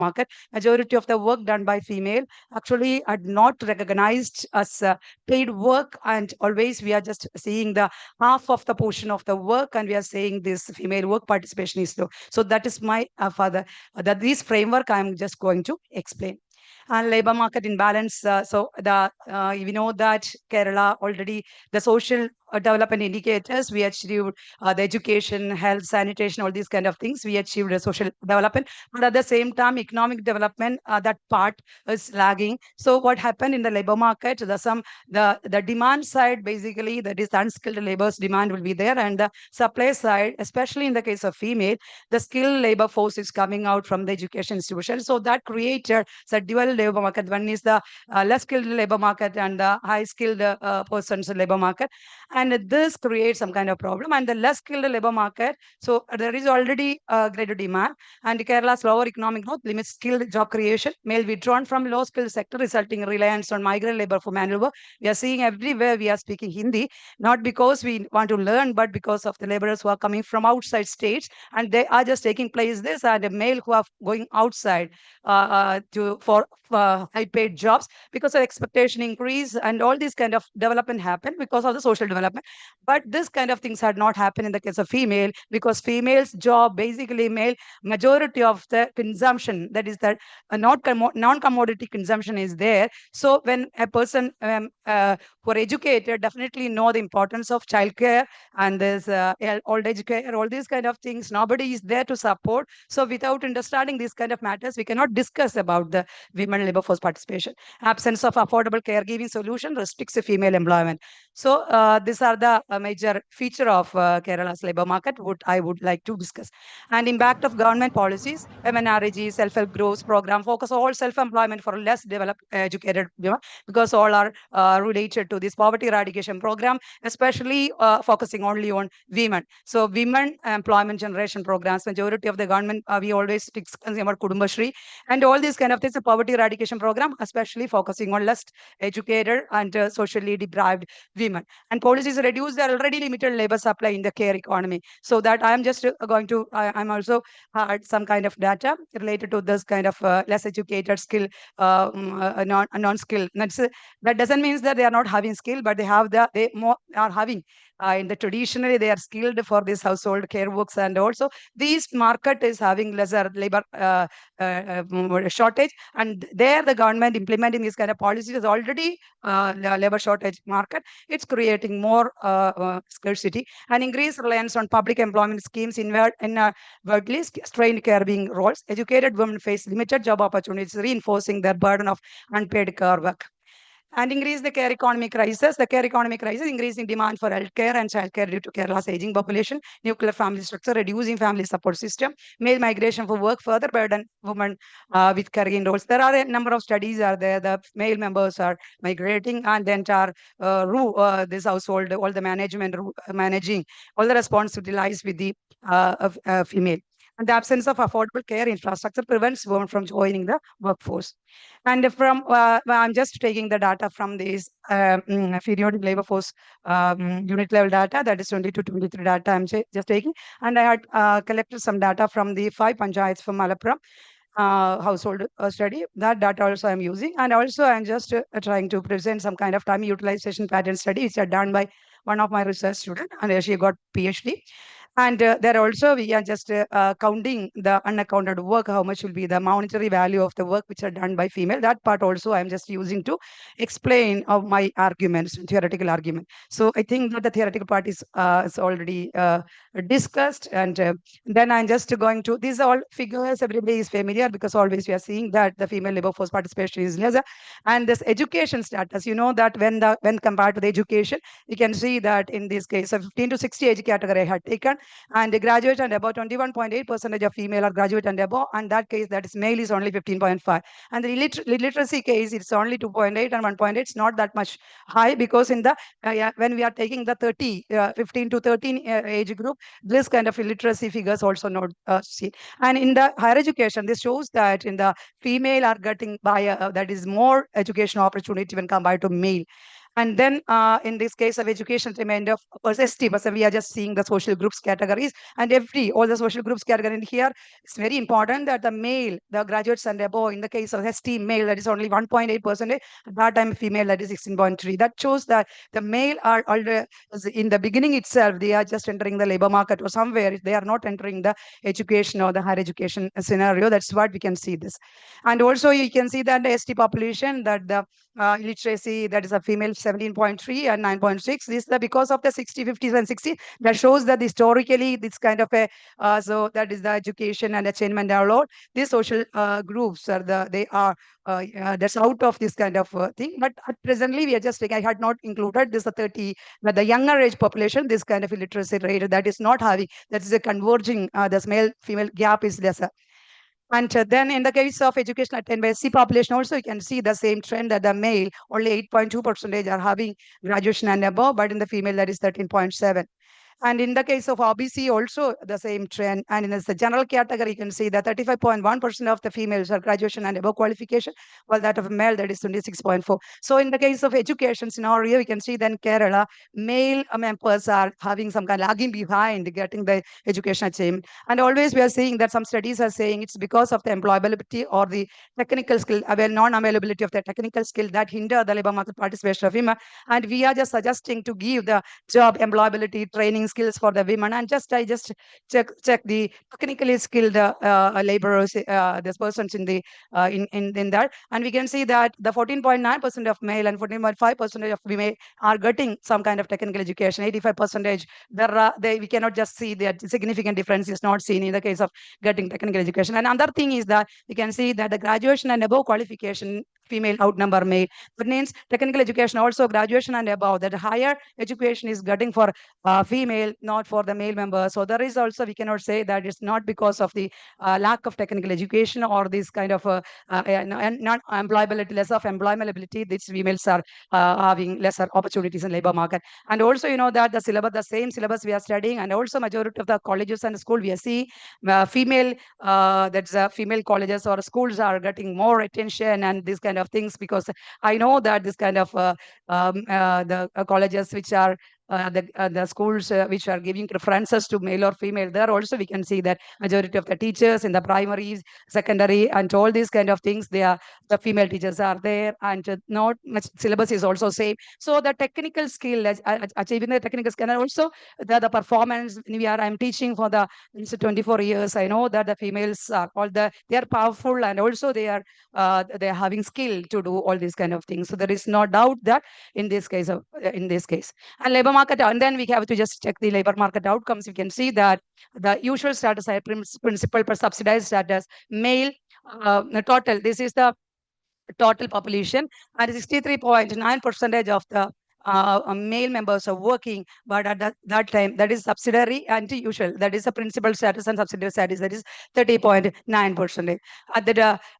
market, majority of the work done by female actually are not recognized as paid work, and always we are just seeing the half of the portion of the work, and we are saying this female work participation is low. So that is my further that this framework I am just going to explain. And labor market imbalance. So the we know that Kerala already the social development indicators we achieved the education, health, sanitation, all these kind of things we achieved a social development, but at the same time economic development that part is lagging. So what happened in the labor market? The demand side basically that is unskilled labor's demand will be there, and the supply side, especially in the case of female, the skilled labor force is coming out from the education institution. So that created a dual labor market. One is the less skilled labor market and the high skilled persons labor market, and this creates some kind of problem. And the less skilled labor market, so there is already greater demand, and Kerala's lower economic growth limits skilled job creation. Male withdrawn from low skilled sector, resulting in reliance on migrant labor for manual work. We are seeing everywhere we are speaking Hindi, not because we want to learn, but because of the laborers who are coming from outside states, and they are just taking place this, and the male who are going outside to for high paid jobs because of expectation increase, and all these kind of development happen because of the social development. But this kind of things had not happened in the case of female, because females job basically male majority of the consumption, that is that not non-commodity consumption is there. So when a person who are educated definitely know the importance of childcare, and there's old age care, all these kind of things, nobody is there to support. So without understanding these kind of matters, we cannot discuss about the women labor force participation. Absence of affordable caregiving solution restricts the female employment. So these are the major feature of Kerala's labor market, what I would like to discuss. And impact of government policies, MNRG, self-help growth program, focus all self-employment for less developed educated women, because all are related to this poverty eradication program, especially focusing only on women. So women employment generation programs, majority of the government, we always discuss about Kudumbashri, and all these kind of things, a poverty eradication program, especially focusing on less educated and socially deprived women. And policies reduce the already limited labor supply in the care economy. So that I am just going to, I'm also had some kind of data related to this kind of less educated skill, non-skill. That doesn't mean that they are not having skill, but they more are having in the traditionally they are skilled for this household care works, and also this market is having lesser labor shortage, and there the government implementing this kind of policies is already labor shortage market. It's creating more scarcity and increased reliance on public employment schemes in workplace strained caregiving roles. Educated women face limited job opportunities, reinforcing their burden of unpaid care work. And increase the care economy crisis. The care economy crisis, increasing demand for healthcare and childcare due to Kerala's aging population, nuclear family structure, reducing family support system, male migration for work, further burden women with caregiving roles. There are a number of studies are there. The male members are migrating, and the entire this household, all the management, managing, all the responsibility lies with the female. And the absence of affordable care infrastructure prevents women from joining the workforce. And from I'm just taking the data from these periodic labor force unit level data, that is 20 to 23 data I'm just taking. And I had collected some data from the 5 panchayats from Malappuram household study. That data also I'm using. And also I'm just trying to present some kind of time utilization pattern study, which are done by one of my research students, and she got PhD. And there also we are just counting the unaccounted work, how much will be the monetary value of the work which are done by female. That part also I'm just using to explain of my arguments, theoretical argument. So I think that the theoretical part is already discussed. And then I'm just going to, these are all figures everybody is familiar, because always we are seeing that the female labor force participation is lesser. And this education status, you know that when compared to the education, you can see that in this case, a 15 to 60 age category had taken, and the graduate and above 21.8% of female are graduate and above, and that case that is male is only 15.5, and the literacy case it's only 2.8 and 1.8. It's not that much high, because in the when we are taking the 15 to 13 age group, this kind of illiteracy figures also not seen. And in the higher education, this shows that in the female are getting by that is more education opportunity when compared to male. And then in this case of education remained of course 60%, we are just seeing the social groups categories, and all the social groups category in here. It's very important that the male, the graduates and above, in the case of ST male, that is only 1.8%. At that time female, that is 16.3. That shows that the male are already in the beginning itself, they are just entering the labor market or somewhere, they are not entering the education or the higher education scenario. That's what we can see this. And also you can see that the ST population, that the literacy, that is a female 17.3 and 9.6. This is because of the 60, 50s and 60. That shows that historically this kind of a, so that is the education and achievement are low. These social groups are they are that's out of this kind of thing. But at presently we are just I had not included this 30, but the younger age population, this kind of illiteracy rate that is not having, that is a converging, this male female gap is lesser. And then in the case of education attained by SC population also, you can see the same trend that the male, only 8.2% are having graduation and above, but in the female that is 13.7. And in the case of OBC also the same trend. And in the general category, you can see that 35.1% of the females are graduation and above qualification, while that of male, that is 26.4. So in the case of education scenario, we can see then Kerala, male members are having some kind of lagging behind getting the education achievement. And always we are seeing that some studies are saying it's because of the employability or the technical skill, non-availability of the technical skill that hinder the labor market participation of women. And we are just suggesting to give the job employability training skills for the women. And I just check the technically skilled laborers, this persons in the in that. And we can see that the 14.9% of male and 14.5% of women are getting some kind of technical education. 85%, we cannot just see that significant difference is not seen in the case of getting technical education. And another thing is that we can see that the graduation and above qualification female outnumber male. That means technical education also graduation and above, that higher education is getting for female, not for the male members. So there is also, we cannot say that it's not because of the lack of technical education or this kind of not employability, less of employability. These females are having lesser opportunities in labor market. And also, that the syllabus, the same syllabus we are studying, and also majority of the colleges and school we are seeing female, that's female colleges or schools are getting more attention and this kind of things, because I know that this kind of the colleges which are the schools which are giving preferences to male or female, there also we can see that majority of the teachers in the primaries, secondary, and all these kind of things, they are the female teachers are there, and not much syllabus is also same. So the technical skill, achieving the technical skill, and also the performance. I'm teaching for the 24 years. I know that the females are they are powerful, and also they are having skill to do all these kind of things. So there is no doubt that in this case, and labor market, and then we have to just check the labor market outcomes. We can see that the usual status, principal per subsidized status, male, total. This is the total population, and 63.9% of the male members are working, but at that time, that is subsidiary and usual, that is the principal status, and subsidiary status, that is 30.9%.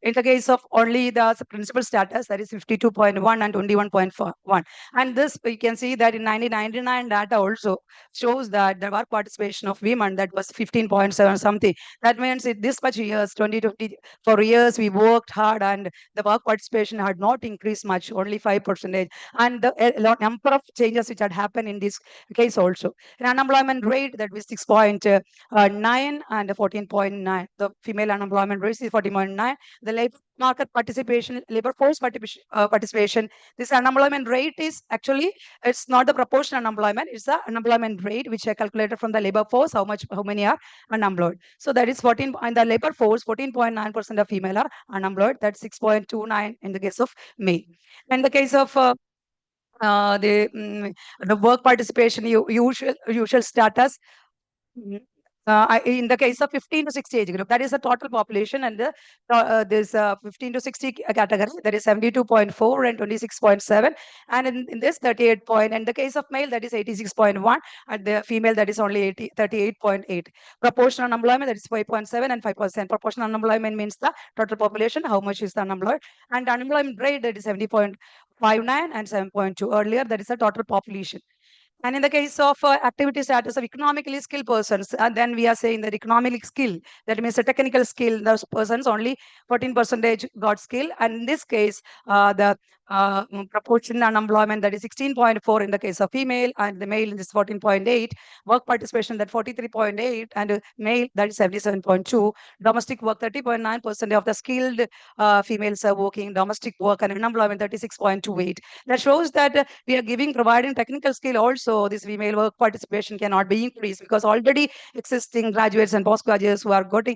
In the case of only the principal status, that is 52.1 and 21.1. And this we can see that in 1999 data also shows that the work participation of women, that was 15.7 something. That means this much years, 2020, for years we worked hard, and the work participation had not increased much, only 5%. And the number of changes which had happened in this case also. An unemployment rate, that was 6.9 and 14.9. The female unemployment rate is 14.9. The labor market participation, labor force participation, this unemployment rate is actually, it's not the proportion unemployment, it's the unemployment rate which I calculated from the labor force, how many are unemployed. So that is 14, and the labor force, 14.9% of female are unemployed. That's 6.29 in the case of male. In the case of the work participation, usual status, in the case of 15 to 60 age group, that is the total population, and this 15 to 60 category, that is 72.4 and 26.7, and in this 38 point. In the case of male, that is 86.1, and the female, that is only 38.8. Proportional unemployment, that is 5.7 and 5%. Proportional unemployment means the total population, how much is the unemployed, and unemployment rate, that is 70.59 and 7.2 earlier, that is the total population. And in the case of activity status of economically skilled persons, then we are saying that economically skill, that means a technical skill, those persons only 14% got skill. And in this case, the proportion unemployment, that is 16.4 in the case of female, and the male is 14.8. Work participation, that 43.8, and male, that is 77.2. Domestic work, 30.9% of the skilled females are working domestic work, and unemployment 36.28. That shows that we are providing technical skill also. This female work participation cannot be increased because already existing graduates and postgraduates who are getting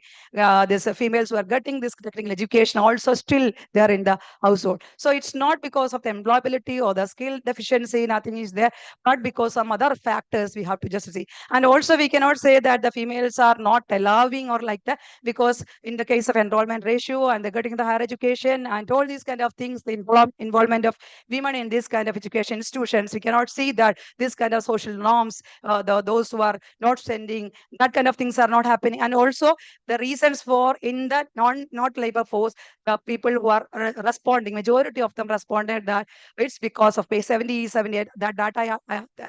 this females who are getting this technical education also still they are in the household. So it's not because of the employability or the skill deficiency, nothing is there, but because some other factors we have to just see. And also we cannot say that the females are not allowing or like that, because in the case of enrollment ratio and they're getting the higher education and all these kind of things, the involvement of women in this kind of education institutions, we cannot see that this kind of social norms, those who are not sending, that kind of things are not happening. And also the reasons for in that not labor force, the people who are responding, majority of them responded that it's because of pay 70, 78, that data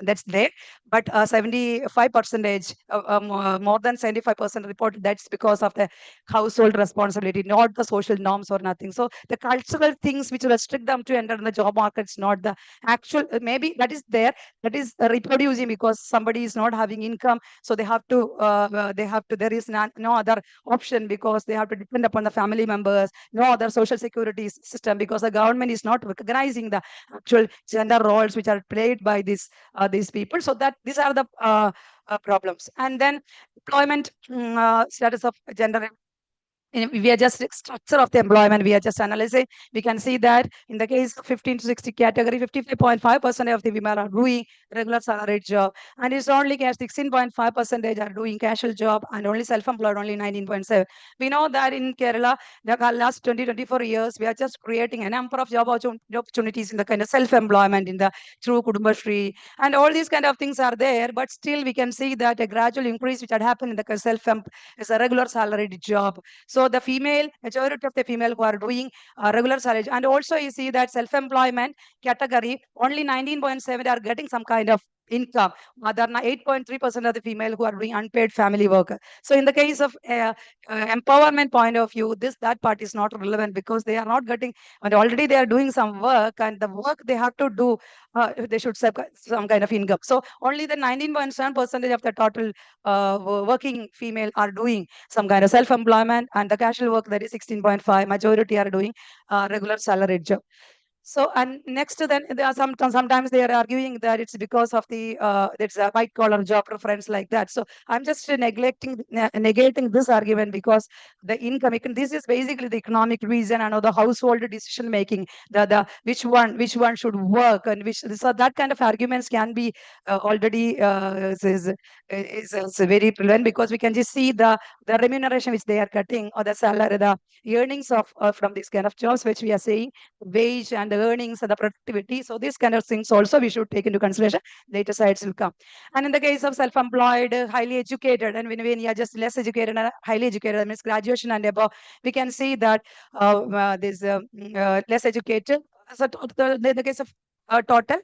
that's there. But 75 percentage, more than 75% reported that's because of the household responsibility, not the social norms or nothing. So the cultural things which restrict them to enter in the job markets, not the actual, maybe that is there, that is reproducing because somebody is not having income, so they have to there is no other option because they have to depend upon the family members, no other social security system, because the government is not recognizing the actual gender roles which are played by these people. So that these are the problems. And then employment status of gender, we are just structure of the employment, we are just analyzing. We can see that in the case of 15 to 60 category, 55.5% of the women are doing regular salaried job, and it's only 16.5% are doing casual job, and only self-employed only 19.7. We know that in Kerala, the last 20-24 years, we are just creating a number of job opportunities in the kind of self-employment in the through Kudumbashri, and all these kind of things are there. But still, we can see that a gradual increase which had happened in the self is a regular salaried job. So the female, majority of the female who are doing regular salary, and also you see that self-employment category, only 19.7 are getting some kind of income. Other 8.3% of the female who are doing unpaid family work. So in the case of empowerment point of view, that part is not relevant because they are not getting, and already they are doing some work, and the work they have to do, they should have some kind of income. So only the 19.7% of the total working female are doing some kind of self-employment, and the casual work, that is 16.5, majority are doing regular salaried job. So, and next then there are sometimes they are arguing that it's because of the it's a white collar job preference like that. So I'm just negating this argument because the income, this is basically the economic reason and the household decision making, the which one should work, and which, so that kind of arguments can be already is very prevalent, because we can just see the remuneration which they are cutting, or the salary, the earnings of from these kind of jobs which we are saying, wage and the earnings and the productivity. So these kind of things also we should take into consideration. Later sides will come. And in the case of self-employed, highly educated, and when you are just less educated and highly educated, that means graduation and above, we can see that this less educated. So the case of total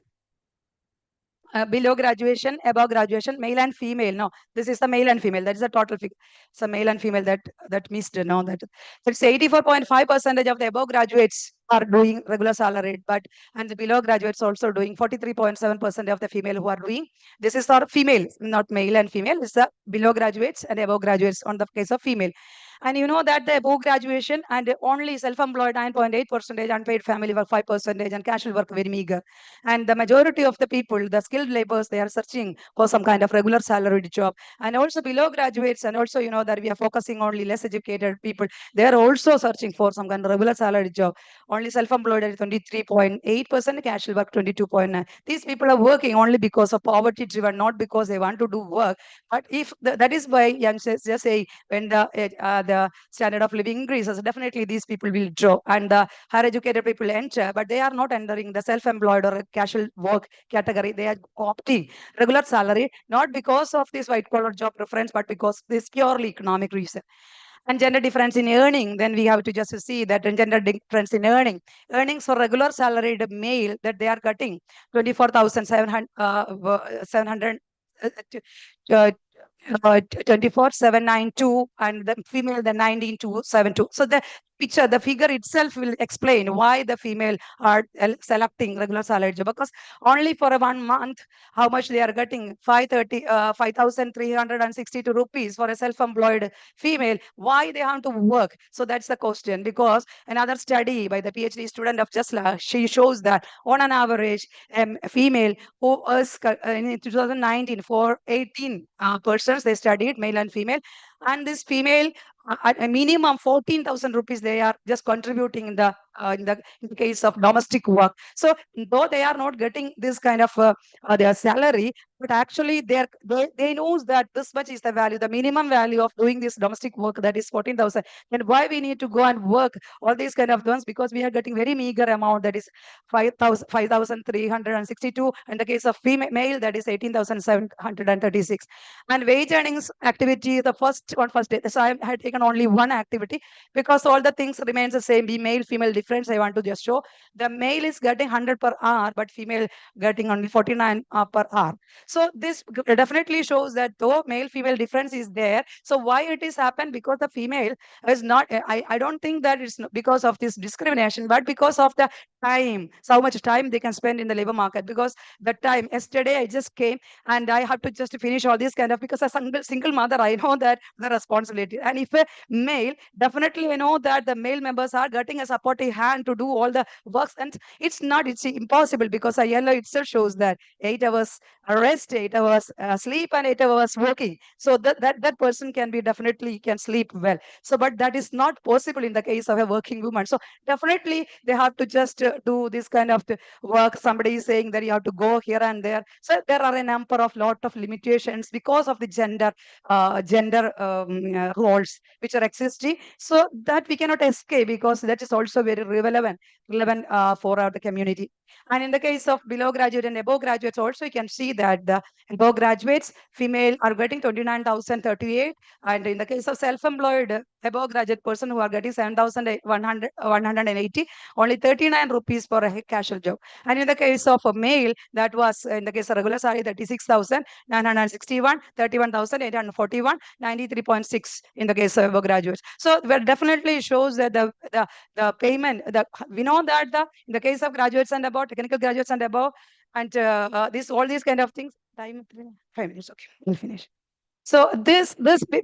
below graduation, above graduation, male and female. No, this is the male and female. That is the total figure. So male and female that missed. No, that it's 84.5% of the above graduates are doing regular salaried, but and the below graduates also doing 43.7% of the female who are doing. This is for female, not male and female. This is the below graduates and above graduates on the case of female. And you know that the above graduation and only self-employed 9.8%, unpaid family work 5%, and casual work very meager. And the majority of the people, the skilled laborers, they are searching for some kind of regular salaried job. And also below graduates, and also you know that we are focusing only less educated people, they are also searching for some kind of regular salaried job. Only self-employed at 23.8%, casual work 22.9. These people are working only because of poverty driven, not because they want to do work. But if that is why youngsters just say when the standard of living increases, definitely these people will draw, and the higher educated people enter, but they are not entering the self-employed or casual work category. They are opting regular salary, not because of this white collar job preference, but because this purely economic reason. And gender difference in earning, then we have to just see that in gender difference in earnings for regular salaried male, that they are getting 24,700 uh, 24,792, and the female the 19,272. So the picture, the figure itself will explain why the female are selecting regular salary job, because only for a 1 month, how much they are getting? 5,362 rupees for a self-employed female. Why they have to work? So that's the question. Because another study by the PhD student of Jasla, she shows that on an average, a female who was in 2019 for 18 persons they studied, male and female, and this female at a minimum 14,000 rupees they are just contributing in the case of domestic work. So though they are not getting this kind of their salary, but actually they knows that this much is the value, the minimum value of doing this domestic work, that is 14,000. Then why we need to go and work all these kind of ones? Because we are getting very meager amount, that is 5,362. In the case of female male, that is 18,736. And wage earnings activity, the first day. So I had taken only one activity because all the things remains the same. The male female difference I want to just show. The male is getting 100 per hour, but female getting only 49 per hour. So this definitely shows that though male female difference is there, so why it is happened? Because the female is not. I don't think that it's because of this discrimination, but because of the time. So how much time they can spend in the labor market? Because the time, yesterday I just came and I have to just finish all these kind of, because a single mother, I know that the responsibility. And if a male, definitely I know that the male members are getting a supportive hand to do all the works, and it's impossible, because ILO itself shows that 8 hours rest, 8 hours sleep, and 8 hours working. So that person can be definitely can sleep well. So but that is not possible in the case of a working woman. So definitely they have to just do this kind of work. Somebody is saying that you have to go here and there. So there are a number of lot of limitations because of the gender roles which are existing. So that we cannot escape, because that is also very relevant for our the community. And in the case of below graduate and above graduates, also you can see that the above graduates female are getting 29,038, and in the case of self-employed above graduate person who are getting 7,180, only 39 rupees for a casual job. And in the case of a male, that was in the case of regular salary 36,961, 31,841, 93.6 in the case of above graduates. So that definitely shows that the payment, we know that in the case of graduates and above, technical graduates and above, and this all these kind of things. Time 5 minutes. Okay, we'll finish. So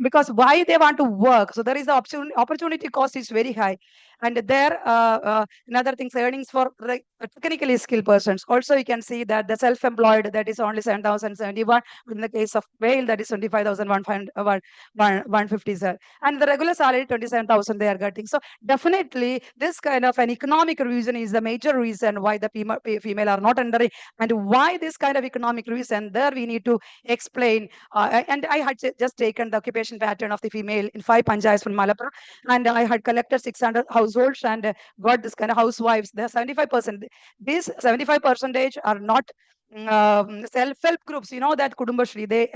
because why they want to work? So there is the opportunity cost is very high, and there another things, earnings for technically skilled persons. Also, you can see that the self-employed, that is only 7,071. In the case of male, that is 25,157, and the regular salary 27,000 they are getting. So definitely this kind of an economic reason is the major reason why the female are not entering, and why this kind of economic reason. There we need to explain. And I had just taken the occupation pattern of the female in 5 panchayats from Malappuram, and I had collected 600 households and got this kind of housewives. The 75%, these 75 percentage are not self-help groups. You know that Kudumbashri, the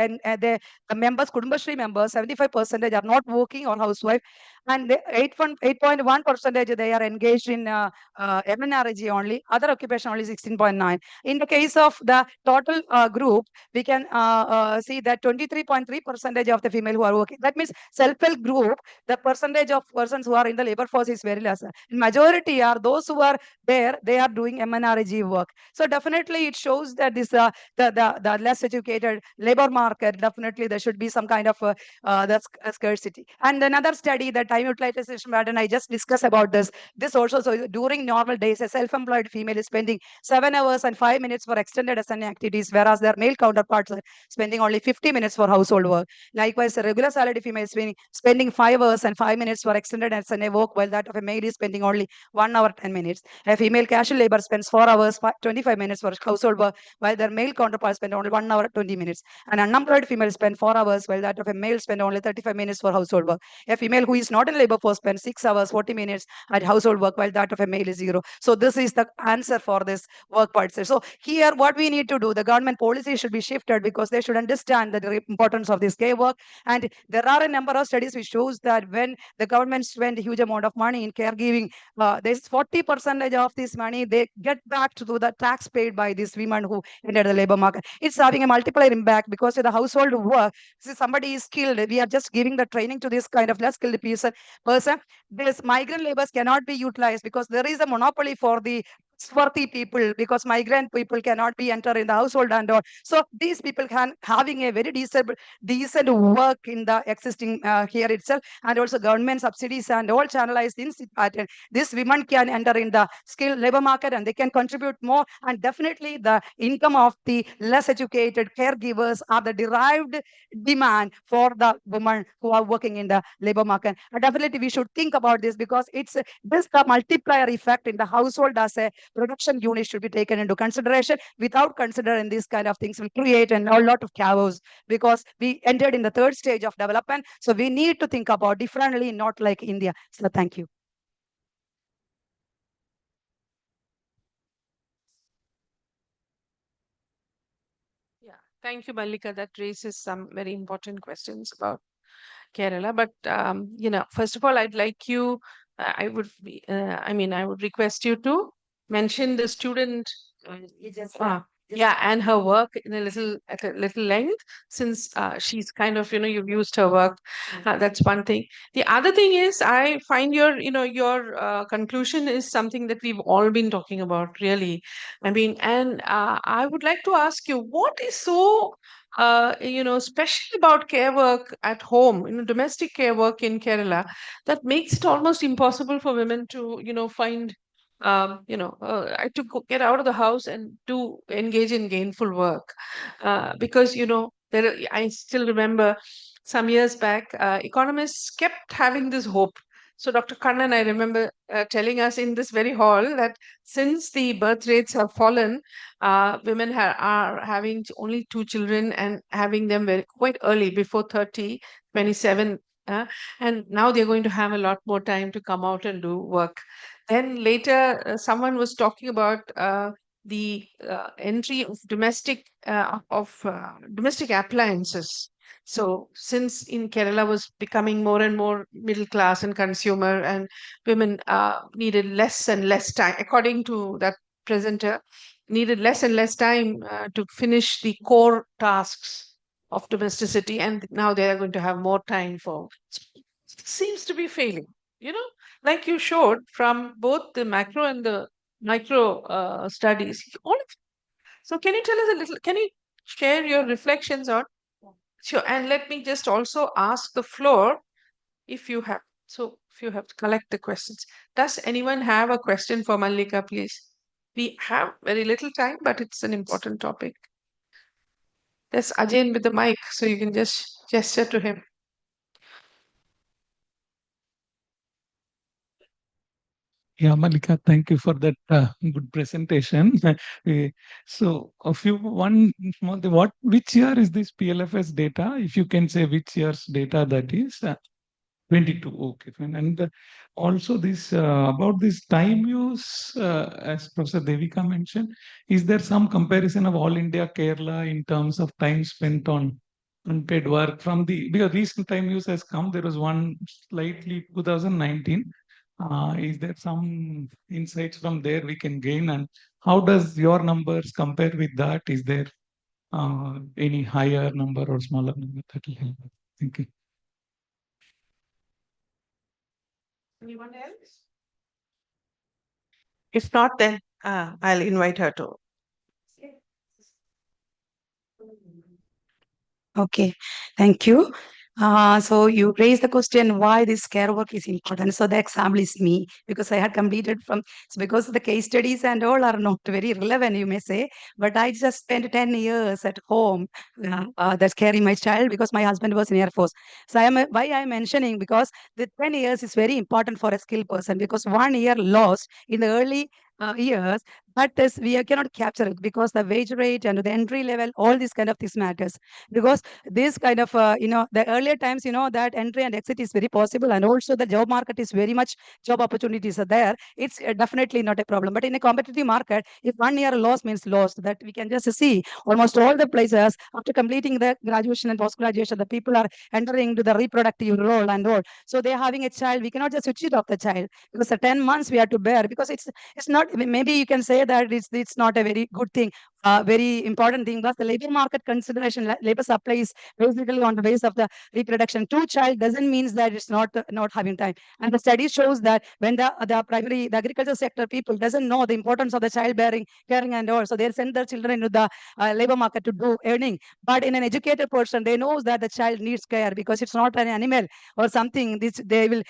members, Kudumbashri members, 75% are not working or housewife, and 8.1 percentage they are engaged in MNRG only. Other occupation only 16.9. In the case of the total group, we can see that 23.3 percentage of the female who are working. That means self-help group, the percentage of persons who are in the labor force is very less. Majority are those who are there, they are doing MNRG work. So definitely it shows that this the less educated labor market, definitely there should be some kind of that's a scarcity. And another study, the time utilization pattern, I just discussed about this also. So during normal days, a self-employed female is spending 7 hours and 5 minutes for extended SNA activities, whereas their male counterparts are spending only 50 minutes for household work. Likewise, a regular salary female is spending 5 hours and 5 minutes for extended SNA work, while that of a male is spending only 1 hour 10 minutes. A female casual labor spends 4 hours 25 minutes for household work, while their male counterparts spend only 1 hour 20 minutes. An unemployed female spend 4 hours, while that of a male spend only 35 minutes for household work. A female who is not in labor force spends 6 hours 40 minutes at household work, while that of a male is 0. So this is the answer for this work parts. So here what we need to do, the government policy should be shifted because they should understand the importance of this care work. And there are a number of studies which shows that when the government spend a huge amount of money in caregiving, there's 40% of this money they get back to the tax paid by these women who enter the labor market. It's having a multiplier impact because with the household work, see somebody is skilled, we are just giving the training to this kind of less skilled person. This migrant labors cannot be utilized because there is a monopoly for the swarthy people, because migrant people cannot be enter in the household and all. So these people can having a very decent work in the existing here itself, and also government subsidies and all channelized in pattern. These women can enter in the skilled labor market and they can contribute more. And definitely the income of the less educated caregivers are the derived demand for the women who are working in the labor market. And definitely we should think about this because it's this the multiplier effect in the household as a production unit should be taken into consideration. Without considering these kind of things will create a lot of chaos because we entered in the third stage of development. So we need to think about differently, not like India. So thank you. Yeah, thank you, Malika. That raises some very important questions about Kerala. But first of all, I'd like you. I would request you to mention the student. Yeah, and her work in a little at a little length, since she's kind of you've used her work. That's one thing. The other thing is, I find your conclusion is something that we've all been talking about, really. I mean, and I would like to ask you, what is so special about care work at home, domestic care work in Kerala, that makes it almost impossible for women to, find, to get out of the house and to engage in gainful work. Because, I still remember some years back, economists kept having this hope. So Dr. Kannan, I remember telling us in this very hall that since the birth rates have fallen, women are having only 2 children and having them quite early, before 30, 27. And now they're going to have a lot more time to come out and do work. Then later, someone was talking about the entry of domestic appliances. So since in Kerala was becoming more and more middle class and consumer, and women needed less and less time, according to that presenter, needed less and less time to finish the core tasks of domesticity, and now they are going to have more time for. Seems to be failing, like you showed from both the macro and the micro studies. So, can you tell us a little? Can you share your reflections on? Sure, and let me just also ask the floor if you have. So, if you have to collect the questions, does anyone have a question for Malika, please? We have very little time, but it's an important topic. There's Ajay with the mic, so you can just gesture to him. Yeah, Malika, thank you for that good presentation. So, one small thing, which year is this PLFS data? If you can say which year's data that is. 22. Okay, fine. And also this about this time use, as Professor Devika mentioned, is there some comparison of all India, Kerala in terms of time spent on unpaid work from because recent time use has come. There was one slightly 2019. Is there some insights from there we can gain? And how does your numbers compare with that? Is there any higher number or smaller number that will help? Thank you. Anyone else? If not, then I'll invite her to. Okay, thank you. So you raised the question why this care work is important. So the example is me because I had completed because the case studies and all are not very relevant, you may say. But I just spent 10 years at home that's carrying my child because my husband was in Air Force. So why I'm mentioning because the 10 years is very important for a skilled person because 1 year lost in the early years, but this we cannot capture it because the wage rate and the entry level, all these kind of things matters. Because this kind of the earlier times, that entry and exit is very possible, and also the job market is very much, job opportunities are there. It's definitely not a problem. But in a competitive market, if 1 year loss means lost, that we can just see almost all the places after completing the graduation and post graduation, the people are entering to the reproductive role and all. So they're having a child, we cannot just switch it off the child, because the 10 months we have to bear, because it's not, maybe you can say that it's not a very good thing, very important thing. But the labor market consideration, labor supply is basically on the base of the reproduction. Two child doesn't mean that it's not having time. And the study shows that when the agriculture sector people doesn't know the importance of the childbearing, caring and all, so they send their children into the labor market to do earning. But in an educated person, they knows that the child needs care, because it's not an animal or something. This they will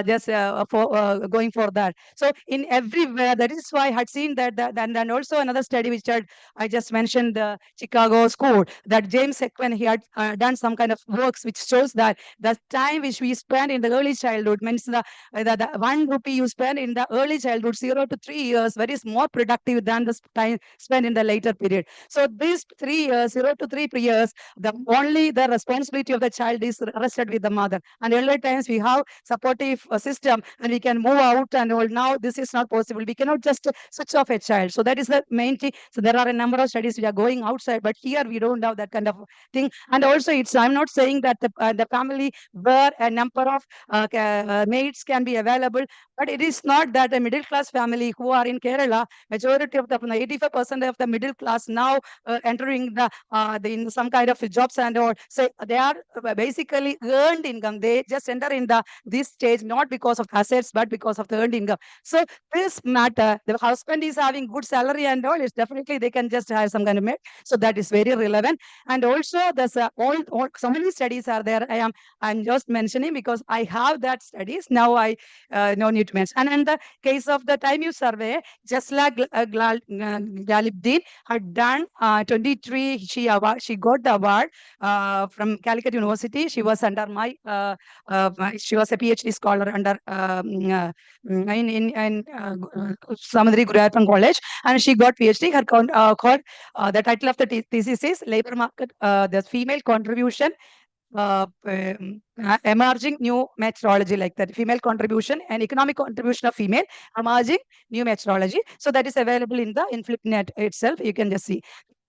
just going for that. So in everywhere, that is why I had seen that and also another study which I just mentioned, the Chicago school, that James Heckman, he had done some kind of works which shows that the time which we spend in the early childhood means the 1 rupee you spend in the early childhood, 0 to 3 years, very is more productive than the time spent in the later period. So these 3 years, 0 to 3 years, only the responsibility of the child is rested with the mother. And earlier times we have supportive system and we can move out and all. Now this is not possible. We cannot just switch off a child. So that is the main thing. So there are a number of studies which are going outside, but here we don't have that kind of thing. And also, I'm not saying that the family where a number of maids can be available, but it is not that a middle class family who are in Kerala, majority of the 85% of the middle class now entering in some kind of jobs and all. So they are basically earned income. They just enter in this stage not because of assets, but because of the earned income. So this matter, the husband is having good salary and all, it's definitely they can just hire some kind of maid. So that is very relevant. And also there's all so many studies are there. I'm just mentioning because I have that studies. Now I no need to mention. And in the case of the time use survey, just like Galibdin had done 23, she got the award from Calicut University. She was under she was a PhD scholar under in Samadri Guruyappan College, and she got PhD. The title of the thesis is Labor Market, the Female Contribution, emerging new methodology, like that, female contribution and economic contribution of female, emerging new methodology. So that is available in the InflipNet itself. You can just see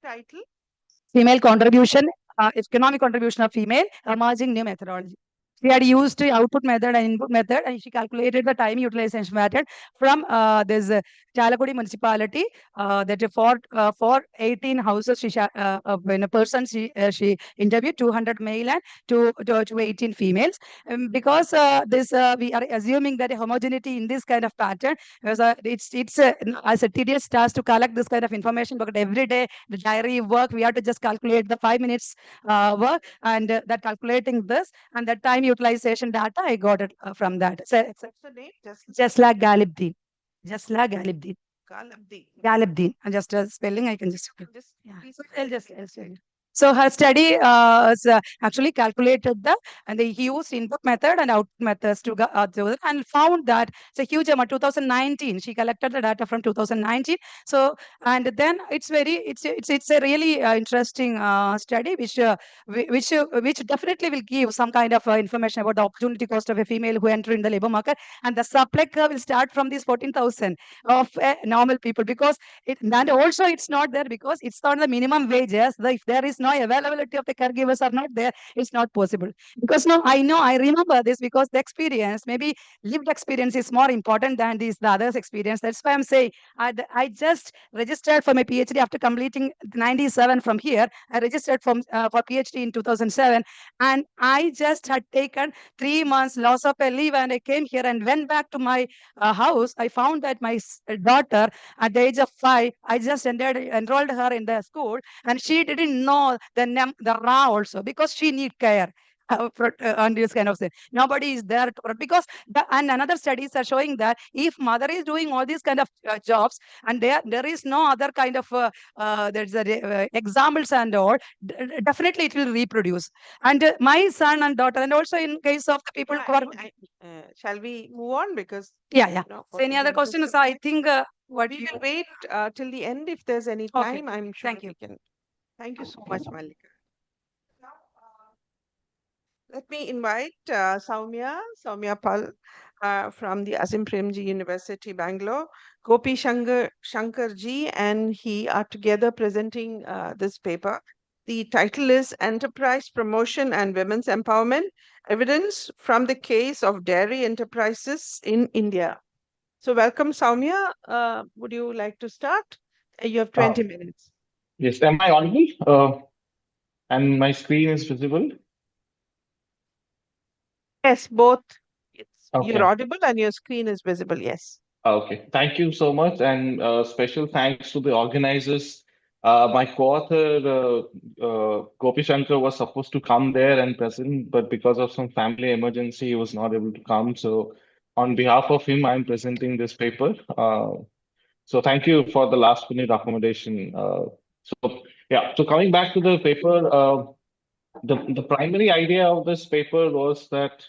title: female contribution, economic contribution of female, emerging new methodology. She had used the output method and input method, and she calculated the time utilization method from this Chalakudi municipality. That for 18 houses, when a person she interviewed 200 male and to 18 females. Because this we are assuming that a homogeneity in this kind of pattern, because it's as a tedious task to collect this kind of information, because every day the diary work we have to just calculate the 5 minutes work, and that calculating this and the time utilization data, I got it from that. So it's the name just like Galibdin. Just like Galibdin. Galibdin. And just spelling, I can just. Yeah. I'll tell you. So her study actually calculated and he used input method and output methods and found that it's a huge amount. 2019, she collected the data from 2019. So and then it's a really interesting study which definitely will give some kind of information about the opportunity cost of a female who enter in the labor market, and the supply curve will start from these 14,000 of normal people, because and also it's not there because it's not the minimum wages. If there is no availability of the caregivers are not there, it's not possible. Because now I remember this because the experience, maybe lived experience, is more important than the others experience. That's why I'm saying I just registered for my PhD after completing 97 from here. I registered for PhD in 2007, and I just had taken 3 months loss of a leave, and I came here and went back to my house. I found that my daughter at the age of 5, I just enrolled her in the school, and she didn't know the Ra also, because she need care. On this kind of thing, nobody is there because and another studies are showing that if mother is doing all these kind of jobs, and there is no other kind of there's examples and all, definitely it will reproduce. And my son and daughter, and also in case of the people who are shall we move on? Because yeah. So any other questions? I think What We you? will wait till the end if there's any Okay. time. I'm sure Thank you. we can. Thank you so much, Malika. Now, let me invite Soumya Pal from the Azim Premji University, Bangalore. Gopi Shankarji and he are together presenting this paper. The title is Enterprise Promotion and Women's Empowerment, Evidence from the Case of Dairy Enterprises in India. So welcome, Soumya. Would you like to start? You have 20 minutes. Yes, am I audible? And my screen is visible? Yes, both. You're Okay. audible and your screen is visible. Yes. Okay. Thank you so much. And special thanks to the organizers. My co-author, Gopi Shankar, was supposed to come there and present, but because of some family emergency, he was not able to come. So on behalf of him, I'm presenting this paper. So thank you for the last minute accommodation. So coming back to the paper, the primary idea of this paper was that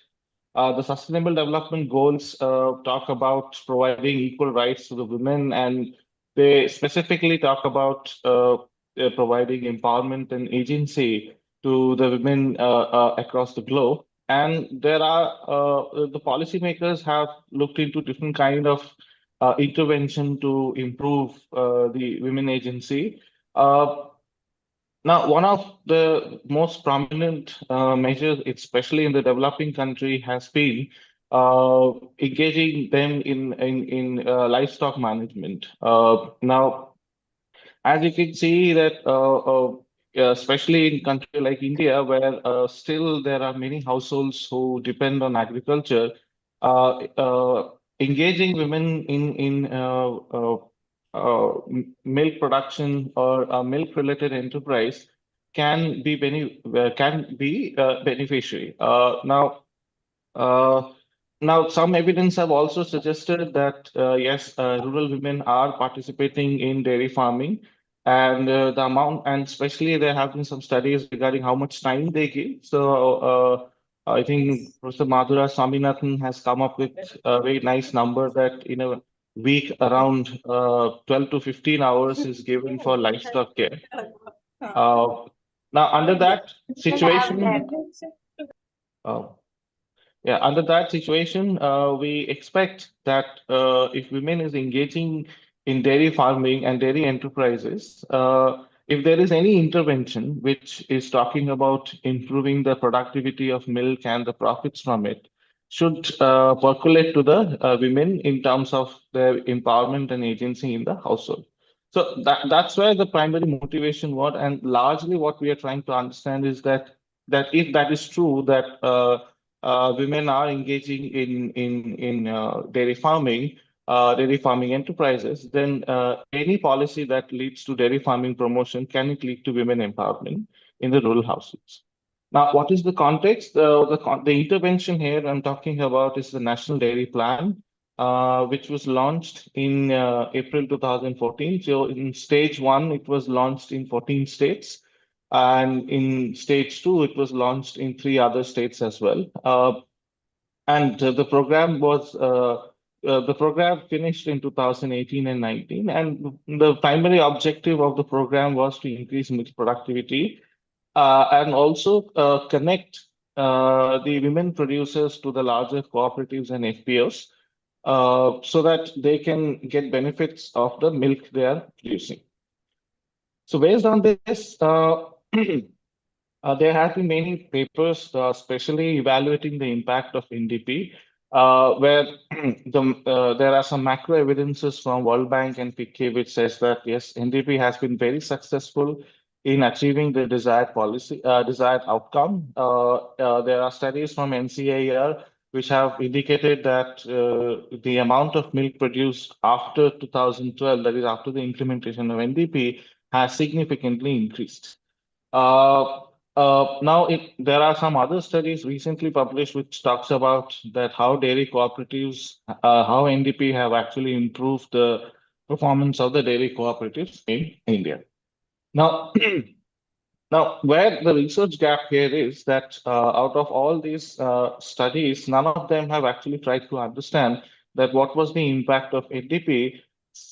the Sustainable Development Goals talk about providing equal rights to the women, and they specifically talk about providing empowerment and agency to the women across the globe. And there are the policymakers have looked into different kind of intervention to improve the women agency. Uh, Now, one of the most prominent measures, especially in the developing country, has been engaging them in livestock management. Now, as you can see that, especially in country like India, where still there are many households who depend on agriculture, uh, uh, engaging women in milk production or a milk-related enterprise can be beneficiary. Uh, Now, some evidence have also suggested that yes, rural women are participating in dairy farming, and the amount, and especially there have been some studies regarding how much time they give. So, I think Professor Madhura Swaminathan has come up with a very nice number that in a week around 12 to 15 hours is given for livestock care. Uh, Now, under that situation, uh, yeah, under that situation, we expect that if women is engaging in dairy farming and dairy enterprises, if there is any intervention which is talking about improving the productivity of milk and the profits from it, should percolate to the women in terms of their empowerment and agency in the household. So that's where the primary motivation was, and largely what we are trying to understand is that if that is true, that women are engaging in dairy farming enterprises, then any policy that leads to dairy farming promotion, can it lead to women empowerment in the rural households? Now, what is the context? The intervention here I'm talking about is the National Dairy Plan, which was launched in April 2014. So in stage one, it was launched in 14 states. And in stage two, it was launched in 3 other states as well. And the program finished in 2018 and 19. And the primary objective of the program was to increase milk productivity and also connect the women producers to the larger cooperatives and FPOs so that they can get benefits of the milk they are producing. So based on this, there have been many papers, especially evaluating the impact of NDP, where there are some macro evidences from World Bank and FICCI which says that yes, NDP has been very successful in achieving the desired outcome. There are studies from NCAR which have indicated that the amount of milk produced after 2012, that is after the implementation of NDP, has significantly increased. Uh, there are some other studies recently published which talks about that how dairy cooperatives, how NDP have actually improved the performance of the dairy cooperatives in India. Now, now where the research gap here is that out of all these studies, none of them have actually tried to understand that what was the impact of NDP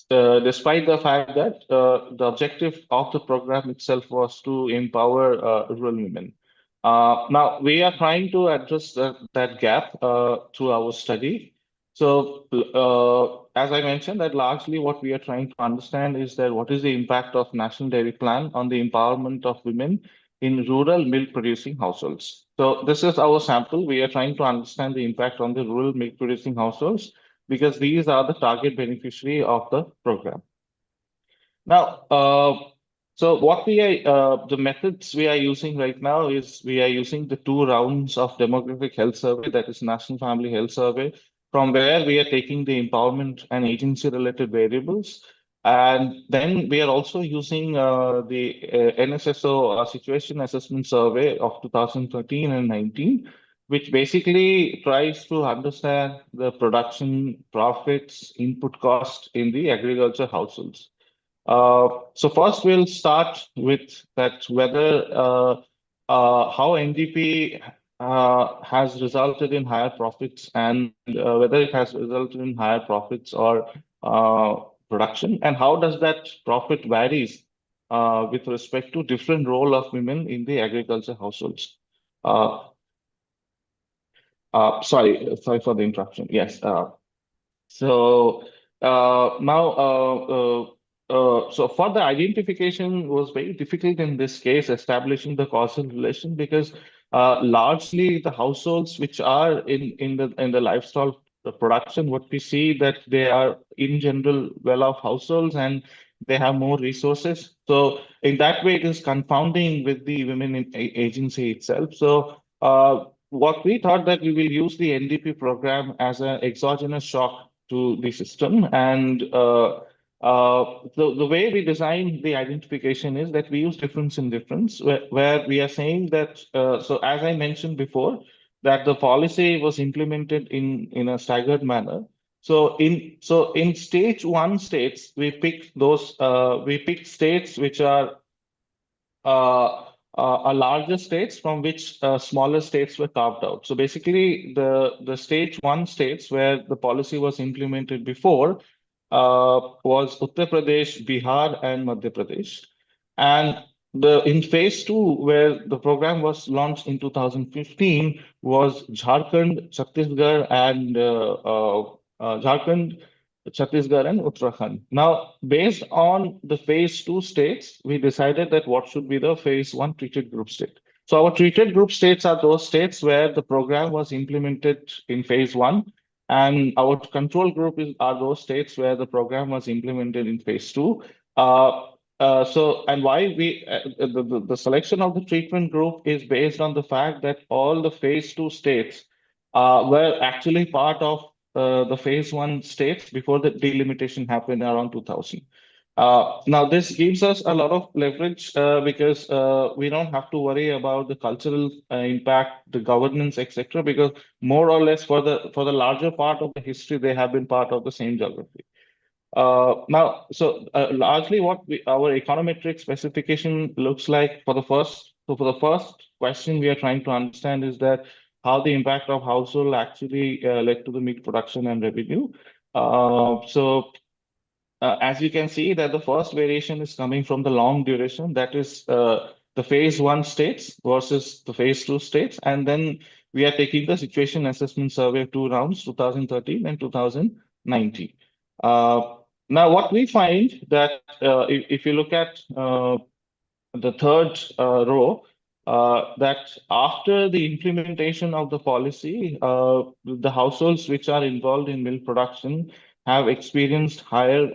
despite the fact that the objective of the program itself was to empower rural women. Now, we are trying to address that gap through our study. So, as I mentioned, that largely what we are trying to understand is that what is the impact of National Dairy Plan on the empowerment of women in rural milk producing households. So, this is our sample. We are trying to understand the impact on the rural milk producing households because these are the target beneficiary of the program. Now, so what the methods we are using right now is we are using the 2 rounds of demographic health survey, that is National Family Health Survey, from where we are taking the empowerment and agency related variables. And then we are also using the NSSO Situation Assessment Survey of 2013 and 19, which basically tries to understand the production, profits, input cost in the agriculture households. So first we'll start with that whether how NDP has resulted in higher profits and whether it has resulted in higher profits or production, and how does that profit varies with respect to different role of women in the agriculture households. Uh, sorry for the interruption. Yes. So so for the identification was very difficult in this case, establishing the causal relation, because largely the households which are in the livestock production, what we see that they are in general well-off households and they have more resources. So in that way, it is confounding with the women in agency itself. So what we thought that we will use the NDP program as an exogenous shock to the system. And the way we design the identification is that we use difference in difference, where we are saying that, so as I mentioned before, that the policy was implemented in a staggered manner. So in stage one states, we pick states which are larger states from which smaller states were carved out. So basically, the stage one states where the policy was implemented before was Uttar Pradesh, Bihar, and Madhya Pradesh. And in phase two, where the program was launched in 2015, was Jharkhand, Chhattisgarh, and Chhattisgarh and Uttarakhand. Now, based on the phase two states, we decided that what should be the phase one treated group state. So our treated group states are those states where the program was implemented in phase one, and our control group are those states where the program was implemented in phase two. And why the selection of the treatment group is based on the fact that all the phase two states were actually part of the phase one states before the delimitation happened around 2000. Now, this gives us a lot of leverage because we don't have to worry about the cultural impact, the governance, etc. Because more or less for the larger part of the history, they have been part of the same geography. Largely what our econometric specification looks like for the first. So for the first question we are trying to understand is that how the impact of household actually led to the meat production and revenue. As you can see that the first variation is coming from the long duration, that is the phase one states versus the phase two states. And then we are taking the situation assessment survey 2 rounds, 2013 and 2019. Now, what we find that if you look at the third row, that after the implementation of the policy, the households which are involved in milk production have experienced higher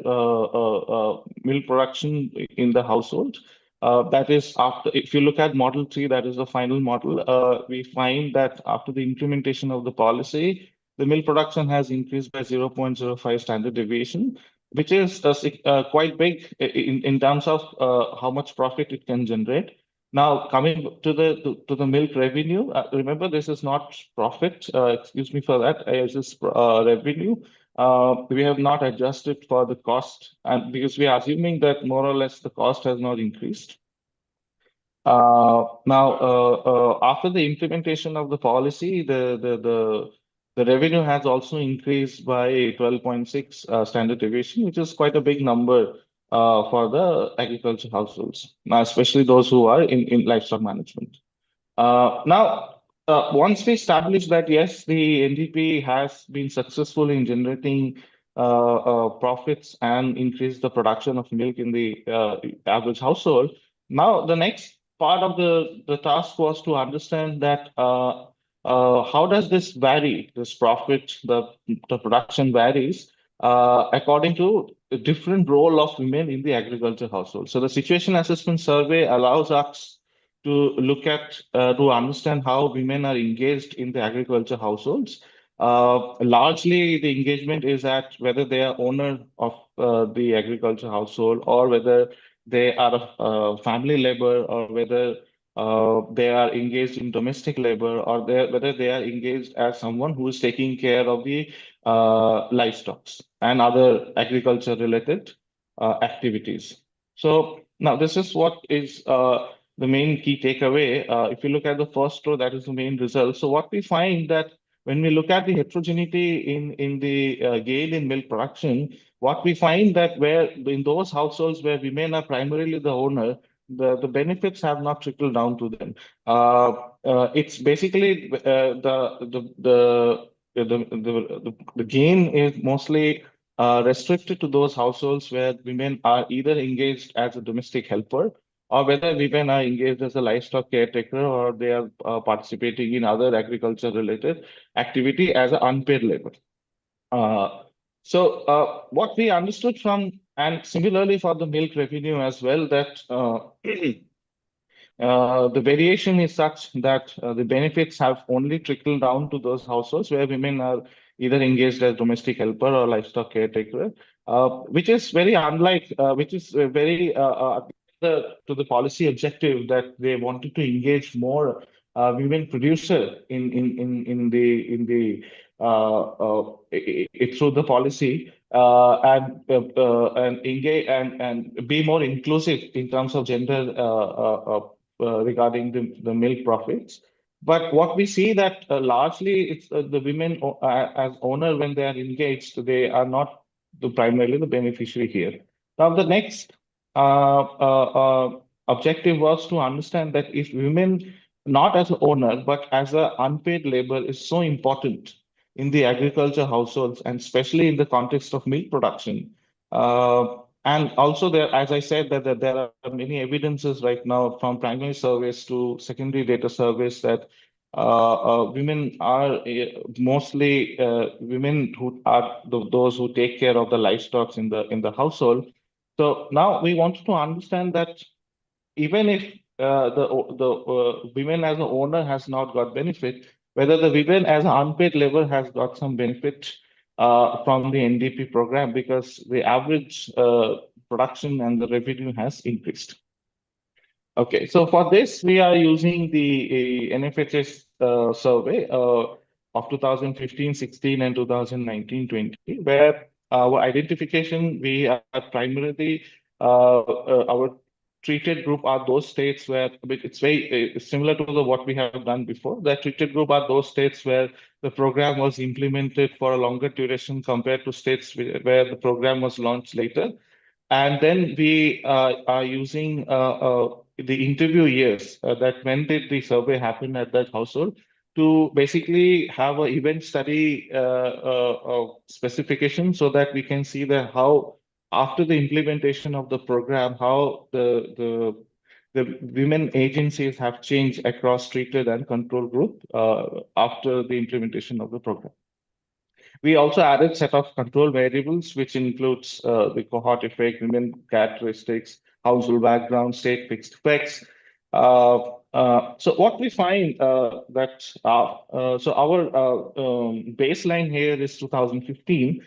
milk production in the household. That is after, if you look at model 3, that is the final model, we find that after the implementation of the policy, the milk production has increased by 0.05 standard deviation, which is quite big in terms of how much profit it can generate. Now, coming to the milk revenue, remember this is not profit. Excuse me for that. It is revenue. We have not adjusted for the cost, and because we are assuming that more or less the cost has not increased. Now, after the implementation of the policy, the the revenue has also increased by 12.6 standard deviation, which is quite a big number for the agriculture households, especially those who are in livestock management. Now, once we establish that, yes, the NDP has been successful in generating profits and increase the production of milk in the average household, now the next part of the task was to understand that how does this vary, this profit, the production varies according to the different role of women in the agriculture household. So the situation assessment survey allows us to look at to understand how women are engaged in the agriculture households. Largely, the engagement is at whether they are owner of the agriculture household or whether they are family labor or whether they are engaged in domestic labor or whether they are engaged as someone who is taking care of the livestock and other agriculture related activities. So now this is what is the main key takeaway. If you look at the first row, that is the main result. So what we find that when we look at the heterogeneity in the gain in milk production, what we find that where in those households where women are primarily the owner, the benefits have not trickled down to them. It's basically the gain is mostly restricted to those households where women are either engaged as a domestic helper or whether women are engaged as a livestock caretaker or they are participating in other agriculture related activity as an unpaid labor. What we understood from, and similarly for the milk revenue as well, that the variation is such that the benefits have only trickled down to those households where women are either engaged as domestic helper or livestock caretaker, which is very unlike, which is very to the policy objective that they wanted to engage more women producer in the through the policy and engage and be more inclusive in terms of gender regarding the milk profits. But what we see that largely it's the women as owner when they are engaged, they are not primarily the beneficiary here. Now the next objective was to understand that if women not as an owner but as an unpaid labor is so important in the agriculture households and especially in the context of milk production. And also there, as I said, that there are many evidences right now from primary surveys to secondary data surveys that women are mostly women who are those who take care of the livestock in the household. So now we wanted to understand that even if the women as an owner has not got benefit, whether the women as an unpaid labor has got some benefit from the NDP program because the average production and the revenue has increased. Okay, so for this, we are using the NFHS survey of 2015, 16, and 2019, 20, where our identification, we are primarily, our treated group are those states where it's very similar to what we have done before. The treated group are those states where the program was implemented for a longer duration compared to states where the program was launched later. And then we are using the interview years that when did the survey happen at that household to basically have an event study specification so that we can see that how after the implementation of the program, how the women agencies have changed across treated and control group after the implementation of the program. We also added set of control variables, which includes the cohort effect, women characteristics, household background, state fixed effects. So what we find that so our baseline here is 2015.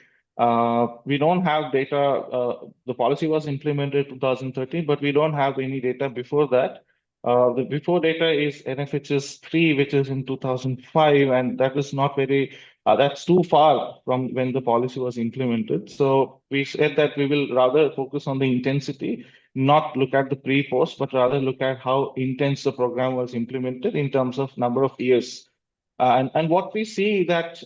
We don't have data. The policy was implemented 2013, but we don't have any data before that. The before data is NFHS 3, which is in 2005, and that is not very that's too far from when the policy was implemented. So we said that we will rather focus on the intensity, not look at the pre-post, but rather look at how intense the program was implemented in terms of number of years And what we see that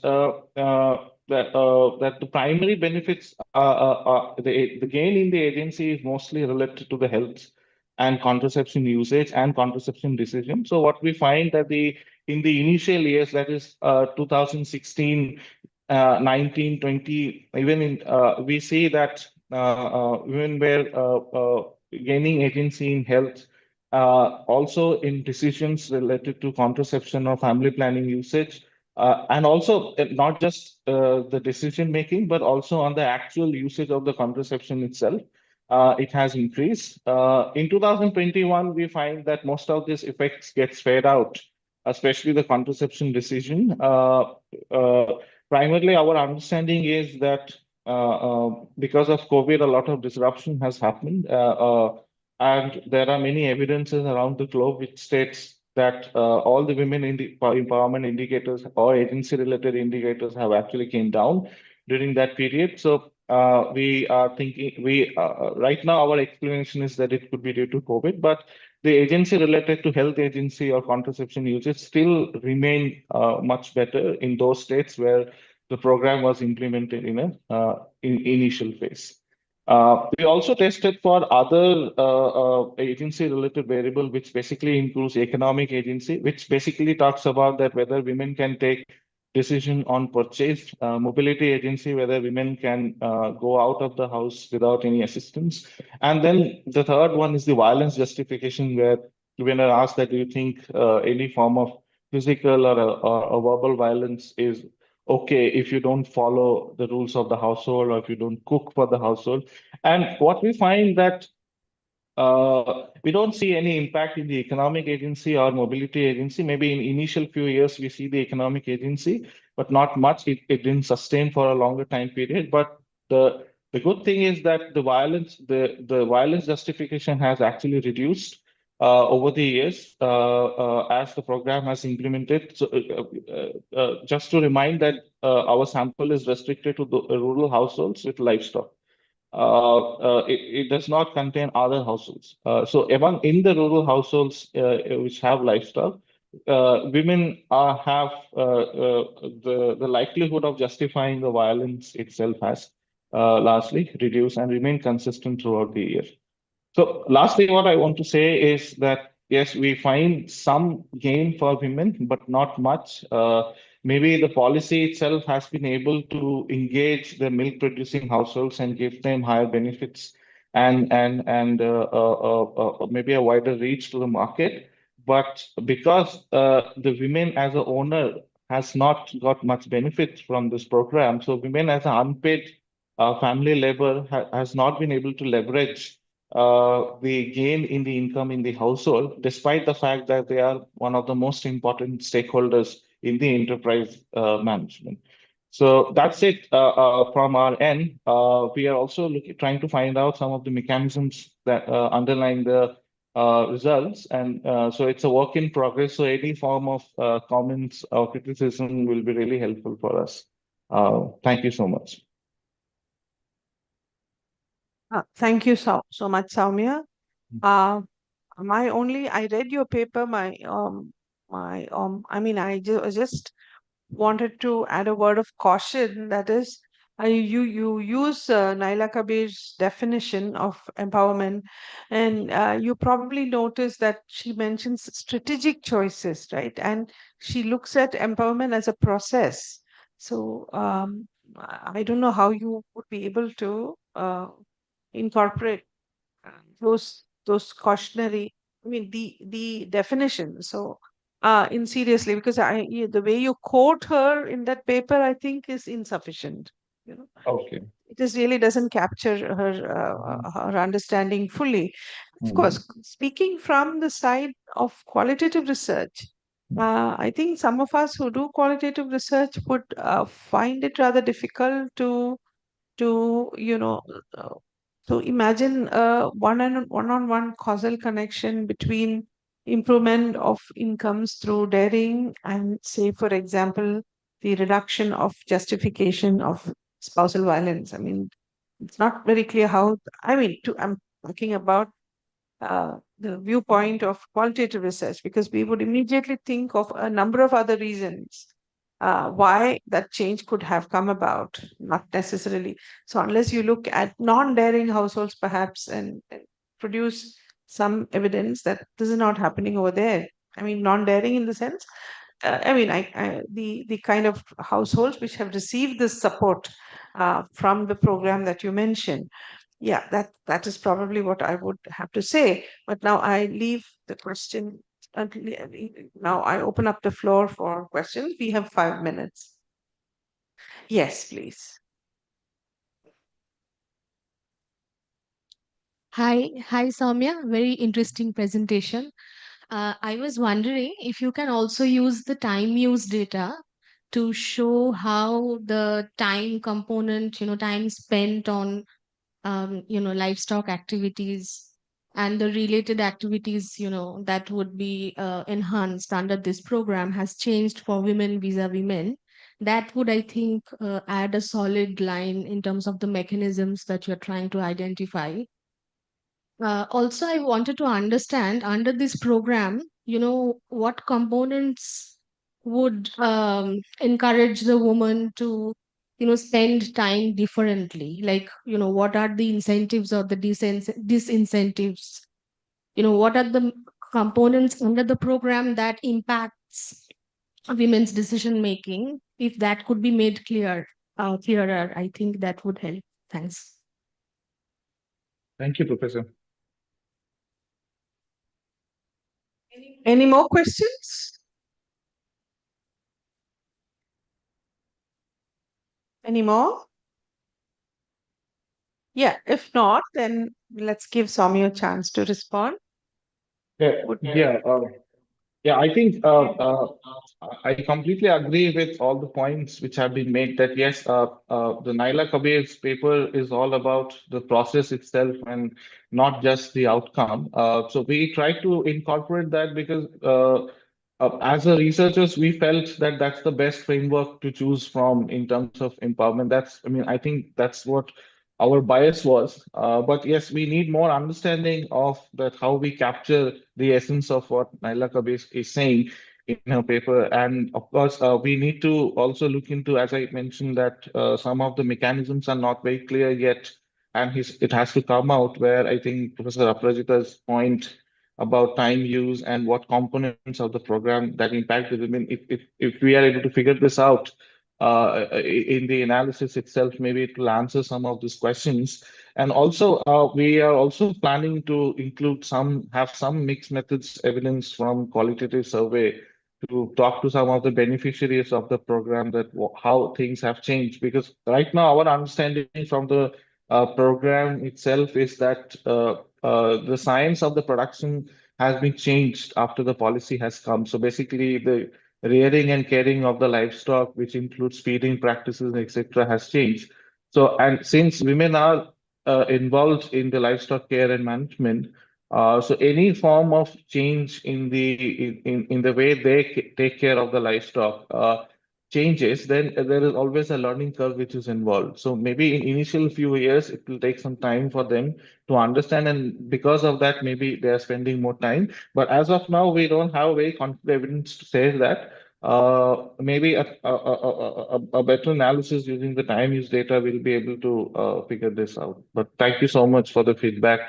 the primary benefits, the gain in the agency is mostly related to the health and contraception usage and contraception decision. So what we find that the in the initial years, that is 2016, 19, 20, even in we see that women were gaining agency in health, also in decisions related to contraception or family planning usage, and also not just the decision making, but also on the actual usage of the contraception itself. It has increased. In 2021, we find that most of these effects gets fade out, especially the contraception decision. Uh, Primarily, our understanding is that because of COVID, a lot of disruption has happened. And there are many evidences around the globe which states that all the women in the empowerment indicators or agency-related indicators have actually came down during that period. So we are thinking, right now our explanation is that it could be due to COVID, but the agency related to health agency or contraception usage still remain much better in those states where the program was implemented in a in initial phase. We also tested for other agency-related variable, which basically includes economic agency, which basically talks about that whether women can take decision on purchase, mobility agency, whether women can go out of the house without any assistance. And then the third one is the violence justification, where women are asked that do you think any form of physical or a verbal violence is okay if you don't follow the rules of the household or if you don't cook for the household. And what we find that we don't see any impact in the economic agency or mobility agency. Maybe in initial few years we see the economic agency, but not much. It didn't sustain for a longer time period. But the good thing is that the violence justification has actually reduced over the years as the program has implemented. So just to remind that our sample is restricted to the rural households with livestock. It does not contain other households. So among in the rural households which have livestock, women have the likelihood of justifying the violence itself has largely reduced and remain consistent throughout the year. So lastly, what I want to say is that yes, we find some gain for women, but not much. Maybe the policy itself has been able to engage the milk producing households and give them higher benefits and maybe a wider reach to the market. But because the women as a owner has not got much benefit from this program, so women as an unpaid family labor has not been able to leverage the gain in the income in the household, despite the fact that they are one of the most important stakeholders in the enterprise management. So that's it from our end. We are also trying to find out some of the mechanisms that underlying the results. And so it's a work in progress. So any form of comments or criticism will be really helpful for us. Thank you so much. Thank you so much, Soumya. Uh, I read your paper. I mean, I just wanted to add a word of caution. That is, you use Naila Kabir's definition of empowerment, and you probably noticed that she mentions strategic choices, right? And she looks at empowerment as a process. So I don't know how you would be able to incorporate those cautionary, I mean the definition. So in seriously, because the way you quote her in that paper, I think is insufficient, you know. Okay. It just really doesn't capture her understanding fully. Of Mhm. course, speaking from the side of qualitative research, I think some of us who do qualitative research would find it rather difficult to uh, so imagine a one-on-one causal connection between improvement of incomes through daring and, say, for example, the reduction of justification of spousal violence. I mean, it's not very clear how. I mean, I'm talking about the viewpoint of qualitative research, because we would immediately think of a number of other reasons why that change could have come about, not necessarily. So, unless you look at non dairying households, perhaps, and produce some evidence that this is not happening over there. I mean, non dairying in the sense, the kind of households which have received this support from the program that you mentioned. Yeah, that is probably what I would have to say. But now I leave the question until now. I open up the floor for questions. We have 5 minutes. Yes, please. Hi, Soumya. Very interesting presentation. I was wondering if you can also use the time use data to show how the time component, time spent on, livestock activities and the related activities, that would be enhanced under this program has changed for women vis-a-vis men. That would, I think, add a solid line in terms of the mechanisms that you're trying to identify. Also, I wanted to understand under this program, what components would encourage the woman to, spend time differently? Like, what are the incentives or the disincentives? What are the components under the program that impacts women's decision making? If that could be made clearer, I think that would help. Thanks. Thank you, Professor. Any more questions? Any more? Yeah, if not, then let's give Soumya a chance to respond. Yeah, yeah, yeah. I think I completely agree with all the points which have been made. That yes, the Naila Kabir's paper is all about the process itself and not just the outcome. So we try to incorporate that because as a researchers, we felt that that's the best framework to choose from in terms of empowerment. I mean, I think that's what our bias was. But yes, we need more understanding of that how we capture the essence of what Naila Kabir is saying in her paper. And of course, we need to also look into, as I mentioned, that some of the mechanisms are not very clear yet, and it has to come out. Where I think Professor Aprajita's point about time use and what components of the program that impact the women, if we are able to figure this out in the analysis itself, maybe it will answer some of these questions. And also, we are also planning to have some mixed methods evidence from qualitative survey to talk to some of the beneficiaries of the program that how things have changed. Because right now, our understanding from the program itself is that the science of the production has been changed after the policy has come. So basically, the rearing and caring of the livestock, which includes feeding practices, etc., has changed. So, and since women are involved in the livestock care and management, so any form of change in the way they take care of the livestock changes, then there is always a learning curve which is involved. So maybe in initial few years, it will take some time for them to understand, and because of that, maybe they are spending more time. But as of now, we don't have very concrete evidence to say that. Maybe a better analysis using the time use data will be able to figure this out. But thank you so much for the feedback.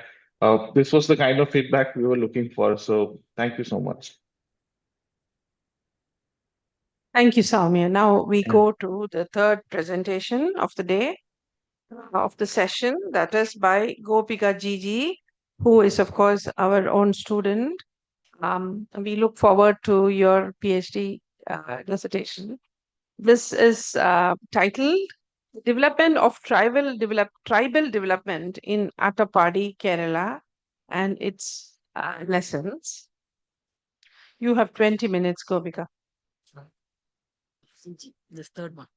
This was the kind of feedback we were looking for. So thank you so much. Thank you, Soumya. Now we go to the third presentation of the day, of the session, that is by Gopika Gigi, who is, of course, our own student. We look forward to your PhD dissertation. This is titled Development of Tribal Development in Attappady, Kerala, and its lessons. You have 20 minutes, Gopika. This third one.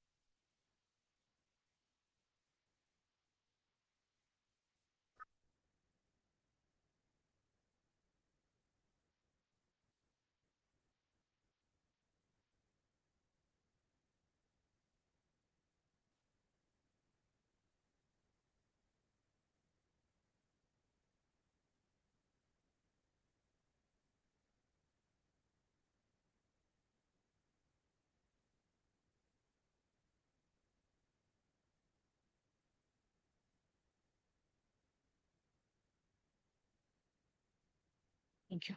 Thank you.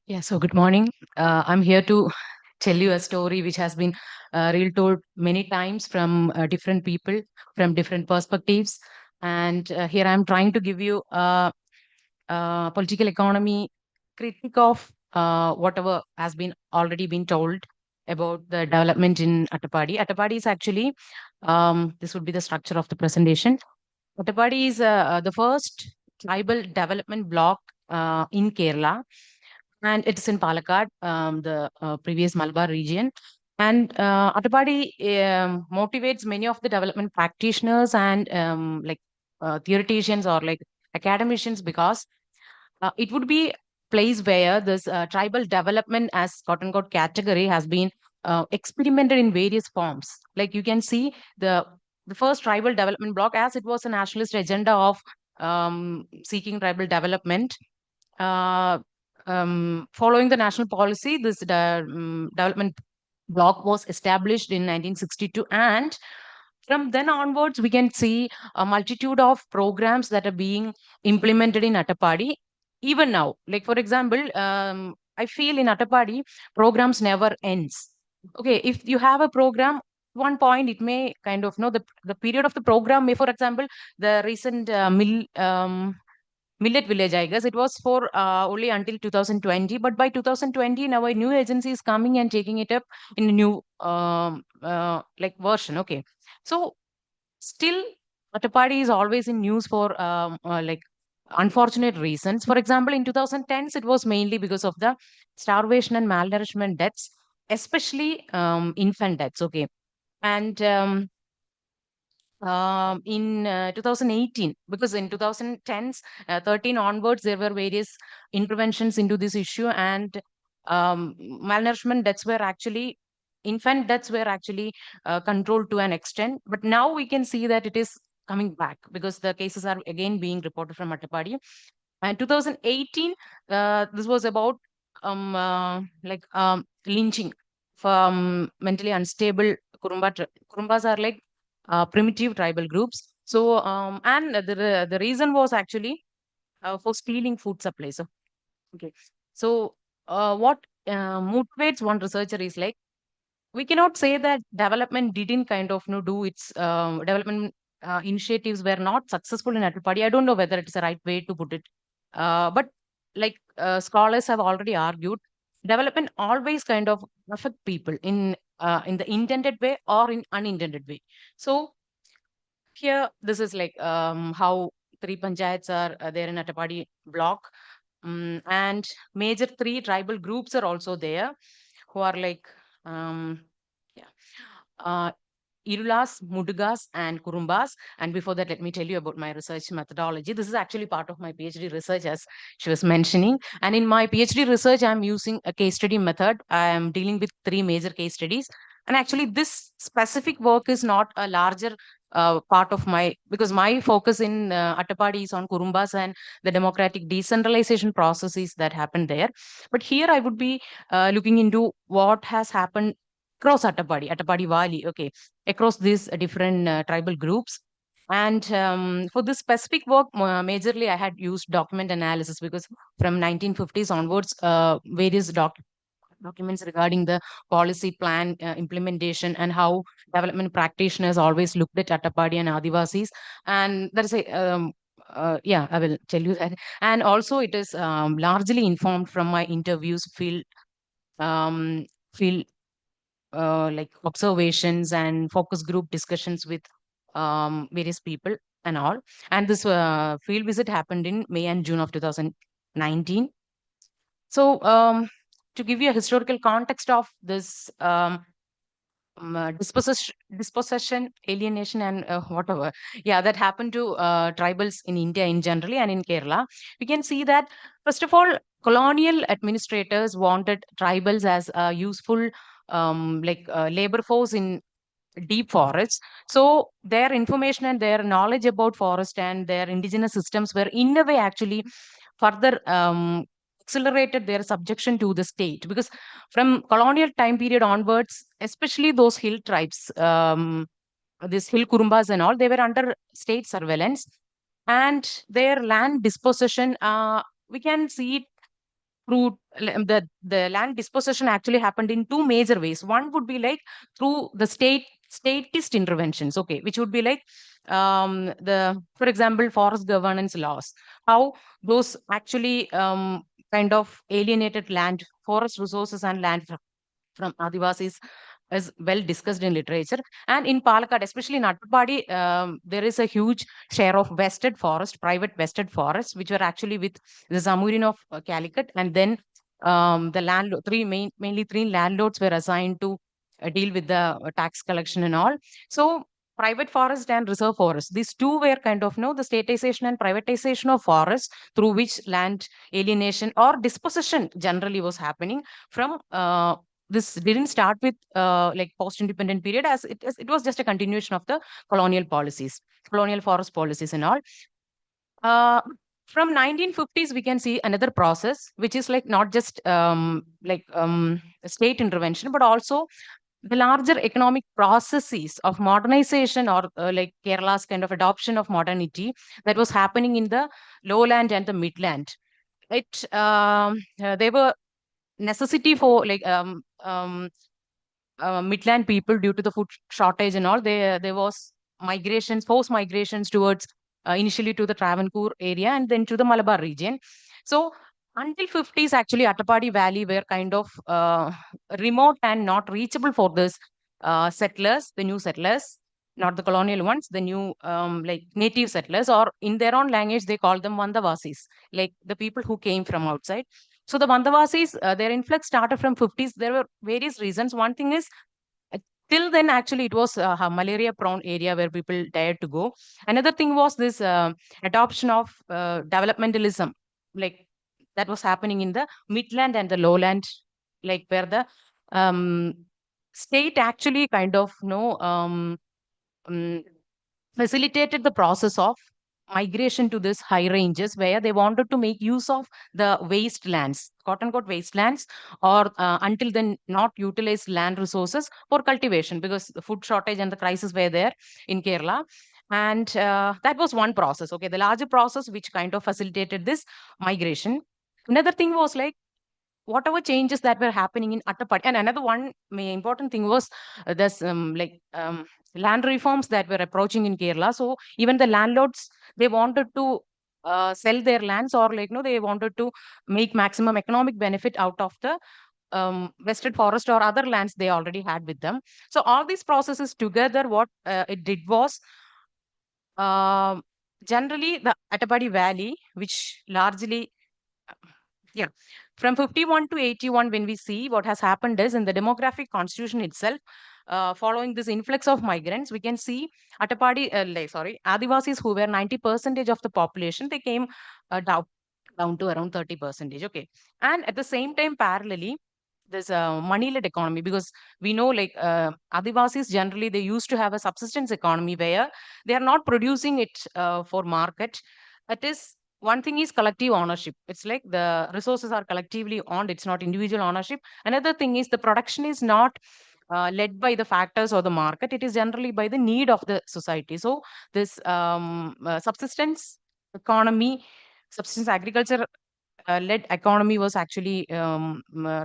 Yeah, so good morning. I'm here to tell you a story which has been retold many times from different people, from different perspectives. And here I'm trying to give you a political economy critique of whatever has been already been told about the development in Attappady. Attappady is actually, this would be the structure of the presentation. Attappady is the first tribal development block in Kerala, and it's in Palakkad, the previous Malabar region. And Attappady motivates many of the development practitioners and theoreticians or like academicians because it would be place where this tribal development as quote unquote category has been experimented in various forms. Like you can see the first tribal development block as it was a nationalist agenda of seeking tribal development. Uh, Following the national policy, this development block was established in 1962, and from then onwards, we can see a multitude of programs that are being implemented in Attappady. Even now, like for example, I feel in Attappady, programs never ends. Okay, if you have a program, one point it may kind of know the period of the program may, for example, the recent millet village, I guess it was for only until 2020, but by 2020 now a new agency is coming and taking it up in a new like version. Okay, so still Attappady is always in news for like unfortunate reasons. For example, in 2010s it was mainly because of the starvation and malnourishment deaths, especially infant deaths. Okay, and in 2018, because in 2010s 13 onwards there were various interventions into this issue, and malnourishment deaths were actually infant deaths were actually controlled to an extent, but now we can see that it is coming back because the cases are again being reported from Attappady. And 2018, this was about lynching from mentally unstable Kurumbas are like primitive tribal groups. So, and the reason was actually for stealing food supplies. So, okay. So, what motivates one researcher is like, we cannot say that development didn't kind of do its development initiatives were not successful in Attappady. I don't know whether it's the right way to put it. But like scholars have already argued, development always kind of affect people in the intended way or in unintended way. So here, this is like how three panchayats are there in Attappady block. And major three tribal groups are also there who are like, yeah, uh, Irulas, Mudugas, and Kurumbas. And before that, let me tell you about my research methodology. This is actually part of my PhD research, as she was mentioning. And in my PhD research, I'm using a case study method. I am dealing with three major case studies. And actually, this specific work is not a larger part of my, because my focus in Attappady is on Kurumbas and the democratic decentralization processes that happen there. But here I would be looking into what has happened across Attappady Valley, okay, across these different tribal groups. And for this specific work, majorly I had used document analysis because from 1950s onwards, various documents regarding the policy plan implementation and how development practitioners always looked at Attappady and Adivasis. And that is a yeah, I will tell you that. And also, it is largely informed from my interviews, um, field like observations and focus group discussions with various people and all. And this field visit happened in May and June of 2019. So, to give you a historical context of this dispossession, alienation, and whatever, yeah, that happened to tribals in India in generally and in Kerala, we can see that first of all, colonial administrators wanted tribals as a useful labor force in deep forests. So their information and their knowledge about forest and their indigenous systems were in a way actually further accelerated their subjection to the state, because from colonial time period onwards, especially those hill tribes, these hill kurumbas and all, they were under state surveillance, and their land dispossession, we can see it through the land dispossession actually happened in two major ways. One would be like through the statist interventions, okay, which would be like for example, forest governance laws, how those actually kind of alienated land, forest resources and land from Adivasis is well discussed in literature. And in Palakkad, especially in Attappady, there is a huge share of vested forest, private vested forests, which were actually with the Zamurin of Calicut. And then the landlord, mainly three landlords were assigned to deal with the tax collection and all. So private forest and reserve forest, these two were kind of the statization and privatization of forests, through which land alienation or dispossession generally was happening from this didn't start with like post-independent period, as it was just a continuation of the colonial policies, colonial forest policies and all. Uh, from 1950s, we can see another process, which is like not just state intervention, but also the larger economic processes of modernization, or like Kerala's kind of adoption of modernity that was happening in the lowland and the midland. They were necessity for like midland people due to the food shortage and all. There was migrations, forced migrations towards initially to the Travancore area and then to the Malabar region. So until 50s, actually, Attappady Valley were kind of remote and not reachable for this settlers, the new settlers, not the colonial ones, the new like native settlers, or in their own language, they call them Vandavasis, like the people who came from outside. So the Vandavasis, their influx started from 50s. There were various reasons. One thing is, uh, till then, actually, it was a malaria-prone area where people dared to go. Another thing was this adoption of developmentalism, like that was happening in the midland and the lowland, like where the um, state actually kind of um, facilitated the process of migration to these high ranges, where they wanted to make use of the wastelands, quote unquote wastelands, or until then not utilized land resources for cultivation, because the food shortage and the crisis were there in Kerala. And that was one process, okay, the larger process which kind of facilitated this migration. Another thing was like whatever changes that were happening in Attappady. And another one important thing was this land reforms that were approaching in Kerala. So even the landlords, they wanted to sell their lands, or like they wanted to make maximum economic benefit out of the vested forest or other lands they already had with them. So all these processes together, what it did was um generally the Attappady Valley, which largely yeah. From 51 to 81, when we see what has happened is in the demographic constitution itself, following this influx of migrants, we can see Adivasis, who were 90% of the population, they came down to around 30%. Okay. And at the same time, parallelly, there's a money-led economy, because we know like Adivasis generally, they used to have a subsistence economy where they are not producing it for market. It is one thing is collective ownership. It's like the resources are collectively owned. It's not individual ownership. Another thing is the production is not led by the factors or the market. It is generally by the need of the society. So this subsistence economy, subsistence agriculture led economy was actually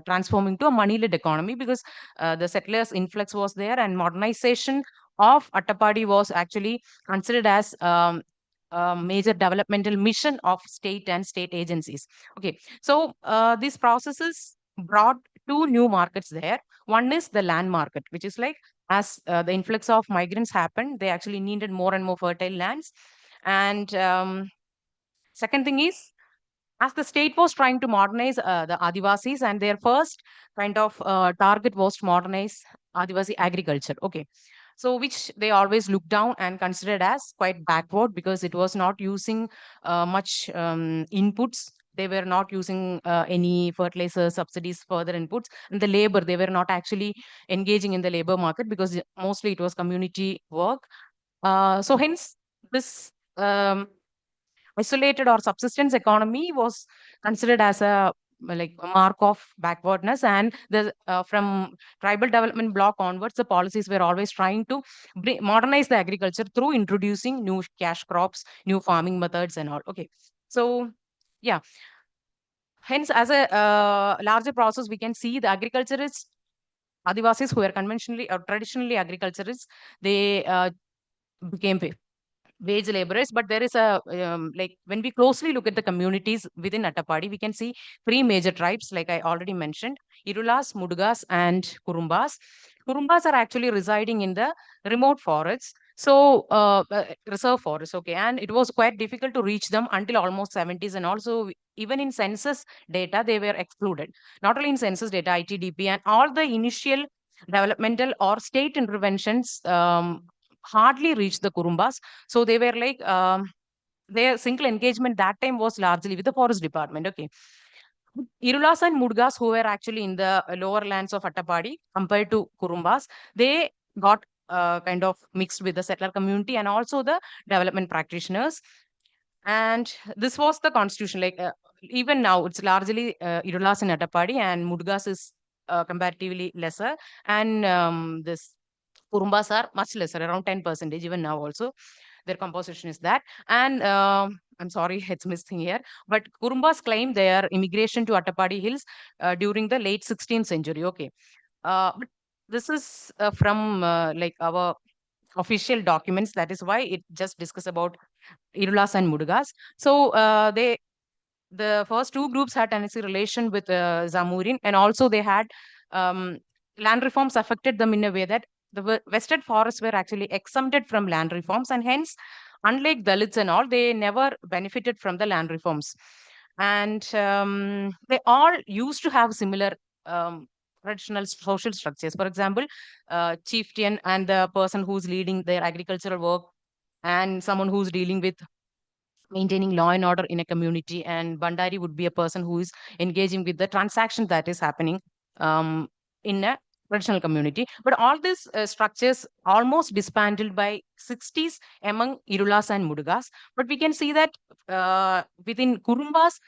transforming to a money led economy, because the settlers influx was there, and modernization of Attappady was actually considered as a major developmental mission of state and state agencies. Okay, so these processes brought two new markets there. One is the land market, which is like as the influx of migrants happened, they actually needed more and more fertile lands. And second thing is, as the state was trying to modernize the Adivasis, and their first kind of target was to modernize Adivasi agriculture. Okay. So, which they always looked down and considered as quite backward, because it was not using much inputs. They were not using any fertilizer subsidies, further inputs. And the labor, they were not actually engaging in the labor market, because mostly it was community work. So, hence, this isolated or subsistence economy was considered as a like a mark of backwardness. And the from tribal development block onwards, the policies were always trying to modernize the agriculture through introducing new cash crops, new farming methods and all. Okay, so yeah, hence, as a larger process, we can see the agriculturists, Adivasis who were conventionally or traditionally agriculturists, they became wage laborers. But there is a like when we closely look at the communities within Attappady, we can see three major tribes, like I already mentioned: Irulas, Mudugas, and Kurumbas. Kurumbas are actually residing in the remote forests, so reserve forests. Okay, and it was quite difficult to reach them until almost 70s, and also even in census data they were excluded. Not only in census data, ITDP, and all the initial developmental or state interventions hardly reached the Kurumbas. So they were like, their single engagement that time was largely with the forest department. Okay. Irulas and Mudgas, who were actually in the lower lands of Attappady compared to Kurumbas, they got kind of mixed with the settler community and also the development practitioners. And this was the constitution. Like even now, it's largely Irulas and Attappady, and Mudgas is comparatively lesser. And this Kurumbas are much lesser, around 10%, even now also. Their composition is that. And I'm sorry, it's missing here. But Kurumbas claim their immigration to Attappady Hills during the late 16th century. Okay. But this is from like our official documents. That is why it just discuss about Irulas and Mudugas. So the first two groups had tenancy relation with Zamorin, and also they had um, land reforms affected them in a way that the vested forests were actually exempted from land reforms, and hence, unlike Dalits and all, they never benefited from the land reforms. And they all used to have similar traditional social structures. For example, chieftain and the person who's leading their agricultural work, and someone who's dealing with maintaining law and order in a community, and Bandari would be a person who is engaging with the transaction that is happening in a traditional community. But all these structures almost disbanded by 60s among Irulas and Mudugas. But we can see that within Kurumbas,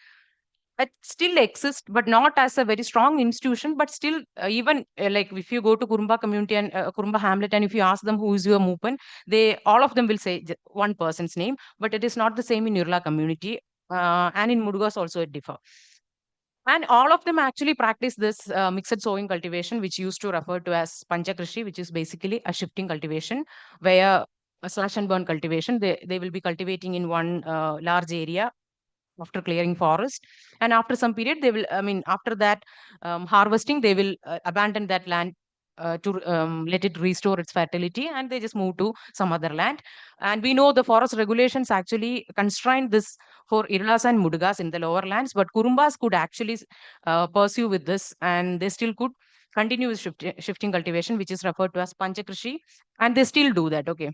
it still exists, but not as a very strong institution. But still, even like if you go to Kurumba community and Kurumba hamlet, and if you ask them who is your Moopan, they all of them will say one person's name. But it is not the same in Urla community, and in Mudugas also it differ. And all of them actually practice this mixed sowing cultivation, which used to refer to as Panchakrishi, which is basically a shifting cultivation, where a slash and burn cultivation. They will be cultivating in one large area after clearing forest, and after some period they will, I mean, after that harvesting, they will abandon that land to let it restore its fertility, and they just move to some other land. And we know the forest regulations actually constrain this for Irlas and Mudugas in the lower lands, but Kurumbas could actually pursue with this, and they still could continue with shifting cultivation, which is referred to as Panchakrishi, and they still do that. Okay.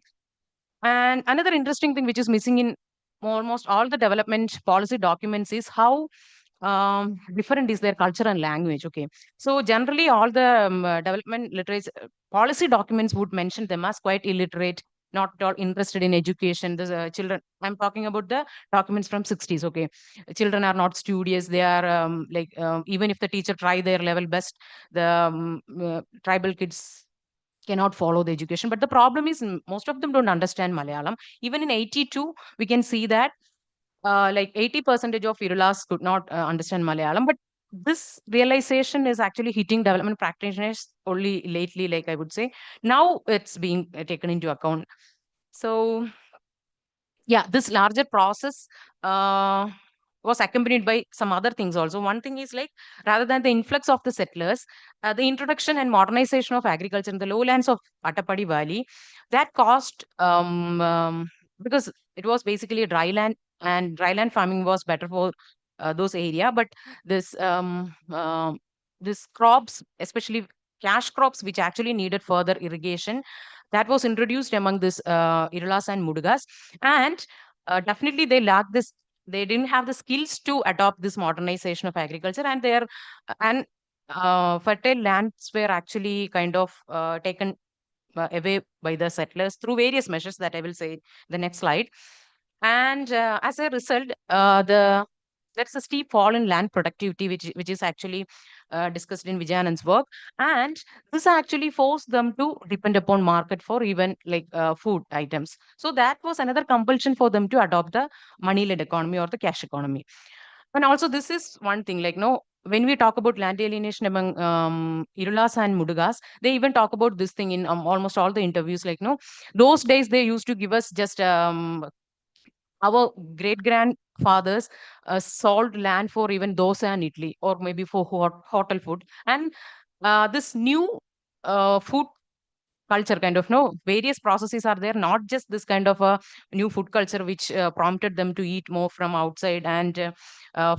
And another interesting thing which is missing in almost all the development policy documents is how different is their culture and language. Okay, so generally all the development literacy policy documents would mention them as quite illiterate, not at all interested in education. The children, I'm talking about the documents from 60s. Okay, children are not studious. They are like even if the teacher try their level best, the tribal kids cannot follow the education. But the problem is most of them don't understand Malayalam. Even in 82, we can see that like 80% of Irulas could not understand Malayalam. But this realization is actually hitting development practitioners only lately, like I would say. Now it's being taken into account. So yeah, this larger process was accompanied by some other things also. One thing is like, rather than the influx of the settlers, the introduction and modernization of agriculture in the lowlands of Attappady Valley, that caused because it was basically a dry land, and dry land farming was better for those area. But this this crops, especially cash crops, which actually needed further irrigation, that was introduced among this Irulas and Mudugas. And definitely they lacked this, they didn't have the skills to adopt this modernization of agriculture, and their and fertile lands were actually kind of taken away by the settlers through various measures that I will say the next slide. And as a result, there's a steep fall in land productivity, which is actually discussed in Vijayanand's work. And this actually forced them to depend upon market for even like food items. So that was another compulsion for them to adopt the money-led economy or the cash economy. And also, this is one thing, like, no, when we talk about land alienation among Irulas and Mudugas, they even talk about this thing in almost all the interviews. Like, no, those days they used to give us just our great grandfathers sold land for even dosa and idli, or maybe for hotel food. And this new food culture kind of, no, various processes are there, not just this kind of a new food culture which prompted them to eat more from outside and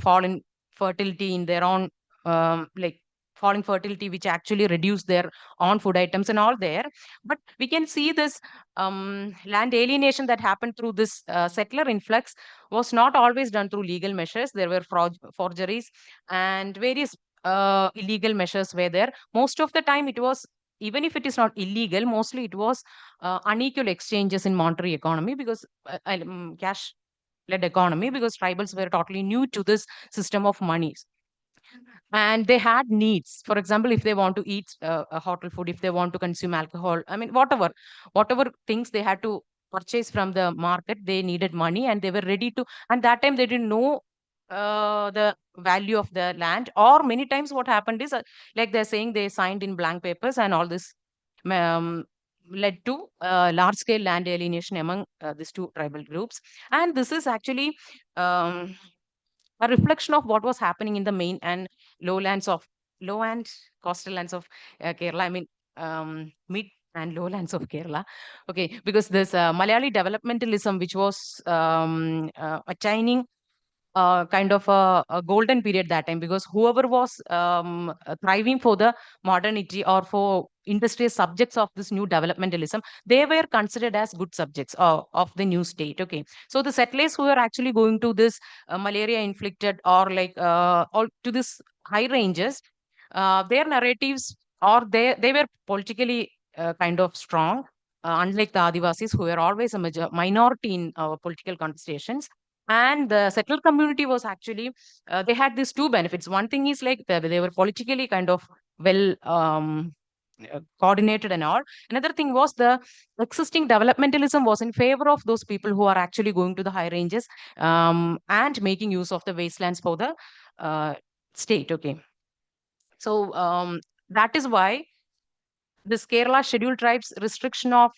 fall in fertility in their own like falling fertility, which actually reduce their own food items and all there. But we can see this land alienation that happened through this settler influx was not always done through legal measures. There were forgeries and various illegal measures were there. Most of the time it was, even if it is not illegal, mostly it was unequal exchanges in monetary economy, because cash led economy, because tribals were totally new to this system of money, and they had needs. For example, if they want to eat a hotel food, if they want to consume alcohol, I mean, whatever things they had to purchase from the market, they needed money, and they were ready to. And that time they didn't know the value of the land, or many times what happened is, like they're saying, they signed in blank papers, and all this um, led to large scale land alienation among these two tribal groups. And this is actually um, a reflection of what was happening in the main and lowlands of low and coastal lands of Kerala. I mean, mid and lowlands of Kerala. Okay, because this Malayali developmentalism, which was attaining kind of a golden period that time, because whoever was thriving for the modernity or for industrial subjects of this new developmentalism, they were considered as good subjects of the new state. Okay, so the settlers who were actually going to this malaria inflicted, or like all to this high ranges, their narratives, or they were politically kind of strong, unlike the Adivasis, who were always a minority in political contestations. And the settler community was actually, they had these two benefits. One thing is like they were politically kind of well coordinated and all. Another thing was the existing developmentalism was in favor of those people who are actually going to the high ranges and making use of the wastelands for the state. Okay, so that is why this Kerala Scheduled Tribes restriction of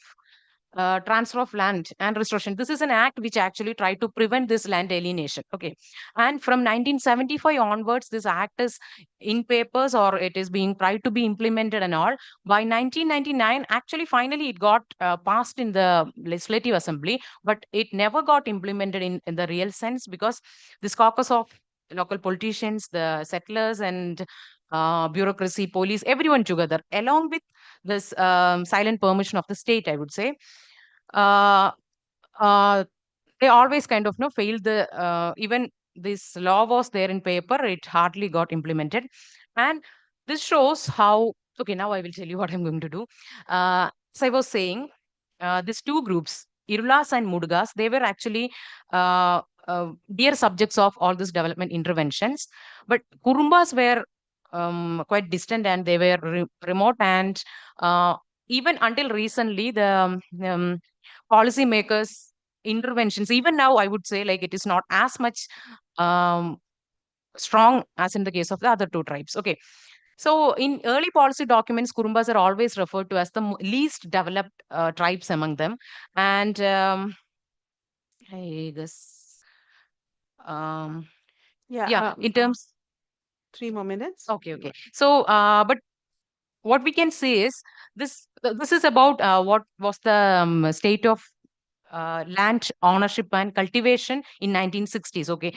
transfer of land and restoration. This is an act which actually tried to prevent this land alienation. Okay, and from 1975 onwards, this act is in papers, or it is being tried to be implemented and all. By 1999, actually, finally, it got passed in the Legislative Assembly, but it never got implemented in the real sense, because this caucus of local politicians, the settlers, and bureaucracy, police, everyone together, along with this silent permission of the state, I would say, uh, uh, they always kind of failed the even this law was there in paper, it hardly got implemented. And this shows how, okay, now I will tell you what I'm going to do. As I was saying, these two groups, Irulas and Mudugas, they were actually dear subjects of all these development interventions. But Kurumbas were quite distant, and they were remote, and even until recently, the policymakers interventions, even now, I would say, like, it is not as much um, strong as in the case of the other two tribes. Okay, so in early policy documents, Kurumbas are always referred to as the least developed tribes among them. And I guess yeah, in terms, 3 more minutes. okay. So but what we can say is, this is about what was the state of land ownership and cultivation in 1960s. Okay,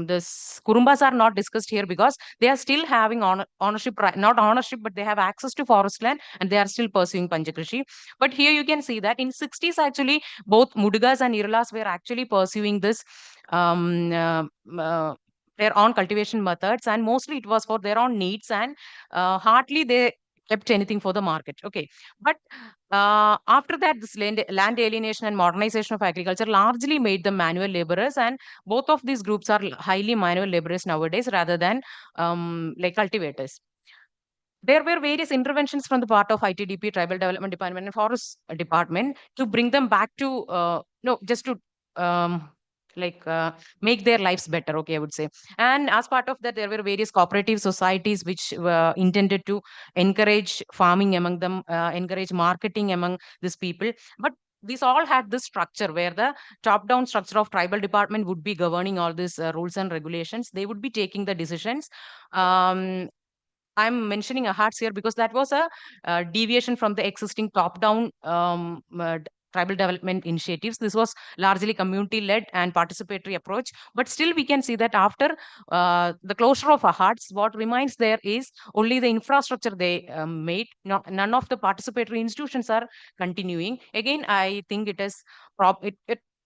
this Kurumbas are not discussed here, because they are still having ownership, not ownership, but they have access to forest land, and they are still pursuing Panjakrishi. But here you can see that in 60s, actually, both Mudugas and Irulas were actually pursuing this um, uh, uh, their own cultivation methods, and mostly it was for their own needs, and hardly they kept anything for the market. Okay, but after that, this land alienation and modernization of agriculture largely made them manual laborers, and both of these groups are highly manual laborers nowadays, rather than like cultivators. There were various interventions from the part of ITDP, Tribal Development Department, and Forest Department, to bring them back to no, just to um, like make their lives better, okay, I would say. And as part of that, there were various cooperative societies which were intended to encourage farming among them, encourage marketing among these people. But these all had this structure where the top down structure of tribal department would be governing all these rules and regulations. They would be taking the decisions. I'm mentioning a hearts here because that was a deviation from the existing top-down tribal development initiatives. This was largely community-led and participatory approach. But still, we can see that after the closure of hearts, what remains there is only the infrastructure they made. None of the participatory institutions are continuing. Again, I think it is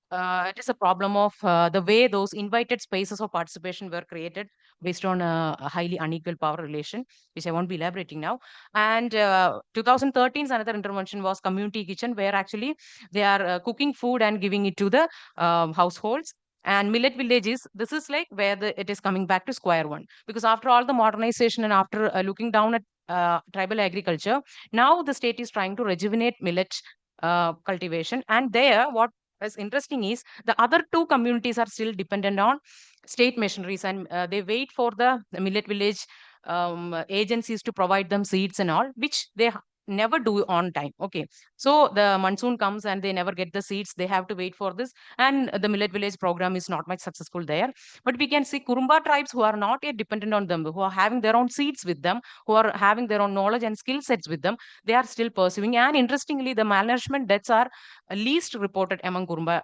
it is a problem of the way those invited spaces of participation were created based on a highly unequal power relation, which I won't be elaborating now. And 2013's another intervention was community kitchen, where actually they are cooking food and giving it to the households. And millet villages, this is like where it is coming back to square one, because after all the modernization and after looking down at tribal agriculture, now the state is trying to rejuvenate millet cultivation. And there, what is interesting is the other two communities are still dependent on state machineries, and they wait for the millet village agencies to provide them seeds and all, which they never do on time. Okay, so the monsoon comes and they never get the seeds. They have to wait for this, and the millet village program is not much successful there. But we can see Kurumba tribes who are not yet dependent on them, who are having their own seeds with them, who are having their own knowledge and skill sets with them. They are still pursuing, and interestingly, the malnourishment deaths are least reported among Kurumba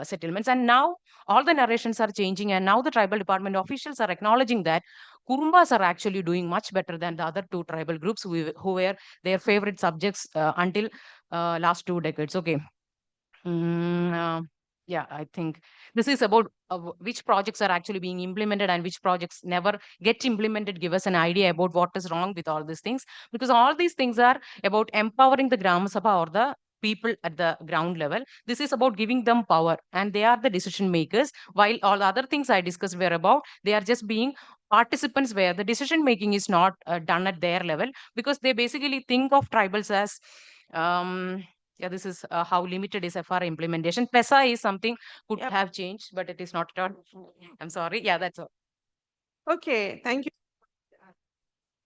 settlements. And now all the narrations are changing, and now the tribal department officials are acknowledging that Kurumbas are actually doing much better than the other two tribal groups who were their favorite subjects until last 2 decades. Okay. Mm, yeah, I think this is about which projects are actually being implemented and which projects never get implemented. Give us an idea about what is wrong with all these things, because all these things are about empowering the Gram Sabha or the people at the ground level. This is about giving them power, and they are the decision makers, while all the other things I discussed were about they are just being participants, where the decision making is not done at their level, because they basically think of tribals as yeah, this is how limited is FR implementation. PESA is something could Yep. have changed, but it is not at all. I'm sorry. Yeah, that's all. Okay, thank you.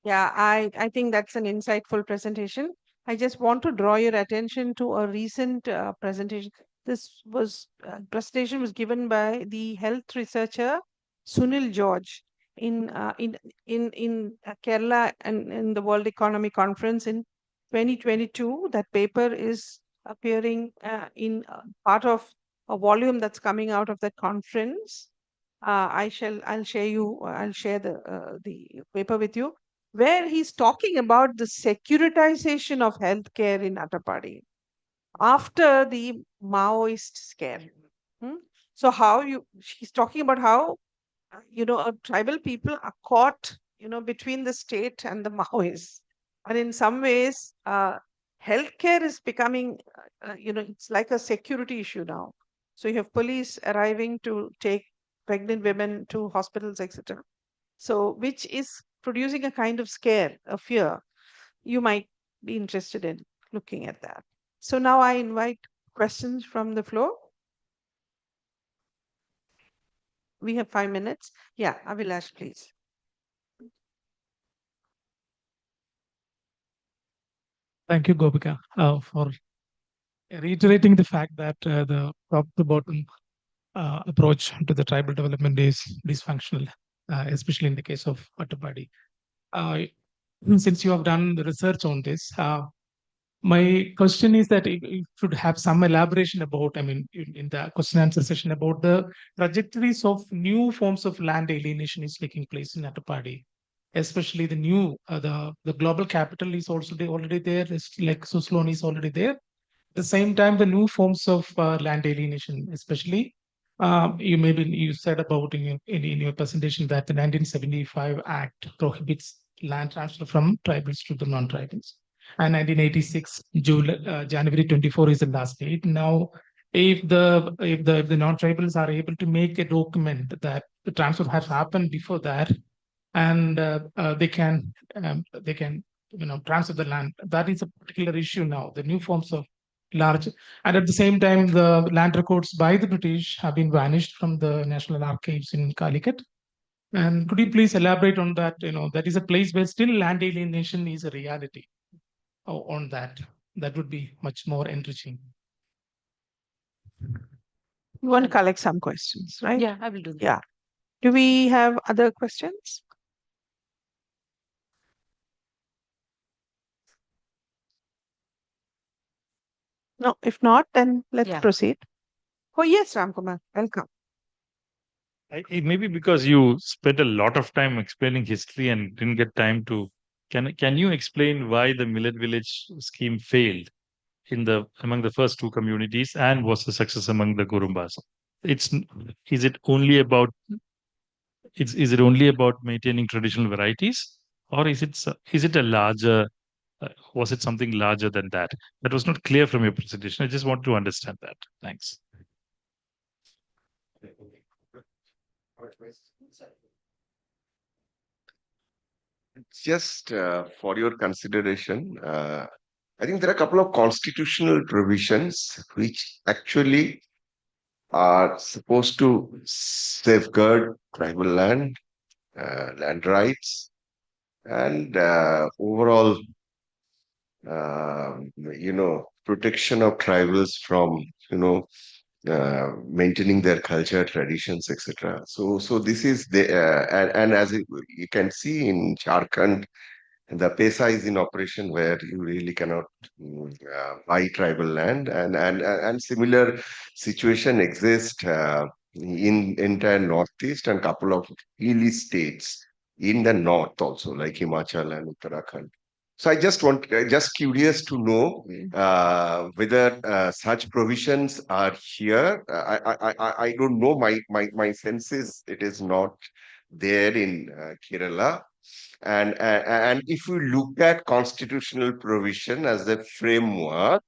Yeah, I think that's an insightful presentation. I just want to draw your attention to a recent presentation. This was presentation was given by the health researcher Sunil George in Kerala and in the World Economic Conference in 2022. That paper is appearing in part of a volume that's coming out of that conference. I'll share the paper with you, where he's talking about the securitization of healthcare in Attappady after the Maoist scare. Hmm? So he's talking about how, tribal people are caught, between the state and the Maoists. And in some ways, healthcare is becoming, it's like a security issue now. So you have police arriving to take pregnant women to hospitals, etc. So, which is producing a kind of scare, a fear. You might be interested in looking at that. So now I invite questions from the floor. We have 5 minutes. Yeah, Avilash, please. Thank you, Gopika, for reiterating the fact that the top to bottom approach to the tribal development is dysfunctional, especially in the case of Attappady. Uh, since you have done the research on this, my question is that you should have some elaboration about, I mean, in the question answer session, about the trajectories of new forms of land alienation is taking place in Attappady, especially the new, the global capital is also already there, it's like Suslon is already there. At the same time, the new forms of land alienation, especially, you said about in your presentation that the 1975 Act prohibits land transfer from tribals to the non-tribals, and 1986 January 24 is the last date. Now, if the non-tribals are able to make a document that the transfer has happened before that, and they can transfer the land, that is a particular issue now. The new forms of large. And at the same time, the land records by the British have been vanished from the National Archives in Calicut. And could you please elaborate on that? That is a place where still land alienation is a reality. On that, that would be much more enriching. You want to collect some questions, right? Yeah, I will do that. Yeah. Do we have other questions? No, if not, then let's Yeah. proceed. Oh, yes, Ramkumar, welcome. It may be because you spent a lot of time explaining history and didn't get time to. Can you explain why the Millet Village scheme failed among the first two communities and was a success among the Gurumbas? Is it only about maintaining traditional varieties, or is it a larger? Was it something larger than that? That was not clear from your presentation. I just want to understand that. Thanks. Just for your consideration, I think there are a couple of constitutional provisions which actually are supposed to safeguard tribal land, land rights, and overall, protection of tribals from, maintaining their culture, traditions, etc. So this is and as you can see in Jharkhand, the PESA is in operation where you really cannot buy tribal land, and similar situation exists in entire northeast and couple of hilly states in the north also, like Himachal and Uttarakhand. So I just curious to know whether such provisions are here. I don't know. My sense is it is not there in Kerala. And if we look at constitutional provision as a framework,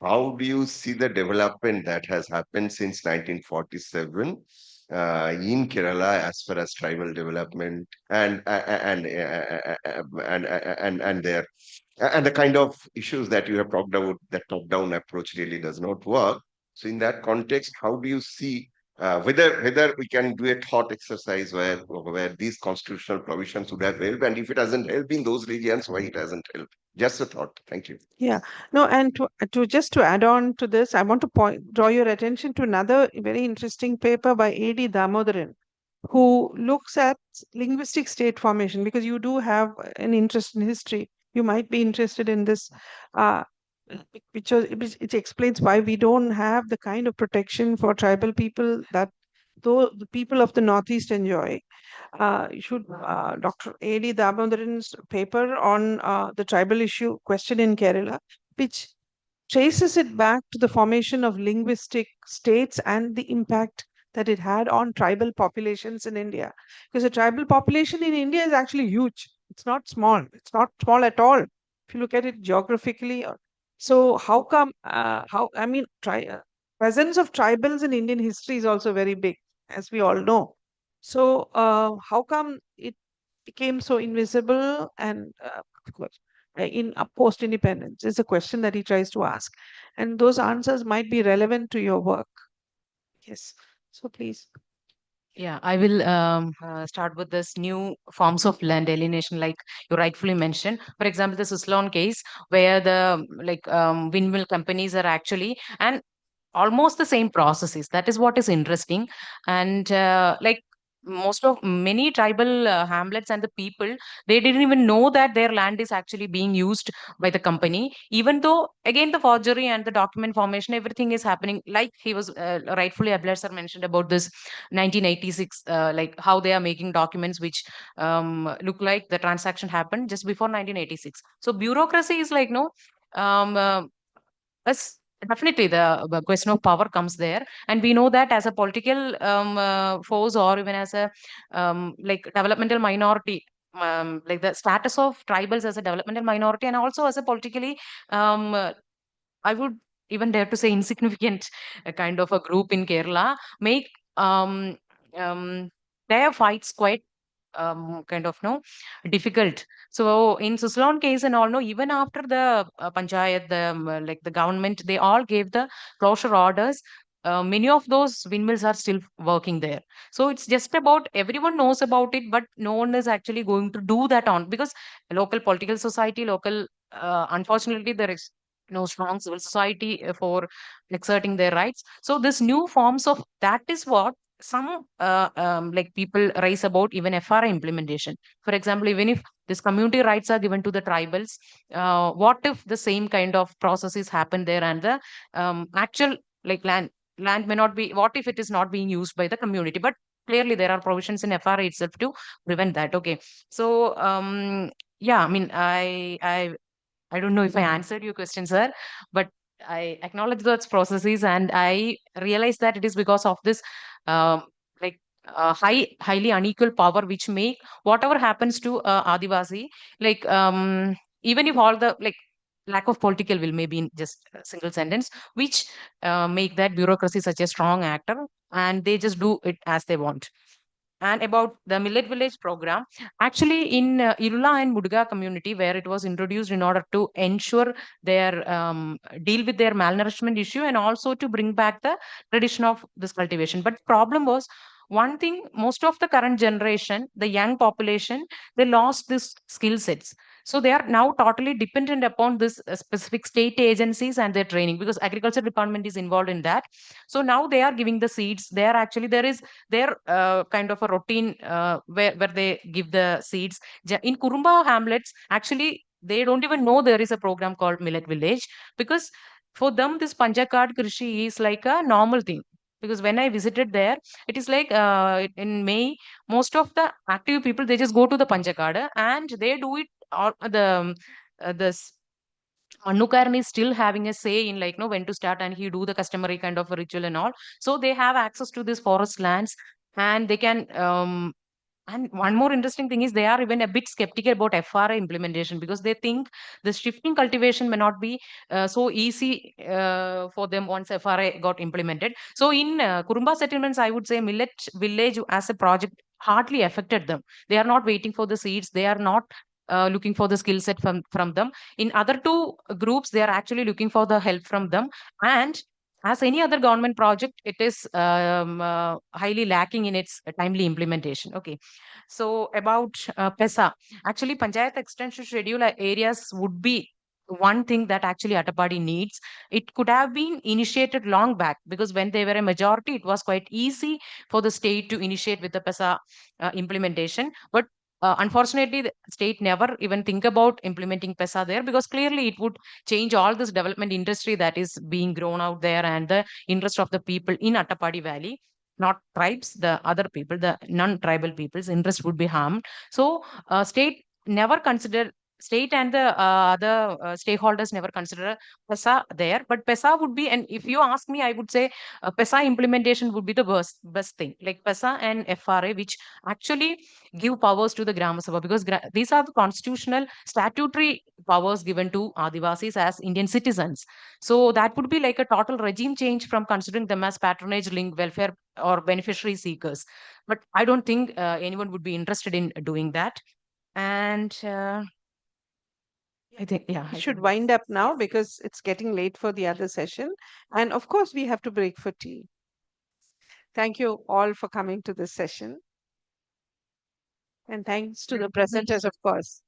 how do you see the development that has happened since 1947 in Kerala as far as tribal development and the kind of issues that you have talked about, that top-down approach really does not work. So in that context, how do you see whether we can do a thought exercise where these constitutional provisions would have helped, and if it hasn't helped in those regions, why it hasn't helped? Just a thought. Thank you. Yeah, no, and to add on to this, I want to draw your attention to another very interesting paper by A.D. Damodaran, who looks at linguistic state formation, because you do have an interest in history. You might be interested in this, which explains why we don't have the kind of protection for tribal people that though the people of the Northeast enjoy. Dr. A.D. Damodaran's paper on the tribal issue question in Kerala, which traces it back to the formation of linguistic states and the impact that it had on tribal populations in India. Because the tribal population in India is actually huge. It's not small. It's not small at all. If you look at it geographically. So how come, presence of tribals in Indian history is also very big, as we all know. So how come it became so invisible and of course, in post-independence is a question that he tries to ask. And those answers might be relevant to your work. Yes. So please. Yeah, I will start with this new forms of land alienation, like you rightfully mentioned. For example, the Suzlon case, where the windmill companies are actually and almost the same processes. That is what is interesting, and many tribal hamlets and the people, they didn't even know that their land is actually being used by the company, even though again the forgery and the document formation, everything is happening, like he was rightfully Abler sir mentioned about this 1986, like how they are making documents which look like the transaction happened just before 1986. So bureaucracy is like no Yes, definitely the question of power comes there, and we know that as a political force, or even as a developmental minority, like the status of tribals as a developmental minority, and also as a politically, I would even dare to say insignificant kind of a group in Kerala, make um, their fights quite kind of no difficult. So in Suzlon case and all, no, even after the panchayat, like the government, they all gave the closure orders. Many of those windmills are still working there. So it's just about everyone knows about it, but no one is actually going to do that on, because local political society, local, unfortunately, there is no strong civil society for exerting their rights. So this new forms of that is what some like people raise about even FRA implementation. For example, even if this community rights are given to the tribals, what if the same kind of processes happen there, and the actual like land may not be, what if it is not being used by the community? But clearly there are provisions in FRA itself to prevent that. Okay. So yeah, I mean, I don't know if I answered your question, sir, but I acknowledge those processes, and I realize that it is because of this um, like highly unequal power, which make whatever happens to Adivasi, like even if all the like lack of political will, maybe in just a single sentence, which make that bureaucracy such a strong actor, and they just do it as they want. And about the Millet Village program, actually in Irula and Muduga community, where it was introduced in order to ensure their deal with their malnourishment issue, and also to bring back the tradition of this cultivation. But problem was one thing: most of the current generation, the young population, they lost this skill sets. So they are now totally dependent upon this specific state agencies and their training, because agriculture department is involved in that. So now they are giving the seeds. They are actually, there is their kind of a routine where they give the seeds. In Kurumba hamlets, actually, they don't even know there is a program called Millet Village, because for them, this Panchakad Krishi is like a normal thing. Because when I visited there, it is like in May, most of the active people, they just go to the Panchakad and they do it. Or the Manukaran is still having a say in, like, when to start, and he do the customary kind of a ritual and all. So they have access to these forest lands, and they can and one more interesting thing is they are even a bit skeptical about FRA implementation, because they think the shifting cultivation may not be so easy for them once FRA got implemented. So in Kurumba settlements, I would say Millet Village as a project hardly affected them. They are not waiting for the seeds. They are not looking for the skill set from them. In other two groups, they are actually looking for the help from them. And as any other government project, it is highly lacking in its timely implementation. Okay. So about PESA, actually, Panchayat Extension Schedule areas would be one thing that actually Attappady needs. It could have been initiated long back, because when they were a majority, it was quite easy for the state to initiate with the PESA implementation. But unfortunately, the state never even think about implementing PESA there, because clearly it would change all this development industry that is being grown out there, and the interest of the people in Attappady Valley, not tribes, the other people, the non-tribal people's interest would be harmed. So state never consider, state and the other stakeholders never consider PESA there. But PESA would be, and if you ask me, I would say PESA implementation would be the best thing, like PESA and FRA, which actually give powers to the Gram Sabha, because these are the constitutional statutory powers given to Adivasis as Indian citizens. So that would be like a total regime change from considering them as patronage linked welfare or beneficiary seekers. But I don't think anyone would be interested in doing that. And I think, yeah, We I should think wind up now because it's getting late for the other session. And of course, we have to break for tea. Thank you all for coming to this session. And thanks to the presenters, of course.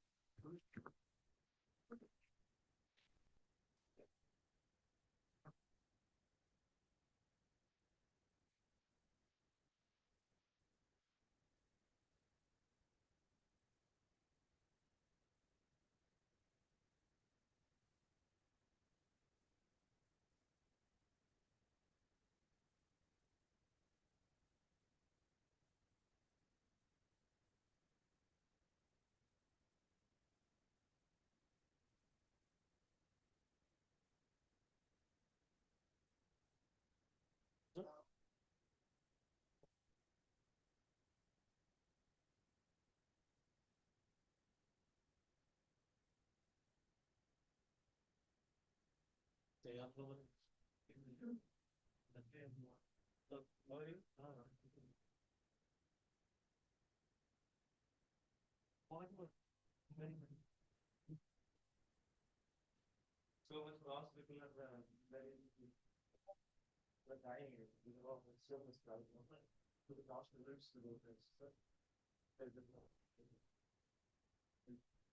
So much loss people are very dying because of so much crowd. So the cost results to those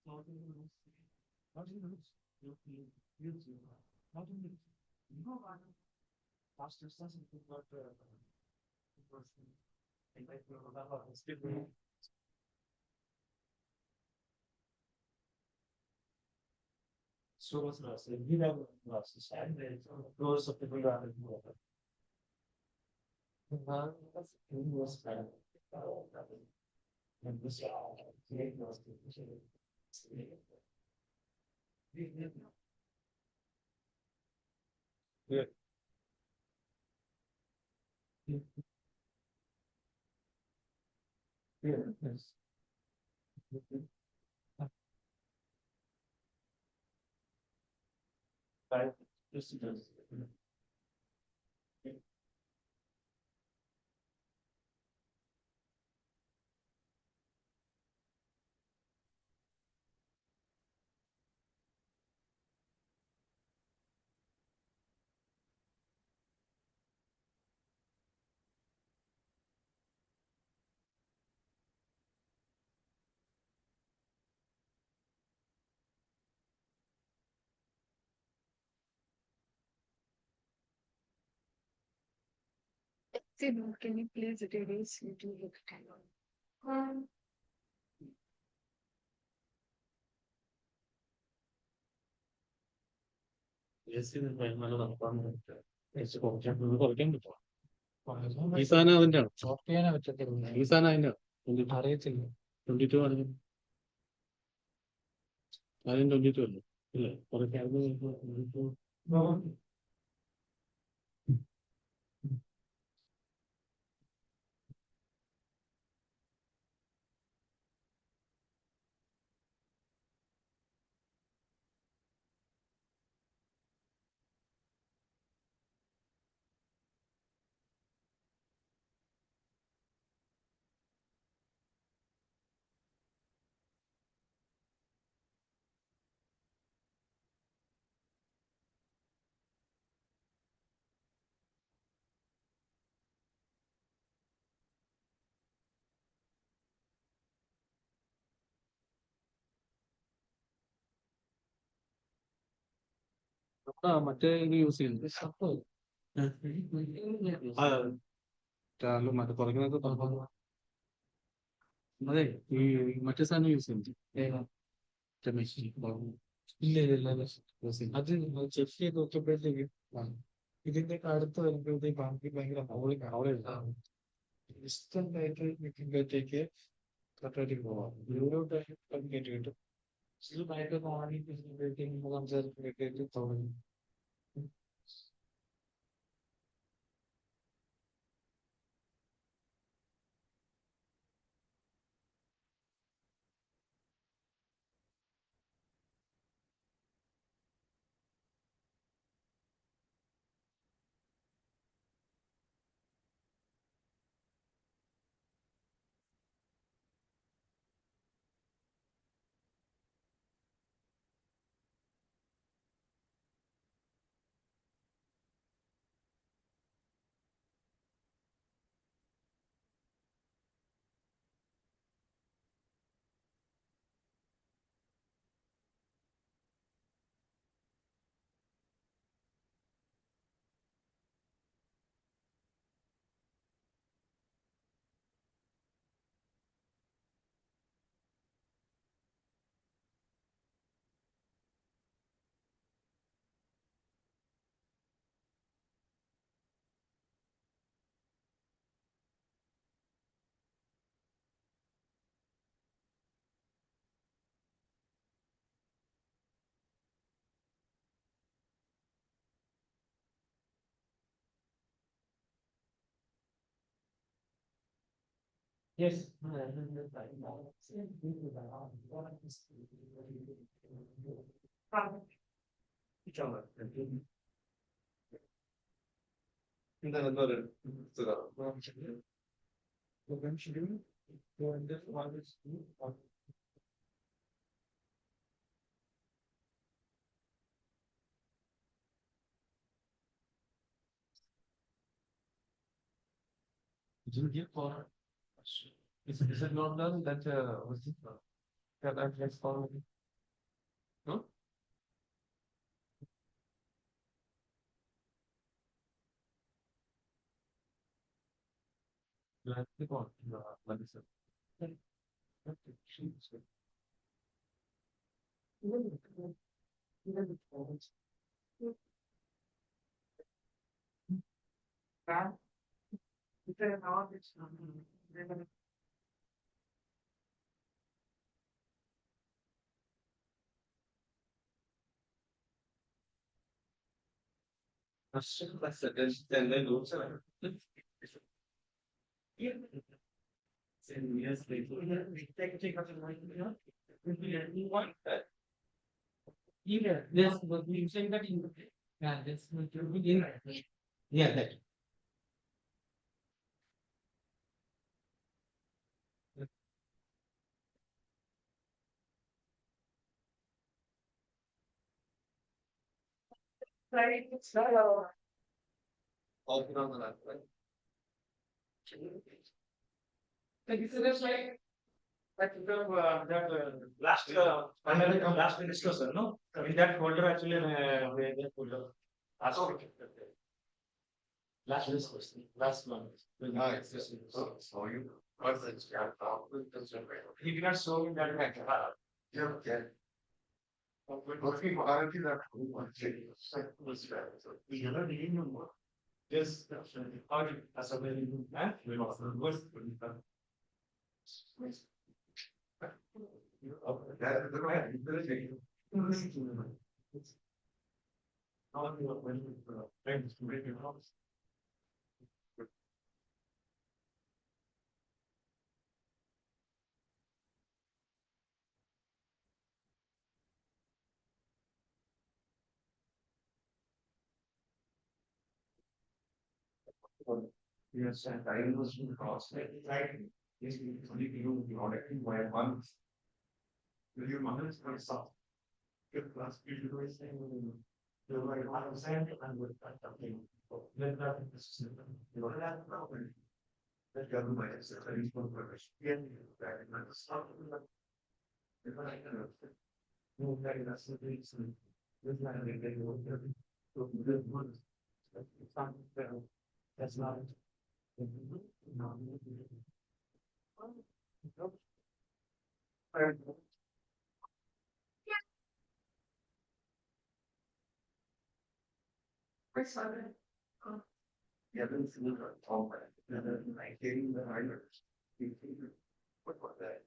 not in the roots, not in the roots. You not in the roots. You know what? Past distance is not person. And like still. So much loss. We have losses, and those of people are in water. Was bad. And this was yeah. Yeah. Yes. Right. Just Can you please erase YouTube channel? yes, in my it's ഈ സാധനം അതിന്റെ ഈ സാധനം അതിന്റെ അറിയത്തില്ല 22 ആണ് അതിന് 22 അല്ലേ ഇല്ലേ കുറയ്ക്ക് മറ്റേ ഇത് യൂസ് ചെയ്യുന്നത് മറ്റേ കുറയ്ക്കുന്നത് അതെ ഈ മറ്റേ സാധനം യൂസ് ചെയ്യുന്നത് ഇല്ല അത് ചെക്ക് ചെയ്ത് നോക്കിയപ്പോഴത്തേക്ക് ഇതിന്റെ അടുത്ത് വരുമ്പോഴത്തേക്ക് ബാക്കി ഭയങ്കര അവളെ ഡിസ്റ്റന്റ് ആയിട്ട് നിൽക്കുമ്പോഴത്തേക്ക് കറക്റ്റായിട്ട് പോവാം ദൂരോട്ടായിട്ട് കമ്മ്യൂണിക്കേറ്റ് കിട്ടും ഭയങ്കര മാറിക്കുമ്പോഴത്തേക്ക് സംസാരിക്കുമ്പോഴത്തേക്ക് തുടങ്ങി Yes. Is it not done that was it that that's for no? Click on let me see. And then also years later, take up yeah, this was you saying that in yeah, that's what you're beginning. Yeah, that. Right, it's not all on the left, right? Like it's just like that last last discussion, no? In that folder actually that folder. Last discussion, last one. So you he did not show me that. Yeah, okay. Looking for that yes, as a very good math, we also worst. Yes, and I was in the cross. Right. Yes, we only you not acting by one. Will you manage for yourself? Good class, you were saying you're like 1% and with that something. Let that be the system. You don't have a problem. That government is a very small purpose. Again, that is not a stop. If I can move that in a situation, this is not a big deal. So good ones. It's not that's not it. Yeah, then see the top and then I getting the higher. What was that?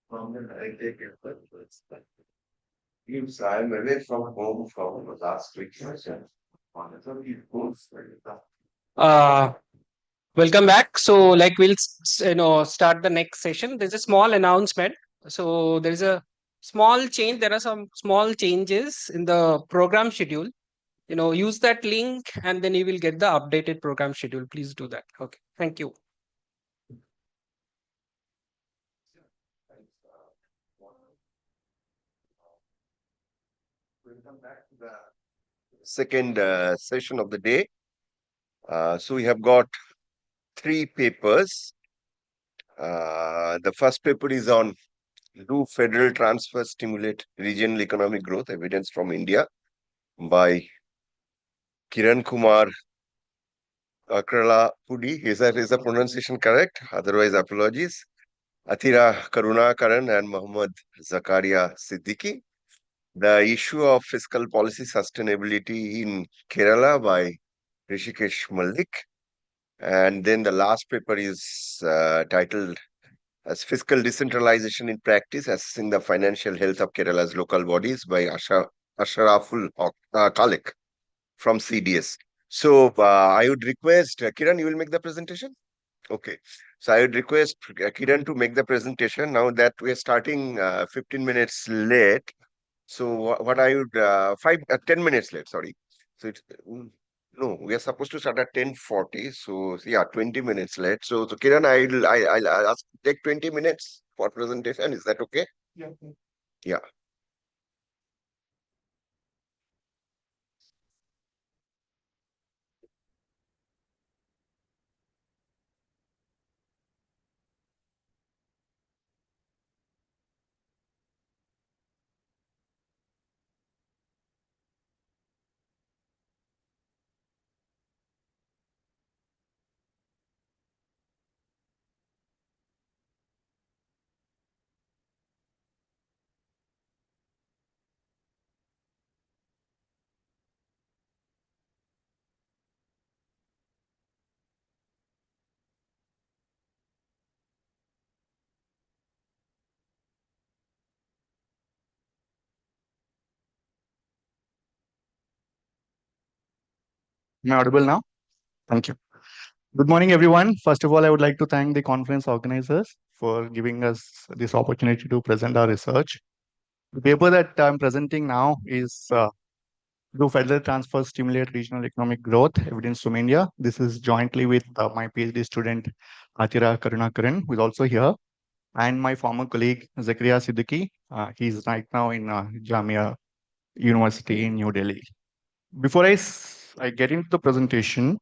From the I take it, but it's like you I'm away from home from the last week. Uh, Welcome back. So, like, we'll start the next session. There's a small announcement. So, there is a small change. There are some small changes in the program schedule. Use that link, and then you will get the updated program schedule. Please do that. Okay. Thank you. Welcome back to the second session of the day. So we have got 3 papers. The first paper is on do federal transfer stimulate regional economic growth, evidence from India by Kiran Kumar Akralapudi. Is the pronunciation correct? Otherwise, apologies. Athira Karunakaran and Muhammad Zakaria Siddiqui. The issue of fiscal policy sustainability in Kerala by Rishikesh Malik. And then the last paper is titled as Fiscal Decentralization in Practice, Assessing the Financial Health of Kerala's Local Bodies by Ashraful Khalik from CDS. So I would request, Kiran, you will make the presentation? Okay. So I would request Kiran to make the presentation now that we are starting 15 minutes late. So what I would 10 minutes late, sorry. So it's no, we are supposed to start at 10:40. So yeah, 20 minutes late. So Kiran, I'll ask take 20 minutes for presentation. Is that okay? Yeah. Yeah. Am I audible now? Thank you. Good morning, everyone. First of all, I would like to thank the conference organizers for giving us this opportunity to present our research. The paper that I'm presenting now is Do Federal Transfers Stimulate Regional Economic Growth? Evidence from India. This is jointly with my PhD student, Atira Karunakaran, who is also here, and my former colleague, Zakaria Siddiqui. He's right now in Jamia University in New Delhi. Before I get into the presentation,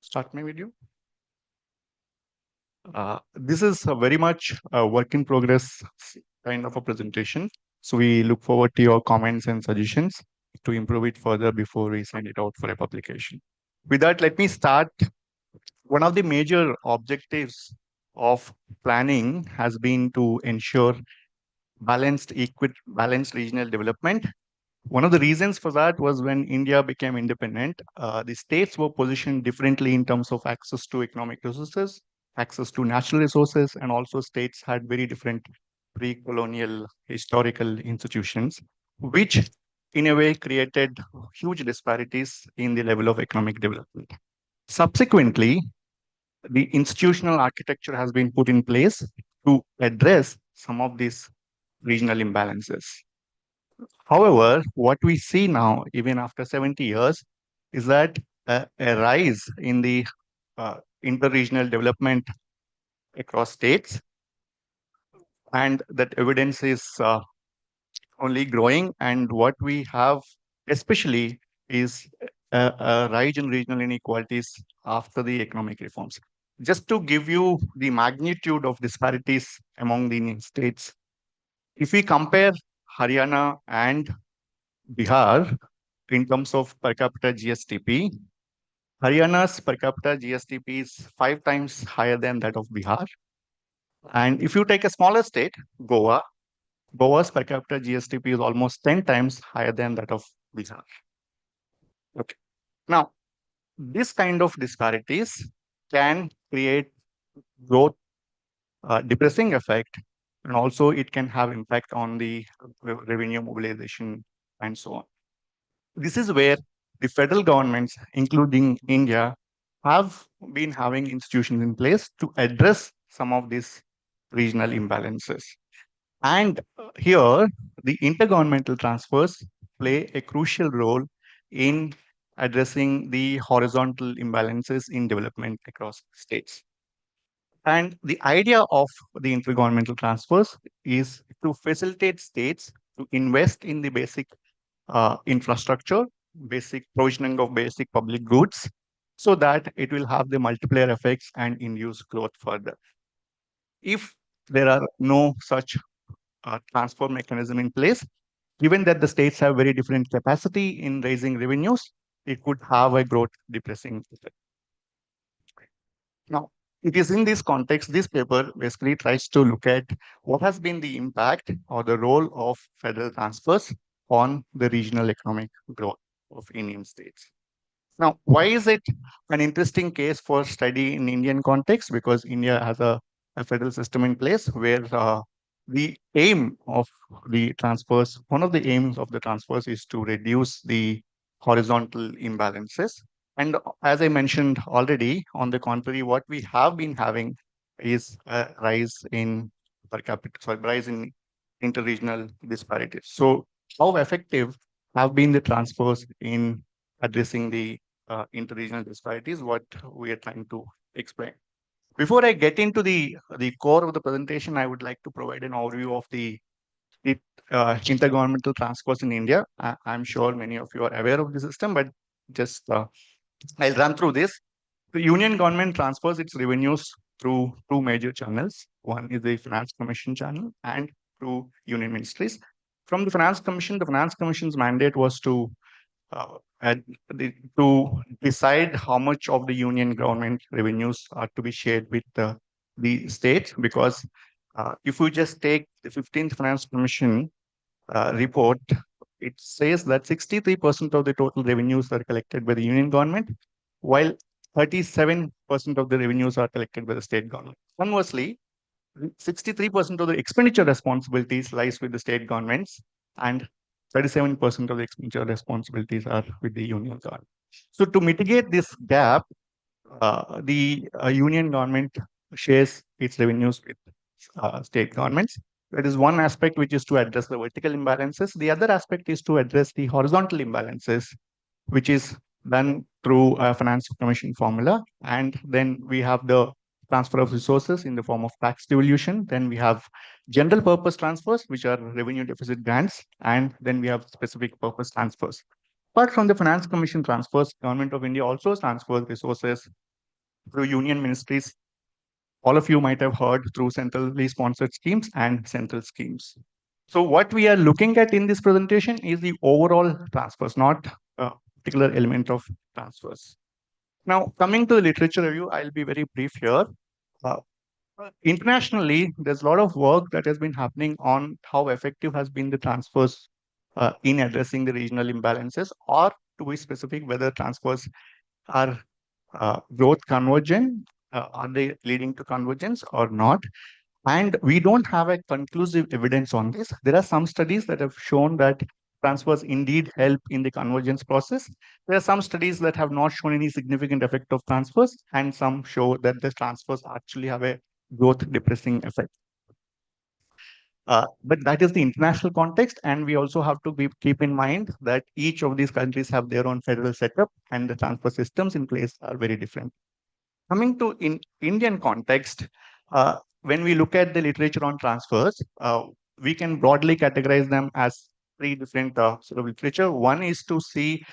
start my video. This is a very much a work in progress kind of a presentation. So we look forward to your comments and suggestions to improve it further before we send it out for a publication. With that, let me start. One of the major objectives of planning has been to ensure balanced regional development. One of the reasons for that was when India became independent, the states were positioned differently in terms of access to economic resources, access to natural resources, and also states had very different pre-colonial historical institutions, which in a way created huge disparities in the level of economic development. Subsequently, the institutional architecture has been put in place to address some of these regional imbalances. However, what we see now, even after 70 years, is that a rise in the interregional development across states, and that evidence is only growing. And what we have, especially, is a rise in regional inequalities after the economic reforms. Just to give you the magnitude of disparities among the Indian states, if we compare Haryana and Bihar in terms of per capita GSTP, Haryana's per capita GSTP is 5 times higher than that of Bihar. And if you take a smaller state, Goa's per capita GSTP is almost 10 times higher than that of Bihar. Okay. Now, this kind of disparities can create growth depressing effect, and also it can have impact on the revenue mobilization and so on. This is where the federal governments, including India, have been having institutions in place to address some of these regional imbalances. And here, the intergovernmental transfers play a crucial role in addressing the horizontal imbalances in development across states. And the idea of the intergovernmental transfers is to facilitate states to invest in the basic infrastructure, basic provisioning of basic public goods, so that it will have the multiplier effects and induce growth further. If there are no such transfer mechanism in place, given that the states have very different capacity in raising revenues, it could have a growth depressing effect. Now, it is in this context, this paper basically tries to look at what has been the impact or the role of federal transfers on the regional economic growth of Indian states. Now, why is it an interesting case for study in Indian context? Because India has a federal system in place where the aim of the transfers, one of the aims of the transfers is to reduce the horizontal imbalances. And as I mentioned already, on the contrary, what we have been having is a rise in per capita, rise in interregional disparities. So how effective have been the transfers in addressing the interregional disparities, what we are trying to explain. Before I get into the core of the presentation, I would like to provide an overview of the intergovernmental transfers in India. I'm sure many of you are aware of the system, but just I'll run through this. The union government transfers its revenues through two major channels. One is the Finance Commission channel and through union ministries. From the Finance Commission's mandate was to decide how much of the union government revenues are to be shared with the states, because if we just take the 15th Finance Commission report, it says that 63% of the total revenues are collected by the union government, while 37% of the revenues are collected by the state government. Conversely, 63% of the expenditure responsibilities lies with the state governments, and 37% of the expenditure responsibilities are with the union government. So to mitigate this gap, the union government shares its revenues with state governments. That is one aspect which is to address the vertical imbalances. The other aspect is to address the horizontal imbalances, which is done through a finance commission formula. And then we have the transfer of resources in the form of tax devolution. Then we have general purpose transfers, which are revenue deficit grants. And then we have specific purpose transfers. Apart from the finance commission transfers, Government of India also transfers resources through union ministries. All of you might have heard through centrally sponsored schemes and central schemes. So what we are looking at in this presentation is the overall transfers, not a particular element of transfers. Now, coming to the literature review, I'll be very brief here. Uh, Internationally, there's a lot of work that has been happening on how effective has been the transfers in addressing the regional imbalances, or to be specific, whether transfers are growth convergent, are they leading to convergence or not? And we don't have a conclusive evidence on this. There are some studies that have shown that transfers indeed help in the convergence process. There are some studies that have not shown any significant effect of transfers, and some show that the transfers actually have a growth depressing effect. But that is the international context, and we also have to keep in mind that each of these countries have their own federal setup, and the transfer systems in place are very different. Coming to Indian context, when we look at the literature on transfers, we can broadly categorize them as three different sort of literature. One is to see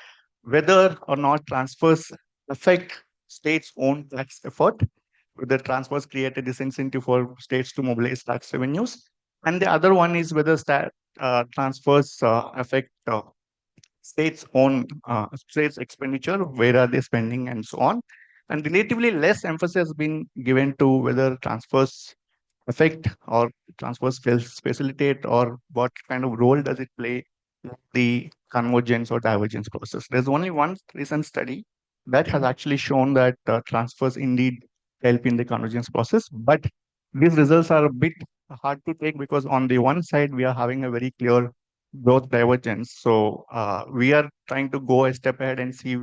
whether or not transfers affect states' own tax effort, whether transfers create a disincentive for states to mobilize tax revenues. And the other one is whether transfers affect states' own states' expenditure, where are they spending, and so on. And relatively less emphasis has been given to whether transfers affect or transfers facilitate, or what kind of role does it play in the convergence or divergence process. There's only one recent study that has actually shown that transfers indeed help in the convergence process, but these results are a bit hard to take, because on the one side we are having a very clear growth divergence. So we are trying to go a step ahead and see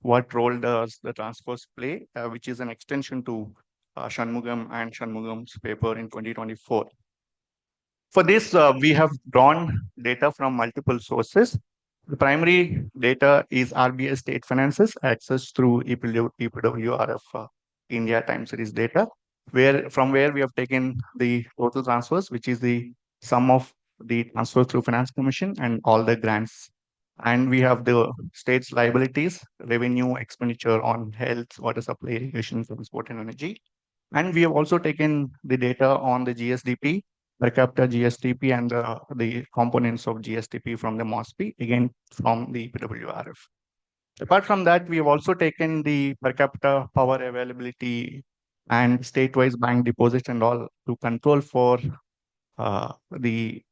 what role does the transfers play, which is an extension to Shanmugam and Shanmugam's paper in 2024. For this, we have drawn data from multiple sources. The primary data is RBI state finances accessed through EPWRF India time series data, from where we have taken the total transfers, which is the sum of the transfers through Finance Commission and all the grants. And we have the state's liabilities, revenue, expenditure on health, water supply, irrigation, transport, and energy. And we have also taken the data on the GSDP, per capita GSDP, and the components of GSDP from the MOSPI, again from the PWRF. Apart from that, we have also taken the per capita power availability and state-wise bank deposits and all to control for the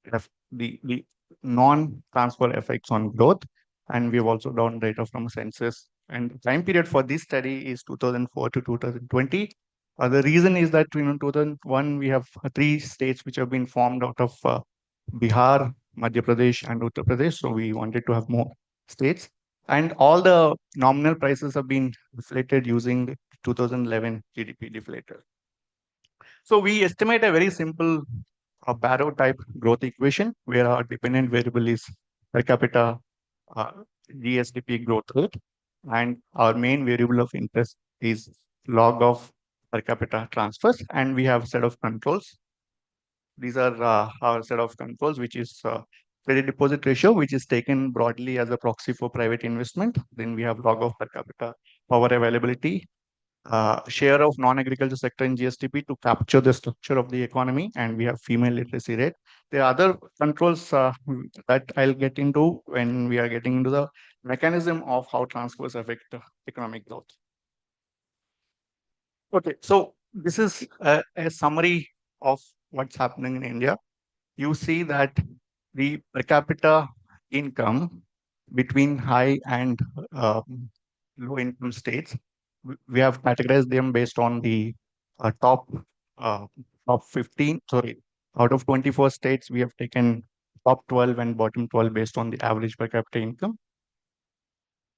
non-transfer effects on growth. And we have also done data from census. And the time period for this study is 2004 to 2020. The reason is that in 2001, we have three states which have been formed out of Bihar, Madhya Pradesh, and Uttar Pradesh. So we wanted to have more states. And all the nominal prices have been deflated using the 2011 GDP deflator. So we estimate a very simple Barrow type growth equation, where our dependent variable is per capita GSDP growth rate, and our main variable of interest is log of per capita transfers, and we have set of controls. These are our set of controls, which is credit deposit ratio, which is taken broadly as a proxy for private investment. Then we have log of per capita power availability, share of non-agriculture sector in GSDP to capture the structure of the economy, and we have female literacy rate. There are other controls that I'll get into when we are getting into the mechanism of how transfers affect economic growth. Okay, so this is a summary of what's happening in India. You see that the per capita income between high and low income states, we have categorized them based on the top 15. Sorry, out of 24 states, we have taken top 12 and bottom 12 based on the average per capita income.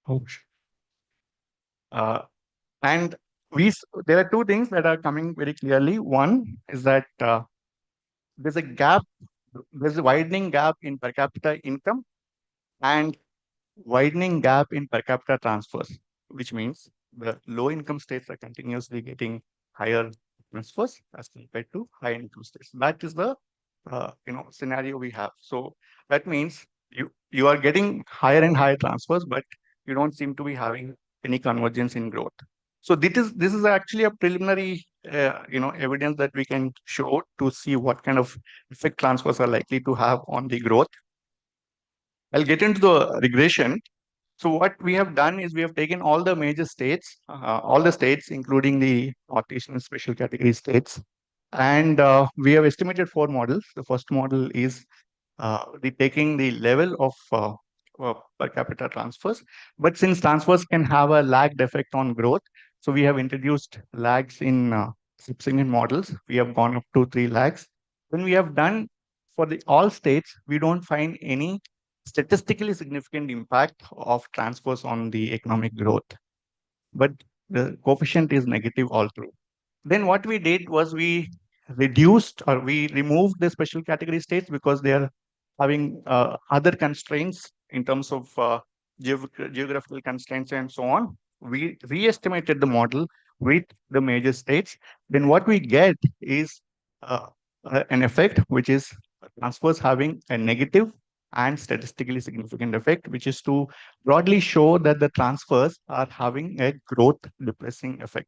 Oh, And there are two things that are coming very clearly. One is that there's a gap, there's a widening gap in per capita income and widening gap in per capita transfers, which means the low income states are continuously getting higher transfers as compared to high income states. That is the scenario we have. So that means you are getting higher and higher transfers, but you don't seem to be having any convergence in growth. So this is actually a preliminary evidence that we can show to see what kind of effect transfers are likely to have on the growth. I'll get into the regression. So what we have done is we have taken all the major states, all the states, including the Northeastern special category states, and we have estimated 4 models. The first model is taking the level of per capita transfers. But since transfers can have a lagged effect on growth, so we have introduced lags in subsequent models. We have gone up to 3 lags. When we have done for the all states, we don't find any statistically significant impact of transfers on the economic growth, but the coefficient is negative all through. Then what we did was we removed the special category states because they are having other constraints in terms of geographical constraints and so on. We re-estimated the model with the major states. Then what we get is uh, an effect which is transfers having a negative and statistically significant effect, which is to broadly show that the transfers are having a growth depressing effect.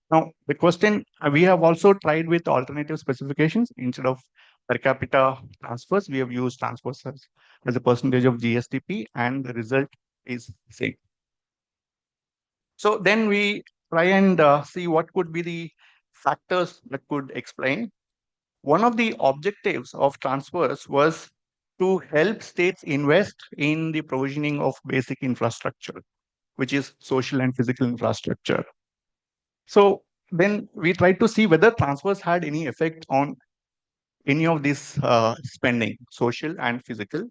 Now, the question we have also tried with alternative specifications instead of per capita transfers. We have used transfers as a percentage of GSDP, and the result is same. So then we try and see what could be the factors that could explain. One of the objectives of transfers was to help states invest in the provisioning of basic infrastructure, which is social and physical infrastructure. So then we tried to see whether transfers had any effect on any of this spending, social and physical.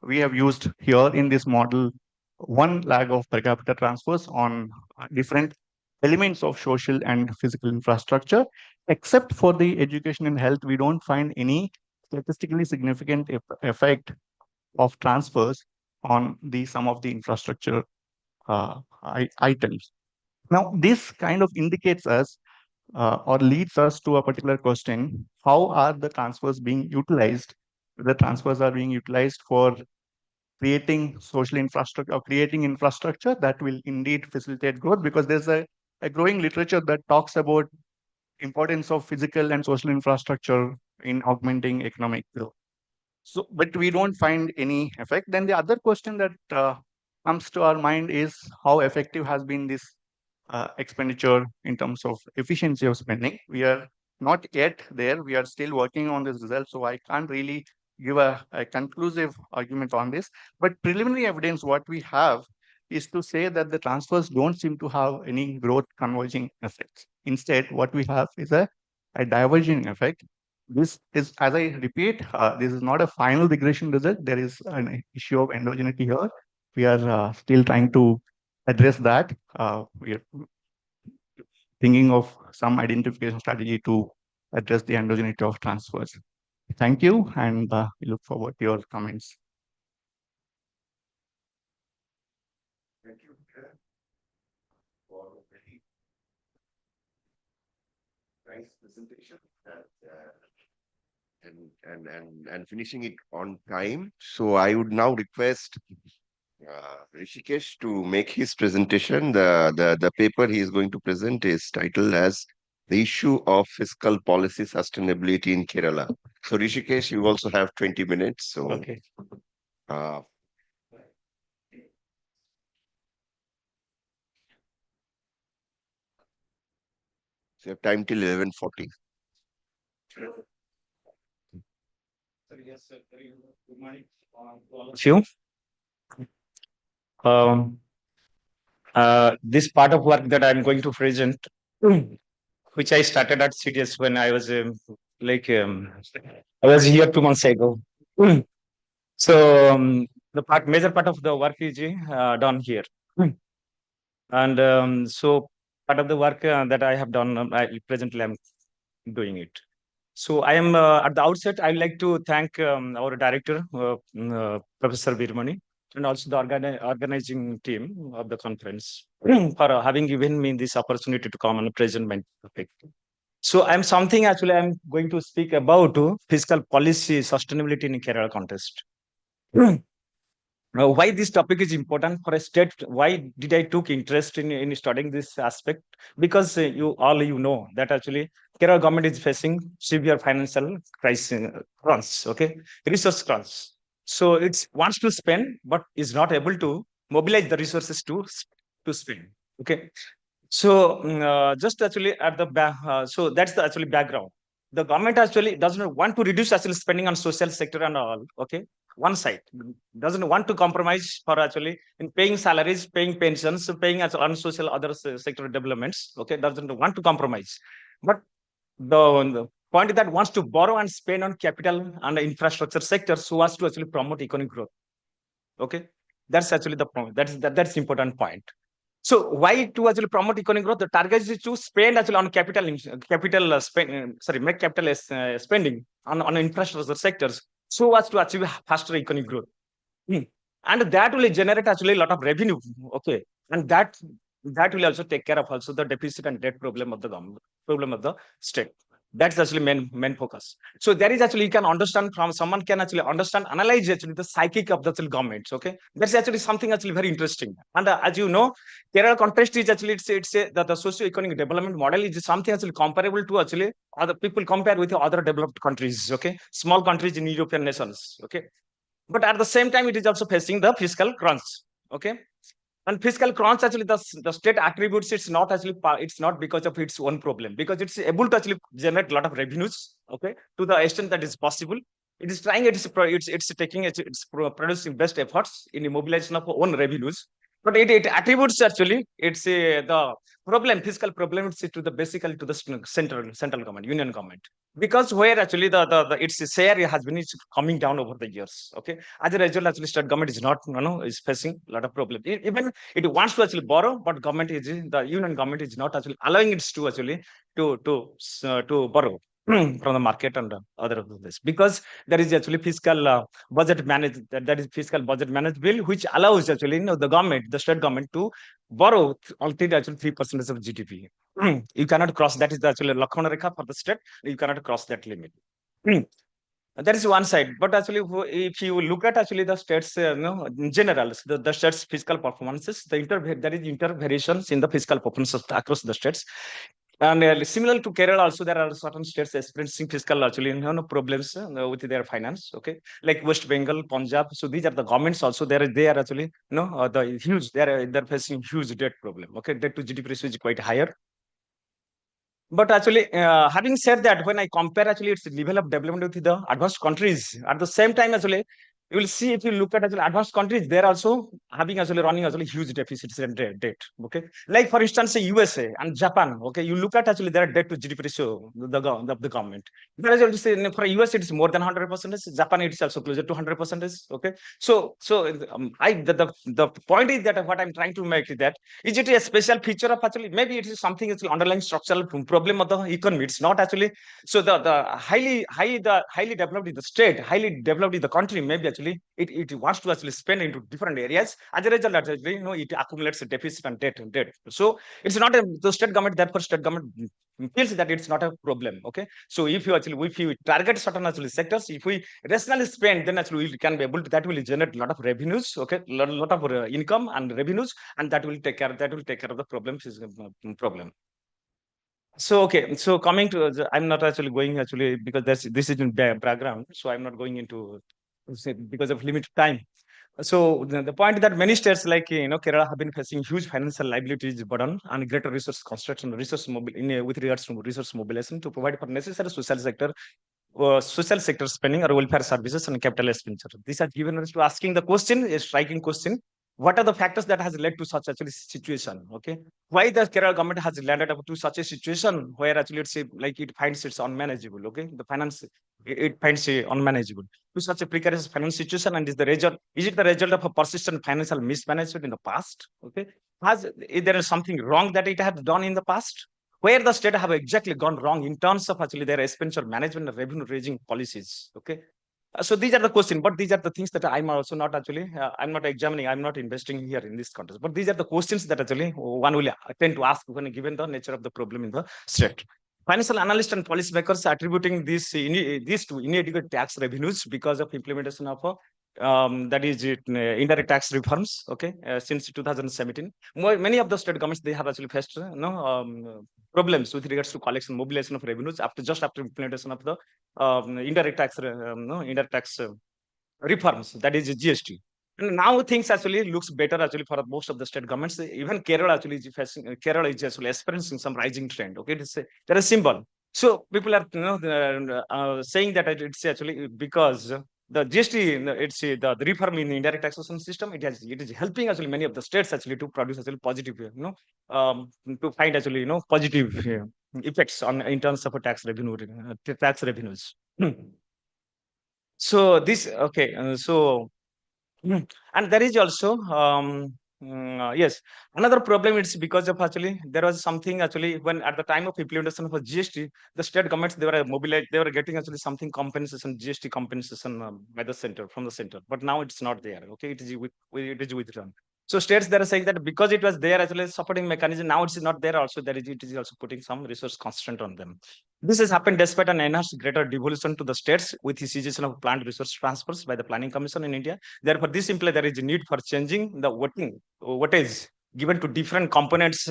We have used here in this model 1 lag of per capita transfers on different elements of social and physical infrastructure. Except for the education and health, we don't find any statistically significant effect of transfers on some of the infrastructure items. Now, this kind of indicates us or leads us to a particular question: how are the transfers being utilized? The transfers are being utilized for creating social infrastructure or creating infrastructure that will indeed facilitate growth, because there's a growing literature that talks about importance of physical and social infrastructure in augmenting economic growth. So, but we don't find any effect. Then the other question that comes to our mind is how effective has been this expenditure in terms of efficiency of spending. We are not yet there. We are still working on this result, so I can't really give a conclusive argument on this. But preliminary evidence, what we have is to say that the transfers don't seem to have any growth converging effects. Instead, what we have is a diverging effect. This is, as I repeat, this is not a final regression result. There is an issue of endogeneity here. We are still trying to address that. We are thinking of some identification strategy to address the endogeneity of transfers. Thank you, and we look forward to your comments. Thank you for a very nice presentation and finishing it on time. So I would now request Rishikesh to make his presentation. The paper he is going to present is titled as "The Issue of Fiscal Policy Sustainability in Kerala." So Rishikesh, you also have 20 minutes. So Okay. uh, so you have time till 11:40. Yes, sir. Good morning to all of you. This part of work that I'm going to present, which I started at CDS when I was I was here 2 months ago. So the major part of the work is done here. And so part of the work that I have done, presently I'm doing it. So I am at the outset, I'd like to thank our director, Professor Virmani, and also the organizing team of the conference for having given me this opportunity to come and present my topic. So I'm going to speak about fiscal policy sustainability in Kerala context. Why this topic is important for a state? Why did I took interest in studying this aspect? Because you know that actually Kerala government is facing severe financial crisis, crunch, okay, resource crunch. So it wants to spend, but is not able to mobilize the resources to spend. Okay, so just actually at the back, so that's the actually background. The government actually doesn't want to reduce actually spending on social sector and all. Okay, one side doesn't want to compromise for actually in paying salaries, paying pensions, paying as on social other sector developments. Okay, doesn't want to compromise, but the point that wants to borrow and spend on capital and infrastructure sector so as to actually promote economic growth. Okay, that's actually the point. That's important point. So why to actually promote economic growth? The target is to spend actually on make capital spending on infrastructure sectors so as to achieve faster economic growth. And that will generate actually a lot of revenue. Okay, and that will also take care of also the deficit and debt problem of the government, problem of the state. That's actually main focus. So there is actually you can understand from someone can actually understand, analyze actually the psychic of the actual governments. Okay, that's actually something actually very interesting. And as you know, Kerala context is actually the socio-economic development model is something actually comparable to actually other people compare with other developed countries. Okay, small countries in European nations. Okay, but at the same time, it is also facing the fiscal crunch. Okay, and fiscal crunch actually the state attributes it's not because of its own problem, because it's able to actually generate a lot of revenues. Okay, to the extent that is possible, it is trying it's taking it's producing best efforts in the mobilization of own revenues, but it attributes actually it's the problem, fiscal problem, it's to the basically to the central government, union government, because where actually the its share has been coming down over the years. Okay, as a result, actually state government is not is facing a lot of problem. Even it wants to actually borrow, but the union government is not actually allowing it to actually to borrow from the market and other of this, because there is actually fiscal budget manage that is fiscal budget managed bill, which allows actually the government, the state government, to borrow until actually 3% of GDP. You cannot cross that, is actually Lakshmana Rekha for the state. You cannot cross that limit. That is one side, but actually, if you look at actually the states, in general, the states' fiscal performances, there is intervariations in the fiscal performances across the states. And similar to Kerala, also there are certain states experiencing fiscal actually problems with their finance. Okay, like West Bengal, Punjab. So these are the governments also. They are actually the huge. They're facing huge debt problem. Okay, debt to GDP ratio is quite higher. But actually, having said that, when I compare actually its level of development with the advanced countries, at the same time, actually, you will see if you look at actually advanced countries, they're also having actually running actually huge deficits and debt. Okay, like for instance, say USA and Japan. Okay, you look at actually their debt to GDP ratio, the government. Whereas you say for US, it is more than 100%. Japan, it is also closer to 100%. Okay, so the point is that what I'm trying to make is that, is it a special feature of actually, maybe it is something it's underlying structural problem of the economy. It's not actually. So the highly developed in the state, highly developed in the country, maybe actually it wants to actually spend into different areas. As a result, actually, it accumulates a deficit and debt. So it's not the state government, therefore state government feels that it's not a problem. Okay, so if you target certain actually sectors, if we rationally spend, then actually we can be able to, that will generate a lot of revenues. Okay, lot of income and revenues, and that will take care of the problem. So okay, so coming to I'm not actually going actually, because this is in background, so I'm not going into because of limited time. So the point is that many states like Kerala have been facing huge financial liabilities burden and greater resource construction, with regards to resource mobilization to provide for necessary social sector spending or welfare services and capital expenditure. These are given us to asking the question, a striking question. what are the factors that has led to such actually situation? Okay, why the Kerala government has landed up to such a situation where actually it's like it finds it's unmanageable. Okay, the finance it finds it unmanageable to such a precarious finance situation, and is it the result of a persistent financial mismanagement in the past? Okay, is there something wrong that it has done in the past? Where the state have exactly gone wrong in terms of actually their expenditure management and revenue raising policies? Okay, so these are the questions, but these are the things that I'm also not actually, I'm not examining, I'm not investing here in this context. But these are the questions that actually one will tend to ask when given the nature of the problem in the state. Financial analysts and policymakers are attributing these to inadequate tax revenues because of implementation of that is indirect tax reforms. Okay, since 2017, many of the state governments they have actually faced problems with regards to collection, mobilization of revenues after implementation of the indirect tax reforms, that is GST. And now things actually looks better actually for most of the state governments. Even Kerala actually is facing, Kerala is actually experiencing some rising trend. Okay, there is symbol. So people are saying that it's actually because the GST, it's the reform in the indirect taxation system. It is helping actually many of the states actually to produce actually positive, to find actually positive effects on in terms of a tax revenues. So this okay, and there is also yes, another problem. It's because of actually there was something actually when at the time of implementation of a GST, the state governments they were mobilized, they were getting actually something compensation, GST compensation by the center from the center, but now it's not there. Okay, it is withdrawn. So states that are saying that because it was there actually supporting mechanism, now it's not there. Also, it is also putting some resource constraint on them. This has happened despite an enhanced greater devolution to the states with the cessation of planned resource transfers by the Planning Commission in India. Therefore, this implies there is a need for changing the what is given to different components,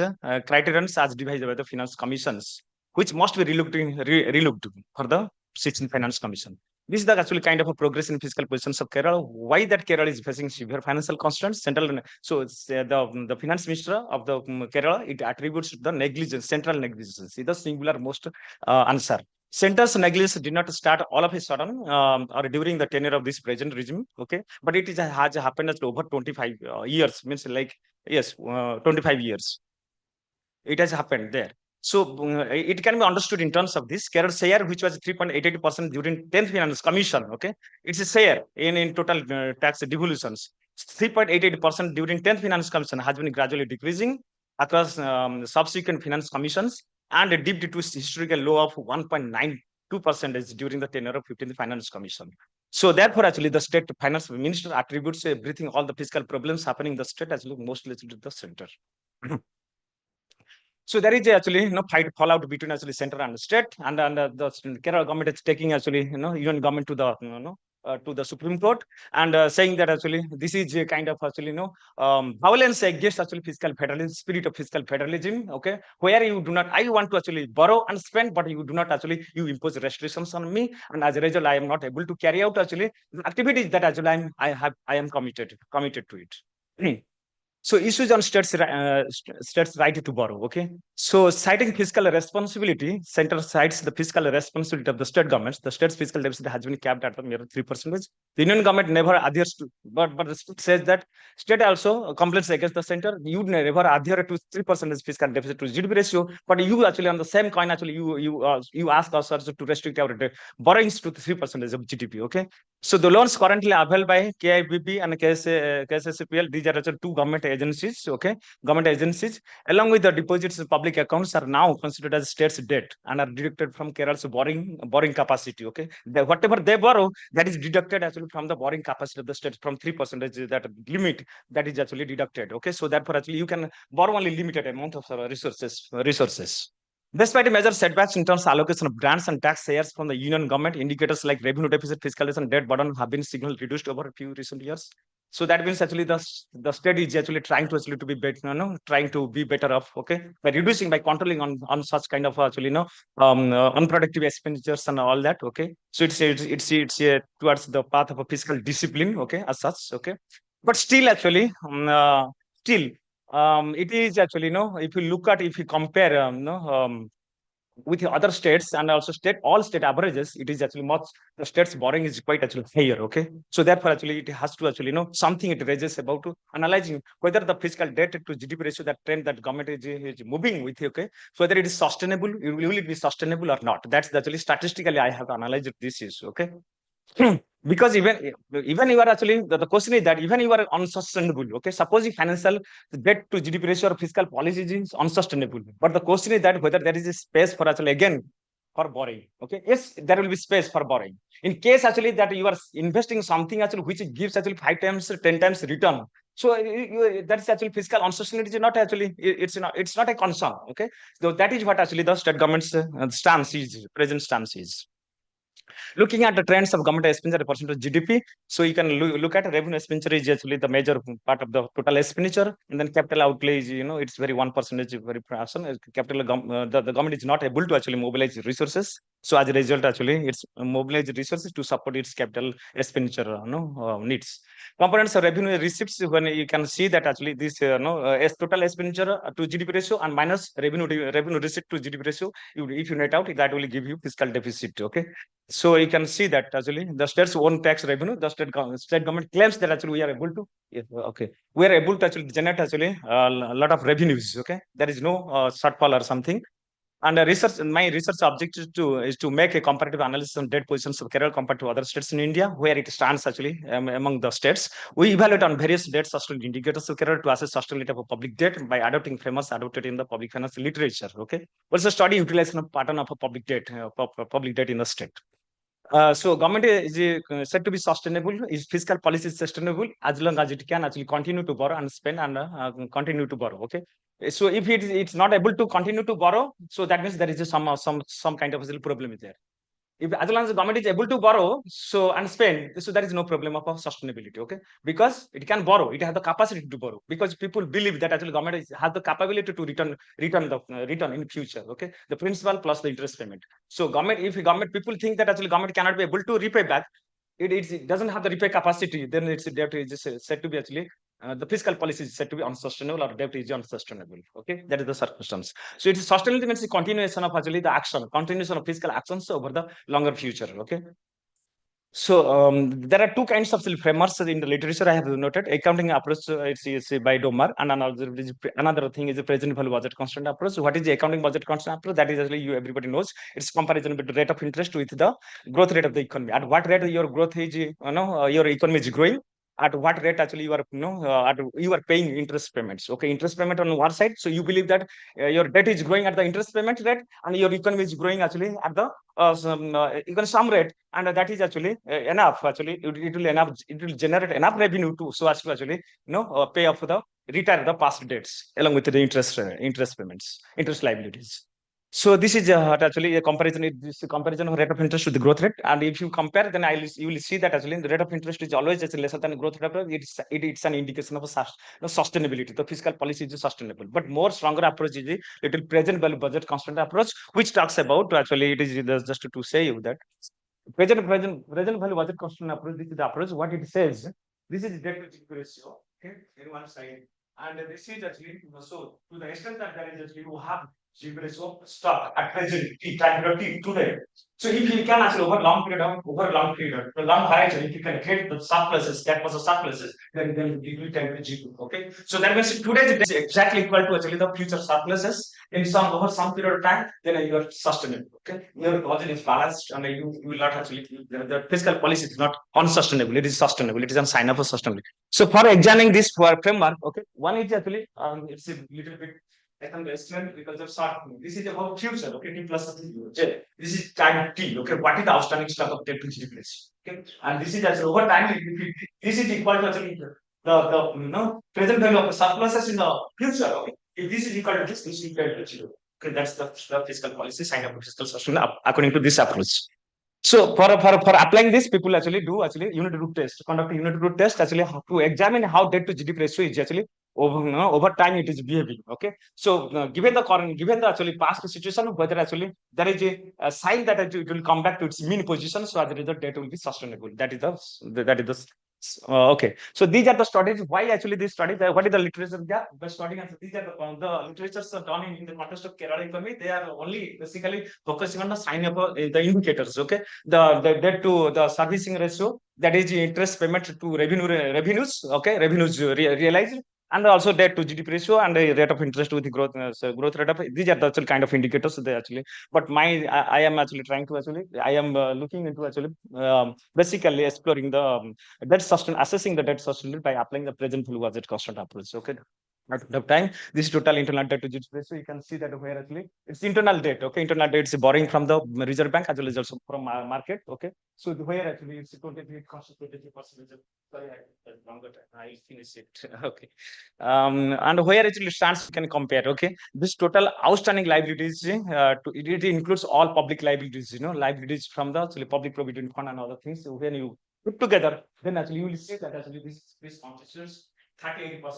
criterions as devised by the finance commissions, which must be relooked for the 16th Finance Commission. This is the actually kind of a progress in fiscal positions of Kerala. Why that Kerala is facing severe financial constraints? So the finance minister of the Kerala, it attributes the negligence, central negligence. Is the singular most answer. Center's negligence did not start all of a sudden or during the tenure of this present regime. Okay, but it has happened as over 25 years. Means like yes, 25 years. It has happened there. So it can be understood in terms of this. Kerala's share, which was 3.88% during 10th Finance Commission, okay, it's a share in total tax devolutions. 3.88% during 10th Finance Commission has been gradually decreasing across subsequent finance commissions and dipped to historical low of 1.92% during the tenure of 15th Finance Commission. So therefore, actually, the state finance minister attributes everything, all the fiscal problems happening in the state, actually mostly to the center. So there is actually fight fallout between actually center and state, and the Kerala government is taking actually union government to the Supreme Court and saying that actually this is a kind of actually violence against actually fiscal federalism, spirit of fiscal federalism. Okay, where you do not, I want to actually borrow and spend, but you do not actually you impose restrictions on me, and as a result, I am not able to carry out actually activities that actually I am committed to it. So issues on states right to borrow. Okay. So citing fiscal responsibility, center cites the fiscal responsibility of the state governments. The state's fiscal deficit has been capped at a mere 3%. The Union government never adheres to, but the state says that state also complains against the center. You never adhere to 3% fiscal deficit to GDP ratio, but you actually on the same coin actually you ask us also to restrict our borrowings to 3% of GDP. Okay. So the loans currently available by KIBP and KSSPL, these are also two government agencies, okay, government agencies, along with the deposits in public accounts are now considered as state's debt and are deducted from Kerala's borrowing capacity, okay. Whatever they borrow, that is deducted actually from the borrowing capacity of the state from 3%, that limit that is actually deducted, okay. So therefore, actually, you can borrow only limited amount of resources. Despite major setbacks in terms of allocation of grants and tax shares from the union government, indicators like revenue deficit, fiscal deficit, and debt burden have been signal reduced over a few recent years. So that means actually the state is actually trying to be better, trying to be better off, okay, by reducing, by controlling on such kind of actually unproductive expenditures and all that, okay. So it's towards the path of a fiscal discipline, okay, as such, okay. But still, actually, it is actually if you compare with the other states and also all state averages, it is actually much, the state's borrowing is quite actually higher. Okay, so therefore actually it has to actually something it raises about to analyzing whether the fiscal debt to GDP ratio, that trend that government is moving with, okay, so whether it is sustainable, will it be sustainable or not. That's actually statistically I have analyzed this issue. Okay. Because even you are actually, the question is that even you are unsustainable. Okay, suppose if financial debt to GDP ratio or fiscal policy is unsustainable, but the question is that whether there is a space for actually again for borrowing. Okay, yes, there will be space for borrowing in case actually that you are investing something actually which gives actually 5 times 10 times return. So that's actually fiscal unsustainability is not actually, it's not a concern. Okay, so that is what actually the state government's stance is, present stance is. Looking at the trends of government expenditure as a percent of GDP, so you can look at revenue expenditure is actually the major part of the total expenditure, and then capital outlay is, it's very 1%, very fraction. Capital the government is not able to actually mobilize resources, so as a result, actually, it's mobilized resources to support its capital expenditure needs. Components of revenue receipts, when you can see that actually this total expenditure to GDP ratio and minus revenue receipt to GDP ratio, if you net out, that will give you fiscal deficit. Okay. So you can see that actually the state's own tax revenue, the state government claims that actually we are able to, we are able to actually generate actually a lot of revenues. Okay, there is no shortfall or something. And my research objective is to make a comparative analysis on debt positions of Kerala compared to other states in India, where it stands actually among the states. We evaluate on various debt sustainability indicators of Kerala to assess sustainability of a public debt by adopting frameworks adopted in the public finance literature. Okay, also study utilization of pattern of a public debt in the state. So government is said to be sustainable, is fiscal policy sustainable as long as it can actually continue to borrow and spend and continue to borrow. Okay, so if it's not able to continue to borrow, so that means there is some kind of a problem is there. If as long as the government is able to borrow and spend, so there is no problem of sustainability. Okay, because it can borrow, it has the capacity to borrow, because people believe that actually government has the capability to return in future. Okay, the principal plus the interest payment. So if government people think that actually government cannot be able to repay back, it doesn't have the repay capacity, then its debt is said to be actually the fiscal policy is said to be unsustainable, or debt is unsustainable. Okay, that is the circumstance. So it is sustainability means the continuation of actually the action, continuation of fiscal actions over the longer future. Okay. So there are two kinds of frameworks in the literature I have noted. Accounting approach, it's by Domar, and another thing is the present value budget constant approach. So what is the accounting budget constant approach? That is actually everybody knows. It's comparison with the rate of interest with the growth rate of the economy. At what rate your growth is, your economy is growing, at what rate actually you are you are paying interest payments. Okay, interest payment on one side, so you believe that your debt is growing at the interest payment rate, and your economy is growing actually at the some rate, and that is actually enough. Actually it will generate enough revenue to, so as to actually pay off the retire the past debts along with the interest payments, interest liabilities. So this is actually a comparison. This comparison of rate of interest with the growth rate, and if you compare, then you will see that actually the rate of interest is always lesser than the growth rate. It's an indication of a sustainability. The fiscal policy is sustainable, but more stronger approach is a little present value budget constant approach, which talks about actually it is just to say you that present value budget constant approach. This is the approach. What it says, this is debt to GDP ratio. Okay, in one side, and this is actually so to the extent that there is actually you have GDP ratio stock at present today. So if you can actually over long period, the long horizon, if you can create the surpluses, that was the surpluses, then it will tend to GDP. Okay, so that means today it is exactly equal to actually the future surpluses in over some period of time. Then you are sustainable. Okay, your budget is balanced, and you will not actually the fiscal policy is not unsustainable. It is sustainable. It is a sign of a sustainability. So for examining this framework, okay, one is actually it's a little bit estimate because of short. This is about future. Okay, T plus J. This is time T. Okay, what is the outstanding stock of debt to GDP ratio? Okay, and this is actually over time. This is equal to actually the present value of the surpluses in the future. Okay, if this is equal to this is equal to 0. Okay, that's the fiscal policy sign of fiscal sustainability according to this approach. So for applying this, people actually unit root test, conduct a unit root test actually to examine how debt to GDP ratio is actually over time it is behaving. Okay, so given the actually past situation, whether actually there is a sign that it will come back to its mean position, so as a result debt will be sustainable. That is the Okay, so these are the studies. Why actually these studies? What is the literature gap? By studying, and these are the literatures are done in the context of Kerala economy. They are only basically focusing on the sign up the indicators. Okay, the debt to the servicing ratio, that is interest payment to revenues. Okay, revenues realized, and also debt to GDP ratio and the rate of interest with the growth growth rate of, these are the actual kind of indicators they actually. But I am actually trying to actually, I am looking into actually basically exploring the assessing the debt sustainability by applying the present value asset constant approach. Okay. At the time, this total internal debt to GDP ratio, you can see that where actually it's internal debt. Okay, internal debt is borrowing from the Reserve Bank as well as also from market. Okay, so where actually it's 23 constant 23%. Sorry, longer time. I'll finish it. Okay, and where actually stands, you can compare. Okay, this total outstanding liabilities, it includes all public liabilities. Liabilities from the actually public provident fund and other things. So when you put together, then actually you will see that actually this constitutes 38% of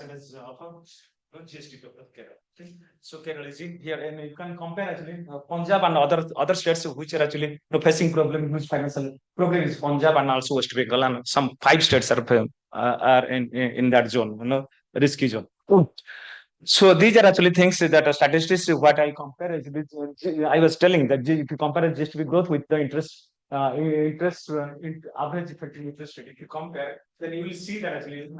GST of Kerala. Okay. So Kerala is here, and you can compare actually Punjab and other states which are actually facing problem, which financial problem is Punjab and also West Bengal, and some 5 states are in that zone, risky zone. So these are actually things that statistics. What I compare is I was telling that if you compare GST growth with the interest average effective interest rate, if you compare, then you will see that actually you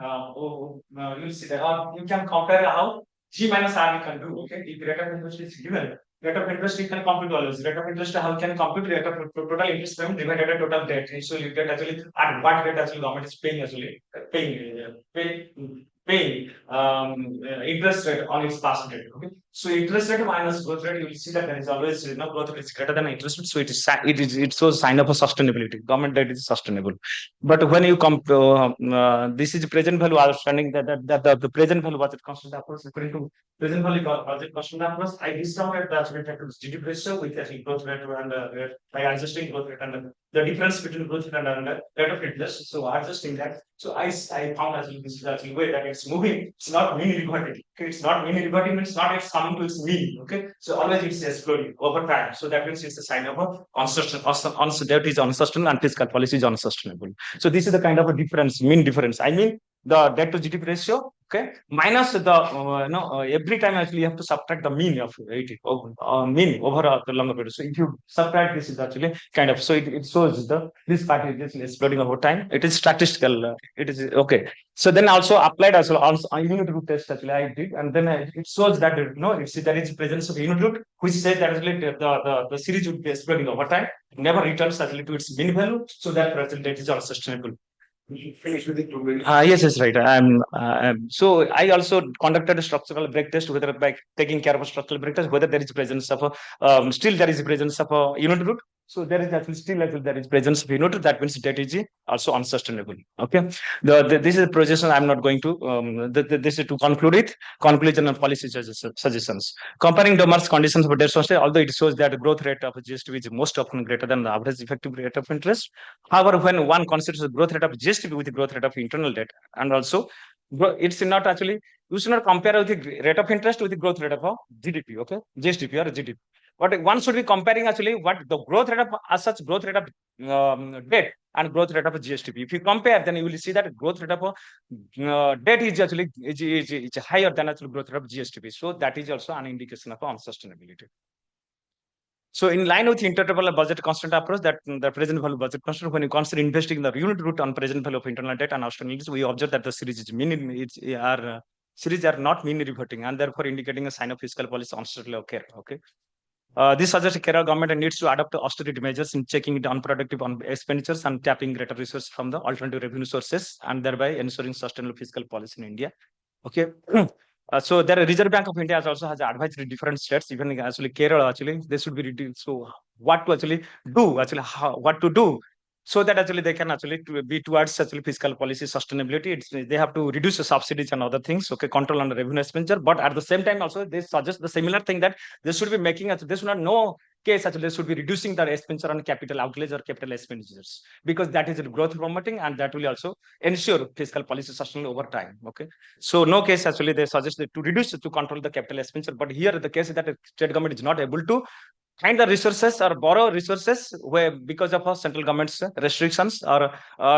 will see that, or you can compare how G minus R you can do. Okay, if rate of interest is given, rate of interest you can compute always. Rate of interest, how can compute rate of total interest payment divided by total debt. So you get actually at what rate actually government is paying actually paying interest rate on its past debt. Okay, so interest rate minus growth rate, you will see that there is always growth rate is greater than interest rate. So it shows sign of a sustainability. Government debt is sustainable. But when you come this is present value understanding that the present value budget constant approach according to present value budget constant approach, I discounted the GDP ratio with the growth rate and by adjusting growth rate and the difference between growth rate and rate of interest. So adjusting that. So I found actually this is actually way that it's moving. It's not mean reverting. Okay, it's not mean reverting. It's not it's coming to its mean. Okay, so always it's exploding over time. So that means it's a sign of a unsustainable is unsustainable and fiscal policy is unsustainable. So this is the kind of a difference, mean difference. I mean the debt to GDP ratio, okay, minus the every time actually you have to subtract the mean of mean over the longer period. So if you subtract, this is actually kind of, so it shows this part is exploding over time. It is statistical. It is okay. So then also applied as well on unit root test actually I did, and then it shows that there is presence of unit root, which says that actually the series would be exploding over time, never returns actually to its mean value. So that present is unsustainable. Yes, right. So I also conducted a structural break test, whether by taking care of a structural break test, whether there is presence of a still there is presence of a unit root. So there is actually still there is presence of unit root. That means that is also unsustainable. Okay. This is a projection. I'm not going to. This is to conclude it. Conclusion and policy suggestions. Comparing domestic conditions for debt society, although it shows that the growth rate of GST is most often greater than the average effective rate of interest. However, when one considers the growth rate of GST with the growth rate of internal debt, and also it's not actually, you should not compare with the rate of interest with the growth rate of GDP. Okay, GSDP or GDP. But one should be comparing actually what the growth rate of as such growth rate of debt and growth rate of GSDP. If you compare, then you will see that growth rate of debt is actually is higher than actual growth rate of GSDP. So that is also an indication of unsustainability. So in line with interval budget constant approach, that the present value budget constant, when you consider investing the unit root on present value of internal debt and outstanding, we observe that the series is series are not mean reverting, and therefore indicating a sign of fiscal policy unsustainable occur. Okay. This suggests Kerala government needs to adopt austerity measures in checking it unproductive on expenditures and tapping greater resources from the alternative revenue sources, and thereby ensuring sustainable fiscal policy in India. Okay. So the Reserve Bank of India also has advised different states, even actually Kerala, actually they should be reduced. So what to actually do, actually what to do, so that actually they can actually be towards actually fiscal policy sustainability. They have to reduce the subsidies and other things. Okay, control on the revenue expenditure, but at the same time also they suggest the similar thing that they should be making they should not know case actually they should be reducing their expenditure on capital outlays or capital expenditures, because that is growth promoting and that will also ensure fiscal policy sustainable over time. Okay, so no case actually they suggest to reduce to control the capital expenditure, but here the case is that the state government is not able to find the resources or borrow resources where because of our central government's restrictions or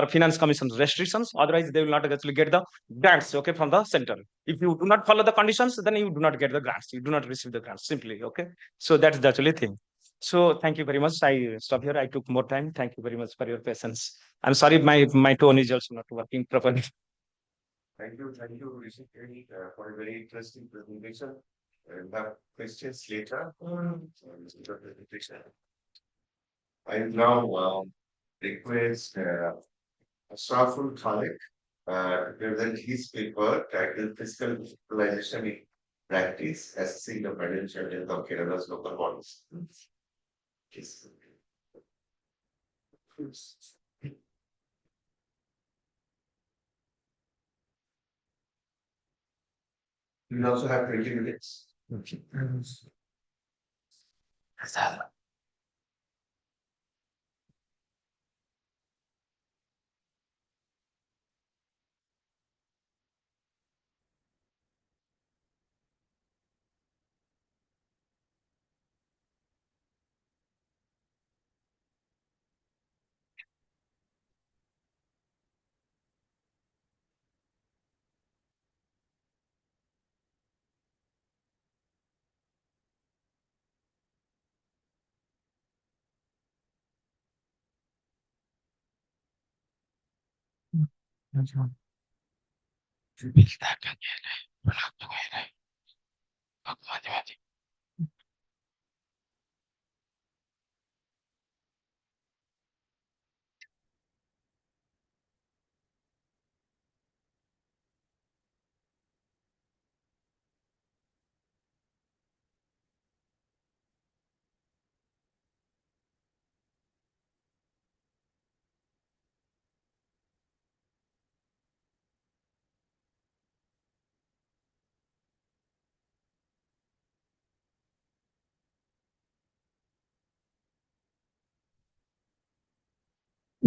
finance commission's restrictions. Otherwise, they will not actually get the grants, okay, from the center. If you do not follow the conditions, then you do not get the grants. You do not receive the grants simply, okay. So that's the actually thing. So thank you very much. I stop here. I took more time. Thank you very much for your patience. I'm sorry, my tone is also not working properly. Thank you, Rishi, for a very interesting presentation. We'll have questions later. I now request Ashraful Khalik to present his paper titled Fiscal Decentralization in Practice, Assessing the Financial Health of Kerala's Local Bodies. Yes. We also have 20 minutes. Okay.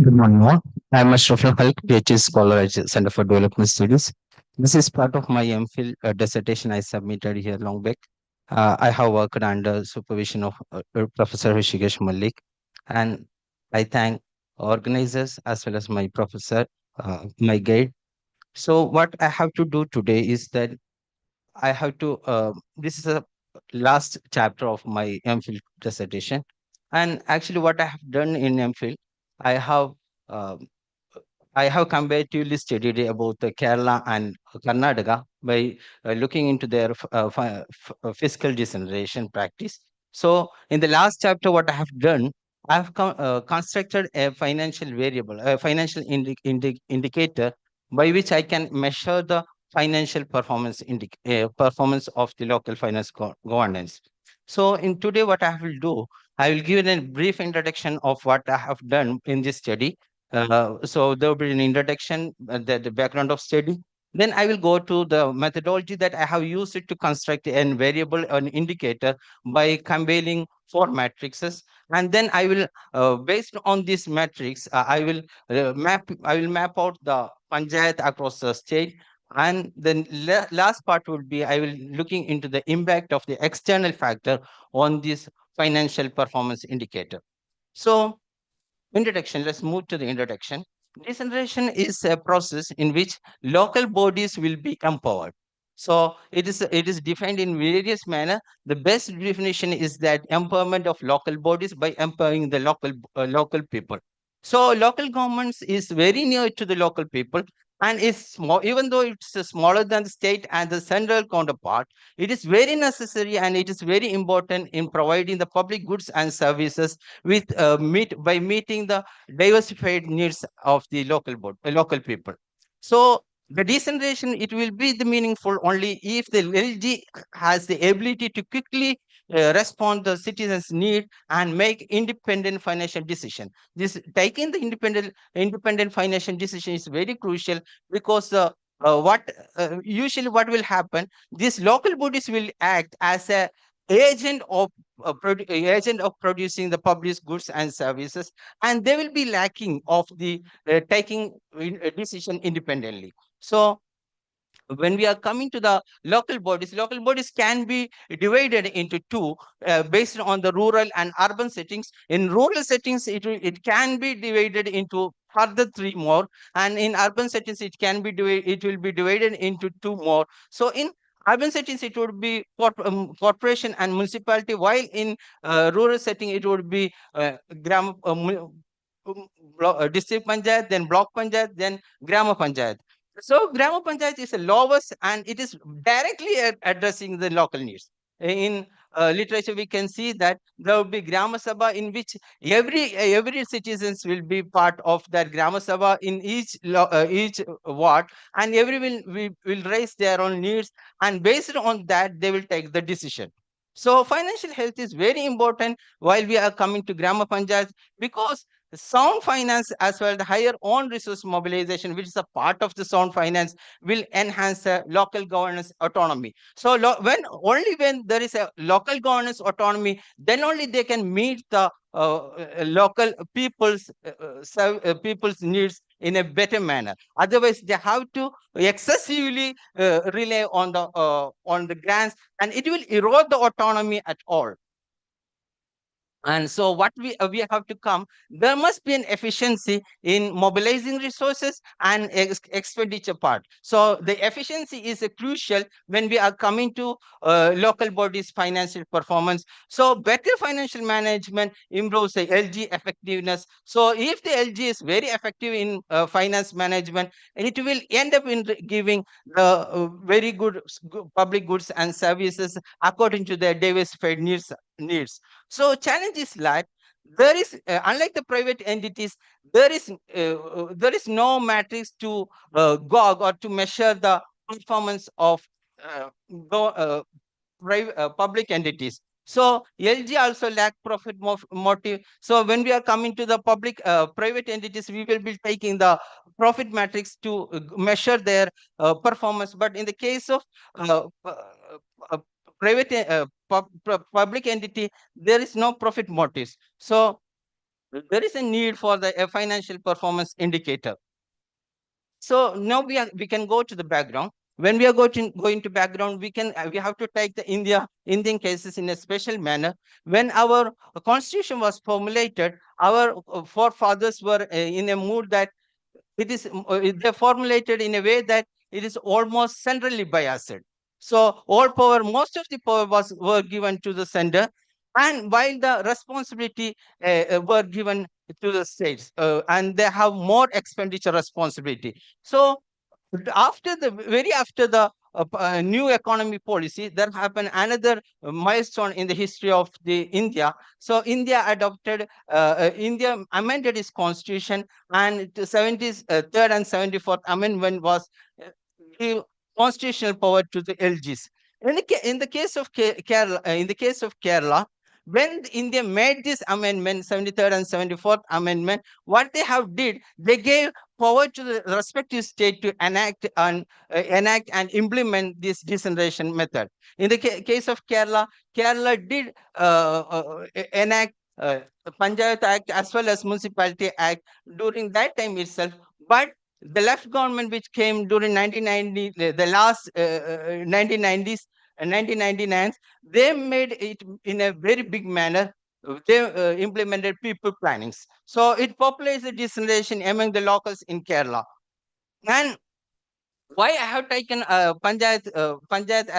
Good morning, all. I'm Ashraful Khalid, PhD scholar at Center for Development Studies. This is part of my MPhil dissertation I submitted here long back. I have worked under supervision of Professor Rishikesh Malik, and I thank organizers as well as my professor, my guide. So what I have to do today is that I have to, this is a last chapter of my MPhil dissertation. And actually what I have done in MPhil, I have uh, I have comparatively studied about Kerala and Karnataka by looking into their fiscal decentralization practice. So, in the last chapter, what I have done, I have constructed a financial variable, a financial indicator by which I can measure the financial performance of the local finance governance. So, in today, what I will do, I will give a brief introduction of what I have done in this study. So there will be an introduction, the background of study. Then I will go to the methodology that I have used it to construct a variable, an indicator by compiling four matrices. And then I will, based on this matrix, I will map out the panchayat across the state. And then last part would be I will looking into the impact of the external factor on this financial performance indicator. So introduction, let's move to the introduction. Decentralization is a process in which local bodies will be empowered. So it is defined in various manner. The best definition is that empowerment of local bodies by empowering the local people. So local governments is very near to the local people, and is small, even though it's smaller than the state and the central counterpart, it is very necessary and it is very important in providing the public goods and services with by meeting the diversified needs of the local people. So the decentralization, it will be the meaningful only if the LG has the ability to quickly respond the citizens need and make independent financial decision. This taking the independent financial decision is very crucial, because what usually what will happen, these local bodies will act as a agent of agent of producing the public goods and services, and they will be lacking of the taking a decision independently. So when we are coming to the local bodies can be divided into two based on the rural and urban settings. In rural settings, it can be divided into further three more, and in urban settings, it will be divided into two more. So in urban settings, it would be corporation and municipality, while in rural setting, it would be district panchayat, then block panchayat, then grama panchayat. So Grama Panchayat is the lowest, and it is directly addressing the local needs. In literature, we can see that there will be Grama Sabha, in which every citizens will be part of that Grama Sabha in each ward, and every will raise their own needs, and based on that, they will take the decision. So financial health is very important while we are coming to Grama Panchayat, because sound finance as well the higher own resource mobilization, which is a part of the sound finance, will enhance local governance autonomy. So when there is a local governance autonomy, then only they can meet the local people's needs in a better manner. Otherwise, they have to excessively rely on the grants, and it will erode the autonomy at all. And so what we have to come, there must be an efficiency in mobilizing resources and expenditure part. So the efficiency is crucial when we are coming to local bodies financial performance. So better financial management improves the LG effectiveness. So if the LG is very effective in finance management, it will end up in giving the very good public goods and services according to their diversified needs. So challenge is like there is unlike the private entities, there is no matrix to gauge or to measure the performance of uh, public entities. So LG also lack profit motive. So when we are coming to the public private entities, we will be taking the profit matrix to measure their performance. But in the case of uh, private public entity, there is no profit motives. So there is a need for the financial performance indicator. So now we can go to the background. When we are going to background, we have to take the Indian cases in a special manner. When our constitution was formulated, our forefathers were in a mood that they formulated in a way that it is almost centrally biased. So most of the power were given to the center, and while the responsibility were given to the states, and they have more expenditure responsibility. So after the new economy policy, there happened another milestone in the history of the India. So India amended its constitution, and the 73rd and 74th amendment was give constitutional power to the LGs. In the case of Kerala, when India made this amendment, 73rd and 74th amendment, what they have did, they gave power to the respective state to enact and implement this decentralization method. In the case of Kerala, Kerala did enact the Panchayat Act as well as Municipality Act during that time itself. But the left government which came during 1990, the last 1990s and 1999, they made it in a very big manner. They implemented people plannings. So it populates the decentralization among the locals in Kerala. And why I have taken panchayat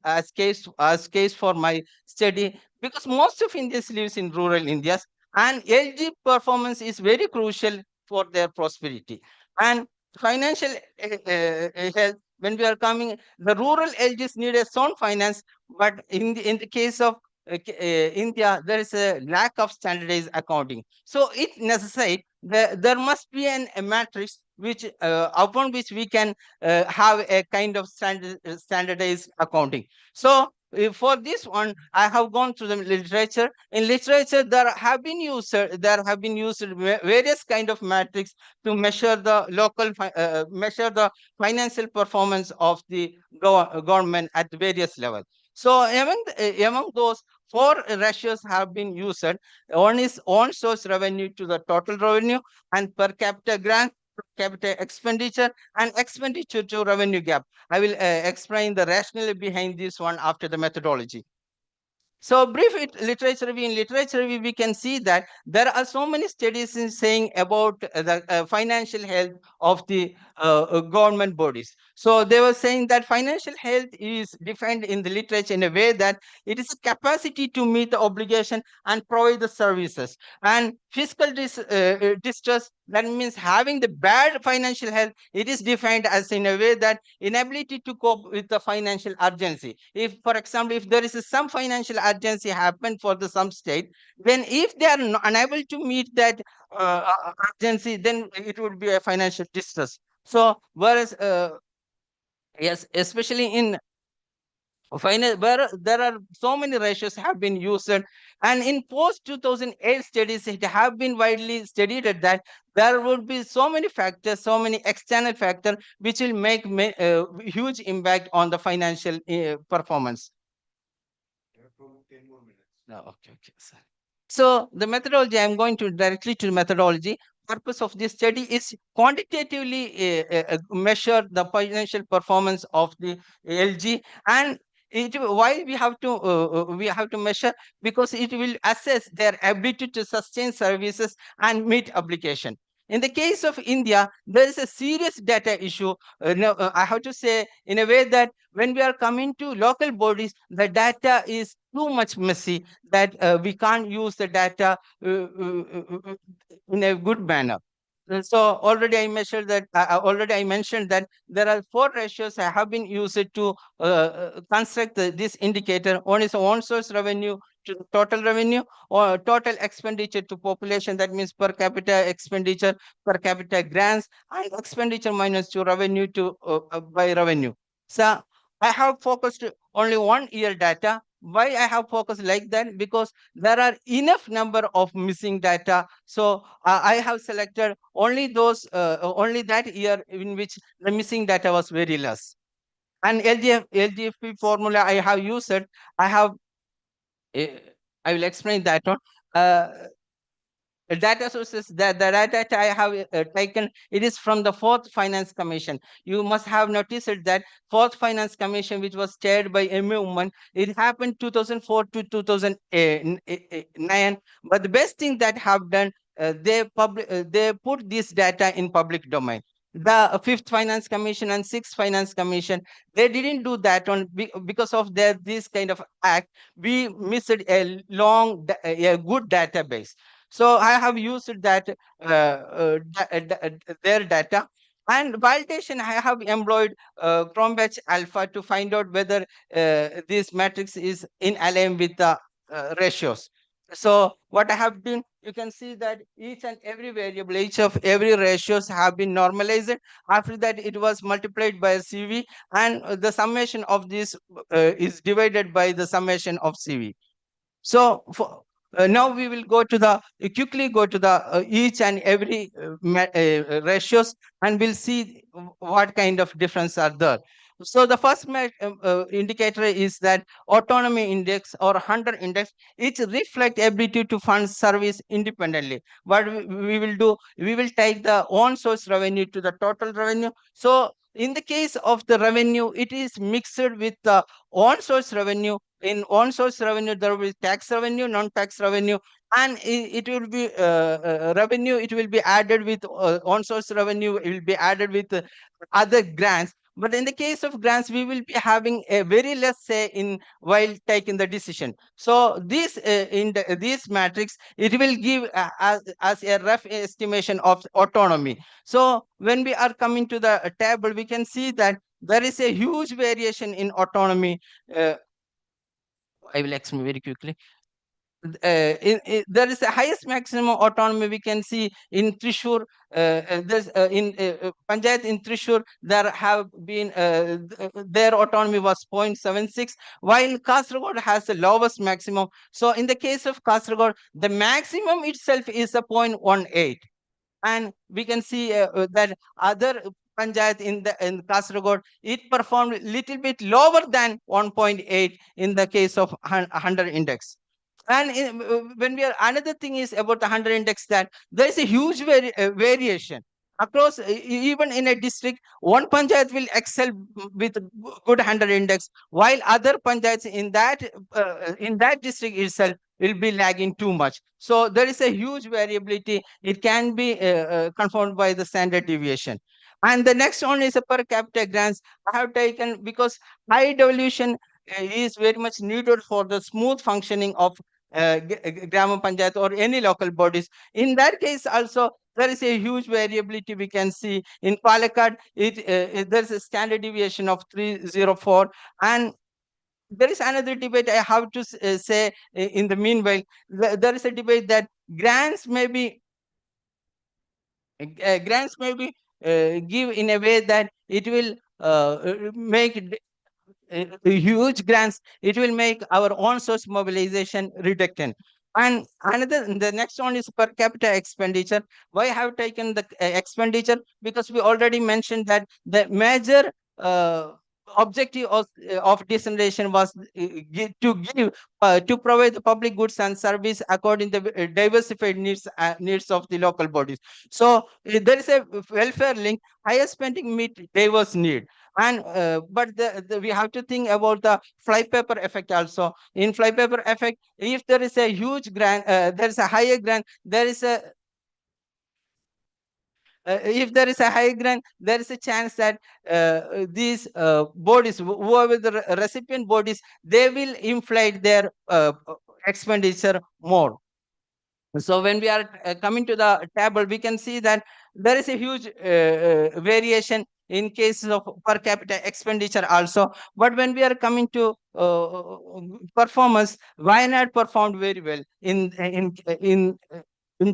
as case for my study, because most of Indians lives in rural Indias, and LG performance is very crucial for their prosperity and financial health. When we are coming, the rural LGs need a sound finance, but in the case of India, there is a lack of standardized accounting. So it necessitates there must be a matrix which upon which we can have a kind of standardized accounting. So for this one, I have gone through the literature. In literature, there have been used various kind of metrics to measure the measure the financial performance of the government at various levels. So among those, four ratios have been used. One is own source revenue to the total revenue, and per capita grant, per capita expenditure and expenditure to revenue gap. I will explain the rationale behind this one after the methodology. So literature review. In literature review, we can see that there are so many studies in saying about the financial health of the government bodies. So they were saying that financial health is defined in the literature in a way that it is a capacity to meet the obligation and provide the services. And fiscal distress, that means having the bad financial health, it is defined as in a way that inability to cope with the financial urgency. If, for example, if there is some financial urgency happen for the some state, then if they are unable to meet that urgency, then it would be a financial distress. So whereas yes, especially in finance, where there are so many ratios have been used, and in post 2008 studies, it have been widely studied that there would be so many factors, so many external factors, which will make huge impact on the financial performance. No, okay, sir. So the methodology, I'm going to directly to methodology. Purpose of this study is quantitatively measure the financial performance of the LG, and why we have to measure, because it will assess their ability to sustain services and meet obligation. In the case of India, there is a serious data issue. I have to say in a way that when we are coming to local bodies, the data is too much messy that we can't use the data in a good manner. So already I mentioned that there are 4 ratios I have been used to construct this indicator. One is on source revenue to total revenue, or total expenditure to population, that means per capita expenditure, per capita grants, and expenditure minus to revenue to by revenue. So I have focused only 1 year data. Why I have focused like that? Because there are enough number of missing data. So I have selected only those only that year in which the missing data was very less. And LGFP formula I have used it. I have I will explain that one. Data sources, the data I have taken, it is from the 4th Finance Commission. You must have noticed that 4th Finance Commission, which was chaired by M.A. Woman, it happened 2004 to 2009. But the best thing that have done, they put this data in public domain. The 5th Finance Commission and 6th Finance Commission, they didn't do that on because of this kind of act. We missed a good database. So I have used that their data. And validation, I have employed Cronbach Alpha to find out whether this matrix is in align with the ratios. So what I have been, you can see that each and every variable, each of every ratios have been normalized. After that, it was multiplied by CV, and the summation of this is divided by the summation of CV. So now we will quickly go to the each and every ratios, and we'll see what kind of difference are there. So the first indicator is that autonomy index or Hunter index. It reflects ability to fund service independently. What we will do, we will take the on source revenue to the total revenue. So in the case of the revenue, it is mixed with the on source revenue. In on source revenue, there will be tax revenue, non-tax revenue, and it will be revenue. It will be added with on source revenue. It will be added with other grants. But in the case of grants, we will be having a very less say in while taking the decision. So this this matrix, it will give as a rough estimation of autonomy. So when we are coming to the table, we can see that there is a huge variation in autonomy. I will explain very quickly. There is the highest maximum autonomy we can see in Trishur. There's in Panchayat in Trishur, there have been their autonomy was 0.76, while Kasaragod has the lowest maximum. So in the case of Kasaragod, the maximum itself is a 0.18, and we can see that other Panchayat in Kasaragod, it performed little bit lower than 1.8 in the case of 100 index. And when we are, another thing is about the 100 index, that there is a huge variation. across even in a district, one panchayat will excel with good 100 index, while other panchayats in that district itself will be lagging too much. So there is a huge variability. It can be confounded by the standard deviation. And the next one is a per capita grants. I have taken because high devolution is very much needed for the smooth functioning of Grama Panchayat or any local bodies. In that case, also there is a huge variability we can see. In Palakkad, there's a standard deviation of 304. And there is another debate I have to say in the meanwhile. There is a debate that grants may be give in a way that it will make huge grants. It will make our own source mobilization reductant. And the next one is per capita expenditure. Why I have taken the expenditure? Because we already mentioned that the major objective of decentralization was to provide the public goods and service according to the diversified needs of the local bodies. So there is a welfare link. Higher spending meet diverse need. And but we have to think about the flypaper effect also. In flypaper effect, if there is a huge grant, there is a higher grant, there is a if there is a high grant, there is a chance that these bodies, whoever the recipient bodies, they will inflate their expenditure more. So when we are coming to the table, we can see that there is a huge variation in cases of per capita expenditure also. But when we are coming to performance, Wayanad performed very well in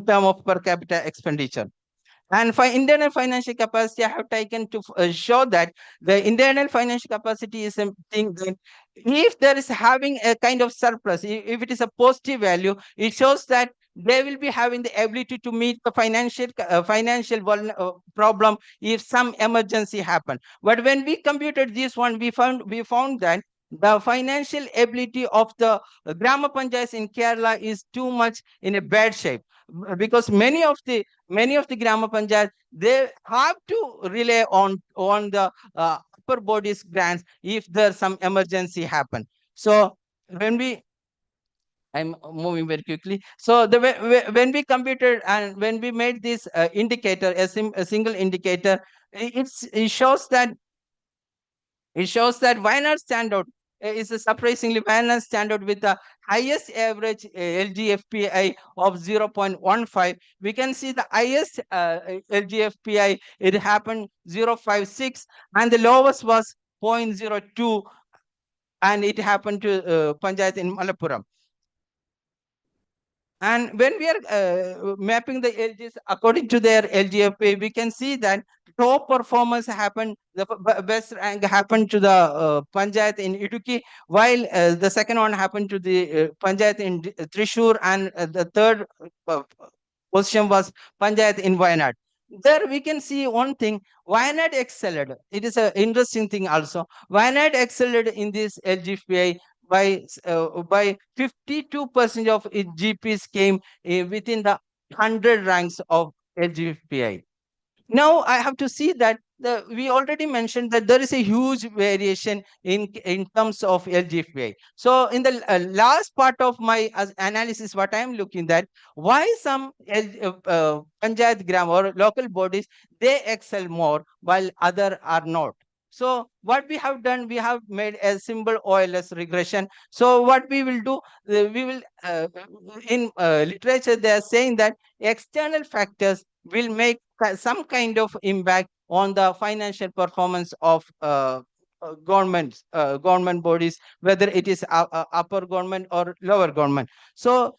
term of per capita expenditure. And for internal financial capacity, I have taken to show that the internal financial capacity is something that if there is having a kind of surplus, if it is a positive value, it shows that they will be having the ability to meet the financial problem if some emergency happen. But when we computed this one, we found that the financial ability of the Grama Panchayats in Kerala is too much in a bad shape, because many of the Grama Panchayat, they have to rely on the upper bodies grants if there's some emergency happen. So when we I'm moving very quickly. So when we computed and when we made this indicator, a single indicator, it shows that Wayanad standout is a surprisingly Wayanad standout with the highest average LGFPI of 0.15. We can see the highest LGFPI, it happened 0.56, and the lowest was 0.02, and it happened to Panchayat in Malappuram. And when we are mapping the LGs according to their LGFA, we can see that top performance happened, the best rank happened to the Panchayat in Idukki, while the second one happened to the Panchayat in Trishur, and the third position was Panchayat in Wayanad. There we can see one thing, Wayanad excelled. It is an interesting thing also. Wayanad excelled in this LGFPI by 52% of its GPs came within the 100 ranks of LGFPI. Now I have to see that we already mentioned that there is a huge variation in terms of LGFPI. So in the last part of my analysis, what I am looking at, why some Panchayat Gram or local bodies, they excel more while other are not. So what we have done, we have made a simple OLS regression. So what we will do, we will in literature they are saying that external factors will make some kind of impact on the financial performance of government bodies, whether it is upper government or lower government. So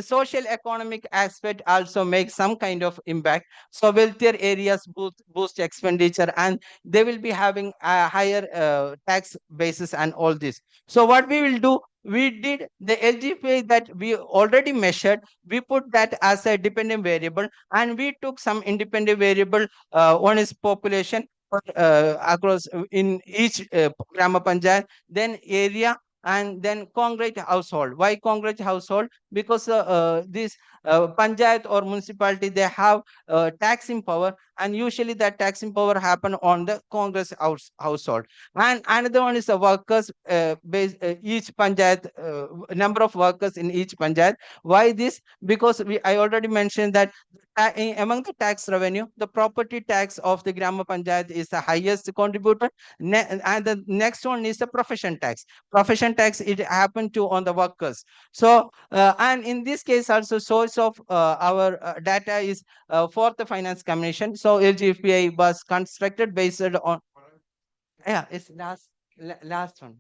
social economic aspect also makes some kind of impact. So wealthier areas boost expenditure, and they will be having a higher tax basis and all this. So what we will do, we did the LGPA that we already measured, we put that as a dependent variable, and we took some independent variable. One is population across in each Grama Panchayat, then area, and then congregate household. Why congregate household? Because this panchayat or municipality, they have taxing power, and usually that taxing power happen on the congress household. And another one is the workers, each panchayat, number of workers in each panchayat. Why this? Because I already mentioned that among the tax revenue, the property tax of the Grama Panchayat is the highest contributor. And the next one is the profession tax. Profession tax, it happened to on the workers. So, and in this case also, source of our data is Fourth Finance Commission. So LGFPI was constructed based on, yeah, it's last one.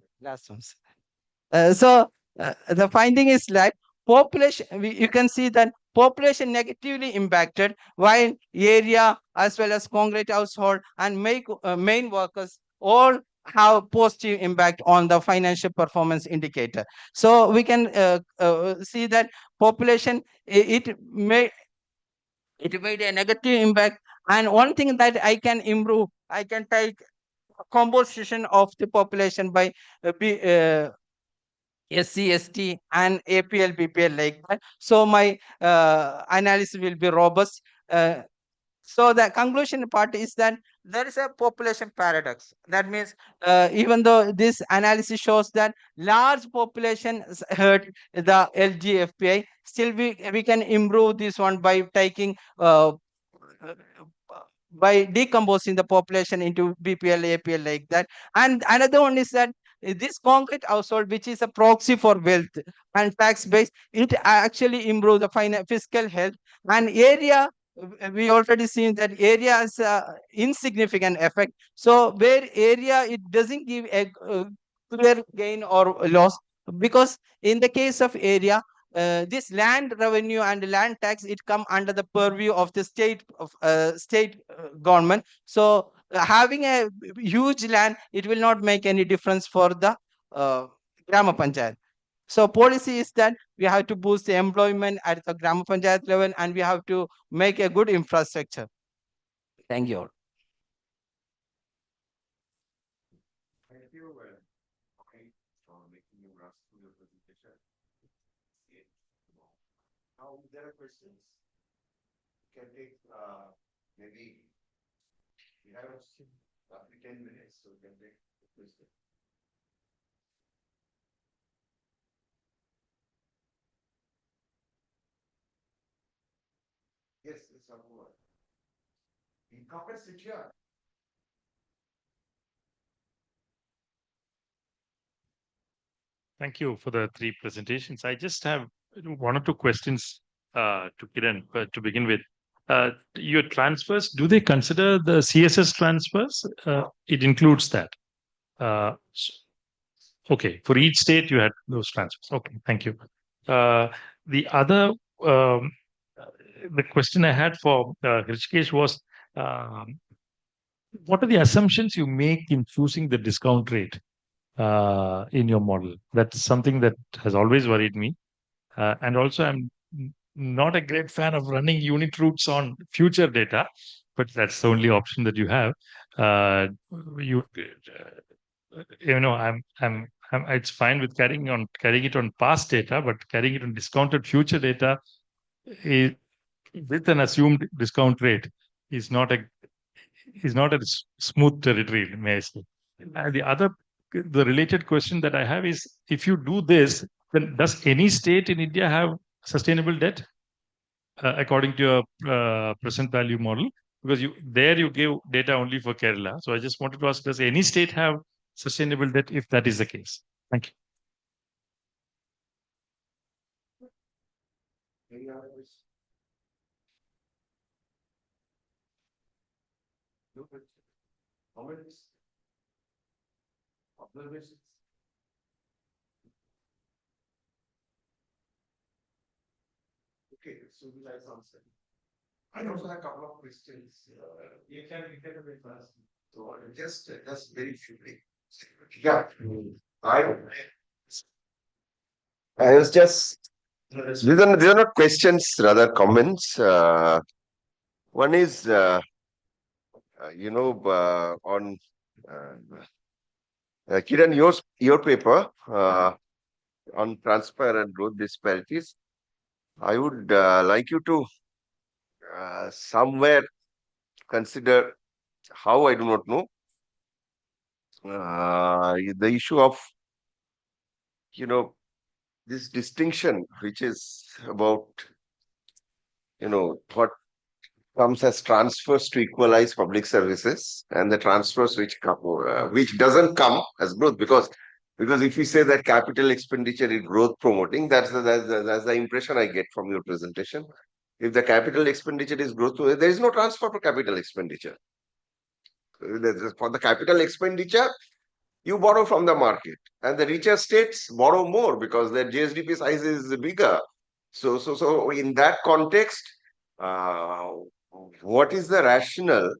The finding is like population, you can see that population negatively impacted, while area as well as congregate household and main workers all have positive impact on the financial performance indicator. So we can see that population, it made a negative impact. And one thing that I can improve, I can take composition of the population by SC, ST, and APL, BPL like that. So my analysis will be robust. So the conclusion part is that there is a population paradox. That means even though this analysis shows that large population hurt the LGFPI, still we can improve this one by taking by decomposing the population into BPL, APL like that. And another one is that this concrete household, which is a proxy for wealth and tax base, it actually improve the fiscal health. And area, we already seen that area has insignificant effect. So where area, it doesn't give a clear gain or loss, because in the case of area, this land revenue and land tax, it come under the purview of the state government. So having a huge land, it will not make any difference for the grama panchayat. So policy is that we have to boost the employment at the grama panchayat level, and we have to make a good infrastructure. Thank you all. Thank you for making you rush through your presentation. Now, there are questions. You can take maybe we have roughly 10 minutes, so we can take the question. Yes, it's a word. Incorporate sit here. Thank you for the three presentations. I just have one or two questions to Kiran to begin with. Your transfers, do they consider the CSS transfers? It includes that. Okay, for each state you had those transfers. Okay, thank you. The other, the question I had for Hrishikesh was, what are the assumptions you make in choosing the discount rate in your model? That's something that has always worried me. And also, I'm not a great fan of running unit routes on future data, but that's the only option that you have. It's fine with carrying it on past data, but carrying it on discounted future data with an assumed discount rate is not a smooth territory, may I say. And the related question that I have is, if you do this, then does any state in India have sustainable debt according to your present value model? Because you give data only for Kerala. So I just wanted to ask, does any state have sustainable debt if that is the case? Thank you. Any other questions? No questions. Comments? Observations? Okay, so we like answer. I also have a couple of questions. You can be first. So just very quickly. Yeah, I was just these are not questions, rather comments. One is on Kiran, your paper on transfer and growth disparities, I would like you to somewhere consider how, I do not know, the issue of, this distinction, which is about, what comes as transfers to equalize public services, and the transfers which come, which doesn't come as growth, because if you say that capital expenditure is growth promoting, that's the impression I get from your presentation. If the capital expenditure is growth, there is no transfer for capital expenditure. For the capital expenditure, you borrow from the market, and the richer states borrow more because their GSDP size is bigger. So in that context, uh, what is the rationale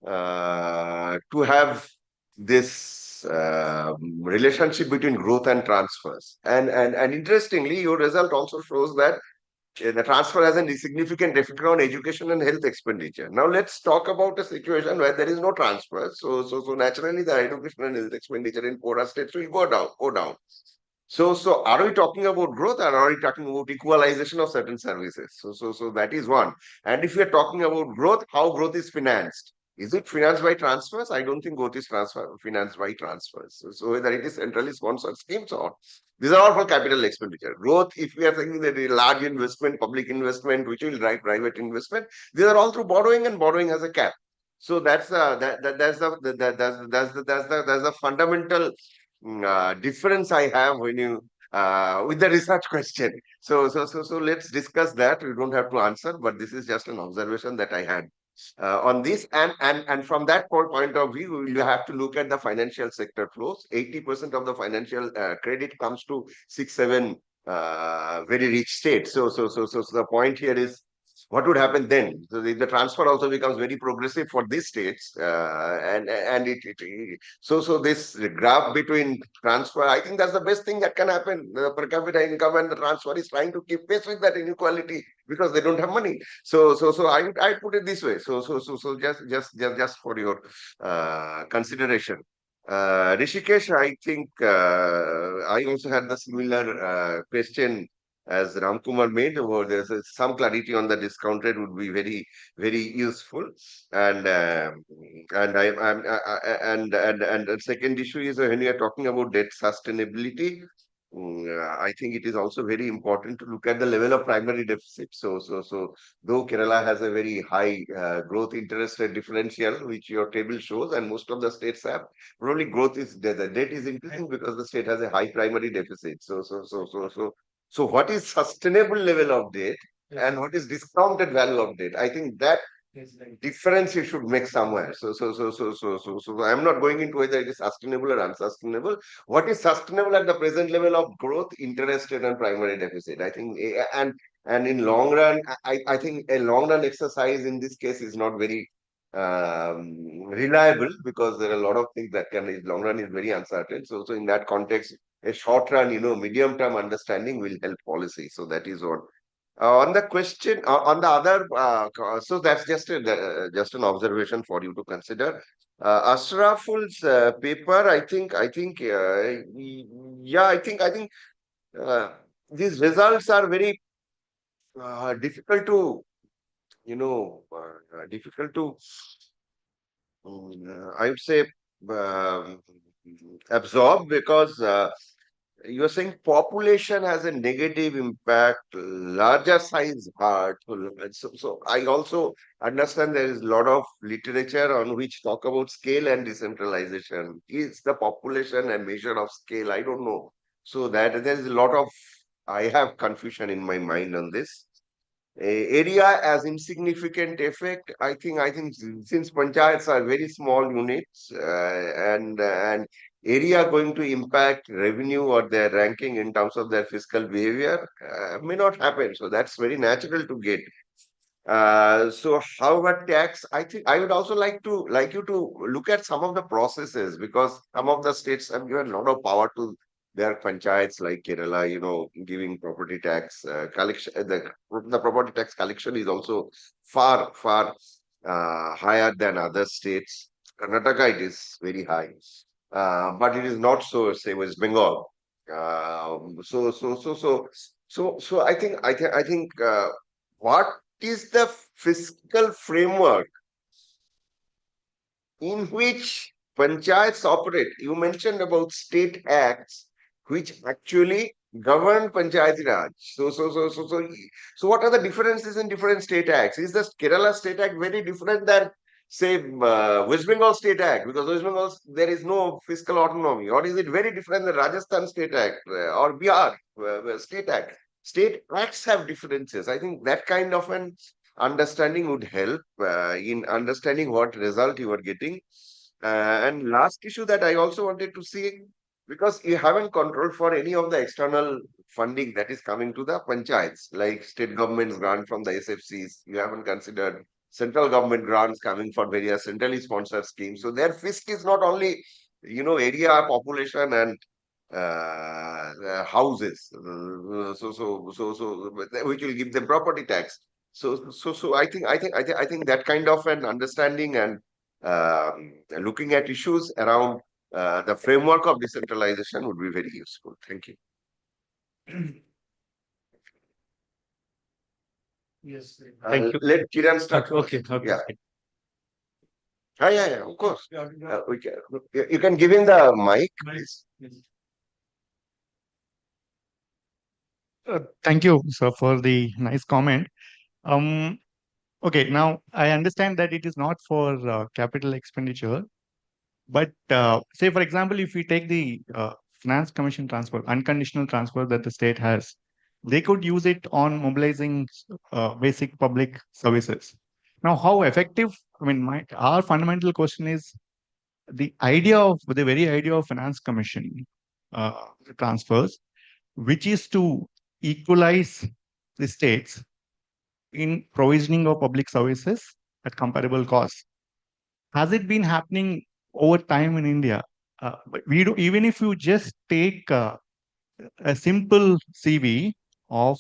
to have this relationship between growth and transfers? And interestingly, your result also shows that the transfer has a significant effect on education and health expenditure. Now let's talk about a situation where there is no transfer. So naturally the education and health expenditure in poorer states will go down. So are we talking about growth, or are we talking about equalization of certain services? So that is one. And if we are talking about growth, how growth is financed? Is it financed by transfers? I don't think growth is financed by transfers. So whether it is centrally sponsored schemes or these are all for capital expenditure. Growth, if we are thinking that a large investment, public investment, which will drive private investment, these are all through borrowing, and borrowing has a cap. So that's the fundamental difference I have when you with the research question. So let's discuss that. We don't have to answer, but this is just an observation that I had on this. And from that point of view, you have to look at the financial sector flows. 80% of the financial credit comes to 6, 7 very rich states. So the point here is, what would happen then? So the transfer also becomes very progressive for these states, so this graph between transfer, I think that's the best thing that can happen. The per capita income and the transfer is trying to keep pace with that inequality because they don't have money. So I put it this way. So just for your consideration. Rishikesh, I think I also had the similar question as Ramkumar made, or some clarity on the discount rate would be very, very useful. And and the second issue is when we are talking about debt sustainability, I think it is also very important to look at the level of primary deficit. So though Kerala has a very high growth interest rate differential, which your table shows, and most of the states have, probably growth is the debt is increasing because the state has a high primary deficit. So what is sustainable level of debt and what is discounted value of debt? I think that difference you should make somewhere. So I'm not going into whether it is sustainable or unsustainable. What is sustainable at the present level of growth, interest rate, and primary deficit? I think, and in long run, I think a long run exercise in this case is not very reliable, because there are a lot of things that can, long run is very uncertain. So in that context, a short run, medium term understanding will help policy. So that is what. On the question, on the other, so that's just an observation for you to consider. Ashraful's paper, I think, yeah, I think these results are very difficult to, difficult to, I would say, um, absorb, because you're saying population has a negative impact, larger size heart. So I also understand there is a lot of literature on which talk about scale and decentralization. Is the population a measure of scale? I don't know. So that there is a lot of, I have confusion in my mind on this. Area as insignificant effect. I think since panchayats are very small units, and area going to impact revenue or their ranking in terms of their fiscal behavior may not happen. So that's very natural to get. So how about tax? I think I would also like you to look at some of the processes, because some of the states have given a lot of power to their panchayats, like Kerala, giving property tax collection. The property tax collection is also far higher than other states. Karnataka, it is very high. but it is not so, say, West Bengal. So I think what is the fiscal framework in which panchayats operate? You mentioned about state acts which actually govern panchayati raj. So what are the differences in different state acts? Is the Kerala state act very different than, say, West Bengal state act? Because West Bengal, there is no fiscal autonomy. Or is it very different than Rajasthan state act or Bihar state act? State acts have differences. I think that kind of an understanding would help in understanding what result you are getting. And last issue that I also wanted to see, because you haven't control for any of the external funding that is coming to the panchayats, like state governments grant from the SFCs. You haven't considered central government grants coming for various centrally sponsored schemes. So their fisc is not only, area, population, and houses. Which will give them property tax. So I think that kind of an understanding and looking at issues around the framework of decentralization would be very useful. Thank you. Yes. Thank you. Let Kiran start. Okay. Yeah. Yeah, of course. You can give him the mic, please. Thank you, sir, for the nice comment. Okay, now I understand that it is not for capital expenditure, but say, for example, if we take the finance commission transfer, unconditional transfer that the state has, they could use it on mobilizing basic public services. Now, how effective? I mean, our fundamental question is the very idea of finance commission transfers, which is to equalize the states in provisioning of public services at comparable costs. Has it been happening over time in India? But we do, even if you just take a simple CV of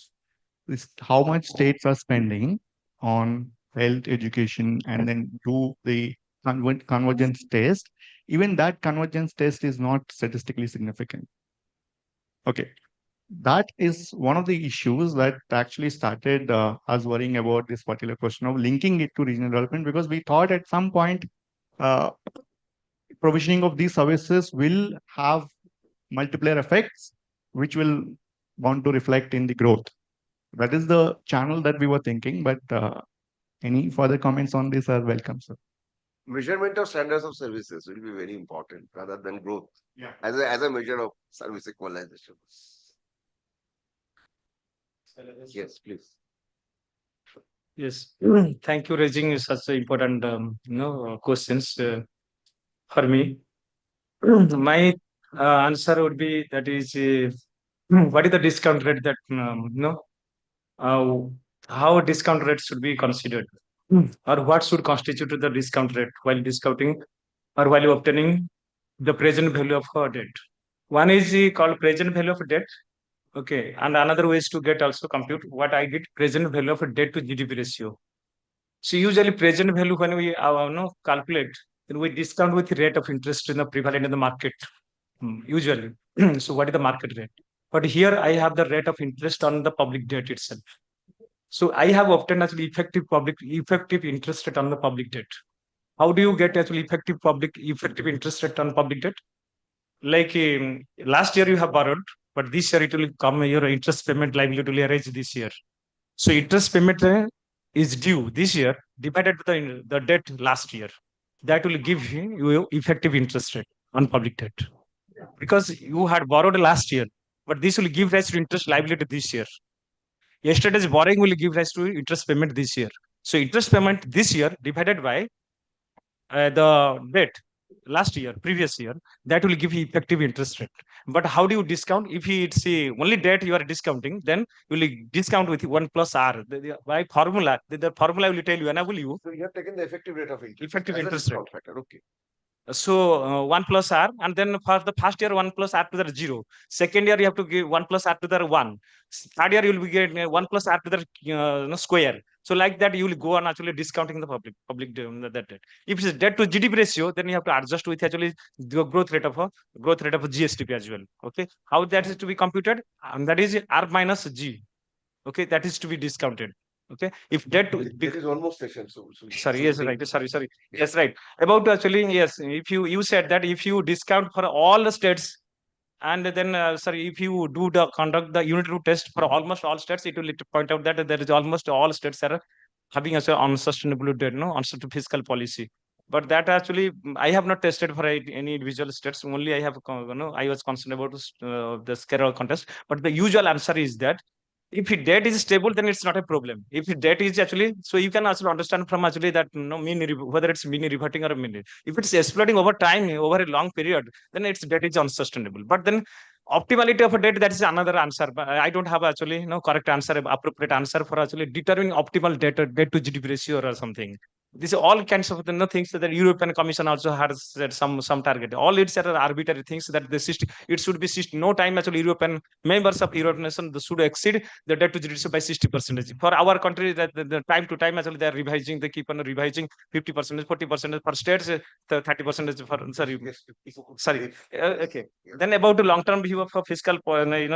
how much states are spending on health, education, and then do the convergence test, even that convergence test is not statistically significant. Okay. That is one of the issues that actually started us worrying about this particular question of linking it to regional development, because we thought at some point provisioning of these services will have multiplier effects, which will want to reflect in the growth. That is the channel that we were thinking, but any further comments on this are welcome, sir. Measurement of standards of services will be very important rather than growth. Yeah. As a measure of service equalization. Yes, please. Yes. Thank you raising such important questions for me. My answer would be that is what is the discount rate that how discount rate should be considered, or what should constitute the discount rate while discounting or while obtaining the present value of her debt. One is called present value of debt. Okay, and another way is to get also compute what I did present value of debt to GDP ratio. So usually present value when we calculate, then we discount with the rate of interest in the prevalent in the market. Usually. So what is the market rate? But here I have the rate of interest on the public debt itself. So I have obtained actually effective interest rate on the public debt. How do you get actually effective interest rate on public debt? Like last year you have borrowed, but this year it will come, your interest payment liability will arise this year. So interest payment is due this year divided by the debt last year. That will give you effective interest rate on public debt. Because you had borrowed last year, but this will give rise to interest liability this year. Yesterday's borrowing will give rise to interest payment this year. So interest payment this year divided by the debt last year, previous year, that will give you effective interest rate. But how do you discount? If it's only debt you are discounting, then you will discount with 1 plus R. By formula, the formula will tell you, enable you. So you have taken the effective rate of interest. Effective interest rate. Factor. Okay. So 1 plus R, and then for the first year 1 plus R to the 0. Second year you have to give 1 plus R to the 1. Third year you will be getting 1 plus R to the square. So like that, you will go on actually discounting the that debt. If it's debt to GDP ratio, then you have to adjust with actually the growth rate of GSTP as well. Okay, how that is to be computed? That is R minus G. Okay, that is to be discounted. Okay, if debt to There is almost session. sorry, yes, right, sorry, yes, right. About actually, yes, if you said that if you discount for all the states, and then sorry, if you do the conduct the unit root test for almost all states, it will point out that there is almost all states are having as a unsustainable debt, no, unsustainable fiscal policy. But that actually I have not tested for any individual states. Only I have I was concerned about the Scarrow contest. But the usual answer is that if the debt is stable, then it's not a problem. If the debt is actually, so you can also understand from actually that whether it's mean reverting or mean. If it's exploding over time, over a long period, then its debt is unsustainable. But then optimality of a debt, that is another answer. But I don't have actually correct answer, appropriate answer for actually determining optimal debt to GDP ratio or something. These are all kinds of things that the European Commission also has set some target. All it's arbitrary things that the system, it should be no time actually European members of European nation should exceed the debt to GDP ratio by 60%. For our country, that the time to time actually they are revising, they keep on revising 50%, 40% for states, 30% for sorry. Okay. Then about the long-term view of fiscal,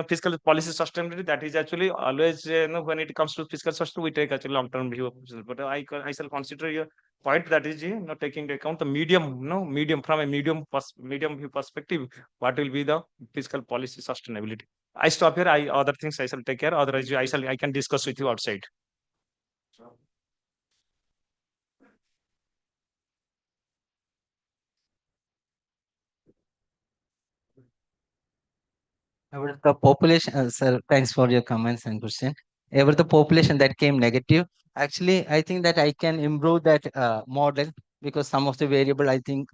fiscal policy sustainability, that is actually always, when it comes to fiscal sustainability, we take actually long-term view of. But I shall consider your point, that is, taking into account the medium from a medium view perspective, what will be the fiscal policy sustainability. I stop here. Other things I shall take care. Otherwise, I can discuss with you outside. About the population, sir, thanks for your comments and question. About the population that came negative, actually, I think that I can improve that model because some of the variable, I think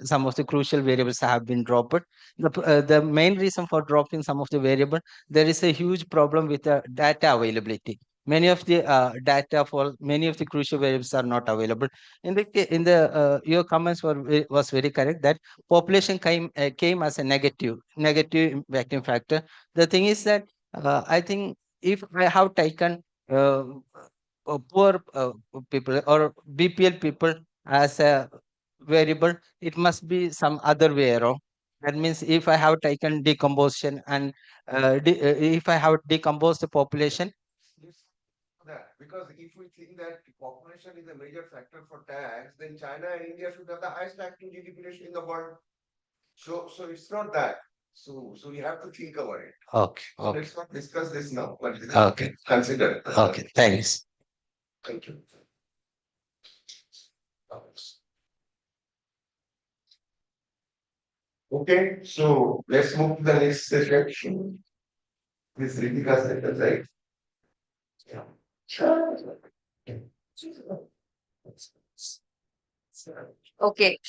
some of the crucial variables have been dropped. The main reason for dropping some of the variable, there is a huge problem with the data availability. Many of the data for many of the crucial variables are not available. Your comments was very correct that population came as a negative impacting factor. The thing is that I think if I have taken poor people or BPL people as a variable, it must be some other way around. That means if I have taken decomposition and if I have decomposed the population. That because if we think that population is a major factor for tax, then China and India should have the highest tax to GDP ratio in the world. So it's not that. So we have to think about it. Okay. So let's not discuss this now, but Okay. Consider. Okay. Thanks. Thank you. Okay, so let's move to the next session. This Ritika session, right? Yeah. Okay.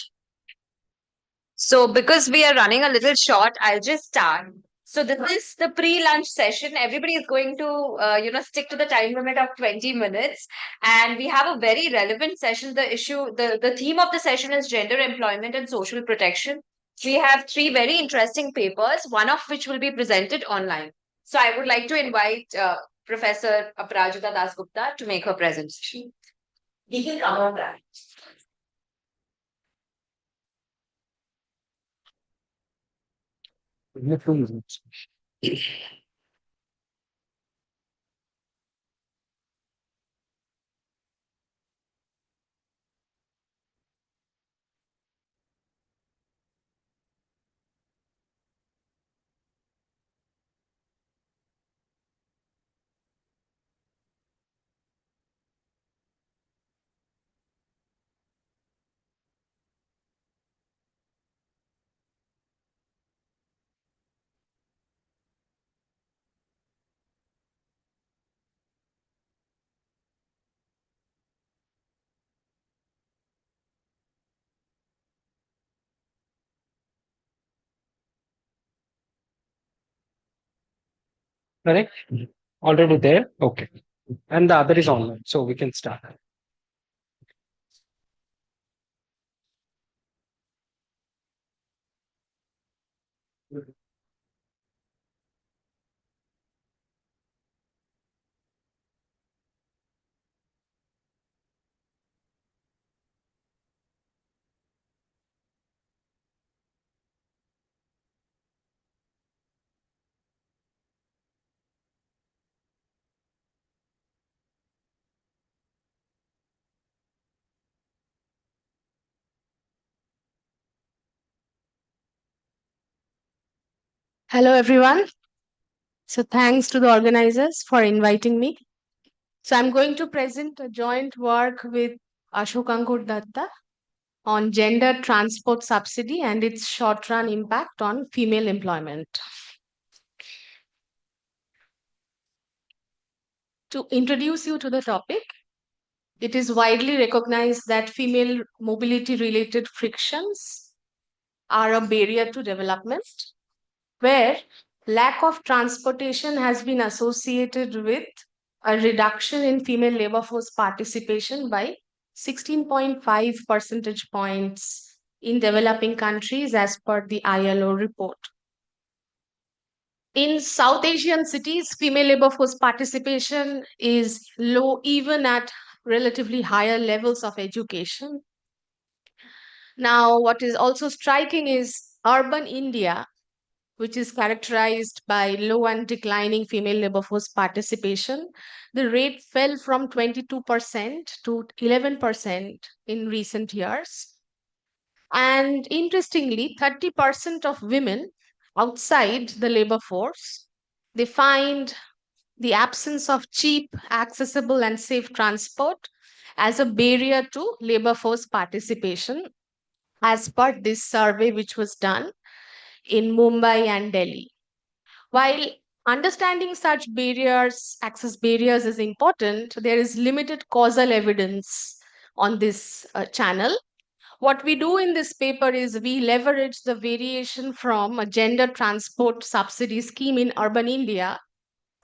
So because we are running a little short, I'll just start. So this is the pre-lunch session. Everybody is going to, stick to the time limit of 20 minutes. And we have a very relevant session. The theme of the session is gender employment and social protection. We have three very interesting papers, one of which will be presented online. So I would like to invite Professor Aparajita Dasgupta to make her presentation. We can come on that. Correct? Already there? Okay. And the other is online. So we can start. Hello, everyone. So thanks to the organizers for inviting me. So I'm going to present a joint work with Ashok Ankur Datta on gender transport subsidy and its short-run impact on female employment. To introduce you to the topic, it is widely recognized that female mobility-related frictions are a barrier to development, where lack of transportation has been associated with a reduction in female labor force participation by 16.5 percentage points in developing countries as per the ILO report. In South Asian cities, female labor force participation is low even at relatively higher levels of education. Now, what is also striking is urban India, which is characterized by low and declining female labor force participation. The rate fell from 22% to 11% in recent years. And interestingly, 30% of women outside the labor force, they find the absence of cheap, accessible, and safe transport as a barrier to labor force participation, as per this survey which was done in Mumbai and Delhi. While understanding such barriers, access barriers is important, there is limited causal evidence on this channel. What we do in this paper is we leverage the variation from a gender transport subsidy scheme in urban India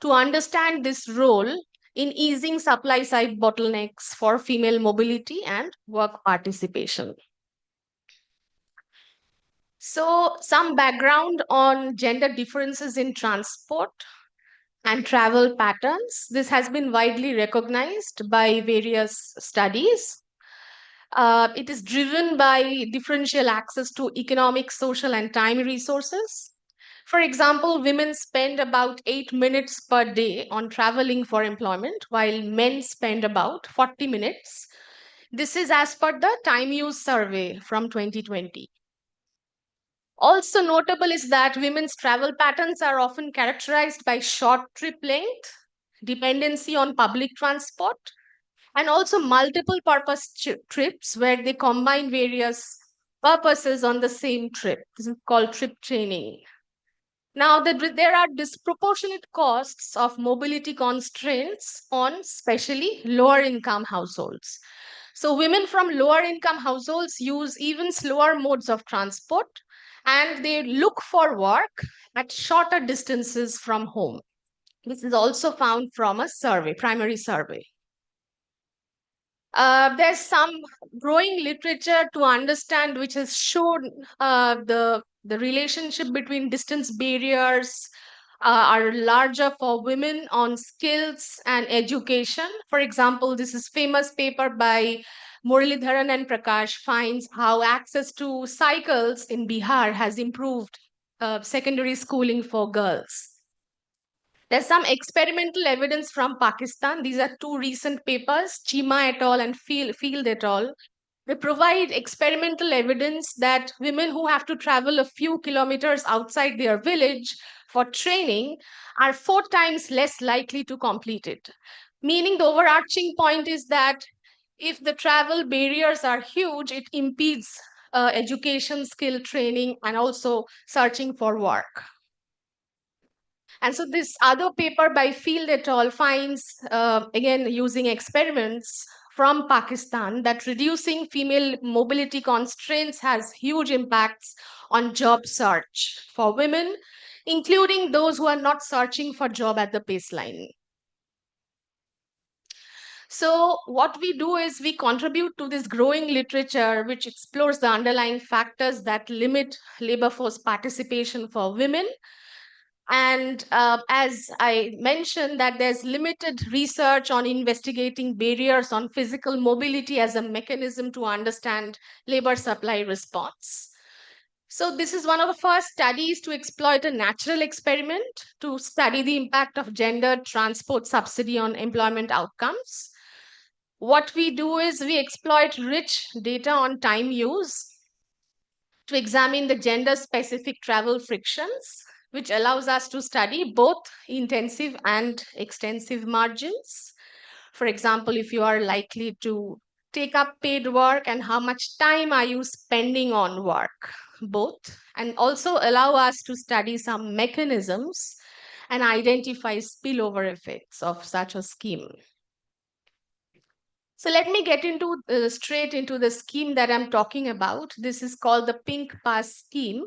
to understand this role in easing supply side bottlenecks for female mobility and work participation. So, some background on gender differences in transport and travel patterns. This has been widely recognized by various studies. It is driven by differential access to economic, social, and time resources. For example, women spend about 8 minutes per day on traveling for employment, while men spend about 40 minutes. This is as per the time use survey from 2020. Also notable is that women's travel patterns are often characterized by short trip length, dependency on public transport, and also multiple purpose trips where they combine various purposes on the same trip. This is called trip training. Now, there are disproportionate costs of mobility constraints on especially lower income households. So, women from lower income households use even slower modes of transport and they look for work at shorter distances from home. This is also found from a survey, primary survey. There's some growing literature to understand which has shown the relationship between distance barriers are larger for women on skills and education. For example, this is famous paper by Muralidharan and Prakash finds how access to cycles in Bihar has improved secondary schooling for girls. There's some experimental evidence from Pakistan. These are two recent papers, Chima et al. And Field et al. They provide experimental evidence that women who have to travel a few kilometers outside their village for training are 4 times less likely to complete it. Meaning, the overarching point is that if the travel barriers are huge, it impedes education, skill training, and also searching for work. And so this other paper by Field et al. Finds, again, using experiments from Pakistan, that reducing female mobility constraints has huge impacts on job search for women, including those who are not searching for job at the baseline. So what we do is we contribute to this growing literature which explores the underlying factors that limit labor force participation for women. And as I mentioned, that there's limited research on investigating barriers on physical mobility as a mechanism to understand labor supply response. So this is one of the first studies to exploit a natural experiment to study the impact of gender transport subsidy on employment outcomes. What we do is we exploit rich data on time use to examine the gender specific travel frictions which allows us to study both intensive and extensive margins. For example, if you are likely to take up paid work and how much time are you spending on work, both, and also allow us to study some mechanisms and identify spillover effects of such a scheme. So let me get into straight into the scheme that I'm talking about. This is called the Pink Pass scheme.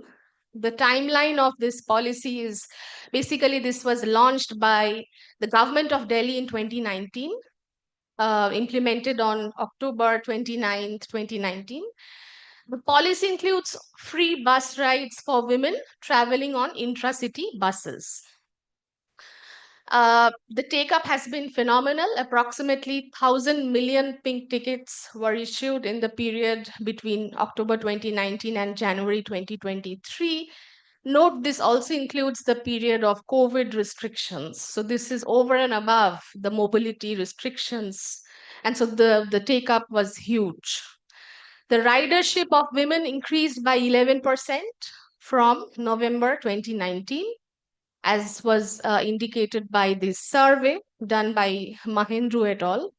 The timeline of this policy is basically this was launched by the government of Delhi in 2019, implemented on October 29th, 2019. The policy includes free bus rides for women traveling on intracity buses. The take-up has been phenomenal. Approximately 1,000 million pink tickets were issued in the period between October 2019 and January 2023. Note this also includes the period of COVID restrictions. So this is over and above the mobility restrictions. And so the take-up was huge. The ridership of women increased by 11% from November 2019, as was indicated by this survey done by Mahendru et al.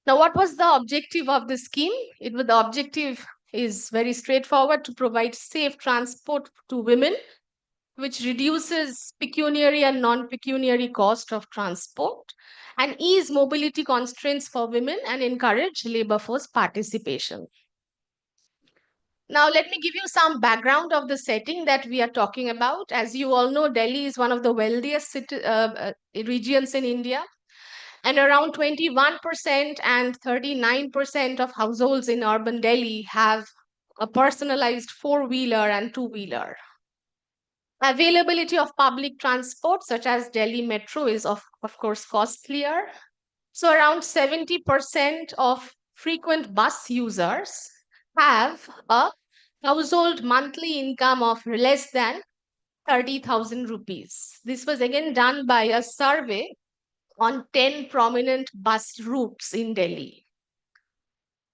Now, what was the objective of the scheme? The objective is very straightforward: to provide safe transport to women, which reduces pecuniary and non-pecuniary cost of transport, and ease mobility constraints for women and encourage labor force participation. Now, let me give you some background of the setting that we are talking about. As you all know, Delhi is one of the wealthiest regions in India, and around 21% and 39% of households in urban Delhi have a personalized four-wheeler and two-wheeler. Availability of public transport, such as Delhi Metro, is of course costlier. So around 70% of frequent bus users have a household monthly income of less than 30,000 rupees. This was again done by a survey on 10 prominent bus routes in Delhi.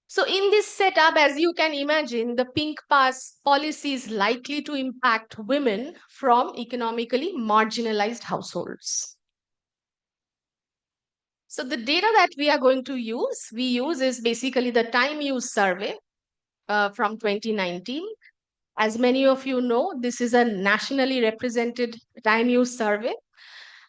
So in this setup, as you can imagine, the Pink Pass policy is likely to impact women from economically marginalized households. So the data that we are going to use, is basically the time use survey from 2019. As many of you know, this is a nationally represented time use survey,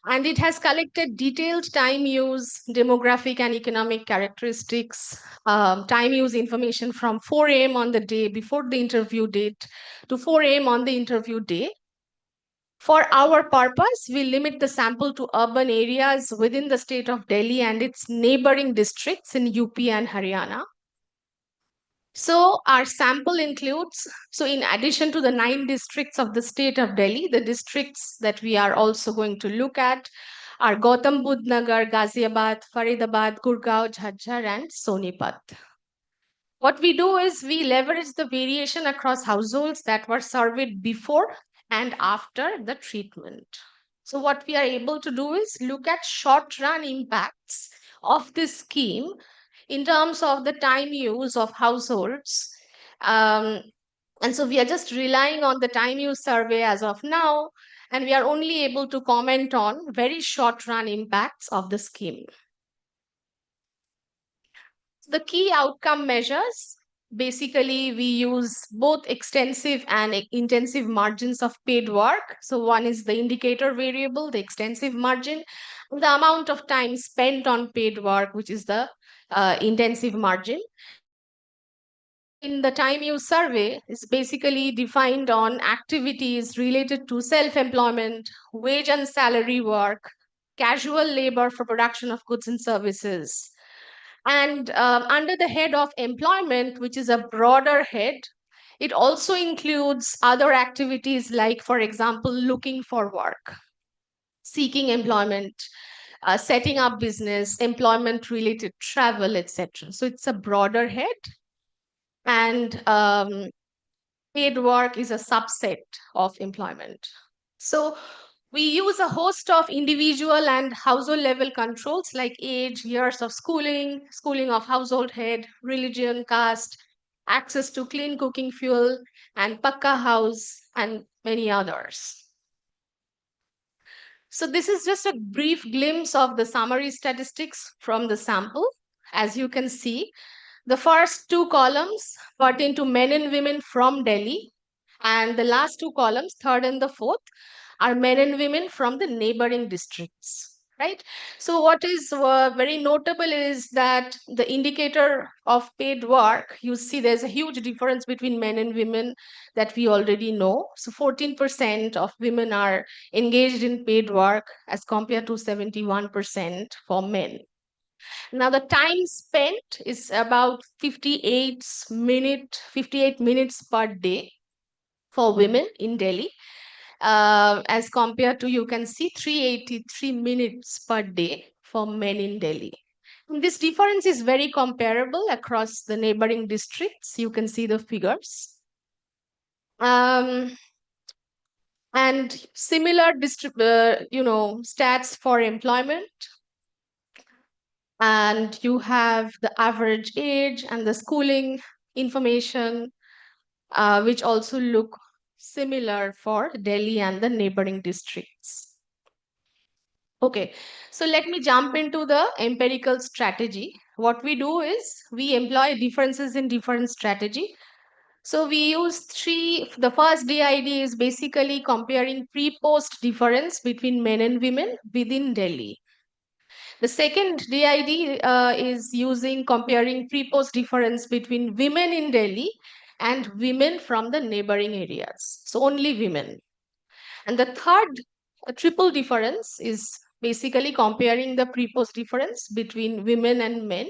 and it has collected detailed time use, demographic and economic characteristics, time use information from 4 a.m. on the day before the interview date to 4 a.m. on the interview day. For our purpose, we limit the sample to urban areas within the state of Delhi and its neighboring districts in UP and Haryana. So our sample includes, so in addition to the 9 districts of the state of Delhi, the districts that we are also going to look at are Gautam Budh Nagar, Ghaziabad, Faridabad, Gurgaon, Jhajjar, and Sonipat. What we do is we leverage the variation across households that were surveyed before and after the treatment. So what we are able to do is look at short-run impacts of this scheme in terms of the time use of households. And so we are just relying on the time use survey as of now, and we are only able to comment on very short-run impacts of the scheme. The key outcome measures, basically we use both extensive and intensive margins of paid work. So one is the indicator variable, the extensive margin, the amount of time spent on paid work, which is the intensive margin. In the time use survey is basically defined on activities related to self-employment, wage and salary work, casual labor for production of goods and services. And under the head of employment, which is a broader head, it also includes other activities like, for example, looking for work, seeking employment, setting up business, employment-related travel, etc. So it's a broader head. And paid work is a subset of employment. So we use a host of individual and household level controls like age, years of schooling, schooling of household head, religion, caste, access to clean cooking fuel, and pakka house, and many others. So this is just a brief glimpse of the summary statistics from the sample. As you can see, the first two columns pertain to men and women from Delhi, and the last two columns, third and the fourth, are men and women from the neighboring districts, right? So what is very notable is that the indicator of paid work, you see there's a huge difference between men and women that we already know. So 14% of women are engaged in paid work as compared to 71% for men. Now the time spent is about 58 minutes per day for women in Delhi, as compared to, you can see, 383 minutes per day for men in Delhi. And this difference is very comparable across the neighboring districts. You can see the figures. And similar stats for employment. And you have the average age and the schooling information, which also look similar for Delhi and the neighboring districts. Okay, so let me jump into the empirical strategy. What we do is we employ differences in different strategy. So we use the first DID is basically comparing pre-post difference between men and women within Delhi. The second DID is using comparing pre-post difference between women in Delhi and women from the neighboring areas. So only women. And the third triple difference is basically comparing the pre-post difference between women and men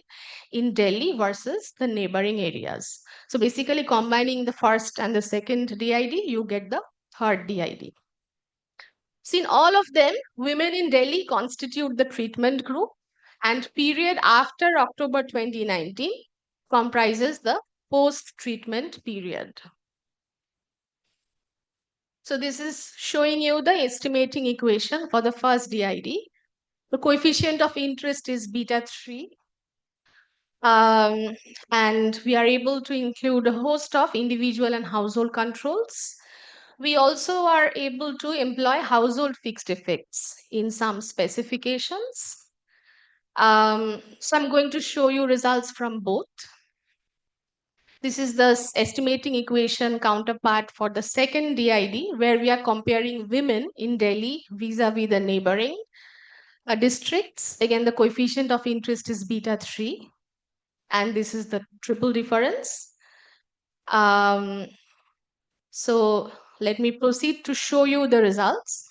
in Delhi versus the neighboring areas. So basically combining the first and the second DID, you get the third DID. So in all of them, women in Delhi constitute the treatment group, and period after October 2019 comprises the post-treatment period. So this is showing you the estimating equation for the first DID. The coefficient of interest is beta 3. And we are able to include a host of individual and household controls. We also are able to employ household fixed effects in some specifications. So I'm going to show you results from both. This is the estimating equation counterpart for the second DID, where we are comparing women in Delhi vis-a-vis the neighboring districts. Again, the coefficient of interest is beta 3, and this is the triple difference. So let me proceed to show you the results.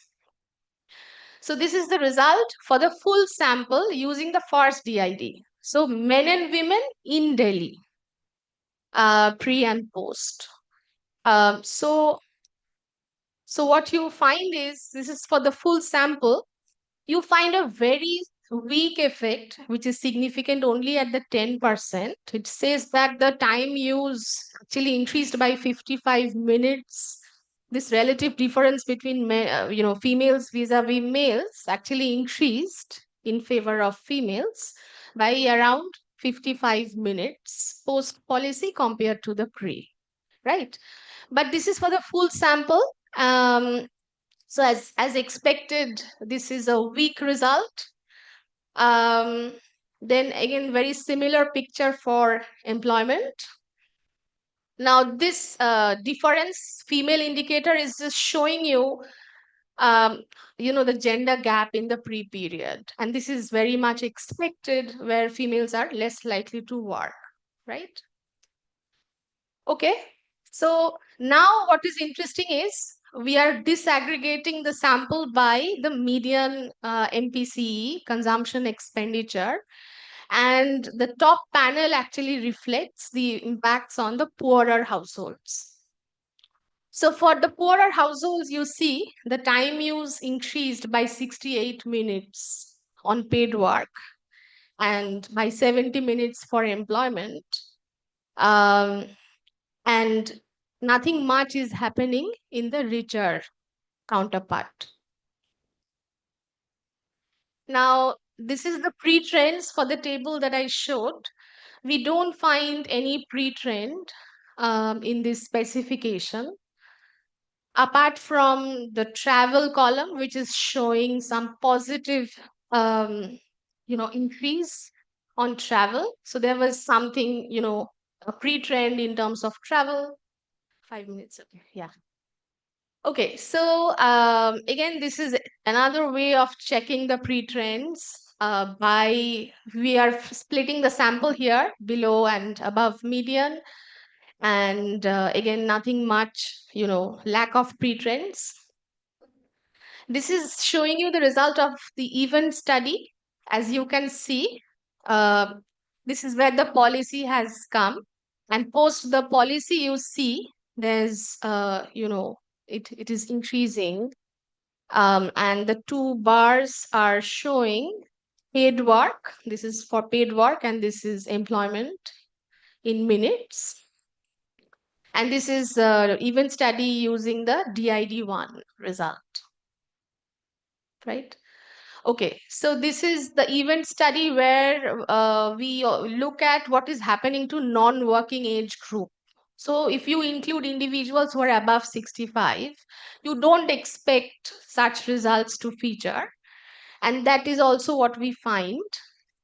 So this is the result for the full sample using the first DID. So men and women in Delhi, pre and post. So what you find is, this is for the full sample, you find a very weak effect, which is significant only at the 10%. It says that the time use actually increased by 55 minutes. This relative difference between females vis-a-vis males actually increased in favor of females by around 55 minutes post policy compared to the pre, right? But this is for the full sample. So as expected, this is a weak result. Then again, very similar picture for employment. Now this difference, female indicator, is just showing you, the gender gap in the pre-period. And this is very much expected, where females are less likely to work, right? Okay, so now what is interesting is we are disaggregating the sample by the median MPCE, consumption expenditure, and the top panel actually reflects the impacts on the poorer households. So for the poorer households, you see the time use increased by 68 minutes on paid work and by 70 minutes for employment. And nothing much is happening in the richer counterpart. Now, this is the pre-trends for the table that I showed. We don't find any pre-trend in this specification. apart from the travel column, which is showing some positive, increase on travel. So there was something, a pre-trend in terms of travel. 5 minutes, okay, yeah. Okay, so again, this is another way of checking the pre-trends. We are splitting the sample here, below and above median, and again, nothing much, lack of pre-trends. This is showing you the result of the event study. As you can see, uh, this is where the policy has come, and post the policy, you see there's, it is increasing, and the two bars are showing paid work. This is for paid work, and this is employment in minutes. And this is event study using the DID1 result, right? Okay, so this is the event study where we look at what is happening to non-working age group. So if you include individuals who are above 65, you don't expect such results to feature. And that is also what we find.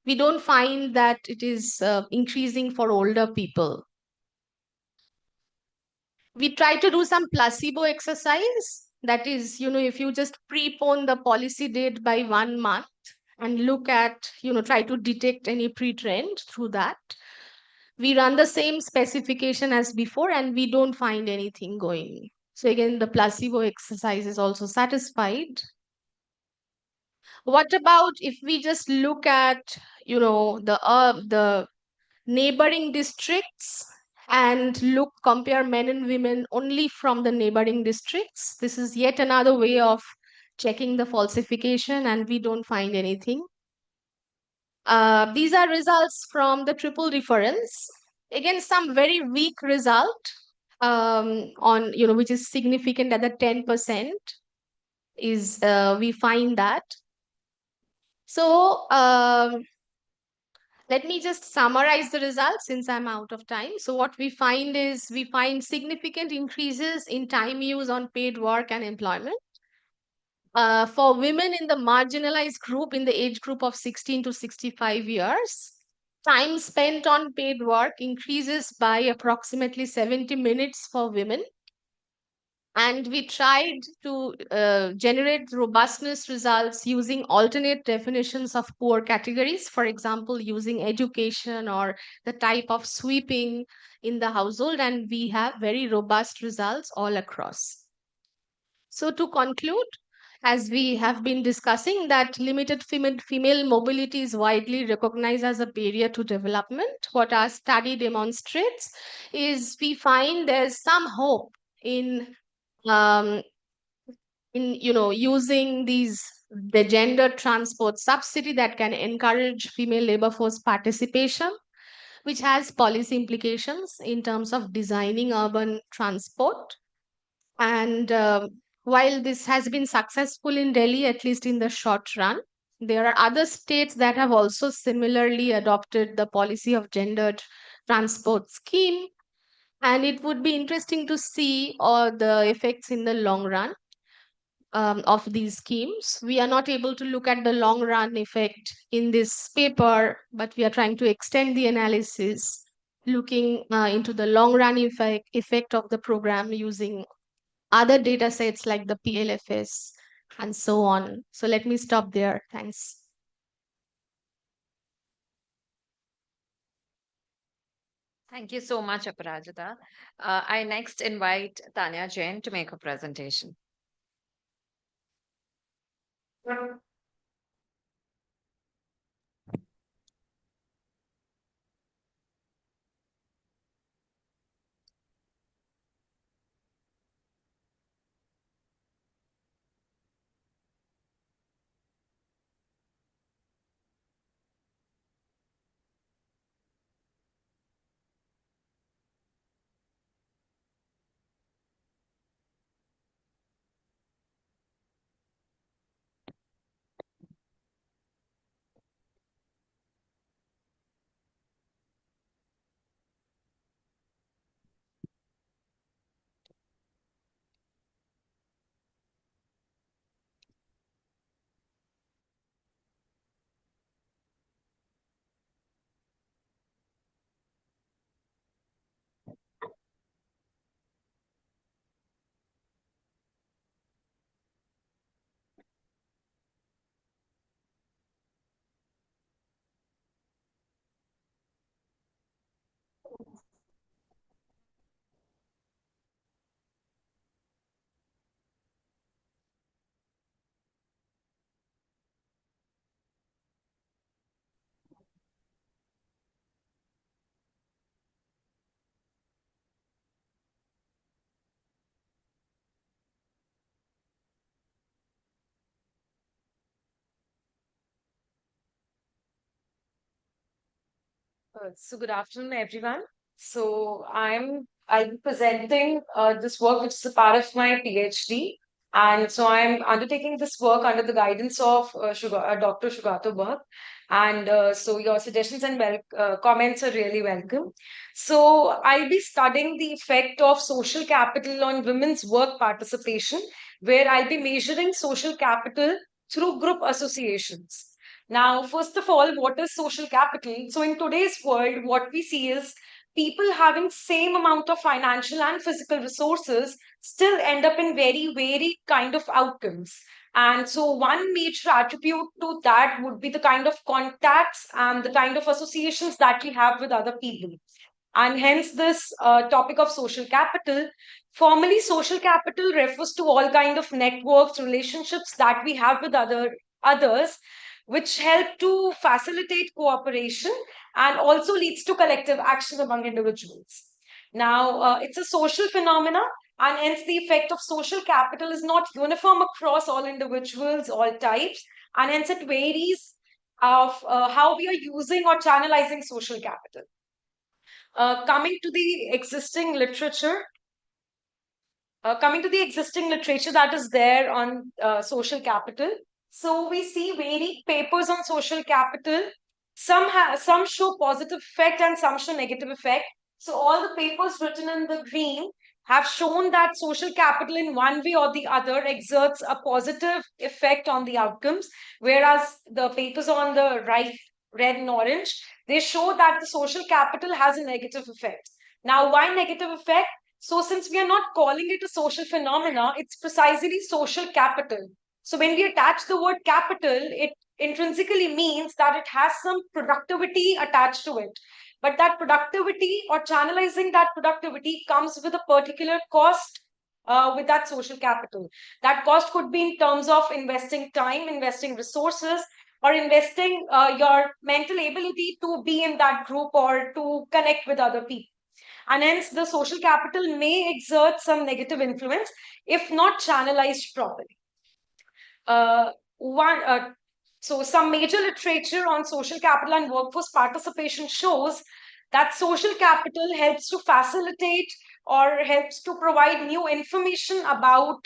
We don't find that it is increasing for older people. We try to do some placebo exercise. That is, if you just prepone the policy date by 1 month and look at, try to detect any pre-trend through that. We run the same specification as before and we don't find anything going. So again, the placebo exercise is also satisfied. What about if we just look at, the neighboring districts and compare men and women only from the neighboring districts? This is yet another way of checking the falsification, and we don't find anything. These are results from the triple reference. Again, some very weak result, on, which is significant at the 10% is, we find that. So let me just summarize the results since I'm out of time. So what we find is we find significant increases in time use on paid work and employment. For women in the marginalized group, in the age group of 16 to 65 years, time spent on paid work increases by approximately 70 minutes for women. And we tried to generate robustness results using alternate definitions of poor categories, for example, using education or the type of sweeping in the household, and we have very robust results all across. So to conclude, as we have been discussing, that limited female mobility is widely recognized as a barrier to development. What our study demonstrates is we find there's some hope in um, using the gender transport subsidy that can encourage female labor force participation, which has policy implications in terms of designing urban transport. And while this has been successful in Delhi, at least in the short run, there are other states that have also similarly adopted the policy of gendered transport scheme. And it would be interesting to see all the effects in the long run of these schemes. We are not able to look at the long run effect in this paper, but we are trying to extend the analysis, looking into the long run effect of the program using other data sets like the PLFS and so on. So let me stop there. Thanks. Thank you so much, Aparajita. I next invite Tanya Jain to make a presentation. So good afternoon, everyone. So I'll be presenting this work, which is a part of my PhD. And so I'm undertaking this work under the guidance of Dr. Shugato Berg. And so your suggestions and comments are really welcome. So I'll be studying the effect of social capital on women's work participation, where I'll be measuring social capital through group associations. Now, first of all, what is social capital? So in today's world, what we see is people having same amount of financial and physical resources still end up in very varied kind of outcomes. And so one major attribute to that would be the kind of contacts and the kind of associations that we have with other people. And hence this topic of social capital. Formally, social capital refers to all kind of networks, relationships that we have with others, which help to facilitate cooperation and also leads to collective action among individuals. Now, it's a social phenomena, and hence the effect of social capital is not uniform across all individuals, all types, and hence it varies of how we are using or channelizing social capital. Coming to the existing literature, that is there on social capital. So we see varied papers on social capital. Some show positive effect and some show negative effect. So all the papers written in the green have shown that social capital in one way or the other exerts a positive effect on the outcomes, whereas the papers on the right, red and orange, they show that the social capital has a negative effect. Now, why negative effect? So since we are not calling it a social phenomena, it's precisely social capital. So when we attach the word capital, it intrinsically means that it has some productivity attached to it. But that productivity or channelizing that productivity comes with a particular cost with that social capital. That cost could be in terms of investing time, investing resources, or investing your mental ability to be in that group or to connect with other people. And hence, the social capital may exert some negative influence if not channelized properly. So some major literature on social capital and workforce participation shows that social capital helps to facilitate or helps to provide new information about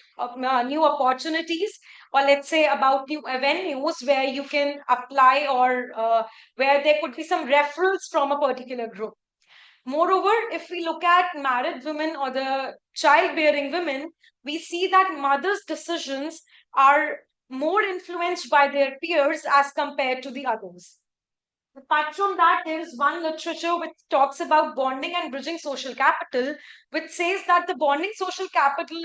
new opportunities, or let's say about new avenues where you can apply, or where there could be some referrals from a particular group. Moreover, if we look at married women or the childbearing women, we see that mothers' decisions are more influenced by their peers as compared to the others. Apart from that, there is one literature which talks about bonding and bridging social capital, which says that the bonding social capital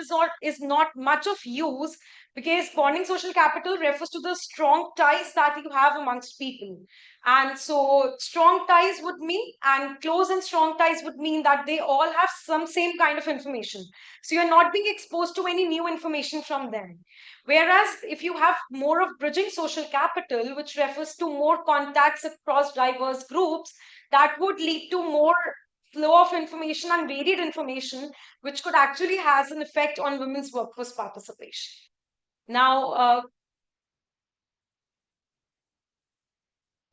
is not much of use, because bonding social capital refers to the strong ties that you have amongst people. And so strong ties would mean, and close and strong ties would mean that they all have some same kind of information. So you're not being exposed to any new information from them. Whereas if you have more of bridging social capital, which refers to more contacts across diverse groups, that would lead to more flow of information and varied information, which could actually has an effect on women's workforce participation. Now,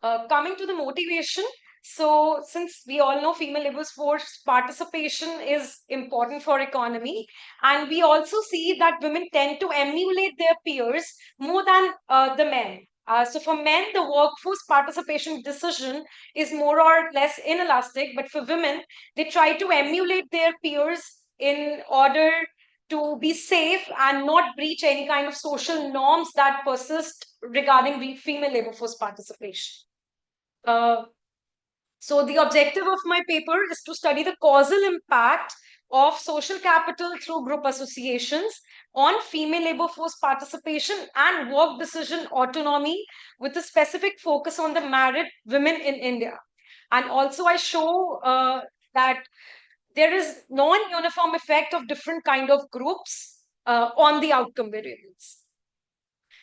coming to the motivation, so since we all know female labor force participation is important for economy, and we also see that women tend to emulate their peers more than the men. So for men, the workforce participation decision is more or less inelastic, but for women, they try to emulate their peers in order to be safe and not breach any kind of social norms that persist regarding female labor force participation. So the objective of my paper is to study the causal impact of social capital through group associations on female labor force participation and work decision autonomy, with a specific focus on the married women in India. And also I show that there is non-uniform effect of different kind of groups on the outcome variables.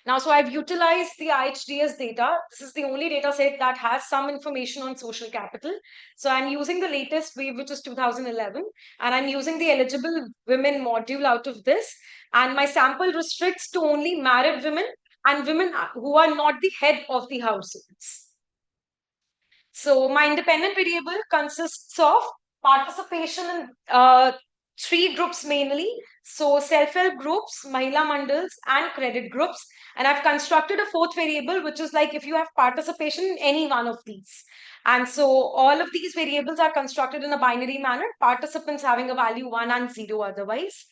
Now, so I've utilized the IHDS data. This is the only data set that has some information on social capital. So I'm using the latest wave, which is 2011, and I'm using the eligible women module out of this. And my sample restricts to only married women and women who are not the head of the households. So my independent variable consists of participation in 3 groups mainly. So self-help groups, Mahila Mandals, and credit groups. And I've constructed a 4th variable, which is like if you have participation in any one of these. And so all of these variables are constructed in a binary manner, participants having a value 1 and 0 otherwise.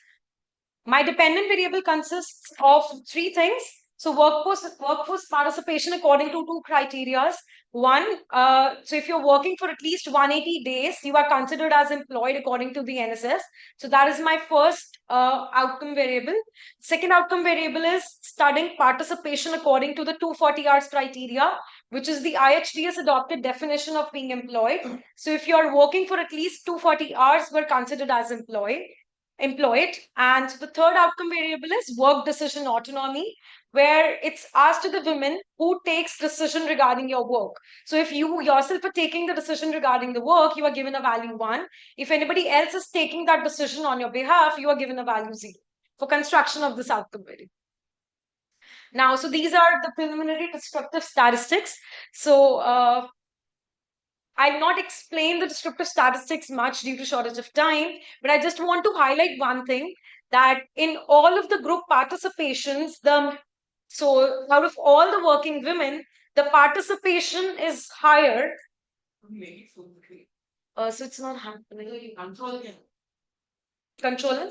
My dependent variable consists of 3 things. So workforce participation according to 2 criteria. One, so if you're working for at least 180 days, you are considered as employed according to the NSS. So that is my first outcome variable. Second outcome variable is studying participation according to the 240 hours criteria, which is the IHDS adopted definition of being employed. So if you're working for at least 240 hours, we're considered as employed. And the third outcome variable is work decision autonomy, where it's asked to the women who takes decision regarding your work. So if you yourself are taking the decision regarding the work, you are given a value 1. If anybody else is taking that decision on your behalf, you are given a value 0 for construction of this outcome variable. Now, so these are the preliminary descriptive statistics. So I'll not explain the descriptive statistics much due to shortage of time, but I just want to highlight one thing, that in all of the group participations, so out of all the working women, the participation is higher. So it's not happening. Controller?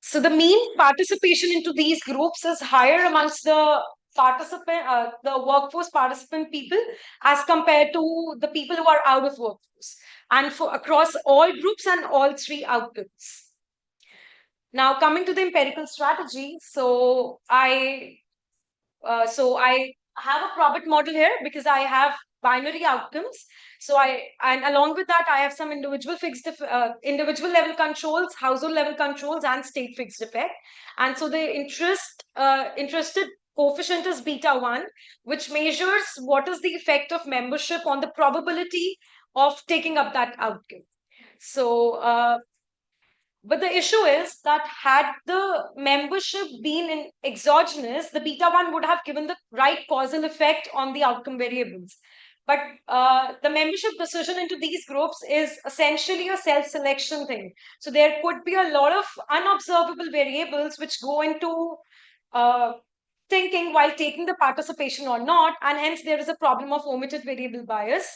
So the mean participation into these groups is higher amongst the the workforce participant people as compared to the people who are out of workforce, and for across all groups and all 3 outputs. Now coming to the empirical strategy, so I have a Probit model here because I have binary outcomes. So and along with that, I have some individual individual level controls, household level controls, and state fixed effect. And so the interested coefficient is beta 1, which measures what is the effect of membership on the probability of taking up that outcome. So but the issue is that had the membership been in exogenous, the beta 1 would have given the right causal effect on the outcome variables. But the membership decision into these groups is essentially a self-selection thing. So there could be a lot of unobservable variables which go into thinking while taking the participation or not, and hence there is a problem of omitted variable bias.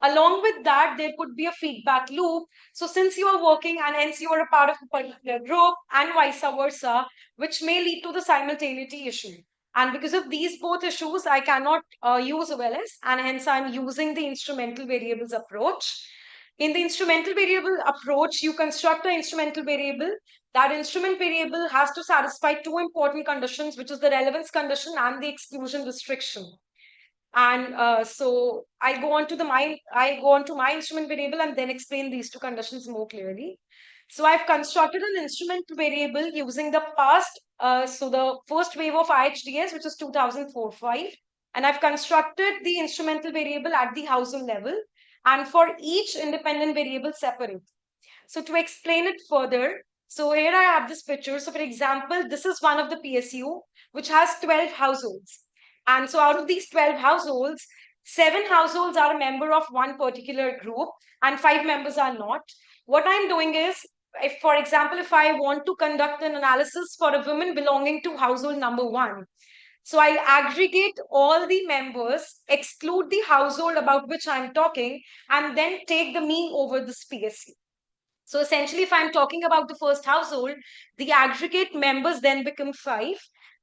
Along with that, there could be a feedback loop. So since you are working and hence you are a part of a particular group and vice versa, which may lead to the simultaneity issue. And because of these both issues, I cannot use OLS, and hence I'm using the instrumental variables approach. In the instrumental variable approach, you construct an instrumental variable. That instrument variable has to satisfy 2 important conditions, which is the relevance condition and the exclusion restriction. And so I go on to my instrument variable and then explain these 2 conditions more clearly. So I've constructed an instrument variable using the past, so the first wave of IHDS, which is 2004-5, and I've constructed the instrumental variable at the household level, and for each independent variable separate. So to explain it further, so here I have this picture. So for example, this is one of the PSU, which has 12 households. And so out of these 12 households, 7 households are a member of one particular group and 5 members are not. What I'm doing is, if, for example, if I want to conduct an analysis for a woman belonging to household number 1, so I'll aggregate all the members, exclude the household about which I'm talking, and then take the mean over this PSU. So essentially, if I'm talking about the first household, the aggregate members then become 5.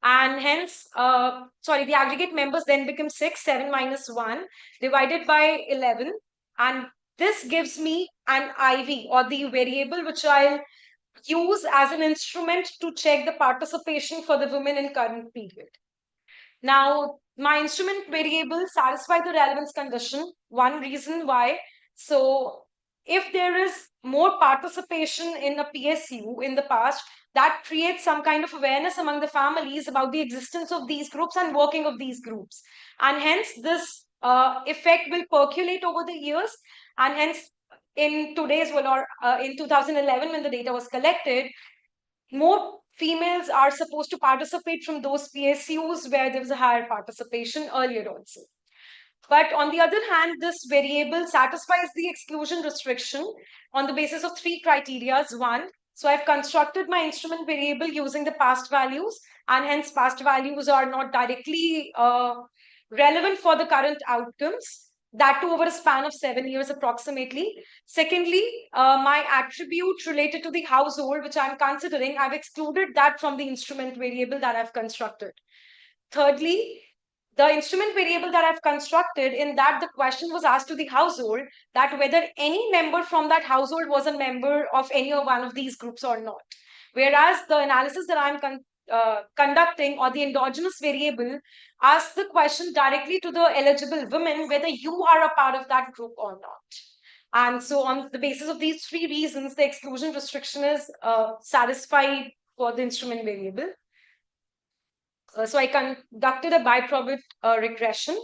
And hence, the aggregate members then become 6, 7 minus 1, divided by 11. And this gives me an IV, or the variable which I'll use as an instrument to check the participation for the women in current period. Now, my instrument variable satisfy the relevance condition. One reason why. So if there is more participation in a PSU in the past, that creates some kind of awareness among the families about the existence of these groups and working of these groups. And hence this effect will percolate over the years. And hence in today's world, or in 2011, when the data was collected, more females are supposed to participate from those PSUs where there was a higher participation earlier also. But on the other hand, this variable satisfies the exclusion restriction on the basis of three criteria. One, so I've constructed my instrument variable using the past values, and hence past values are not directly relevant for the current outcomes, that too over a span of 7 years approximately. Secondly, my attribute related to the household, which I'm considering, I've excluded that from the instrument variable that I've constructed. Thirdly, the instrument variable that I've constructed, in that the question was asked to the household that whether any member from that household was a member of any or one of these groups or not. Whereas the analysis that I'm conducting, or the endogenous variable, asks the question directly to the eligible women whether you are a part of that group or not. And so on the basis of these three reasons, the exclusion restriction is satisfied for the instrument variable. So I conducted a by-product regression.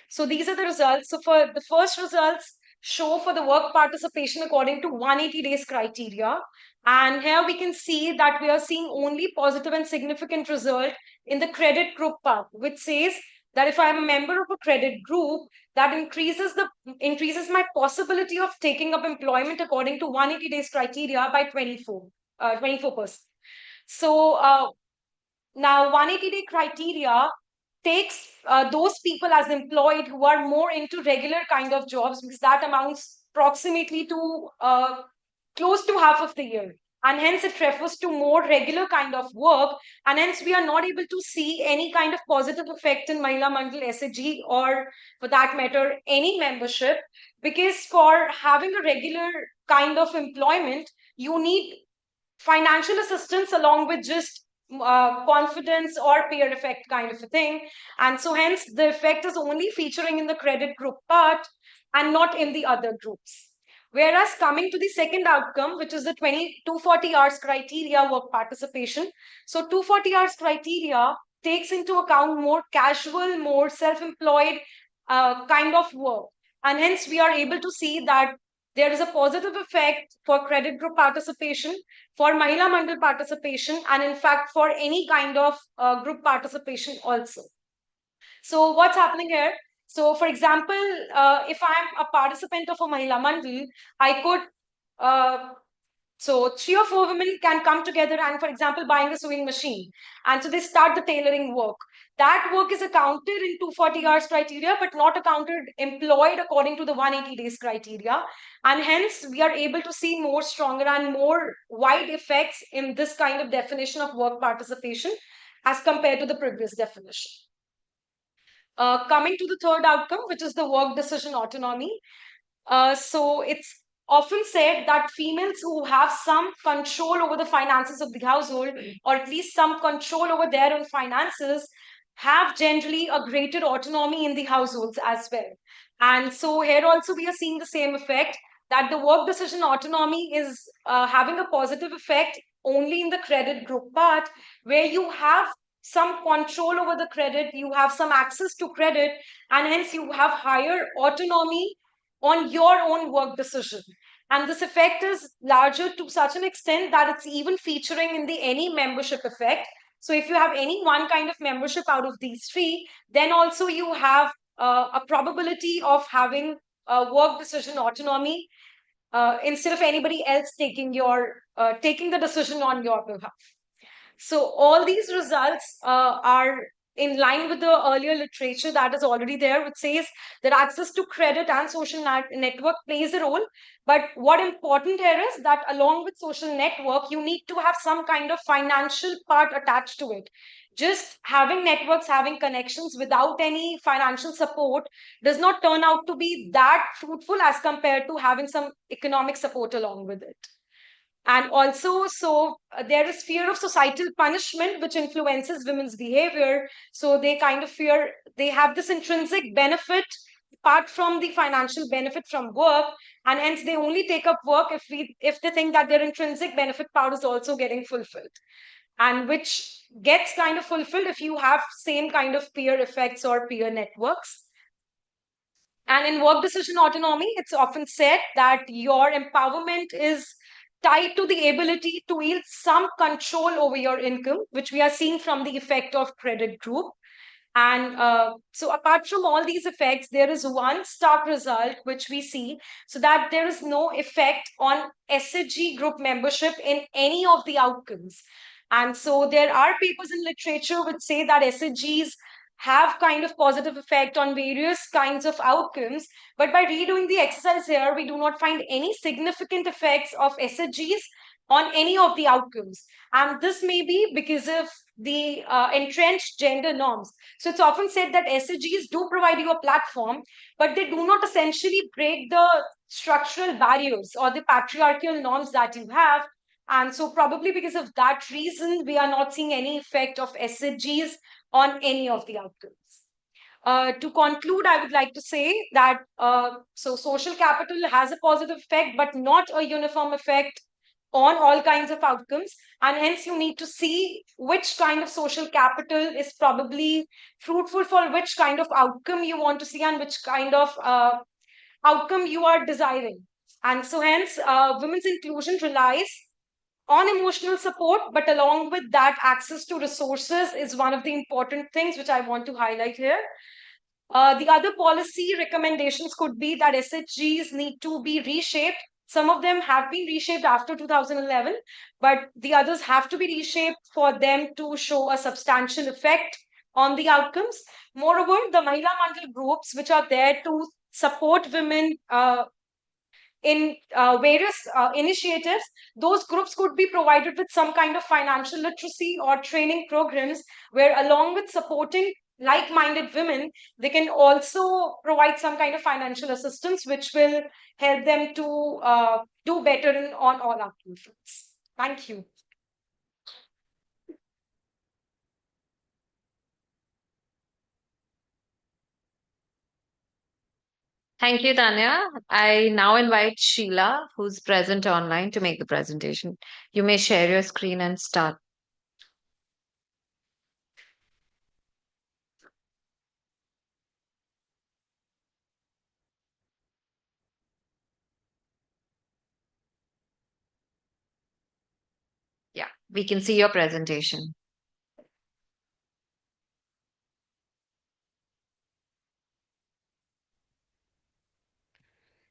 So these are the results. So for the first results show for the work participation according to 180 days criteria. And here we can see that we are seeing only positive and significant result in the credit group part, which says that if I'm a member of a credit group, that increases my possibility of taking up employment according to 180 days criteria by 24%. So now, 180-day criteria takes those people as employed who are more into regular kind of jobs, because that amounts approximately to close to half of the year. And hence it refers to more regular kind of work. And hence we are not able to see any kind of positive effect in Mahila Mandal SAG, or for that matter, any membership, because for having a regular kind of employment, you need financial assistance along with just confidence or peer effect kind of a thing. And so hence the effect is only featuring in the credit group part and not in the other groups. Whereas coming to the second outcome, which is the 240 hours criteria work participation. So 240 hours criteria takes into account more casual, more self-employed kind of work. And hence we are able to see that there is a positive effect for credit group participation, for Mahila Mandal participation, and in fact for any kind of group participation also. So what's happening here? So for example, if I'm a participant of a Mahila Mandal, I could so 3 or 4 women can come together and, for example, buying a sewing machine. And so they start the tailoring work. That work is accounted in 240 hours criteria, but not accounted employed according to the 180 days criteria. And hence, we are able to see more stronger and more wide effects in this kind of definition of work participation as compared to the previous definition. Coming to the third outcome, which is the work decision autonomy. So it's often said that females who have some control over the finances of the household, or at least some control over their own finances, have generally a greater autonomy in the households as well. And so here also we are seeing the same effect, that the work decision autonomy is having a positive effect only in the credit group part, where you have some control over the credit, you have some access to credit, and hence you have higher autonomy on your own work decision. And this effect is larger to such an extent that it's even featuring in the any membership effect. So if you have any one kind of membership out of these three, then also you have a probability of having work decision autonomy instead of anybody else taking the decision on your behalf. So all these results are in line with the earlier literature that is already there, which says that access to credit and social network plays a role. But what important here is that along with social network, you need to have some kind of financial part attached to it. Just having networks, having connections without any financial support does not turn out to be that fruitful as compared to having some economic support along with it. And also, there is fear of societal punishment, which influences women's behavior. So they kind of fear, they have this intrinsic benefit apart from the financial benefit from work, and hence they only take up work if they think that their intrinsic benefit part is also getting fulfilled, and which gets kind of fulfilled if you have same kind of peer effects or peer networks. And in work decision autonomy, it's often said that your empowerment is tied to the ability to yield some control over your income, which we are seeing from the effect of credit group. And so, apart from all these effects, there is one stark result which we see, so that there is no effect on SHG group membership in any of the outcomes. And so, there are papers in literature which say that SHGs have kind of positive effect on various kinds of outcomes. But by redoing the exercise here, we do not find any significant effects of SHGs on any of the outcomes. And this may be because of the entrenched gender norms. So it's often said that SHGs do provide you a platform, but they do not essentially break the structural barriers or the patriarchal norms that you have. And so, probably because of that reason, we are not seeing any effect of SHGs on any of the outcomes. To conclude, I would like to say that social capital has a positive effect, but not a uniform effect on all kinds of outcomes. And hence, you need to see which kind of social capital is probably fruitful for which kind of outcome you want to see and which kind of outcome you are desiring. And so, hence, women's inclusion relies on emotional support, but along with that, access to resources is one of the important things which I want to highlight here. The other policy recommendations could be that SHGs need to be reshaped. Some of them have been reshaped after 2011, but the others have to be reshaped for them to show a substantial effect on the outcomes. Moreover, the Mahila Mandal groups, which are there to support women in various initiatives, those groups could be provided with some kind of financial literacy or training programs where, along with supporting like-minded women, they can also provide some kind of financial assistance which will help them to do better on all outcome fronts. Thank you. Thank you, Tanya. I now invite Sheila, who's present online, to make the presentation. You may share your screen and start. Yeah, we can see your presentation.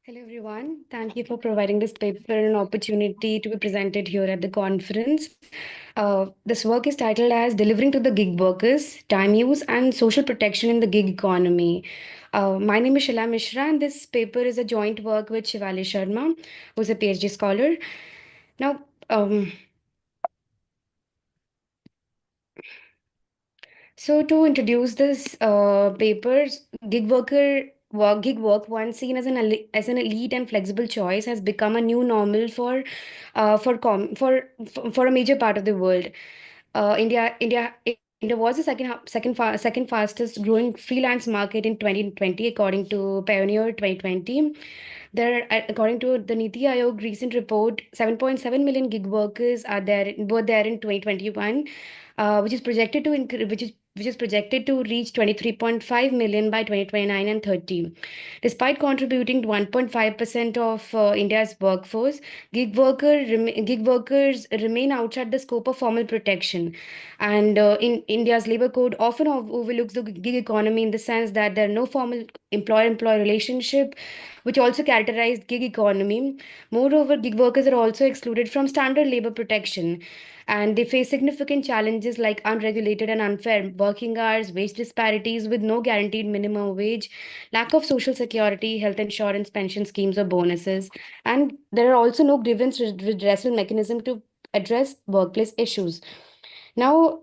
Hello, everyone. Thank you for providing this paper and an opportunity to be presented here at the conference. This work is titled as Delivering to the Gig Workers, Time Use and Social Protection in the Gig Economy. My name is Shila Mishra, and this paper is a joint work with Shivali Sharma, who's a PhD scholar. Now, so to introduce this papers, gig work, once seen as as an elite and flexible choice, has become a new normal for a major part of the world. India was the second fastest growing freelance market in 2020, according to Pioneer 2020. According to the Niti Aayog recent report, 7.7 million gig workers were there in 2021, which is projected to which is projected to reach 23.5 million by 2029 and 30. Despite contributing to 1.5% of India's workforce, gig workers remain outside the scope of formal protection. And in India's labor code often overlooks the gig economy in the sense that there are no formal employer-employee relationship, which also characterized gig economy. Moreover, gig workers are also excluded from standard labor protection, and they face significant challenges like unregulated and unfair working hours, wage disparities with no guaranteed minimum wage, lack of social security, health insurance, pension schemes, or bonuses. And there are also no grievance redressal mechanism to address workplace issues. Now,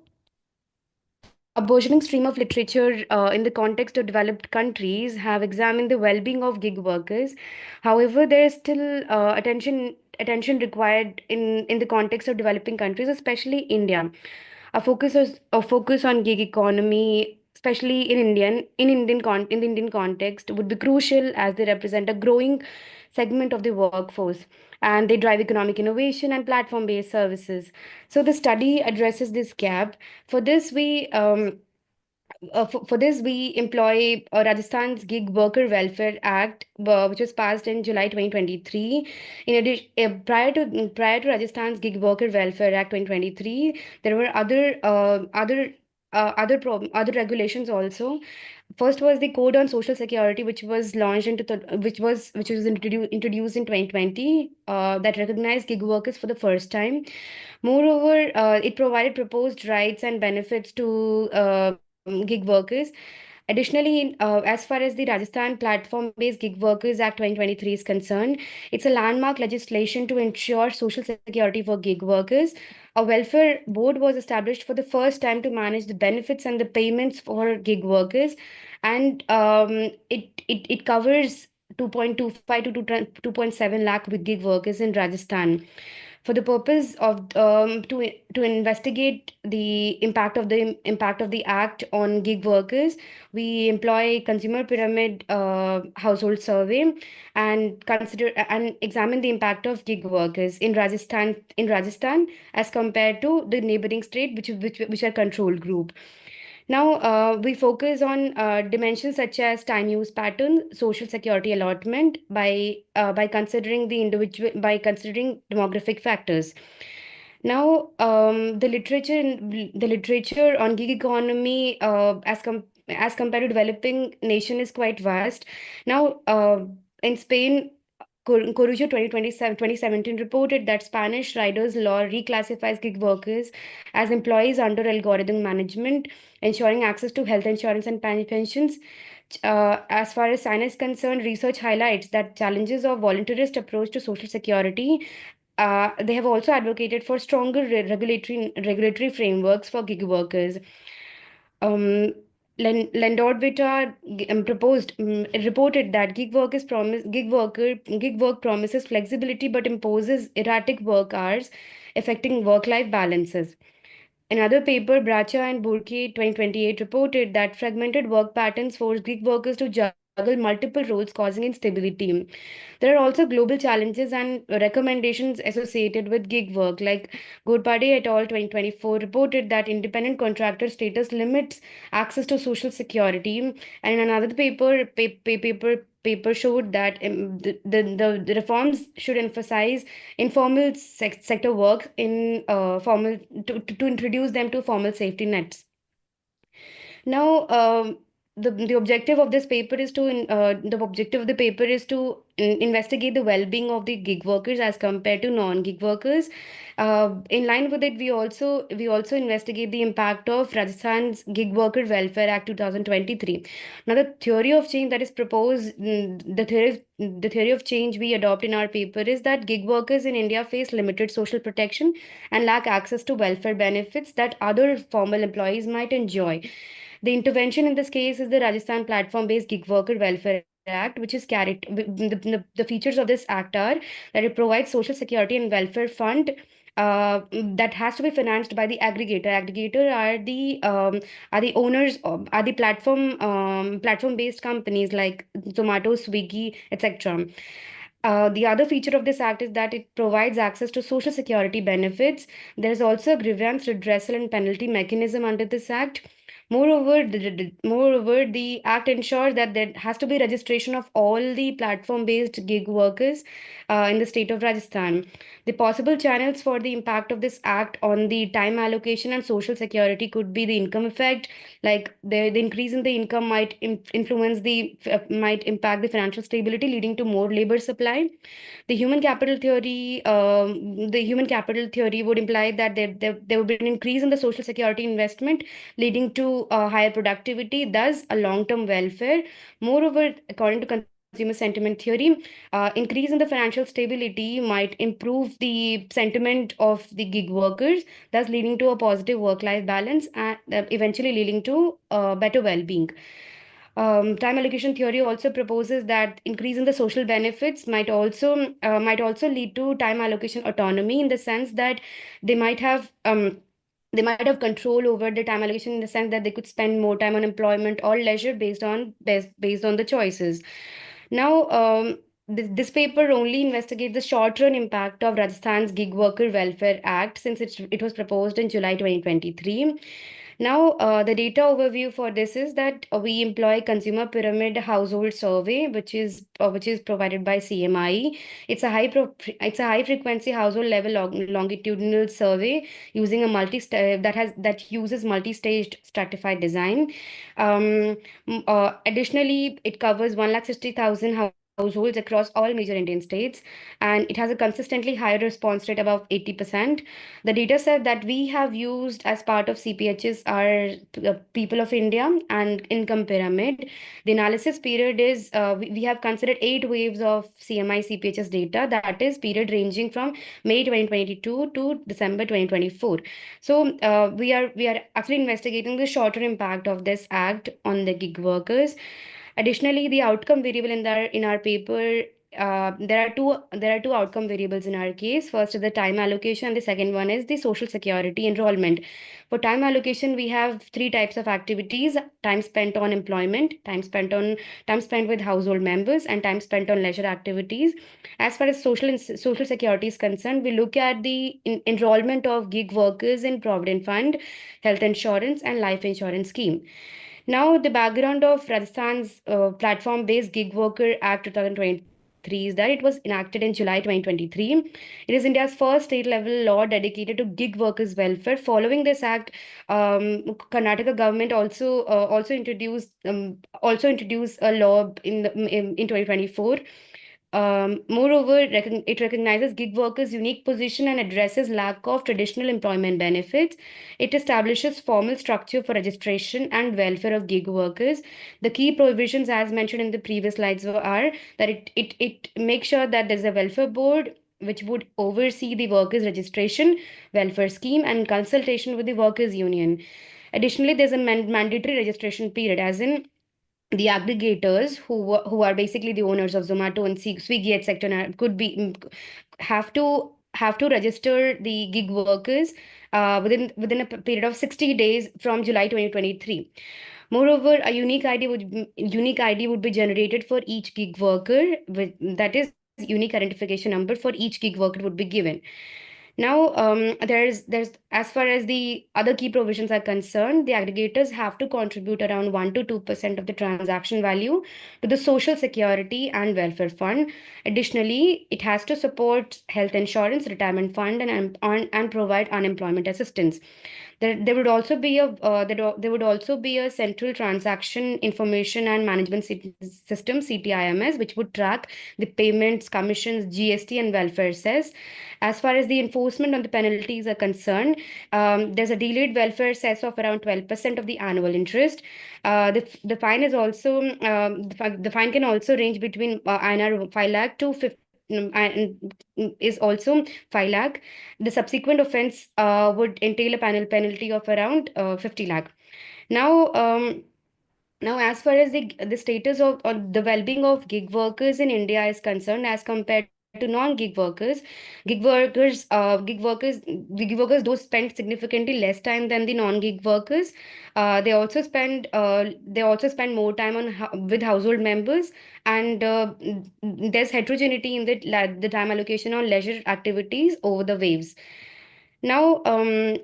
a burgeoning stream of literature in the context of developed countries have examined the well-being of gig workers. However, there is still attention required in the context of developing countries, especially India. A focus on gig economy, especially in the Indian context, would be crucial as they represent a growing segment of the workforce, and they drive economic innovation and platform-based services. So the study addresses this gap. For this, for this, we employ Rajasthan's Gig Worker Welfare Act, which was passed in July 2023. In addition, prior to Rajasthan's Gig Worker Welfare Act 2023, there were other regulations also. First was the Code on Social Security, which was launched which was introduced in 2020, that recognized gig workers for the first time. Moreover, it provided proposed rights and benefits to gig workers. Additionally, as far as the Rajasthan Platform-Based Gig Workers Act 2023 is concerned, it's a landmark legislation to ensure social security for gig workers. A welfare board was established for the first time to manage the benefits and the payments for gig workers, and it covers 2.25 to 2.7 lakh with gig workers in Rajasthan. For the purpose of to investigate the impact of the act on gig workers, we employ consumer pyramid household survey and consider and examine the impact of gig workers in Rajasthan as compared to the neighboring state, which are control group. Now, we focus on dimensions such as time use pattern, social security allotment by considering demographic factors. Now, the literature on gig economy as compared to developing nation is quite vast. Now, in Spain, Corujo 2017 reported that Spanish riders law reclassifies gig workers as employees under algorithm management, ensuring access to health insurance and pensions. As far as science is concerned, research highlights that challenges of voluntarist approach to social security. They have also advocated for stronger regulatory frameworks for gig workers. Lendorvita reported that gig work promises flexibility but imposes erratic work hours, affecting work-life balances. Another paper, Bracha and Burke 2028, reported that fragmented work patterns force gig workers to juggle multiple roles, causing instability. There are also global challenges and recommendations associated with gig work, like Godpade et al. 2024 reported that independent contractor status limits access to social security. And in another paper showed that the reforms should emphasize informal sector work in formal to introduce them to formal safety nets. Now, the objective of this paper is to investigate the well-being of the gig workers as compared to non-gig workers. In line with it, we also investigate the impact of Rajasthan's Gig Worker Welfare Act 2023. Now, the theory of change that is proposed, the theory of change we adopt in our paper is that gig workers in India face limited social protection and lack access to welfare benefits that other formal employees might enjoy. The intervention in this case is the Rajasthan Platform-Based Gig Worker Welfare Act, which is carried. The features of this act are that it provides social security and welfare fund that has to be financed by the aggregator. Aggregator are the owners are the platform-based companies like Zomato, Swiggy, etc. The other feature of this act is that it provides access to social security benefits. There is also a grievance redressal and penalty mechanism under this act. Moreover, the act ensures that there has to be registration of all the platform-based gig workers in the state of Rajasthan. The possible channels for the impact of this act on the time allocation and social security could be the income effect, like the increase in the income might might impact the financial stability, leading to more labor supply. The human capital theory would imply that there would be an increase in the social security investment, leading to higher productivity, thus a long-term welfare. Moreover, according to consumer sentiment theory, increase in the financial stability might improve the sentiment of the gig workers, thus leading to a positive work-life balance and eventually leading to better well-being. Time allocation theory also proposes that increase in the social benefits might also lead to time allocation autonomy, in the sense that they might have control over the time allocation, in the sense that they could spend more time on employment or leisure based on the choices. Now, this paper only investigates the short-run impact of Rajasthan's Gig Worker Welfare Act, since it was proposed in July 2023. Now, the data overview for this is that we employ consumer pyramid household survey, which is provided by CMI. It's a high frequency household level longitudinal survey using a that uses multi-staged stratified design. Additionally, it covers 160,000 households across all major Indian states, and it has a consistently higher response rate above 80%. The data set that we have used as part of CPHs are the people of India and income pyramid. The analysis period is, we have considered 8 waves of CMI CPHs data, that is period ranging from May 2022 to December 2024. So we are actually investigating the shorter impact of this act on the gig workers. Additionally, the outcome variable in our paper, there are two outcome variables in our case. First is the time allocation. The second one is the social security enrollment. For time allocation, we have three types of activities: time spent on employment, time spent with household members, and time spent on leisure activities. As far as social security is concerned, we look at the enrollment of gig workers in Provident Fund, health insurance, and life insurance scheme. Now, the background of Rajasthan's platform-based Gig Worker Act 2023 is that it was enacted in July 2023. It is India's first state-level law dedicated to gig workers' welfare. Following this act, Karnataka government also introduced a law in 2024. Moreover, it recognizes gig workers' unique position and addresses lack of traditional employment benefits. It establishes formal structure for registration and welfare of gig workers. The key provisions, as mentioned in the previous slides, are that it makes sure that there's a welfare board which would oversee the workers' registration, welfare scheme, and consultation with the workers' union. Additionally, there's a mandatory registration period, as in the aggregators who are basically the owners of Zomato and Swiggy, etc., could be have to register the gig workers within a period of 60 days from July 2023. Moreover, a unique ID would be generated for each gig worker, that is unique identification number for each gig worker would be given. Now, there's as far as the other key provisions are concerned, the aggregators have to contribute around 1 to 2% of the transaction value to the Social Security and Welfare Fund. Additionally, it has to support health insurance, retirement fund, and provide unemployment assistance. There would also be a central transaction information and management system, CTIMS, which would track the payments, commissions, GST, and welfare cess. As far as the enforcement on the penalties are concerned, there's a delayed welfare cess of around 12% of the annual interest. The fine is also the fine can also range between INR 5 lakh to 50 and is also 5 lakh. The subsequent offense would entail a penalty of around 50 lakh. Now, as far as the status of or the well-being of gig workers in India is concerned, as compared to non-gig workers, the gig workers do spend significantly less time than the non-gig workers. They also spend more time with household members, and there's heterogeneity in the time allocation on leisure activities over the waves. Now,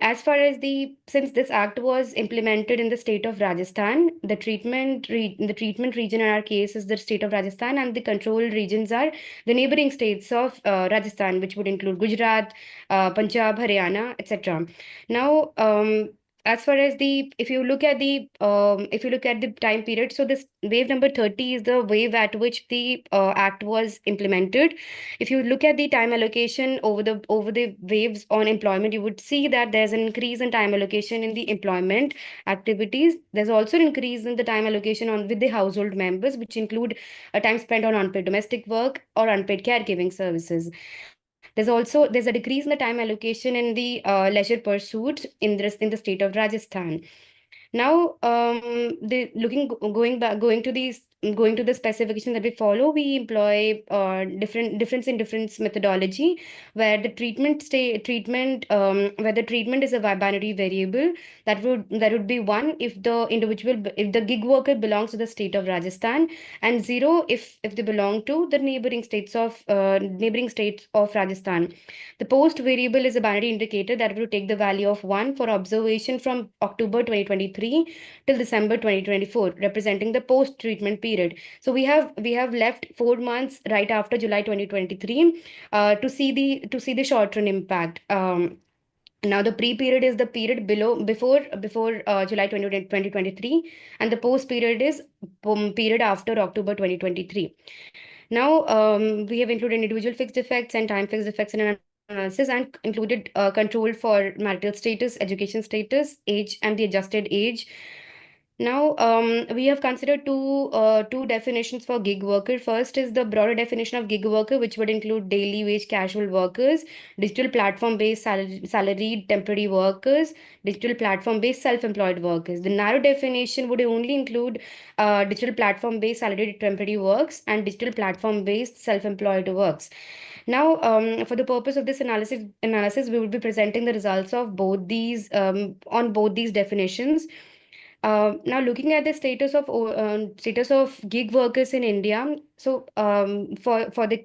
as far as since this act was implemented in the state of Rajasthan, the treatment region in our case is the state of Rajasthan, and the control regions are the neighboring states of Rajasthan, which would include Gujarat, Punjab, Haryana, etc. Now, as far as if you look at the time period, so this wave number 30 is the wave at which the act was implemented. If you look at the time allocation over the waves on employment, you would see that there's an increase in time allocation in the employment activities. There's also an increase in the time allocation with the household members, which include a time spent on unpaid domestic work or unpaid caregiving services. There's a decrease in the time allocation in the leisure pursuits in the state of Rajasthan. Now, going to the going to the specification that we follow, we employ difference in difference methodology, where the treatment is a binary variable. That would be 1 if the gig worker belongs to the state of Rajasthan, and 0 if they belong to the neighboring states of Rajasthan. The post variable is a binary indicator that will take the value of 1 for observation from October 2023 till December 2024, representing the post treatment period. So we have left 4 months right after July 2023 to see the short run impact. Now the pre-period is the period before July 2023, and the post period is period after October 2023. Now we have included individual fixed effects and time fixed effects in an analysis, and included control for marital status, education status, age, and the adjusted age. Now, we have considered two definitions for gig worker. First is the broader definition of gig worker, which would include daily wage casual workers, digital platform-based salaried temporary workers, digital platform-based self-employed workers. The narrow definition would only include digital platform-based salaried temporary works and digital platform-based self-employed works. Now, for the purpose of this analysis, we will be presenting the results of both these on both these definitions. Now, looking at the status of gig workers in India, so for the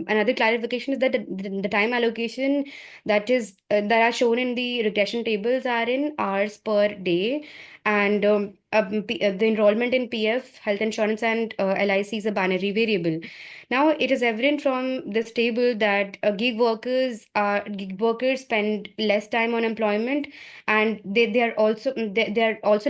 another clarification is that the time allocation that are shown in the regression tables are in hours per day, and the enrollment in PF, health insurance, and LIC is a binary variable. Now, it is evident from this table that gig workers spend less time on employment, and they are also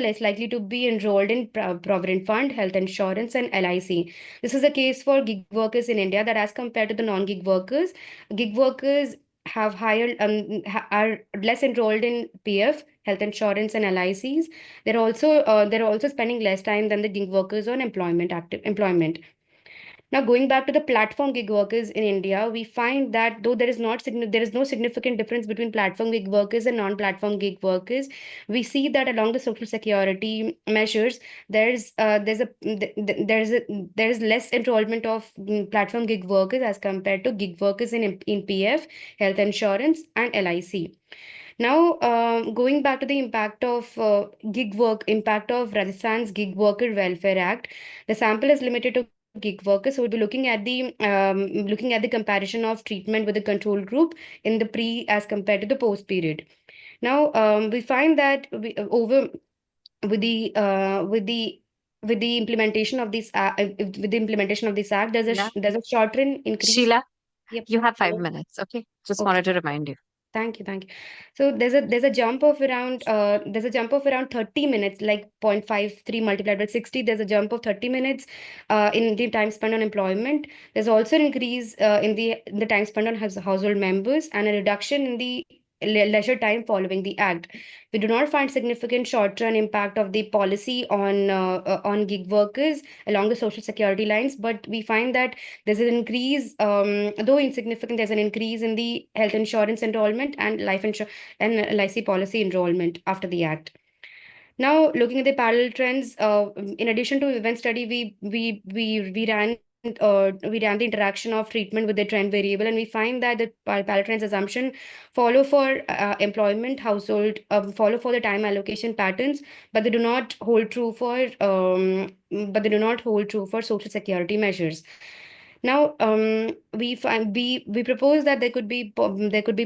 less likely to be enrolled in provident fund, health insurance, and LIC. This is the case for gig workers in India, that as compared to the non-gig workers, gig workers have are less enrolled in PF, health insurance, and LICs. They're also spending less time than the gig workers on employment. Now, going back to the platform gig workers in India, we find that though there is no significant difference between platform gig workers and non-platform gig workers, we see that along the social security measures, there's less enrollment of platform gig workers as compared to gig workers in PF, health insurance, and LIC. Now, going back to the impact of Rajasthan's Gig Worker Welfare Act, the sample is limited to gig workers. So we'll be looking at the comparison of treatment with the control group in the pre as compared to the post period. Now, we find that with the implementation of this act, there's a short run increase. Sheila, Yep. you have 5 minutes. Okay, just wanted to remind you. Thank you. So there's a jump of around 30 minutes, like 0.53 multiplied by 60. There's a jump of 30 minutes in the time spent on employment. There's also an increase in the time spent on household members, and a reduction in the leisure time following the act. We do not find significant short-run impact of the policy on gig workers along the social security lines, but we find that there's an increase, though insignificant, there's an increase in the health insurance enrollment and life insurance and LIC policy enrollment after the act. Now, looking at the parallel trends, in addition to event study, we ran the interaction of treatment with the trend variable, and we find that the parallel trends assumption follow for employment, household, follow for the time allocation patterns, but they do not hold true for social security measures. Now, we propose that there could be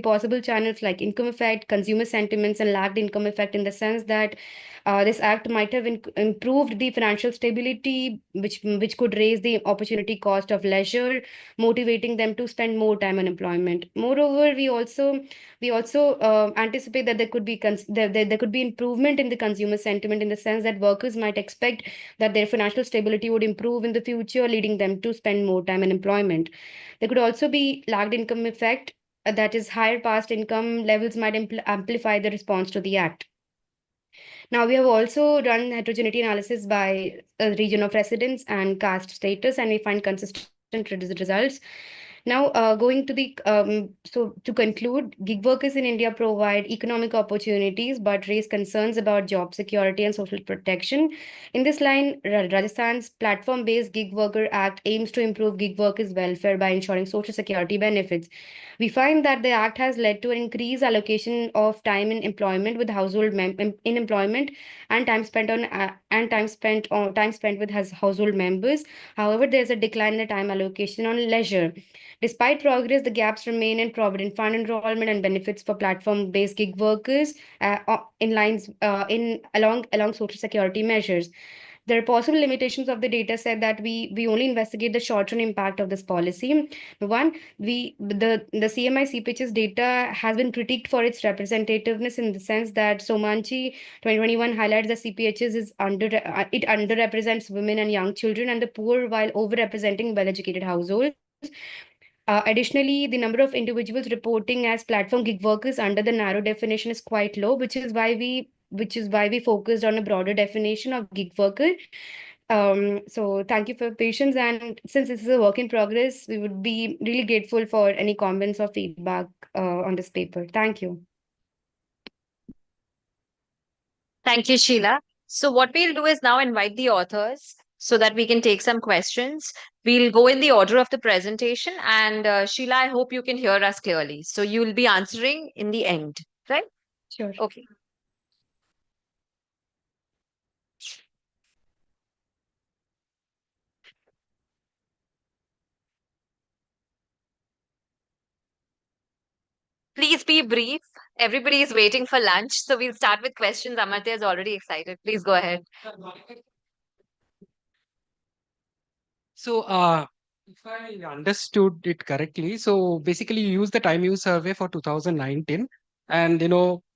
possible channels like income effect, consumer sentiments, and lagged income effect, in the sense that this act might have improved the financial stability, which could raise the opportunity cost of leisure, motivating them to spend more time on employment. Moreover, we also anticipate that there could be improvement in the consumer sentiment, in the sense that workers might expect that their financial stability would improve in the future, leading them to spend more time in employment. There could also be lagged income effect, that is, higher past income levels might amplify the response to the act. Now, we have also run heterogeneity analysis by region of residence and caste status, and we find consistent results. Now, going to the so to conclude, gig workers in India provide economic opportunities but raise concerns about job security and social protection. In this line, Rajasthan's platform-based Gig Worker Act aims to improve gig workers' welfare by ensuring social security benefits. We find that the act has led to an increased allocation of time in employment with in employment and time spent with household members. However, there's a decline in the time allocation on leisure. Despite progress, the gaps remain in provident fund enrollment and benefits for platform-based gig workers in lines in along social security measures. There are possible limitations of the data set that we only investigate the short-term impact of this policy. One, the CMI CPH's data has been critiqued for its representativeness in the sense that Somanchi 2021 highlights that CPHs it underrepresents women and young children and the poor while overrepresenting well-educated households. Additionally, the number of individuals reporting as platform gig workers under the narrow definition is quite low, which is why we focused on a broader definition of gig worker. So thank you for your patience. And since this is a work in progress, we would be really grateful for any comments or feedback on this paper. Thank you. Thank you, Sheila. So what we'll do is now invite the authors so that we can take some questions. We'll go in the order of the presentation. And Sheila, I hope you can hear us clearly. So you'll be answering in the end, right? Sure. Okay. Please be brief. Everybody is waiting for lunch. So we'll start with questions. Amartya is already excited. Please go ahead. So, if I understood it correctly, so basically you use the time use survey for 2019, and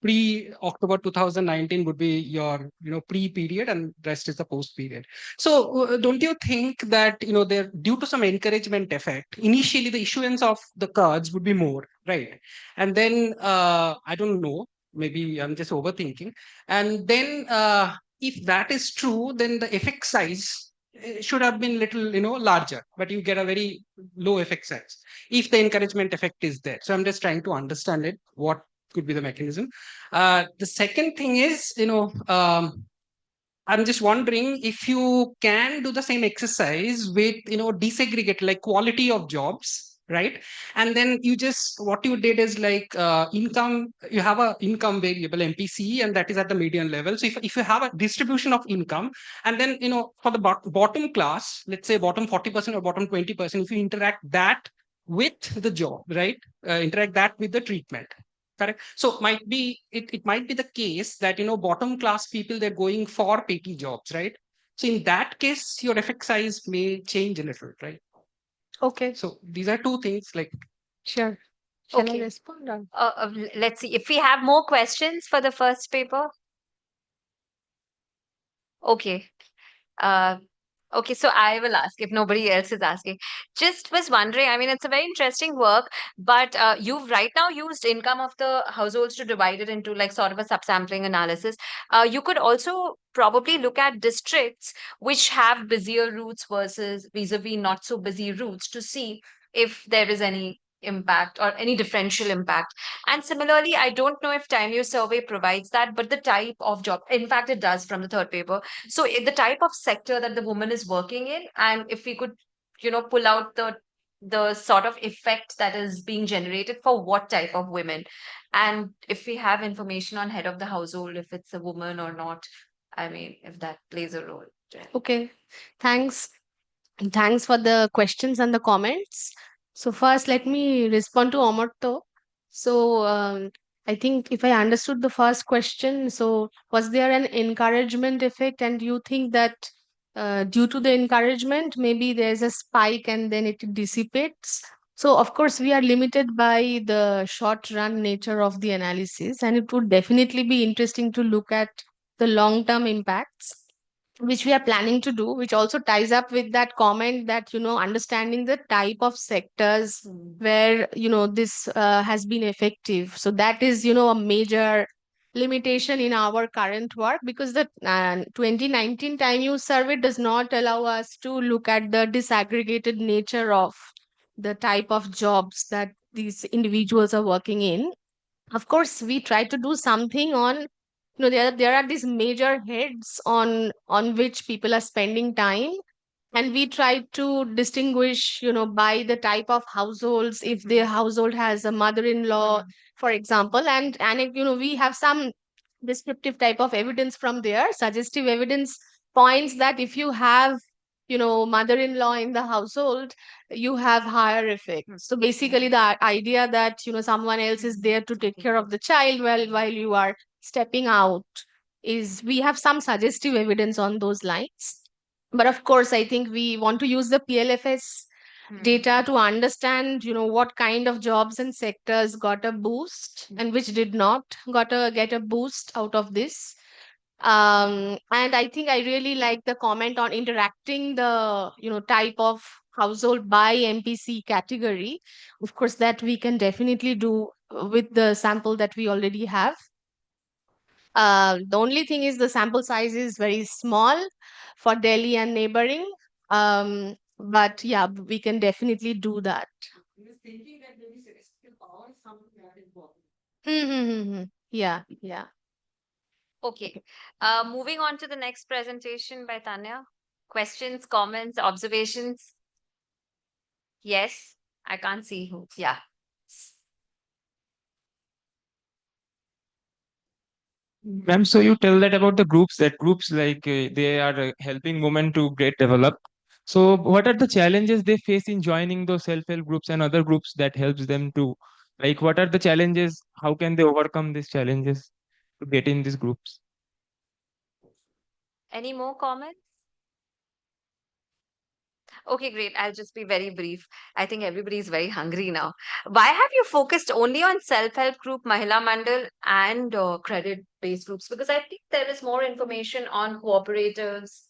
pre-October 2019 would be your pre-period, and rest is the post-period. So, don't you think that there, due to some encouragement effect, initially the issuance of the cards would be more, right? And then I don't know, maybe I'm just overthinking, and then if that is true, then the effect size should have been little larger, but you get a very low effect size if the encouragement effect is there. So I'm just trying to understand it, what could be the mechanism. The second thing is I'm just wondering if you can do the same exercise with desegregate like quality of jobs, right? And then what you did is like income, you have a income variable MPC, and that is at the median level. So if you have a distribution of income, and then for the bottom class, let's say bottom 40% or bottom 20%, if you interact that with the job, right? Interact that with the treatment. Correct. So it might be the case that bottom class people, they're going for PT jobs, right? So in that case, your effect size may change a little, right? Okay. So these are two things like. Sure. Shall I Okay. respond? Let's see if we have more questions for the first paper. Okay. Okay, so I will ask if nobody else is asking. Just was wondering, I mean, it's a very interesting work, but you've right now used income of the households to divide it into like sort of a subsampling analysis. You could also probably look at districts which have busier routes versus vis-a-vis not so busy routes to see if there is any impact or any differential impact. And similarly, I don't know if time use survey provides that, but the type of job, in fact, it does from the third paper. So the type of sector that the woman is working in, and if we could, pull out the sort of effect that is being generated for what type of women, and if we have information on head of the household, if it's a woman or not, I mean, if that plays a role. Okay, thanks. And thanks for the questions and the comments. So first, let me respond to Omoto. So I think if I understood the first question, so was there an encouragement effect, and you think that due to the encouragement, maybe there's a spike and then it dissipates? So of course, we are limited by the short run nature of the analysis, and it would definitely be interesting to look at the long term impacts, which we are planning to do, which also ties up with that comment that understanding the type of sectors where this has been effective. So that is a major limitation in our current work, because the 2019 time use survey does not allow us to look at the disaggregated nature of the type of jobs that these individuals are working in. Of course, we try to do something on, there are these major heads on which people are spending time, and we try to distinguish, by the type of households, if their household has a mother-in-law, for example, and if, we have some descriptive type of evidence from there. Suggestive evidence points that if you have, mother-in-law in the household, you have higher effects. So basically, the idea that, someone else is there to take care of the child while you are stepping out, is we have some suggestive evidence on those lines. But of course, I think we want to use the PLFS data to understand, what kind of jobs and sectors got a boost and which did not get a boost out of this. And I think I really like the comment on interacting the, type of household by MPC category. Of course, that we can definitely do with the sample that we already have. The only thing is the sample size is very small for Delhi and neighboring. But yeah, we can definitely do that. Yeah, yeah. Okay. Moving on to the next presentation by Tanya. Questions, comments, observations? Yes, I can't see who. Yeah. Ma'am, so you tell that about the groups, that groups like they are helping women to get developed. So what are the challenges they face in joining those self-help groups and other groups that helps them to, like, what are the challenges? How can they overcome these challenges to get in these groups? Any more comments? Okay, great. I'll just be very brief. I think everybody is very hungry now. Why have you focused only on self-help group, Mahila Mandal, and credit-based groups? Because I think there is more information on cooperatives.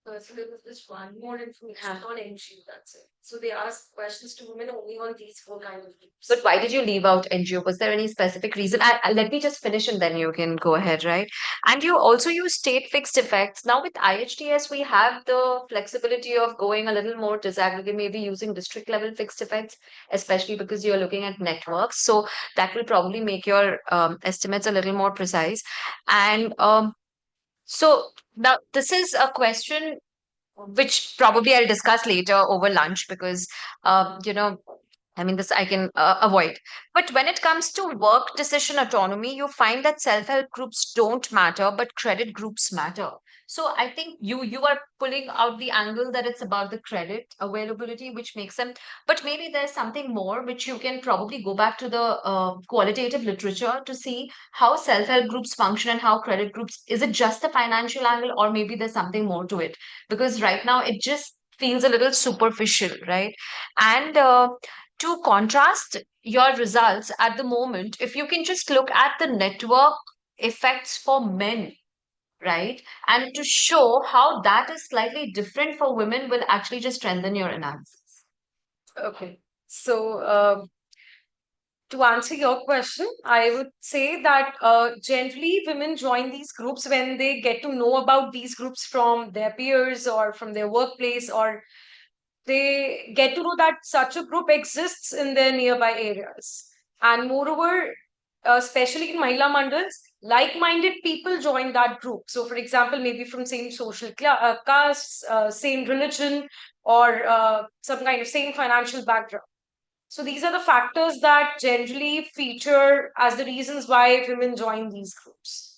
So there was this one more information on NGO, that's it. So they asked questions to women only on these four kind of groups. But why did you leave out NGO? Was there any specific reason? Let me just finish and then you can go ahead, right? And you also use state fixed effects. Now with IHTS, we have the flexibility of going a little more disaggregate, maybe using district level fixed effects, especially because you're looking at networks. So that will probably make your estimates a little more precise. And so now this is a question which probably I'll discuss later over lunch because, I mean, this I can avoid. But when it comes to work decision autonomy, you find that self-help groups don't matter, but credit groups matter. So I think you are pulling out the angle that it's about the credit availability, which makes them. But maybe there's something more which you can probably go back to the qualitative literature to see how self-help groups function and how credit groups. Is it just the financial angle, or maybe there's something more to it? Because right now it just feels a little superficial, right? And to contrast your results at the moment, if you can just look at the network effects for men, right? And to show how that is slightly different for women will actually just strengthen your analysis. Okay. So to answer your question, I would say that generally women join these groups when they get to know about these groups from their peers or from their workplace, or they get to know that such a group exists in their nearby areas. And moreover, especially in Mahila Mandals, like-minded people join that group. So, for example, maybe from same social castes, same religion, or some kind of same financial background. So these are the factors that generally feature as the reasons why women join these groups.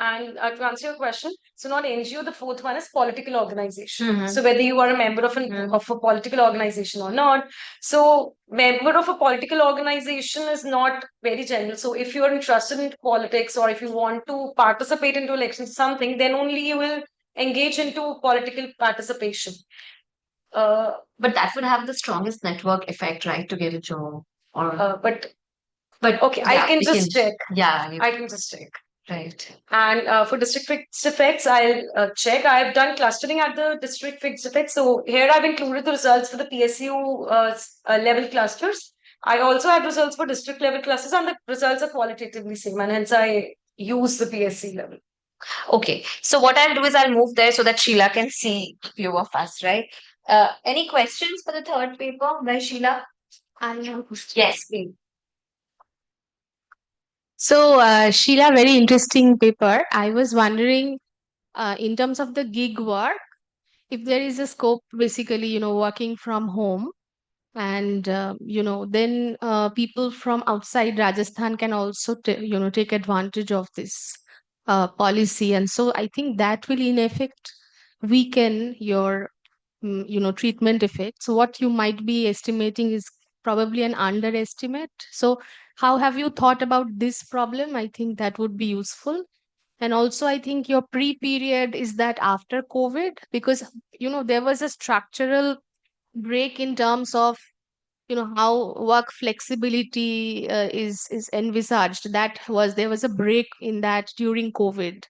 And to answer your question, so not NGO, the fourth one is political organization. So whether you are a member of of a political organization or not. So member of a political organization is not very general. So if you are interested in politics or if you want to participate into elections, something, then only you will engage into political participation. But that would have the strongest network effect, right, to get a job. Or but okay, yeah, I can just check. Yeah, I can just check. Right. And for district fixed effects, I'll check. I've done clustering at the district fixed effects. So here I've included the results for the PSU level clusters. I also have results for district level clusters, and the results are qualitatively same, and hence I use the PSC level. Okay, so what I'll do is I'll move there so that Sheila can see few of us, right? Any questions for the third paper by Sheila? Yes, please. So, Sheila, very interesting paper. I was wondering, in terms of the gig work, if there is a scope, basically, working from home, and then people from outside Rajasthan can also take advantage of this policy, and so I think that will in effect weaken your treatment effect. So what you might be estimating is probably an underestimate. So how have you thought about this problem? I think that would be useful. And also, I think your pre-period is that after COVID, because there was a structural break in terms of how work flexibility is envisaged. There was a break in that during COVID.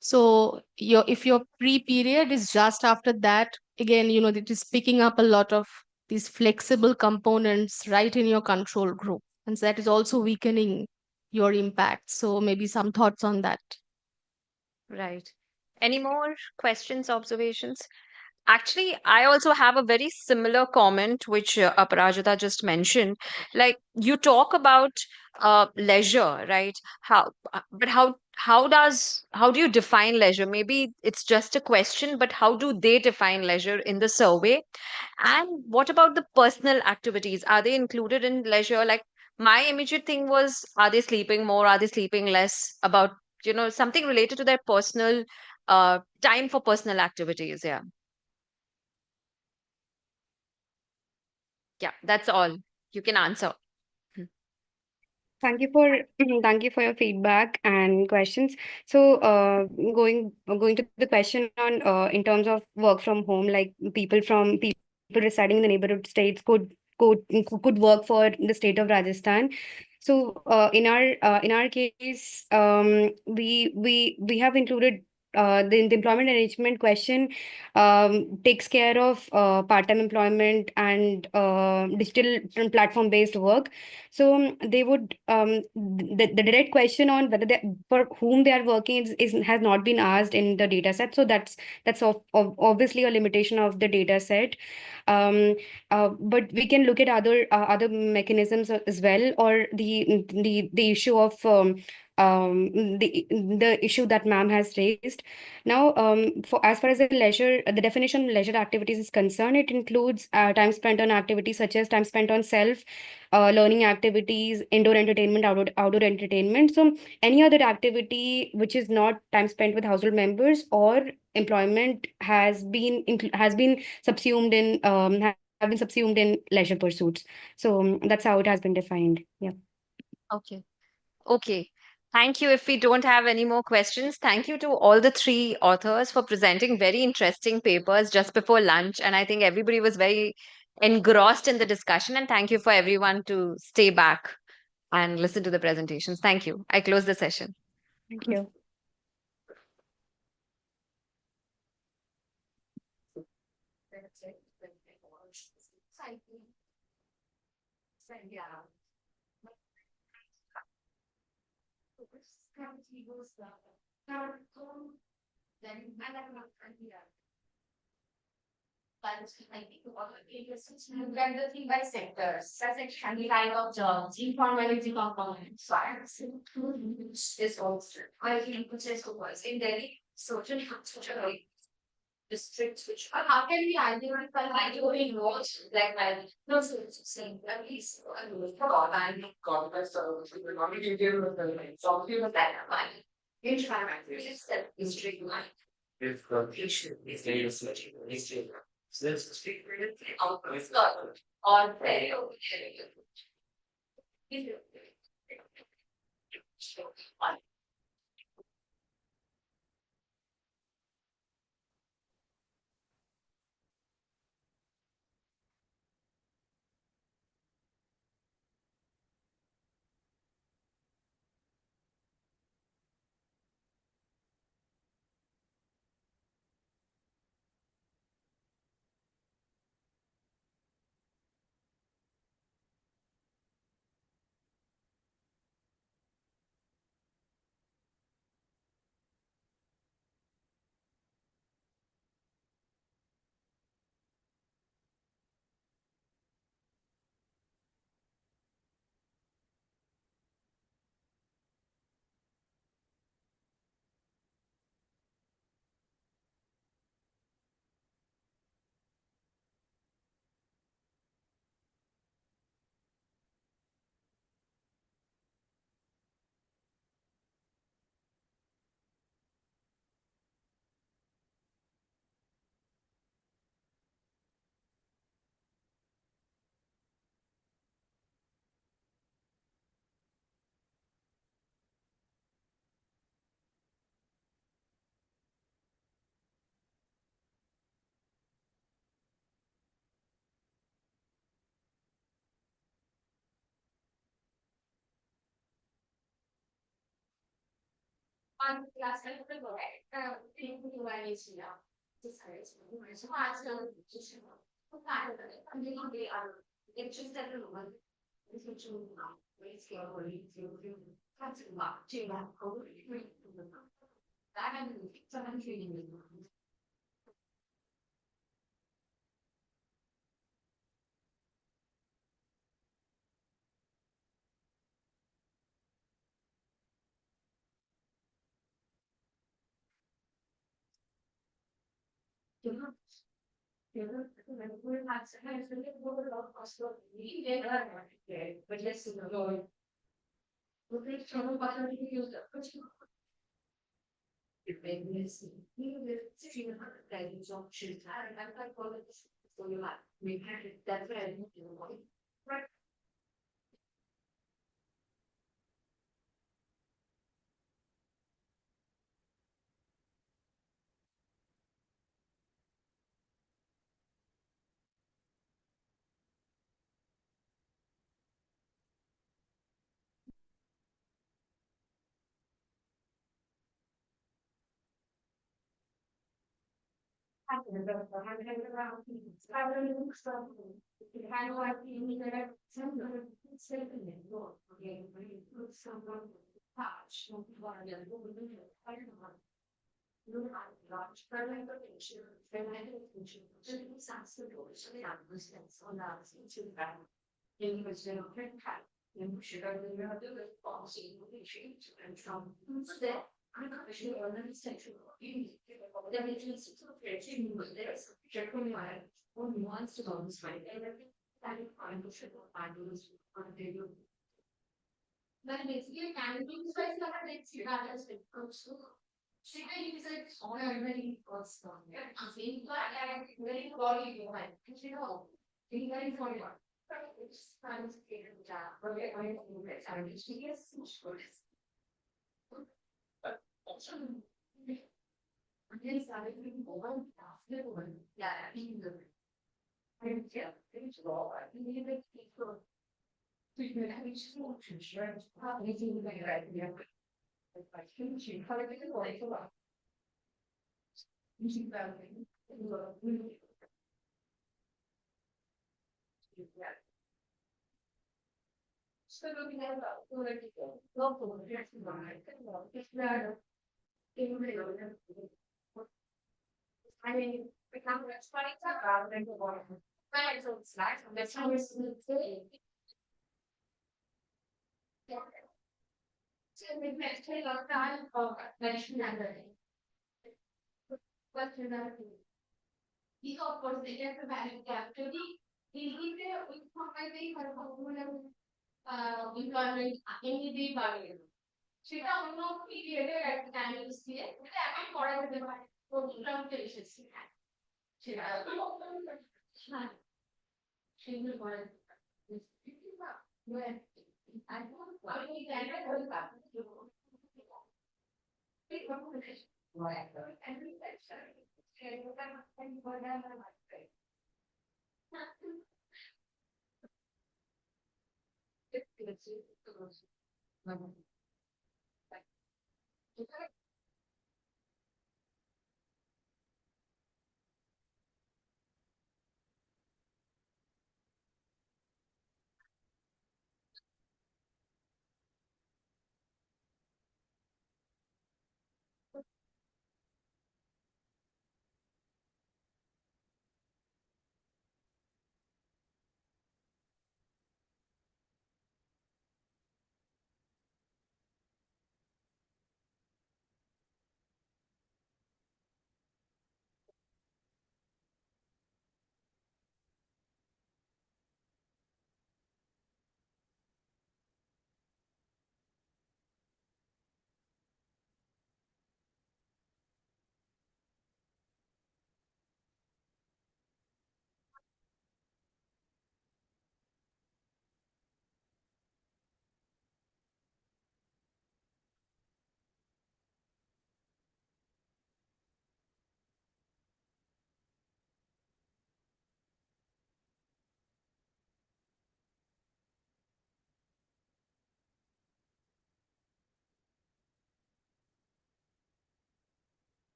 So if your pre-period is just after that, again, it is picking up a lot of these flexible components right in your control group, and so that is also weakening your impact. So maybe some thoughts on that. Right. Any more questions, observations? Actually, I also have a very similar comment which Aparajita just mentioned. Like you talk about leisure, right? But how do you define leisure? Maybe it's just a question, but how do they define leisure in the survey? And what about the personal activities? Are they included in leisure? Like my immediate thing was, are they sleeping more? Are they sleeping less? About something related to their personal time for personal activities. Yeah. Yeah, that's all. You can answer. Thank you for thank you for your feedback and questions. So, going to the question on in terms of work from home, like people residing in the neighborhood states could work for the state of Rajasthan. So, in our case, we have included the employment arrangement question takes care of part-time employment and digital platform based work. So they would the direct question on whether they for whom they are working is has not been asked in the data set. So that's obviously a limitation of the data set. But we can look at other mechanisms as well, or the issue of the issue that ma'am has raised. Now, for as far as the leisure, the definition of leisure activities is concerned, it includes time spent on activities such as time spent on self learning activities, indoor entertainment, outdoor entertainment. So any other activity which is not time spent with household members or employment has been subsumed in have been subsumed in leisure pursuits. So that's how it has been defined. Yeah. Okay. Okay. Thank you. If we don't have any more questions, thank you to all the three authors for presenting very interesting papers just before lunch. And I think everybody was very engrossed in the discussion. And thank you for everyone to stay back and listen to the presentations. Thank you. I close the session. Thank you. Look at the thing by sectors, such as the kind of jobs, informality components, science, is also. I think Francesco was in Delhi, social districts which are how can we identify by doing what like my no so it's saying at least God and context of the communicative something of that mind. In trying to set history mind. If the patient is very searching history. So there's the street period outcomes on very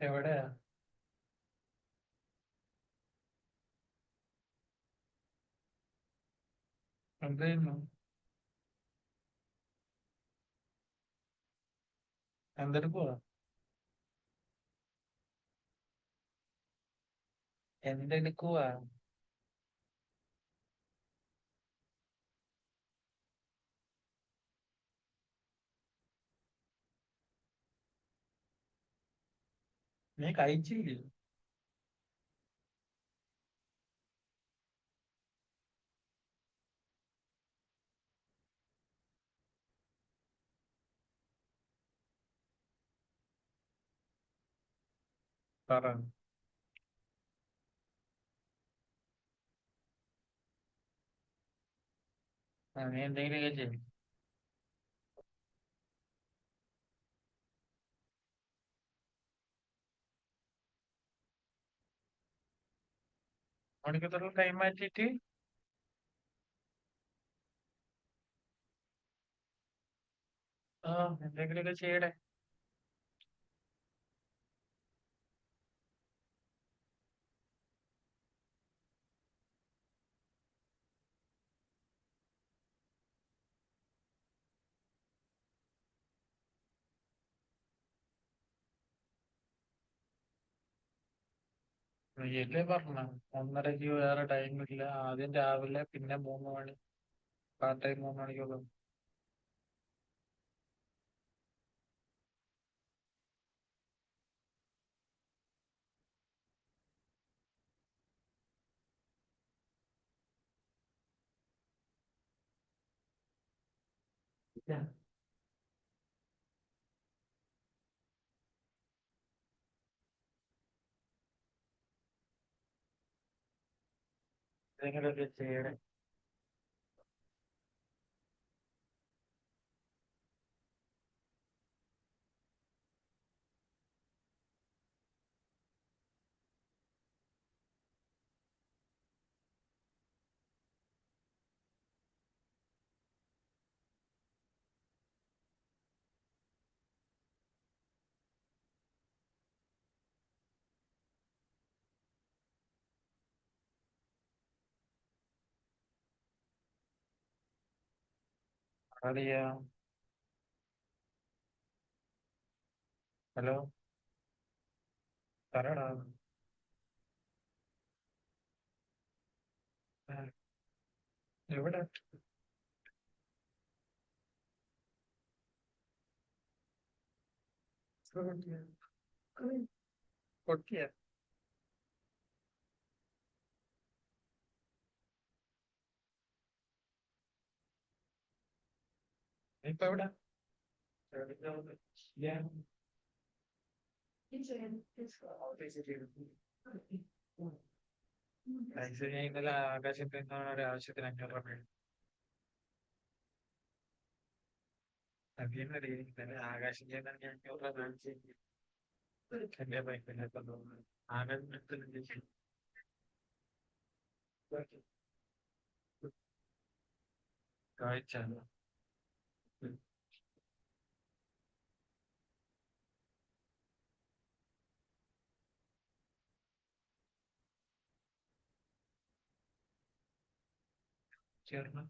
എവിടെയാ? എന്തായിരുന്നു? എന്തെടുക്കുവാ? എന്തെടുക്കുവാ? നീ കഴിച്ചില്ലേ? പറ. നീ എന്തെങ്കിലുമൊക്കെ ചെയ്യും. മണിക്കത്തോളം ടൈം മാറ്റിയിട്ട് എന്തെങ്കിലുമൊക്കെ ചെയ്യടേ. നീയല്ലേ പറഞ്ഞ 1:30 വേറെ ടൈമില്ല, ആദ്യം രാവിലെ പിന്നെ 3 മണി, പാർട്ട് ടൈം 3 മണിക്കുള്ള. എന്തെങ്കിലുമൊക്കെ ചെയ്യണേ. അറിയാ. ഹലോ, പറടാ. എവിടെ? പൊട്ടിയ? ഇപ്പൊ എവിടെ? ഇന്നലെ ആകാശത്ത് നിന്നാണ് ഒരു ആവശ്യത്തിന് 500 രൂപ. അതിന്നടി ഇന്നലെ ആകാശം ചെയ്യുന്ന 500 രൂപ കാണിച്ചു. എന്റെ ബൈക്കിനെ കൊണ്ടുപോകുന്നത് ആകാശം കാഴ്ച. ചേർന്ന്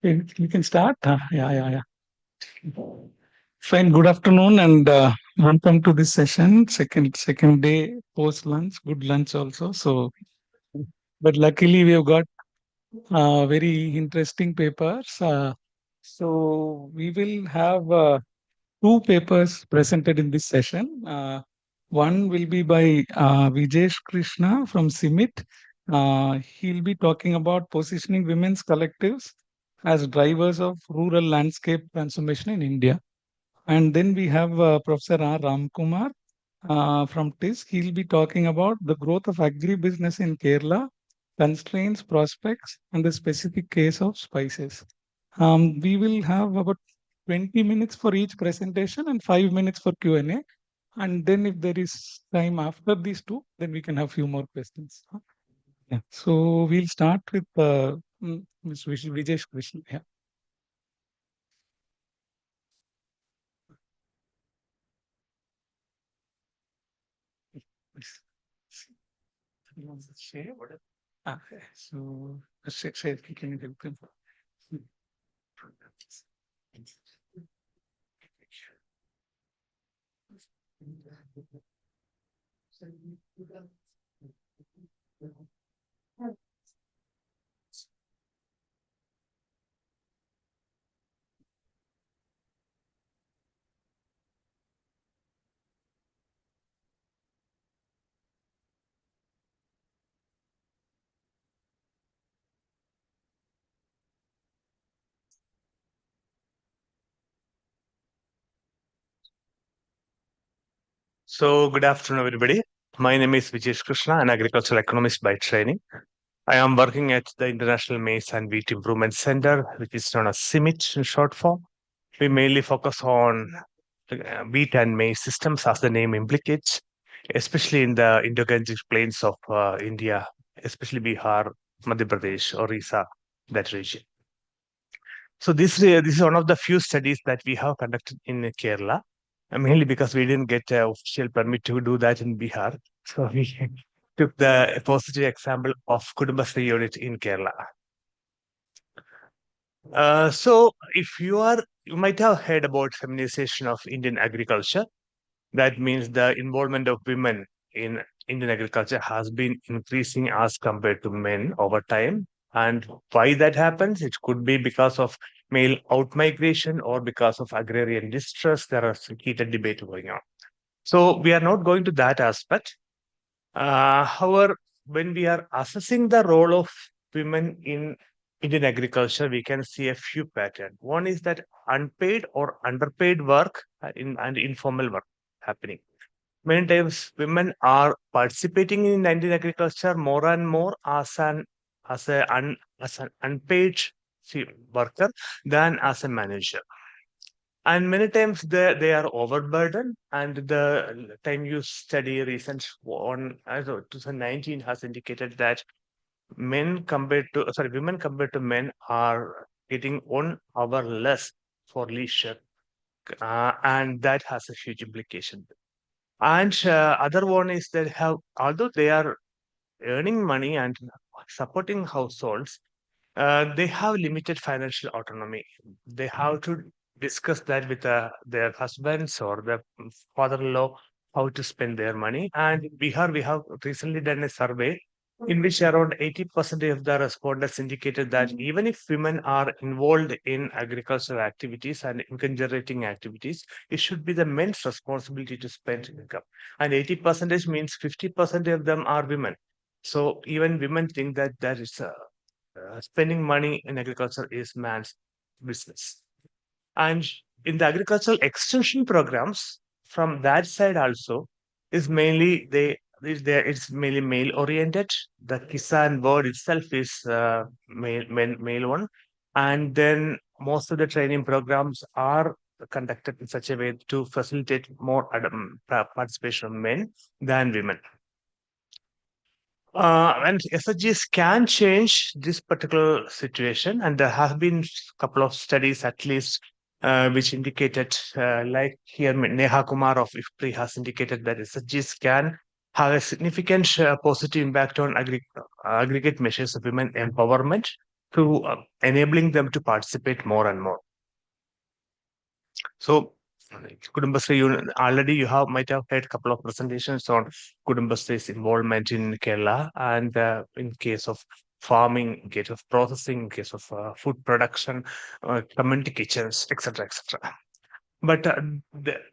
We can start. Yeah. Fine. Good afternoon and welcome to this session. Second day post lunch. Good lunch also. So, but luckily we have got very interesting papers. So we will have two papers presented in this session. One will be by Vijesh Krishna from CIMIT. He'll be talking about positioning women's collectives as drivers of rural landscape transformation in India. And then we have Professor R. Ramkumar from TISC. He'll be talking about the growth of agribusiness in Kerala, constraints, prospects, and the specific case of spices. We will have about 20 minutes for each presentation and 5 minutes for Q&A. And then if there is time after these two, then we can have few more questions. Yeah. So we'll start with Ms. Vijesh Krishna. Yeah. Share what? Okay. So share. Can you help them? So, good afternoon, everybody. My name is Vijesh Krishna, an agricultural economist by training. I am working at the International Maize and Wheat Improvement Center, which is known as CIMIT in short form. We mainly focus on wheat and maize systems, as the name implicates, especially in the Indo-Gangetic plains of India, especially Bihar, Madhya Pradesh, Orissa, that region. So this is one of the few studies that we have conducted in Kerala, mainly because we didn't get an official permit to do that in Bihar. So we took the positive example of Kudumbashree unit in Kerala. So if you might have heard about feminization of Indian agriculture. That means the involvement of women in Indian agriculture has been increasing as compared to men over time. And why that happens, it could be because of male outmigration or because of agrarian distress. There are some heated debate going on. So we are not going to that aspect. However, when we are assessing the role of women in Indian agriculture, we can see a few patterns. One is that unpaid or underpaid work and informal work happening. Many times, women are participating in Indian agriculture more and more as an unpaid worker than as a manager. And many times they are overburdened, and the time you study recent one, 2019 has indicated that women compared to men are getting 1 hour less for leisure, and that has a huge implication. And other one is that although they are earning money and supporting households, they have limited financial autonomy. They have to discuss that with their husbands or their father-in-law how to spend their money. And in Bihar, we have recently done a survey in which around 80% of the respondents indicated that even if women are involved in agricultural activities and income generating activities, it should be the men's responsibility to spend income. And 80% means 50% of them are women. So even women think that that is spending money in agriculture is man's business. And in the agricultural extension programs, from that side also, is mainly it's mainly male oriented. The Kisan word itself is male one, and then most of the training programs are conducted in such a way to facilitate more participation of men than women. And SSGs can change this particular situation, and there have been a couple of studies at least which indicated, like here Neha Kumar of IFPRI has indicated that SSGs can have a significant positive impact on aggregate measures of women empowerment through enabling them to participate more and more. So Kudumbashree unit, already you might have heard a couple of presentations on Kudumbashree's involvement in Kerala, and in case of farming, in case of processing, in case of food production, community kitchens, etc., etc. But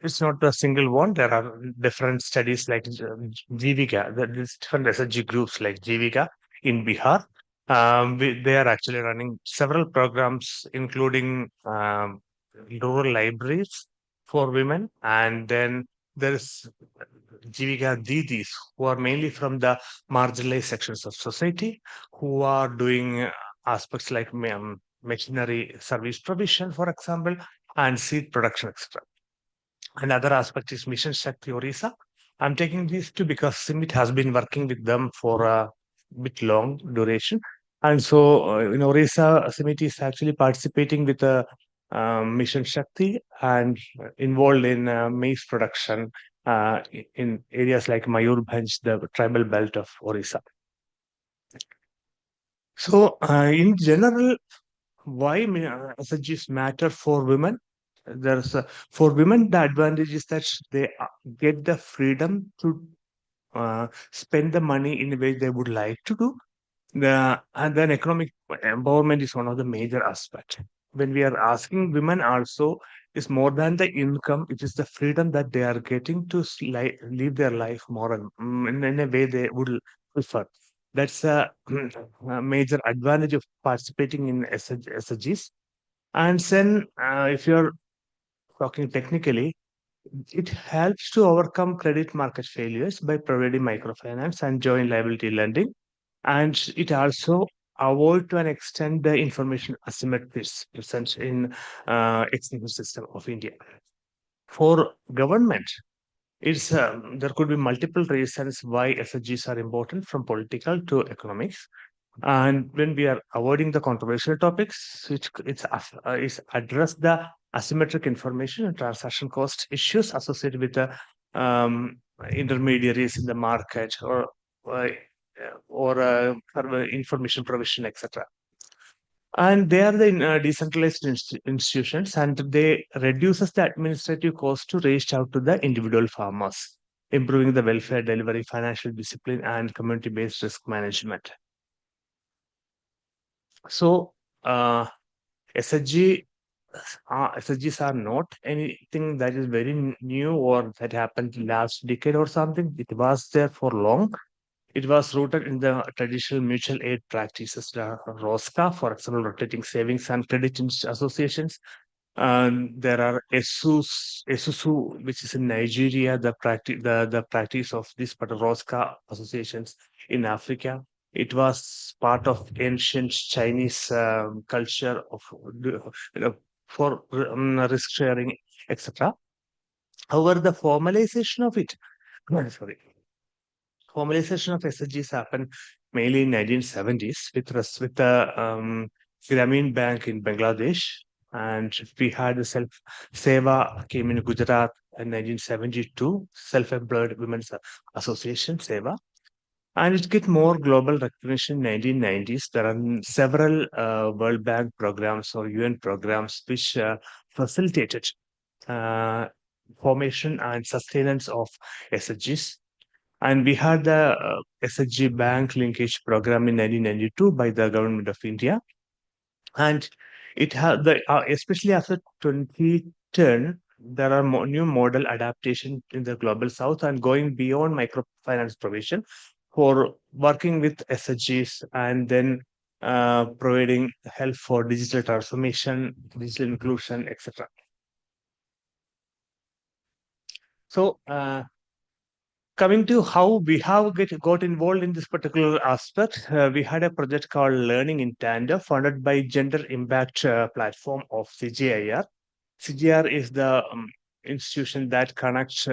it's not a single one. There are different studies like Jivika, there's different SSG groups like Jivika in Bihar, They are actually running several programs, including rural libraries for women, and then there is Jivika Didis, who are mainly from the marginalized sections of society, who are doing aspects like machinery service provision, for example, and seed production, etc. Another aspect is Mission Shakti Orissa. I'm taking these two because Simit has been working with them for a bit long duration. And so in Orissa, Simit is actually participating with a Mission Shakti and involved in maize production in areas like Mayurbhanj, the tribal belt of Orissa. So in general, why SHGs matter for women? There's for women, the advantage is that they get the freedom to spend the money in a way they would like to do. And then economic empowerment is one of the major aspects. When we are asking women also, is more than the income, it is the freedom that they are getting to live their life more in a way they would prefer. That's a major advantage of participating in SHGs. And then, if you're talking technically, it helps to overcome credit market failures by providing microfinance and joint liability lending. And it also avoid to an extent the information asymmetries present in executive system of India. For government, it's there could be multiple reasons why SHGs are important, from political to economics. And when we are avoiding the controversial topics, it's address the asymmetric information and transaction cost issues associated with the intermediaries in the market uh, information provision, etc. And they are the decentralized institutions, and they reduces the administrative cost to reach out to the individual farmers, improving the welfare delivery, financial discipline, and community-based risk management. So SHG, SHGs are not anything that is very new or that happened last decade or something. It was there for long. It was rooted in the traditional mutual aid practices, the ROSCA, for example, rotating savings and credit associations. And there are Esusu, which is in Nigeria, the practice of this but ROSCA associations in Africa. It was part of ancient Chinese culture of for risk sharing, etc. However, the formalization of it, sorry, formalization of SHGs happened mainly in 1970s with the Grameen Bank in Bangladesh, and we had the Self Seva came in Gujarat in 1972, Self-Employed Women's Association Seva, and it get more global recognition in 1990s. There are several World Bank programs or UN programs which facilitated uh, formation and sustenance of SHGs. And we had the SHG bank linkage program in 1992 by the government of India. And it had the especially after 2010, there are new model adaptation in the global south and going beyond microfinance provision for working with SHGs and then providing help for digital transformation, digital inclusion, etc. So coming to how we have got involved in this particular aspect, we had a project called Learning in Tandem, funded by Gender Impact Platform of CGIR. CGIR is the institution that connects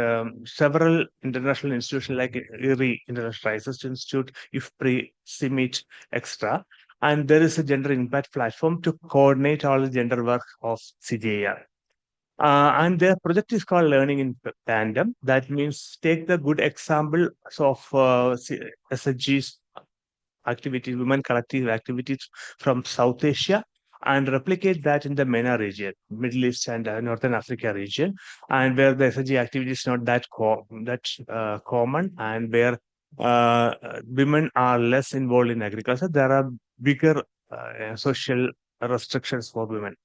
several international institutions like IRI, International Research Institute, IFPRI, CIMIT, etc. And there is a gender impact platform to coordinate all the gender work of CGIR. And their project is called Learning in Tandem. That means take the good example of SHG's activities, women collective activities from South Asia, and replicate that in the MENA region, Middle East and Northern Africa region, and where the SHG activity is not that common, and where women are less involved in agriculture. There are bigger social restrictions for women.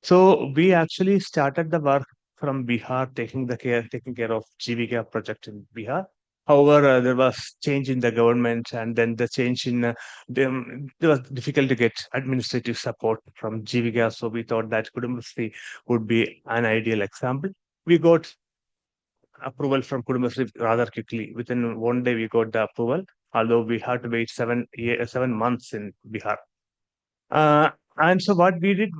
So we actually started the work from Bihar, taking care of Jivika project in Bihar. However, there was change in the government, and then the change in it was difficult to get administrative support from Jivika. So we thought that Kudumbasri would be an ideal example. We got approval from Kudumbasri rather quickly. Within one day, we got the approval, although we had to wait 7 months in Bihar. And so what we did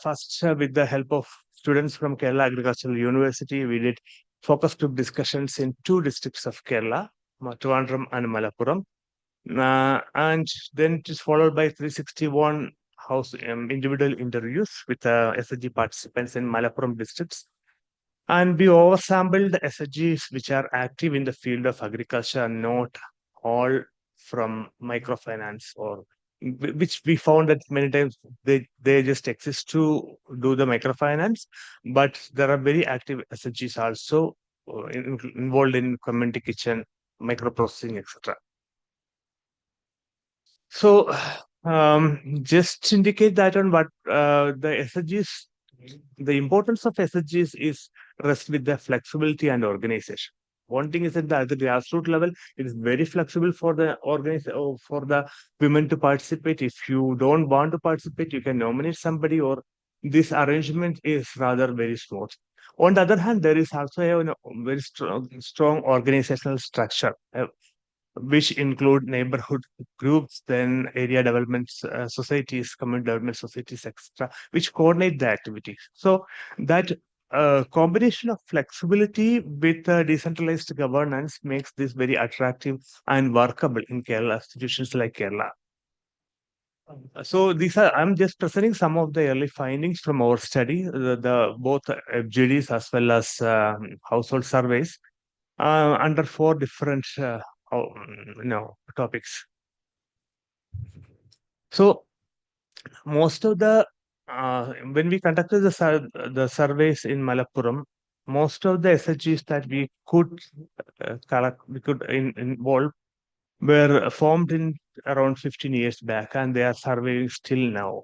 first with the help of students from Kerala Agricultural University, we did focus group discussions in 2 districts of Kerala, Trivandrum and Malappuram. And then it is followed by 361 individual interviews with SHG participants in Malappuram districts. And we oversampled the SHGs which are active in the field of agriculture, not all from microfinance, or which we found that many times they just exist to do the microfinance, but there are very active SHGs also involved in community kitchen, microprocessing, etc. So just to indicate that on what the SHGs, the importance of SHGs is rest with the flexibility and organization. One thing is that at the grassroots level, it is very flexible for the for the women to participate. If you don't want to participate, you can nominate somebody, or this arrangement is rather very smooth. On the other hand, there is also a very strong organizational structure, which include neighborhood groups, then area development societies, community development societies, etc., which coordinate the activities. So that combination of flexibility with decentralized governance makes this very attractive and workable in Kerala, institutions like Kerala. So these are, I'm just presenting some of the early findings from our study, the both FGDs as well as household surveys under 4 different topics. So most of the when we conducted the surveys in Malappuram, most of the SHGs that we could collect, we could involve, were formed in around 15 years back, and they are surveying still now.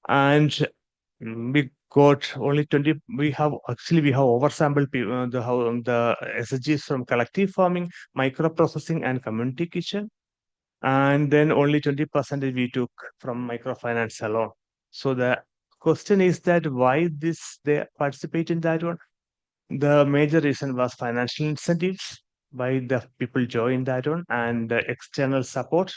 And we got only 20. We have oversampled the SHGs from collective farming, microprocessing, and community kitchen. And then only 20% we took from microfinance alone. So the question is that why they participate in that one? The major reason was financial incentives, why the people join that one, and the external support.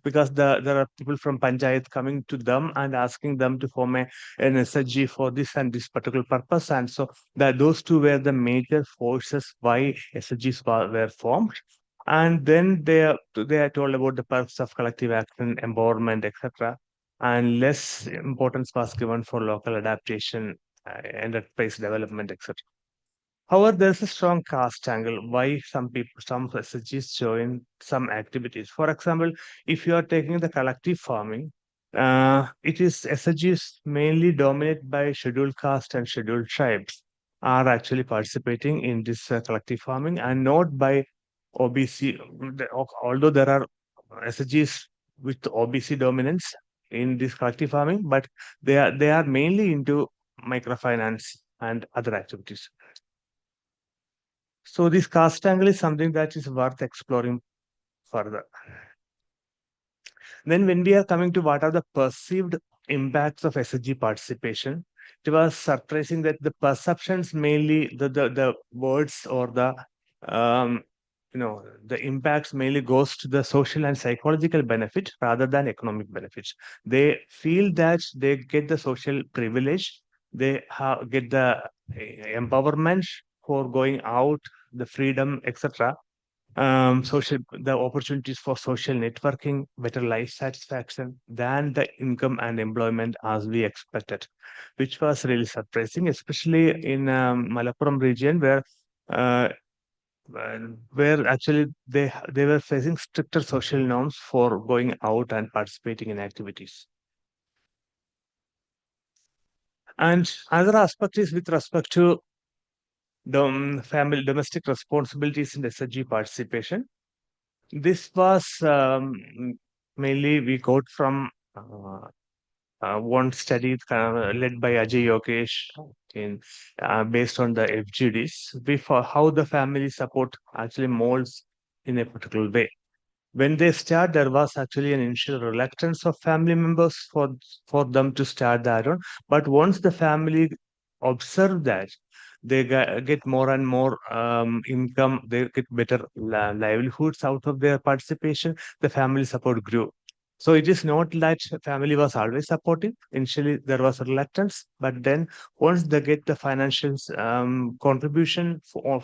Because there are people from Panchayat coming to them and asking them to form an SHG for this and this particular purpose. And so those two were the major forces why SHGs were formed. And then they are told about the purpose of collective action, empowerment, etc. And less importance was given for local adaptation, enterprise development, etc. However, there's a strong caste angle why some SHGs join some activities. For example, if you are taking the collective farming, it is SHGs mainly dominated by scheduled caste and scheduled tribes are actually participating in this collective farming, and not by OBC. Although there are SHGs with OBC dominance in this collective farming, but they are mainly into microfinance and other activities. So this caste angle is something that is worth exploring further. Then when we are coming to what are the perceived impacts of SHG participation, it was surprising that the perceptions, mainly the words or the the impacts mainly goes to the social and psychological benefit rather than economic benefits. They feel that they get the social privilege, they get the empowerment for going out, the freedom, etc. The opportunities for social networking, better life satisfaction than the income and employment as we expected, which was really surprising, especially in Malappuram region uh, where actually they were facing stricter social norms for going out and participating in activities. And another aspect is with respect to domestic responsibilities in SHG participation. This was mainly we got from one study led by Ajay Yogesh in based on the FGDs, before how the family support actually molds in a particular way. When they start, there was actually an initial reluctance of family members for them to start that on. But once the family observe that, they get more and more income, they get better livelihoods out of their participation, the family support grew. So it is not that family was always supportive. Initially, there was reluctance, but then once they get the financial contribution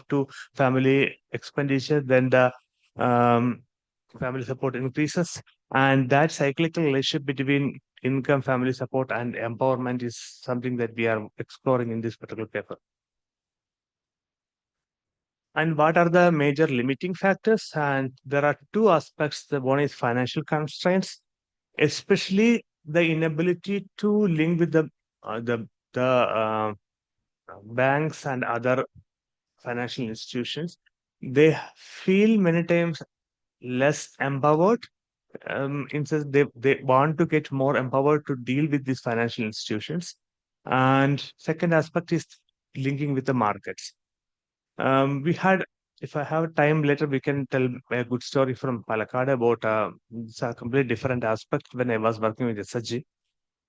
to family expenditure, then the um, family support increases, and that cyclical relationship between income, family support, and empowerment is something that we are exploring in this particular paper. And what are the major limiting factors? And there are two aspects. The one is financial constraints, especially the inability to link with the banks and other financial institutions. They feel many times less empowered. In sense they want to get more empowered to deal with these financial institutions. And second aspect is linking with the markets. We had, if I have time later, we can tell a good story from Palakkad about it's a completely different aspect. When I was working with SHG,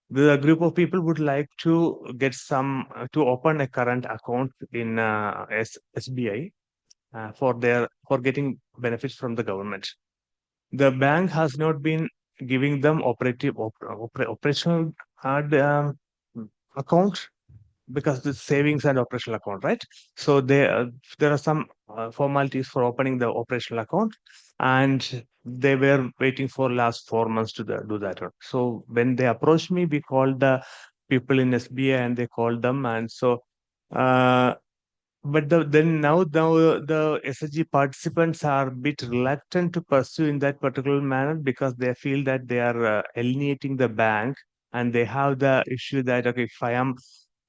the group of people would like to get some to open a current account in SBI for getting benefits from the government. The bank has not been giving them operational account, because the savings and operational account, right? So there are some formalities for opening the operational account, and they were waiting for last 4 months to do that. So when they approached me, we called the people in SBI and they called them, and so uh, but now the SSG participants are a bit reluctant to pursue in that particular manner, because they feel that they are alienating the bank, and they have the issue that, okay, if I am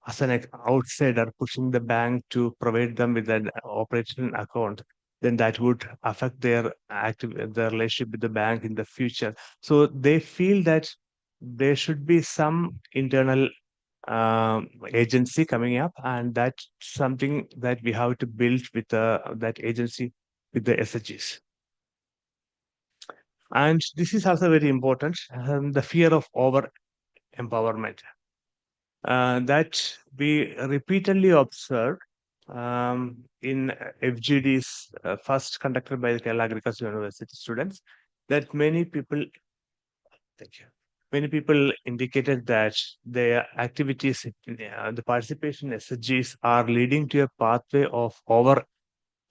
as an outsider pushing the bank to provide them with an operational account, then that would affect their relationship with the bank in the future. So they feel that there should be some internal agency coming up, and that's something that we have to build with that agency with the SHGs. And this is also very important, the fear of over empowerment that we repeatedly observed in FGDs first conducted by the Kerala Agricultural University students, that many people, thank you, many people indicated that their activities, the participation in SHGs are leading to a pathway of over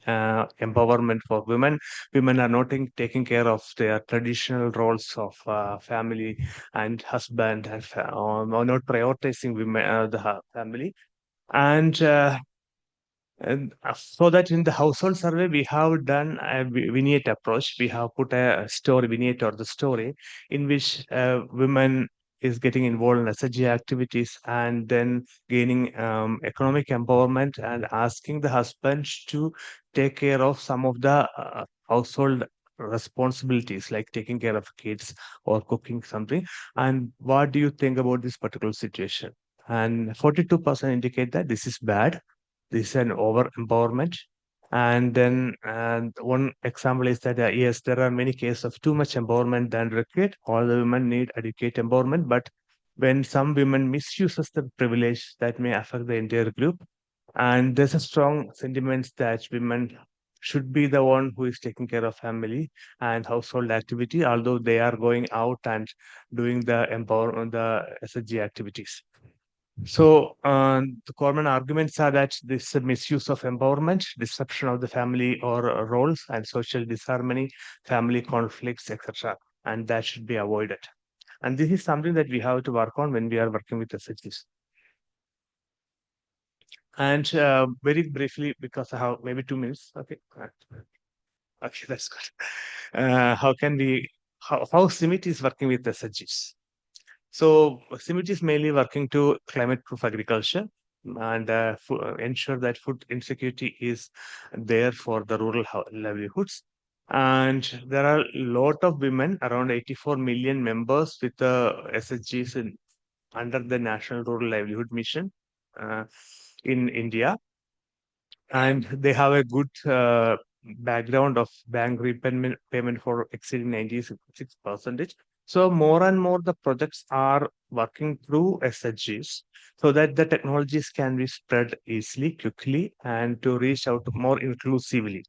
empowerment for women. Women are not taking care of their traditional roles of family and husband, and or not prioritizing women, the family. And so that in the household survey, we have done a vignette approach. We have put a story, vignette or the story, in which women is getting involved in SHG activities and then gaining economic empowerment, and asking the husband to take care of some of the household responsibilities, like taking care of kids or cooking something. And what do you think about this particular situation? And 42% indicate that this is bad, this is an over empowerment. And then one example is that yes, there are many cases of too much empowerment than required. All the women need adequate empowerment, but when some women misuses the privilege, that may affect the entire group. And there's a strong sentiment that women should be the one who is taking care of family and household activity, although they are going out and doing the SHG activities. So the common arguments are that this misuse of empowerment, disruption of the family or roles, and social disharmony, family conflicts, etc., and that should be avoided. And this is something that we have to work on when we are working with SHGs. And very briefly, because I have maybe 2 minutes. Okay, okay, that's good. How can we? How CIMIT is working with SHGs? So CIMIT is mainly working to climate-proof agriculture and ensure that food insecurity is there for the rural livelihoods. And there are a lot of women, around 84 million members with the SHGs under the National Rural Livelihood Mission in India, and they have a good background of bank repayment payment for exceeding 96%. So more and more the projects are working through SHGs so that the technologies can be spread easily, quickly, and to reach out more inclusively.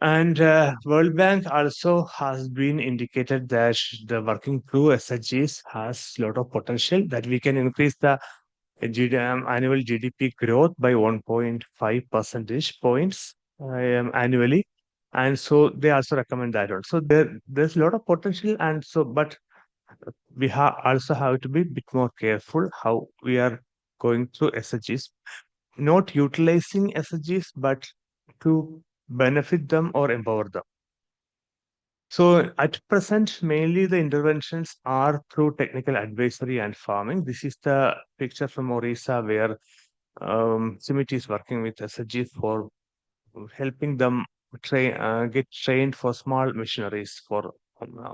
And World Bank also has been indicated that the working through SHGs has a lot of potential that we can increase the annual GDP growth by 1.5 percentage points annually. And so they also recommend that one. So there's a lot of potential, and so but we also have to be a bit more careful how we are going through SHGs, not utilizing SHGs, but to benefit them or empower them. So at present, mainly the interventions are through technical advisory and farming. This is the picture from Orissa where CIMIT is working with SHG for helping them get trained for small machineries for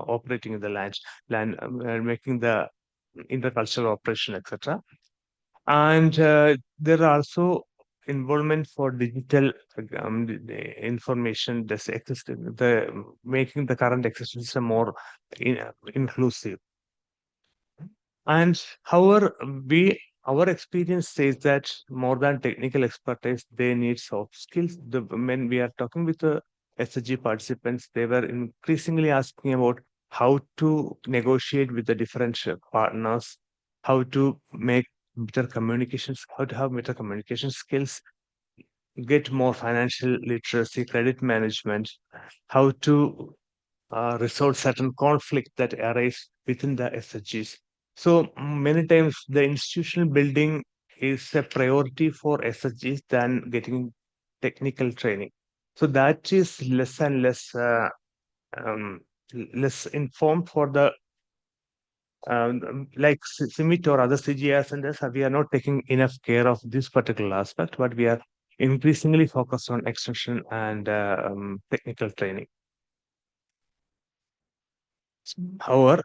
operating in the land making the intercultural operation, etc. And there are also involvement for digital the information that's existing, the making the current existing system more inclusive. And however, our experience says that more than technical expertise, they need soft skills. When we are talking with the SHG participants, they were increasingly asking about how to negotiate with the different partners, how to make better communications, how to have better communication skills, get more financial literacy, credit management, how to resolve certain conflict that arise within the SHGs. So many times the institutional building is a priority for SHGs than getting technical training. So that is less and um, less informed for the like CIMIT or other CGI centers. We are not taking enough care of this particular aspect, but we are increasingly focused on extension and technical training. However,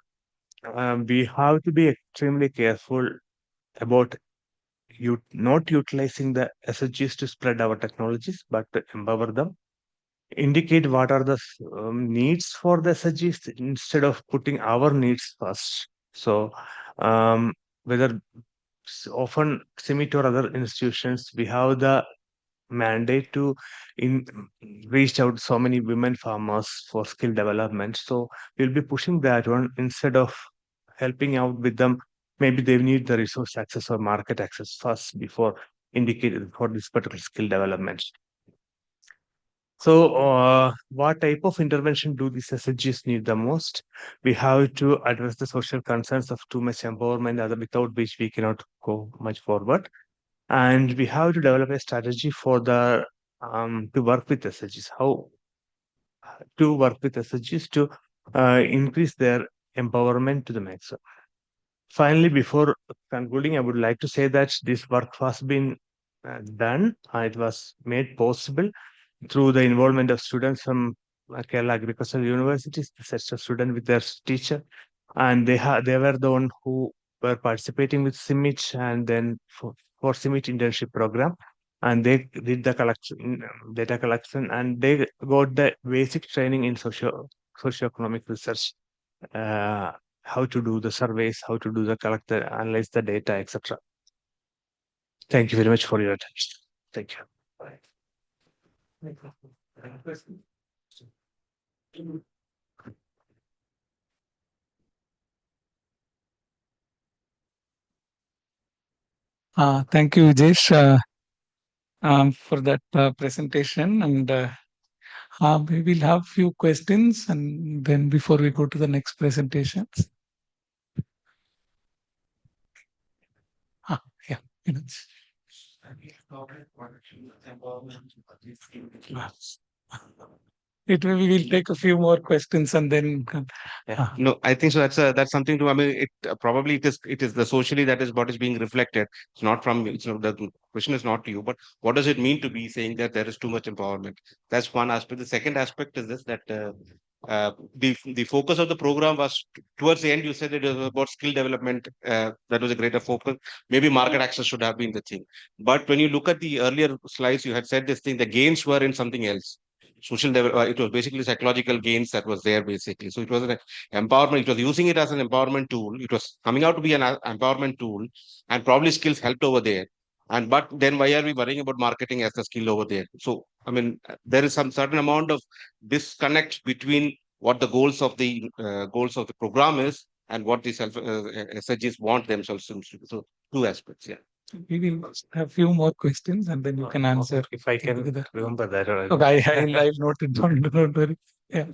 we have to be extremely careful about not utilizing the SHGs to spread our technologies, but to empower them. Indicate what are the needs for the SHGs instead of putting our needs first. So, whether often CIMIT or other institutions, we have the mandate to reach out so many women farmers for skill development. So we'll be pushing that one instead of helping out with them. Maybe they need the resource access or market access first before indicated for this particular skill development. So what type of intervention do these SHGs need the most? We have to address the social concerns of too much empowerment, without which we cannot go much forward. And we have to develop a strategy for the to work with SHGs. How to work with SHGs to increase their empowerment to the maximum. Finally, before concluding, I would like to say that this work has been done. It was made possible through the involvement of students from Kerala Agricultural University, such a student with their teacher, and they were the one who were participating with CIMIT and then for CIMIT internship program, and they did the data collection, and they got the basic training in socioeconomic research, how to do the surveys, how to do the analyze the data, etc. Thank you very much for your attention. Thank you. Bye. Thank you, Vijesh, for that presentation. And we will have few questions, and then before we go to the next presentations. Yeah. We will take a few more questions and then. No, I think so. That's something to. I mean, probably it is the socially that is what is being reflected. It's not from you. It's not, the question is not to you, but what does it mean to be saying that there is too much empowerment? That's one aspect. The second aspect is this, that The focus of the program was towards the end. You said it was about skill development. That was a greater focus. Maybe market access should have been the thing. But when you look at the earlier slides, you had said this thing. The gains were in something else. It was basically psychological gains that was there basically. So it was an empowerment. It was using it as an empowerment tool. It was coming out to be an empowerment tool, and probably skills helped over there. And but then why are we worrying about marketing as a skill over there? So I mean, there is some certain amount of disconnect between what the goals of the program is and what the self SHGs want themselves to do. So two aspects, yeah. We will have few more questions and then you can answer. If I can remember that. Okay, I'll note it down. Don't worry. Yeah,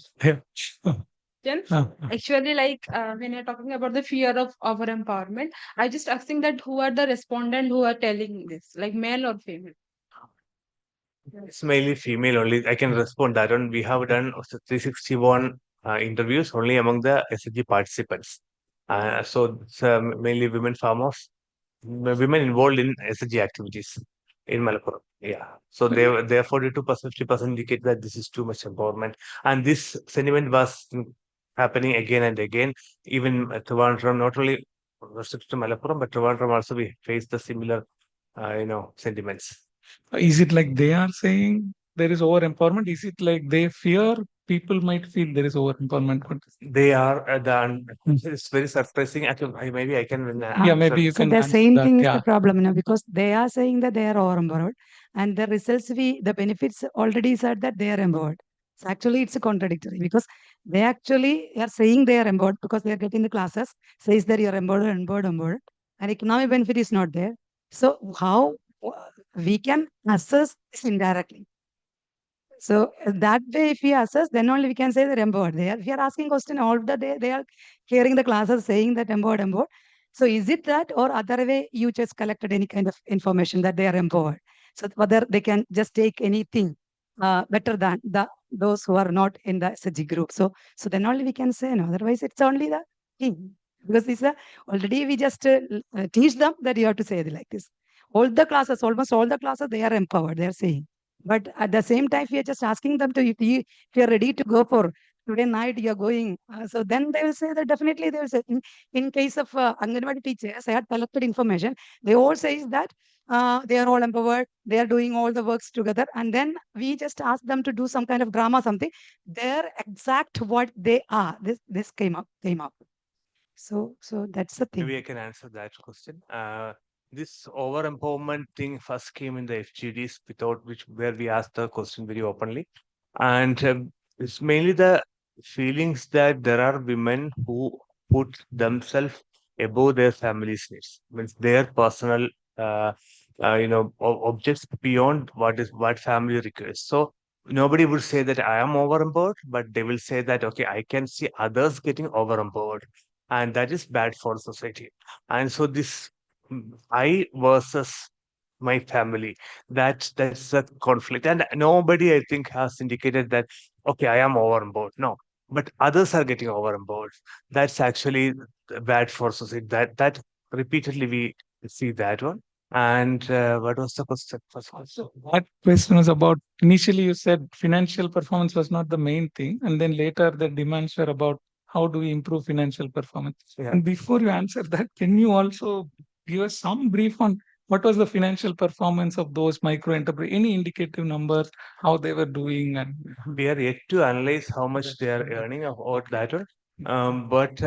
yeah. Actually, like when you're talking about the fear of our empowerment, I just asking that who are the respondent who are telling this, like male or female? It's mainly female only. I can respond that one. We have done 361 interviews only among the SHG participants. So it's mainly women farmers, women involved in SHG activities in Malappuram. Yeah. So they therefore 42%, 50% indicate that this is too much empowerment. And this sentiment was happening again and again. Even at Trivandrum, not only restricted to Malappuram, but Trivandrum also we face the similar, sentiments. Is it like they are saying there is over empowerment? Is it like they fear people might feel there is over empowerment? They are it's very surprising. Actually, maybe I can. Yeah, maybe you So can the answer same that. thing is Yeah. the problem, because they are saying that they are over empowered, and the results the benefits already said that they are empowered. So actually, it's a contradictory because they actually are saying they are empowered because they are getting the classes says that you are empowered, and economic benefit is not there. So how we can assess this indirectly? So that way, if we assess, then only we can say they're empowered. If you are asking question all the day, they are hearing the classes saying that empowered. So is it that or other way you just collected any kind of information that they are empowered? So whether they can just take anything better than those who are not in the SG group. So then only we can say no. Otherwise, it's only the thing. Because this already we just teach them that you have to say it like this. All the classes, almost all the classes, they are empowered. They are saying. But at the same time, we are just asking them to, if you are ready to go for today night, you are going. So then they will say that definitely they will say, in case of Anganwadi teachers, I had collected information. They all say that they are all empowered. They are doing all the works together. And then we just ask them to do some kind of drama, something. They're exact what they are. This came up. So that's the thing. Maybe I can answer that question. This over empowerment thing first came in the FGDs where we asked the question very openly, and it's mainly the feelings that there are women who put themselves above their family's needs, means their personal, objects beyond what family requires. So nobody would say that I am over empowered, but they will say that okay, I can see others getting over empowered, and that is bad for society. And so this I versus my family, that's a conflict, and nobody I think has indicated that okay, I am over on board. No, but others are getting over on board. That's actually bad for society. That repeatedly we see that one. And what was the question? That question was about initially you said financial performance was not the main thing, and then later the demands were about how do we improve financial performance. Yeah. And before you answer that, can you also give us some brief on what was the financial performance of those micro enterprise? Any indicative numbers, how they were doing, and we are yet to analyze how much they are earning or that one. But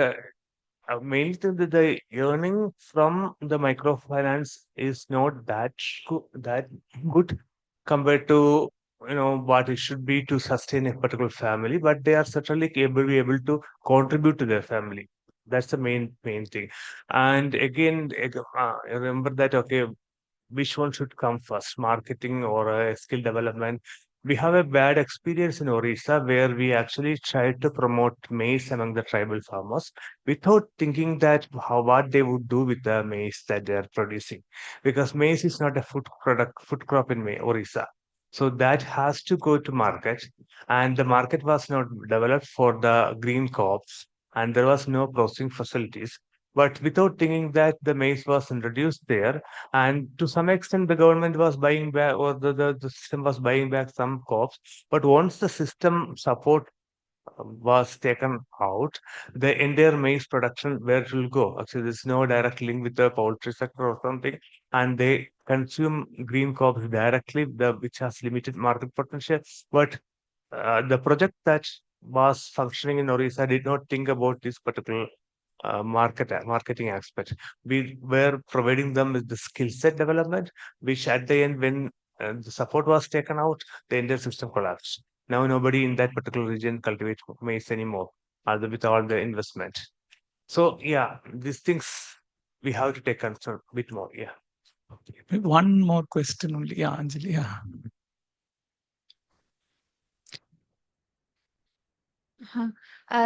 mainly the earning from the microfinance is not that good compared to what it should be to sustain a particular family, but they are certainly able to contribute to their family. That's the main thing. And again, remember that okay, which one should come first, marketing or skill development? We have a bad experience in Orissa where we actually tried to promote maize among the tribal farmers without thinking that what they would do with the maize that they are producing, because maize is not a food crop in Orissa. So that has to go to market, and the market was not developed for the green crops, and there was no processing facilities. But without thinking that the maize was introduced there, and to some extent the government was buying back, or the system was buying back some crops. But once the system support was taken out, the entire maize production, where it will go? Actually, there's no direct link with the poultry sector or something, and they consume green crops directly, which has limited market potential. But the project that was functioning in Orissa did not think about this particular marketing aspect. We were providing them with the skill set development, which at the end, when the support was taken out, the entire system collapsed. Now nobody in that particular region cultivates maize anymore, with all the investment. So yeah, these things we have to take concern a bit more. Yeah. One more question only. Yeah, Anjali. Yeah.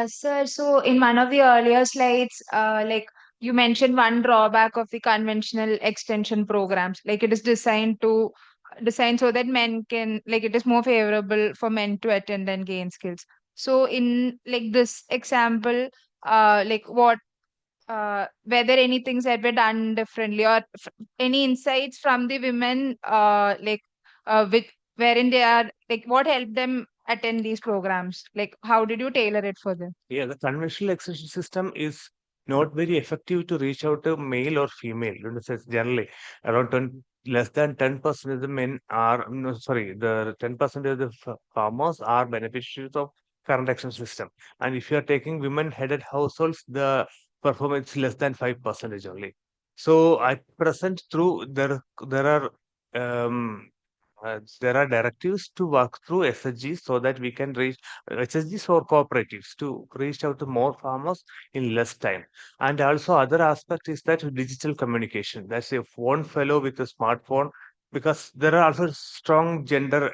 Sir, so in one of the earlier slides, like you mentioned one drawback of the conventional extension programs, like it is designed so that men can, like it is more favorable for men to attend and gain skills. So in like this example, like what were there any things that were done differently, or any insights from the women, like with wherein they are like what helped them attend these programs? Like how did you tailor it for them? Yeah, the conventional extension system is not very effective to reach out to male or female. In the sense, generally, around 10, less than 10% of the men are, no, sorry, the 10% of the farmers are beneficiaries of current extension system. And if you are taking women-headed households, the performance is less than 5% only. So at present, there are directives to work through SHGs so that we can reach SHGs or cooperatives to reach out to more farmers in less time. And also other aspect is that digital communication. That's if one fellow with a smartphone, because there are also strong gender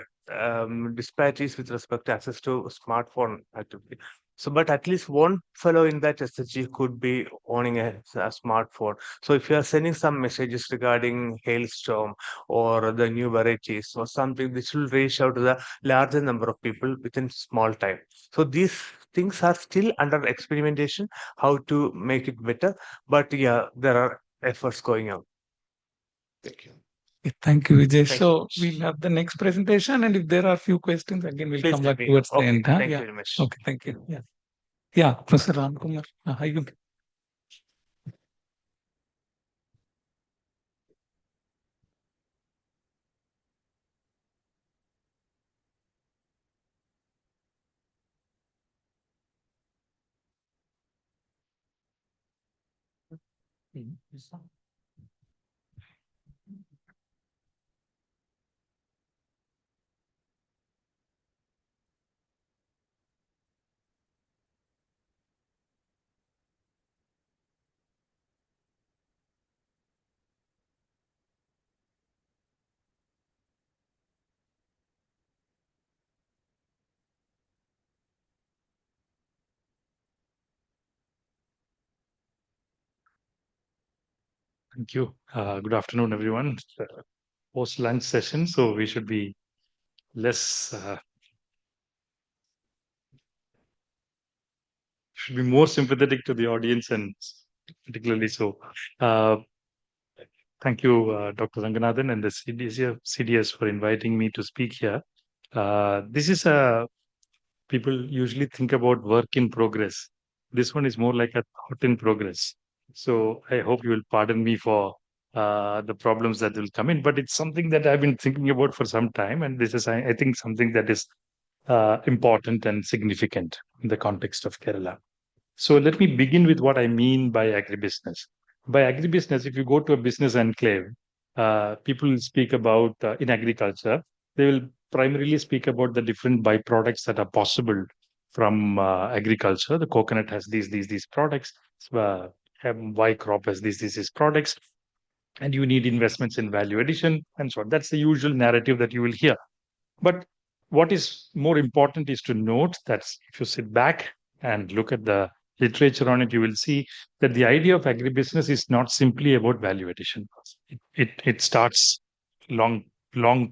disparities with respect to access to smartphone activity. So, but at least one fellow in that SHG could be owning a smartphone. So if you are sending some messages regarding hailstorm or the new varieties or something, this will reach out to the larger number of people within small time. So these things are still under experimentation, how to make it better. But yeah, there are efforts going on. Thank you. Thank you, Vijay. Thank So we'll have the next presentation, and if there are few questions, again we'll Please come let back me know. towards the Okay, end. Huh? thank you Yeah. very much. Okay. Thank you. Yeah. Yeah, Professor Ramkumar. How you? Thank you. Good afternoon, everyone. Post-lunch session, so we should be less, should be more sympathetic to the audience, and particularly so. Thank you, Dr. Ranganathan and the CDS for inviting me to speak here. This is people usually think about work in progress. This one is more like a thought in progress. So I hope you will pardon me for the problems that will come in, but it's something that I've been thinking about for some time. And this is, I think, something that is important and significant in the context of Kerala. So let me begin with what I mean by agribusiness. By agribusiness, if you go to a business enclave, people speak about in agriculture, they will primarily speak about the different byproducts that are possible from agriculture. The coconut has these products. Y crop has these products, and you need investments in value addition and so on. That's the usual narrative that you will hear. But what is more important is to note that if you sit back and look at the literature on it, you will see that the idea of agribusiness is not simply about value addition. It starts long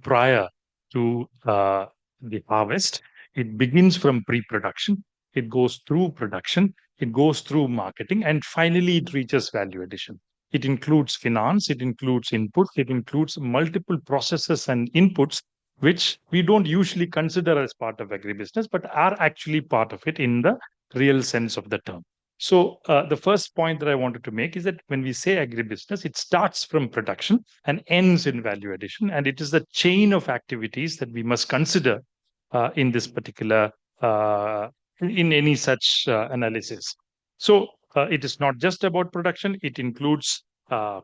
prior to the harvest. It begins from pre-production. It goes through production. It goes through marketing, and finally it reaches value addition. It includes finance. It includes input. It includes multiple processes and inputs which we don't usually consider as part of agribusiness, but are actually part of it in the real sense of the term. So the first point that I wanted to make is that when we say agribusiness, it starts from production and ends in value addition, and it is the chain of activities that we must consider in this particular in any such analysis. So it is not just about production; it includes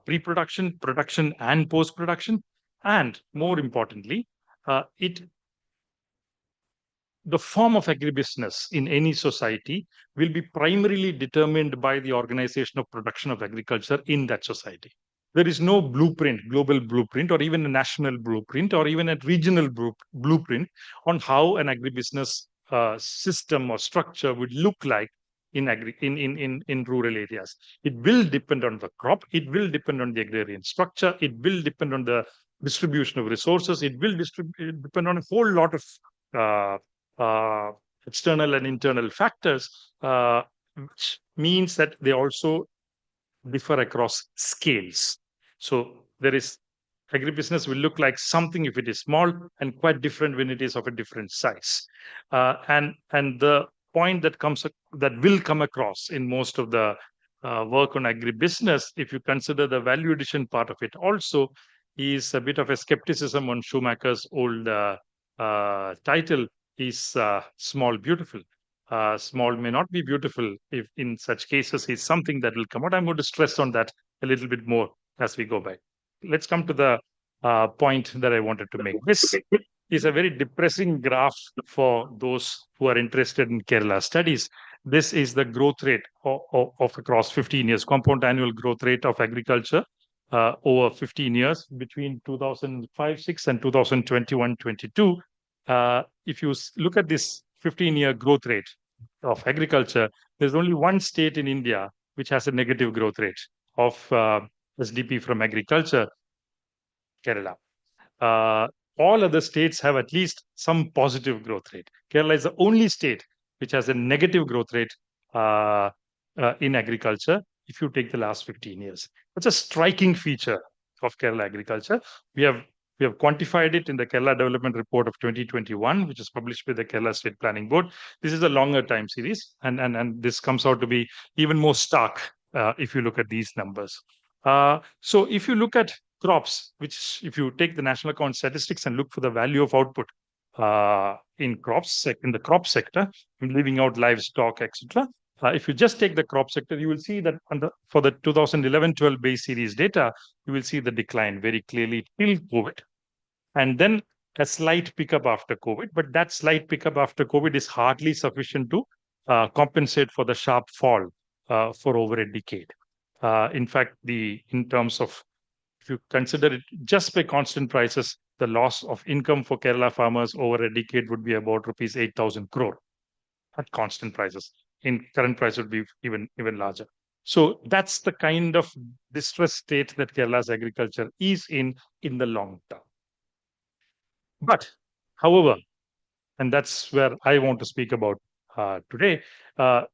pre-production, production, and post-production, and more importantly, the form of agribusiness in any society will be primarily determined by the organization of production of agriculture in that society. There is no blueprint, global blueprint, or even a national blueprint, or even a regional blueprint on how an agribusiness system or structure would look like in rural areas. It will depend on the crop. It will depend on the agrarian structure. It will depend on the distribution of resources. It will depend on a whole lot of external and internal factors, which means that they also differ across scales. So there is agribusiness will look like something if it is small and quite different when it is of a different size. And the point that will come across in most of the work on agribusiness, if you consider the value addition part of it also, is a bit of a skepticism on Schumacher's old title is small beautiful. Small may not be beautiful if in such cases is something that will come out. I'm going to stress on that a little bit more as we go by. Let's come to the point that I wanted to make. This is a very depressing graph for those who are interested in Kerala studies. This is the growth rate of across 15 years, compound annual growth rate of agriculture over 15 years between 2005-6 and 2021-22. If you look at this 15-year growth rate of agriculture, there's only one state in India which has a negative growth rate of SDP from agriculture, Kerala. All other states have at least some positive growth rate. Kerala is the only state which has a negative growth rate in agriculture if you take the last 15 years. That's a striking feature of Kerala agriculture. We have quantified it in the Kerala Development Report of 2021, which is published by the Kerala State Planning Board. This is a longer time series, and this comes out to be even more stark if you look at these numbers. So if you look at crops, which if you take the national account statistics and look for the value of output in crops, in the crop sector, leaving out livestock, etc. If you just take the crop sector, you will see that for the 2011-12 base series data, you will see the decline very clearly till COVID. And then a slight pickup after COVID, but that slight pickup after COVID is hardly sufficient to compensate for the sharp fall for over a decade. In fact, in terms of, if you consider it just by constant prices, the loss of income for Kerala farmers over a decade would be about rupees 8,000 crore at constant prices. In current price would be even larger. So that's the kind of distressed state that Kerala's agriculture is in the long term. But, however, and that's where I want to speak about today,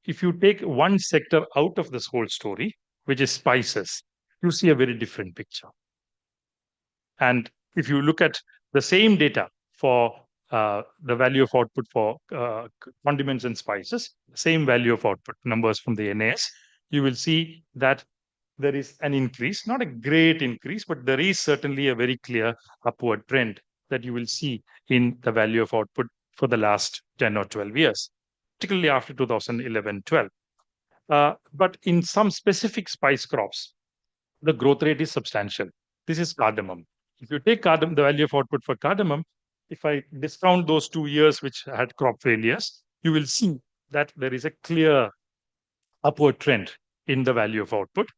if you take one sector out of this whole story, which is spices, you see a very different picture. And if you look at the same data for the value of output for condiments and spices, same value of output numbers from the NAS, you will see that there is an increase, not a great increase, but there is certainly a very clear upward trend that you will see in the value of output for the last 10 or 12 years, particularly after 2011-12. But in some specific spice crops, the growth rate is substantial. This is cardamom. If you take the value of output for cardamom, if I discount those 2 years which had crop failures, you will see that there is a clear upward trend in the value of output.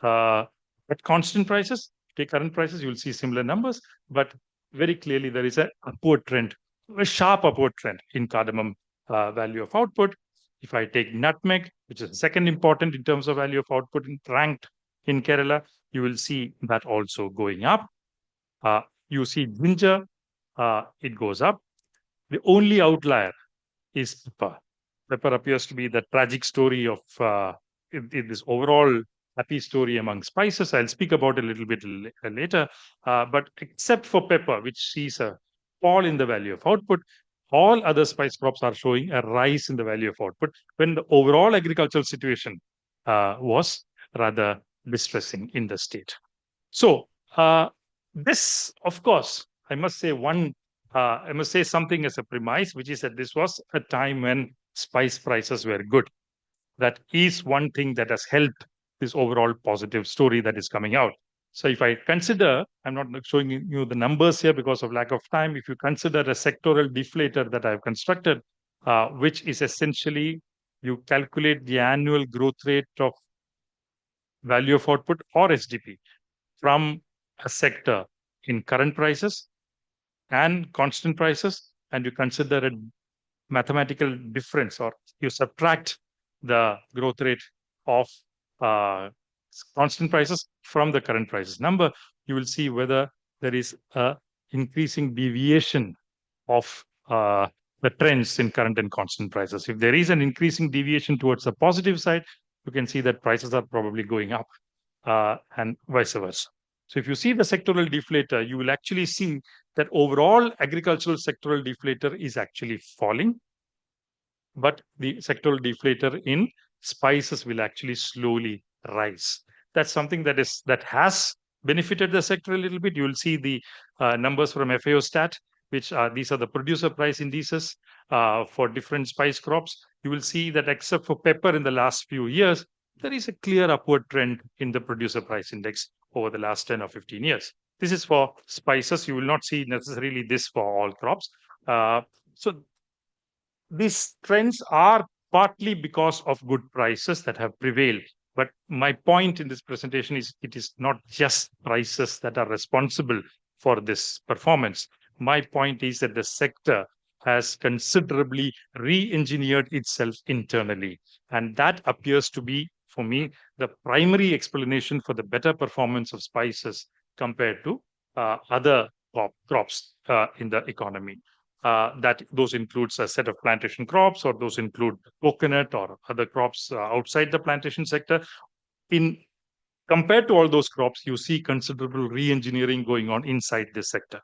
At constant prices, take current prices, you will see similar numbers, but very clearly there is an upward trend, a sharp upward trend in cardamom value of output. If I take nutmeg, which is second important in terms of value of output ranked in Kerala, you will see that also going up. You see ginger, it goes up. The only outlier is pepper. Pepper appears to be the tragic story of in this overall happy story among spices. I'll speak about it a little bit later. But except for pepper, which sees a fall in the value of output. All other spice crops are showing a rise in the value of output when the overall agricultural situation was rather distressing in the state. So this, of course, I must say something as a premise, which is that this was a time when spice prices were good. That is one thing that has helped this overall positive story that is coming out. So if I consider, I'm not showing you the numbers here because of lack of time. If you consider a sectoral deflator that I've constructed, which is essentially you calculate the annual growth rate of value of output or SDP from a sector in current prices and constant prices, and you consider a mathematical difference, or you subtract the growth rate of constant prices from the current prices number, you will see whether there is a increasing deviation of the trends in current and constant prices. If there is an increasing deviation towards the positive side, you can see that prices are probably going up, and vice versa. So if you see the sectoral deflator, you will actually see that overall agricultural sectoral deflator is actually falling, but the sectoral deflator in spices will actually slowly rise. That's something that has benefited the sector a little bit. You will see the numbers from FAO Stat, which these are the producer price indices for different spice crops. You will see that except for pepper in the last few years, there is a clear upward trend in the producer price index over the last 10 or 15 years. This is for spices. You will not see necessarily this for all crops. So these trends are partly because of good prices that have prevailed. But my point in this presentation is it is not just prices that are responsible for this performance. My point is that the sector has considerably re-engineered itself internally. And that appears to be, for me, the primary explanation for the better performance of spices compared to other crops in the economy. That those includes a set of plantation crops, or those include coconut or other crops outside the plantation sector. In compared to all those crops, you see considerable re-engineering going on inside this sector.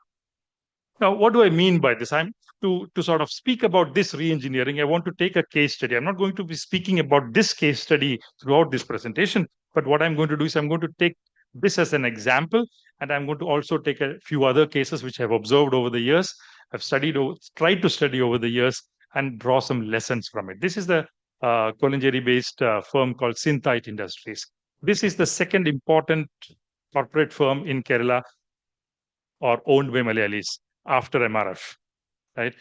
Now, what do I mean by this? I'm to sort of speak about this re-engineering. I want to take a case study. I'm not going to be speaking about this case study throughout this presentation, but what I'm going to do is I'm going to take this as an example, and I'm going to also take a few other cases which I've observed over the years. I've tried to study over the years and draw some lessons from it. This is the Kolanjeri-based firm called Synthite Industries. This is the second important corporate firm in Kerala, or owned by Malayalis, after MRF. Right?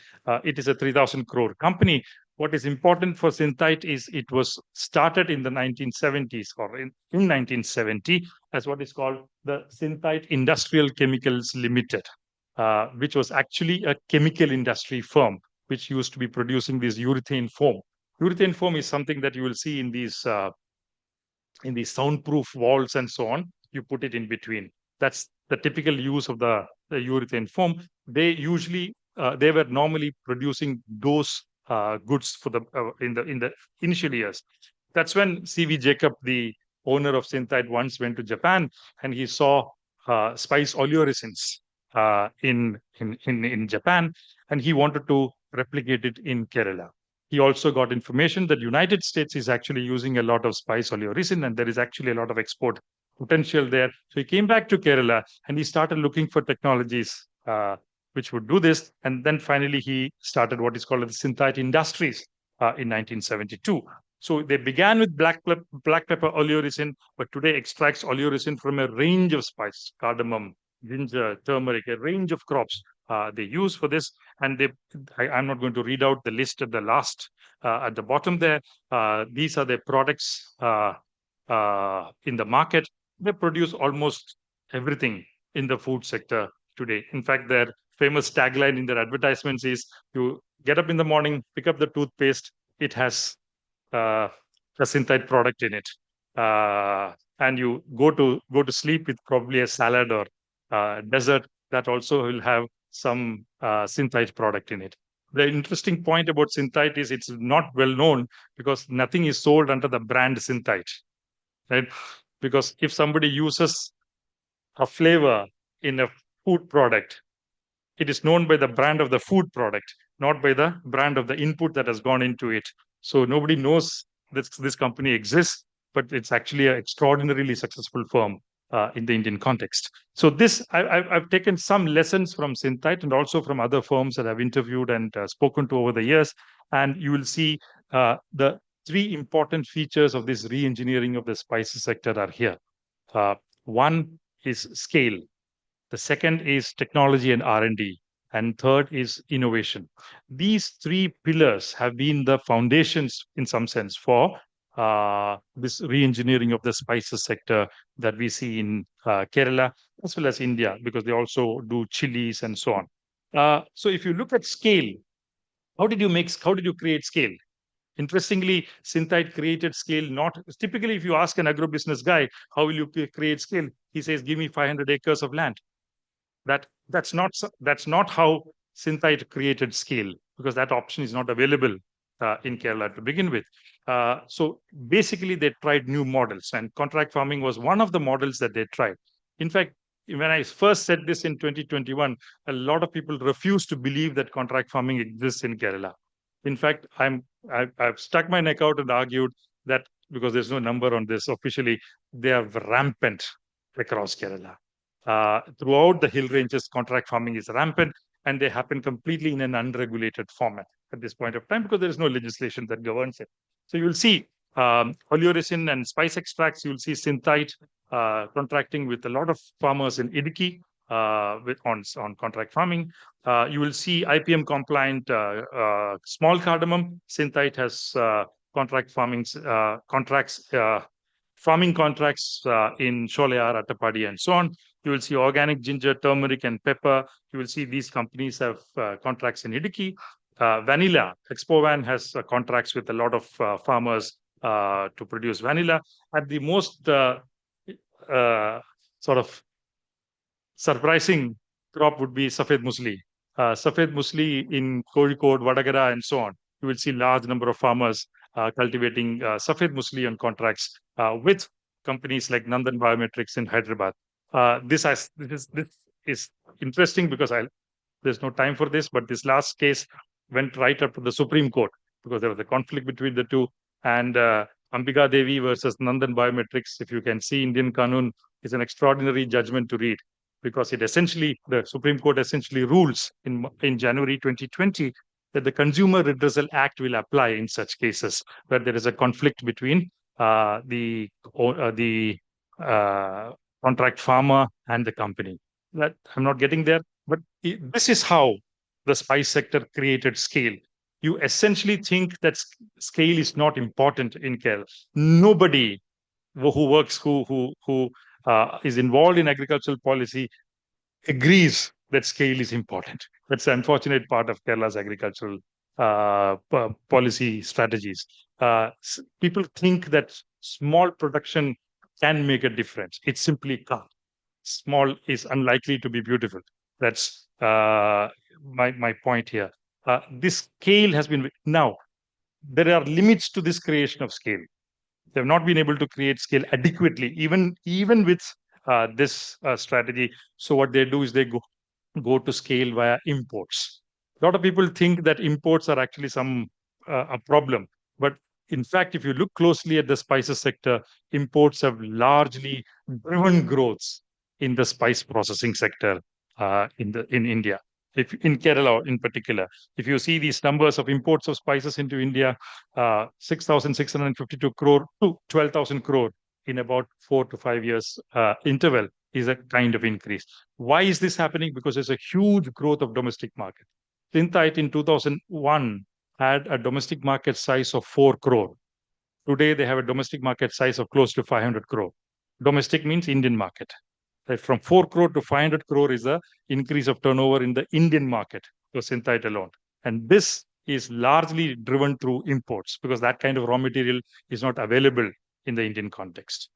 It is a 3,000 crore company. What is important for Synthite is it was started in the 1970s, or in 1970, as what is called the Synthite Industrial Chemicals Limited, which was actually a chemical industry firm which used to be producing this urethane foam. Urethane foam is something that you will see in these soundproof walls and so on. You put it in between. That's the typical use of the urethane foam. They were normally producing those goods for the in the initial years. That's when C.V. Jacob, the owner of Synthite, once went to Japan, and he saw spice oleoresins in Japan, and he wanted to replicate it in Kerala. He also got information that United States is actually using a lot of spice oleoresin, and there is actually a lot of export potential there. So he came back to Kerala and he started looking for technologies which would do this. And then finally he started what is called the Synthite Industries in 1972. So they began with black pepper oleoresin, but today extracts oleoresin from a range of spices: cardamom, ginger, turmeric, a range of crops they use for this. And I'm not going to read out the list at the at the bottom there. These are the products in the market. They produce almost everything in the food sector today. In fact, their famous tagline in their advertisements is, you get up in the morning, pick up the toothpaste, it has a Synthite product in it. And you go to sleep with probably a salad or dessert that also will have some Synthite product in it. The interesting point about Synthite is it's not well known because nothing is sold under the brand Synthite, right? Because if somebody uses a flavor in a food product, it is known by the brand of the food product, not by the brand of the input that has gone into it. So nobody knows this company exists, but it's actually an extraordinarily successful firm in the Indian context. So this, I've taken some lessons from Synthite and also from other firms that I've interviewed and spoken to over the years. And you will see the three important features of this re-engineering of the spices sector are here. One is scale. The second is technology and R&D. And third is innovation. These three pillars have been the foundations, in some sense, for this re-engineering of the spices sector that we see in Kerala as well as India, because they also do chilies and so on. So if you look at scale, how did you create scale? Interestingly, Synthite created scale not typically. If you ask an agro-business guy, how will you create scale? He says, give me 500 acres of land. That's not how Synthite created scale, because that option is not available in Kerala to begin with. So basically, they tried new models, and contract farming was one of the models that they tried. In fact, when I first said this in 2021, a lot of people refused to believe that contract farming exists in Kerala. In fact, I've stuck my neck out and argued that, because there's no number on this officially, they are rampant across Kerala. Throughout the hill ranges, contract farming is rampant, and they happen completely in an unregulated format at this point of time, because there is no legislation that governs it. So you will see oleoresin and spice extracts. You will see Synthite contracting with a lot of farmers in Idiki on contract farming. You will see IPM compliant small cardamom. Synthite has farming contracts in Sholayar, Attappady, and so on. You will see organic ginger, turmeric, and pepper. You will see these companies have contracts in Idiki. Vanilla, Expovan has contracts with a lot of farmers to produce vanilla. At the most sort of surprising crop would be Safed Musli. Safed Musli in Kozhikode, Vadagara, and so on. You will see large number of farmers cultivating Safed Musli on contracts with companies like Nandan Biometrics in Hyderabad. This is interesting because there's no time for this, but this last case went right up to the Supreme Court because there was a conflict between the two. And Ambika Devi versus Nandan Biometrics, if you can see Indian Kanun, is an extraordinary judgment to read, because the Supreme Court essentially rules in January 2020 that the Consumer Redressal Act will apply in such cases where there is a conflict between the contract farmer and the company. That I'm not getting there, but this is how the spice sector created scale. You essentially think that scale is not important in Kerala. Nobody who is involved in agricultural policy agrees that scale is important. That's the unfortunate part of Kerala's agricultural policy strategies. People think that small production can make a difference. It simply can't. Small is unlikely to be beautiful. That's my point here. This scale has been now. There are limits to this creation of scale. They have not been able to create scale adequately, even with this strategy. So what they do is they go to scale via imports. A lot of people think that imports are actually a problem, but in fact, if you look closely at the spices sector, imports have largely driven growths in the spice processing sector in India. If in Kerala in particular, if you see these numbers of imports of spices into India, 6,652 crore to 12,000 crore in about 4 to 5 years interval is a kind of increase. Why is this happening? Because there's a huge growth of domestic market. Synthite in 2001 had a domestic market size of 4 crore. Today, they have a domestic market size of close to 500 crore. Domestic means Indian market. From 4 crore to 500 crore is the increase of turnover in the Indian market for Synthite alone. And this is largely driven through imports, because that kind of raw material is not available in the Indian context.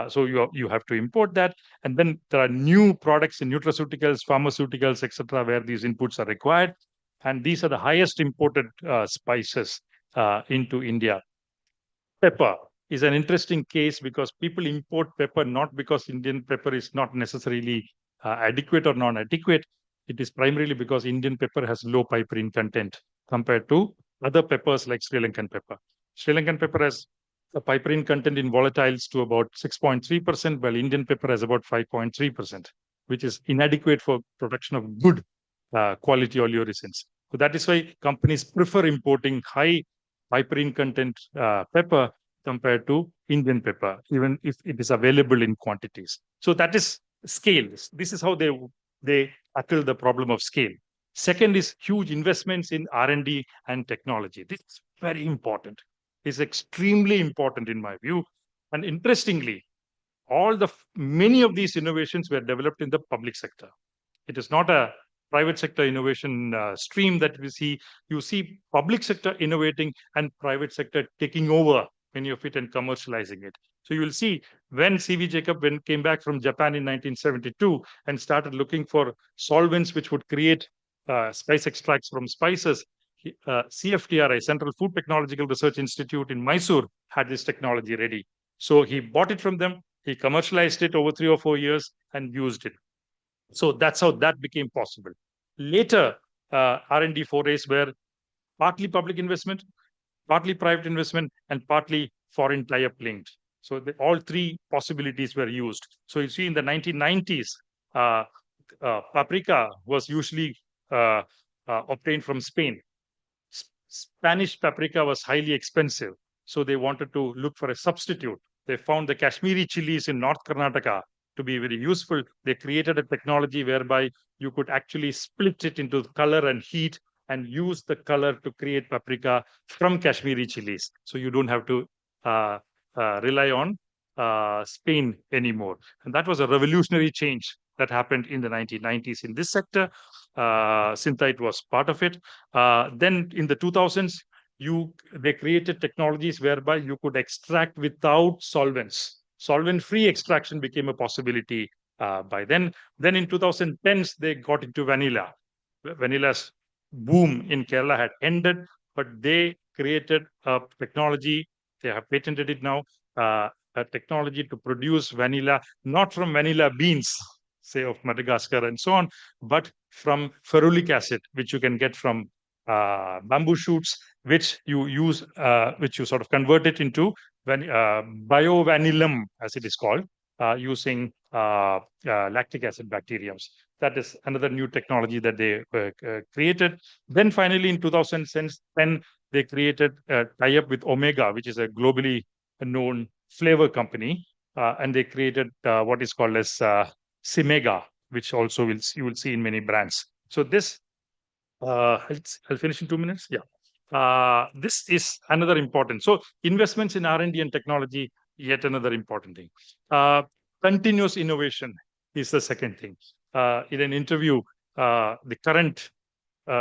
So you have to import that. And then there are new products in nutraceuticals, pharmaceuticals, etc., where these inputs are required. And these are the highest imported spices into India. Pepper is an interesting case because people import pepper not because Indian pepper is not necessarily adequate or non-adequate, it is primarily because Indian pepper has low piperine content compared to other peppers like Sri Lankan pepper. Sri Lankan pepper has a piperine content in volatiles to about 6.3%, while Indian pepper has about 5.3%, which is inadequate for production of good quality oleoresins. So that is why companies prefer importing high piperine content pepper compared to Indian pepper, even if it is available in quantities. So that is scale. This is how they tackle the problem of scale. Second is huge investments in R&D and technology. This is very important. It's extremely important in my view. And interestingly, many of these innovations were developed in the public sector. It is not a private sector innovation stream that we see. You see public sector innovating and private sector taking over many of it and commercializing it. So you will see when C.V. Jacob came back from Japan in 1972 and started looking for solvents which would create spice extracts from spices, CFTRI, Central Food Technological Research Institute in Mysore, had this technology ready. So he bought it from them, he commercialized it over 3 or 4 years and used it. So that's how that became possible. Later, R&D forays were partly public investment, partly private investment, and partly foreign tie-up linked. So all three possibilities were used. So you see in the 1990s, paprika was usually obtained from Spain. Spanish paprika was highly expensive. So they wanted to look for a substitute. They found the Kashmiri chilies in North Karnataka to be very useful. They created a technology whereby you could actually split it into color and heat and use the color to create paprika from Kashmiri chilies. So you don't have to rely on Spain anymore. And that was a revolutionary change that happened in the 1990s in this sector. Synthite was part of it. Then in the 2000s, they created technologies whereby you could extract without solvents. Solvent-free extraction became a possibility by then. Then in 2010s, they got into vanilla. Vanilla's boom in Kerala had ended, but they created a technology, they have patented it now, a technology to produce vanilla, not from vanilla beans, say of Madagascar and so on, but from ferulic acid, which you can get from bamboo shoots, which you use, which you sort of convert it into biovanillum, as it is called, using lactic acid bacteriums. That is another new technology that they created. Then finally, in 2010, they created a tie-up with Omega, which is a globally known flavor company, and they created what is called as Simega, which also you will see in many brands. So this, I'll finish in 2 minutes. Yeah. This is another important. So investments in R&D and technology, yet another important thing. Continuous innovation is the second thing. In an interview, the current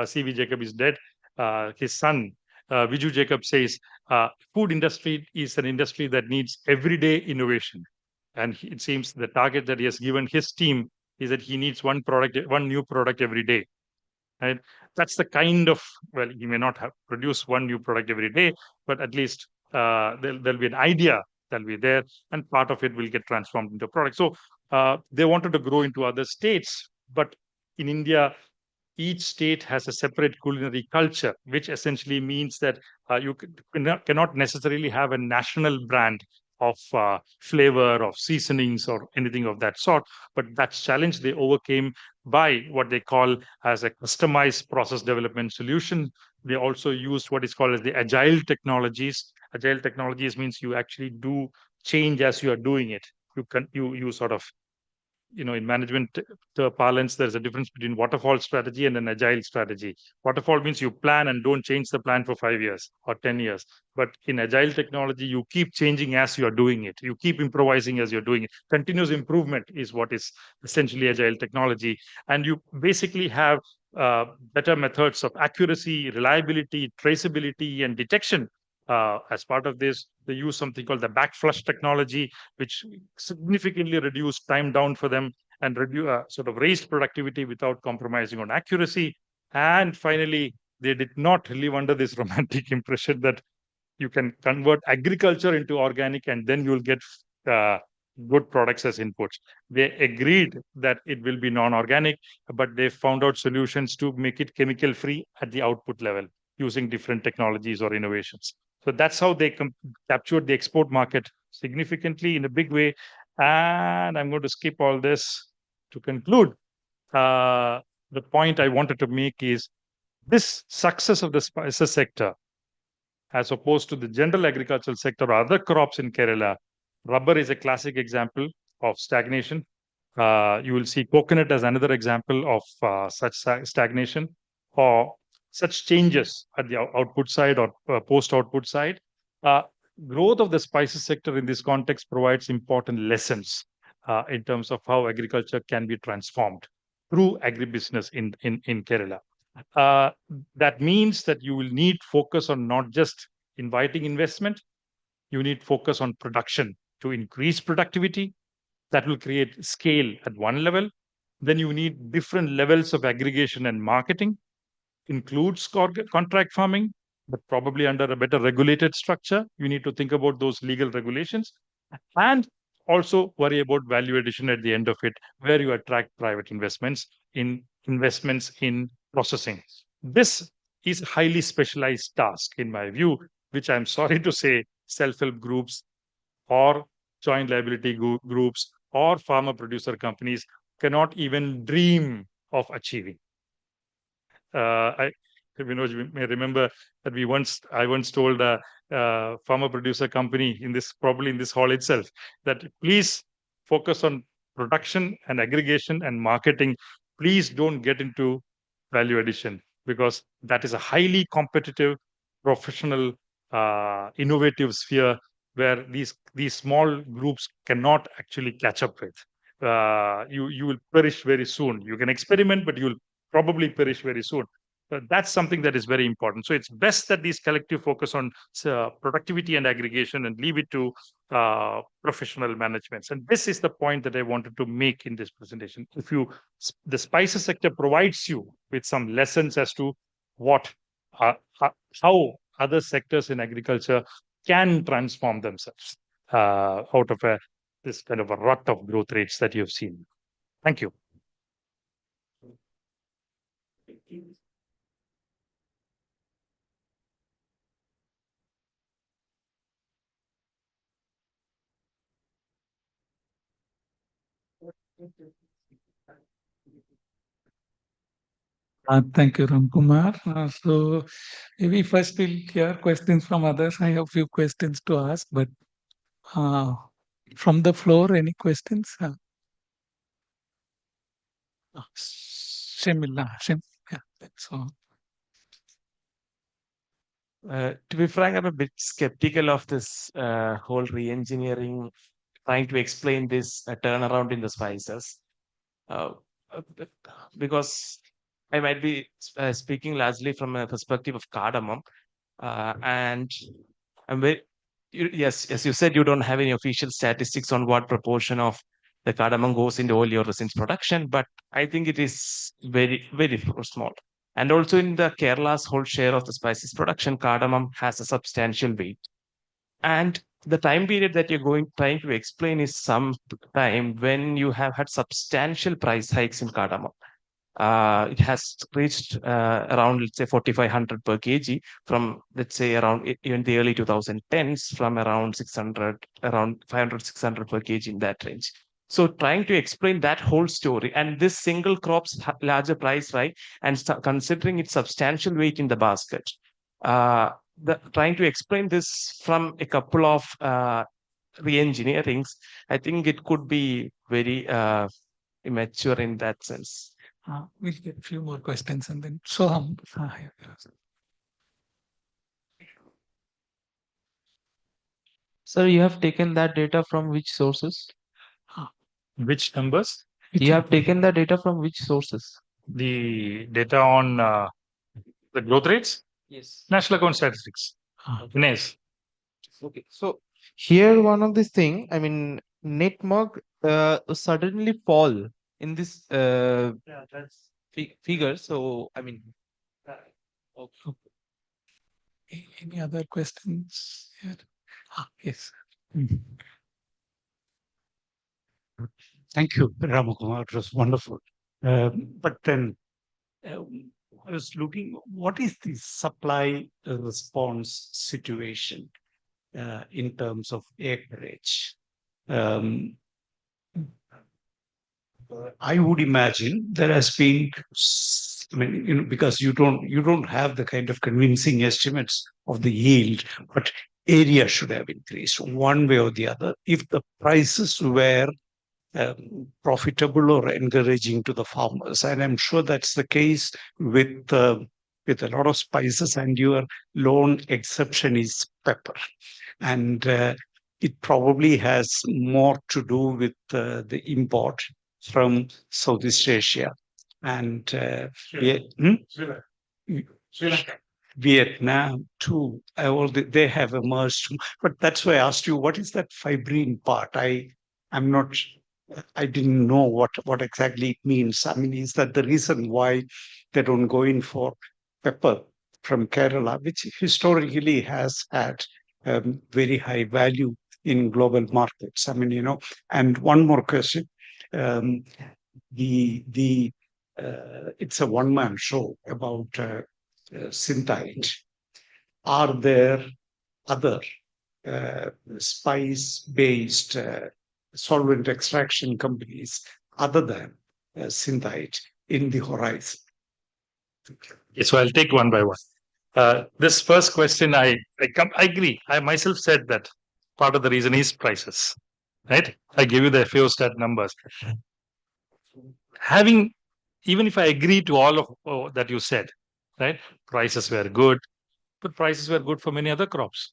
C.V. Jacob is dead. His son, Viju Jacob, says, food industry is an industry that needs everyday innovation. And it seems the target that he has given his team is that he needs one new product every day. Right? That's the kind of, well, he may not have produce one new product every day, but at least there'll be an idea that'll be there, and part of it will get transformed into a product. So they wanted to grow into other states, but in India, each state has a separate culinary culture, which essentially means that you cannot necessarily have a national brand of flavor, of seasonings, or anything of that sort. But that challenge they overcame by what they call as a customized process development solution. They also used what is called as the agile technologies. Agile technologies means you actually do change as you are doing it. You sort of, in management parlance, there's a difference between waterfall strategy and an agile strategy. Waterfall means you plan and don't change the plan for 5 years or 10 years. But in agile technology, you keep changing as you are doing it. You keep improvising as you're doing it. Continuous improvement is what is essentially agile technology. And you basically have better methods of accuracy, reliability, traceability, and detection. As part of this, they use something called the backflush technology, which significantly reduced time down for them and sort of raised productivity without compromising on accuracy. And finally, they did not live under this romantic impression that you can convert agriculture into organic and then you'll get good products as inputs. They agreed that it will be non-organic, but they found out solutions to make it chemical free at the output level using different technologies or innovations. So that's how they captured the export market significantly in a big way. And I'm going to skip all this to conclude. The point I wanted to make is this success of the spices sector, as opposed to the general agricultural sector or other crops in Kerala, rubber is a classic example of stagnation. You will see coconut as another example of such stagnation or such changes at the output side or post-output side. Uh, Growth of the spices sector in this context provides important lessons in terms of how agriculture can be transformed through agribusiness in Kerala. Uh, that means that you will need focus on not just inviting investment, you need focus on production to increase productivity. That will create scale at one level. Then you need different levels of aggregation and marketing, includes contract farming, but probably under a better regulated structure. You need to think about those legal regulations and also worry about value addition at the end of it, where you attract private investments in processing. This is a highly specialized task, in my view, which I'm sorry to say, self-help groups or joint liability groups or farmer producer companies cannot even dream of achieving. I, Vinod, you may remember that I once told a farmer producer company probably in this hall itself, that please focus on production and aggregation and marketing. Please don't get into value addition, because that is a highly competitive, professional, innovative sphere where these small groups cannot actually catch up with. You will perish very soon. You can experiment, but you'll probably perish very soon. That's something that is very important. So it's best that these collective focus on productivity and aggregation and leave it to professional managements. And this is the point that I wanted to make in this presentation. The spices sector provides you with some lessons as to how other sectors in agriculture can transform themselves out of this kind of a rut of growth rates that you've seen. Thank you. Thank you, Ramkumar. So maybe first we'll hear questions from others. I have a few questions to ask, but from the floor, any questions? Shemila, yeah, so. To be frank, I'm a bit skeptical of this whole re-engineering, trying to explain this turnaround in the spices, uh, uh, because I might be speaking largely from a perspective of cardamom, and I'm very yes, as you said, you don't have any official statistics on what proportion of the cardamom goes into oil or resins production, but I think it is very, very small. And also in the Kerala's whole share of the spices production, cardamom has a substantial weight. And the time period that you're trying to explain is some time when you have had substantial price hikes in cardamom. It has reached around, let's say, 4,500 per kg from, let's say, around even the early 2010s, from around 600, around 500, 600 per kg in that range. So trying to explain that whole story and this single crop's larger price, right, and considering its substantial weight in the basket, trying to explain this from a couple of re-engineerings, I think it could be very immature in that sense. We'll get a few more questions and then Soham. Sir, you have taken that data from which sources? Which numbers? You have taken the data from which sources? The data on the growth rates? Yes. National Account Statistics. Ines. Okay, so here one of this thing, I mean, net mark suddenly fall in this figure. So I mean, okay. Any other questions here? Yes. Thank you, Ramakumar. It was wonderful. But then I was looking, what is the supply response situation in terms of acreage? Um, I would imagine there has been, I mean, because you don't have the kind of convincing estimates of the yield, but area should have increased one way or the other if the prices were profitable or encouraging to the farmers. And I'm sure that's the case with a lot of spices, and your lone exception is pepper. And it probably has more to do with the import from Southeast Asia and Sri Lanka. Vietnam too. They have emerged, but that's why I asked you, what is that fibrine part? I'm not. I didn't know what exactly it means. I mean, is that the reason why they don't go in for pepper from Kerala, which historically has had very high value in global markets? I mean, And one more question: um, the it's a one-man show about synthite. Are there other spice-based solvent extraction companies other than synthite in the horizon? Okay, so I'll take one by one. This first question, I agree. I myself said that part of the reason is prices, right? I gave you the FAO stat numbers. Even if I agree to all of that you said, right? Prices were good, but prices were good for many other crops,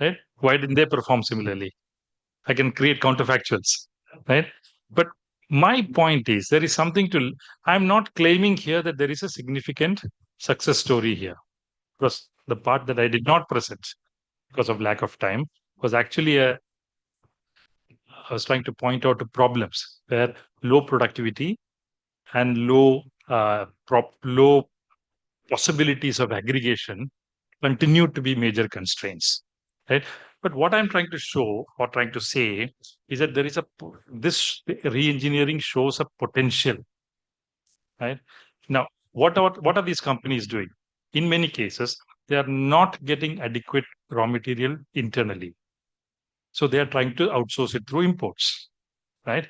right? Why didn't they perform similarly? I can create counterfactuals, right? But my point is, there is something to. I'm not claiming here that there is a significant success story here, because the part that I did not present because of lack of time was actually I was trying to point out to problems where low productivity and low possibilities of aggregation continue to be major constraints, right? But what I'm trying to show or trying to say is that this re-engineering shows a potential, right? Now, what are these companies doing? In many cases, they are not getting adequate raw material internally, so they are trying to outsource it through imports, right?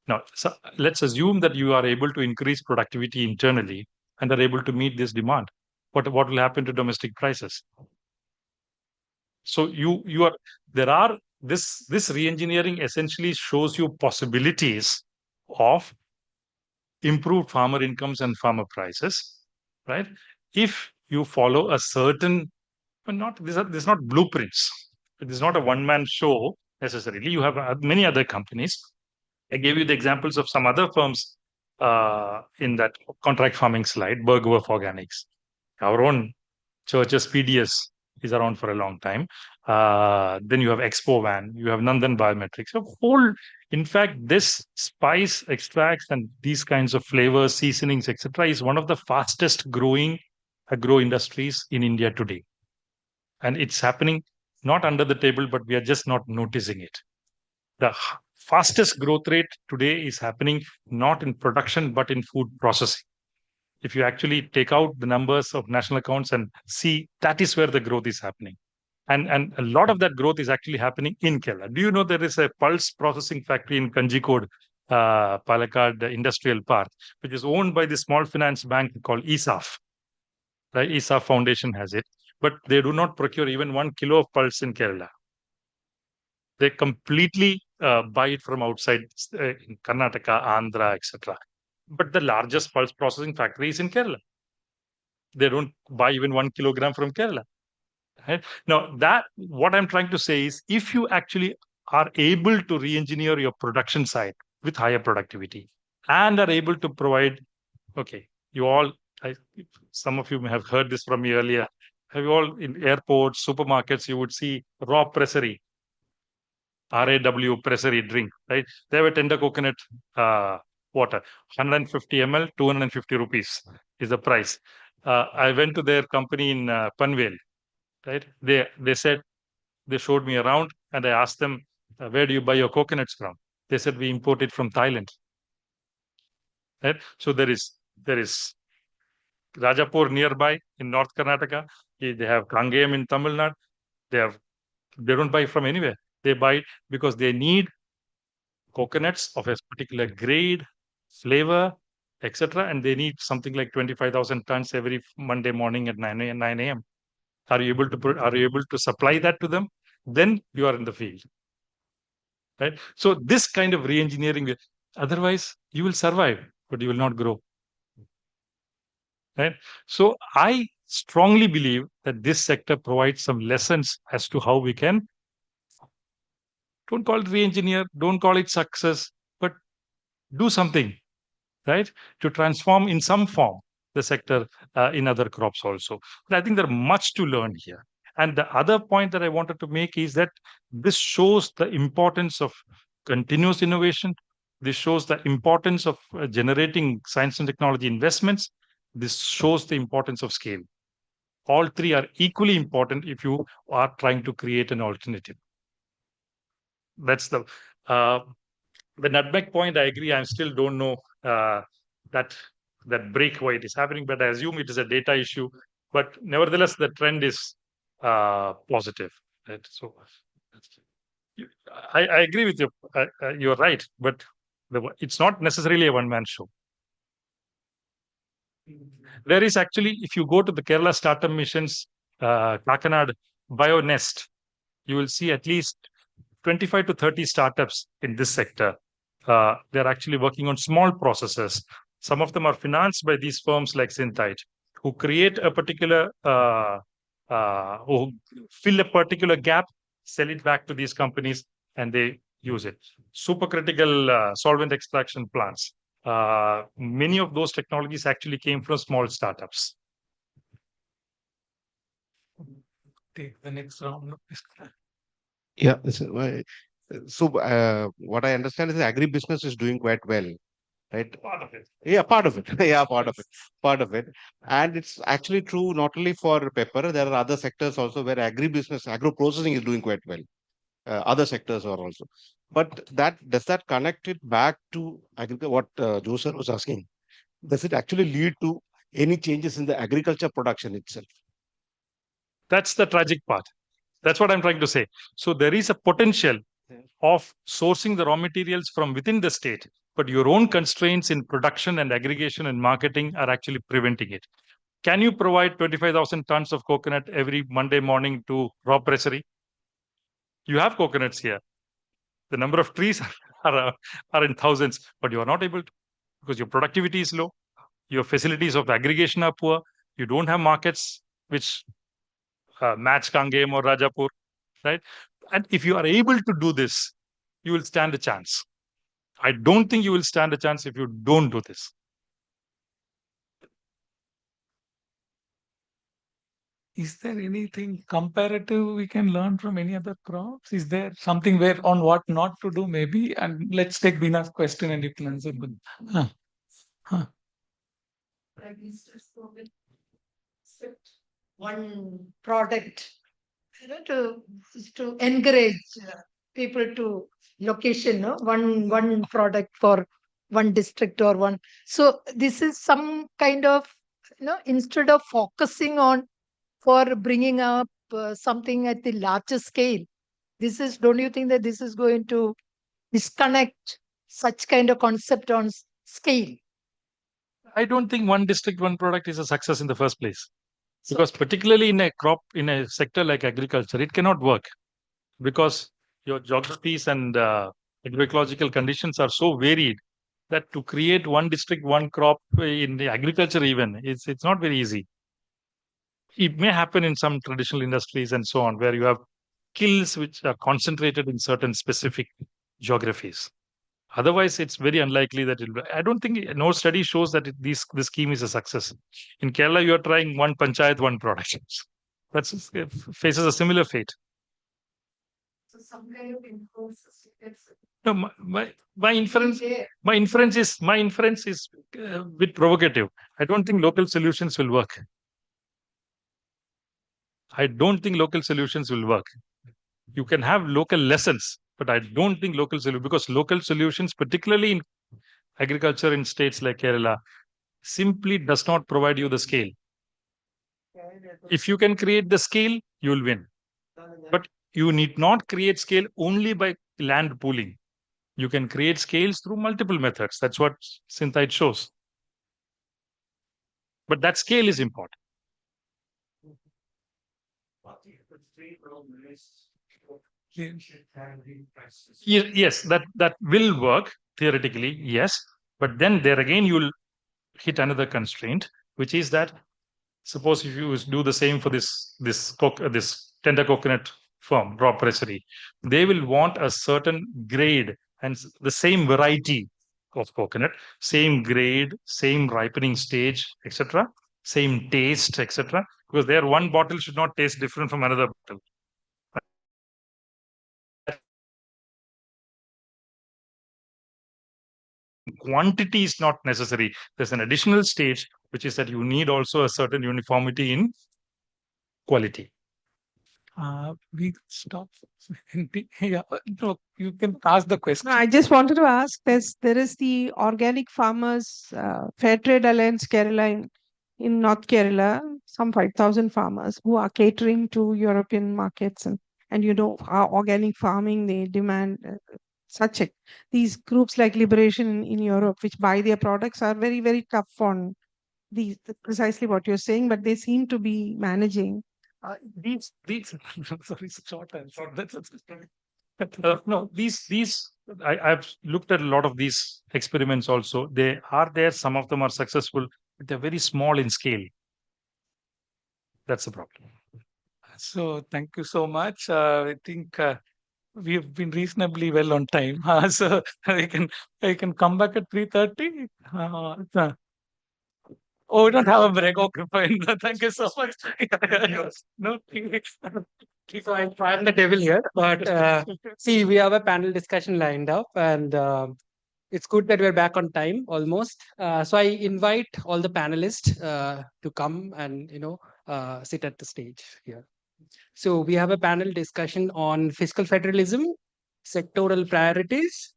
Now, so let's assume that you are able to increase productivity internally and are able to meet this demand. What will happen to domestic prices? So this re-engineering essentially shows you possibilities of improved farmer incomes and farmer prices, right? If you follow a certain, but not these are not blueprints. It is not a one-man show necessarily. You have many other companies. I gave you the examples of some other firms in that contract farming slide, Bergwerf Organics. Our own Church's PDS is around for a long time. Then you have Expo Van, you have Nandan Biometrics. In fact, this spice extracts and these kinds of flavors, seasonings, etc., is one of the fastest growing agro industries in India today. And it's happening not under the table, but we are just not noticing it. The fastest growth rate today is happening not in production, but in food processing. If you actually take out the numbers of national accounts and see, that is where the growth is happening. And a lot of that growth is actually happening in Kerala. Do you know there is a pulse processing factory in Kanjikode, Palakkad Industrial Park, which is owned by the small finance bank called ESAF? Right? ESAF Foundation has it, but they do not procure even 1 kilo of pulse in Kerala. They completely buy it from outside in Karnataka, Andhra, etc. But the largest pulse processing factory is in Kerala. They don't buy even 1 kilogram from Kerala. Right? Now, what I'm trying to say is, if you actually are able to re-engineer your production side with higher productivity and are able to provide, okay, some of you may have heard this from me earlier. Have you all in airports, supermarkets, you would see raw pressery, RAW pressery drink, right? They have a tender coconut water, 150 ml, 250 rupees is the price. I went to their company in Panvel, right? They said, they showed me around and I asked them, where do you buy your coconuts from? They said we import it from Thailand. Right? So there is Rajapur nearby in North Karnataka. They have Kangayam in Tamil Nadu. They don't buy from anywhere. They buy because they need coconuts of a particular grade, flavor, etc. And they need something like 25,000 tons every Monday morning at 9 a.m. Are you able to supply that to them? Then you are in the field. Right? So this kind of re-engineering, otherwise you will survive, but you will not grow. Right? So I strongly believe that this sector provides some lessons as to how we can, don't call it re-engineer, don't call it success, but do something, right, to transform in some form the sector in other crops also. But I think there's much to learn here. And the other point that I wanted to make is that this shows the importance of continuous innovation. This shows the importance of generating science and technology investments. This shows the importance of scale. All three are equally important if you are trying to create an alternative. That's the nutmeg point. I agree. I still don't know that break why it is happening, but I assume it is a data issue. But nevertheless, the trend is positive. Right? So I agree with you. You're right, but it's not necessarily a one-man show. There is actually, if you go to the Kerala Startup Mission's Kakanad BioNest, you will see at least 25 to 30 startups in this sector. They're actually working on small processes. Some of them are financed by these firms like Synthite, who create a particular, who fill a particular gap, sell it back to these companies, and they use it. Supercritical solvent extraction plants. Many of those technologies actually came from small startups. Take the next round. Yeah. So what I understand is the agribusiness is doing quite well, right? Part of it. Yeah, part of it. Yeah, part of it. Part of it. And it's actually true not only for pepper, there are other sectors also where agribusiness, agro processing is doing quite well. Other sectors are also. But does that connect it back to what Joseph was asking? Does it actually lead to any changes in the agriculture production itself? That's the tragic part. That's what I'm trying to say. So there is a potential of sourcing the raw materials from within the state, but your own constraints in production and aggregation and marketing are actually preventing it. Can you provide 25,000 tons of coconut every Monday morning to raw pressery? You have coconuts here. The number of trees are in thousands, but you are not able to because your productivity is low. Your facilities of aggregation are poor. You don't have markets which match Kangem or Rajapur, right? And if you are able to do this, you will stand a chance. I don't think you will stand a chance if you don't do this. Is there anything comparative we can learn from any other crops? Is there something where on what not to do maybe? And let's take Bina's question and you can answer. Huh. Huh. One product, to encourage people to location, no? one product for one district or one. So this is some kind of, instead of focusing on for bringing up something at the larger scale, don't you think that this is going to disconnect such kind of concept on scale? I don't think one district, one product is a success in the first place. Because particularly in a crop, in a sector like agriculture, it cannot work because your geographies and agroecological conditions are so varied that to create one district, one crop in the agriculture even, it's not very easy. It may happen in some traditional industries and so on, where you have skills which are concentrated in certain specific geographies. Otherwise, it's very unlikely that I don't think no study shows that this scheme is a success. In Kerala, you are trying one panchayat, one product. That faces a similar fate. So some kind of influence. No, my inference is a bit provocative. I don't think local solutions will work. I don't think local solutions will work. You can have local lessons, but I don't think local solutions, because local solutions, particularly in agriculture in states like Kerala, simply does not provide you the scale. If you can create the scale, you will win. But you need not create scale only by land pooling. You can create scales through multiple methods. That's what Synthite shows. But that scale is important. Yes, that will work theoretically, yes. But then there again, you'll hit another constraint, which is that suppose if you do the same for this tender coconut firm, raw pressery, they will want a certain grade and the same variety of coconut, same grade, same ripening stage, etc., same taste, etc. Because their one bottle should not taste different from another bottle. Quantity is not necessary. There's an additional stage, which is that you need also a certain uniformity in quality. We stop. Yeah, no, you can ask the question. No, I just wanted to ask, there is the Organic Farmers Fair Trade Alliance Kerala in North Kerala, some 5,000 farmers who are catering to European markets, and you know, our organic farming, they demand these groups like Liberation in Europe, which buy their products, are very, very tough on these, precisely what you're saying, but they seem to be managing. These sorry, short answer. No, I've looked at a lot of these experiments also. They are there, some of them are successful, but they're very small in scale. That's the problem. So thank you so much. I think we have been reasonably well on time. So I can come back at 3:30. Oh, we don't have a break. Okay, fine. Thank you so much. No, So I'm the devil here, but see, we have a panel discussion lined up, and it's good that we're back on time almost. So I invite all the panelists to come and sit at the stage here. So we have a panel discussion on fiscal federalism, sectoral priorities.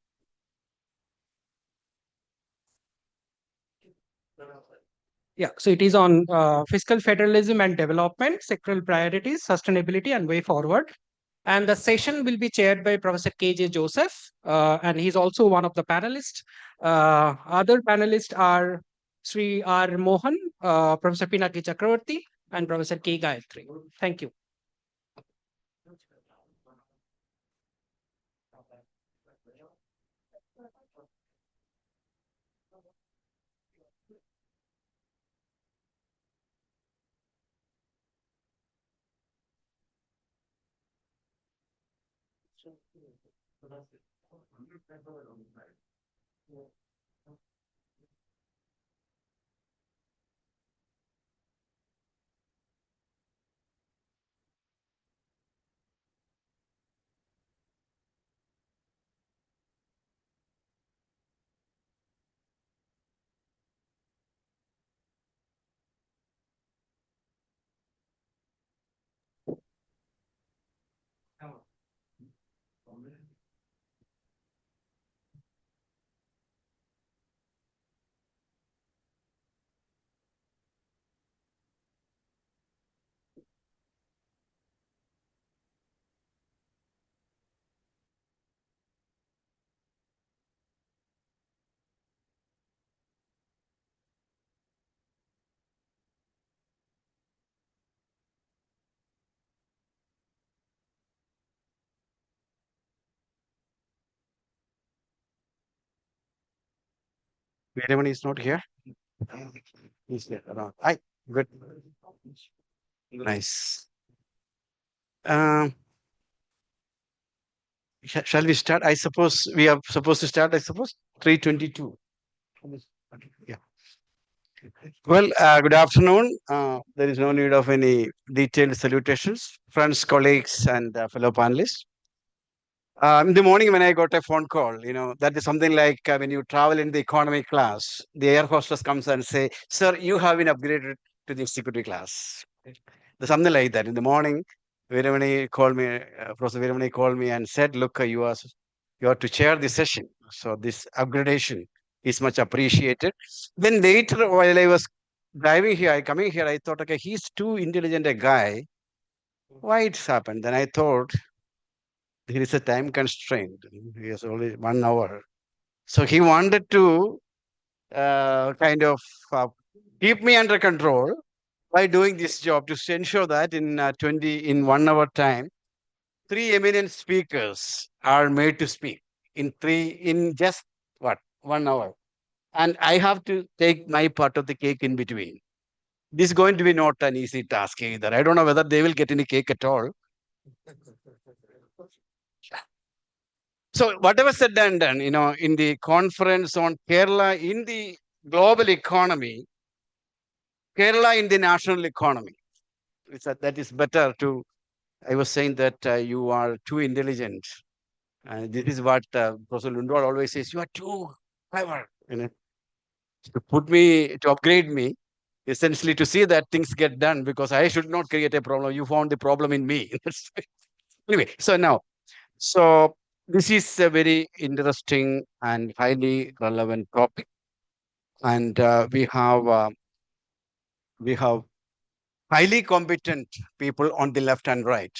Yeah, so it is on fiscal federalism and development, sectoral priorities, sustainability, and way forward. And the session will be chaired by Professor K.J. Joseph, and he's also one of the panelists. Other panelists are Sri R. Mohan, Professor Pinaki Chakravarti, and Professor K. Gayatri. Thank you. Anyone is not here? He's there around. Hi, good. Nice. Shall we start? I suppose we are supposed to start, 3:22. Yeah. Well, good afternoon. There is no need of any detailed salutations, friends, colleagues, and fellow panelists. In the morning when I got a phone call, that is something like when you travel in the economy class, the air hostess comes and say, "Sir, you have been upgraded to the executive class." There's something like that in the morning. Veeramani called me, Professor Veeramani called me and said, look, you are to chair this session. So this upgradation is much appreciated. Then later, while I was coming here, I thought, okay, he's too intelligent a guy. Why it's happened? Then I thought there is a time constraint. He has only 1 hour. So he wanted to kind of keep me under control by doing this job to ensure that in 1 hour time, 3 eminent speakers are made to speak in just what 1 hour, and I have to take my part of the cake in between. This is going to be not an easy task either. I don't know whether they will get any cake at all. So whatever said and done, in the conference on Kerala in the global economy, Kerala in the national economy, that is better to. I was saying that you are too intelligent. This is what Professor Lundwal always says, you are too clever. To upgrade me, essentially to see that things get done, because I should not create a problem. You found the problem in me. Anyway, so this is a very interesting and highly relevant topic. And we have highly competent people on the left and right.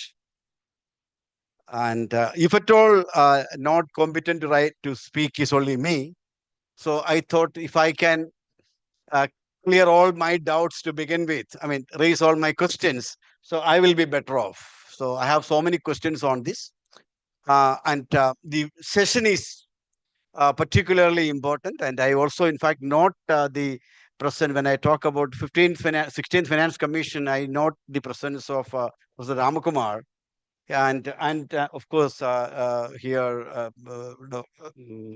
And if at all not competent to speak is only me. So I thought if I can clear all my doubts to begin with, raise all my questions, so I will be better off. So I have so many questions on this. And the session is particularly important. And I also, in fact, note the present when I talk about 16th Finance Commission, I note the presence of Professor Ramakumar. And of course, here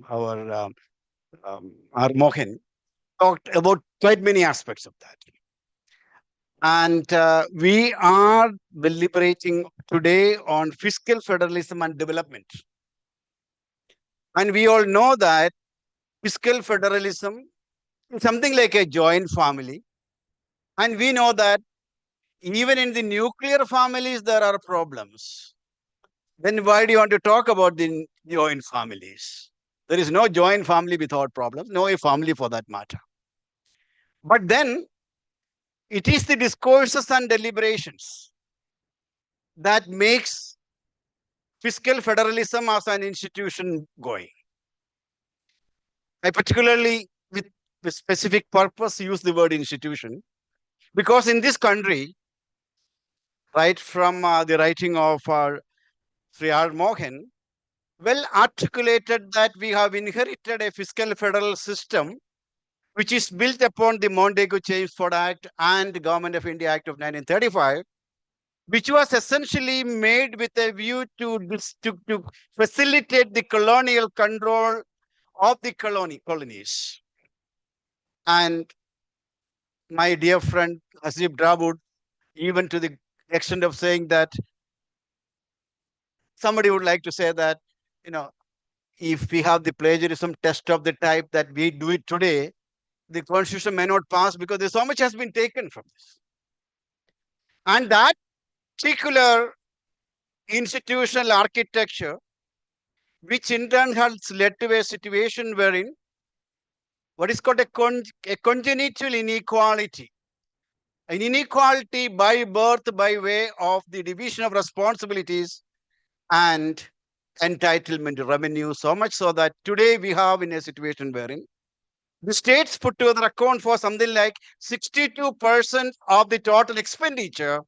our R. Mohan talked about quite many aspects of that. And we are deliberating today on fiscal federalism and development. And we all know that fiscal federalism is something like a joint family. And we know that even in the nuclear families, there are problems. Then why do you want to talk about the joint families? There is no joint family without problems, no family for that matter. But then it is the discourses and deliberations that makes fiscal federalism as an institution going. I particularly, with specific purpose, use the word institution, because in this country, right from the writing of Sri R. Mohan, well articulated that we have inherited a fiscal federal system which is built upon the Montagu-Chelmsford Act and the Government of India Act of 1935, which was essentially made with a view to facilitate the colonial control of the colonies. And my dear friend Hasib Drawood, even to the extent of saying that somebody would like to say that, if we have the plagiarism test of the type that we do it today, the constitution may not pass because there's so much has been taken from this. And that particular institutional architecture, which in turn has led to a situation wherein what is called a congenital inequality, an inequality by birth by way of the division of responsibilities and entitlement revenue, so much so that today we have in a situation wherein the states put together account for something like 62% of the total expenditure,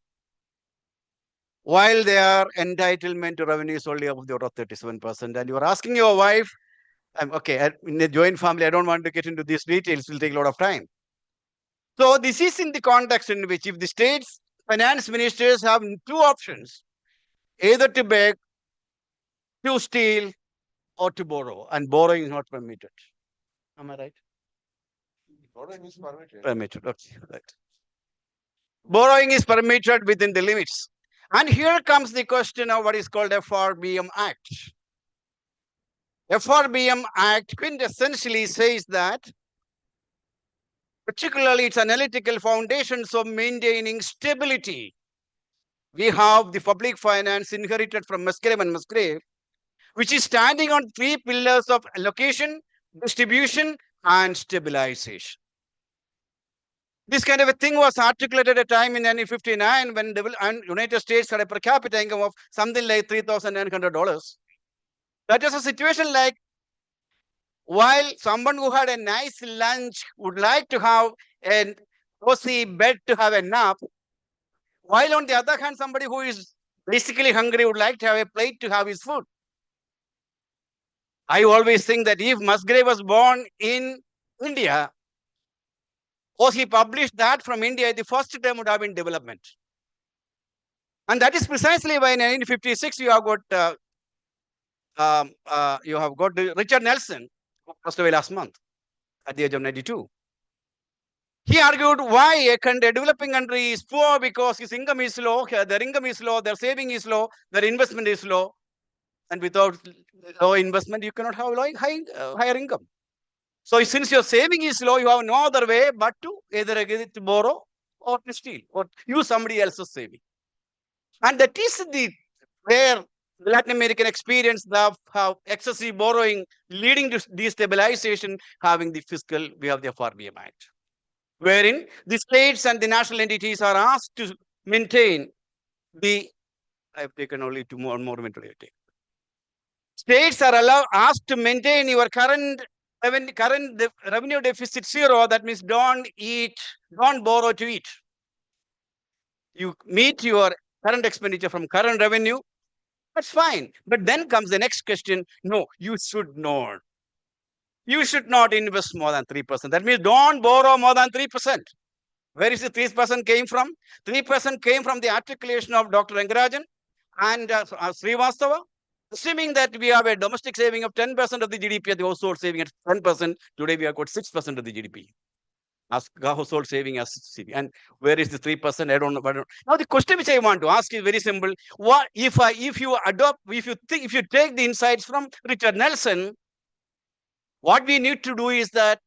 while their entitlement to revenue is only of the order of 37%. And you are asking your wife, okay, in a joint family, I don't want to get into these details, it will take a lot of time. So this is in the context in which if the state's finance ministers have two options, either to beg, to steal, or to borrow, and borrowing is not permitted. Am I right? Borrowing is permitted. Permitted, okay, right. Borrowing is permitted within the limits. And here comes the question of what is called FRBM Act. FRBM Act quintessentially says that, particularly its analytical foundations of maintaining stability We have the public finance inherited from Musgrave and Musgrave, which is standing on three pillars of allocation, distribution, and stabilization. This kind of a thing was articulated at a time in 1959 when the United States had a per capita income of something like $3,900. That is a situation like, while someone who had a nice lunch would like to have a cozy bed to have a nap, while on the other hand, somebody who is basically hungry would like to have a plate to have his food. I always think that if Musgrave was born in India, or he published that from India, the first term would have been development. And that is precisely why in 1956 you have got Richard Nelson, who passed away last month at the age of 92. He argued why a developing country is poor because his income is low, their income is low, their saving is low, their investment is low. And without low investment, you cannot have higher income. So since your saving is low, you have no other way but to either to borrow or to steal or use somebody else's saving. And that is where Latin American experience have excessive borrowing leading to destabilization, having the fiscal, we have the FRBM Act, wherein the states and the national entities are asked to maintain I've taken only one more minute. States are asked to maintain your current revenue deficit zero. That means don't borrow to eat. You meet your current expenditure from current revenue. That's fine. But then comes the next question. No, you should not. You should not invest more than 3%. That means don't borrow more than 3%. Where is the 3% came from? 3% came from the articulation of Dr. Rangarajan and Srivastava. Assuming that we have a domestic saving of 10% of the GDP, the household saving at 10%, today we have got 6% of the GDP. As household saving as CV. And where is the 3%? I don't know. Now the question which I want to ask is very simple. What if you take the insights from Richard Nelson, what we need to do is that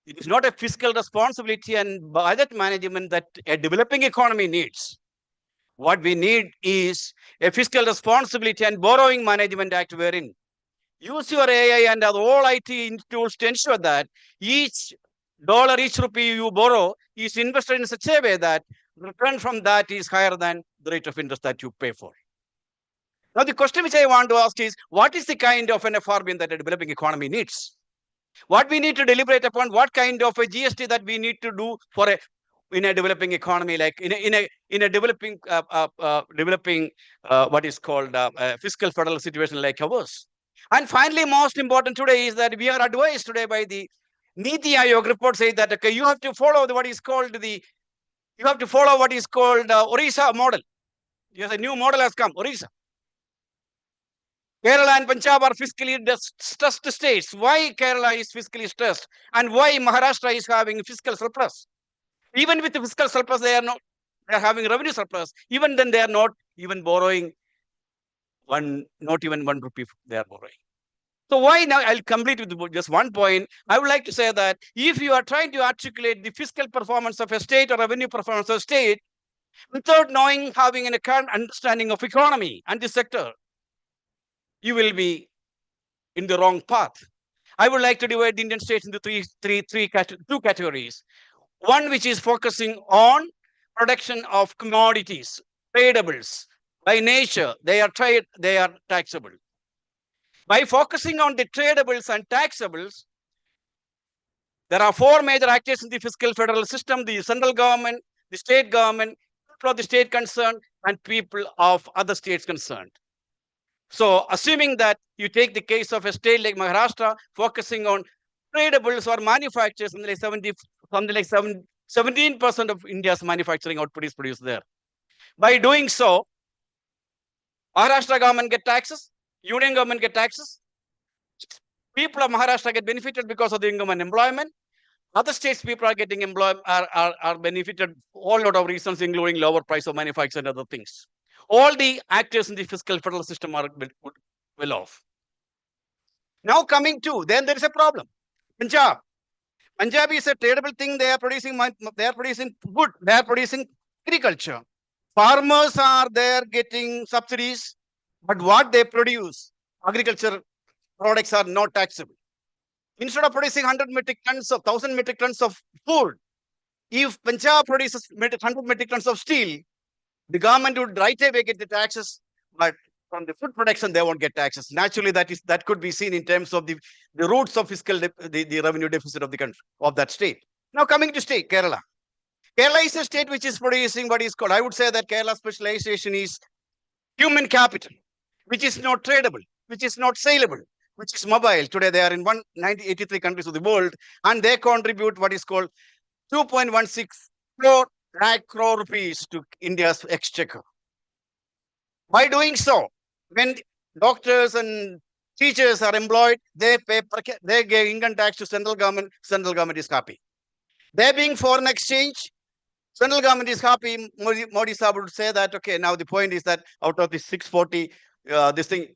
it is not a fiscal responsibility and budget management that a developing economy needs. What we need is a fiscal responsibility and borrowing management act wherein use your AI and all IT tools to ensure that each dollar, each rupee you borrow is invested in such a way that return from that is higher than the rate of interest that you pay for. Now, the question which I want to ask is, what is the kind of an FRBM that a developing economy needs? What we need to deliberate upon, what kind of a GST that we need to do in a developing economy, like in a developing what is called fiscal federal situation like ours. And finally, most important today is that we are advised today by the Niti Aayog report says that okay, you have to follow what is called Orissa model. Yes, a new model has come, Orissa. Kerala and Punjab are fiscally stressed states. Why Kerala is fiscally stressed and why Maharashtra is having fiscal surplus? Even with the fiscal surplus, they are having revenue surplus. Even then, they are not even borrowing not even 1 rupee they are borrowing. So why now? I'll complete with just one point. I would like to say that if you are trying to articulate the fiscal performance of a state or revenue performance of a state without having a current understanding of economy and the sector, you will be in the wrong path. I would like to divide the Indian states into two categories. One which is focusing on production of commodities, tradables. By nature, they are taxable. By focusing on the tradables and taxables, there are four major actors in the fiscal federal system: the central government, the state government, people of the state concerned, and people of other states concerned. So, assuming that you take the case of a state like Maharashtra, focusing on tradables or manufacturers, something like 17% of India's manufacturing output is produced there. By doing so, Maharashtra government get taxes, union government get taxes. People of Maharashtra get benefited because of the income and employment. Other states people are getting are benefited all lot of reasons, including lower price of manufacture and other things. All the actors in the fiscal federal system are well off. Now coming to, then there is a problem. Punjab is a tradable thing. They are producing wood. They are producing agriculture. Farmers are there getting subsidies, but what they produce, agriculture products are not taxable. Instead of producing 100 metric tons of 1,000 metric tons of food, if Punjab produces 100 metric tons of steel, the government would right away get the taxes, but from the food production, they won't get taxes. Naturally, that could be seen in terms of the roots of the revenue deficit of the country, of that state. Now coming to state, Kerala. Kerala is a state which is producing what is called, I would say that Kerala specialization is human capital, which is not tradable, which is not saleable, which is mobile. Today, they are in 183 countries of the world, and they contribute what is called 2.16 lakh crore rupees to India's exchequer. By doing so, when doctors and teachers are employed, they give income tax to central government. Central government is happy. There being foreign exchange, central government is happy. Modi Sahib would say that, okay, now the point is that out of the 640, this thing,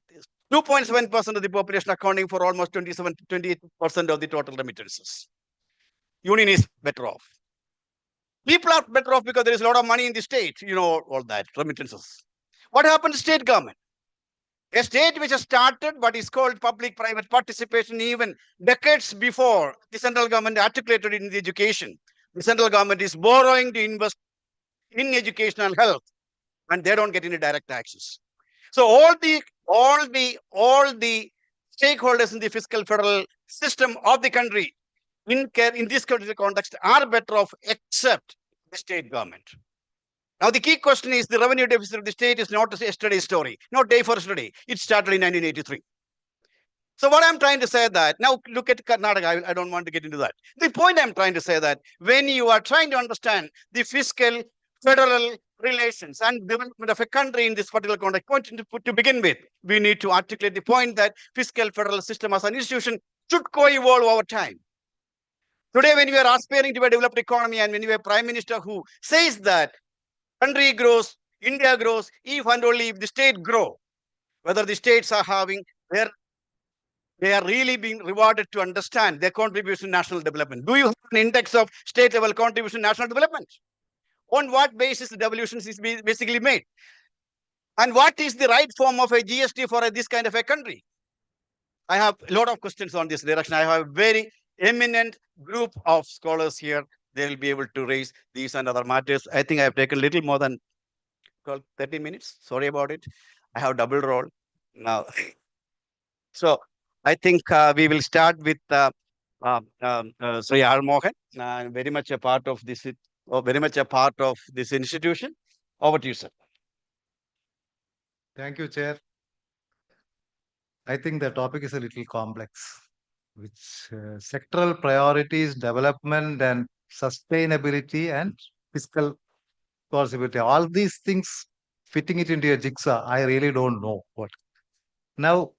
2.7% of the population accounting for almost 28% of the total remittances. Union is better off. People are better off because there is a lot of money in the state, all that, remittances. What happened to state government? A state which has started what is called public-private participation even decades before the central government articulated in the education. The central government is borrowing to invest in education and health, and they don't get any direct taxes. So all the stakeholders in the fiscal federal system of the country in this context are better off except the state government. Now, the key question is the revenue deficit of the state is not yesterday's story, not day for yesterday. It started in 1983. So what I'm trying to say that, now look at Karnataka, I don't want to get into that. The point I'm trying to say that when you are trying to understand the fiscal federal relations and development of a country in this particular context, to begin with, we need to articulate the point that fiscal federal system as an institution should co-evolve over time. Today, when we are aspiring to a developed economy and when you have a prime minister who says that country grows, India grows, if and only if the state grow, whether the states are having they are really being rewarded to understand their contribution to national development. Do you have an index of state level contribution to national development? On what basis the devolutions is basically made? And what is the right form of a GST for this kind of a country? I have a lot of questions on this direction. I have a very eminent group of scholars here. They will be able to raise these and other matters. I think I have taken a little more than 12, 30 minutes. Sorry about it. I have double roll now. So I think we will start with Sri R. Mohan, very much a part of this, institution. Over to you, sir. Thank you, Chair. I think the topic is a little complex, which sectoral priorities, development and sustainability and fiscal responsibility. All these things fitting it into a jigsaw, I really don't know what. Now,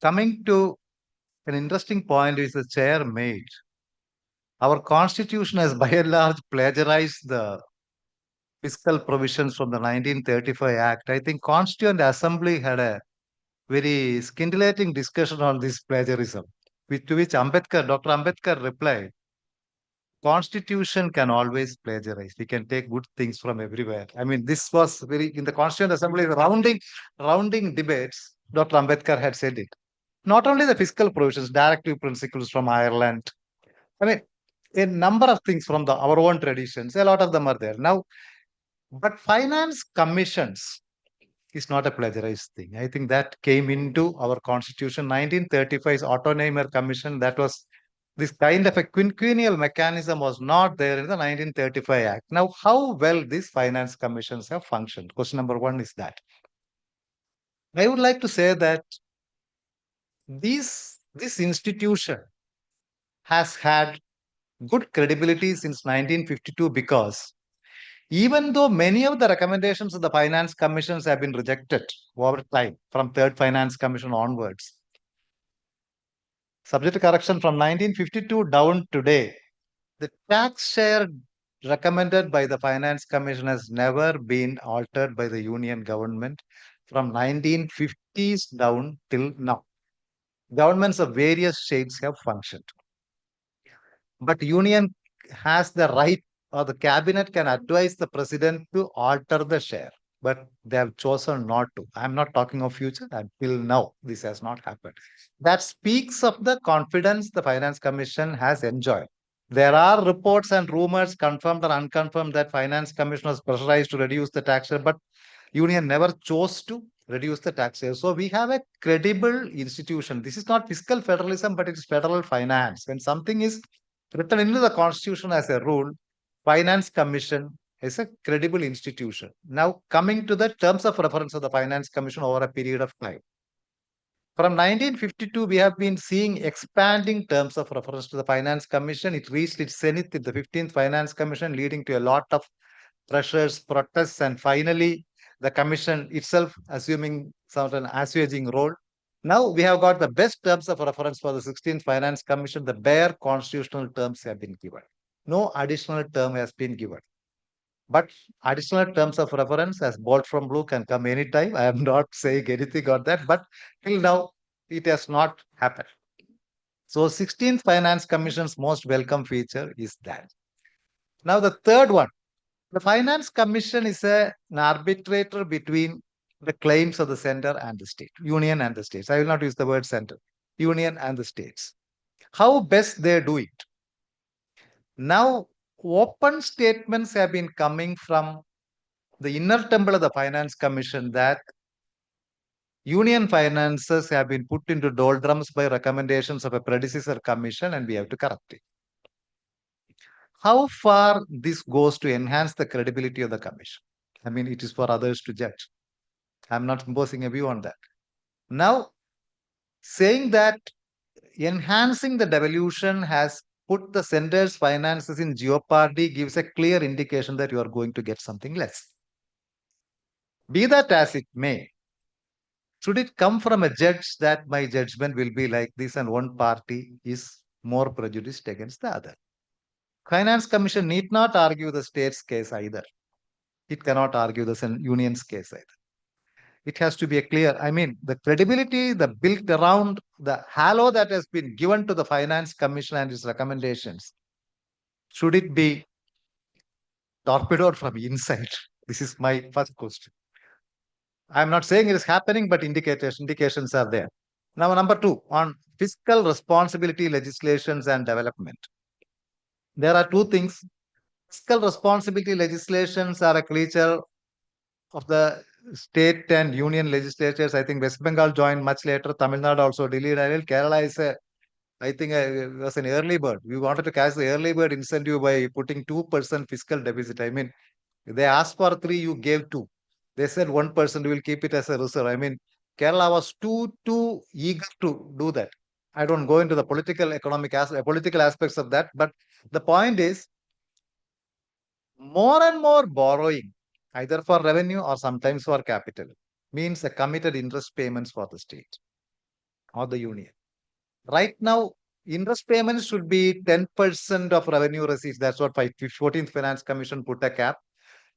coming to an interesting point which the chair made. Our constitution has by and large plagiarized the fiscal provisions from the 1935 Act. I think Constituent Assembly had a very scintillating discussion on this plagiarism, to which Dr. Ambedkar replied, Constitution can always plagiarize. We can take good things from everywhere. I mean, this was in the Constituent Assembly, rounding debates, Dr. Ambedkar had said it. Not only the fiscal provisions, directive principles from Ireland. I mean, a number of things from our own traditions, a lot of them are there. Now, but finance commissions is not a plagiarized thing. I think that came into our constitution. 1935's Autonomer Commission, that was this kind of a quinquennial mechanism was not there in the 1935 Act. Now, how well these finance commissions have functioned? Question number one is that. I would like to say that this institution has had good credibility since 1952 because even though many of the recommendations of the finance commissions have been rejected over time from third finance commission onwards, subject to correction from 1952 down today, the tax share recommended by the finance commission has never been altered by the union government from 1950s down till now. Governments of various shades have functioned. But union has the right, or the cabinet can advise the president to alter the share. but they have chosen not to. I'm not talking of future. Until now, this has not happened. That speaks of the confidence the Finance Commission has enjoyed. There are reports and rumors, confirmed or unconfirmed, that Finance Commission was pressurized to reduce the tax rate, but Union never chose to reduce the tax rate. So we have a credible institution. This is not fiscal federalism, but it is federal finance. When something is written into the Constitution as a rule, Finance Commission is a credible institution. Now, coming to the terms of reference of the Finance Commission over a period of time. From 1952, we have been seeing expanding terms of reference to the Finance Commission. It reached its zenith with the 15th Finance Commission, leading to a lot of pressures, protests, and finally, the Commission itself assuming certain assuaging role. Now we have got the best terms of reference for the 16th Finance Commission. The bare constitutional terms have been given. No additional term has been given. But additional terms of reference as bolt from blue can come anytime. I am not saying anything on that, but till now it has not happened. So 16th Finance Commission's most welcome feature is that. Now the third one, the Finance Commission is an arbitrator between the claims of the center and the state, union and the states. I will not use the word center, union and the states. How best they do it. Now, open statements have been coming from the inner temple of the Finance Commission that union finances have been put into doldrums by recommendations of a predecessor commission and we have to correct it. How far this goes to enhance the credibility of the commission? I mean, it is for others to judge. I'm not imposing a view on that. Now, saying that enhancing the devolution has put the center's finances in jeopardy gives a clear indication that you are going to get something less. Be that as it may, should it come from a judge that my judgment will be like this and one party is more prejudiced against the other? Finance Commission need not argue the state's case either. It cannot argue the union's case either. It has to be a clear, I mean, the credibility, the built around the halo that has been given to the Finance Commission and its recommendations, should it be torpedoed from inside? This is my first question. I'm not saying it is happening, but indications are there. Now, number two, on fiscal responsibility legislations and development. There are two things. Fiscal responsibility legislations are a creature of the state and union legislatures. I think West Bengal joined much later. Tamil Nadu also delayed. Kerala is I think was an early bird. We wanted to catch the early bird incentive by putting 2% fiscal deficit. I mean, they asked for 3, you gave 2. They said 1%, we will keep it as a reserve. I mean, Kerala was too eager to do that. I don't go into the political aspects of that, but the point is, more and more borrowing, either for revenue or sometimes for capital, means a committed interest payments for the state or the union. Right now, interest payments should be 10% of revenue receipts. That's what 14th Finance Commission put a cap.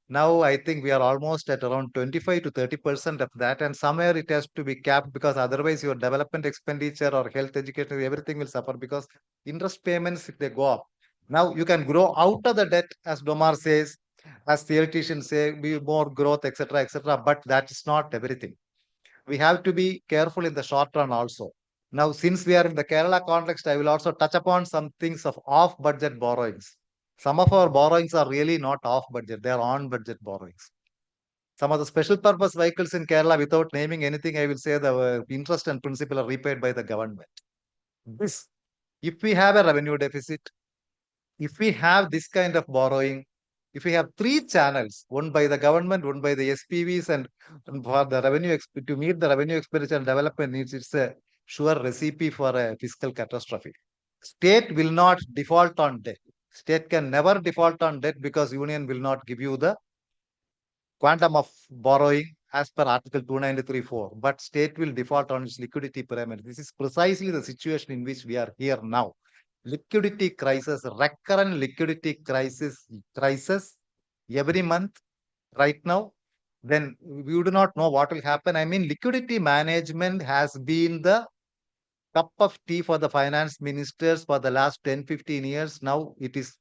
Now, I think we are almost at around 25 to 30% of that. And somewhere it has to be capped because otherwise your development expenditure or health education, everything will suffer because interest payments, if they go up. Now, you can grow out of the debt, as Domar says, as theoreticians say, be more growth, etc., but that is not everything. We have to be careful in the short run also. Now, since we are in the Kerala context, I will also touch upon some things of off-budget borrowings. Some of our borrowings are really not off-budget, they are on-budget borrowings. Some of the special purpose vehicles in Kerala, without naming anything, I will say the interest and principal are repaid by the government. This, if we have a revenue deficit, if we have this kind of borrowing, if we have 3 channels, one by the government, one by the SPVs, and for the revenue to meet the revenue expenditure and development needs, it's a sure recipe for a fiscal catastrophe. State will not default on debt. State can never default on debt because union will not give you the quantum of borrowing as per Article 293(4). But state will default on its liquidity pyramid. This is precisely the situation in which we are here now. Liquidity crisis, recurrent liquidity crisis every month right now, then we do not know what will happen. I mean, liquidity management has been the cup of tea for the finance ministers for the last 10, 15 years. Now it is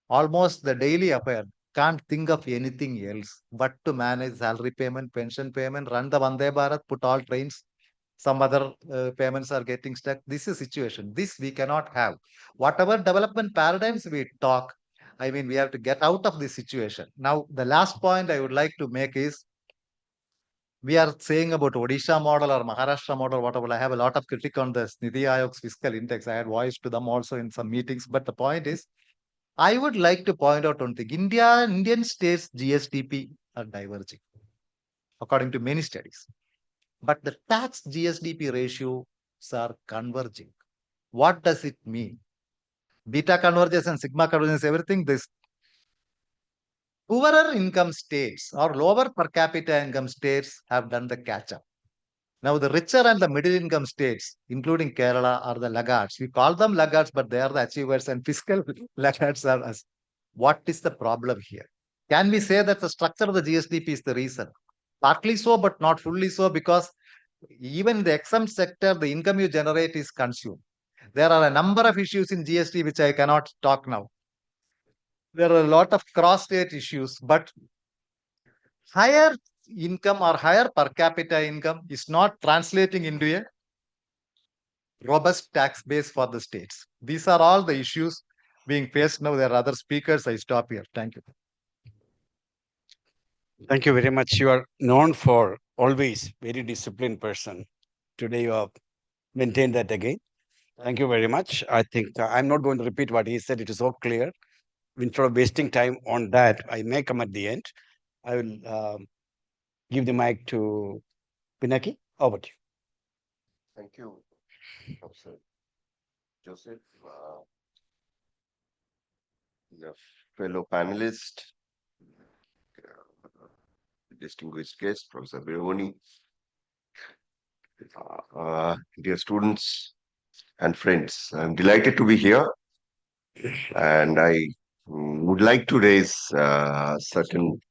almost the daily affair. can't think of anything else but to manage salary payment, pension payment, run the Vande Bharat, put all trains. Some other payments are getting stuck. This is situation. This we cannot have. Whatever development paradigms we talk, I mean, we have to get out of this situation. Now, the last point I would like to make is we are saying about Odisha model or Maharashtra model, whatever. I have a lot of critique on this Niti Aayog's fiscal index. I had voiced to them also in some meetings. But the point is, I would like to point out one thing. Indian states GSDP are diverging, according to many studies. But the tax GSDP ratios are converging. What does it mean? Beta convergence and sigma convergence, everything, this poorer income states or lower per capita income states have done the catch up. Now, the richer and the middle income states, including Kerala, are the laggards. We call them laggards, but they are the achievers, and fiscal laggards are us. What is the problem here? Can we say that the structure of the GSDP is the reason? Partly so, but not fully so, because even in the exempt sector, the income you generate is consumed. There are a number of issues in GST which I cannot talk now. There are a lot of cross-state issues, but higher income or higher per capita income is not translating into a robust tax base for the states. These are all the issues being faced now. There are other speakers. I stop here. Thank you. Thank you very much. You are known for always very disciplined person. Today you have maintained that again. Thank you very much. I think I'm not going to repeat what he said. It is so clear. Instead of wasting time on that, I may come at the end. I will give the mic to Pinaki. Over to you. Thank you, Professor Joseph, the fellow panelist, distinguished guest, Professor Biruni, dear students and friends. I'm delighted to be here, and I would like to raise certain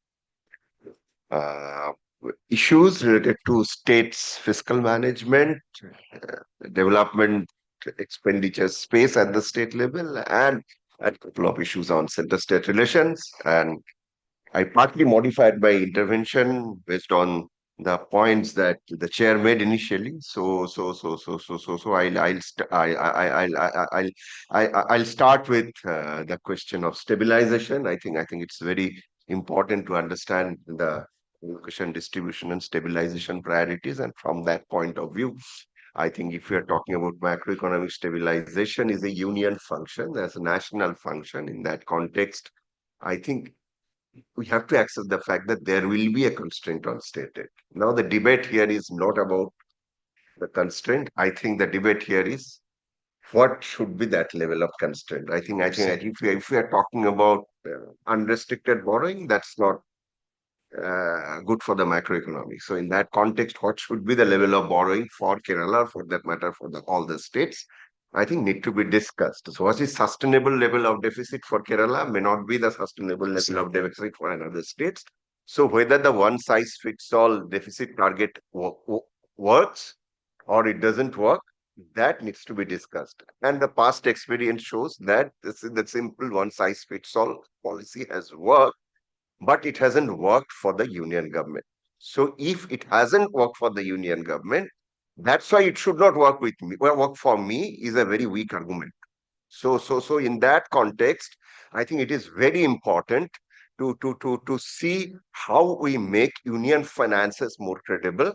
issues related to states' fiscal management, development expenditure space at the state level, and a couple of issues on center-state relations. And I partly modified my intervention based on the points that the chair made initially. I'll start with the question of stabilization. I think it's very important to understand the allocation, distribution, and stabilization priorities. And from that point of view, I think if we are talking about macroeconomic stabilization is a union function, as a national function. In that context, I think we have to accept the fact that there will be a constraint on state aid. Now, the debate here is not about the constraint. I think the debate here is what should be that level of constraint. I think if we are talking about unrestricted borrowing, that's not good for the macroeconomy. So in that context, what should be the level of borrowing for Kerala, for that matter, for all the states, I think need to be discussed. So what is sustainable level of deficit for Kerala may not be the sustainable level of deficit for another states. So whether the one size fits all deficit target works or it doesn't work, that needs to be discussed. And the past experience shows that the simple one size fits all policy has worked, but it hasn't worked for the union government. So if it hasn't worked for the union government, that's why it should not work with me. Well, work for me is a very weak argument. So in that context, I think it is very important to see how we make union finances more credible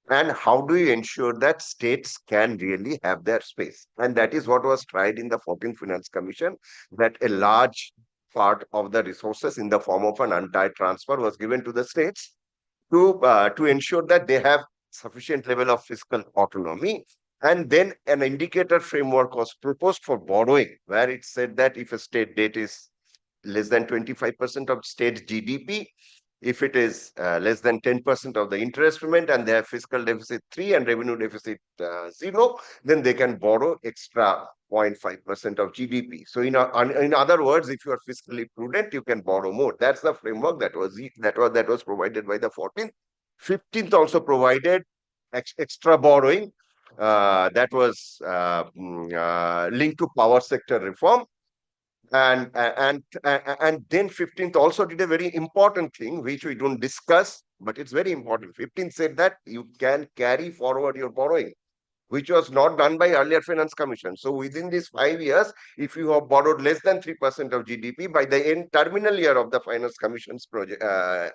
and how do you ensure that states can really have their space. And that is what was tried in the 14th Finance Commission, that a large part of the resources in the form of an untied transfer was given to the states to ensure that they have sufficient level of fiscal autonomy. And then an indicator framework was proposed for borrowing, where it said that if a state debt is less than 25% of state GDP, if it is less than 10% of the interest payment and they have fiscal deficit 3 and revenue deficit 0, then they can borrow extra 0.5% of GDP. So in other words, if you are fiscally prudent, you can borrow more. That's the framework that was provided by the 14th. 15th also provided extra borrowing that was linked to power sector reform. And then 15th also did a very important thing, which we don't discuss, but it's very important. 15th said that you can carry forward your borrowing, which was not done by earlier finance commission. So within these 5 years, if you have borrowed less than 3% of GDP, by the end terminal year of the finance commission's project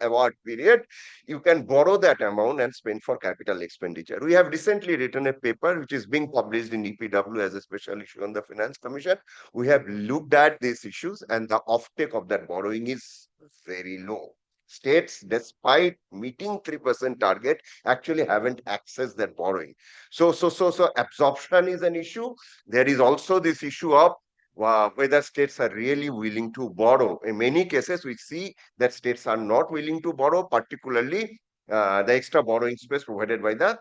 award period, you can borrow that amount and spend for capital expenditure. We have recently written a paper which is being published in EPW as a special issue on the finance commission. We have looked at these issues, and the offtake of that borrowing is very low. States, despite meeting 3% target, actually haven't accessed that borrowing. So absorption is an issue. There is also this issue of whether states are really willing to borrow. In many cases, we see that states are not willing to borrow, particularly the extra borrowing space provided by the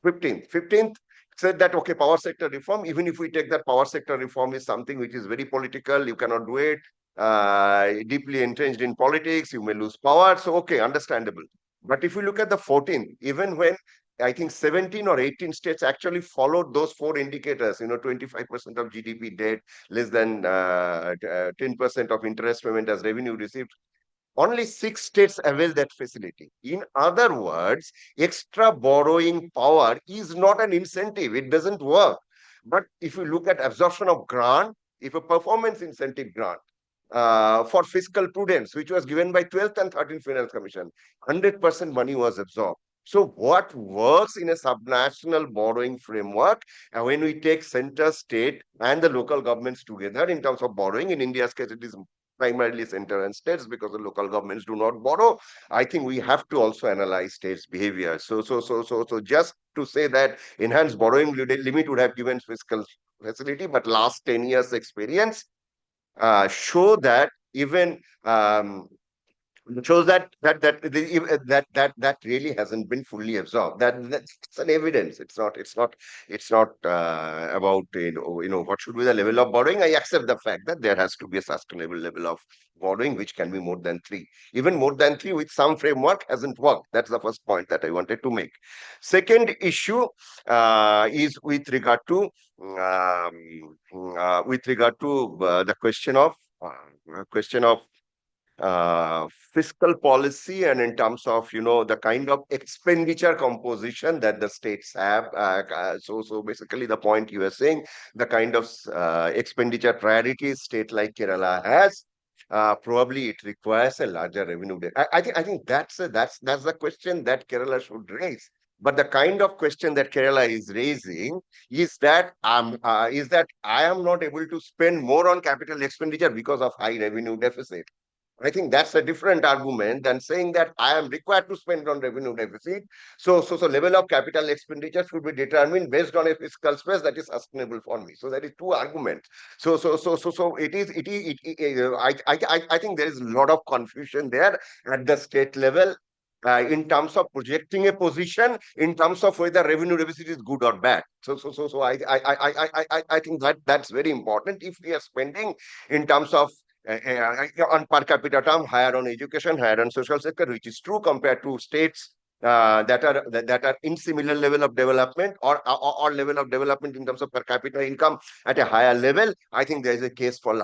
15th. 15th said that, okay, power sector reform, even if we take that power sector reform is something which is very political, you cannot do it, deeply entrenched in politics, you may lose power. So, okay, understandable. But if you look at the 14th, even when I think 17 or 18 states actually followed those four indicators, 25% of GDP debt, less than 10% of interest payment as revenue received, only 6 states avail that facility. In other words, extra borrowing power is not an incentive. It doesn't work. But if you look at absorption of grant, if a performance incentive grant for fiscal prudence, which was given by 12th and 13th Finance Commission, 100% money was absorbed. So what works in a subnational borrowing framework, and when we take center, state, and the local governments together in terms of borrowing, in India's case, it is primarily center and states because the local governments do not borrow. I think we have to also analyze states' behavior. So just to say that enhanced borrowing limit would have given fiscal facility, but last 10 years experience show that even shows that really hasn't been fully absorbed. That's an evidence. It's not about what should be the level of borrowing. I accept the fact that there has to be a sustainable level of borrowing which can be more than 3. Even more than 3 with some framework hasn't worked. That's the first point that I wanted to make. Second issue is with regard to the question of fiscal policy, and in terms of the kind of expenditure composition that the states have. So basically the point you are saying, the kind of expenditure priorities state like Kerala has, probably it requires a larger revenue. I think that's the question that Kerala should raise. But the kind of question that Kerala is raising is that I am not able to spend more on capital expenditure because of high revenue deficit. I think that's a different argument than saying that I am required to spend on revenue deficit. So level of capital expenditure should be determined based on a fiscal space that is sustainable for me. So that is two arguments. So I think there is a lot of confusion there at the state level. In terms of projecting a position, in terms of whether revenue deficit is good or bad. So I think that's very important. If we are spending in terms of on per capita term, higher on education, higher on social sector, which is true compared to states that are in similar level of development or level of development in terms of per capita income at a higher level. I think there is a case for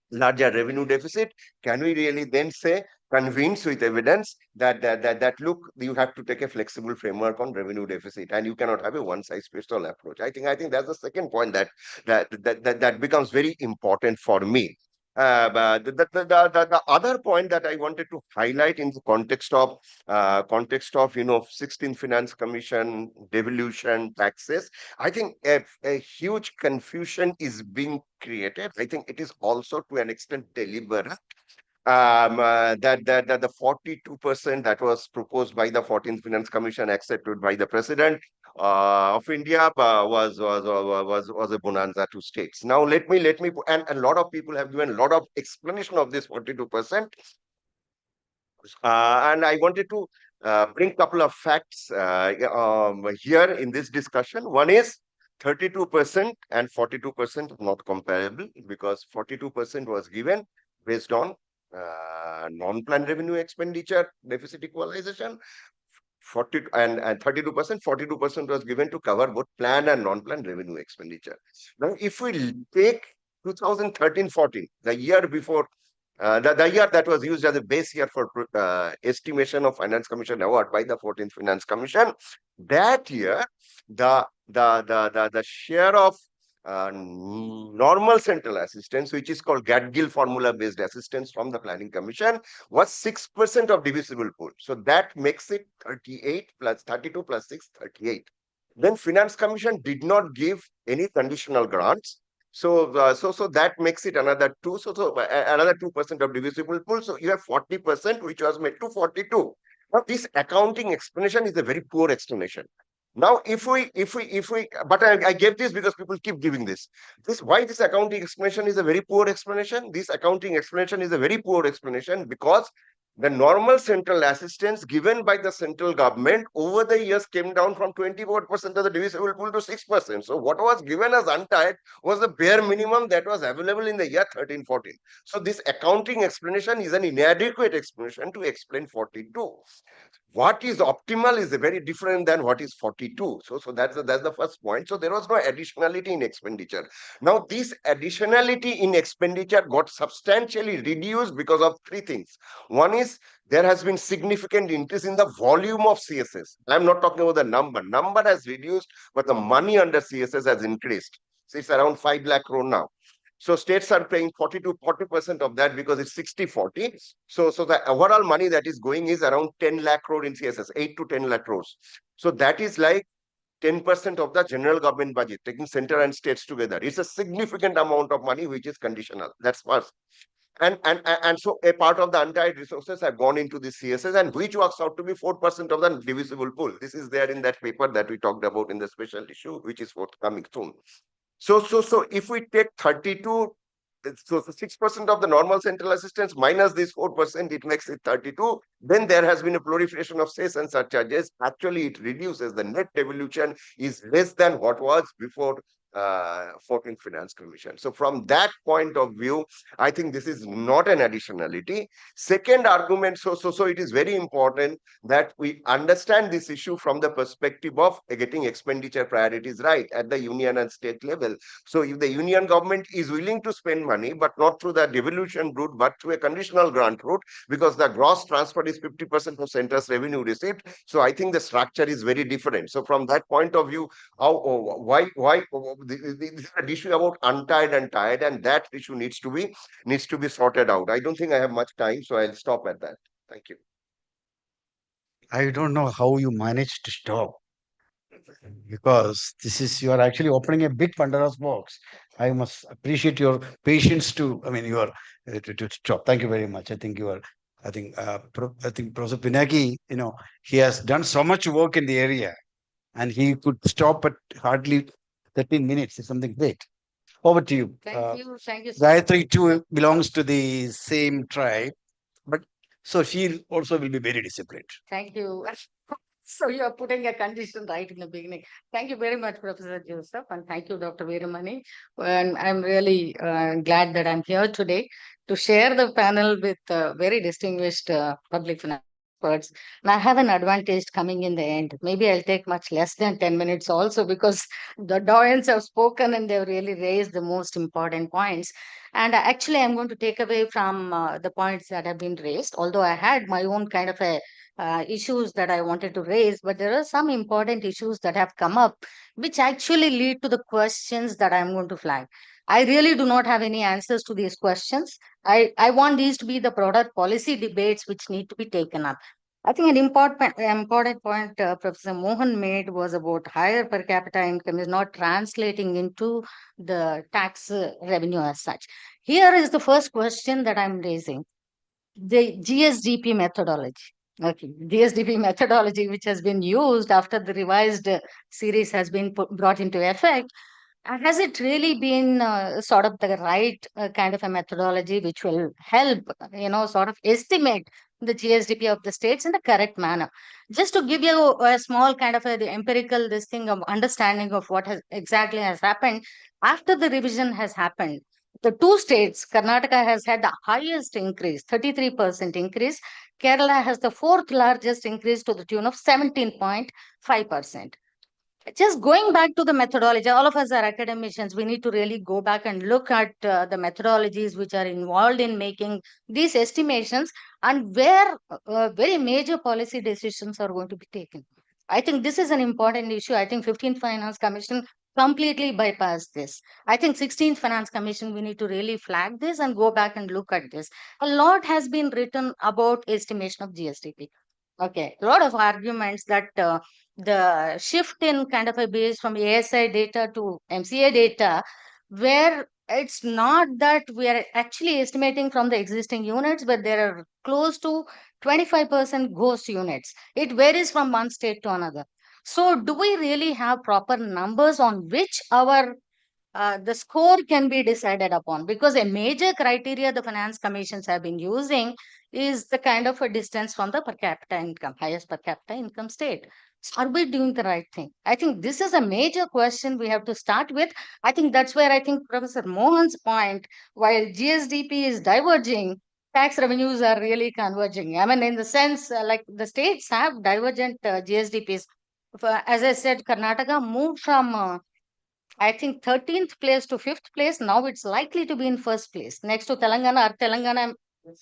larger revenue deficit. Can we really then say, convince with evidence that look, you have to take a flexible framework on revenue deficit, and you cannot have a one size fits all approach? I think that's the second point that becomes very important for me. But the other point that I wanted to highlight in the context of 16th Finance Commission, devolution, taxes, I think a huge confusion is being created. I think it is also to an extent deliberate. That the 42% that was proposed by the 14th Finance Commission, accepted by the President of India, was a bonanza to states. Now let me and a lot of people have given a lot of explanation of this 42%, and I wanted to bring a couple of facts here in this discussion. One is 32% and 42% not comparable, because 42% was given based on non-planned revenue expenditure deficit equalization, 42% was given to cover both planned and non-planned revenue expenditure. Now, if we take 2013-14, the year before, the year that was used as a base year for estimation of Finance Commission award by the 14th Finance Commission, that year, the share of normal central assistance, which is called Gatgill formula based assistance from the Planning Commission, was 6% of divisible pool. So that makes it 38 plus 32 plus 6, 38. Then Finance Commission did not give any conditional grants. So that makes it another 2. Another 2% of divisible pool. So you have 40%, which was made to 42. Now this accounting explanation is a very poor explanation. Now, but I gave this because people keep giving this. Why this accounting explanation is a very poor explanation? This accounting explanation is a very poor explanation because the normal central assistance given by the central government over the years came down from 24% of the divisible pool to 6%. So what was given as untied was the bare minimum that was available in the year 13-14. So this accounting explanation is an inadequate explanation to explain 42. What is optimal is very different than what is 42. So that's the first point. So there was no additionality in expenditure. Now this additionality in expenditure got substantially reduced because of three things. One is there has been significant increase in the volume of CSS. I'm not talking about the number. Number has reduced, but the money under CSS has increased. So it's around 5 lakh crore now. So states are paying 40% of that because it's 60-40. So the overall money that is going is around 10 lakh crore in CSS, 8 to 10 lakh crores. So that is like 10% of the general government budget, taking center and states together. It's a significant amount of money which is conditional. That's first. And so a part of the untied resources have gone into the CSS, and which works out to be 4% of the divisible pool. This is there in that paper that we talked about in the special issue, which is forthcoming soon. So if we take 32, so 6% of the normal central assistance minus this 4%, it makes it 32. Then there has been a proliferation of cess and surcharges. Actually, it reduces. The net devolution is less than what was before 14th Finance Commission. So from that point of view, I think this is not an additionality. Second argument, so it is very important that we understand this issue from the perspective of getting expenditure priorities right at the union and state level. So if the union government is willing to spend money, but not through the devolution route, but through a conditional grant route, because the gross transfer is 50% of center's revenue received. So I think the structure is very different. So from that point of view, why this is an issue about untied and tied, and that issue needs to be sorted out. I don't think I have much time, so I'll stop at that. Thank you. I don't know how you managed to stop, because you are actually opening a big Pandora's box. I must appreciate your patience to stop. Thank you very much. I think Professor Pinaki, he has done so much work in the area, and he could stop at hardly 13 minutes. It's something great. Over to you. Thank you. Gayatri too belongs to the same tribe, but so she also will be very disciplined. Thank you. So you are putting a condition right in the beginning. Thank you very much, Professor Joseph, and thank you, Dr. Veeramani. And I'm really glad that I'm here today to share the panel with very distinguished public finance experts. And I have an advantage coming in the end. Maybe I'll take much less than 10 minutes also, because the doyens have spoken and they've really raised the most important points. And actually, I'm going to take away from the points that have been raised, although I had my own kind of issues that I wanted to raise, but there are some important issues that have come up, which actually lead to the questions that I'm going to flag. I really do not have any answers to these questions. I want these to be the product policy debates which need to be taken up. I think an important point Professor Mohan made was about higher per capita income is not translating into the tax revenue as such. Here is the first question that I'm raising. The GSDP methodology. Okay, GSDP methodology, which has been used after the revised series has been brought into effect, has it really been sort of the right kind of a methodology which will help, sort of estimate the GSDP of the states in the correct manner? Just to give you a small kind of the empirical this thing of understanding of what exactly has happened after the revision has happened. The two states, Karnataka has had the highest increase, 33% increase. Kerala has the fourth largest increase to the tune of 17.5%. Just going back to the methodology, all of us are academicians. We need to really go back and look at the methodologies which are involved in making these estimations and where very major policy decisions are going to be taken. I think this is an important issue. I think 15th Finance Commission completely bypassed this. I think 16th Finance Commission, we need to really flag this and go back and look at this. A lot has been written about estimation of GSDP. Okay, a lot of arguments that the shift in kind of a base from ASI data to MCA data, where it's not that we are actually estimating from the existing units, but there are close to 25% ghost units. It varies from one state to another. So, do we really have proper numbers on which our the score can be decided upon? Because a major criteria the finance commissions have been using is the kind of a distance from the per capita income, highest per capita income state. So are we doing the right thing? I think this is a major question we have to start with. I think that's where I think Professor Mohan's point, while GSDP is diverging, tax revenues are really converging. I mean, in the sense, like the states have divergent GSDPs. As I said, Karnataka moved from I think 13th place to 5th place. Now it's likely to be in first place next to Telangana, or Telangana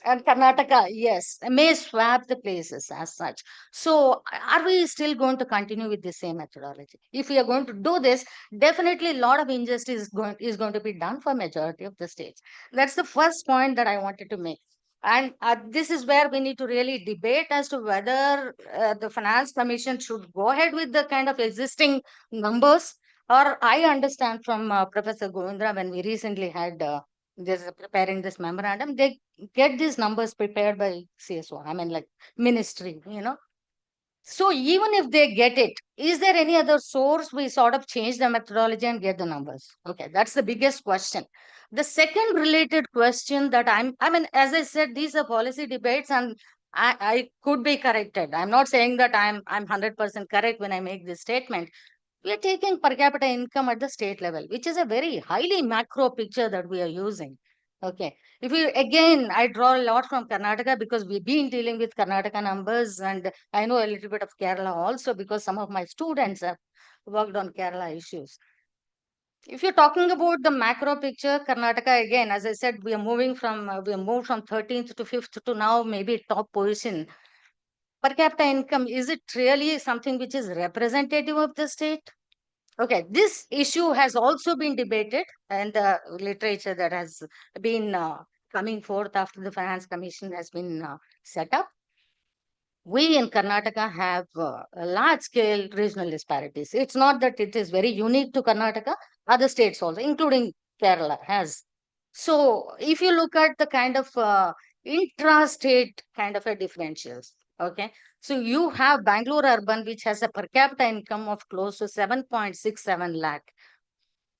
and Karnataka. Yes, may swap the places as such. So, are we still going to continue with the same methodology? If we are going to do this, definitely a lot of injustice is going to be done for majority of the states. That's the first point that I wanted to make. And this is where we need to really debate as to whether the Finance Commission should go ahead with the kind of existing numbers, or I understand from Professor Govindra when we recently had this preparing this memorandum, they get these numbers prepared by CSO. I mean, like ministry, you know. So even if they get it, is there any other source we sort of change the methodology and get the numbers? Okay, that's the biggest question. The second related question that I mean, as I said, these are policy debates and I could be corrected. I'm not saying that I'm 100% correct when I make this statement. We are taking per capita income at the state level, which is a very highly macro picture that we are using. Okay. If we again, I draw a lot from Karnataka because we've been dealing with Karnataka numbers, and I know a little bit of Kerala also because some of my students have worked on Kerala issues. If you're talking about the macro picture, Karnataka again, as I said, we are moving from we are moved from 13th to 5th to now maybe top position. Per capita income, is it really something which is representative of the state? Okay, this issue has also been debated and the literature that has been coming forth after the Finance Commission has been set up. We in Karnataka have large scale regional disparities. It's not that it is very unique to Karnataka, other states also, including Kerala, has. So, if you look at the kind of intra-state kind of a differentials, okay, so you have Bangalore urban, which has a per capita income of close to 7.67 lakh,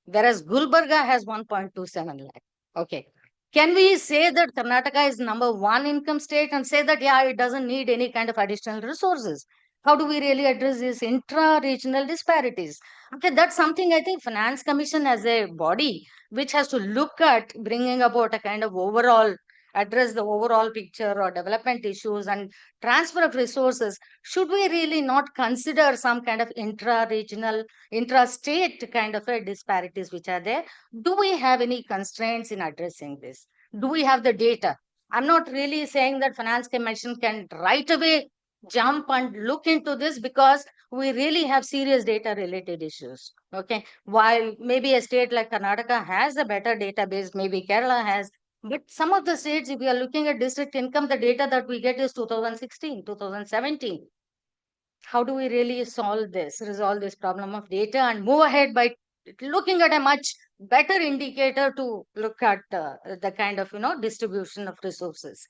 whereas Gulbarga has 1.27 lakh. Okay. Can we say that Karnataka is number one income state and say that, yeah, it doesn't need any kind of additional resources? How do we really address these intra-regional disparities? Okay, that's something I think Finance Commission as a body, which has to look at bringing about a kind of overall, address the overall picture or development issues and transfer of resources. Should we really not consider some kind of intra-regional, intra-state kind of a disparities which are there? Do we have any constraints in addressing this? Do we have the data? I'm not really saying that Finance Commission can right away jump and look into this because we really have serious data related issues. Okay. While maybe a state like Karnataka has a better database, maybe Kerala has, but some of the states, if we are looking at district income, the data that we get is 2016, 2017. How do we really solve this, resolve this problem of data and move ahead by looking at a much better indicator to look at the kind of, distribution of resources?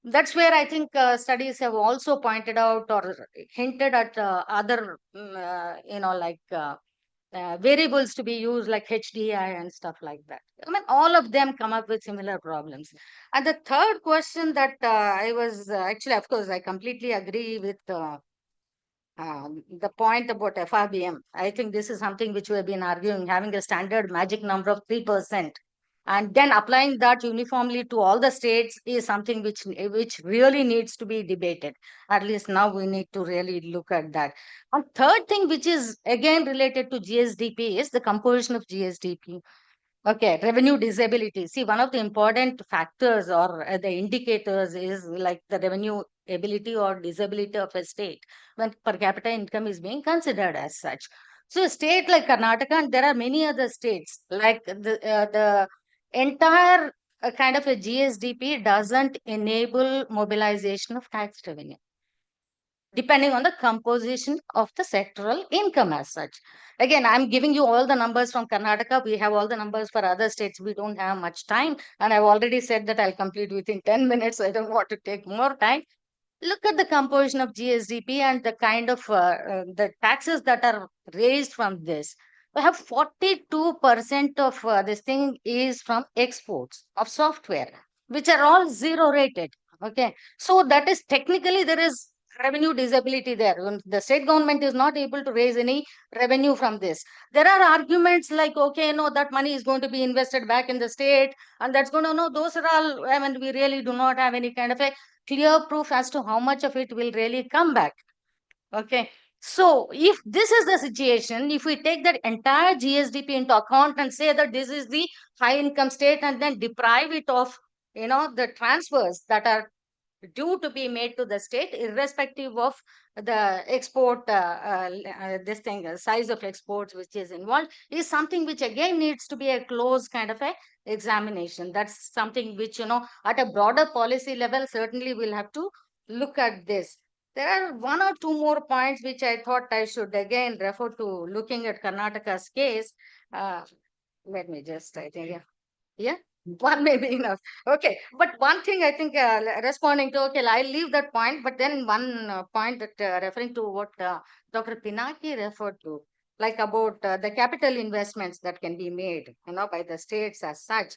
That's where I think studies have also pointed out or hinted at other, like variables to be used like HDI and stuff like that. I mean, all of them come up with similar problems. And the third question that I was actually, of course, I completely agree with the point about FRBM. I think this is something which we have been arguing, having a standard magic number of 3%. and then applying that uniformly to all the states is something which really needs to be debated. At least now we need to really look at that. And third thing, which is again related to GSDP, is the composition of GSDP. Okay, revenue disability. See, one of the important factors or the indicators is like the revenue ability or disability of a state when per capita income is being considered as such. So, a state like Karnataka, and there are many other states like the entire kind of a GSDP doesn't enable mobilization of tax revenue, depending on the composition of the sectoral income as such. Again, I'm giving you all the numbers from Karnataka. We have all the numbers for other states. We don't have much time. And I've already said that I'll complete within 10 minutes. I don't want to take more time. Look at the composition of GSDP and the kind of the taxes that are raised from this. We have 42% of this thing is from exports of software, which are all zero rated. Okay. So that is technically there is revenue disability there. When the state government is not able to raise any revenue from this. There are arguments like, okay, no, that money is going to be invested back in the state, and that's going to, no, those are all, I mean, we really do not have any kind of a clear proof as to how much of it will really come back. Okay. So if this is the situation, if we take that entire GSDP into account and say that this is the high income state and then deprive it of, the transfers that are due to be made to the state, irrespective of the export, this thing, size of exports which is involved, is something which again needs to be a close kind of a examination. That's something which, at a broader policy level, certainly we'll have to look at this. There are one or two more points which I thought I should again refer to looking at Karnataka's case. Let me just, I think, yeah, one may be enough. Okay, but one thing I think responding to, okay, I'll leave that point, but then one point that referring to what Dr. Pinaki referred to, like about the capital investments that can be made, by the states as such.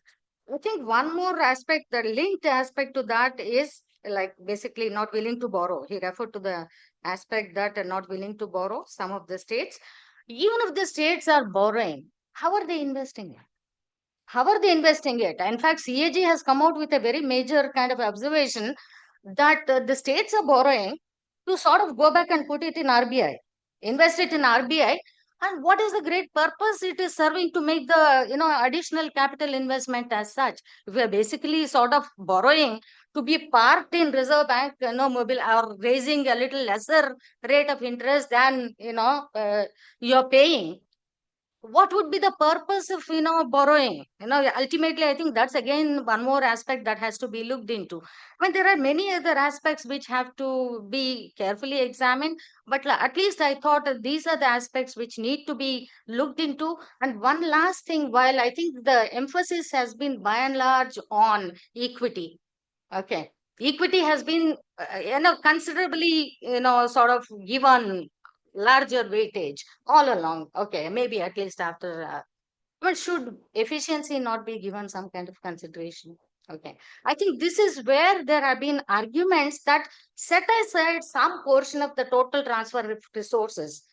I think one more aspect, the linked aspect to that is like basically not willing to borrow. He referred to the aspect that are not willing to borrow some of the states. Even if the states are borrowing, how are they investing it? How are they investing it? In fact, CAG has come out with a very major kind of observation that the states are borrowing to sort of go back and put it in RBI, invest it in RBI. And what is the great purpose it is serving to make the additional capital investment as such? If we are basically sort of borrowing to be parked in Reserve Bank, mobile or raising a little lesser rate of interest than you're paying, what would be the purpose of borrowing? Ultimately I think that's again one more aspect that has to be looked into. I mean, there are many other aspects which have to be carefully examined, but at least I thought that these are the aspects which need to be looked into. And one last thing, while I think the emphasis has been by and large on equity, okay, equity has been considerably sort of given larger weightage all along. Okay, maybe at least after, but should efficiency not be given some kind of consideration? Okay, I think this is where there have been arguments that set aside some portion of the total transfer of resources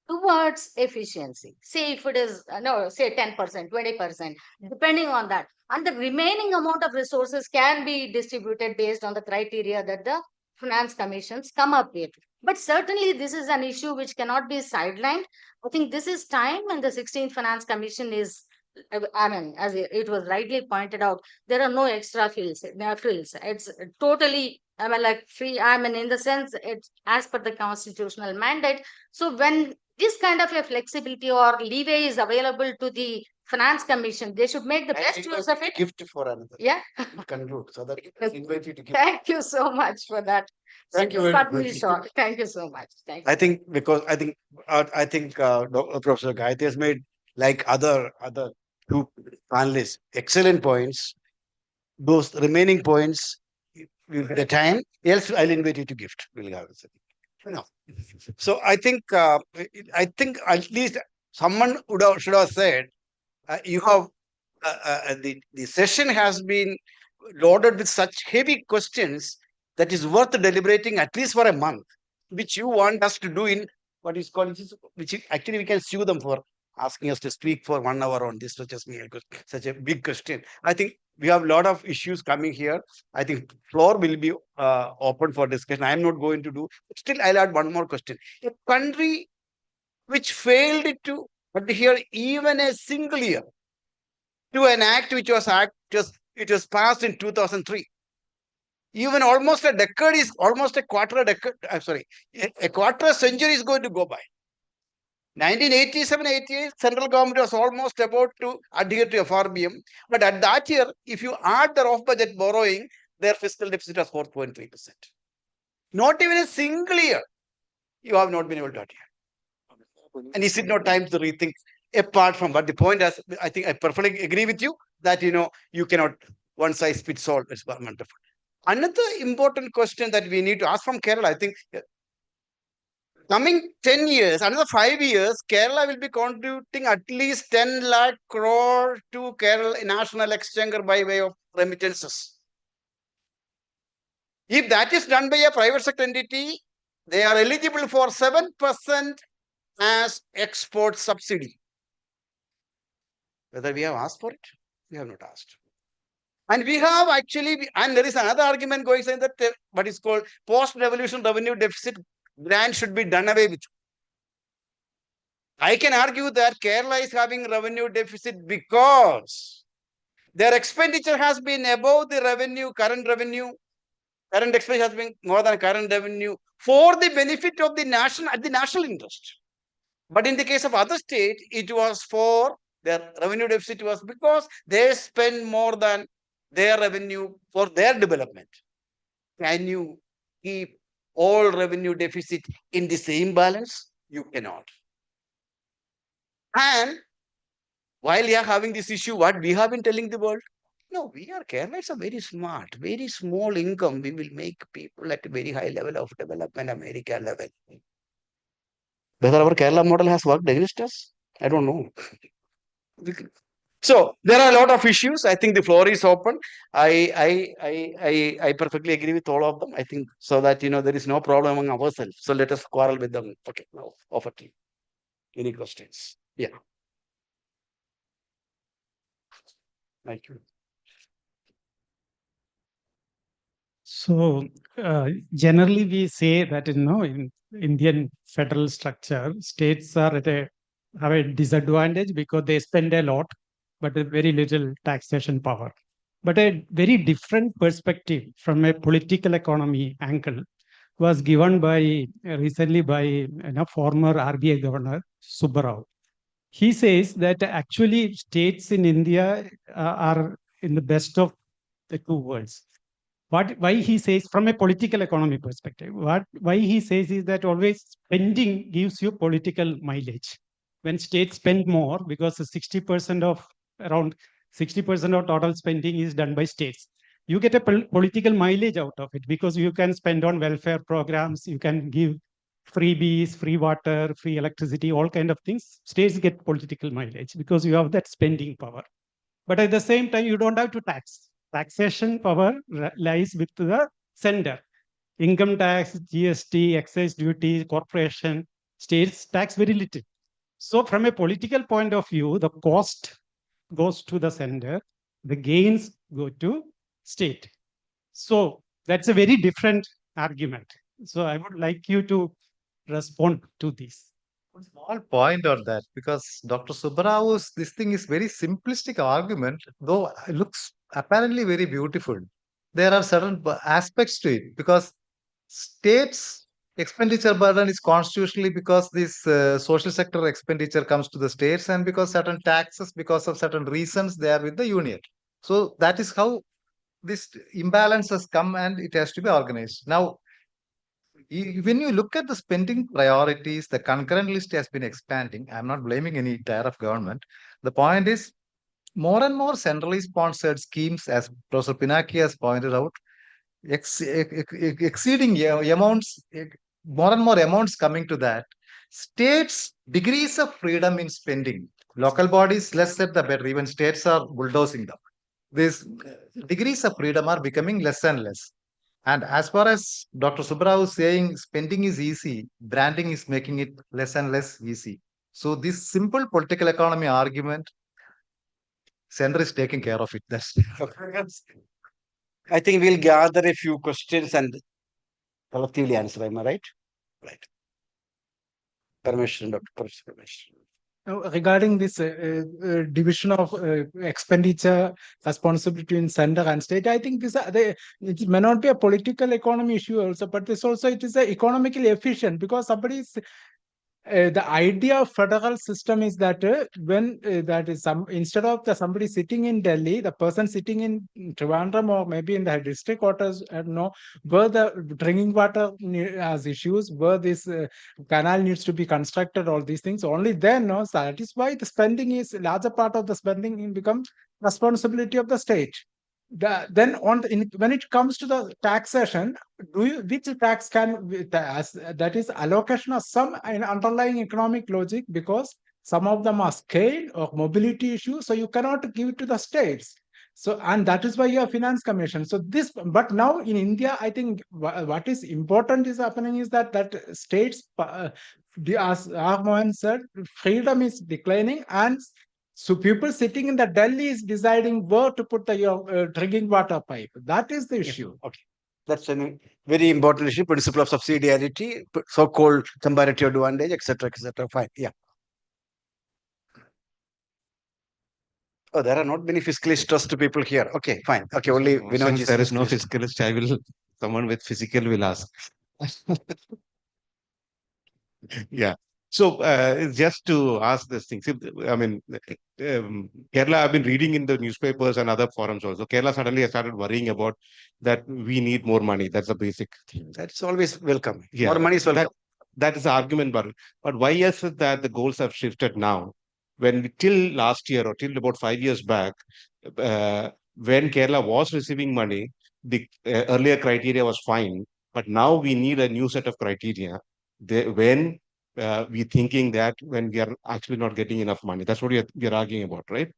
towards efficiency. Say if it is, no, say 10%, 20%, depending on that. And the remaining amount of resources can be distributed based on the criteria that the finance commissions come up with. But certainly this is an issue which cannot be sidelined. I think this is time, and the 16th Finance Commission is, I mean, as it was rightly pointed out, there are no extra frills. It's totally, I mean, like free, I mean, in the sense, it's as per the constitutional mandate. So when this kind of a flexibility or leeway is available to the Finance Commission, they should make the best use of it. Gift for another. Yeah. Conclude so that I invite you to give. Thank you so much for that. Thank you very much. Certainly short. Thank you so much. Thank you. I think because I think Professor Gayatri has made, like other two panelists, excellent points. Those remaining points, the time, else I'll invite you to gift. We'll have it. No. So I think at least someone should have said, you have the session has been loaded with such heavy questions that is worth deliberating at least for a month, which you want us to do in what is called, which actually we can sue them for asking us to speak for 1 hour on this, such a big question. I think we have a lot of issues coming here. I think floor will be open for discussion. I am not going to do. Still, I'll add one more question. A country which failed to adhere even a single year to an act which was it was passed in 2003. Even almost a decade is almost a quarter a decade. I'm sorry, a quarter century is going to go by. 1987-88, central government was almost about to adhere to FRBM. But at that year, if you add the off-budget borrowing, their fiscal deficit was 4.3%. Not even a single year, you have not been able to adhere. And is it not time to rethink? Apart from, but the point is, I think I perfectly agree with you that, you cannot one size fits all. It's wonderful. Another important question that we need to ask from Kerala, I think, coming 10 years, another 5 years, Kerala will be contributing at least 10 lakh crore to Kerala national exchequer by way of remittances. If that is done by a private sector entity, they are eligible for 7% as export subsidy. Whether we have asked for it, we have not asked. And we have actually, and there is another argument going saying that what is called post-revolution revenue deficit grant should be done away with. I can argue that Kerala is having revenue deficit because their expenditure has been above the revenue, current expenditure has been more than current revenue for the benefit of the national interest. But in the case of other states, it was for their revenue deficit was because they spend more than their revenue for their development. Can you keep all revenue deficit in the same balance? You cannot. And while we are having this issue, what we have been telling the world, no, Kerala is a very smart, very small income. We will make people at a very high level of development, America level. Whether our Kerala model has worked against us, I don't know. So there are a lot of issues. I think the floor is open. I perfectly agree with all of them. I think so that there is no problem among ourselves. So let us quarrel with them. Okay, now offer to you. Any questions? Yeah. Thank you. So generally we say that in Indian federal structure, states are have a disadvantage because they spend a lot, but with very little taxation power. But a very different perspective from a political economy angle was given by recently by former RBI Governor Subbarao. He says that actually states in India are in the best of the two worlds. Why he says from a political economy perspective, why he says is that always spending gives you political mileage. When states spend more, because around 60% of total spending is done by states, you get a political mileage out of it because you can spend on welfare programs, you can give freebies, free water, free electricity, all kind of things. States get political mileage because you have that spending power. But at the same time, you don't have to tax. Taxation power lies with the sender. Income tax, GST, excise duty, corporation, states tax very little. So from a political point of view, the cost goes to the sender, the gains go to state. So that's a very different argument. So I would like you to respond to this. Small point on that, because Dr. Subbarao's this thing is very simplistic argument, though it looks apparently very beautiful. There are certain aspects to it because states expenditure burden is constitutionally because this social sector expenditure comes to the states, and because certain taxes, because of certain reasons, they are with the union. So that is how this imbalance has come, and it has to be organized. Now, when you look at the spending priorities, the concurrent list has been expanding. I'm not blaming any tier of government. The point is, more and more centrally sponsored schemes, as Professor Pinaki has pointed out, exceeding amounts, more and more amounts coming to that. States' degrees of freedom in spending. Local bodies, less said the better. Even states are bulldozing them. These degrees of freedom are becoming less and less. And as far as Dr. Subbarao is saying, spending is easy, branding is making it less and less easy. So this simple political economy argument, center is taking care of it. That's I think we'll gather a few questions and collectively answer. Am I right? Right. Permission, Dr. Permission. Regarding this division of expenditure responsibility in center and state, I think it may not be a political economy issue also, but it is economically efficient because somebody is the idea of federal system is that when that is instead of somebody sitting in Delhi, the person sitting in Trivandrum or maybe in the district quarters, where the drinking water has issues, where this canal needs to be constructed, all these things. Only then, so that is why the spending is larger part of the spending becomes responsibility of the state. Then when it comes to the taxation, which tax that is allocation of some underlying economic logic, because some of them are scale or mobility issues, so you cannot give it to the states. So, and that is why you have finance commission. So but now in India, I think what is important is happening is that states, as Mohan said, freedom is declining, and so people sitting in the Delhi is deciding where to put the drinking water pipe. That is the issue. Okay. That's a very important issue, principle of subsidiarity, so-called comparative advantage, etc., etc. Fine. Yeah. Oh, there are not many fiscally stressed people here. Okay, fine. Okay, only Vinod Since there is no fiscalist, someone with physical will ask. Yeah. So just to ask this thing, see, I mean, Kerala, I've been reading in the newspapers and other forums also. Kerala suddenly has started worrying about that we need more money. That's a basic thing. That's always welcome. Yeah. More money is welcome. That is the argument, but why is it that the goals have shifted now? When till last year or till about 5 years back, when Kerala was receiving money, the earlier criteria was fine, but now we need a new set of criteria. When we thinking that when we are actually not getting enough money, that's what we are arguing about, right?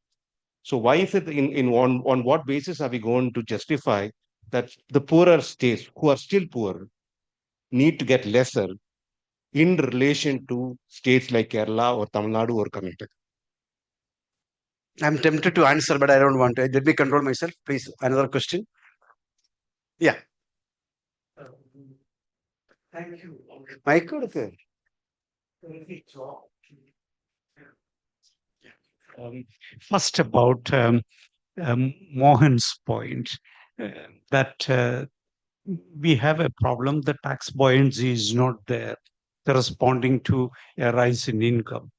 So why is it on what basis are we going to justify that the poorer states who are still poor need to get lesser in relation to states like Kerala or Tamil Nadu or Karnataka? I'm tempted to answer, but I don't want to. Let me control myself. Please, another question. Yeah. Thank you. Mike, okay. First about Mohan's point that we have a problem. The tax buoyancy is not there, corresponding to a rise in income.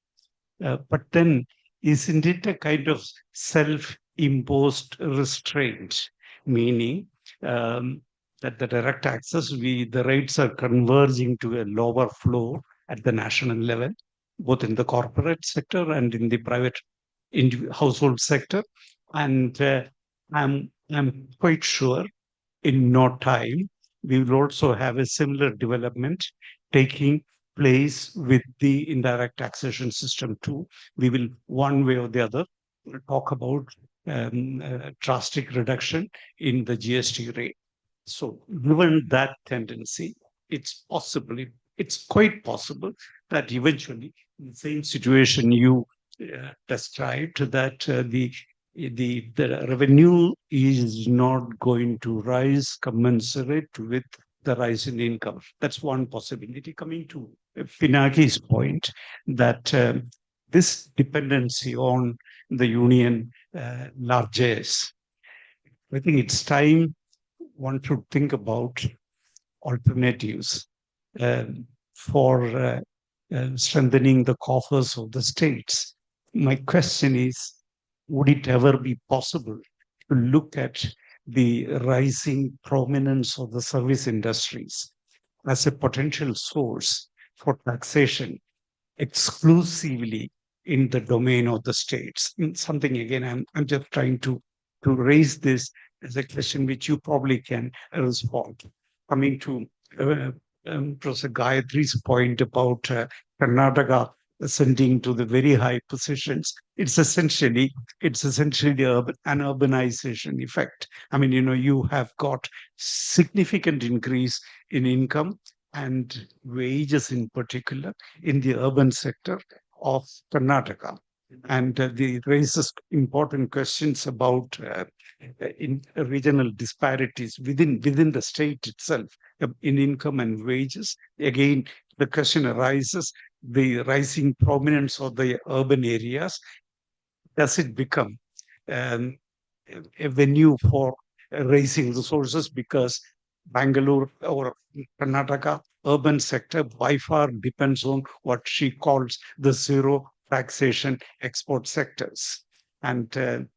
But then, isn't it a kind of self-imposed restraint, meaning that the direct taxes, the rates are converging to a lower flow at the national level, both in the corporate sector and in the private household sector. And I'm quite sure in no time, we will also have a similar development taking place with the indirect taxation system too. We will, one way or the other, talk about drastic reduction in the GST rate. So given that tendency, it's quite possible that eventually in the same situation you described, that the revenue is not going to rise commensurate with the rise in income. That's one possibility. Coming to Pinaki's point, that this dependency on the union largesse, I think it's time one should think about alternatives for strengthening the coffers of the states. My question is, would it ever be possible to look at the rising prominence of the service industries as a potential source for taxation exclusively in the domain of the states? Something, again, I'm just trying to raise this as a question which you probably can respond. Coming to Professor Gayatri's point about Karnataka ascending to the very high positions, it's essentially an urbanization effect. I mean, you have got significant increase in income and wages in particular in the urban sector. of Karnataka. And the raises important questions about in regional disparities within the state itself in income and wages. Again, the question arises: the rising prominence of the urban areas, does it become um, a venue for raising resources? Because Bangalore or Karnataka urban sector by far depends on what she calls the zero taxation export sectors. And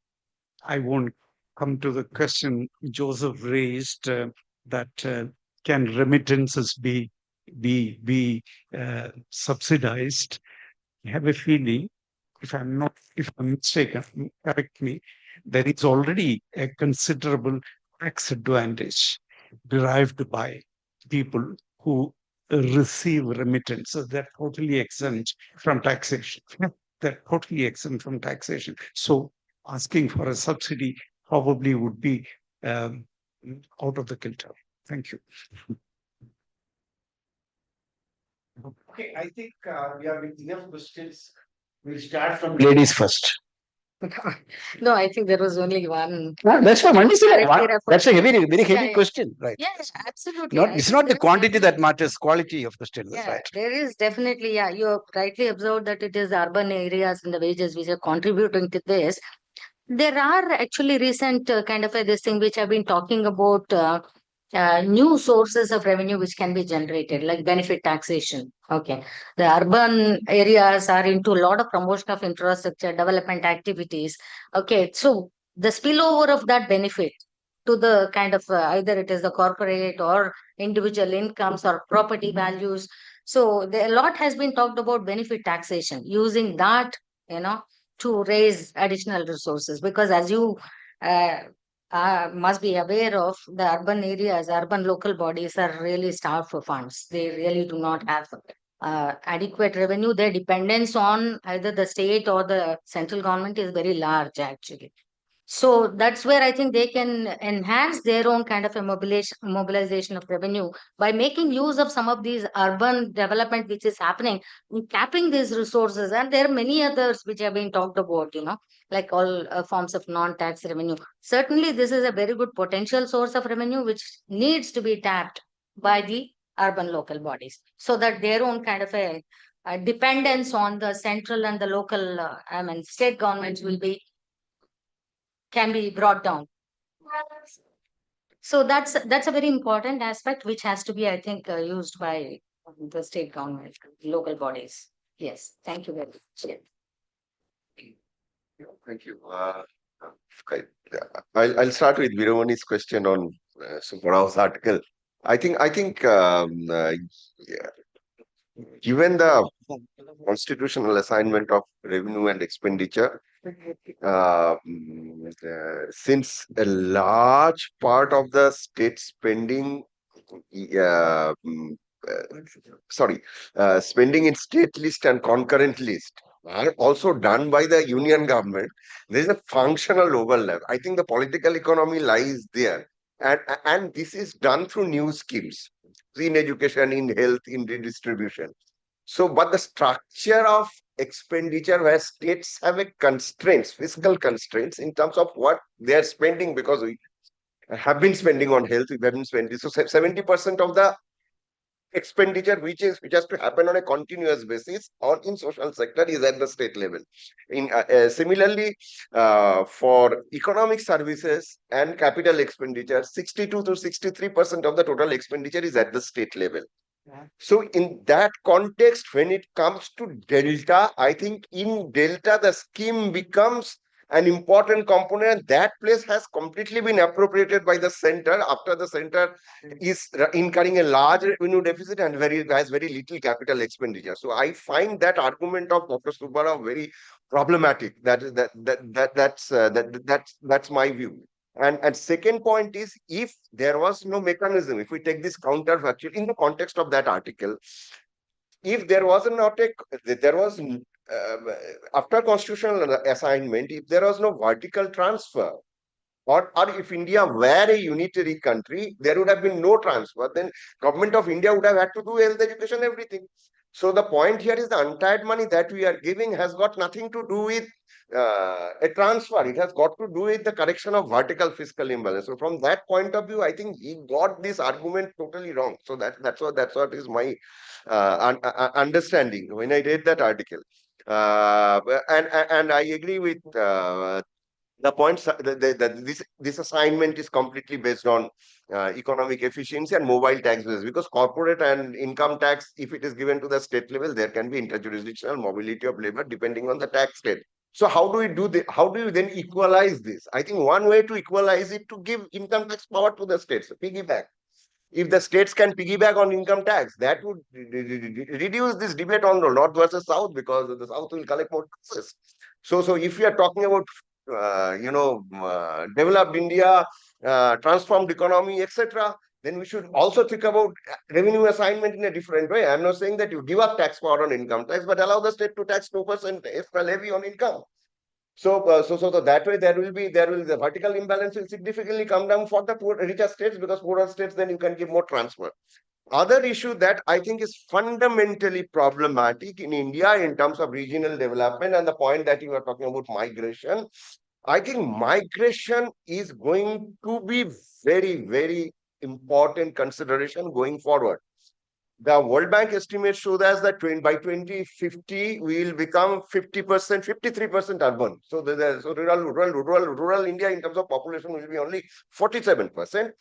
I won't come to the question Joseph raised, that can remittances be subsidized? I have a feeling, if I'm mistaken, correct me, there is already a considerable tax advantage derived by people who receive remittances. They're totally exempt from taxation. They're totally exempt from taxation. So asking for a subsidy probably would be out of the kilter. Thank you. Okay, I think we have enough questions. We'll start from ladies first. No, I think there was only one. That's what Mandi said. Correctly That's a referred to. very heavy Yeah. question, right? Yes, absolutely. Not, I it's think not the there is quantity that definitely. matters, quality of the students, Yeah, right? there is definitely, yeah, you have rightly observed that it is urban areas and the wages which are contributing to this. There are actually recent kind of this thing which I've been talking about new sources of revenue which can be generated, like benefit taxation. Okay. The urban areas are into a lot of promotion of infrastructure development activities. Okay. So the spillover of that benefit to the kind of either it is the corporate or individual incomes or property values. So a lot has been talked about benefit taxation, using that, to raise additional resources. Because as you uh, must be aware of, the urban areas, urban local bodies are really starved for funds. They really do not have adequate revenue. Their dependence on either the state or the central government is very large, actually. So that's where I think they can enhance their own kind of a mobilization of revenue by making use of some of these urban development which is happening, tapping these resources. And there are many others which have been talked about, like all forms of non-tax revenue. Certainly, this is a very good potential source of revenue which needs to be tapped by the urban local bodies so that their own kind of a dependence on the central and the local, state governments can be brought down. So that's a very important aspect which has to be, I think, used by the state government, local bodies. Yes, thank you very much. Yeah. Thank you. Okay. I'll start with Viramani's question on Subbarao's article. I think yeah, given the constitutional assignment of revenue and expenditure, since a large part of the state spending, uh, mm, spending in state list and concurrent list are also done by the union government, there is a functional overlap. I think the political economy lies there. And this is done through new schemes in education, in health, in redistribution. So, but the structure of expenditure where states have a constraints, fiscal constraints in terms of what they are spending, because we have been spending on health, we have been spending. So 70% of the expenditure which has to happen on a continuous basis or in social sector is at the state level. Similarly, for economic services and capital expenditure, 62 to 63% of the total expenditure is at the state level. So in that context, when it comes to Delta, I think in Delta, the scheme becomes an important component. That place has completely been appropriated by the center after the center is incurring a large revenue deficit and has very little capital expenditure. So I find that argument of Dr. Subbarao very problematic. That's my view. And second point is, if there was no mechanism, if we take this counterfactual in the context of that article, if there was after constitutional assignment, if there was no vertical transfer, or if India were a unitary country, there would have been no transfer. Then government of India would have had to do health education, everything. So the point here is the untied money that we are giving has got nothing to do with a transfer. It has got to do with the correction of vertical fiscal imbalance. So from that point of view, I think he got this argument totally wrong. So that's what is my understanding when I read that article. And I agree with the points that this assignment is completely based on economic efficiency and mobile tax basis, because corporate and income tax, if it is given to the state level, there can be interjurisdictional mobility of labor depending on the tax state. So how do we do this? How do you then equalize this? I think one way to equalize it to give income tax power to the states, piggyback. If the states can piggyback on income tax, that would reduce this debate on the north versus south, because the south will collect more taxes. So if we are talking about developed India, transformed economy, etc., then we should also think about revenue assignment in a different way. I'm not saying that you give up tax power on income tax, but allow the state to tax 2% extra levy on income. So that way the vertical imbalance will significantly come down for the richer states, because poorer states then you can give more transfer. Other issue that I think is fundamentally problematic in India in terms of regional development, and the point that you are talking about migration, I think migration is going to be very, very important consideration going forward. The World Bank estimates show us that by 2050 we will become 50%, 53% urban. So rural India in terms of population will be only 47%,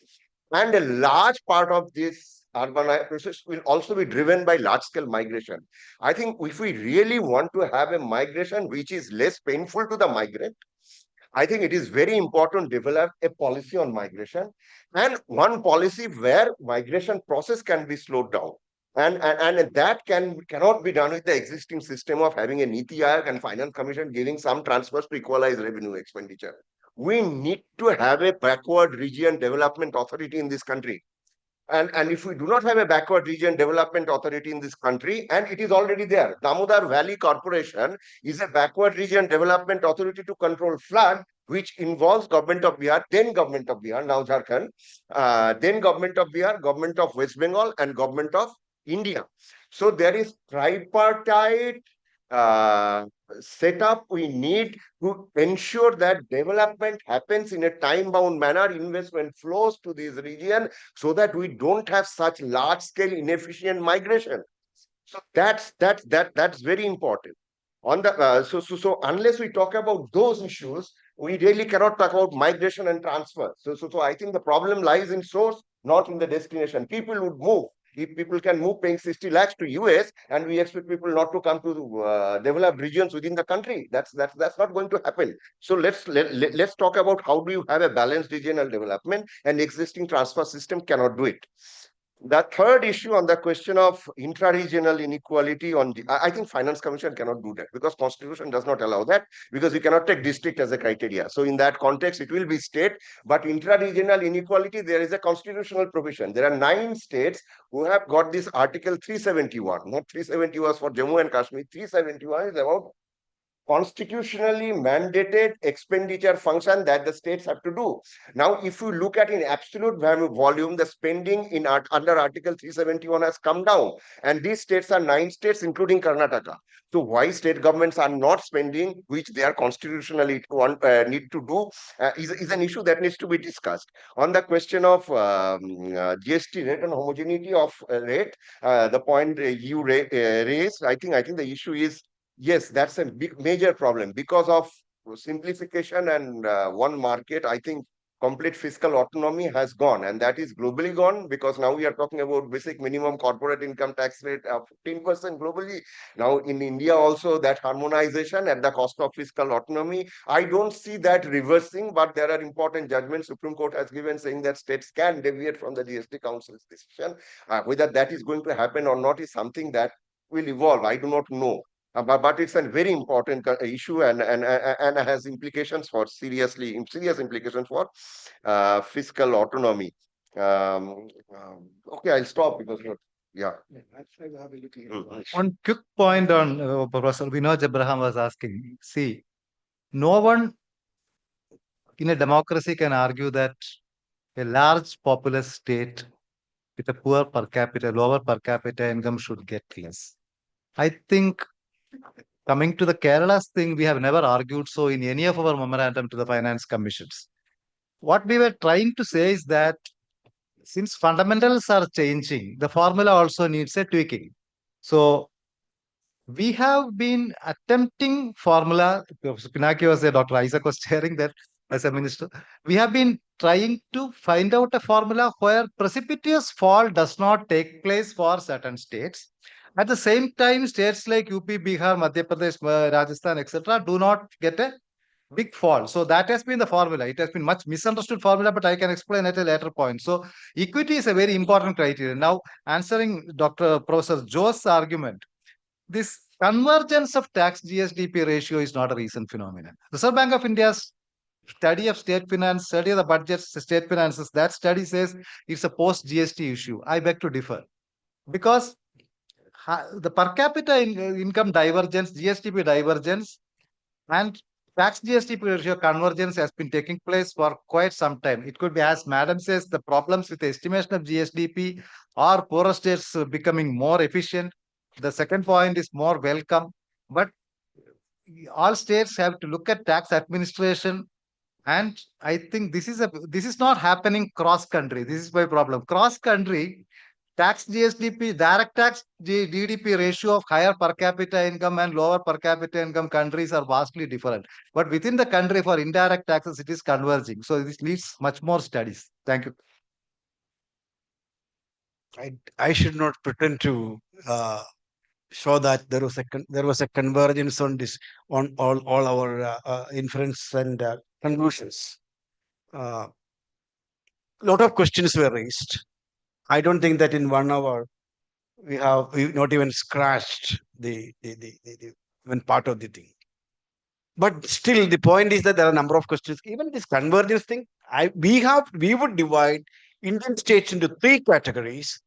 and a large part of this urban process will also be driven by large-scale migration. I think if we really want to have a migration which is less painful to the migrant, I think it is very important to develop a policy on migration, and one policy where migration process can be slowed down. And that cannot be done with the existing system of having a Niti Aayog and Finance Commission giving some transfers to equalize revenue expenditure. We need to have a backward region development authority in this country. And if we do not have a backward region development authority in this country, and it is already there, Damodar Valley Corporation is a backward region development authority to control flood, which involves government of Bihar, then government of Bihar, now Jharkhand, then government of Bihar, government of West Bengal, and government of India. So there is tripartite setup we need to ensure that development happens in a time-bound manner, investment flows to this region, so that we don't have such large-scale inefficient migration. So that's very important. On the so unless we talk about those issues, we really cannot talk about migration and transfer. So I think the problem lies in source, not in the destination. People would move. If people can move paying 60 lakhs to US, and we expect people not to come to developed regions within the country, that's not going to happen. So let's talk about how do you have a balanced regional development, and existing transfer system cannot do it. The third issue on the question of intra-regional inequality I think Finance Commission cannot do that, because Constitution does not allow that, because you cannot take district as a criteria. So in that context, it will be state, but intra-regional inequality, there is a constitutional provision. There are 9 states who have got this Article 371, not 370 was for Jammu and Kashmir, 371 is about constitutionally mandated expenditure function that the states have to do. Now, if you look at in absolute volume, the spending in under Article 371 has come down, and these states are 9 states, including Karnataka. So why state governments are not spending, which they are constitutionally need to do, is an issue that needs to be discussed. On the question of GST rate and homogeneity of rate, the point you raised, I think the issue is, yes, that's a big major problem because of simplification and one market. I think complete fiscal autonomy has gone, and that is globally gone, because now we are talking about basic minimum corporate income tax rate of 15% globally. Now in India also, that harmonization at the cost of fiscal autonomy. I don't see that reversing, but there are important judgments Supreme Court has given saying that states can deviate from the GST Council's decision. Whether that is going to happen or not is something that will evolve. I do not know. But it's a very important issue, and has implications for serious implications for fiscal autonomy. Okay, I'll stop because yeah. One quick point on Professor Vinod Abraham was asking. See, no one in a democracy can argue that a large populous state with a poor per capita, lower per capita income should get less. I think coming to the Kerala's thing, we have never argued so in any of our memorandum to the finance commissions. What we were trying to say is that since fundamentals are changing, the formula also needs a tweaking. So we have been attempting formula. Pinaki was there, Dr. Isaac was chairing that as a minister. We have been trying to find out a formula where precipitous fall does not take place for certain states. At the same time, states like UP, Bihar, Madhya Pradesh, Rajasthan, etc., do not get a big fall. So that has been the formula. It has been much misunderstood formula, but I can explain at a later point. So equity is a very important criteria. Now, answering Dr. Professor Joe's argument, this convergence of tax GSDP ratio is not a recent phenomenon. Reserve Bank of India's study of state finance, study of the budgets, state finances, that study says it's a post GST issue. I beg to differ because the per capita income divergence, GSDP divergence, and tax GSDP ratio convergence has been taking place for quite some time. It could be, as Madam says, the problems with the estimation of GSDP or poorer states becoming more efficient. The second point is more welcome. But all states have to look at tax administration. And I think this is not happening cross country. This is my problem. Cross country, tax GSDP, direct tax GDP ratio of higher per capita income and lower per capita income countries are vastly different. But within the country for indirect taxes, it is converging. So this needs much more studies. Thank you. I should not pretend to show that there was a convergence on this on all our inference and conclusions. A lot of questions were raised. I don't think that in 1 hour we not even scratched the one part of the thing. But still, the point is that there are a number of questions. Even this convergence thing, we would divide Indian states into 3 categories.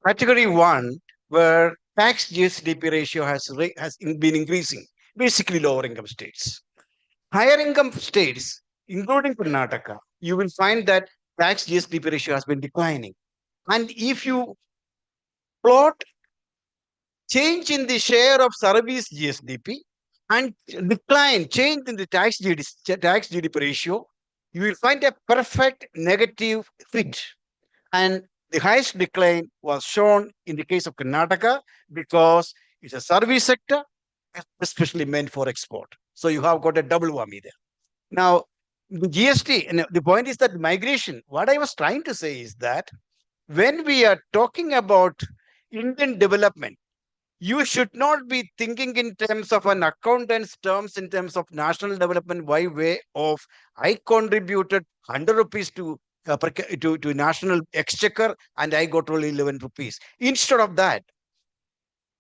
Category 1, where tax GSDP ratio has been increasing, basically lower income states. Higher income states, including Karnataka, you will find that tax GSDP ratio has been declining. And if you plot change in the share of service GSDP and change in the tax GDP ratio, you will find a perfect negative fit. And the highest decline was shown in the case of Karnataka because it's a service sector, especially meant for export. So you have got a double whammy there. Now, the GST, and the point is that migration, what I was trying to say is that when we are talking about Indian development, you should not be thinking in terms of an accountant's terms, in terms of national development by way of I contributed 100 rupees to national exchequer and I got only 11 rupees. Instead of that,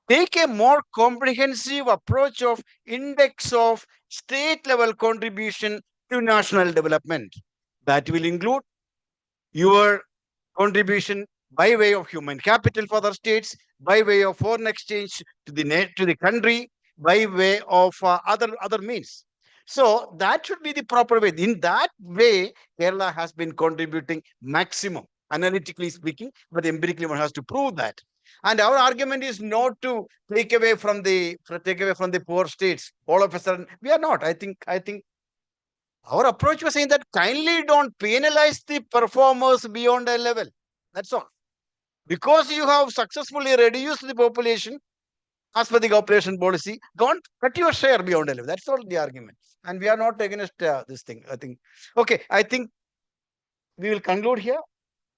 take a more comprehensive approach of index of state level contribution to national development. That will include your contribution by way of human capital for the states, by way of foreign exchange to the country, by way of other means. So that should be the proper way. In that way, Kerala has been contributing maximum, analytically speaking, but empirically one has to prove that. And our argument is not to take away from the poor states. All of a sudden, we are not. I think our approach was saying that kindly don't penalize the performers beyond a level. That's all. Because you have successfully reduced the population as per the population policy, don't cut your share beyond a level. That's all the argument. And we are not against this thing, I think. Okay, I think we will conclude here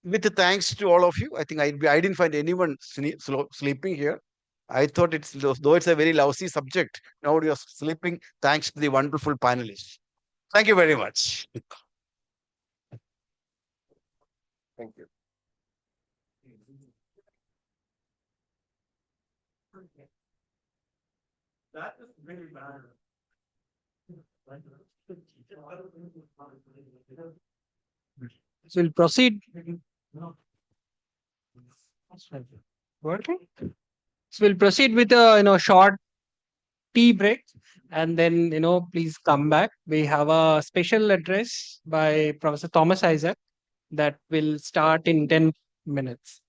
with thanks to all of you. I think I didn't find anyone sleeping here. I thought though it's a very lousy subject, now you're sleeping thanks to the wonderful panelists. Thank you very much. Thank you. That is very bad. So we'll proceed. Working. So we'll proceed with a short tea break, and then please come back. We have a special address by Professor Thomas Isaac that will start in 10 minutes.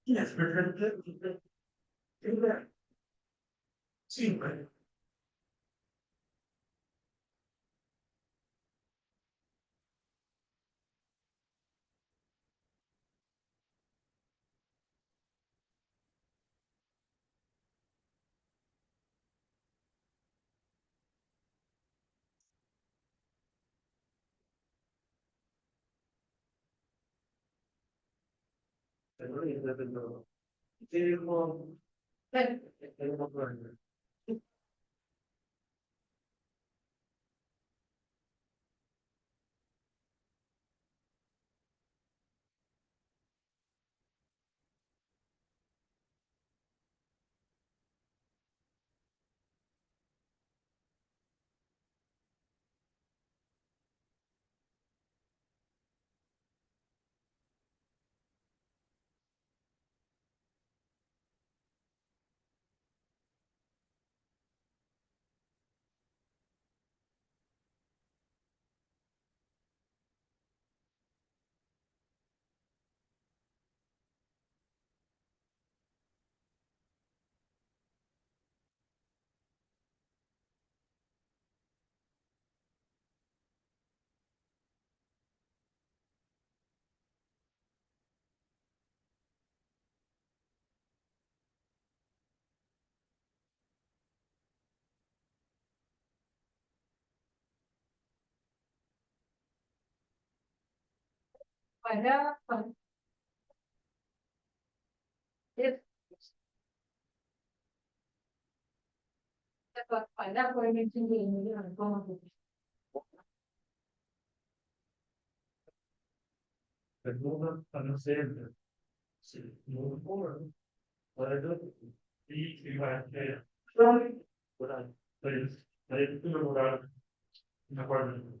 Yes, but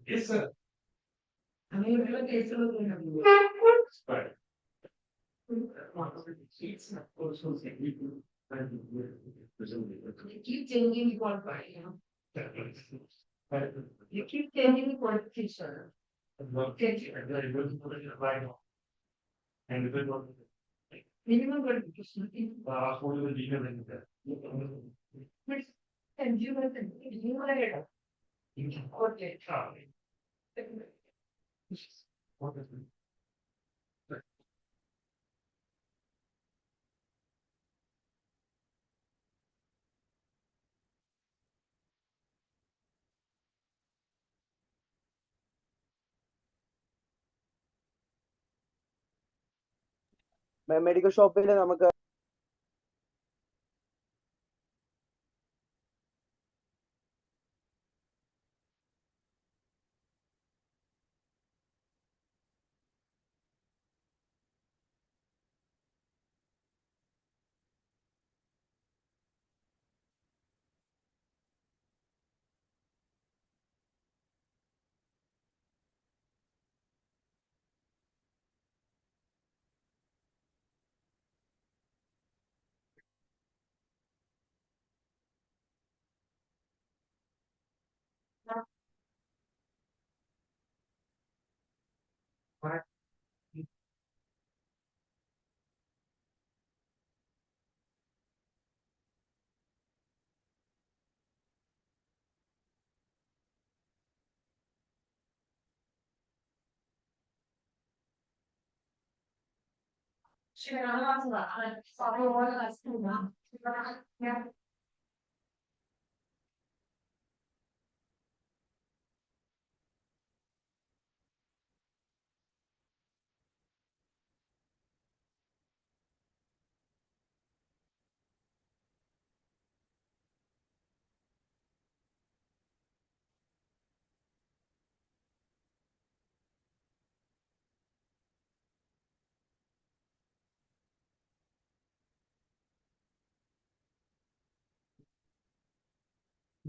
Yes, sir. You keep changing the qualifier, you know. You keep changing the qualification. Minimum qualification. But consumer, okay. Medical ഷോപ്പിൽ നമുക്ക്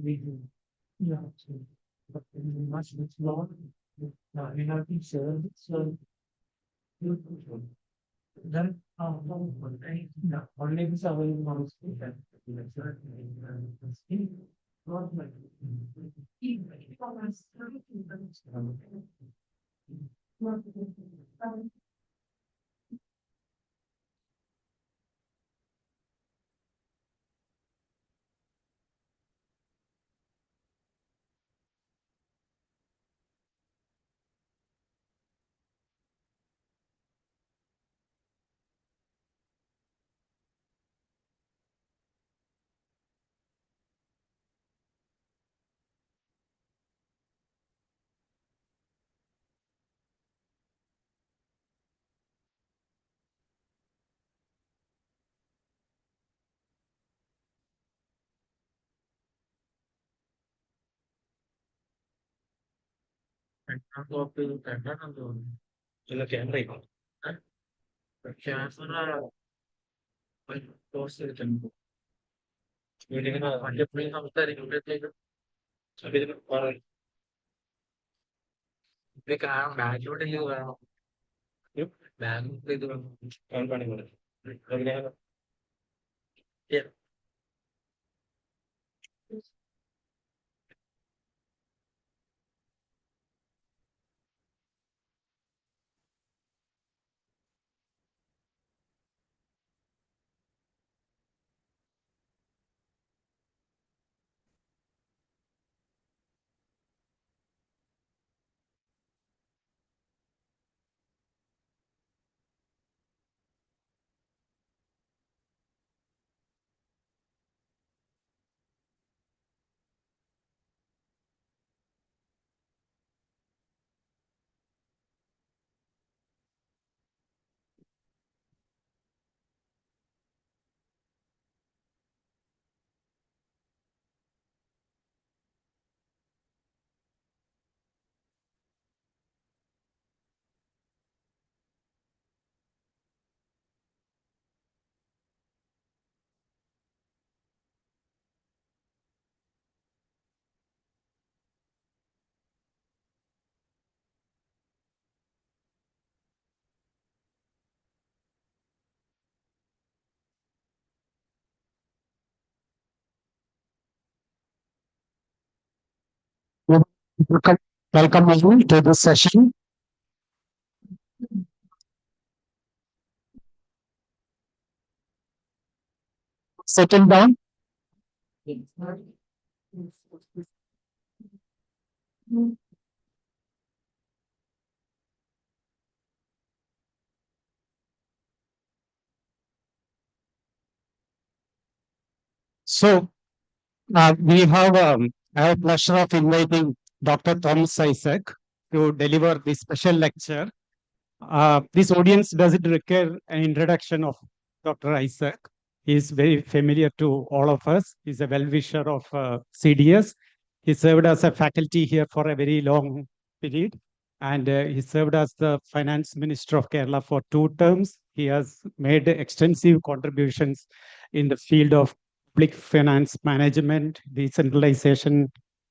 Yeah, so, but in much lower, we have been shared, so. Then, the only is available on screen that. Not like. ಇಲ್ಲ camera ಇಲ್ಲ camera ತೋರಿಸ್ತಿರ್ತೀನಿ Mandya ಪುಳಿ ಸಂಸ್ಥೆ background bank ಇದು Welcome everyone to this session. Settle down. So I have pleasure of inviting Dr. Thomas Isaac to deliver this special lecture. This audience doesn't require an introduction of Dr. Isaac. He is very familiar to all of us. He's a well-wisher of CDS. He served as a faculty here for a very long period. And he served as the Finance Minister of Kerala for 2 terms. He has made extensive contributions in the field of public finance management, decentralization,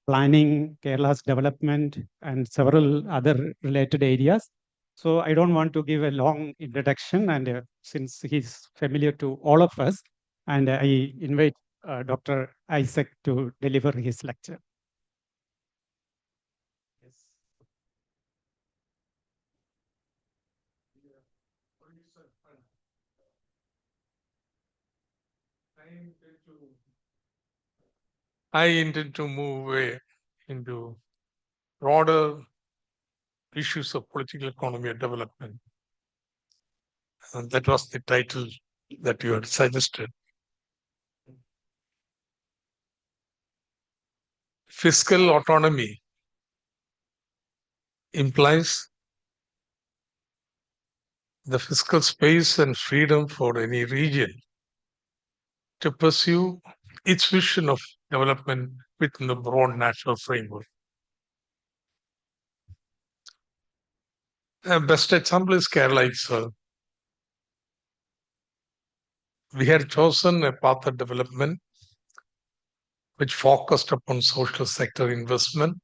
planning, Kerala's development, and several other related areas. So I don't want to give a long introduction, and since he's familiar to all of us, and I invite Dr. Isaac to deliver his lecture. I intend to move away into broader issues of political economy and development. And that was the title that you had suggested. Fiscal autonomy implies the fiscal space and freedom for any region to pursue its vision of development within the broad national framework. A best example is Kerala itself. We had chosen a path of development which focused upon social sector investment,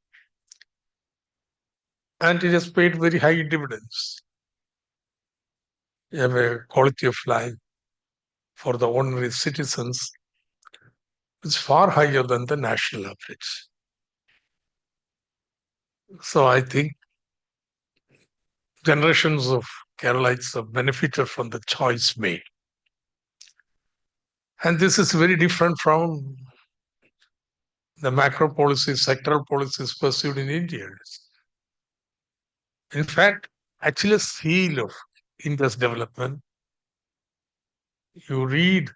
and it has paid very high dividends. You have a quality of life for the ordinary citizens which is far higher than the national average. So I think generations of Keralites have benefited from the choice made. And this is very different from the macro policies, sectoral policies pursued in India. In fact, actually a seal of India's development, you read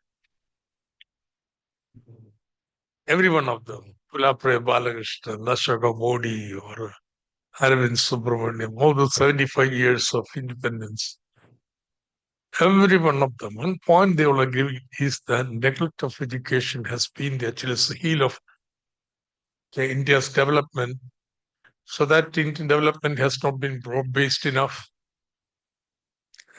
every one of them, Pulapre Balakrishnan, Nashaka Modi, or Arvind Subramanian, more than 75 years of independence. Every one of them, one point they will agree is that neglect of education has been the Achilles heel of India's development So that development has not been broad-based enough.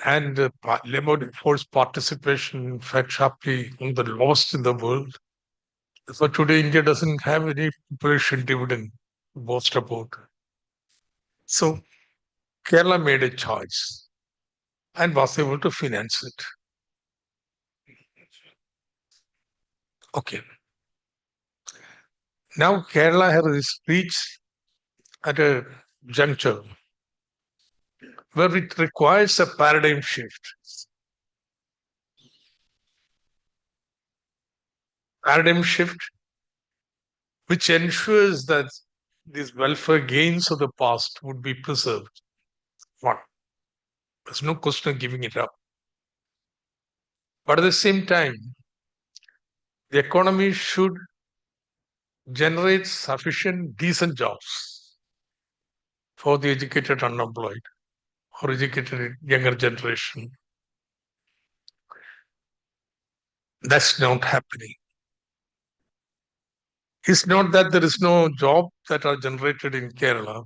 And labor force participation, in fact, sharply on the lowest in the world. So today, India doesn't have any population dividend to boast about. So Kerala made a choice and was able to finance it. Okay. Now Kerala has reached at a juncture where it requires a paradigm shift. Paradigm shift which ensures that these welfare gains of the past would be preserved. One, there's no question of giving it up. But at the same time, the economy should generate sufficient decent jobs for the educated unemployed or educated younger generation. That's not happening. It's not that there is no job that are generated in Kerala.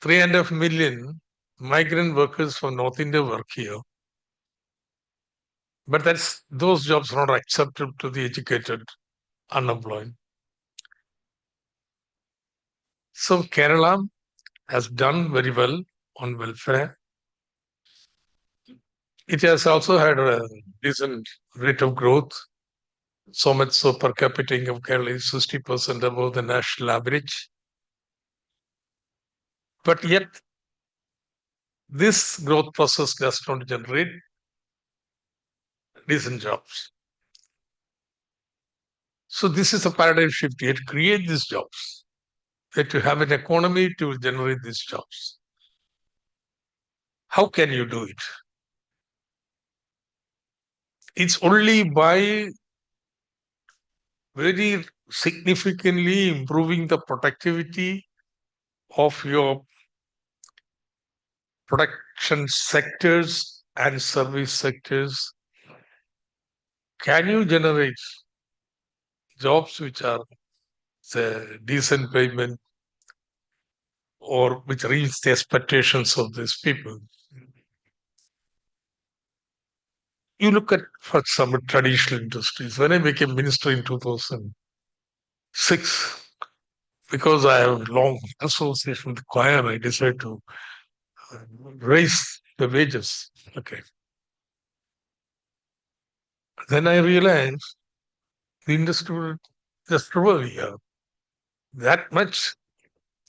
3.5 million migrant workers from North India work here. But those jobs are not acceptable to the educated unemployed. So Kerala has done very well on welfare. It has also had a decent rate of growth. So much so per capita income of Kerala is 60% above the national average. But yet, this growth process does not generate decent jobs. So this is a paradigm shift. You have to create these jobs. You have to have an economy to generate these jobs. How can you do it? It's only by very significantly improving the productivity of your production sectors and service sectors. Can you generate jobs which are decent payment or which reach the expectations of these people? You look at, for example, traditional industries. When I became minister in 2006, because I have long association with the choir, I decided to raise the wages. Okay. Then I realized the industry will just struggle here. That much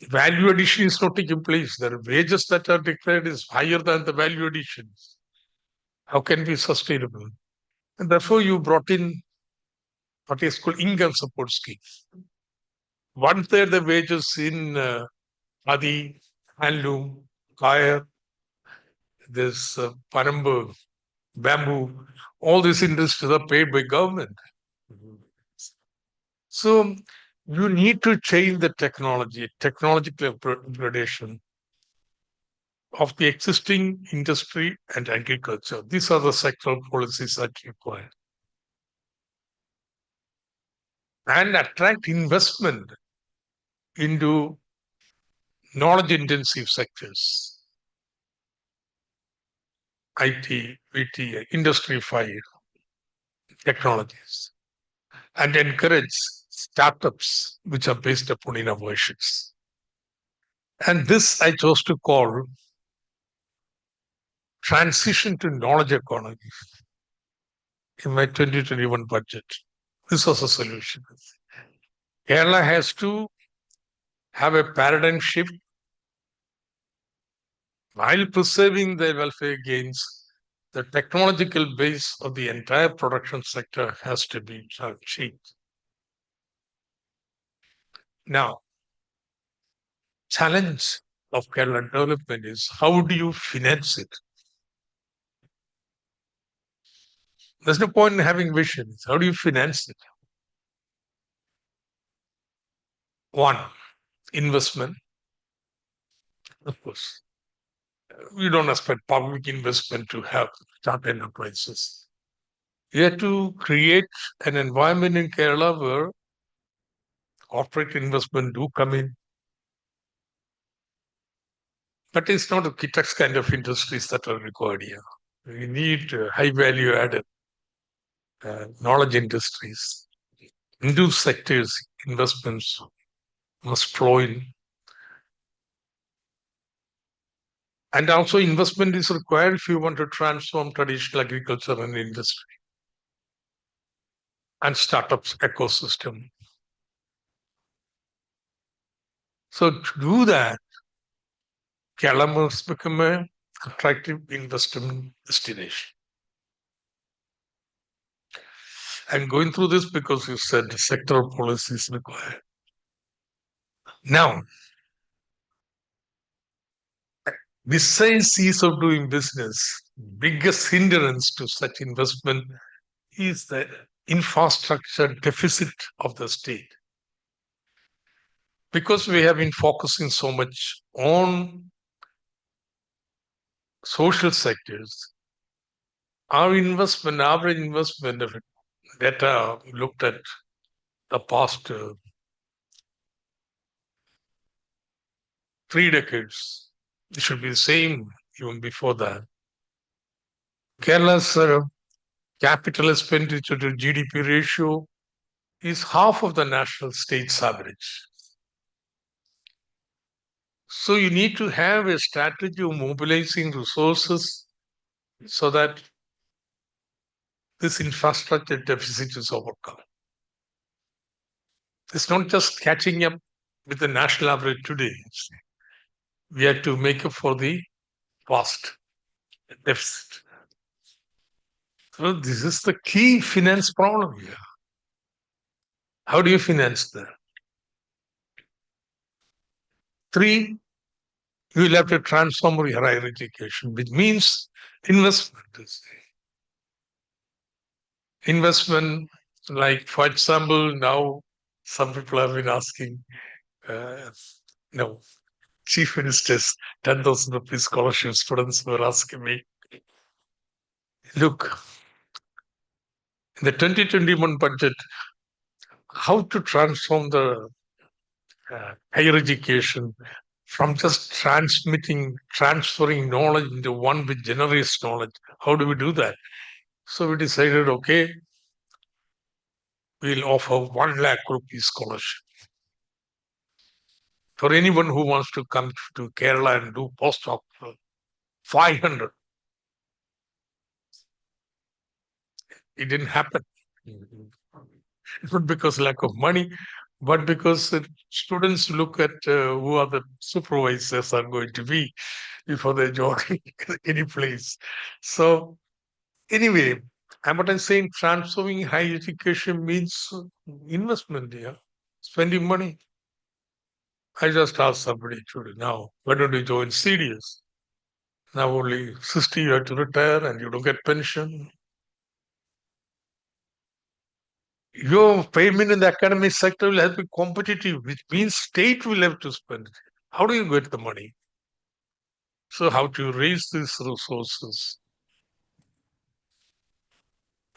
value addition is not taking place. The wages that are declared is higher than the value additions. How can it be sustainable? And therefore, you brought in what is called income support scheme. 1/3 the wages in Adi, handloom, kaya, this parambu, bamboo, all these industries are paid by government. So you need to change the technological upgradation of the existing industry and agriculture. These are the sectoral policies that require. And attract investment into knowledge-intensive sectors. IT, BT, Industry 5 technologies. And encourage startups which are based upon innovations. And this I chose to call transition to knowledge economy in my 2021 budget. This was a solution. Kerala has to have a paradigm shift while preserving the welfare gains. The technological base of the entire production sector has to be changed. Now, challenge of Kerala development is how do you finance it? There's no point in having visions. How do you finance it? One, investment. Of course, we don't expect public investment to have start enterprises. You have to create an environment in Kerala where corporate investment do come in, But it's not the Kitex kind of industries that are required here. We need high value added knowledge industries. In those sectors, investments must flow in. And also investment is required if you want to transform traditional agriculture and industry and startups ecosystem. So to do that, Kerala must become an attractive investment destination. I'm going through this because you said the sectoral policy is required. Now, besides ease of doing business, biggest hindrance to such investment is the infrastructure deficit of the state. Because we have been focusing so much on social sectors, our investment, average investment of data looked at the past 3 decades. It should be the same even before that. Kerala's capital expenditure to GDP ratio is half of the national state's average. So you need to have a strategy of mobilizing resources so that this infrastructure deficit is overcome. It's not just catching up with the national average today. We have to make up for the past deficit. So this is the key finance problem here. How do you finance that? 3, you will have to transform your higher education, which means investment. Investment, like for example, now some people have been asking, chief ministers, 10,000 rupees scholarship students were asking me, look, in the 2021 budget, how to transform the higher education from just transferring knowledge into one which generates knowledge. How do we do that? So we decided, okay, we'll offer 1 lakh rupees scholarship for anyone who wants to come to Kerala and do postdoctoral. 500. It didn't happen. Not because lack of money, but because students look at who are the supervisors are going to be before they join any place. So anyway, what I'm saying, transforming higher education means investment here, spending money. I just asked somebody today, now, why don't you join CDS? Now only 60 you have to retire and you don't get pension. Your payment in the academic sector will have to be competitive, which means state will have to spend. How do you get the money? So how to raise these resources?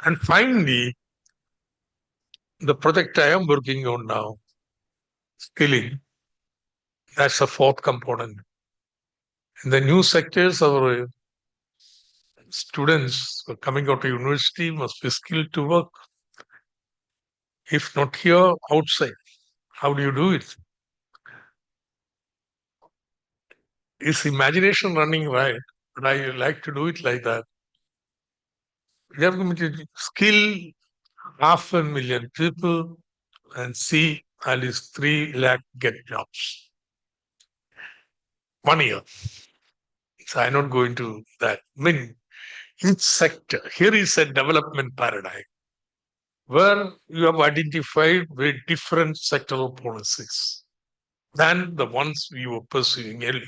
And finally, the project I am working on now, skilling, that's the 4th component. In the new sectors, our students coming out of university must be skilled to work. If not here, outside. How do you do it? Is imagination running right? But I like to do it like that. We have to skill 500,000 people and see at least 3 lakh get jobs. 1 year. So I'm not going to that. I mean, each sector, here is a development paradigm where you have identified very different sectoral policies than the ones we were pursuing earlier.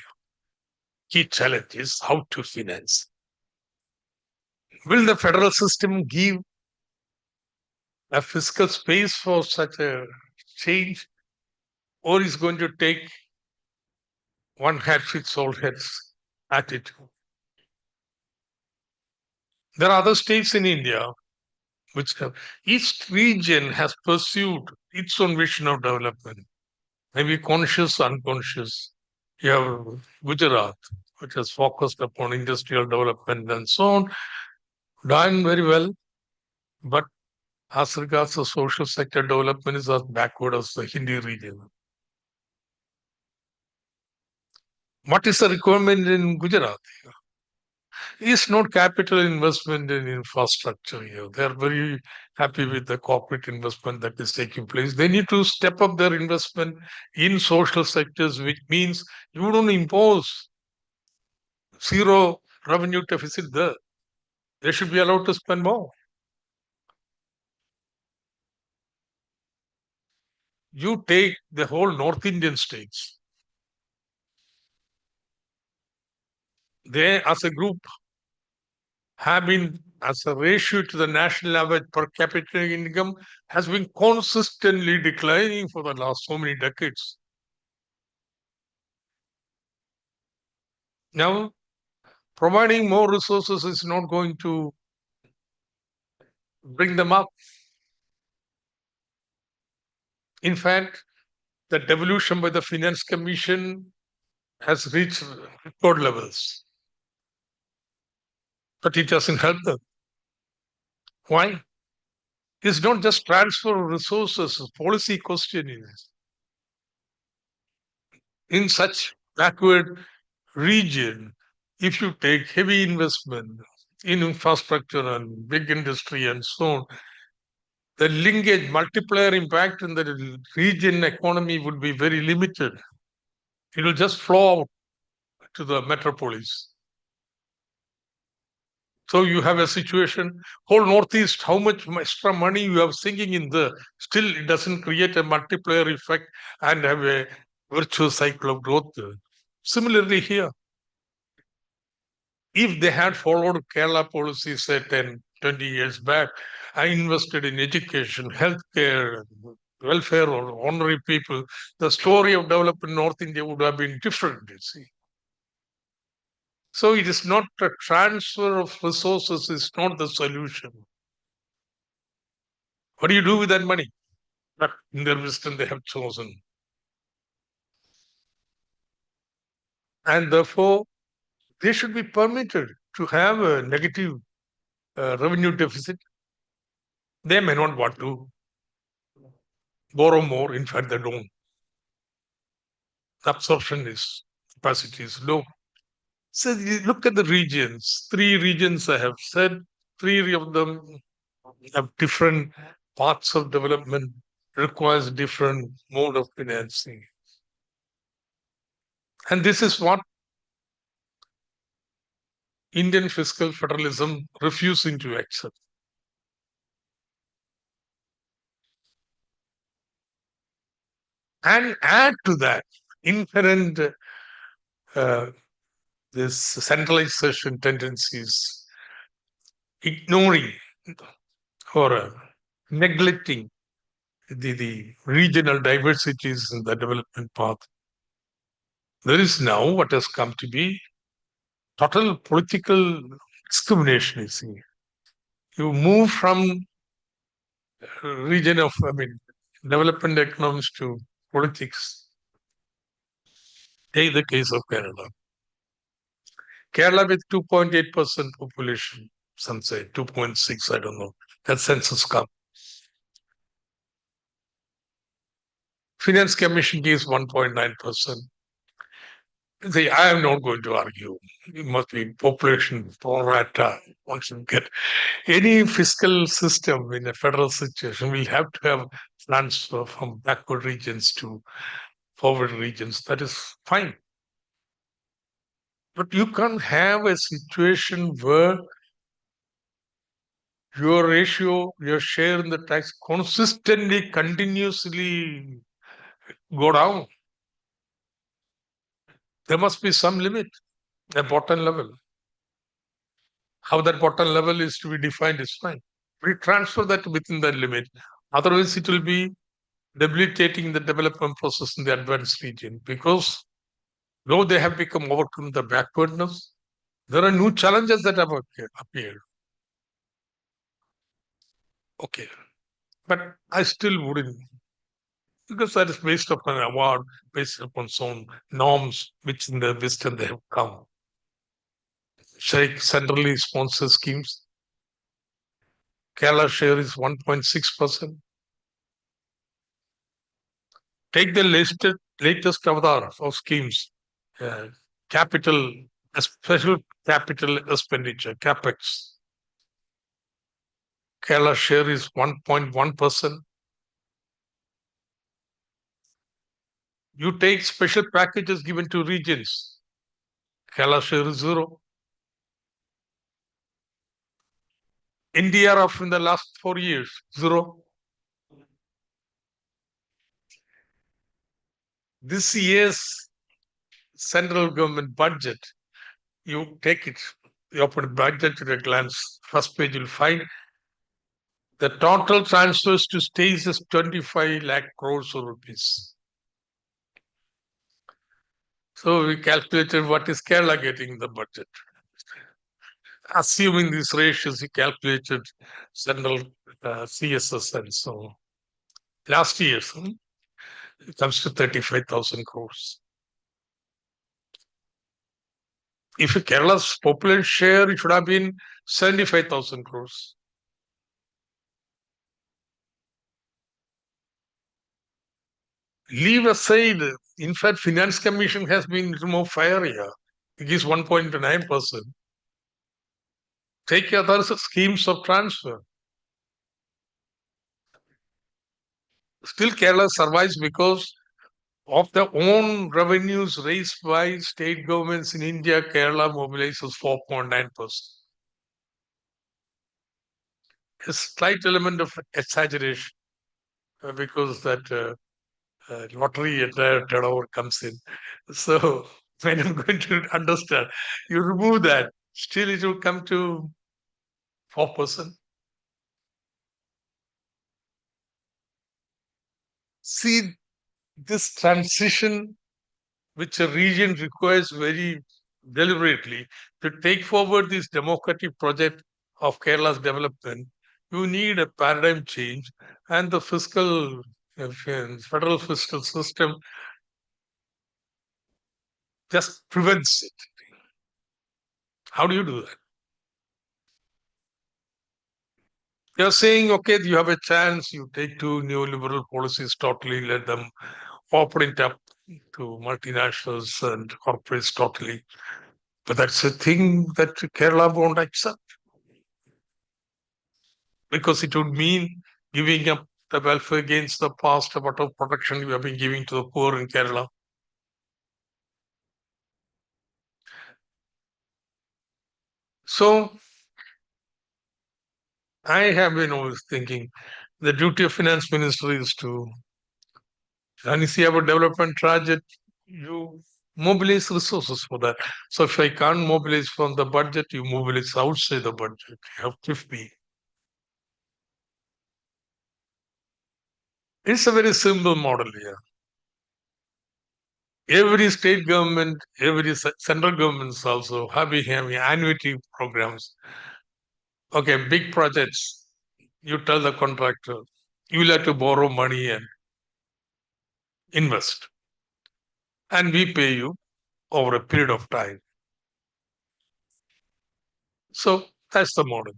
Key challenge is how to finance. Will the federal system give a fiscal space for such a change, or is going to take one hat fits all heads attitude? There are other states in India which have, each region has pursued its own vision of development, maybe conscious, unconscious. You have Gujarat, which has focused upon industrial development and so on, done very well. But as regards the social sector development is as backward as the Hindi region. What is the requirement in Gujarat? It's not capital investment in infrastructure here. They are very happy with the corporate investment that is taking place. They need to step up their investment in social sectors, which means you don't impose zero revenue deficit there. They should be allowed to spend more. You take the whole North Indian states. They, as a group, have been, as a ratio to the national average per capita income, has been consistently declining for the last so many decades. Now, providing more resources is not going to bring them up. In fact, the devolution by the Finance Commission has reached record levels, but it doesn't help them. Why? It's not just transfer of resources, policy question is. In such backward region, if you take heavy investment in infrastructure and big industry and so on, the linkage multiplier impact in the region economy would be very limited. It will just flow out to the metropolis. So you have a situation, whole Northeast, how much extra money you have sinking in there, still it doesn't create a multiplier effect and have a virtuous cycle of growth there. Similarly here, if they had followed Kerala policy, say 10, 20 years back, I invested in education, healthcare, welfare or ordinary people, the story of development in North India would have been different, you see. So it is not a transfer of resources, it's not the solution. What do you do with that money? But in their wisdom, they have chosen. And therefore, they should be permitted to have a negative revenue deficit. They may not want to borrow more. In fact, they don't. The absorption capacity is low. So you look at the regions. 3 regions I have said. 3 of them have different parts of development, requires different mode of financing. And this is what Indian fiscal federalism refusing to accept. And add to that inherent this centralization tendencies, ignoring or neglecting the regional diversities in the development path. There is now what has come to be total political discrimination, you see. You move from region of, development economics to politics. Take the case of Kerala. Kerala with 2.8% population, some say 2.6, I don't know. That census come. Finance Commission gives 1.9%. See, I am not going to argue. It must be population pro rata. One should get any fiscal system in a federal situation. We have to have transfer from backward regions to forward regions. That is fine. But you can't have a situation where your ratio, your share in the tax consistently, continuously go down. There must be some limit, a bottom level. How that bottom level is to be defined is fine. We transfer that within that limit. Otherwise, it will be debilitating the development process in the advanced region because though they have become overcome the backwardness, there are new challenges that have appeared. Okay. But I still wouldn't because that is based upon an award, based upon some norms which in the Western they have come. Centrally sponsored schemes. Kerala share is 1.6%. Take the latest avatar of schemes, capital, special capital expenditure, capex. Kerala share is 1.1%. You take special packages given to regions. Kerala share is 0. NDRF in the last 4 years, 0. This year's central government budget, you take it, you open budget at a glance, first page you'll find the total transfers to states is 25 lakh crores of rupees. So we calculated what is Kerala getting in the budget. Assuming these ratios, we calculated central CSS and so on. Last year, it comes to 35,000 crores. If Kerala's population share, it should have been 75,000 crores. Leave aside, in fact, Finance Commission has been little more fire here. It is 1.9%. Take other schemes of transfer. Still, Kerala survives because of the own revenues raised by state governments in India. Kerala mobilizes 4.9%. A slight element of exaggeration because that lottery entire turnover comes in. So when I'm going to understand, you remove that, still it will come to 4%. See, this transition which a region requires very deliberately to take forward this democratic project of Kerala's development, you need a paradigm change, and the federal fiscal system just prevents it. How do you do that? You're saying, okay, you have a chance, you take two neoliberal policies totally, let them open it up to multinationals and corporates totally. But that's a thing that Kerala won't accept. Because it would mean giving up the welfare against the past, what of protection we have been giving to the poor in Kerala. So I have been always thinking the duty of finance minister is to, when you see about development target, you mobilize resources for that. So if I can't mobilize from the budget, you mobilize outside the budget. You have KIFBI. It's a very simple model here. Every state government, every central governments also having annuity programs. Okay, big projects. You tell the contractor, you will have to borrow money and invest. And we pay you over a period of time. So that's the model.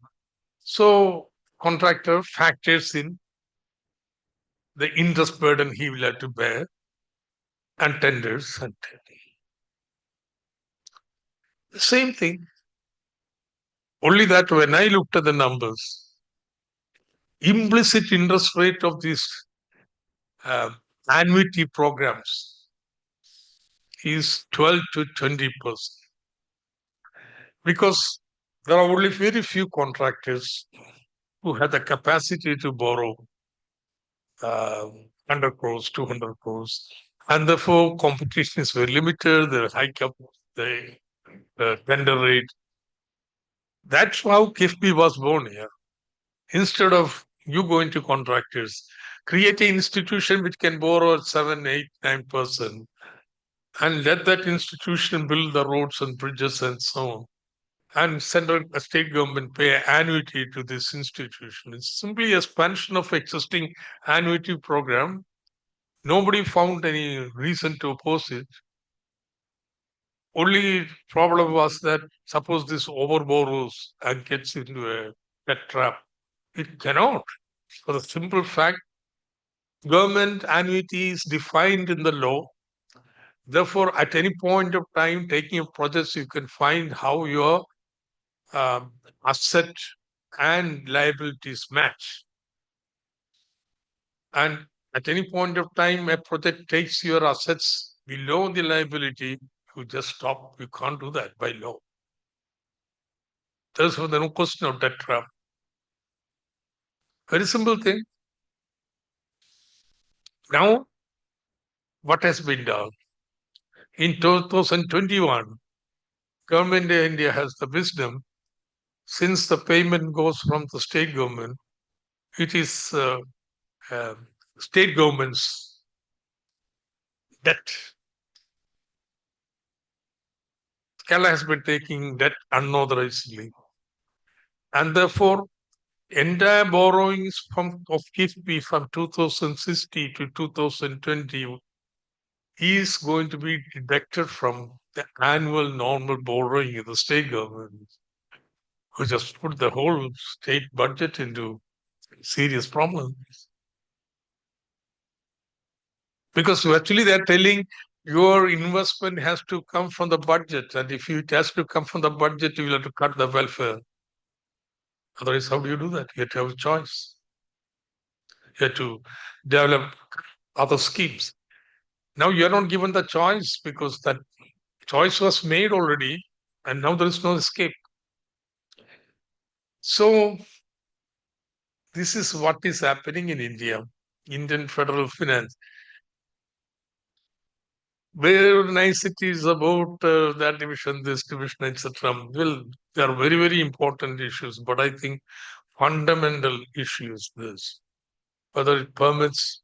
So contractor factors in the interest burden he will have to bear and tenders. And the same thing. Only that when I looked at the numbers, implicit interest rate of these annuity programs is 12 to 20%. Because there are only very few contractors who have the capacity to borrow 100 crores, 200 crores. And therefore, competition is very limited. They hike up the tender rate. That's how KIFBI was born here. Instead of you going to contractors, create an institution which can borrow at 7, 8, 9%, and let that institution build the roads and bridges and so on. And central state government pay annuity to this institution. It's simply expansion of existing annuity program, Nobody found any reason to oppose it. Only problem was that suppose this overborrows and gets into a debt trap. It cannot. For the simple fact, government annuity is defined in the law. Therefore, at any point of time, taking a project, you can find how your asset and liabilities match. And at any point of time, a project takes your assets below the liability, you just stop. You can't do that by law. There's no question of debt trap. Very simple thing. Now, what has been done? In 2021, government of India has the wisdom, since the payment goes from the state government, it is state government's debt. Kerala has been taking debt unauthorizedly. And therefore, entire borrowings of KIFBI from 2060 to 2020 is going to be deducted from the annual normal borrowing of the state government, which has put the whole state budget into serious problems. Because actually they're telling your investment has to come from the budget. And if it has to come from the budget, you will have to cut the welfare. Otherwise, how do you do that? You have to have a choice. You have to develop other schemes. Now you're not given the choice because that choice was made already, and now there is no escape. So this is what is happening in India, Indian federal finance. Very niceties about that division, this division, etc. Well, they are very, very important issues, but I think fundamental issues this, whether it permits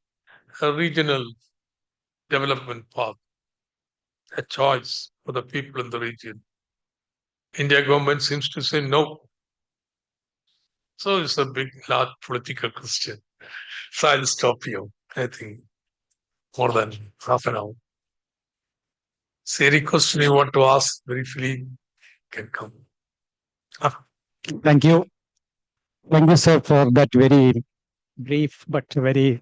a regional development path, a choice for the people in the region. India government seems to say no. So it's a big, large political question. So I'll stop here. I think more than half an hour. So any question you want to ask briefly can come. Thank you. Thank you, sir, for that very brief but very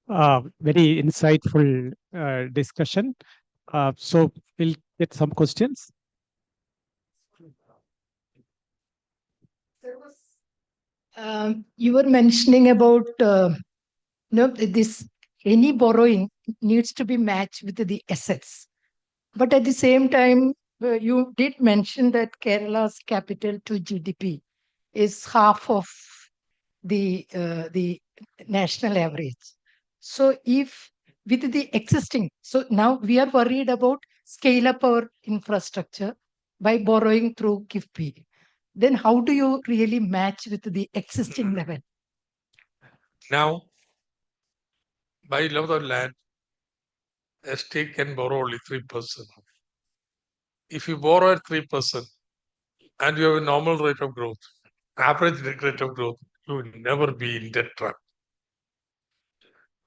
insightful discussion. So we'll get some questions. You were mentioning about this any borrowing needs to be matched with the assets. But at the same time, you did mention that Kerala's capital to GDP is half of the national average. So if with the existing, so now we are worried about scale up our infrastructure by borrowing through KIFBI. Then how do you really match with the existing level? Now, by law of the land, a state can borrow only 3%. If you borrow at 3% and you have a normal rate of growth, average rate of growth, you will never be in debt trap.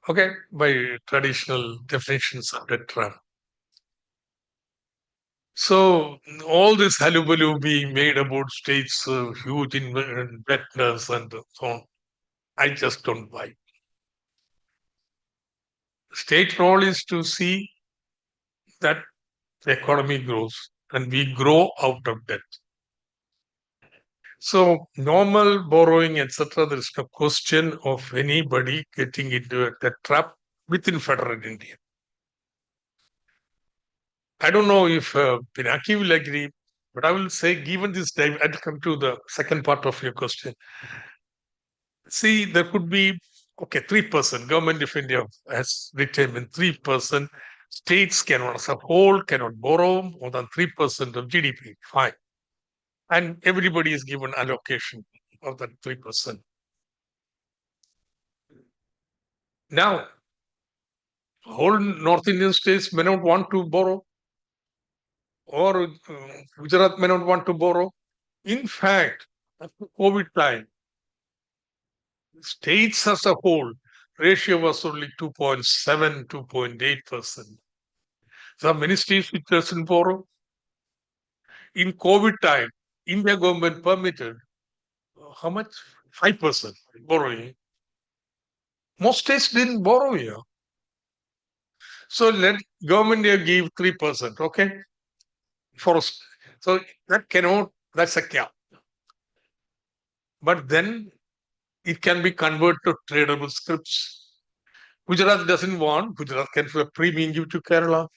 Okay, by traditional definitions of debt trap. So all this hullabaloo being made about states' huge indebtedness and so on, I just don't buy. State role is to see that the economy grows and we grow out of debt. So normal borrowing, etc., there is no question of anybody getting into a debt trap within federal India. I don't know if Pinaki will agree, but I will say, given this time, I'll come to the second part of your question. See, there could be, 3%. Government of India has determined 3%. States cannot, as a whole, cannot borrow more than 3% of GDP. Fine. And everybody is given allocation of that 3%. Now, whole North Indian states may not want to borrow, or Gujarat may not want to borrow. In fact, at the COVID time, states as a whole ratio was only 2.7, 2.8%. There are many states which doesn't borrow. In COVID time, India government permitted how much? 5% borrowing. Most states didn't borrow here. So let government here give 3%, okay? So that cannot, that's a cap. But then it can be converted to tradable scripts. Gujarat doesn't want, Gujarat can for a premium give to Kerala.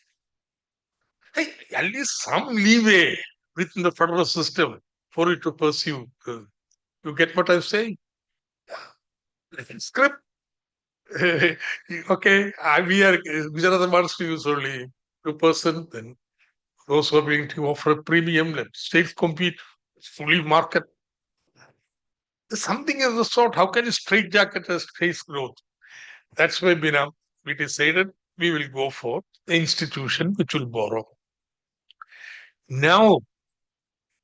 Hey, at least some leeway within the federal system for it to pursue. You get what I'm saying? Script. Okay, we are Gujarat wants to use only 2%, then those who are willing to offer a premium, let states compete, fully market. Something of the sort. How can you straitjacket a state's growth? That's why we decided we will go for the institution which will borrow. Now,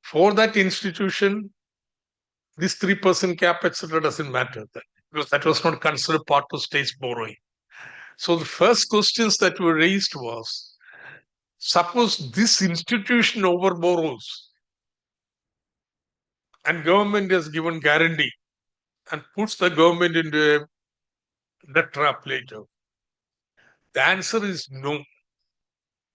for that institution, this 3% cap, etc., doesn't matter because that was not considered part of state's borrowing. So the first questions that were raised was, suppose this institution overborrows and government has given guarantee and puts the government into a debt trap later. The answer is no.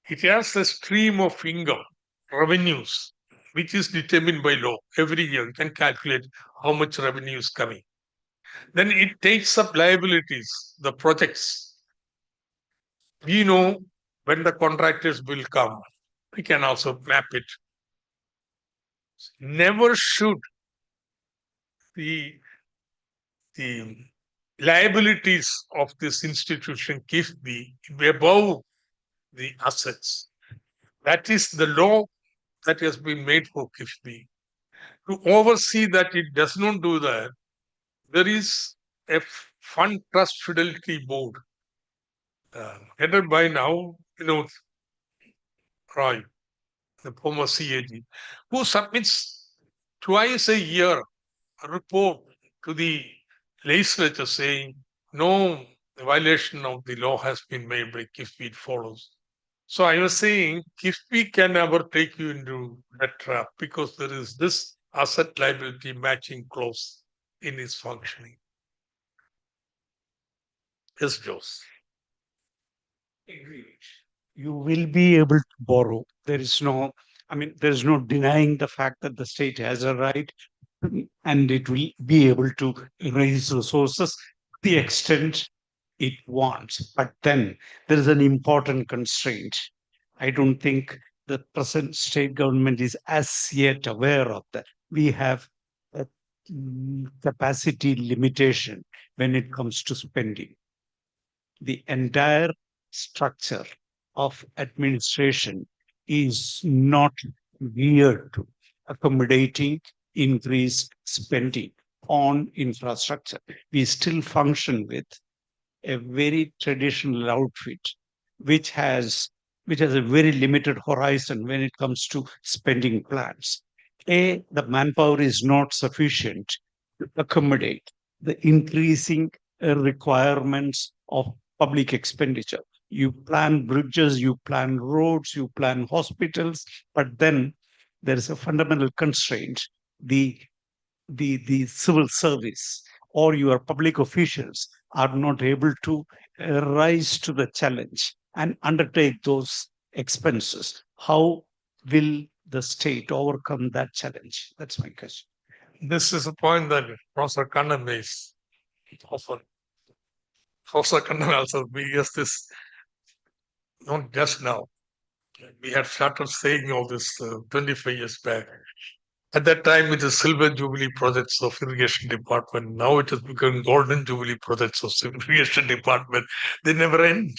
It has a stream of income, revenues, which is determined by law. Every year you can calculate how much revenue is coming. Then it takes up liabilities, the projects. We know when the contractors will come. We can also map it. Never should the liabilities of this institution be above the assets. That is the law that has been made for KIFBI. To oversee that it does not do that, there is a fund trust fidelity board headed by now, Roy, the former CAG, who submits twice a year a report to the legislature saying no violation of the law has been made by KIFBI, it follows. So I was saying KIFBI can never take you into that trap because there is this asset liability matching clause in its functioning. Yes, Jose. You will be able to borrow. There is no denying the fact that the state has a right and it will be able to raise resources to the extent it wants. But then there is an important constraint. I don't think the present state government is as yet aware of that. We have a capacity limitation when it comes to spending. The entire structure of administration is not geared to accommodating increased spending on infrastructure. We still function with a very traditional outfit, which has a very limited horizon when it comes to spending plans. The manpower is not sufficient to accommodate the increasing requirements of public expenditure. You plan bridges, you plan roads, you plan hospitals, but then there is a fundamental constraint. The civil service or your public officials are not able to rise to the challenge and undertake those expenses. How will the state overcome that challenge? That's my question. This is a point that Professor Kannan makes often. Professor Kannan also asked this not just now. We had started saying all this 25 years back. At that time, it is silver jubilee projects of irrigation department. Now it has become golden jubilee projects of irrigation department. They never end.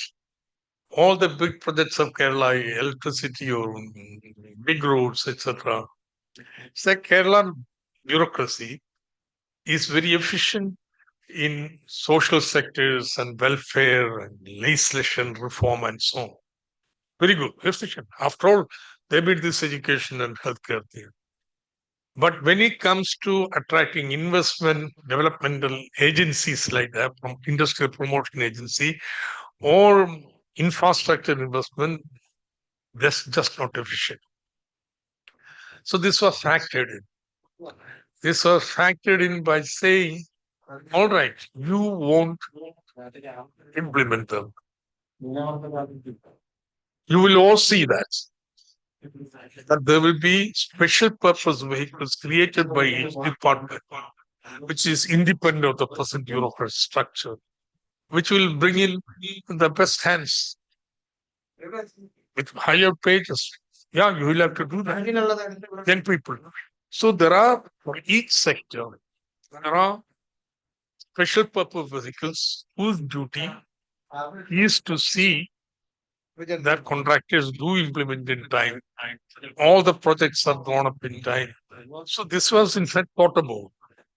All the big projects of Kerala, electricity or big roads, etc. So Kerala bureaucracy is very efficient in social sectors and welfare and legislation reform and so on. Very good, efficient. After all, they made this education and healthcare thing. But when it comes to attracting investment, developmental agencies like that, from industrial promotion agency or infrastructure investment, that's just not efficient. So this was factored in. This was factored in by saying, all right, you won't implement them. You will all see that. That there will be special purpose vehicles created by each department, which is independent of the present bureaucracy structure, which will bring in the best hands with higher pages. Yeah, you will have to do that. 10 people. So there are, for each sector, there are special purpose vehicles whose duty is to see that contractors do implement in time. All the projects are drawn up in time. So this was in fact thought about.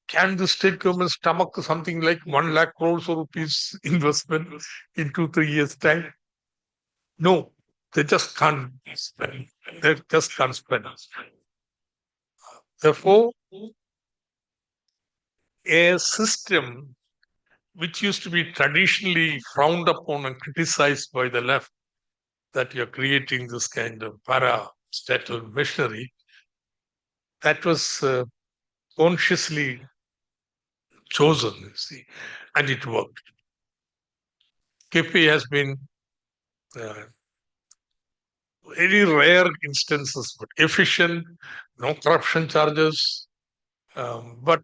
Can the state government stomach something like 1 lakh crores of rupees investment in 2-3 years' time? No, they just can't spend. They just can't spend. Therefore, a system which used to be traditionally frowned upon and criticized by the left, that you're creating this kind of para-statal machinery, that was consciously chosen, you see, and it worked. KP has been very rare instances, but efficient, no corruption charges. But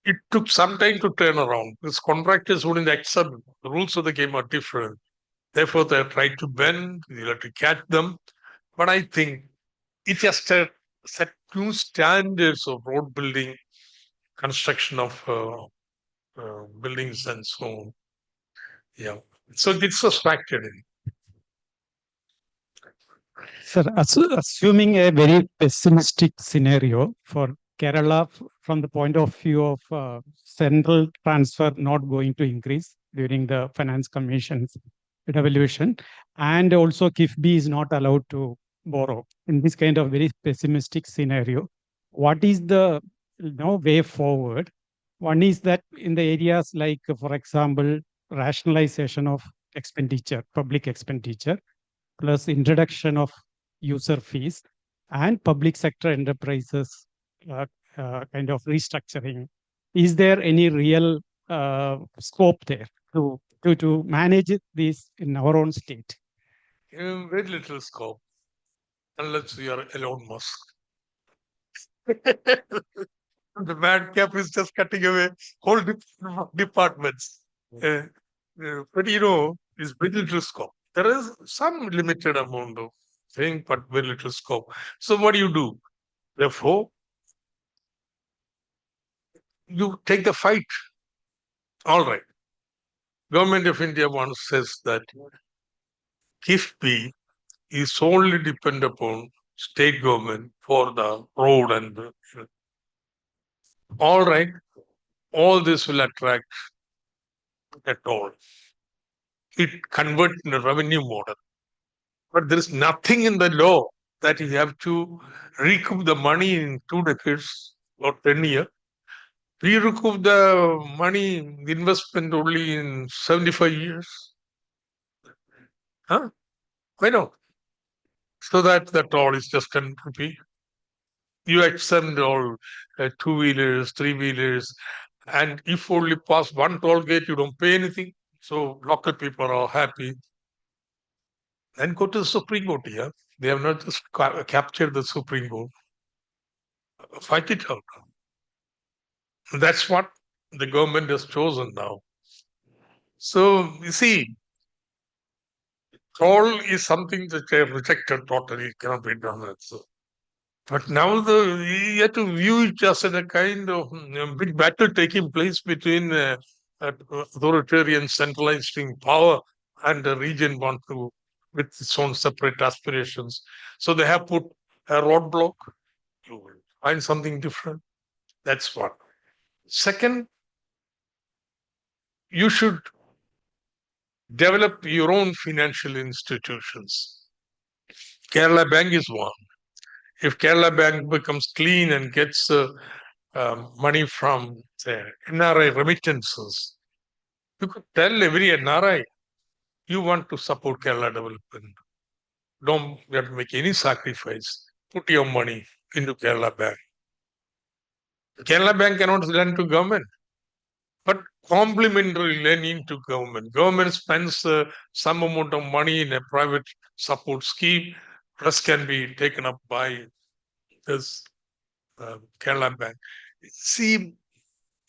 it took some time to turn around because contractors wouldn't accept. The rules of the game are different. Therefore, they tried to bend, you have to catch them. But I think it just set new standards of road building, construction of buildings, and so on. Yeah. So this was factored in. Sir, assuming a very pessimistic scenario for Kerala from the point of view of central transfer not going to increase during the Finance Commission's evaluation, and also KIFBI is not allowed to borrow in this kind of very pessimistic scenario, what is the way forward? One is that in the areas like, for example, rationalization of expenditure, public expenditure, plus introduction of user fees and public sector enterprises kind of restructuring. Is there any real scope there to manage this in our own state? Very little scope, unless we are Elon Musk. The madcap is just cutting away whole departments. But it's very little scope. There is some limited amount of thing, but very little scope. So what do? Therefore, you take the fight. All right. Government of India once says that KIFBI is solely dependent upon state government for the road and all right. All this will attract a toll. It converts in a revenue model. But there is nothing in the law that you have to recoup the money in 2 decades or 10 years. We recoup the money, investment only in 75 years. Huh? Why not? So that the toll is just 10 rupee. You exempt all 2-wheelers, 3-wheelers, and if only pass one toll gate, you don't pay anything. So local people are happy. Then go to the Supreme Court here. They have not just captured the Supreme Court. Fight it out. That's what the government has chosen now. So you see, toll is something that they have rejected totally. It cannot be done. So, but now you have to view it just as a kind of big battle taking place between authoritarian centralizing power and the region want to with its own separate aspirations. So they have put a roadblock. You will find something different. That's one. Second, you should develop your own financial institutions. Kerala Bank is one. If Kerala Bank becomes clean and gets money from NRI remittances, you could tell every NRI, you want to support Kerala development. Don't you have to make any sacrifice. Put your money into Kerala Bank. Kerala Bank cannot lend to government, but complementary lending to government. Government spends some amount of money in a private support scheme. Rest can be taken up by this Kerala Bank. See,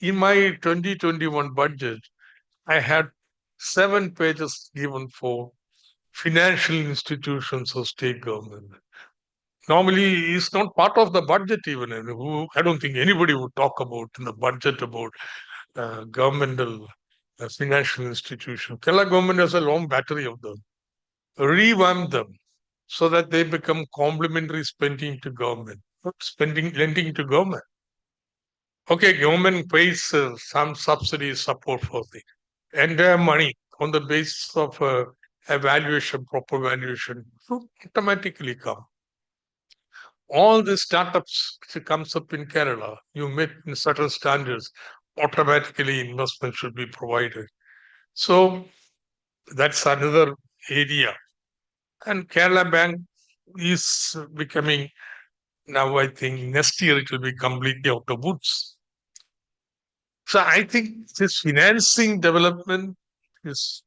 in my 2021 budget, I had 7 pages given for financial institutions of state government. Normally, it's not part of the budget even. And I don't think anybody would talk about in the budget about governmental financial institutions. Kerala government has a long battery of them. Revamp them so that they become complementary spending to government, not lending to government. Okay, government pays some subsidy support for the entire money on the basis of evaluation, proper valuation, should automatically come. All the startups which comes up in Kerala, you meet in certain standards, automatically investment should be provided. So that's another area. And Kerala Bank is becoming now, I think next year it will be completely out of woods. So I think this financing development is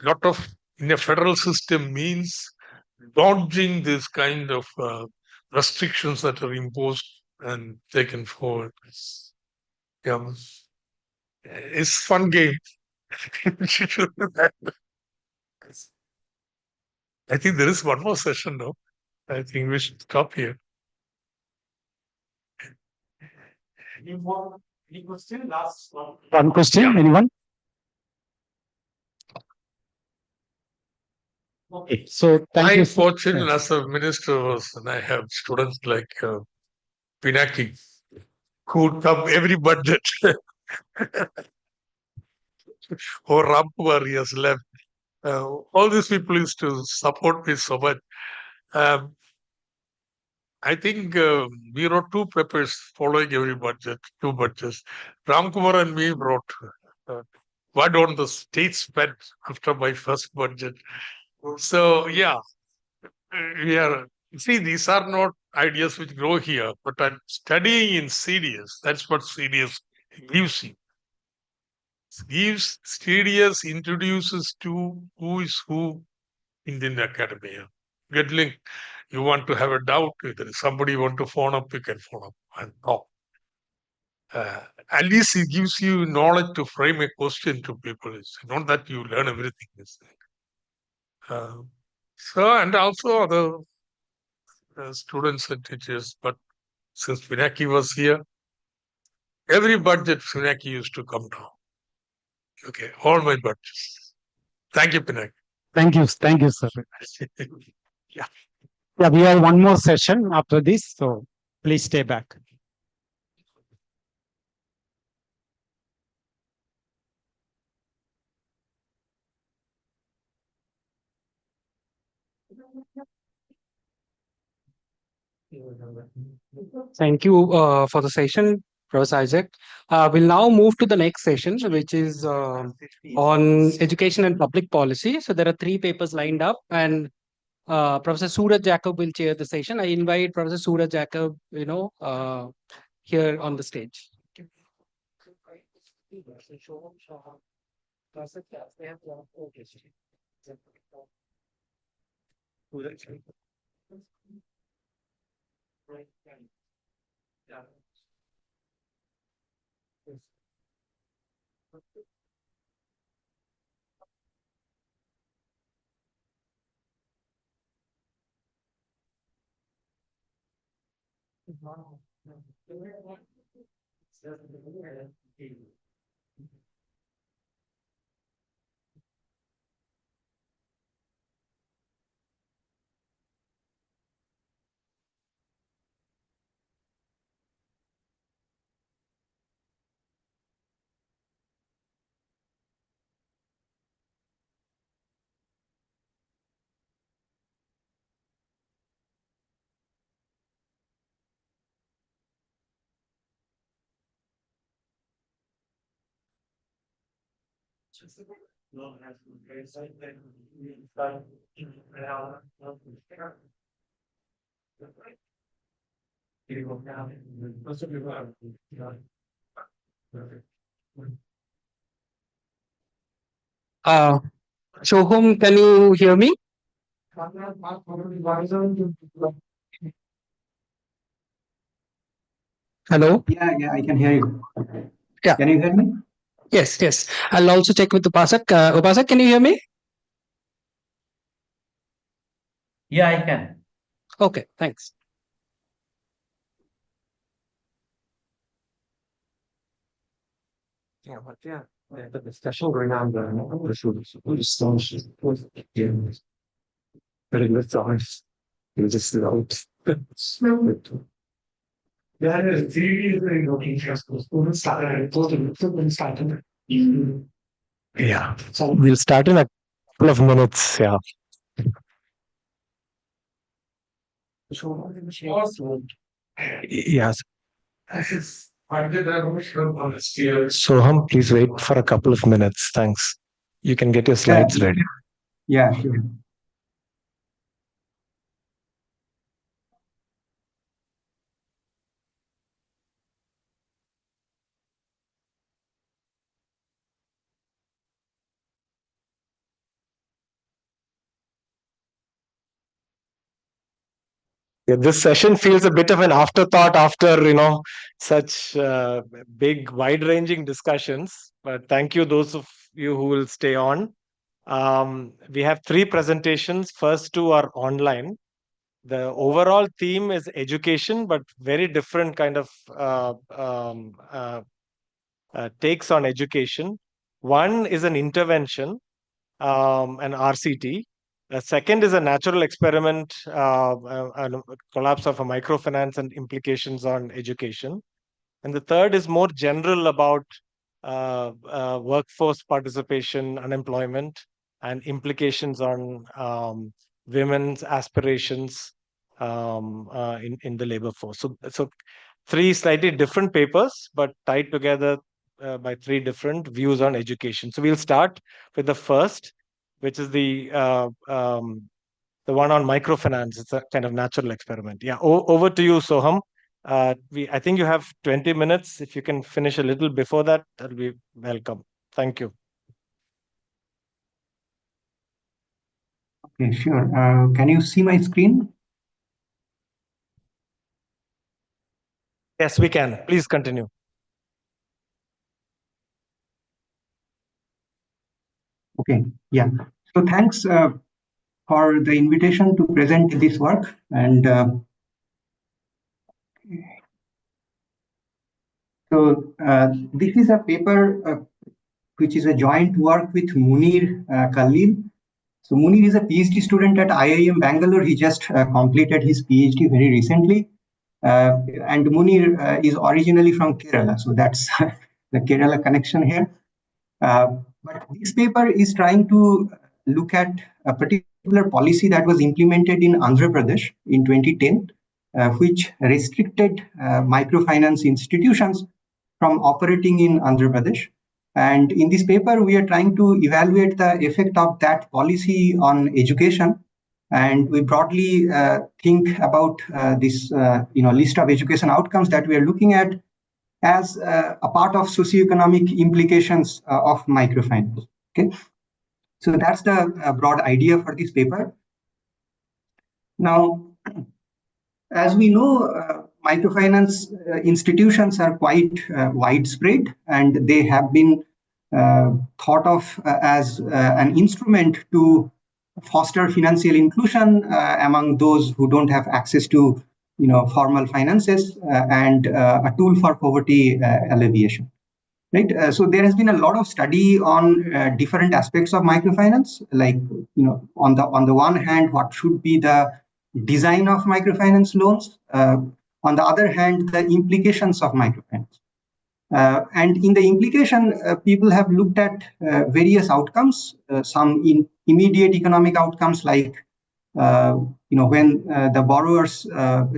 lot of in a federal system means dodging this kind of restrictions that are imposed and taken forward. Yeah, it's fun game. I think there is one more session now. I think we should stop here. Any question? Last one question, anyone? Okay, so thank My you. fortune as a minister was, and I have students like Pinaki, who would come every budget. Or Ramkumar, he has left. All these people used to support me so much. I think we wrote 2 papers following every budget, 2 budgets. Ramkumar and me wrote what on the state spent after my first budget. So, yeah, we are. See, these are not ideas which grow here, but I'm studying in CDS. That's what CDS gives you. Gives CDS introduces to who is who Indian academia. Get linked. You want to have a doubt, if there is somebody you want to phone up, you can phone up and talk. At least it gives you knowledge to frame a question to people. It's not that you learn everything. So, and also other students and teachers. But since Pinaki was here, every budget Pinaki used to come down. Okay, all my budgets. Thank you, Pinaki. Thank you, sir. Yeah. Yeah, we have one more session after this, so please stay back. Thank you for the session, Professor Isaac. We'll now move to the next session, which is on education and public policy. So there are 3 papers lined up, and Professor Suraj Jacob will chair the session. I invite Professor Suraj Jacob, here on the stage. Uh, Shoham, can you hear me? Hello? Yeah, I can hear you. Yeah. Can you hear me? Yes, yes. I'll also check with Upasak. Upasak, can you hear me? Yeah, I can. Okay, thanks. Yeah, but yeah, the discussion going on there. Very good choice. You just out. Yeah, the 3D is very looking just students started started. Yeah. So we'll start in a couple of minutes. Yeah. Yes. Soham, please wait for a couple of minutes. Thanks. You can get your slides ready. Yeah, sure. Yeah, this session feels a bit of an afterthought after, such big, wide-ranging discussions. But thank you, those of you who will stay on. We have 3 presentations. First 2 are online. The overall theme is education, but very different kind of takes on education. One is an intervention, an RCT. The second is a natural experiment, a collapse of a microfinance and implications on education. And the third is more general about workforce participation, unemployment, and implications on women's aspirations in the labor force. So 3 slightly different papers, but tied together by 3 different views on education. So we'll start with the first, which is the one on microfinance. It's a kind of natural experiment. Yeah, over to you, Soham. I think you have 20 minutes. If you can finish a little before that, that'll be welcome. Thank you. Okay, sure. Can you see my screen? Yes, we can. Please continue. Okay, yeah. So thanks for the invitation to present this work. And this is a paper which is a joint work with Munir Khalil. So Munir is a PhD student at IIM Bangalore. He just completed his PhD very recently. And Munir is originally from Kerala. So that's the Kerala connection here. But this paper is trying to look at a particular policy that was implemented in Andhra Pradesh in 2010, which restricted microfinance institutions from operating in Andhra Pradesh. And in this paper, we are trying to evaluate the effect of that policy on education. And we broadly think about this list of education outcomes that we are looking at as a part of socioeconomic implications of microfinance. Okay, so that's the broad idea for this paper. Now, as we know, microfinance institutions are quite widespread, and they have been thought of as an instrument to foster financial inclusion among those who don't have access to formal finances, and a tool for poverty alleviation. Right. So there has been a lot of study on different aspects of microfinance, like on the one hand, what should be the design of microfinance loans. On the other hand, the implications of microfinance. And in the implication, people have looked at various outcomes, some in immediate economic outcomes, like when the borrowers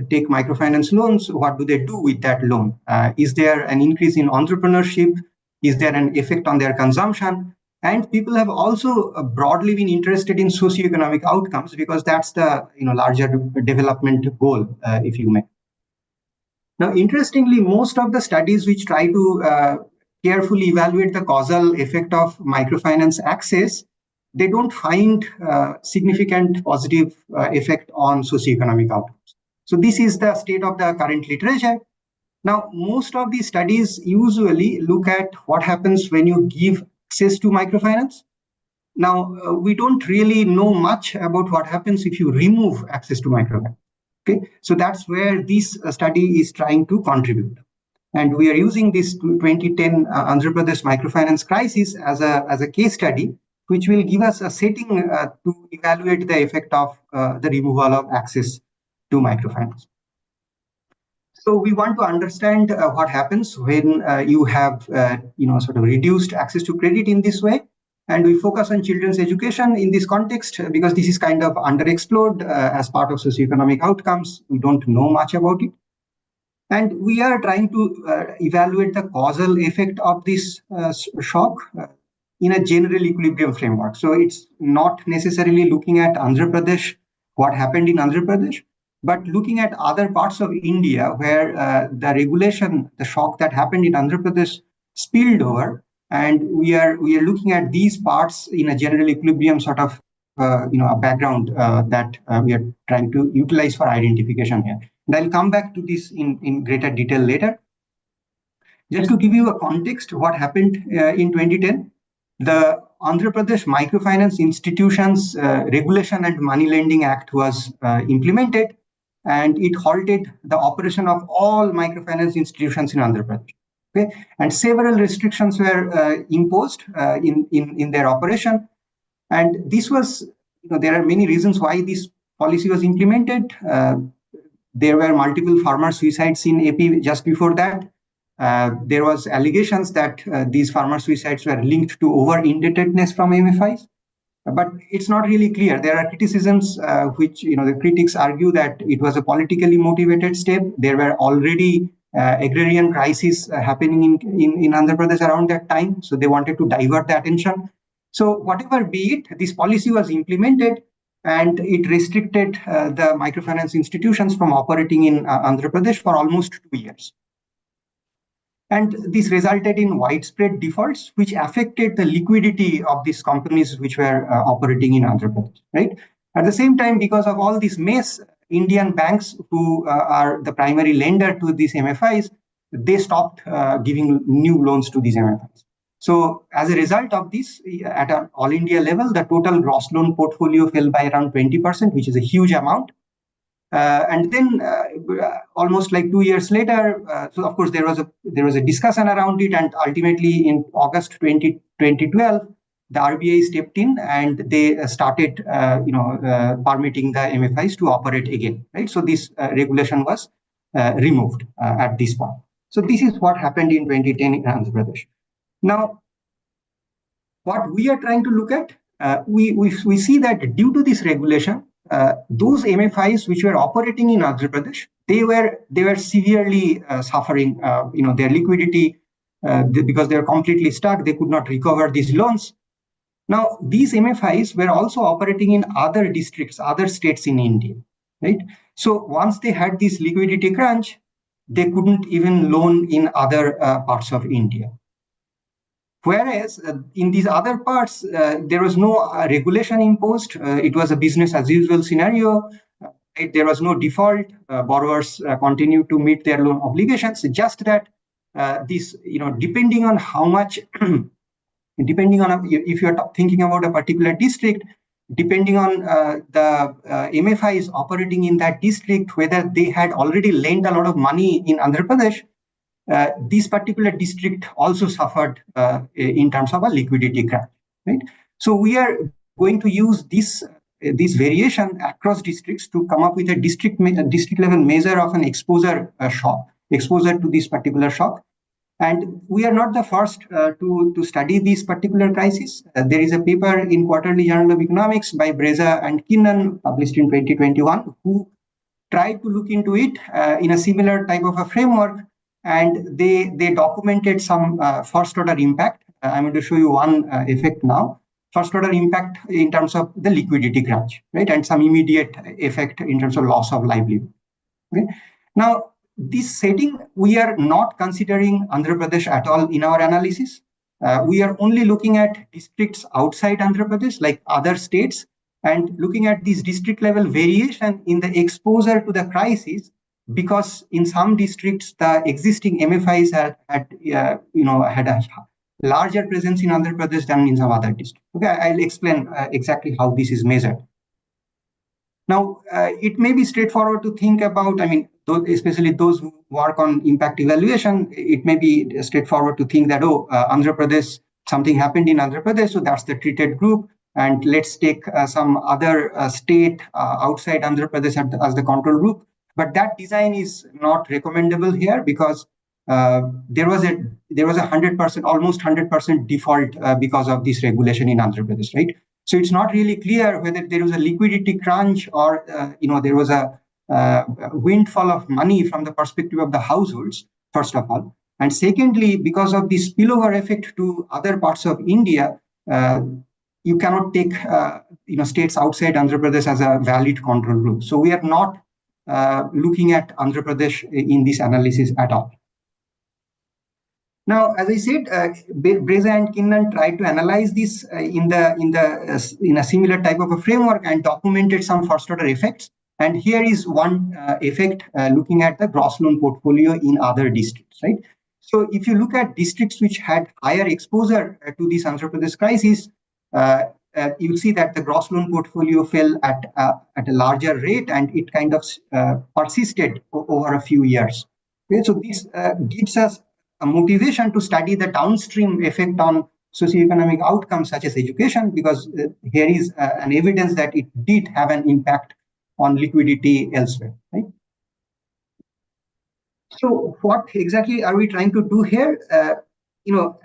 take microfinance loans, what do they do with that loan? Is there an increase in entrepreneurship? Is there an effect on their consumption? And people have also broadly been interested in socioeconomic outcomes because that's the larger development goal, if you may. Now, interestingly, most of the studies which try to carefully evaluate the causal effect of microfinance access, they don't find significant positive effect on socioeconomic outcomes. So this is the state of the current literature. Now, most of these studies usually look at what happens when you give access to microfinance. Now, we don't really know much about what happens if you remove access to microfinance. Okay, so that's where this study is trying to contribute. And we are using this 2010 Andhra Pradesh microfinance crisis as a case study, which will give us a setting to evaluate the effect of the removal of access to microfinance. So we want to understand what happens when you have sort of reduced access to credit in this way. And we focus on children's education in this context because this is kind of underexplored as part of socioeconomic outcomes. We don't know much about it. And we are trying to evaluate the causal effect of this shock in a general equilibrium framework. So it's not necessarily looking at Andhra Pradesh, what happened in Andhra Pradesh, but looking at other parts of India where the regulation, the shock that happened in Andhra Pradesh spilled over. And we are looking at these parts in a general equilibrium sort of a background that we are trying to utilize for identification here. And I'll come back to this in greater detail later. Just to give you a context, what happened in 2010, the Andhra Pradesh Microfinance Institutions Regulation and Money Lending Act was implemented, and it halted the operation of all microfinance institutions in Andhra Pradesh. Okay, and several restrictions were imposed in their operation, and this was, there are many reasons why this policy was implemented. There were multiple farmer suicides in AP just before that. There was allegations that these farmer suicides were linked to over-indebtedness from MFIs. But it's not really clear. There are criticisms which the critics argue that it was a politically motivated step. There were already agrarian crises happening in Andhra Pradesh around that time, so they wanted to divert the attention. So whatever be it, this policy was implemented and it restricted the microfinance institutions from operating in Andhra Pradesh for almost 2 years. And this resulted in widespread defaults, which affected the liquidity of these companies which were operating in Andhra Pradesh, right? At the same time, because of all this mess, Indian banks, who are the primary lender to these MFIs, they stopped giving new loans to these MFIs. So as a result of this, at an all India level, the total gross loan portfolio fell by around 20%, which is a huge amount. And then almost like 2 years later, so of course there was a discussion around it, and ultimately in August 2012, the RBI stepped in and they started permitting the MFIs to operate again, right? So this regulation was removed at this point. So this is what happened in 2010 in Andhra Pradesh. Now, what we are trying to look at, we see that due to this regulation, those MFIs which were operating in Andhra Pradesh, they were severely suffering. Their liquidity because they were completely stuck. They could not recover these loans. Now, these MFIs were also operating in other districts, other states in India, right? So once they had this liquidity crunch, they couldn't even loan in other parts of India. Whereas in these other parts, there was no regulation imposed. It was a business as usual scenario. Right? There was no default. Borrowers continued to meet their loan obligations. Just that this, depending on how much, depending on if you're thinking about a particular district, depending on the MFIs operating in that district, whether they had already lent a lot of money in Andhra Pradesh, this particular district also suffered in terms of a liquidity crunch, right? So we are going to use this variation across districts to come up with a district level measure of an exposure to this particular shock. And we are not the first to study this particular crisis. There is a paper in Quarterly Journal of Economics by Breza and Kinnan, published in 2021, who tried to look into it in a similar type of a framework. And they documented some first order impact I'm going to show you one effect now. First order impact in terms of the liquidity crunch, right? And some immediate effect in terms of loss of livelihood. Okay. Now, this setting, we are not considering Andhra Pradesh at all in our analysis. We are only looking at districts outside Andhra Pradesh, like other states, and looking at this district level variation in the exposure to the crisis, because in some districts the existing MFIs had a larger presence in Andhra Pradesh than in some other districts. Okay, I'll explain exactly how this is measured. Now, it may be straightforward to think about, I mean, especially those who work on impact evaluation, it may be straightforward to think that, Andhra Pradesh, something happened in Andhra Pradesh, so that's the treated group. And let's take some other state outside Andhra Pradesh as the control group. But that design is not recommendable here, because there was a 100%, almost 100% default because of this regulation in Andhra Pradesh, right? So it's not really clear whether there was a liquidity crunch or there was a windfall of money from the perspective of the households, first of all. And secondly, because of the spillover effect to other parts of India, you cannot take states outside Andhra Pradesh as a valid control group. So we are not looking at Andhra Pradesh in this analysis at all. Now, as I said, Breza and Kinnan tried to analyze this in a similar type of a framework and documented some first-order effects. And here is one effect looking at the gross loan portfolio in other districts, right? So if you look at districts which had higher exposure to this Andhra Pradesh crisis, you'll see that the gross loan portfolio fell at a larger rate, and it kind of persisted over a few years. Okay, so this gives us a motivation to study the downstream effect on socioeconomic outcomes such as education, because here is an evidence that it did have an impact on liquidity elsewhere, right? So what exactly are we trying to do here?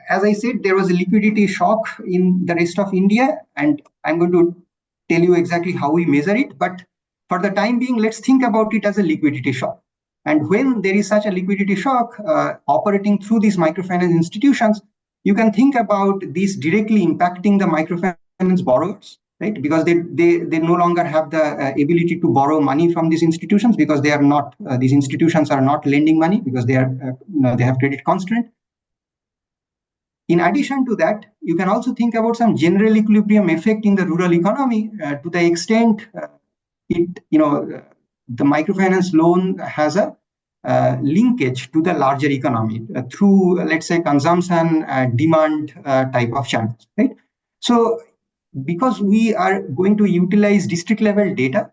As I said, there was a liquidity shock in the rest of India, and I'm going to tell you exactly how we measure it. But for the time being, let's think about it as a liquidity shock. And when there is such a liquidity shock operating through these microfinance institutions, you can think about this directly impacting the microfinance borrowers, right? Because they no longer have the ability to borrow money from these institutions, because they are not, these institutions are not lending money because they are, they have credit constraint. In addition to that, you can also think about some general equilibrium effect in the rural economy to the extent the microfinance loan has a linkage to the larger economy through, let's say, consumption, demand type of channels, right? So because we are going to utilize district level data,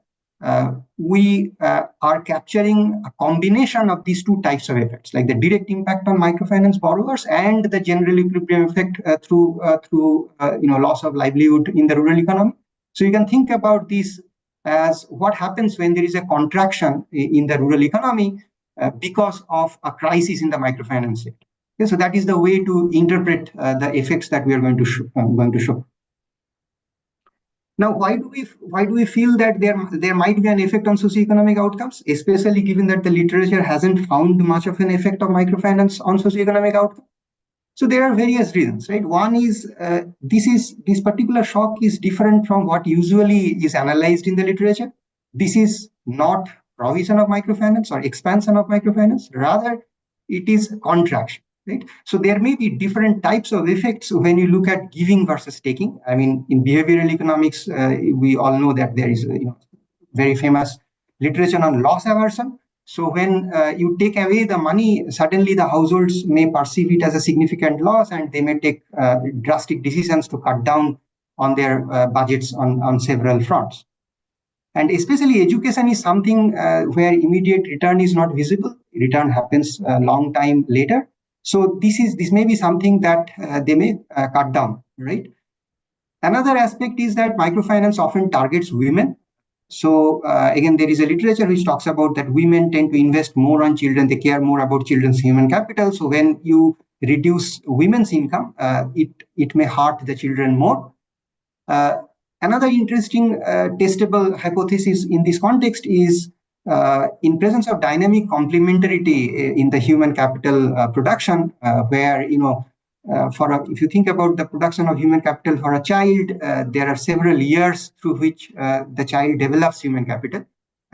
we are capturing a combination of these two types of effects, like the direct impact on microfinance borrowers and the general equilibrium effect through loss of livelihood in the rural economy. So you can think about this as what happens when there is a contraction in the rural economy because of a crisis in the microfinance sector. Okay, so that is the way to interpret the effects that we are going to show. Now, why do we feel that there might be an effect on socioeconomic outcomes, especially given that the literature hasn't found much of an effect of microfinance on socioeconomic outcomes? So there are various reasons, right? One is this particular shock is different from what usually is analyzed in the literature. This is not provision of microfinance or expansion of microfinance, rather it is contraction, right? So there may be different types of effects when you look at giving versus taking. I mean, in behavioral economics, we all know that there is very famous literature on loss aversion. So when you take away the money, suddenly the households may perceive it as a significant loss, and they may take drastic decisions to cut down on their budgets on several fronts. And especially education is something where immediate return is not visible. Return happens a long time later. So this may be something that they may cut down, right? Another aspect is that microfinance often targets women. So again, there is a literature which talks about that women tend to invest more on children. They care more about children's human capital. So when you reduce women's income, it may hurt the children more. Another interesting testable hypothesis in this context is in presence of dynamic complementarity in the human capital production, where if you think about the production of human capital for a child, there are several years through which the child develops human capital.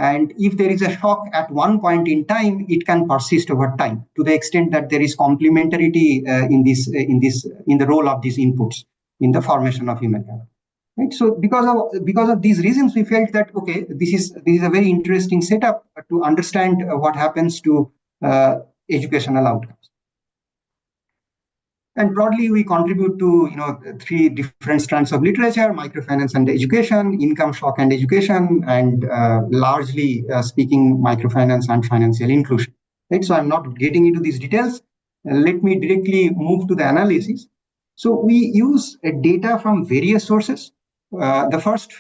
And if there is a shock at one point in time, it can persist over time to the extent that there is complementarity in the role of these inputs in the formation of human capital. Right. So because of these reasons, we felt that okay, this is a very interesting setup to understand what happens to educational outcomes. And broadly, we contribute to three different strands of literature: microfinance and education, income shock and education, and largely speaking, microfinance and financial inclusion. Right. So I'm not getting into these details. Let me directly move to the analysis. So we use data from various sources. The first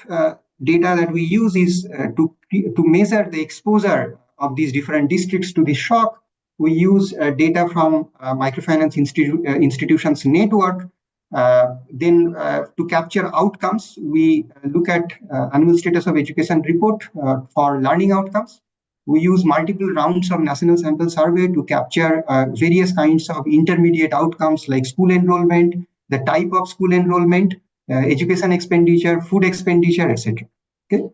data that we use is to measure the exposure of these different districts to the shock. We use data from microfinance institutions network. Then to capture outcomes, we look at annual status of education report for learning outcomes. We use multiple rounds of national sample survey to capture various kinds of intermediate outcomes like school enrollment, the type of school enrollment, education expenditure, food expenditure, etc. Okay.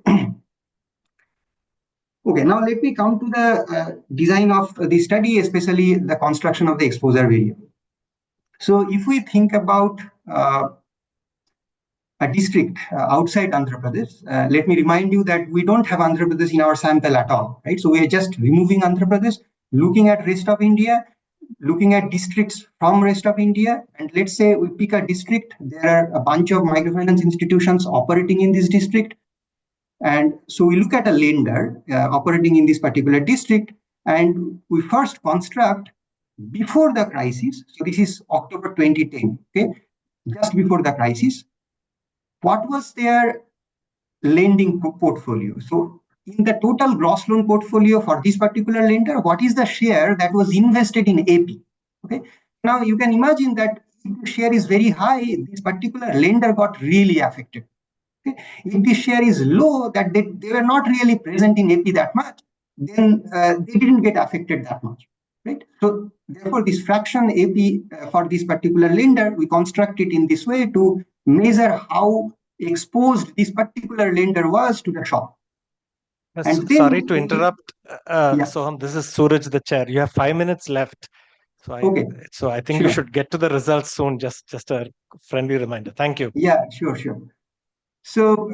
Okay, now let me come to the design of the study, especially the construction of the exposure variable. So if we think about a district outside Andhra Pradesh, let me remind you that we don't have Andhra Pradesh in our sample at all, right? So we are just removing Andhra Pradesh, looking at rest of India, looking at districts from rest of India, and let's say we pick a district. There are a bunch of microfinance institutions operating in this district. And so we look at a lender operating in this particular district, and we first construct before the crisis. So this is October 2010, okay, just before the crisis. What was their lending portfolio? So in the total gross loan portfolio for this particular lender, what is the share that was invested in AP? Okay. Now you can imagine that if the share is very high, this particular lender got really affected. Okay. If the share is low, that they were not really present in AP that much, then they didn't get affected that much, right? So therefore, this fraction AP for this particular lender, we construct it in this way to measure how exposed this particular lender was to the shock. And sorry to interrupt, Soham. This is Suraj, the chair. You have 5 minutes left. So I think we should get to the results soon. Just a friendly reminder. Thank you. Yeah, sure. So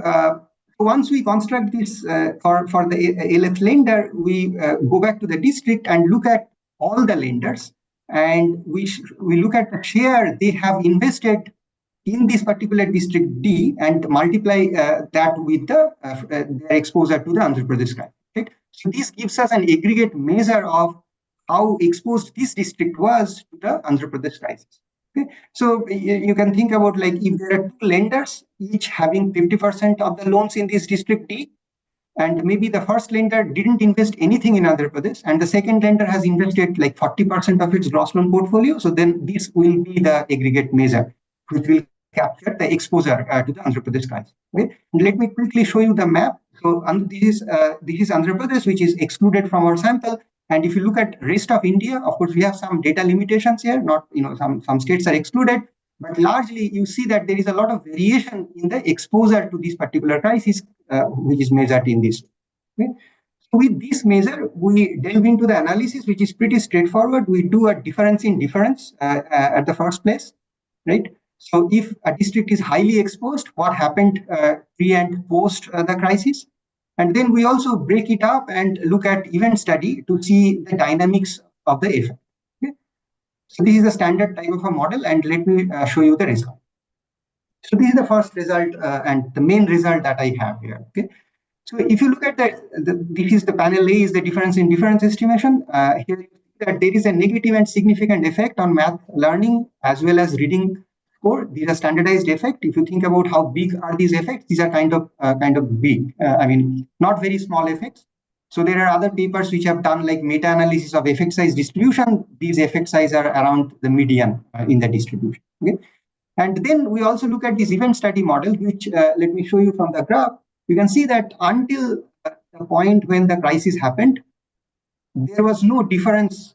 once we construct this for the LF lender, we go back to the district and look at all the lenders, and we look at the share they have invested in this particular district D and multiply that with their exposure to the Andhra Pradesh crisis. Right? So this gives us an aggregate measure of how exposed this district was to the Andhra Pradesh crisis. Okay. So you can think about, like, if there are two lenders, each having 50% of the loans in this district D, and maybe the first lender didn't invest anything in Andhra Pradesh, and the second lender has invested like 40% of its gross loan portfolio. So then this will be the aggregate measure, which will capture the exposure to the Andhra Pradesh crisis. Okay. And let me quickly show you the map. So this is Andhra Pradesh, which is excluded from our sample. And if you look at rest of India, of course, we have some data limitations here. Not, some states are excluded, but largely you see that there is a lot of variation in the exposure to this particular crisis, which is measured in this. Okay? So with this measure, we delve into the analysis, which is pretty straightforward. We do a difference in difference at the first place, right? So if a district is highly exposed, what happened pre and post the crisis? And then we also break it up and look at event study to see the dynamics of the effect. Okay? So this is the standard type of a model, and let me show you the result. So this is the first result and the main result that I have here. Okay. So if you look at this is the panel A, is the difference in difference estimation. Here that there is a negative and significant effect on math learning as well as reading score. These are standardized effects. If you think about how big are these effects, these are kind of big. I mean, not very small effects. So there are other papers which have done like meta-analysis of effect size distribution. These effect size are around the median in the distribution. Okay. And then we also look at this event study model, which let me show you from the graph. You can see that until the point when the crisis happened, there was no difference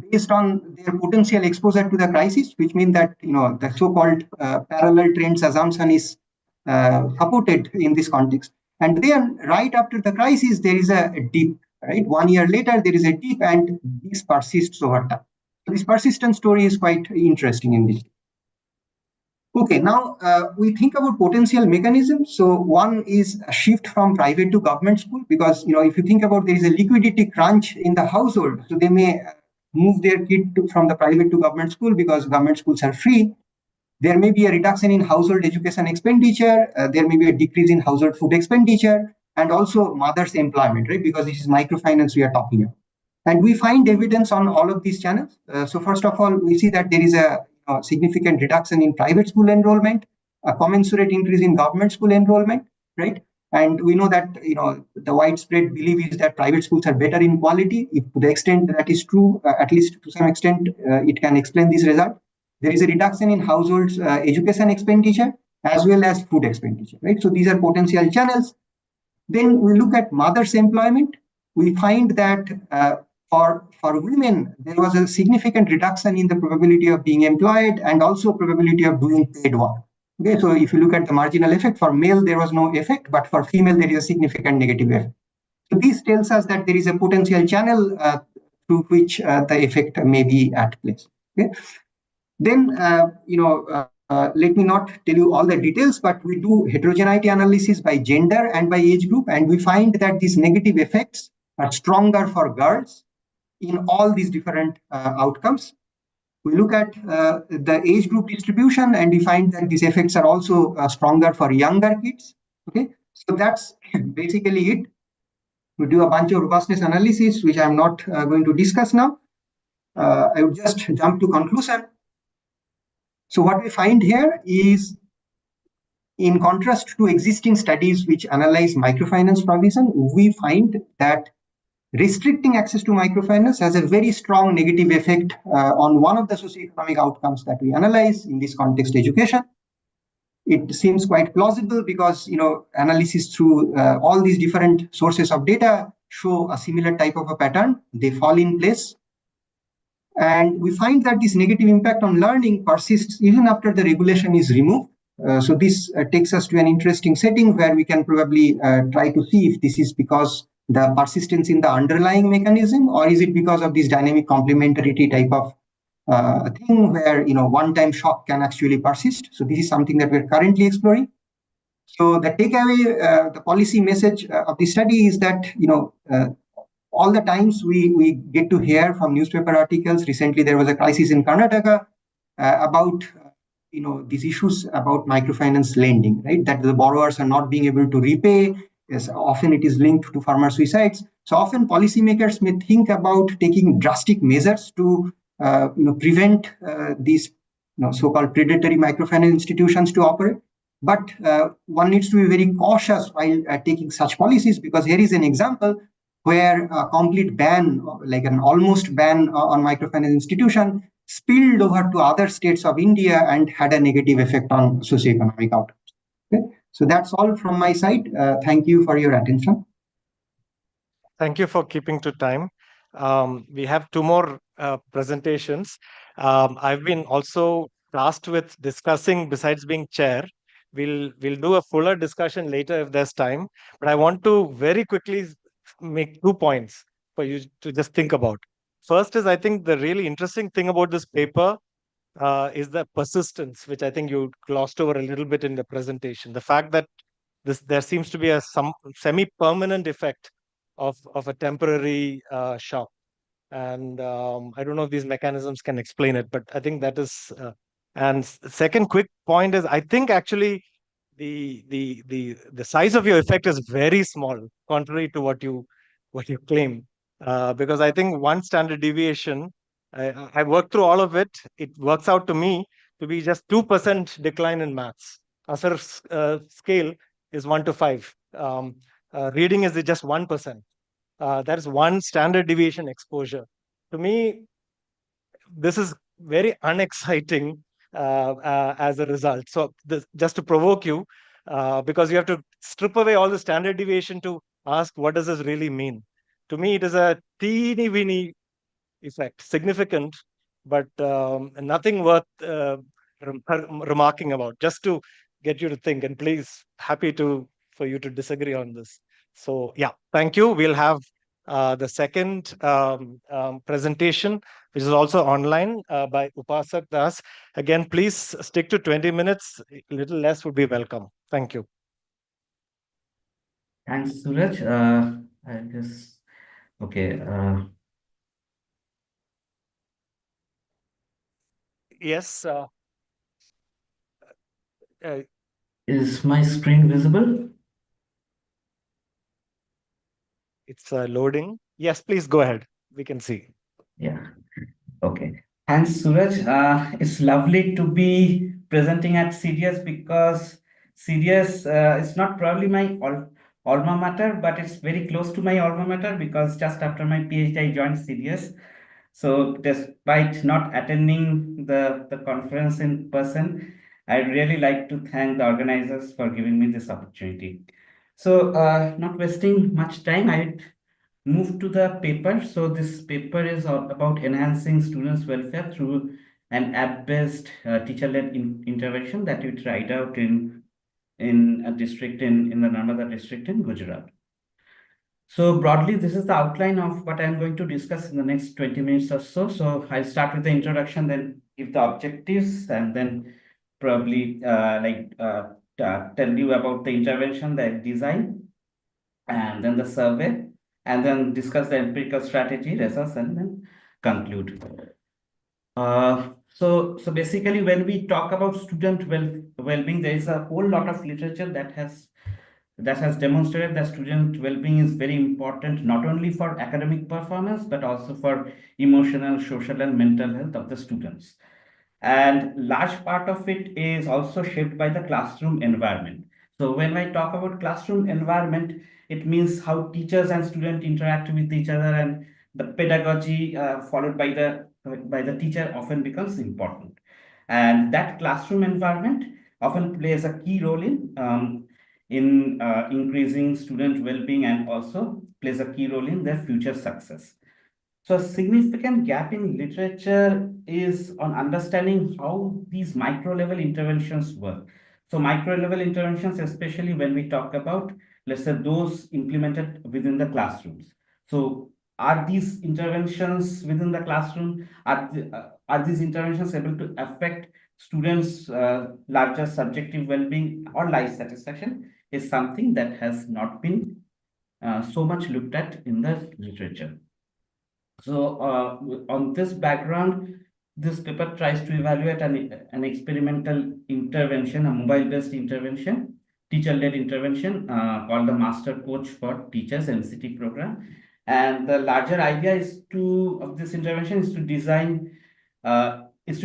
based on their potential exposure to the crisis, which means that the so-called parallel trends assumption is supported in this context. And then right after the crisis, there is a dip. Right, 1 year later, there is a dip, and this persists over time. So this persistent story is quite interesting in this. Okay, now we think about potential mechanisms. So one is a shift from private to government school, because if you think about, there is a liquidity crunch in the household, so they may move their kid from the private to government school because government schools are free. There may be a reduction in household education expenditure. There may be a decrease in household food expenditure, and also mother's employment, right? Because this is microfinance we are talking about. And we find evidence on all of these channels. So first of all, we see that there is a significant reduction in private school enrollment, a commensurate increase in government school enrollment, right? And we know that the widespread belief is that private schools are better in quality. If to the extent that is true, at least to some extent, it can explain this result. There is a reduction in households' education expenditure as well as food expenditure, right? So these are potential channels. Then we look at mother's employment. We find that for women, there was a significant reduction in the probability of being employed and also probability of doing paid work. Okay, so if you look at the marginal effect, for male, there was no effect, but for female, there is a significant negative effect. So this tells us that there is a potential channel through which the effect may be at place. Okay. Then, let me not tell you all the details, but we do heterogeneity analysis by gender and by age group, and we find that these negative effects are stronger for girls in all these different outcomes. We look at the age group distribution, and we find that these effects are also stronger for younger kids. Okay, so that's basically it. We do a bunch of robustness analysis, which I'm not going to discuss now. I would just jump to conclusion. So what we find here is, in contrast to existing studies which analyze microfinance provision, we find that restricting access to microfinance has a very strong negative effect on one of the socioeconomic outcomes that we analyze, in this context, education. It seems quite plausible because analysis through all these different sources of data show a similar type of a pattern. They fall in place. And we find that this negative impact on learning persists even after the regulation is removed. So this takes us to an interesting setting where we can probably try to see if this is because the persistence in the underlying mechanism, or is it because of this dynamic complementarity type of thing where one-time shock can actually persist. So this is something that we're currently exploring. So the takeaway, the policy message of the study is that all the times we get to hear from newspaper articles. Recently, there was a crisis in Karnataka about these issues about microfinance lending, right? That the borrowers are not being able to repay. Yes, often it is linked to farmer suicides. So often policymakers may think about taking drastic measures to prevent these so-called predatory microfinance institutions to operate. But one needs to be very cautious while taking such policies, because here is an example where a complete ban, like an almost ban on microfinance institution, spilled over to other states of India and had a negative effect on socioeconomic outcomes. Okay? So that's all from my side. Thank you for your attention. Thank you for keeping to time. We have two more presentations. I've been also tasked with discussing, besides being chair, we'll do a fuller discussion later if there's time. But I want to very quickly make 2 points for you to just think about. First is, I think the really interesting thing about this paper is the persistence, which I think you glossed over a little bit in the presentation. The fact that there seems to be a semi-permanent effect of a temporary shock. And I don't know if these mechanisms can explain it, but I think that is. And second quick point is, I think actually the size of your effect is very small, contrary to what you claim. Because I think one standard deviation, I worked through all of it. It works out to me to be just 2% decline in maths. Asar scale is 1 to 5. Reading is just 1%. That is one standard deviation exposure. To me, this is very unexciting as a result. So just to provoke you, because you have to strip away all the standard deviation to ask what does this really mean. To me, it is a teeny weeny effect, significant, but nothing worth remarking about, just to get you to think. And please, happy to for you to disagree on this. So yeah, thank you. We'll have the second presentation, which is also online by Upasak Das. Again, please stick to 20 minutes. A little less would be welcome. Thank you. Thanks, Suraj. I guess, okay. Yes. Is my screen visible? It's loading. Yes, please go ahead. We can see. Yeah. Okay. Thanks, Suraj. It's lovely to be presenting at CDS because CDS is not probably my alma mater, but it's very close to my alma mater because just after my PhD, I joined CDS. So despite not attending the conference in person, I'd really like to thank the organizers for giving me this opportunity. So not wasting much time, I'd move to the paper. So this paper is about enhancing students' welfare through an app-based teacher-led intervention that we tried out in a district in the Narmada district in Gujarat. So broadly, this is the outline of what I'm going to discuss in the next 20 minutes or so. So I'll start with the introduction, then give the objectives, and then probably tell you about the intervention, the design, and then the survey, and then discuss the empirical strategy, results, and then conclude. So basically, when we talk about student well-being, there is a whole lot of literature that has demonstrated that student well-being is very important, not only for academic performance, but also for emotional, social, and mental health of the students. And large part of it is also shaped by the classroom environment. So when I talk about classroom environment, it means how teachers and students interact with each other, and the pedagogy followed by the teacher often becomes important. And that classroom environment often plays a key role in increasing student well-being, and also plays a key role in their future success. So a significant gap in literature is on understanding how these micro-level interventions work. So micro-level interventions, especially when we talk about, let's say, those implemented within the classrooms. So are these interventions within the classroom, are these interventions able to affect students' larger subjective well-being or life satisfaction, is something that has not been so much looked at in the literature. So on this background, this paper tries to evaluate an experimental intervention, a mobile-based intervention, teacher-led intervention called the Master Coach for Teachers MCT program. And the larger idea of this intervention is to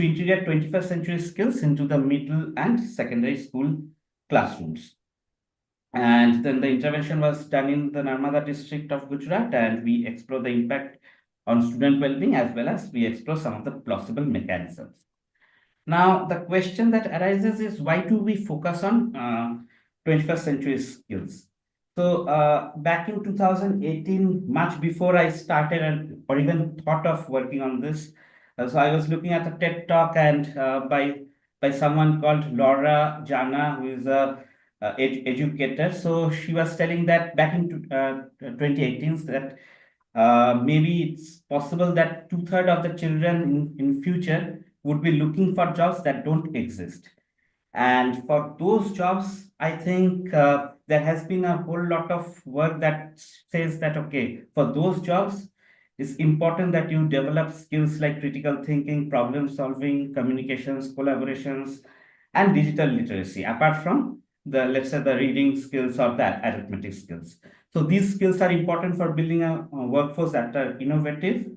integrate 21st century skills into the middle and secondary school classrooms. And then the intervention was done in the Narmada district of Gujarat, and we explore the impact on student well-being, as well as we explore some of the plausible mechanisms. Now, the question that arises is, why do we focus on 21st century skills? So back in 2018, much before I started or even thought of working on this, so I was looking at a TED talk, and by someone called Laura Jana, who is a educator. So she was telling that back in 2018, that maybe it's possible that 2/3 of the children in future would be looking for jobs that don't exist. And for those jobs, I think there has been a whole lot of work that says that, okay, for those jobs, it's important that you develop skills like critical thinking, problem solving, communications, collaborations, and digital literacy, apart from let's say, the reading skills or the arithmetic skills. So these skills are important for building a workforce that are innovative,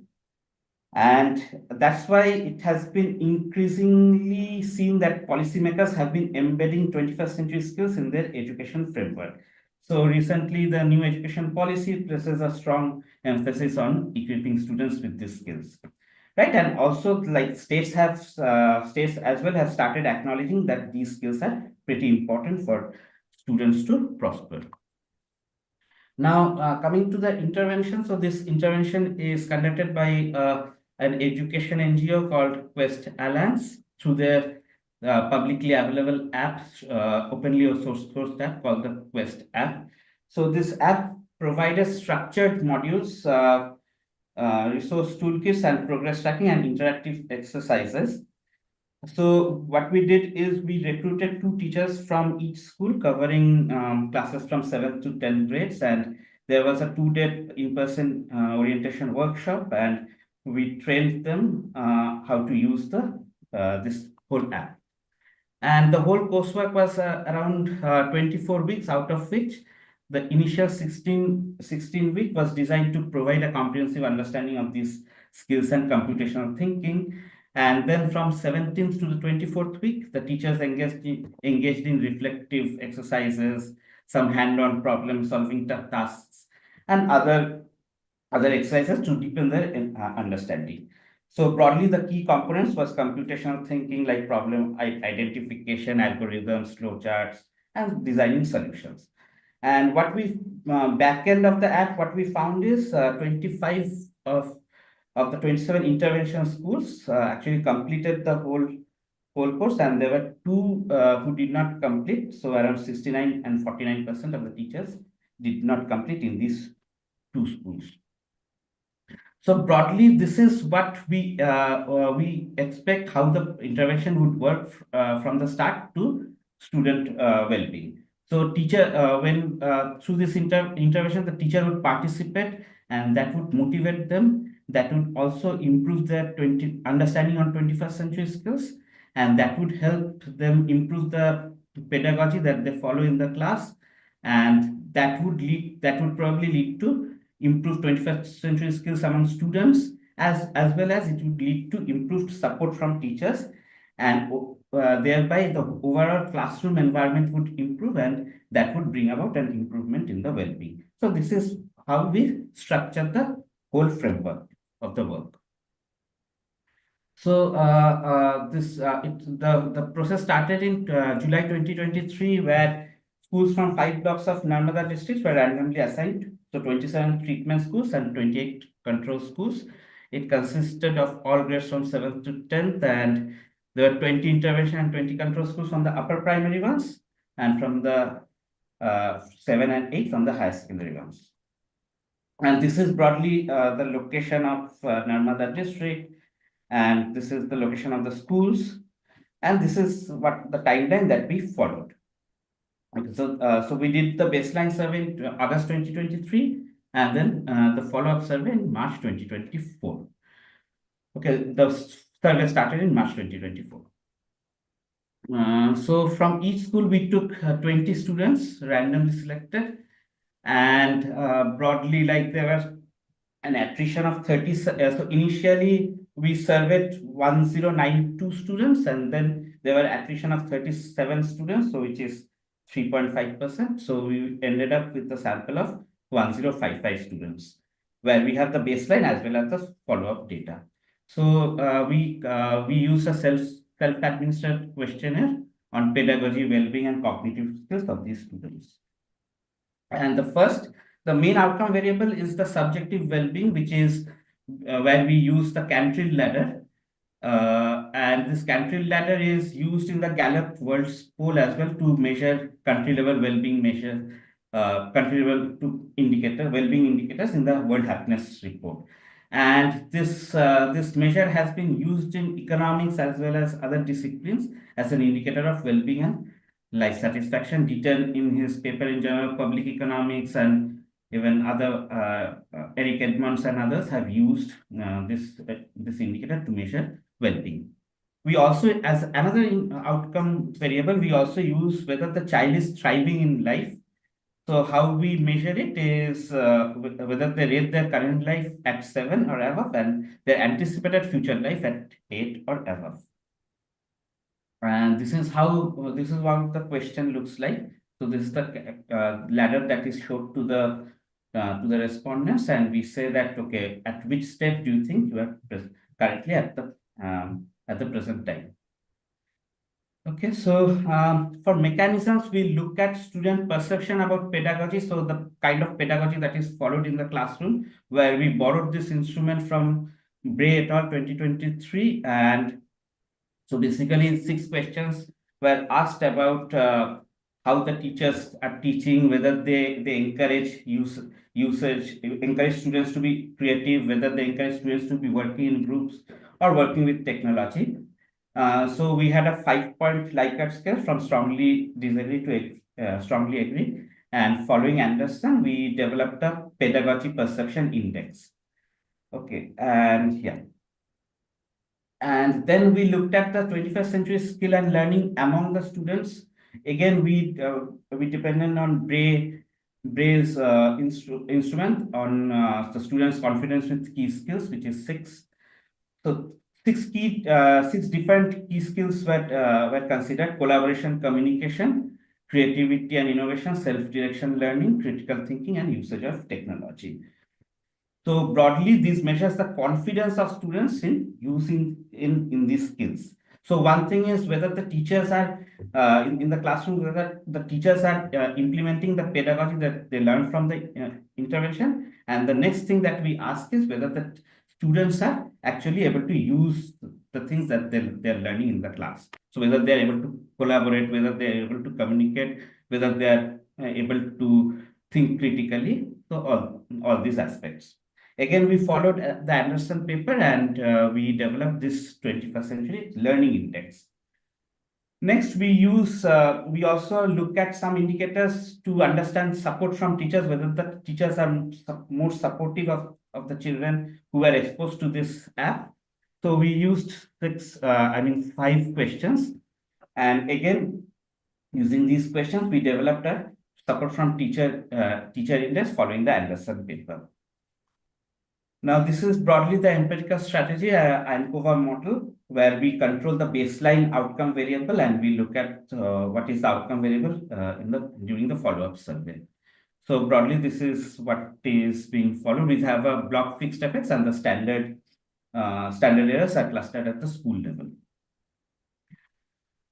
and that's why it has been increasingly seen that policymakers have been embedding 21st century skills in their education framework. So recently, the new education policy places a strong emphasis on equipping students with these skills. Right, and also like states as well have started acknowledging that these skills are pretty important for students to prosper. Now, coming to the intervention, so this intervention is conducted by an education NGO called Quest Alliance through their publicly available app, openly sourced app called the Quest app. So this app provided structured modules, resource toolkits, and progress tracking and interactive exercises. So what we did is we recruited 2 teachers from each school covering classes from 7th to 10th grades, and there was a 2-day in-person orientation workshop, and we trained them how to use this whole app. And the whole coursework was around 24 weeks, out of which the initial 16 week was designed to provide a comprehensive understanding of these skills and computational thinking. And then from 17th to the 24th week, the teachers engaged in reflective exercises, some hand-on problem solving tasks, and other exercises to deepen their understanding. So broadly, the key components was computational thinking like problem identification, algorithms, flowcharts, and designing solutions. And what we back end of the app, what we found is 25 of the 27 intervention schools actually completed the whole course, and there were 2 who did not complete. So around 69 and 49% of the teachers did not complete in these 2 schools. So broadly, this is what we expect how the intervention would work from the start to student well-being. So teacher, when through this intervention, the teacher would participate, and that would motivate them. That would also improve their understanding on 21st century skills, and that would help them improve the pedagogy that they follow in the class, and that would probably lead to improve 21st century skills among students, as well as it would lead to improved support from teachers, and thereby the overall classroom environment would improve, and that would bring about an improvement in the well-being. So this is how we structure the whole framework of the work. So the process started in July 2023, where schools from 5 blocks of Narmada districts were randomly assigned. So 27 treatment schools and 28 control schools. It consisted of all grades from 7th to 10th, and there were 20 intervention and 20 control schools from the upper primary ones, and from the 7 and 8 from the higher secondary ones. And this is broadly the location of Narmada district, and this is the location of the schools, and this is what the timeline that we followed. Okay, so we did the baseline survey in August 2023, and then the follow-up survey in March 2024. Okay, the survey started in March 2024. So from each school, we took 20 students randomly selected, and broadly, like there was an attrition of 30. So initially we surveyed 1092 students, and then there were attrition of 37 students, so which is 3.5%. So we ended up with a sample of 1055 students, where we have the baseline as well as the follow-up data. So we use a self-administered questionnaire on pedagogy, well-being, and cognitive skills of these students. And the main outcome variable is the subjective well-being, which is where we use the Cantril ladder. And this Cantril ladder is used in the Gallup World Poll as well to measure country-level well-being country-level well-being indicators in the World Happiness Report. And this measure has been used in economics as well as other disciplines as an indicator of well-being and life satisfaction. Detailed in his paper in Journal of Public Economics, and even other Eric Edmonds and others have used this indicator to measure well-being. We also, as another outcome variable, we also use whether the child is thriving in life. So how we measure it is whether they rate their current life at 7 or above, and their anticipated future life at 8 or above. And this is what the question looks like. So this is the ladder that is showed to the respondents, and we say that, okay, at which step do you think you are currently at the present time? Okay, so for mechanisms, we look at student perception about pedagogy. So the kind of pedagogy that is followed in the classroom, where we borrowed this instrument from Bray et al. 2023. And so basically 6 questions were asked about how the teachers are teaching, whether they encourage usage, encourage students to be creative, whether they encourage students to be working in groups or working with technology. So we had a 5-point Likert scale from strongly disagree to strongly agree. And following Anderson, we developed a pedagogy perception index. Okay, and yeah. And then we looked at the 21st century skill and learning among the students. Again, we depended on Bray's instrument on the students' confidence with key skills, which is 6. So 6 different key skills were considered: collaboration, communication, creativity and innovation, self-direction learning, critical thinking, and usage of technology. So broadly, this measures the confidence of students in using in these skills. So one thing is whether the teachers are in the classroom, whether the teachers are implementing the pedagogy that they learn from the intervention. And the next thing that we ask is whether the students are actually able to use the things that they're learning in the class. So whether they're able to collaborate, whether they're able to communicate, whether they're able to think critically. So all these aspects. Again, we followed the Anderson paper and we developed this 21st century learning index. Next, we also look at some indicators to understand support from teachers, whether the teachers are more supportive of the children who are exposed to this app. So we used 5 questions. And again, using these questions, we developed a support from teacher index following the Anderson paper. Now, this is broadly the empirical strategy, ANCOVA model, where we control the baseline outcome variable and we look at what is the outcome variable during the follow-up survey. So broadly, this is what is being followed. We have a block fixed effects and the standard errors are clustered at the school level.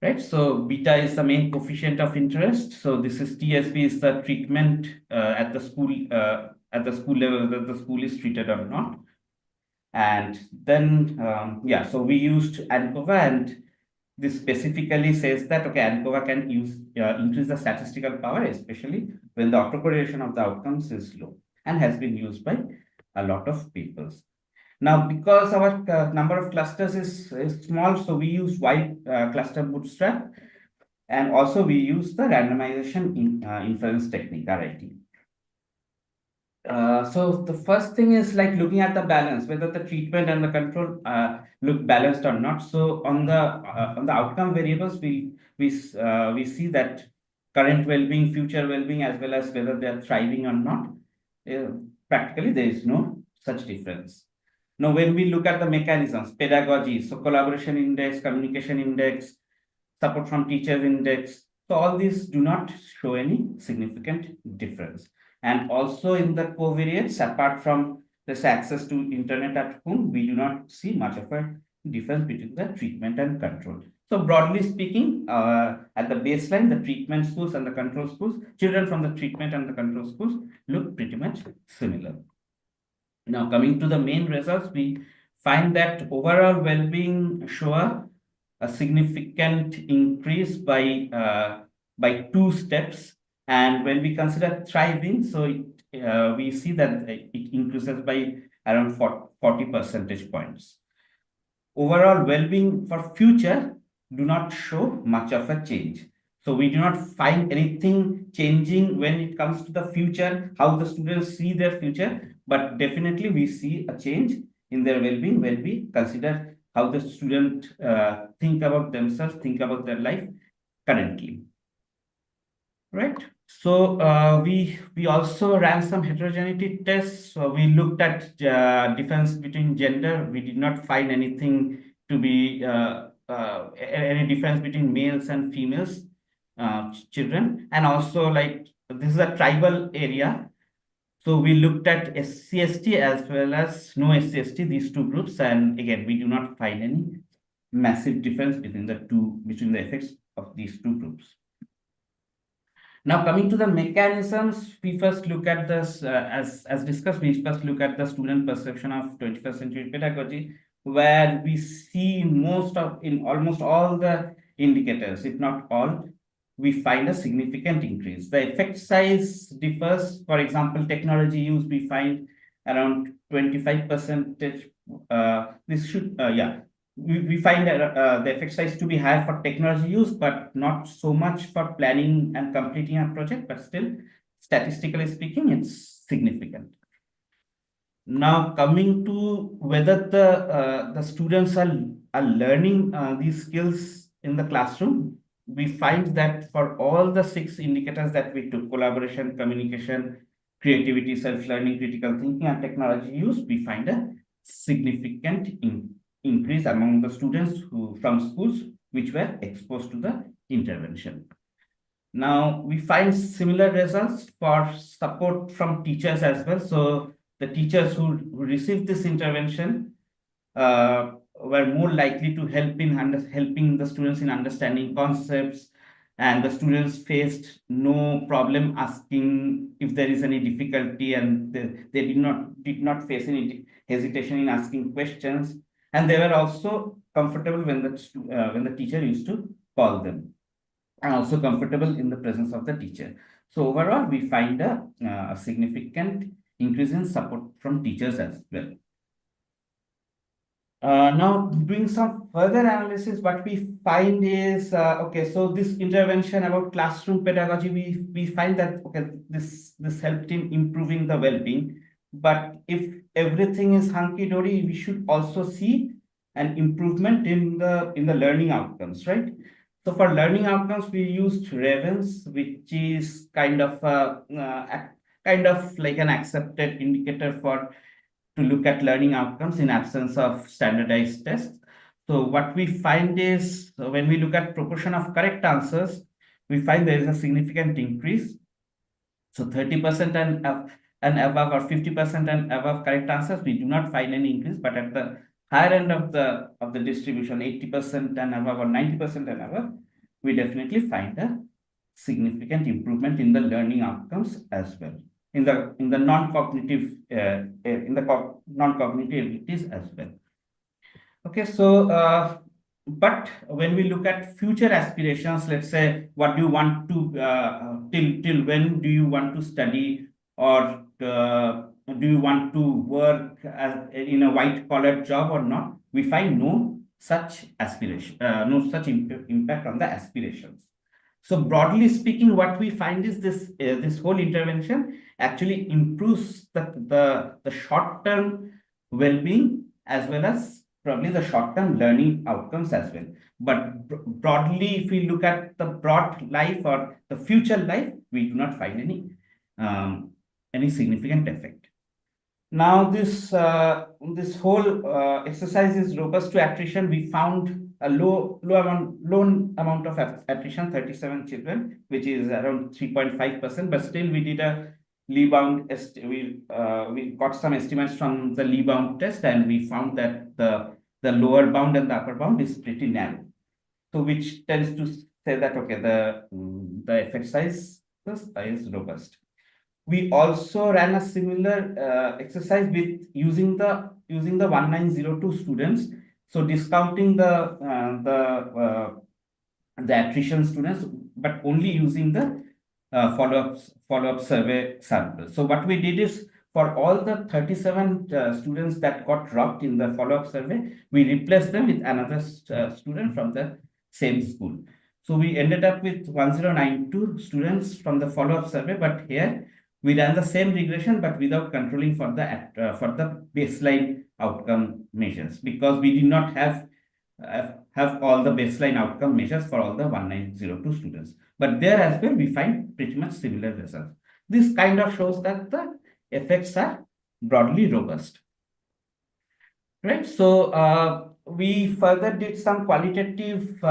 Right, so beta is the main coefficient of interest. So this is TSP is the treatment at the school level, whether the school is treated or not. And then so we used ANCOVA, and this specifically says that okay, ANCOVA can increase the statistical power, especially when the autocorrelation of the outcomes is low, and has been used by a lot of papers. Now, because our number of clusters is small, so we use wide cluster bootstrap, and also we use the randomization inference technique, RIT. So the first thing is like looking at the balance, whether the treatment and the control look balanced or not. So on the outcome variables, we see that current well-being, future well-being, as well as whether they are thriving or not. Practically, there is no such difference. Now, when we look at the mechanisms, pedagogy, so collaboration index, communication index, support from teachers index, so all these do not show any significant difference. And also in the covariates, apart from this access to internet at home, we do not see much of a difference between the treatment and control. So broadly speaking, at the baseline, the treatment schools and the control schools, children from the treatment and the control schools look pretty much similar. Now, coming to the main results, we find that overall well-being show a significant increase by 2 steps. And when we consider thriving, so we see that it increases by around 40 percentage points. Overall well-being for future do not show much of a change. So we do not find anything changing when it comes to the future, how the students see their future, but definitely we see a change in their well-being when we consider how the student think about themselves, think about their life currently. Right. So we also ran some heterogeneity tests. So we looked at difference between gender. We did not find anything to be any difference between males and females children. And also, like, this is a tribal area. So we looked at SCST as well as no SCST, these 2 groups. And again, we do not find any massive difference between the effects of these 2 groups. Now, coming to the mechanisms, we first look at this, as discussed, we first look at the student perception of 21st century pedagogy, where we see in almost all the indicators, if not all, we find a significant increase. The effect size differs. For example, technology use, we find around 25%. We find the effect size to be higher for technology use, but not so much for planning and completing a project, but still, statistically speaking, it's significant. Now, coming to whether the students are learning these skills in the classroom, we find that for all the 6 indicators that we took, collaboration, communication, creativity, self-learning, critical thinking, and technology use, we find a significant increase among the students from schools which were exposed to the intervention. Now, we find similar results for support from teachers as well. So the teachers who received this intervention were more likely to help in helping the students in understanding concepts, and the students faced no problem asking if there is any difficulty, and they did not face any hesitation in asking questions, and they were also comfortable when the teacher used to call them, and also comfortable in the presence of the teacher. So overall, we find a significant increase in support from teachers as well. Now, doing some further analysis, what we find is, okay, so this intervention about classroom pedagogy, we find that, okay, this helped in improving the well-being. But if everything is hunky-dory, we should also see an improvement in the learning outcomes, right? So for learning outcomes, we used Ravens, which is kind of like an accepted indicator to look at learning outcomes in absence of standardized tests. So what we find is, when we look at proportion of correct answers, we find there is a significant increase. So 30% and above, or 50% and above correct answers, we do not find any increase. But at the higher end of the distribution, 80% and above or 90% and above, we definitely find a significant improvement in the learning outcomes as well, in the non-cognitive non-cognitive abilities as well. Okay, so but when we look at future aspirations, let's say, what do you want to till when do you want to study, or do you want to work in a white-collar job or not? We find no such aspiration, no such impact on the aspirations. So broadly speaking, what we find is this whole intervention actually improves the short-term well-being as well as probably the short-term learning outcomes as well. But broadly, if we look at the broad life or the future life, we do not find any significant effect. Now, this whole exercise is robust to attrition. We found a low amount of attrition, 37 children, which is around 3.5%. But still, we did a Lee bound. We got some estimates from the Lee bound test, and we found that the lower bound and the upper bound is pretty narrow. So, which tends to say that, okay, the effect size is robust. We also ran a similar exercise with using the 1902 students. So discounting the attrition students, but only using the follow-up survey sample. So what we did is, for all the 37 students that got dropped in the follow-up survey, we replaced them with another student from the same school. So we ended up with 1092 students from the follow-up survey, but here we ran the same regression, but without controlling for the baseline outcome measures, because we did not have all the baseline outcome measures for all the 1902 students. But there as well, we find pretty much similar results. This kind of shows that the effects are broadly robust. Right. So we further did some qualitative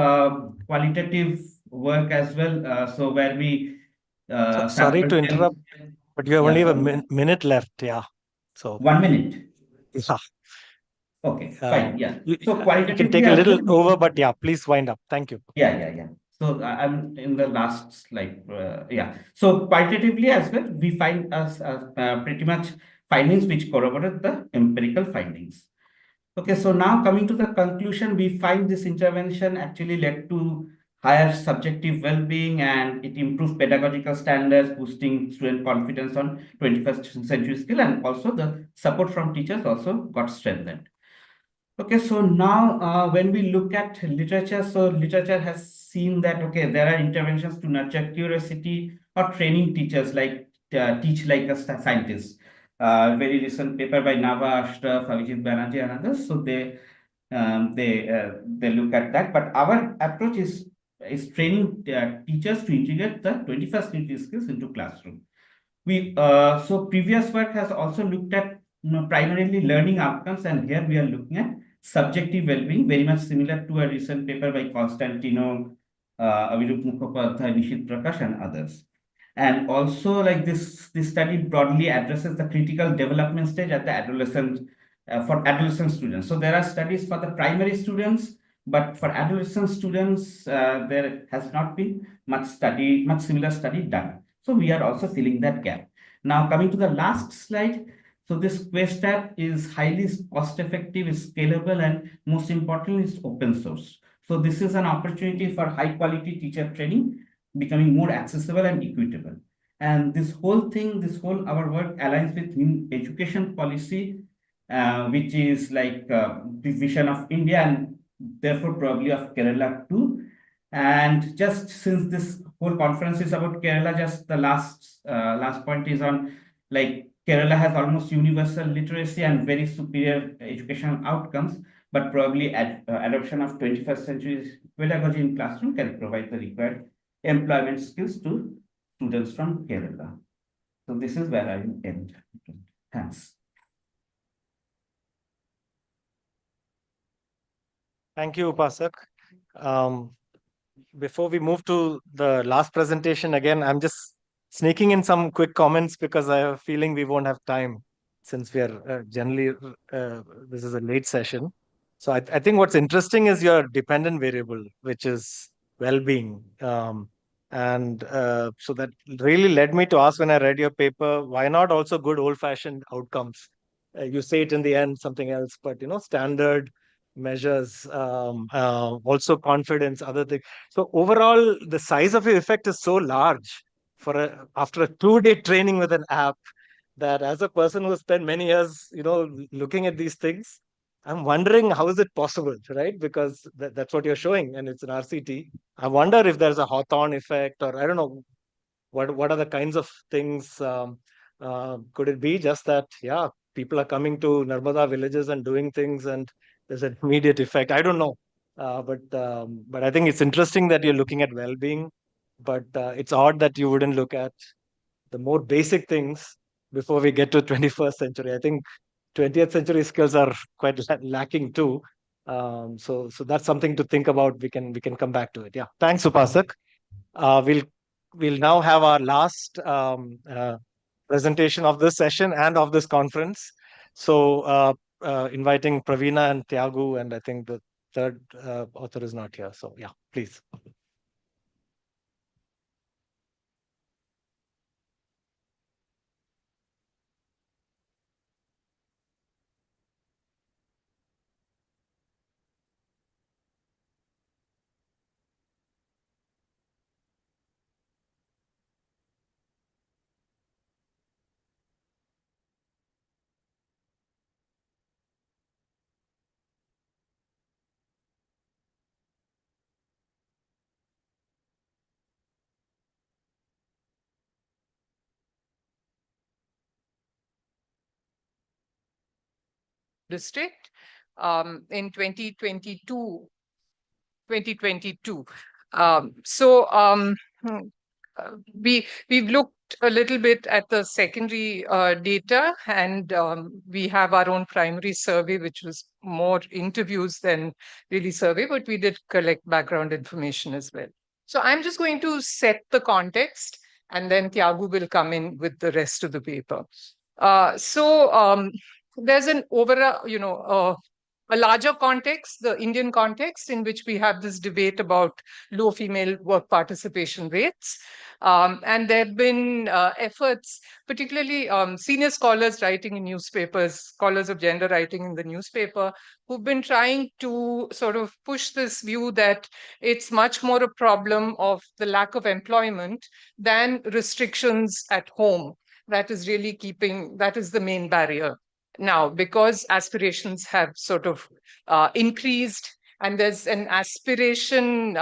work as well. So where we sorry to interrupt, but you only have a minute left. Yeah. So 1 minute. Yeah. Okay, fine. Yeah. So you can take a little over, but yeah, please wind up. Thank you. Yeah. So I'm in the last slide. Yeah. So qualitatively as well, we find us pretty much findings which corroborate the empirical findings. Okay, so now coming to the conclusion, we find this intervention actually led to higher subjective well-being, and it improved pedagogical standards, boosting student confidence on 21st century skill, and also the support from teachers also got strengthened. Okay, so now when we look at literature, so literature has seen that, okay, there are interventions to nurture curiosity or training teachers like teach like a scientist. Very recent paper by Nava Ashraf, Avijit Banerjee and others. So they look at that. But our approach is training teachers to integrate the 21st century skills into classroom. So previous work has also looked at primarily learning outcomes, and here we are looking at subjective well-being, very much similar to a recent paper by Constantino, Avirup Mukhopadhyay, Nishit Prakash, and others. And also, like this study broadly addresses the critical development stage at the adolescent for adolescent students. So there are studies for the primary students, but for adolescent students, there has not been much similar study done. So we are also filling that gap. Now coming to the last slide. So this Quest app is highly cost effective, is scalable, and most importantly is open source. So this is an opportunity for high quality teacher training becoming more accessible and equitable. And this whole thing, our work aligns with new education policy, which is like the vision of India and therefore probably of Kerala too. And just since this whole conference is about Kerala, just the last point is on, like, Kerala has almost universal literacy and very superior educational outcomes, but probably adoption of 21st century pedagogy in classroom can provide the required employment skills to students from Kerala. So this is where I will end. Thanks. Thank you, Upasak. Before we move to the last presentation, again, I'm just sneaking in some quick comments because I have a feeling we won't have time since we are generally, this is a late session. So I think what's interesting is your dependent variable, which is well-being. So that really led me to ask when I read your paper, why not also good old-fashioned outcomes? You say it in the end, something else, but standard measures, also confidence, other things. So overall, the size of your effect is so large after a 2-day training with an app, that as a person who spent many years, looking at these things, I'm wondering how is it possible, right? Because that's what you're showing, and it's an RCT. I wonder if there's a Hawthorne effect, or I don't know what are the kinds of things. Could it be just that, yeah, people are coming to Narmada villages and doing things, and there's an immediate effect? I don't know. But I think it's interesting that you're looking at well-being, but it's odd that you wouldn't look at the more basic things before we get to 21st century. I think 20th century skills are quite lacking too. So that's something to think about. We can come back to it. Yeah. Thanks, Upasak. We'll now have our last presentation of this session and of this conference. So inviting Praveena and Tyagu, and I think the third author is not here. So yeah, please. District in 2022. We've looked a little bit at the secondary data, and we have our own primary survey, which was more interviews than really survey, but we did collect background information as well. So I'm just going to set the context, and then Tyagu will come in with the rest of the paper. There's an overall, a larger context, the Indian context, in which we have this debate about low female work participation rates. And there have been efforts, particularly senior scholars writing in newspapers, scholars of gender writing in the newspaper, who've been trying to sort of push this view that it's much more a problem of the lack of employment than restrictions at home. That is really that is the main barrier now, because aspirations have sort of increased, and there's an aspiration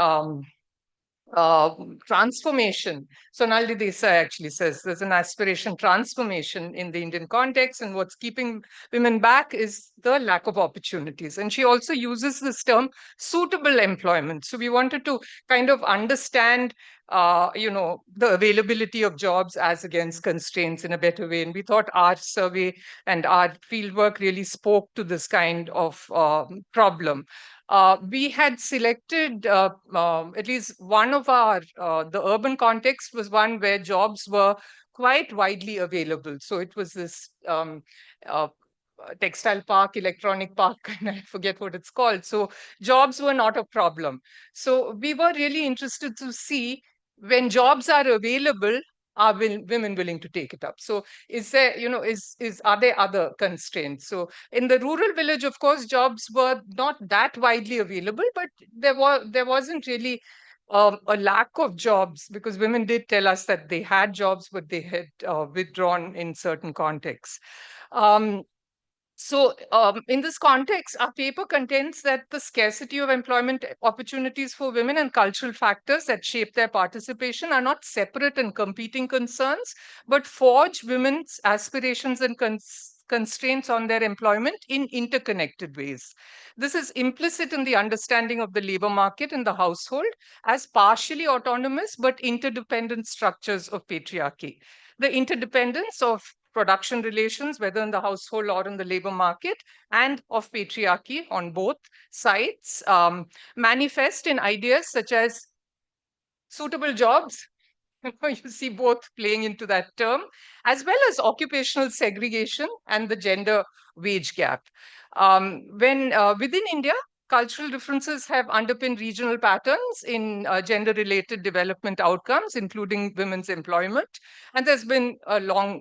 transformation. Sonali Desai actually says there's an aspiration transformation in the Indian context, and what's keeping women back is the lack of opportunities. And she also uses this term suitable employment. So we wanted to kind of understand the availability of jobs as against constraints in a better way. And we thought our survey and our fieldwork really spoke to this kind of problem. We had selected at least one of our, the urban context was one where jobs were quite widely available. So it was this textile park, electronic park, and I forget what it's called. So jobs were not a problem. So we were really interested to see, when jobs are available, are women willing to take it up? So is there, are there other constraints? So in the rural village, of course, jobs were not that widely available, but there wasn't really a lack of jobs, because women did tell us that they had jobs, but they had withdrawn in certain contexts. In this context, our paper contends that the scarcity of employment opportunities for women and cultural factors that shape their participation are not separate and competing concerns, but forge women's aspirations and constraints on their employment in interconnected ways. This is implicit in the understanding of the labor market and the household as partially autonomous but interdependent structures of patriarchy. The interdependence of production relations, whether in the household or in the labor market, and of patriarchy on both sides, manifest in ideas such as suitable jobs. You see both playing into that term, as well as occupational segregation and the gender wage gap. Within India, cultural differences have underpinned regional patterns in gender-related development outcomes, including women's employment. And there's been a long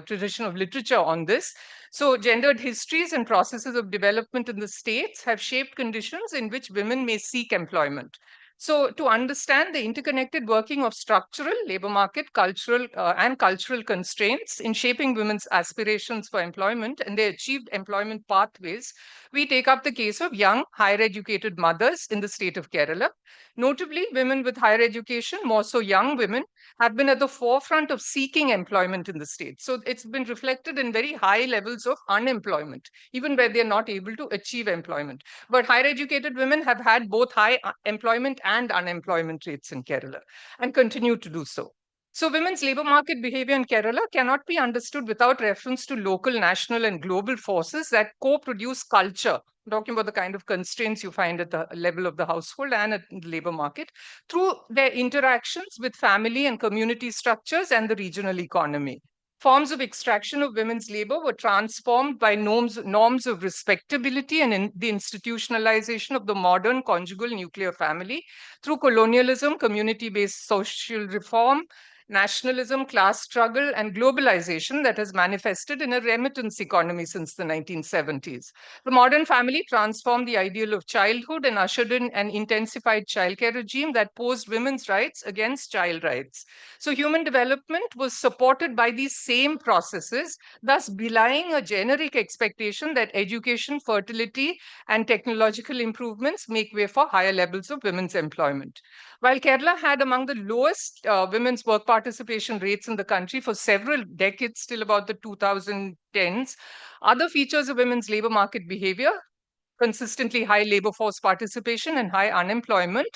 tradition of literature on this. So gendered histories and processes of development in the states have shaped conditions in which women may seek employment. So to understand the interconnected working of structural, labor market, cultural and cultural constraints in shaping women's aspirations for employment and their achieved employment pathways, we take up the case of young, higher educated mothers in the state of Kerala. Notably, women with higher education, more so young women, have been at the forefront of seeking employment in the state. So it's been reflected in very high levels of unemployment, even where they're not able to achieve employment. But higher educated women have had both high employment and unemployment rates in Kerala and continue to do so. So women's labor market behavior in Kerala cannot be understood without reference to local, national, and global forces that co-produce culture. I'm talking about the kind of constraints you find at the level of the household and at the labor market through their interactions with family and community structures and the regional economy. Forms of extraction of women's labor were transformed by norms of respectability and the institutionalization of the modern conjugal nuclear family through colonialism, community-based social reform, nationalism, class struggle, and globalization that has manifested in a remittance economy since the 1970s. The modern family transformed the ideal of childhood and ushered in an intensified childcare regime that posed women's rights against child rights. So human development was supported by these same processes, thus belying a generic expectation that education, fertility, and technological improvements make way for higher levels of women's employment. While Kerala had among the lowest women's work participation rates in the country for several decades, till about the 2010s, other features of women's labor market behavior, consistently high labor force participation and high unemployment,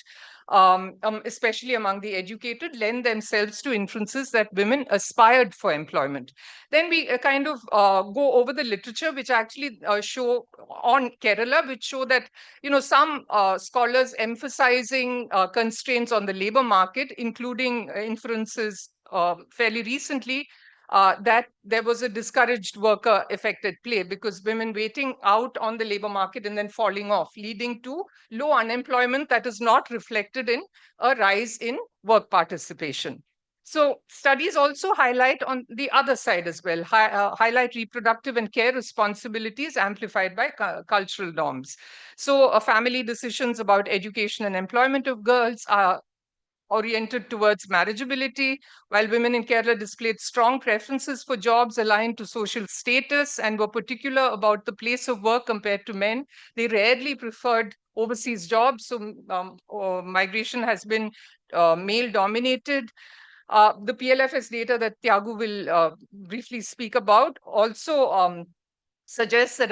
especially among the educated, lend themselves to inferences that women aspired for employment. Then we kind of go over the literature, which actually show on Kerala, which show that, some scholars emphasizing constraints on the labor market, including inferences fairly recently, that there was a discouraged worker effect at play, because women waiting out on the labor market and then falling off, leading to low unemployment that is not reflected in a rise in work participation. So studies also highlight on the other side as well, highlight reproductive and care responsibilities amplified by cultural norms. So family decisions about education and employment of girls are oriented towards marriageability, while women in Kerala displayed strong preferences for jobs aligned to social status and were particular about the place of work compared to men. They rarely preferred overseas jobs, so migration has been male dominated. The PLFS data that Tyagu will briefly speak about also suggests that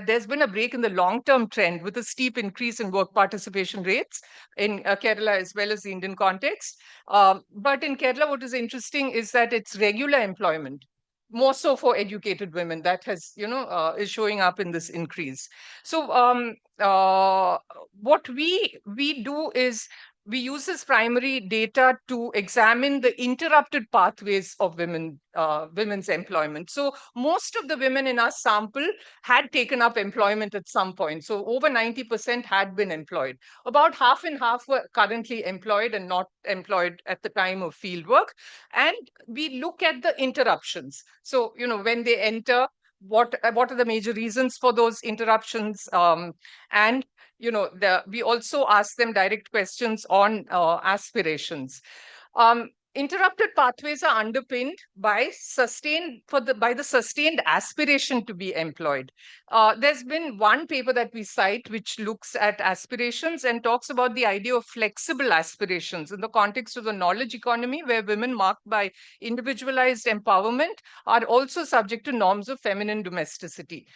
there's been a break in the long-term trend, with a steep increase in work participation rates in Kerala as well as the Indian context. But in Kerala, what is interesting is that it's regular employment, more so for educated women, that has, is showing up in this increase. So what we do is we use this primary data to examine the interrupted pathways of women's employment. So most of the women in our sample had taken up employment at some point. So over 90% had been employed. About half and half were currently employed and not employed at the time of field work. And we look at the interruptions. So, when they enter, what are the major reasons for those interruptions? And we also ask them direct questions on aspirations. Interrupted pathways are underpinned by the sustained aspiration to be employed. There's been one paper that we cite which looks at aspirations and talks about the idea of flexible aspirations in the context of the knowledge economy, where women marked by individualized empowerment are also subject to norms of feminine domesticity.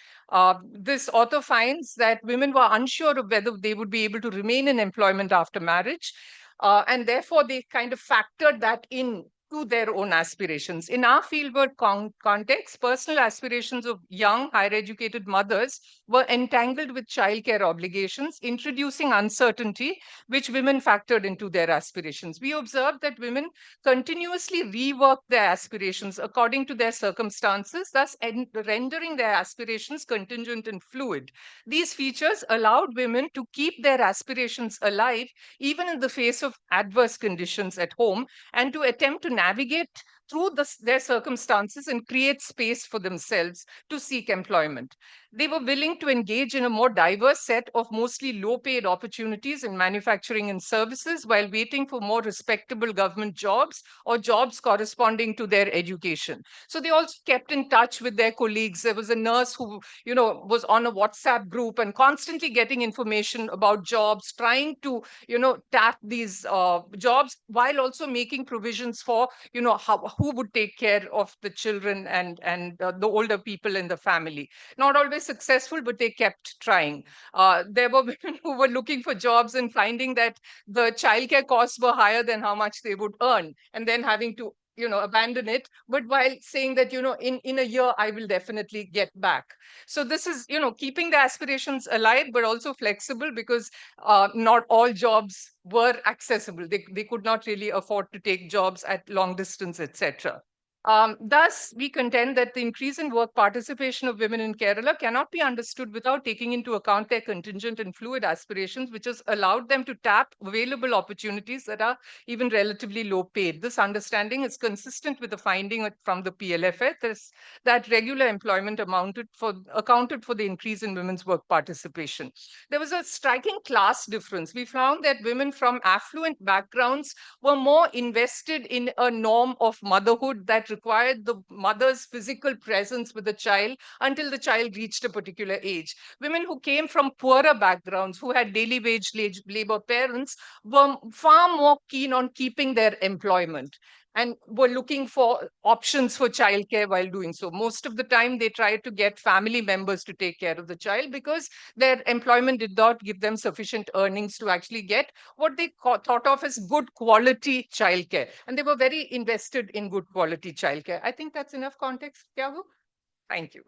This author finds that women were unsure of whether they would be able to remain in employment after marriage. And therefore, they kind of factored that in to their own aspirations. In our fieldwork context, personal aspirations of young, higher educated mothers were entangled with childcare obligations, introducing uncertainty, which women factored into their aspirations. We observed that women continuously rework their aspirations according to their circumstances, thus rendering their aspirations contingent and fluid. These features allowed women to keep their aspirations alive even in the face of adverse conditions at home, and to attempt to navigate through their circumstances and create space for themselves to seek employment. They were willing to engage in a more diverse set of mostly low-paid opportunities in manufacturing and services while waiting for more respectable government jobs or jobs corresponding to their education. So they also kept in touch with their colleagues. There was a nurse who, was on a WhatsApp group and constantly getting information about jobs, trying to, tap these jobs while also making provisions for, who would take care of the children and the older people in the family. Not always successful, but they kept trying. There were women who were looking for jobs and finding that the childcare costs were higher than how much they would earn, and then having to abandon it, but while saying that, in a year, I will definitely get back. So this is, keeping the aspirations alive, but also flexible, because not all jobs were accessible. They could not really afford to take jobs at long distance, etc. Thus, we contend that the increase in work participation of women in Kerala cannot be understood without taking into account their contingent and fluid aspirations, which has allowed them to tap available opportunities that are even relatively low paid. This understanding is consistent with the finding from the PLFS that regular employment accounted for the increase in women's work participation. There was a striking class difference. We found that women from affluent backgrounds were more invested in a norm of motherhood that required the mother's physical presence with the child until the child reached a particular age. Women who came from poorer backgrounds, who had daily wage labor parents, were far more keen on keeping their employment and were looking for options for childcare while doing so. Most of the time, they tried to get family members to take care of the child because their employment did not give them sufficient earnings to actually get what they thought of as good quality childcare. And they were very invested in good quality childcare. I think that's enough context, Tiago. Thank you.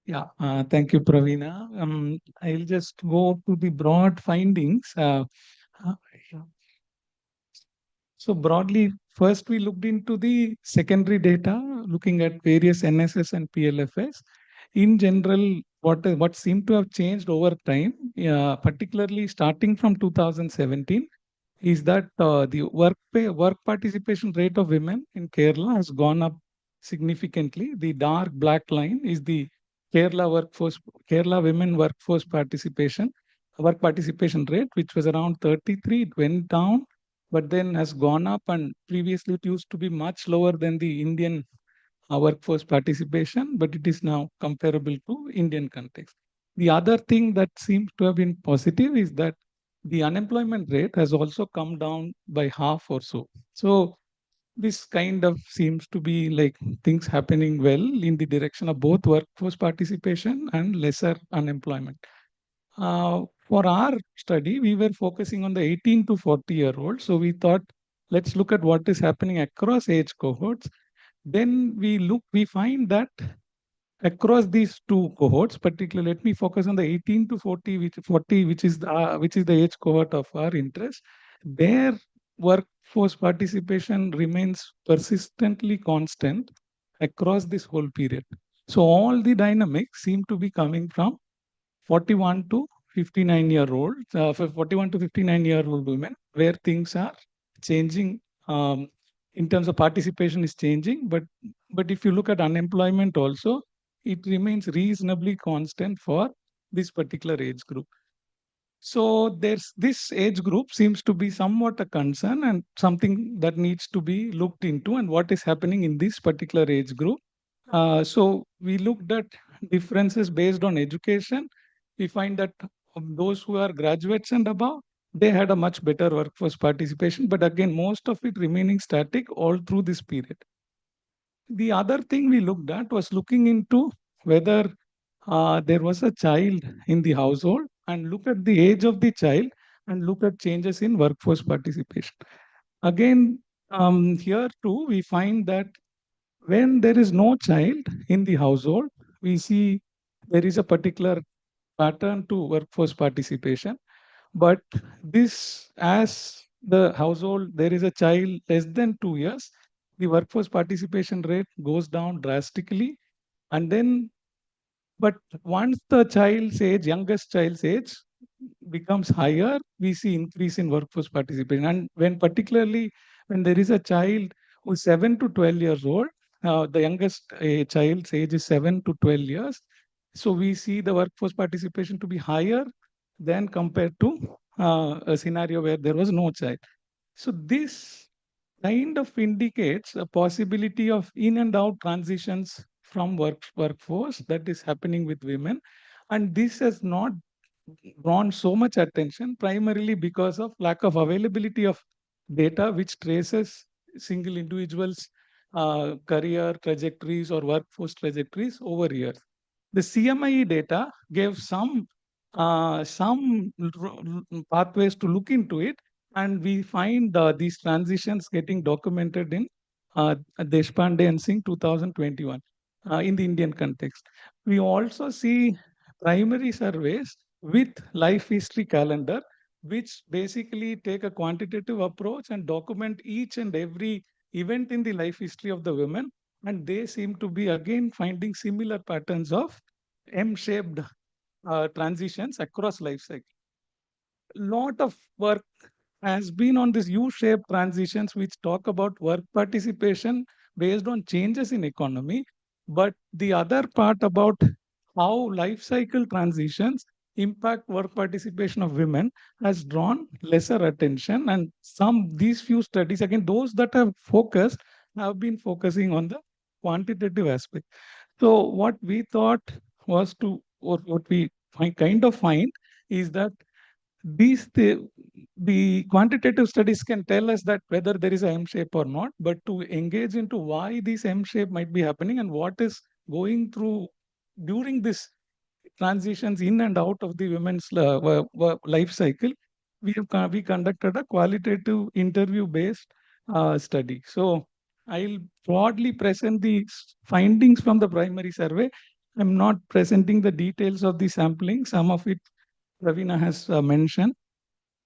Yeah, thank you, Pravina. I'll just go to the broad findings. Uh, So broadly, first we looked into the secondary data, looking at various NSS and PLFS. In general, what seemed to have changed over time, particularly starting from 2017, is that the work participation rate of women in Kerala has gone up significantly. The dark black line is the Kerala women work participation rate, which was around 33. It went down, but then has gone up, and previously it used to be much lower than the Indian workforce participation, but it is now comparable to Indian context. The other thing that seems to have been positive is that the unemployment rate has also come down by half or so. So this kind of seems to be like things happening well in the direction of both workforce participation and lesser unemployment. For our study, we were focusing on the 18 to 40-year-olds. So we thought, let's look at what is happening across age cohorts. Then we find that across these two cohorts, particularly, let me focus on the 18 to 40, which is the age cohort of our interest. Their workforce participation remains persistently constant across this whole period. So all the dynamics seem to be coming from 41 to 59-year-old, 41 to 59-year-old women, where things are changing in terms of participation is changing. But if you look at unemployment also, it remains reasonably constant for this particular age group. So this age group seems to be somewhat a concern and something that needs to be looked into, and what is happening in this particular age group. So we looked at differences based on education. We find that those who are graduates and above, they had a much better workforce participation, but again, most of it remaining static all through this period. The other thing we looked at was looking into whether there was a child in the household, and look at the age of the child and look at changes in workforce participation. Again, here too, we find that when there is no child in the household, we see there is a particular pattern to workforce participation. But this, as the household, there is a child less than 2 years, the workforce participation rate goes down drastically. And then, but once the child's age, youngest child's age becomes higher, we see increase in workforce participation. And particularly when there is a child who is 7 to 12 years old, the youngest child's age is 7 to 12 years. So we see the workforce participation to be higher than compared to a scenario where there was no child. So this kind of indicates a possibility of in and out transitions from workforce that is happening with women. And this has not drawn so much attention primarily because of lack of availability of data which traces single individuals' career trajectories or workforce trajectories over years. The CMIE data gave some pathways to look into it, and we find these transitions getting documented in Deshpande and Singh 2021 in the Indian context. We also see primary surveys with life history calendar, which basically take a quantitative approach and document each and every event in the life history of the women. And they seem to be again finding similar patterns of M-shaped transitions across life cycle. Lot of work has been on this U-shaped transitions, which talk about work participation based on changes in economy. But the other part about how life cycle transitions impact work participation of women has drawn lesser attention. And these few studies, again, those that have focused have been focusing on the quantitative aspect. So what we thought was or what we kind of find is that the quantitative studies can tell us that whether there is a M shape or not, but to engage into why this M shape might be happening and what is going through during this transitions in and out of the women's life cycle, we conducted a qualitative interview-based study. So I'll broadly present the findings from the primary survey. I'm not presenting the details of the sampling. Some of it Ravina has mentioned.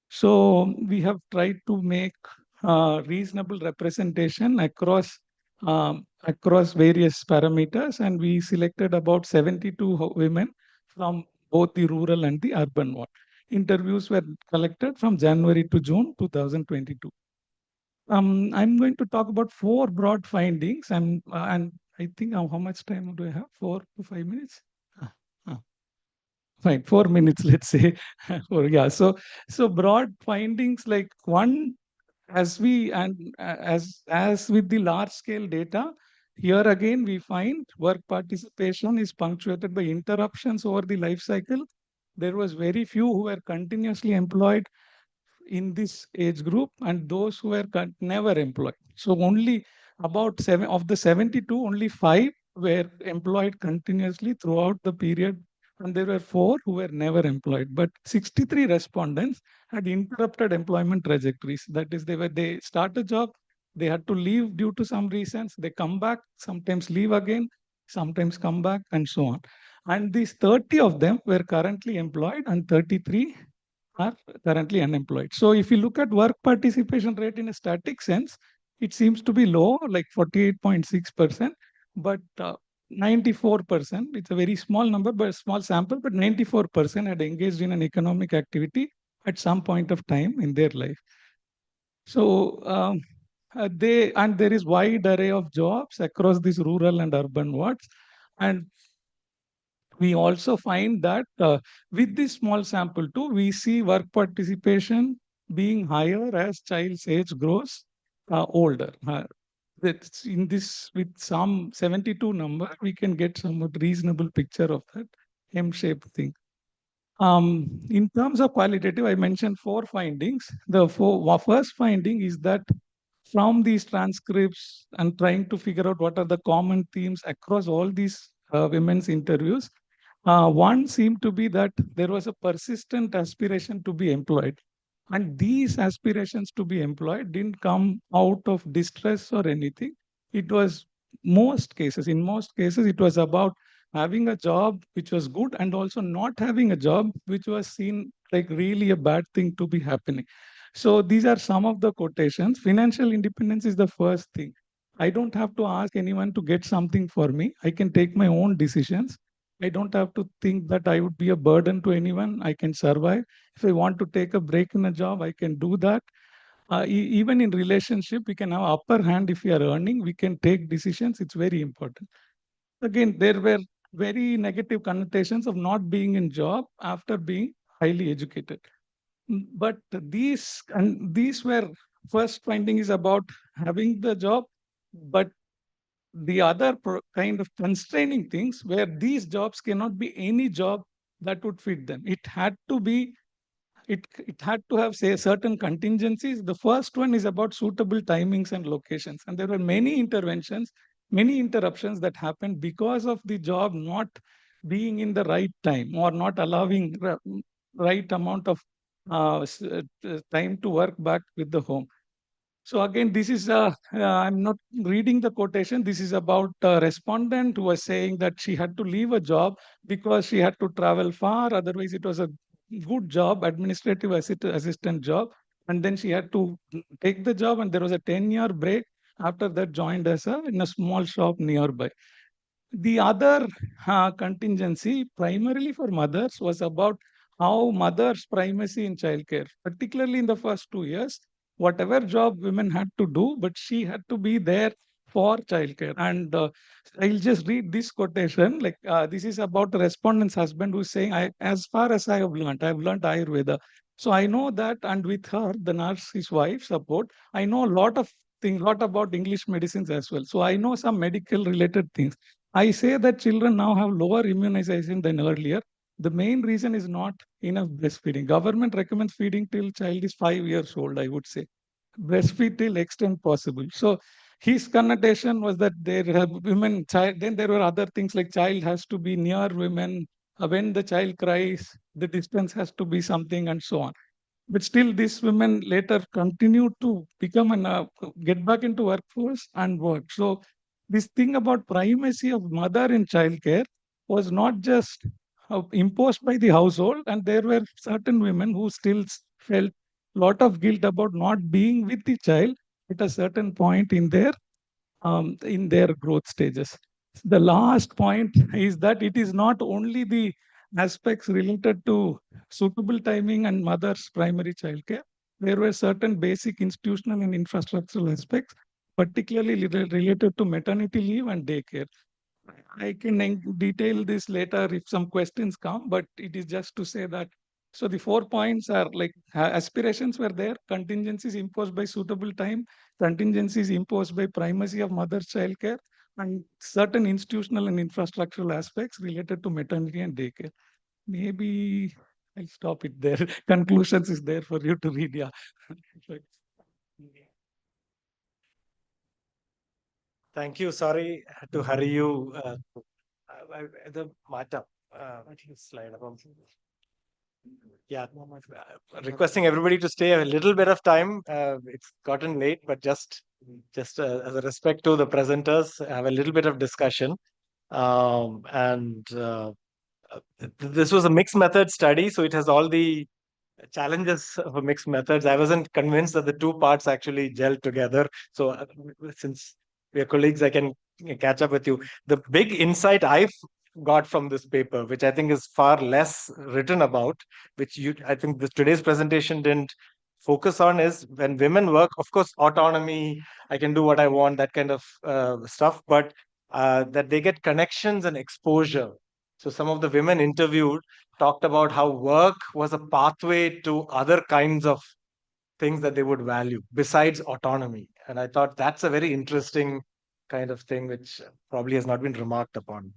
So we have tried to make reasonable representation across various parameters, and we selected about 72 women from both the rural and the urban one. Interviews were collected from January to June 2022. I'm going to talk about 4 broad findings, and I think how much time do I have? 4 to 5 minutes. Ah, ah. Fine, 4 minutes, let's say. Yeah, so broad findings, like one, as we and as with the large scale data, here again we find work participation is punctuated by interruptions over the life cycle. There was very few who were continuously employed in this age group, and those who were never employed. So only about 7 of the 72, only 5 were employed continuously throughout the period, and there were 4 who were never employed. But 63 respondents had interrupted employment trajectories. That is, they start a job, they had to leave due to some reasons, they come back, sometimes leave again, sometimes come back, and so on. And these 30 of them were currently employed, and 33 are currently unemployed. So if you look at work participation rate in a static sense, it seems to be low, like 48.6%, but 94%, it's a very small number, but a small sample, but 94% had engaged in an economic activity at some point of time in their life. So there is wide array of jobs across these rural and urban wards. And we also find that with this small sample too, we see work participation being higher as child's age grows older. That's in this, with some 72 number, we can get somewhat reasonable picture of that M-shaped thing. In terms of qualitative, I mentioned 4 findings. The first finding is that from these transcripts and trying to figure out what are the common themes across all these women's interviews, one seemed to be that there was a persistent aspiration to be employed. And these aspirations to be employed didn't come out of distress or anything. It was in most cases, it was about having a job which was good, and also not having a job which was seen like really a bad thing to be happening. So these are some of the quotations. Financial independence is the first thing. I don't have to ask anyone to get something for me. I can take my own decisions. I don't have to think that I would be a burden to anyone. I can survive. If I want to take a break in a job, I can do that. Even in relationship, we can have upper hand. If we are earning, we can take decisions. It's very important. Again, there were very negative connotations of not being in job after being highly educated. But these were, first finding is about having the job, but the other kind of constraining things where these jobs cannot be any job that would fit them. It had to be, it had to have, say, certain contingencies. The first one is about suitable timings and locations. And there were many interventions, many interruptions that happened because of the job not being in the right time or not allowing right amount of time to work back with the home. So again, this is I'm not reading the quotation. This is about a respondent who was saying that she had to leave a job because she had to travel far. Otherwise, it was a good job, administrative assistant job. And then she had to take the job, and there was a 10-year break. After that, joined as in a small shop nearby. The other contingency, primarily for mothers, was about how mothers' primacy in childcare, particularly in the first 2 years, whatever job women had to do, but she had to be there for childcare. And I'll just read this quotation. Like this is about the respondent's husband who's saying, as far as I've learned Ayurveda. So I know that, and with her, the nurse, his wife, support, I know a lot about English medicines as well. So I know some medical related things. I say that children now have lower immunization than earlier. The main reason is not enough breastfeeding. Government recommends feeding till child is 5 years old, I would say. Breastfeed till extent possible. So his connotation was that there have women, child, then there were other things like child has to be near women. When the child cries, the distance has to be something, and so on. But still, these women later continue to become and get back into workforce and work. So this thing about primacy of mother in childcare was not just imposed by the household, and there were certain women who still felt a lot of guilt about not being with the child at a certain point in their growth stages. The last point is that it is not only the aspects related to suitable timing and mother's primary childcare. There were certain basic institutional and infrastructural aspects, particularly related to maternity leave and daycare. I can detail this later if some questions come, but it is just to say that. So the 4 points are like aspirations were there, contingencies imposed by suitable time, contingencies imposed by primacy of mother's child care, and certain institutional and infrastructural aspects related to maternity and daycare. Maybe I'll stop it there. Conclusions is there for you to read. Yeah. Thank you. Sorry to hurry you. The matter. Slide up. Yeah, requesting everybody to stay a little bit of time. It's gotten late, but just as a respect to the presenters, have a little bit of discussion. This was a mixed method study, so it has all the challenges of mixed methods. I wasn't convinced that the two parts actually gel together. So since we are colleagues, I can catch up with you. The big insight I've got from this paper, which I think is far less written about, which I think today's presentation didn't focus on, is when women work, of course, autonomy, I can do what I want, that kind of stuff, but that they get connections and exposure. So some of the women interviewed talked about how work was a pathway to other kinds of things that they would value besides autonomy. And I thought that's a very interesting kind of thing, which probably has not been remarked upon.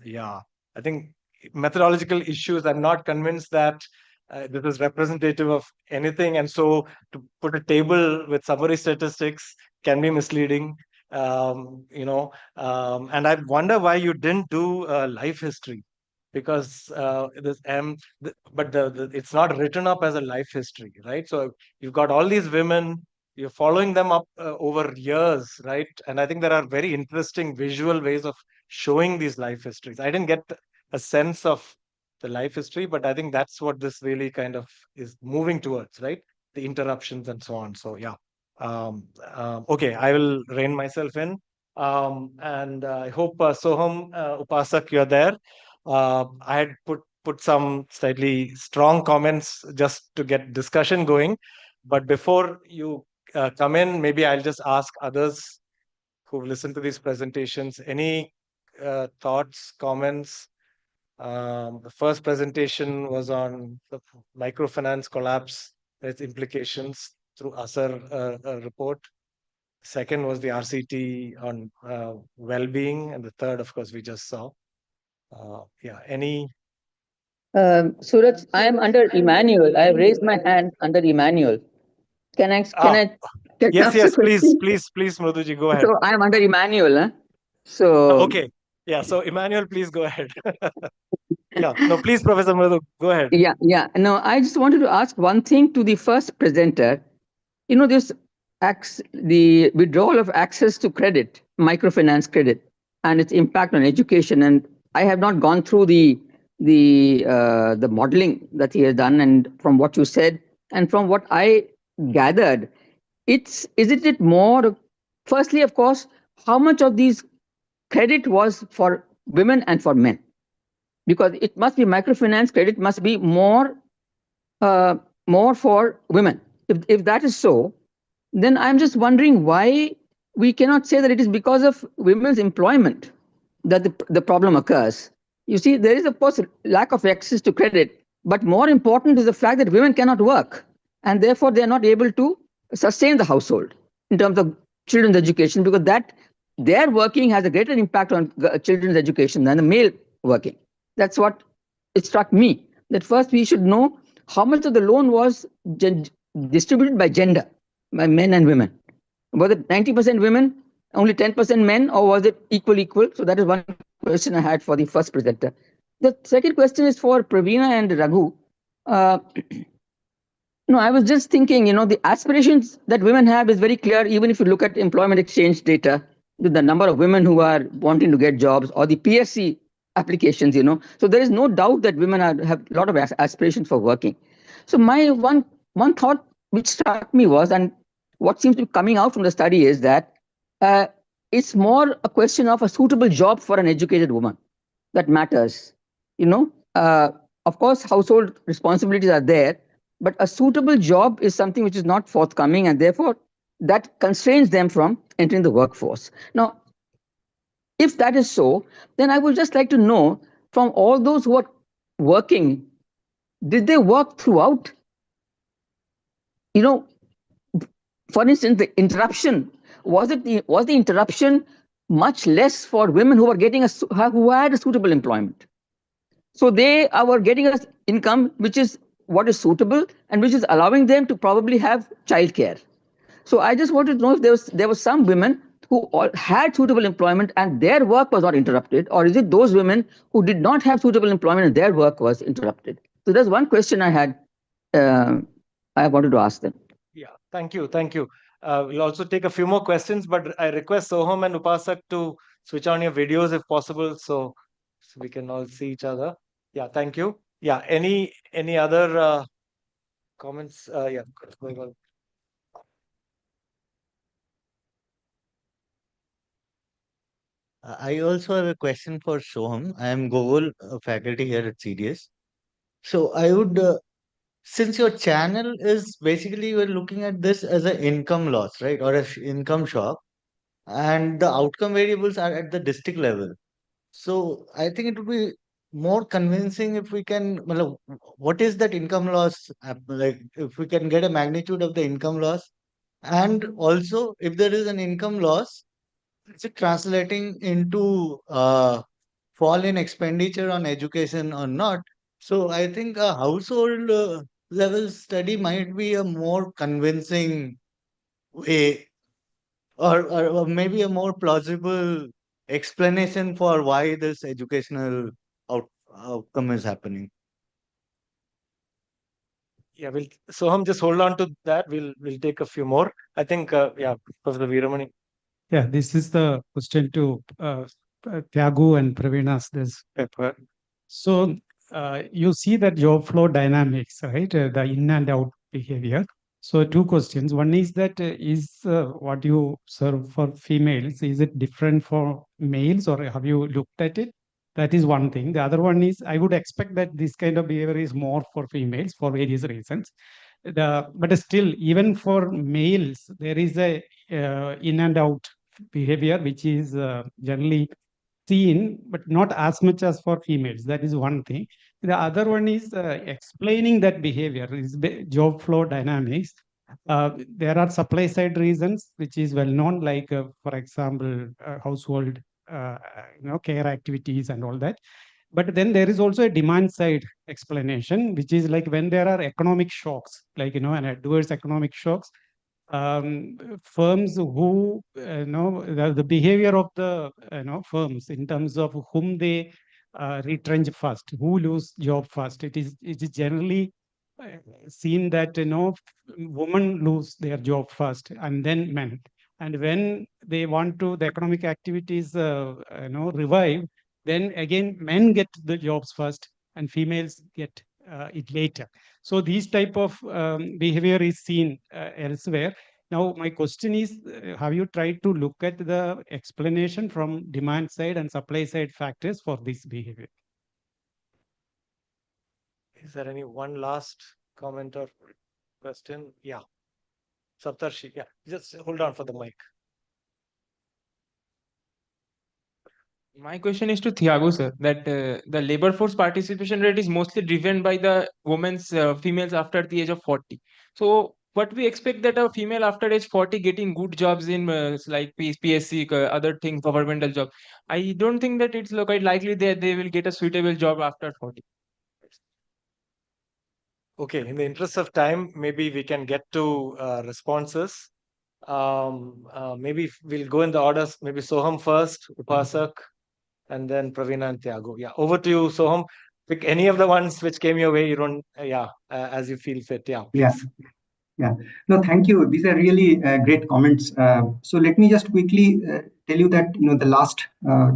Yeah, I think methodological issues, I'm not convinced that this is representative of anything. And so to put a table with summary statistics can be misleading. And I wonder why you didn't do life history, because it's not written up as a life history, right? So you've got all these women, you're following them up over years, right? And I think there are very interesting visual ways of showing these life histories. I didn't get a sense of the life history, but I think that's what this really kind of is moving towards, right? The interruptions and so on. So yeah. Okay, I will rein myself in. And I hope Soham, Upasak, you're there. I had put some slightly strong comments just to get discussion going. But before you come in, maybe I'll just ask others who've listened to these presentations, any thoughts, comments? The first presentation was on the microfinance collapse, its implications through ASER report. Second was the RCT on well-being, and the third, of course, we just saw. Yeah, any? Suraj, I am under Emmanuel. I have raised my hand under Emmanuel. Can I Yes, ask a please, question? please, Madhuji, go ahead. So I am under Emmanuel. Huh? So okay, yeah. So Emmanuel, please go ahead. Yeah, no, please, Professor Madhu, go ahead. Yeah. No, I just wanted to ask one thing to the first presenter. You know, the withdrawal of access to credit, microfinance credit, and its impact on education. And I have not gone through the modeling that he has done, and from what you said, and from what I gathered, isn't it more? Firstly, of course, how much of these credit was for women and for men? Because it must be microfinance credit must be more for women. If that is so, then I'm just wondering why we cannot say that it is because of women's employment that the problem occurs. You see, there is, of course, lack of access to credit, but more important is the fact that women cannot work, and therefore they are not able to sustain the household in terms of children's education, because their working has a greater impact on children's education than the male working. That's what it struck me, that first we should know how much of the loan was distributed by gender, by men and women. Was it 90% women, only 10% men, or was it equal? So that is one question I had for the first presenter. The second question is for Praveena and Raghu. No, I was just thinking, the aspirations that women have is very clear, even if you look at employment exchange data, with the number of women who are wanting to get jobs, or the PSC applications, So there is no doubt that women have a lot of aspirations for working. So my one thought which struck me was, and what seems to be coming out from the study is that it's more a question of a suitable job for an educated woman that matters. Of course, household responsibilities are there, but a suitable job is something which is not forthcoming, and therefore that constrains them from entering the workforce. Now, if that is so, then I would just like to know from all those who are working, did they work throughout? For instance, the interruption, was the interruption much less for women who had a suitable employment? So they were getting an income which is what is suitable and which is allowing them to probably have childcare. So I just wanted to know if there was some women who had suitable employment and their work was not interrupted, or is it those women who did not have suitable employment and their work was interrupted? So there's one question I had. I wanted to ask them. Yeah, thank you. We'll also take a few more questions, but I request Soham and Upasak to switch on your videos if possible, so we can all see each other. Yeah, thank you. Yeah, any other comments? Yeah, going on. I also have a question for Soham. I am Gogol, faculty here at CDS. So I would, since your channel is basically you're looking at this as an income loss, right, or an income shock, and the outcome variables are at the district level. So I think it would be more convincing if we can, what is that income loss? Like if we can get a magnitude of the income loss, and also if there is an income loss, is it translating into fall in expenditure on education or not? So I think a household level study might be a more convincing way, or maybe a more plausible explanation for why this educational outcome is happening. Yeah, Soham, just hold on to that. We'll take a few more. I think, yeah, Professor Veeramani. Yeah, this is the question to Tyagu and Praveena's this paper. So you see that job flow dynamics, right? The in and out behavior. So two questions. One is that is what you serve for females, is it different for males, or have you looked at it? That is one thing. The other one is I would expect that this kind of behavior is more for females for various reasons. But still, even for males, there is a in and out behavior which is generally seen, but not as much as for females. That is one thing. The other one is explaining that behavior is job flow dynamics. There are supply side reasons, which is well known, like for example, household, care activities and all that. But then there is also a demand side explanation, which is like when there are economic shocks, like an adverse economic shocks, firms who the behavior of the firms in terms of whom they retrench first, who lose job first. It is generally seen that women lose their job first and then men. And when they want to the economic activities revive, then again men get the jobs first and females get it later. So these type of behavior is seen elsewhere. Now my question is, have you tried to look at the explanation from demand side and supply side factors for this behavior? Is there any one last comment or question? Yeah. Saptarshi, yeah, just hold on for the mic. My question is to Thiago, sir, that the labor force participation rate is mostly driven by the females after the age of 40. So what we expect that a female after age 40 getting good jobs in like PSC, other things, governmental job. I don't think that it's quite likely that they will get a suitable job after 40. Okay, in the interest of time, maybe we can get to responses. Maybe we'll go in the orders, maybe Soham first, Upasak, and then Praveena and Thiago. Yeah, over to you, Soham. Pick any of the ones which came your way. You don't, as you feel fit. Yeah, please. Yeah. Yeah, no, thank you. These are really great comments. So let me just quickly tell you that the last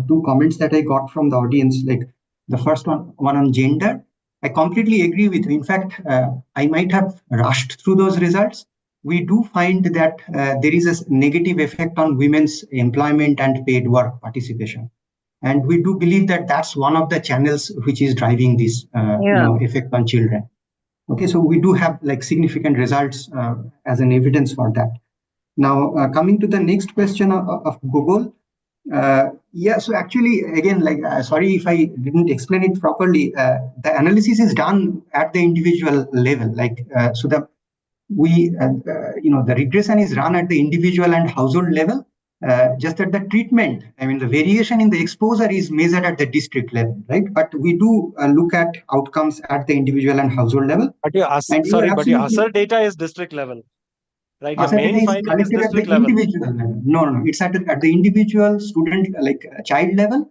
two comments that I got from the audience, like the first one on gender, I completely agree with you. In fact, I might have rushed through those results. We do find that there is a negative effect on women's employment and paid work participation, and we do believe that that's one of the channels which is driving this effect on children. Okay, so we do have like significant results as an evidence for that. Now, coming to the next question of Google. Yeah, so actually, again, like, sorry if I didn't explain it properly. The analysis is done at the individual level, like, so the the regression is run at the individual and household level. Just at the treatment, I mean, the variation in the exposure is measured at the district level, right? But we do look at outcomes at the individual and household level. But your And you are but your absolutely ASER data is district level, right? Your ASER data main is finding is collected at the district level. individual level. No, it's at the individual student, like child level.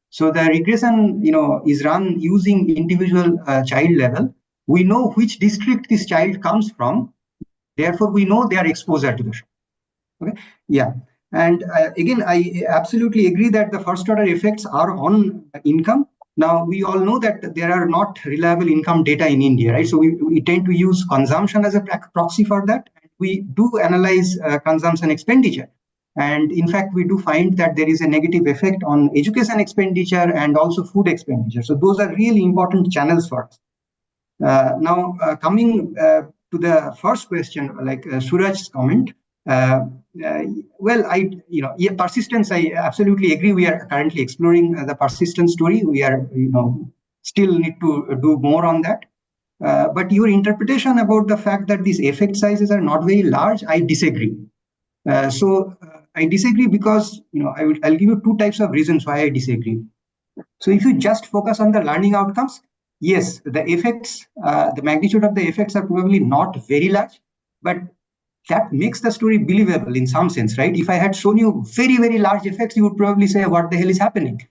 So the regression, is run using individual child level. We know which district this child comes from. Therefore, we know their exposure to the shock. Okay, yeah. And again, I absolutely agree that the first order effects are on income. Now, we all know that there are not reliable income data in India, right? So we tend to use consumption as a proxy for that. We do analyze consumption expenditure. And in fact, we do find that there is a negative effect on education expenditure and also food expenditure. So those are really important channels for us. Now, coming to the first question, like Suraj's comment, well, persistence, I absolutely agree. We are currently exploring the persistence story. We are, still need to do more on that. But your interpretation about the fact that these effect sizes are not very large, I disagree. I disagree because, I'll give you two types of reasons why I disagree. So if you just focus on the learning outcomes, yes, the effects, the magnitude of the effects are probably not very large, but that makes the story believable in some sense, right? If I had shown you very, very large effects, you would probably say, what the hell is happening?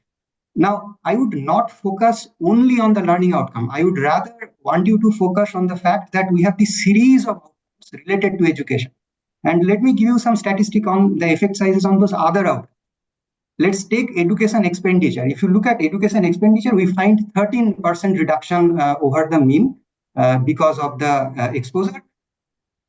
Now, I would not focus only on the learning outcome. I would rather want you to focus on the fact that we have this series of outcomes related to education. And let me give you some statistic on the effect sizes on those other outcomes. Let's take education expenditure. If you look at education expenditure, we find 13% reduction over the mean because of the exposure.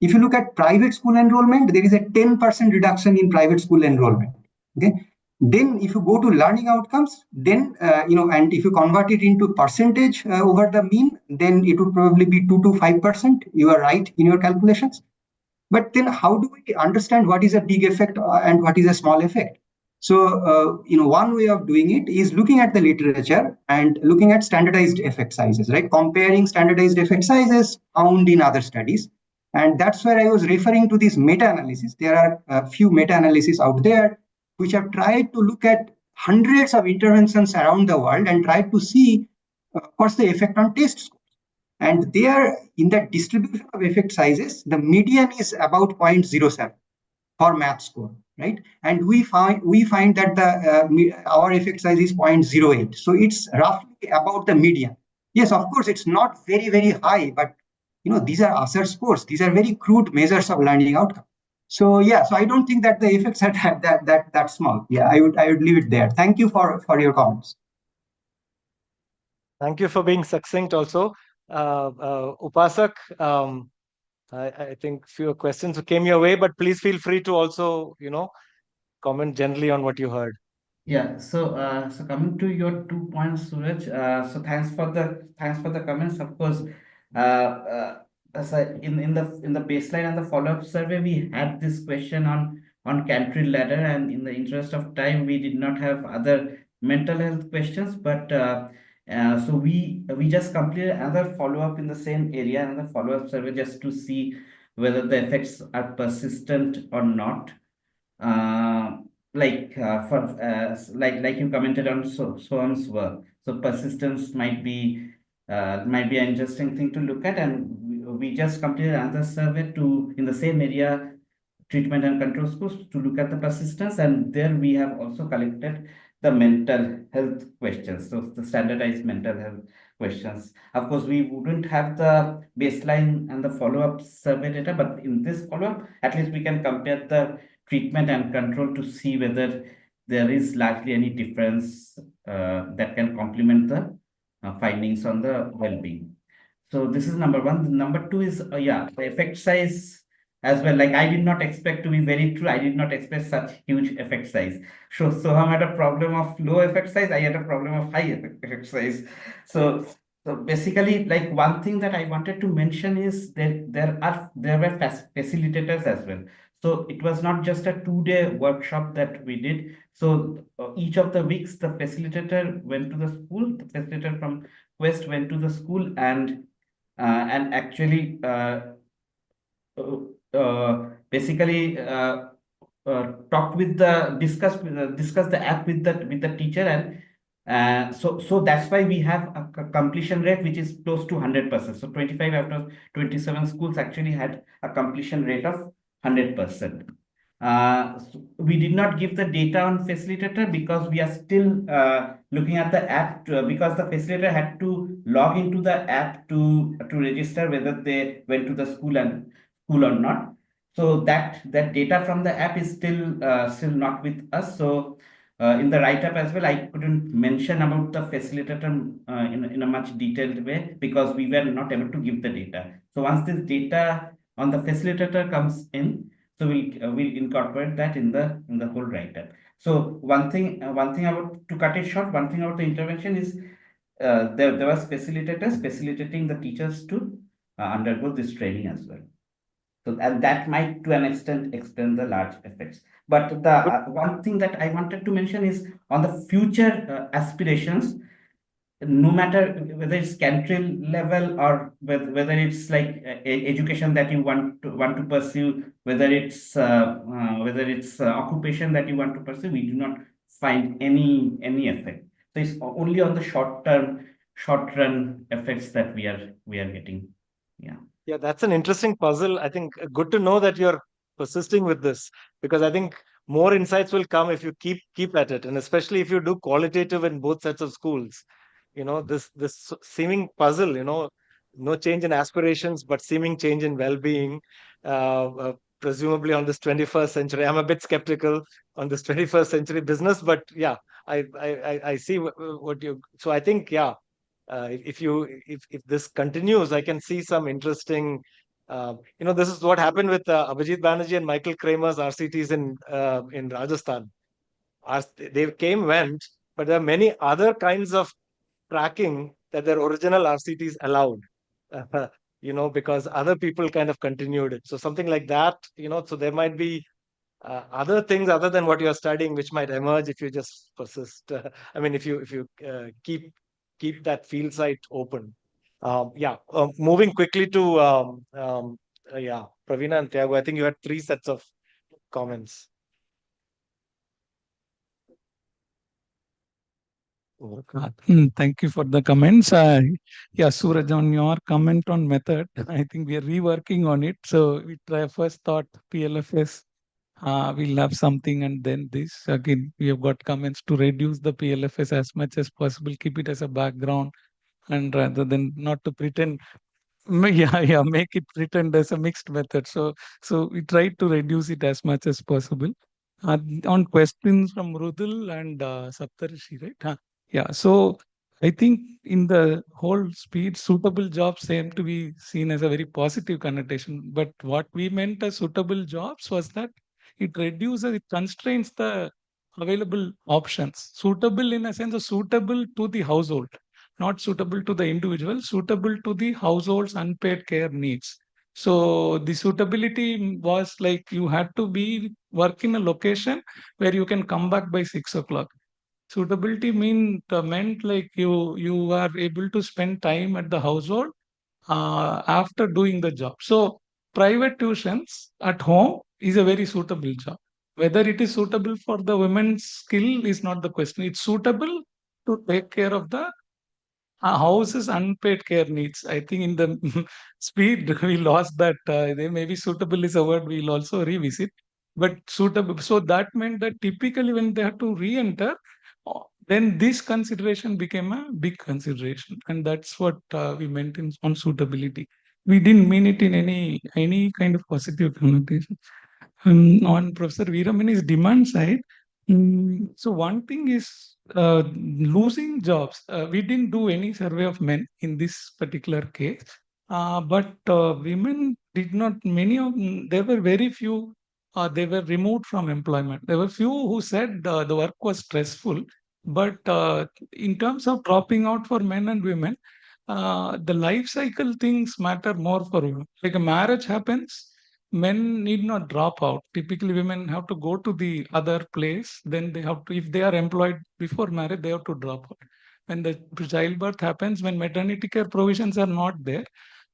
If you look at private school enrollment, there is a 10% reduction in private school enrollment. Okay. Then if you go to learning outcomes, then, and if you convert it into percentage over the mean, then it would probably be 2 to 5%. You are right in your calculations. But then how do we understand what is a big effect and what is a small effect? So, one way of doing it is looking at the literature and looking at standardized effect sizes, right? Comparing standardized effect sizes found in other studies. And that's where I was referring to this meta-analysis. There are a few meta-analyses out there which have tried to look at hundreds of interventions around the world and tried to see what's the effect on test scores. And there, in that distribution of effect sizes, the median is about 0.07 for math score, right? And we find that our effect size is 0.08. So it's roughly about the median. Yes, of course, it's not very, very high, but these are ASER scores. These are very crude measures of learning outcome. So yeah, so I don't think that the effects are that small. Yeah, I would leave it there. Thank you for your comments. Thank you for being succinct also. Upasak, I think few questions came your way, but please feel free to also, comment generally on what you heard. Yeah, so coming to your 2 points, Suraj. So thanks for the comments. Of course, so in the baseline and the follow-up survey, we had this question on country ladder, and in the interest of time, we did not have other mental health questions. But so we just completed another follow-up in the same area, another follow-up survey, just to see whether the effects are persistent or not. Like you commented on Soham's work. So persistence might be an interesting thing to look at, and we just completed another survey in the same area, treatment and control schools, to look at the persistence, and there we have also collected the mental health questions, so the standardized mental health questions. Of course, we wouldn't have the baseline and the follow-up survey data, but in this follow-up, at least we can compare the treatment and control to see whether there is largely any difference that can complement the findings on the well-being. So this is number one. Number two is yeah, the effect size as well. Like I did not expect, to be very true, I did not expect such huge effect size. So I had a problem of low effect size, I had a problem of high effect size. So basically, like one thing that I wanted to mention is that there were facilitators as well. So it was not just a 2-day workshop that we did. So each of the weeks, the facilitator went to the school. The facilitator from Quest went to the school and actually basically talked with the discuss the app with the teacher, and so that's why we have a completion rate which is close to 100%. So 25 out of 27 schools actually had a completion rate of 100%. So we did not give the data on facilitator because we are still looking at the app because the facilitator had to log into the app to register whether they went to the school or not. So that data from the app is still not with us. So in the write-up as well, I couldn't mention about the facilitator in a much detailed way because we were not able to give the data. So once this data on the facilitator comes in, so we'll incorporate that in the whole write-up. So one thing about, to cut it short, one thing about the intervention is there was facilitators facilitating the teachers to undergo this training as well. So and that might to an extent explain the large effects. But the one thing that I wanted to mention is on the future aspirations, no matter whether it's country level or whether it's like education that you want to pursue, whether it's occupation that you want to pursue, we do not find any effect. So it's only on the short run effects that we are getting. Yeah. Yeah, that's an interesting puzzle. I think good to know that you're persisting with this, because I think more insights will come if you keep at it, and especially if you do qualitative in both sets of schools. This seeming puzzle, no change in aspirations, but seeming change in well-being, presumably on this 21st century. I'm a bit skeptical on this 21st century business, but yeah, I see what you. So I think if this continues, I can see some interesting. This is what happened with Abhijit Banerjee and Michael Kramer's RCTs in Rajasthan. They went, but there are many other kinds of tracking that their original RCTs allowed. Because other people kind of continued it. So something like that. So there might be other things other than what you're studying, which might emerge if you just persist. If you keep that field site open. Moving quickly to Pravina and Thiago. I think you had 3 sets of comments. Thank you for the comments. Suraj, on your comment on method, I think we are reworking on it. So we first thought PLFS, we'll have something, and then this. Again, we have got comments to reduce the PLFS as much as possible, keep it as a background, and rather than not to pretend, make it pretend as a mixed method. So we try to reduce it as much as possible. On questions from Rudul and Saptarishi, right? So I think in the whole speed, suitable jobs seem to be seen as a very positive connotation. But what we meant as suitable jobs was that it constrains the available options. Suitable in a sense, suitable to the household, not suitable to the individual, suitable to the household's unpaid care needs. So the suitability was like you had to work in a location where you can come back by 6 o'clock. Suitability meant like you are able to spend time at the household after doing the job. So private tuitions at home is a very suitable job. Whether it is suitable for the women's skill is not the question. It's suitable to take care of the house's unpaid care needs. I think in the speed we lost that. Maybe suitable is a word we'll also revisit. But suitable. So that meant that typically when they have to re-enter, then this consideration became a big consideration, and that's what we meant on suitability. We didn't mean it in any kind of positive connotation. On Professor Veeramani's demand side, so one thing is losing jobs. We didn't do any survey of men in this particular case, but women did not. Many of them, there were very few. They were removed from employment. There were few who said the work was stressful, but in terms of dropping out for men and women, the life cycle things matter more for women. Like a marriage happens, men need not drop out. Typically, women have to go to the other place. Then they have to, if they are employed before marriage, they have to drop out. When the childbirth happens, when maternity care provisions are not there,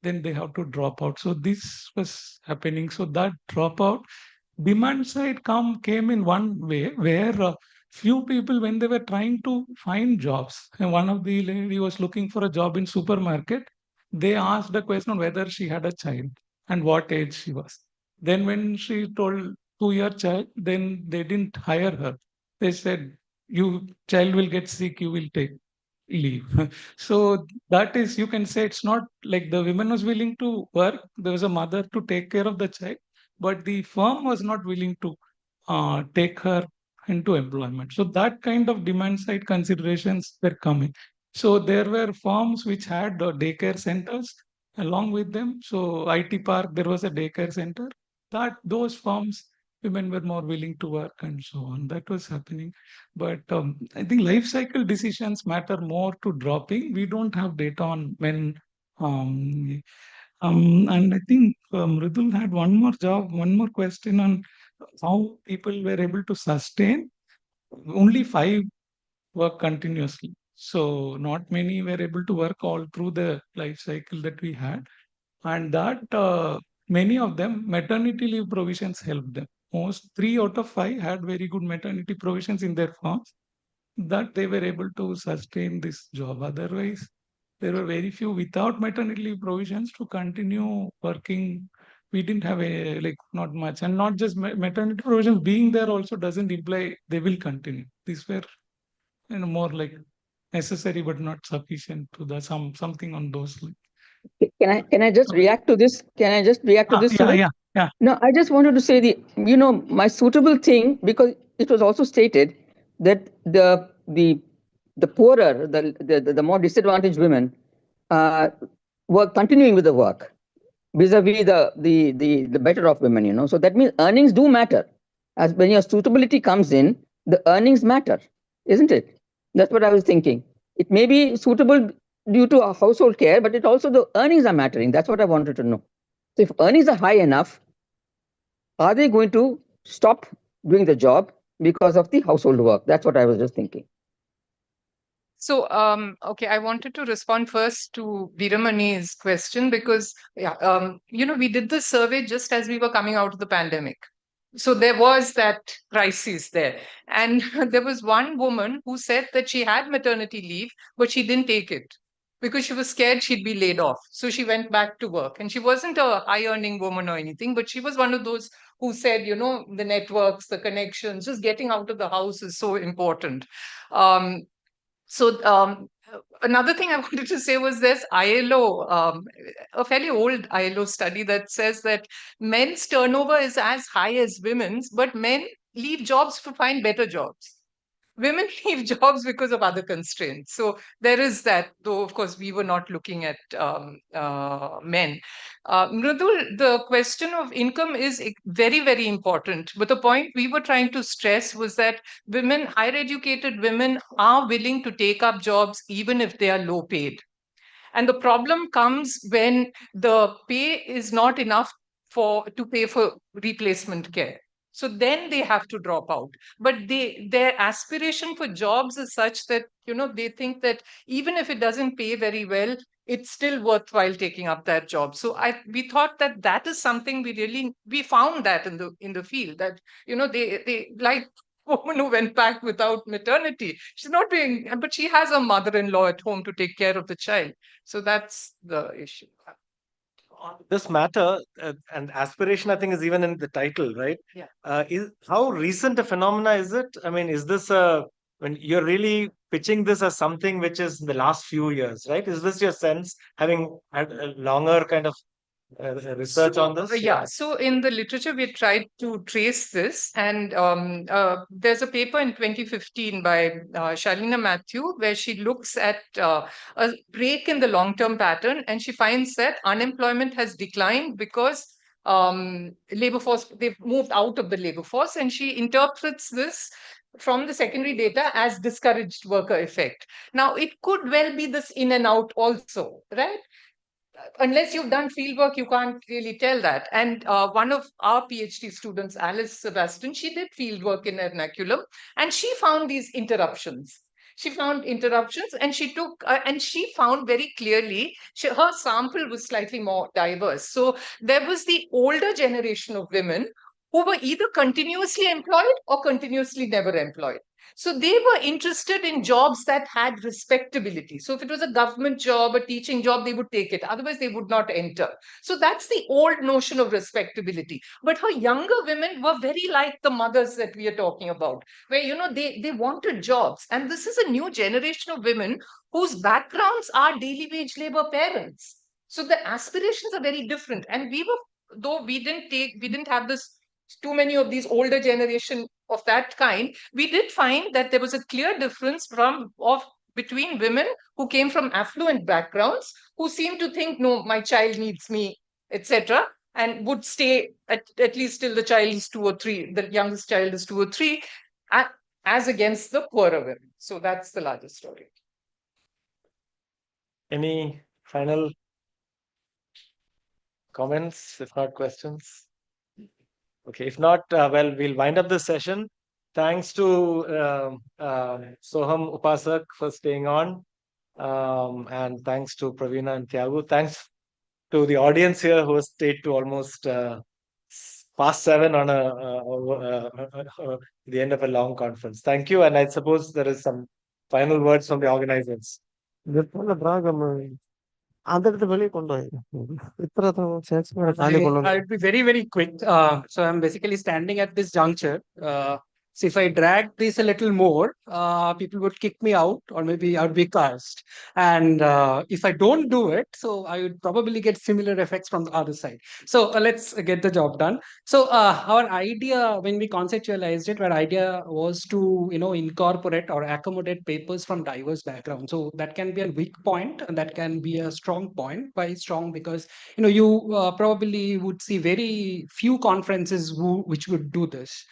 then they have to drop out. So this was happening. So that dropout, demand side came in one way where few people, when they were trying to find jobs, and one of the lady was looking for a job in supermarket, they asked the question whether she had a child and what age she was. Then when she told 2-year child, then they didn't hire her. They said, you child will get sick, you will take leave. So that is, you can say it's not like the woman was willing to work. There was a mother to take care of the child, but the firm was not willing to take her into employment. So that kind of demand side considerations were coming. So there were firms which had daycare centers along with them. So IT Park, there was a daycare center. That those firms, women were more willing to work and so on. That was happening. But I think life cycle decisions matter more to dropping. We don't have data on when. And I think Mridul had one more question on how people were able to sustain. Only 5 work continuously. So not many were able to work all through the life cycle that we had. And that many of them, maternity leave provisions helped them. Most 3 out of 5 had very good maternity provisions in their firms that they were able to sustain this job. Otherwise, there were very few without maternity leave provisions to continue working. We didn't have not much, and not just maternity provisions being there also doesn't imply they will continue. These were more like necessary but not sufficient to the something on those lines. Can I just react to this? Can I just react to this? Yeah. No, I just wanted to say my suitable thing, because it was also stated that the poorer, the more disadvantaged women were continuing with the work vis-a-vis the better off women, So that means earnings do matter. As when your suitability comes in, the earnings matter, isn't it? That's what I was thinking. It may be suitable due to a household care, but it also the earnings are mattering. That's what I wanted to know. So if earnings are high enough, are they going to stop doing the job because of the household work? That's what I was just thinking. So, okay, I wanted to respond first to Veeramani's question because, we did this survey just as we were coming out of the pandemic. So there was that crisis there. And there was one woman who said that she had maternity leave, but she didn't take it because she was scared she'd be laid off. So she went back to work. And she wasn't a high earning woman or anything, but she was one of those who said, the networks, the connections, just getting out of the house is so important. So another thing I wanted to say was there's ILO, a fairly old ILO study that says that men's turnover is as high as women's, but men leave jobs to find better jobs. Women leave jobs because of other constraints. So there is that, though, of course, we were not looking at men. Mridul, the question of income is very, very important. But the point we were trying to stress was that women, higher educated women, are willing to take up jobs even if they are low paid. And the problem comes when the pay is not enough to pay for replacement care. So then they have to drop out. But their aspiration for jobs is such that, they think that even if it doesn't pay very well, it's still worthwhile taking up that job. So we thought that is something we found that in the field that, they like woman who went back without maternity. She's not being, but she has a mother-in-law at home to take care of the child. So that's the issue. On this matter, and aspiration, I think, is even in the title, right? Yeah. How recent a phenomena is it? I mean, is this a when you're really pitching this as something which is in the last few years, right? Is this your sense, having had a longer kind of research on this? Yeah, so in the literature, we tried to trace this, and there's a paper in 2015 by Shalina Matthew where she looks at a break in the long-term pattern, and she finds that unemployment has declined because labor force, they've moved out of the labor force, and she interprets this from the secondary data as discouraged worker effect. Now, it could well be this in and out also, right? Unless you've done field work, you can't really tell that. And one of our PhD students, Alice Sebastian, she did field work in vernaculum, and she found these interruptions. She found interruptions, and she took, and she found very clearly, her sample was slightly more diverse. So there was the older generation of women who were either continuously employed or continuously never employed. So they were interested in jobs that had respectability. So if it was a government job, a teaching job, they would take it. Otherwise, they would not enter. So that's the old notion of respectability. But her younger women were very like the mothers that we are talking about, where, you know, they wanted jobs. And this is a new generation of women whose backgrounds are daily wage labor parents. So the aspirations are very different. And we were, though we didn't have this too many of these older generation of that kind, we did find that there was a clear difference between women who came from affluent backgrounds, who seemed to think, no, my child needs me, etc., and would stay at least till the child is 2 or 3, the youngest child is 2 or 3, as against the poorer women. So that's the larger story. Any final comments, if not questions? Okay, if not, well, we'll wind up this session. Thanks to Soham Upasak for staying on. And thanks to Praveena and Thiagu. Thanks to the audience here who has stayed to almost past 7 on the end of a long conference. Thank you. And I suppose there is some final words from the organizers. I'll be very, very quick. So I'm basically standing at this juncture. So if I drag this a little more, people would kick me out, or maybe I would be cast. And if I don't do it, so I would probably get similar effects from the other side. So let's get the job done. So our idea, when we conceptualized it, our idea was to, incorporate or accommodate papers from diverse backgrounds. So that can be a weak point, and that can be a strong point. Why strong? Because you probably would see very few conferences which would do this.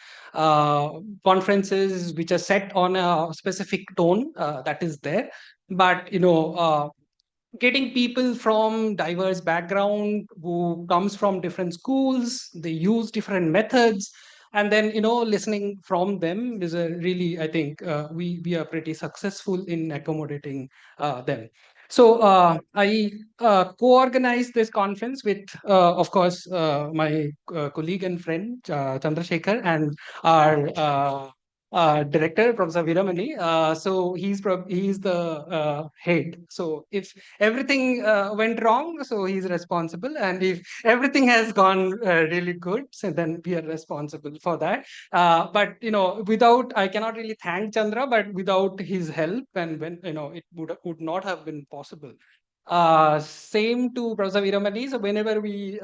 Conferences which are set on a specific tone that is there, but getting people from diverse background who comes from different schools, they use different methods, and then listening from them is a really, I think we are pretty successful in accommodating them. So I co-organized this conference with, of course, my colleague and friend Chandrasekhar, and our director, Professor Viramani. So he's the head. So if everything went wrong, so he's responsible, and if everything has gone really good, so then we are responsible for that. But I cannot really thank Chandra, but without his help, and when it would not have been possible. Same to Professor Viramani. So whenever we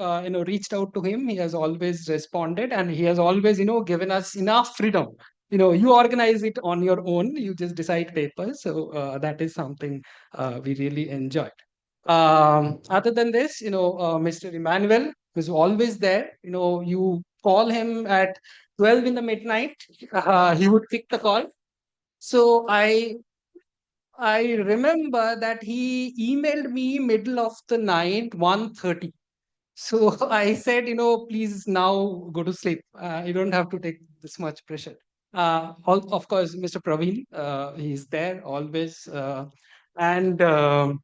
reached out to him, he has always responded, and he has always given us enough freedom. You organize it on your own, you just decide papers. So that is something we really enjoyed. Other than this, Mr. Emmanuel is always there. You call him at 12 in the midnight, he would pick the call. So I remember that he emailed me middle of the night, 1:30. So I said, please now go to sleep. You don't have to take this much pressure. Of course, Mr. Praveen, he's there always. And so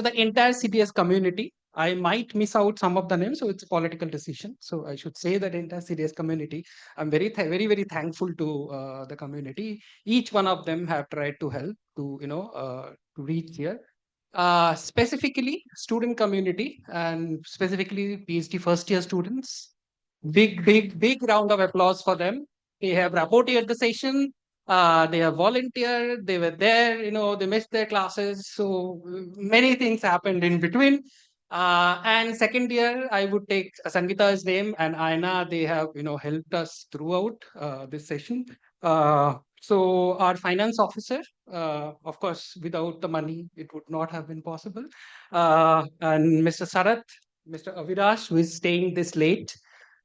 the entire CDS community, I might miss out some of the names, so it's a political decision. So I should say that entire CDS community, I'm very, very thankful to the community. Each one of them have tried to help to, to reach here. Specifically, student community, and specifically PhD first year students. Big round of applause for them. They have reported the session. They have volunteered, they were there, they missed their classes. So many things happened in between. And second year, I would take Sangita's name and Aina. They have, helped us throughout this session. So our finance officer, of course, without the money, it would not have been possible. And Mr. Sarath, Mr. Avirash, who is staying this late,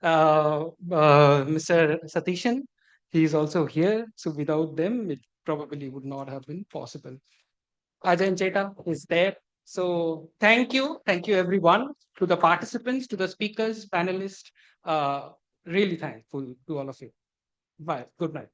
Mr. Satishan, he is also here. So without them, it probably would not have been possible. Ajay Cheta is there. So thank you everyone, to the participants, to the speakers, panelists. Really thankful to all of you. Bye. Good night.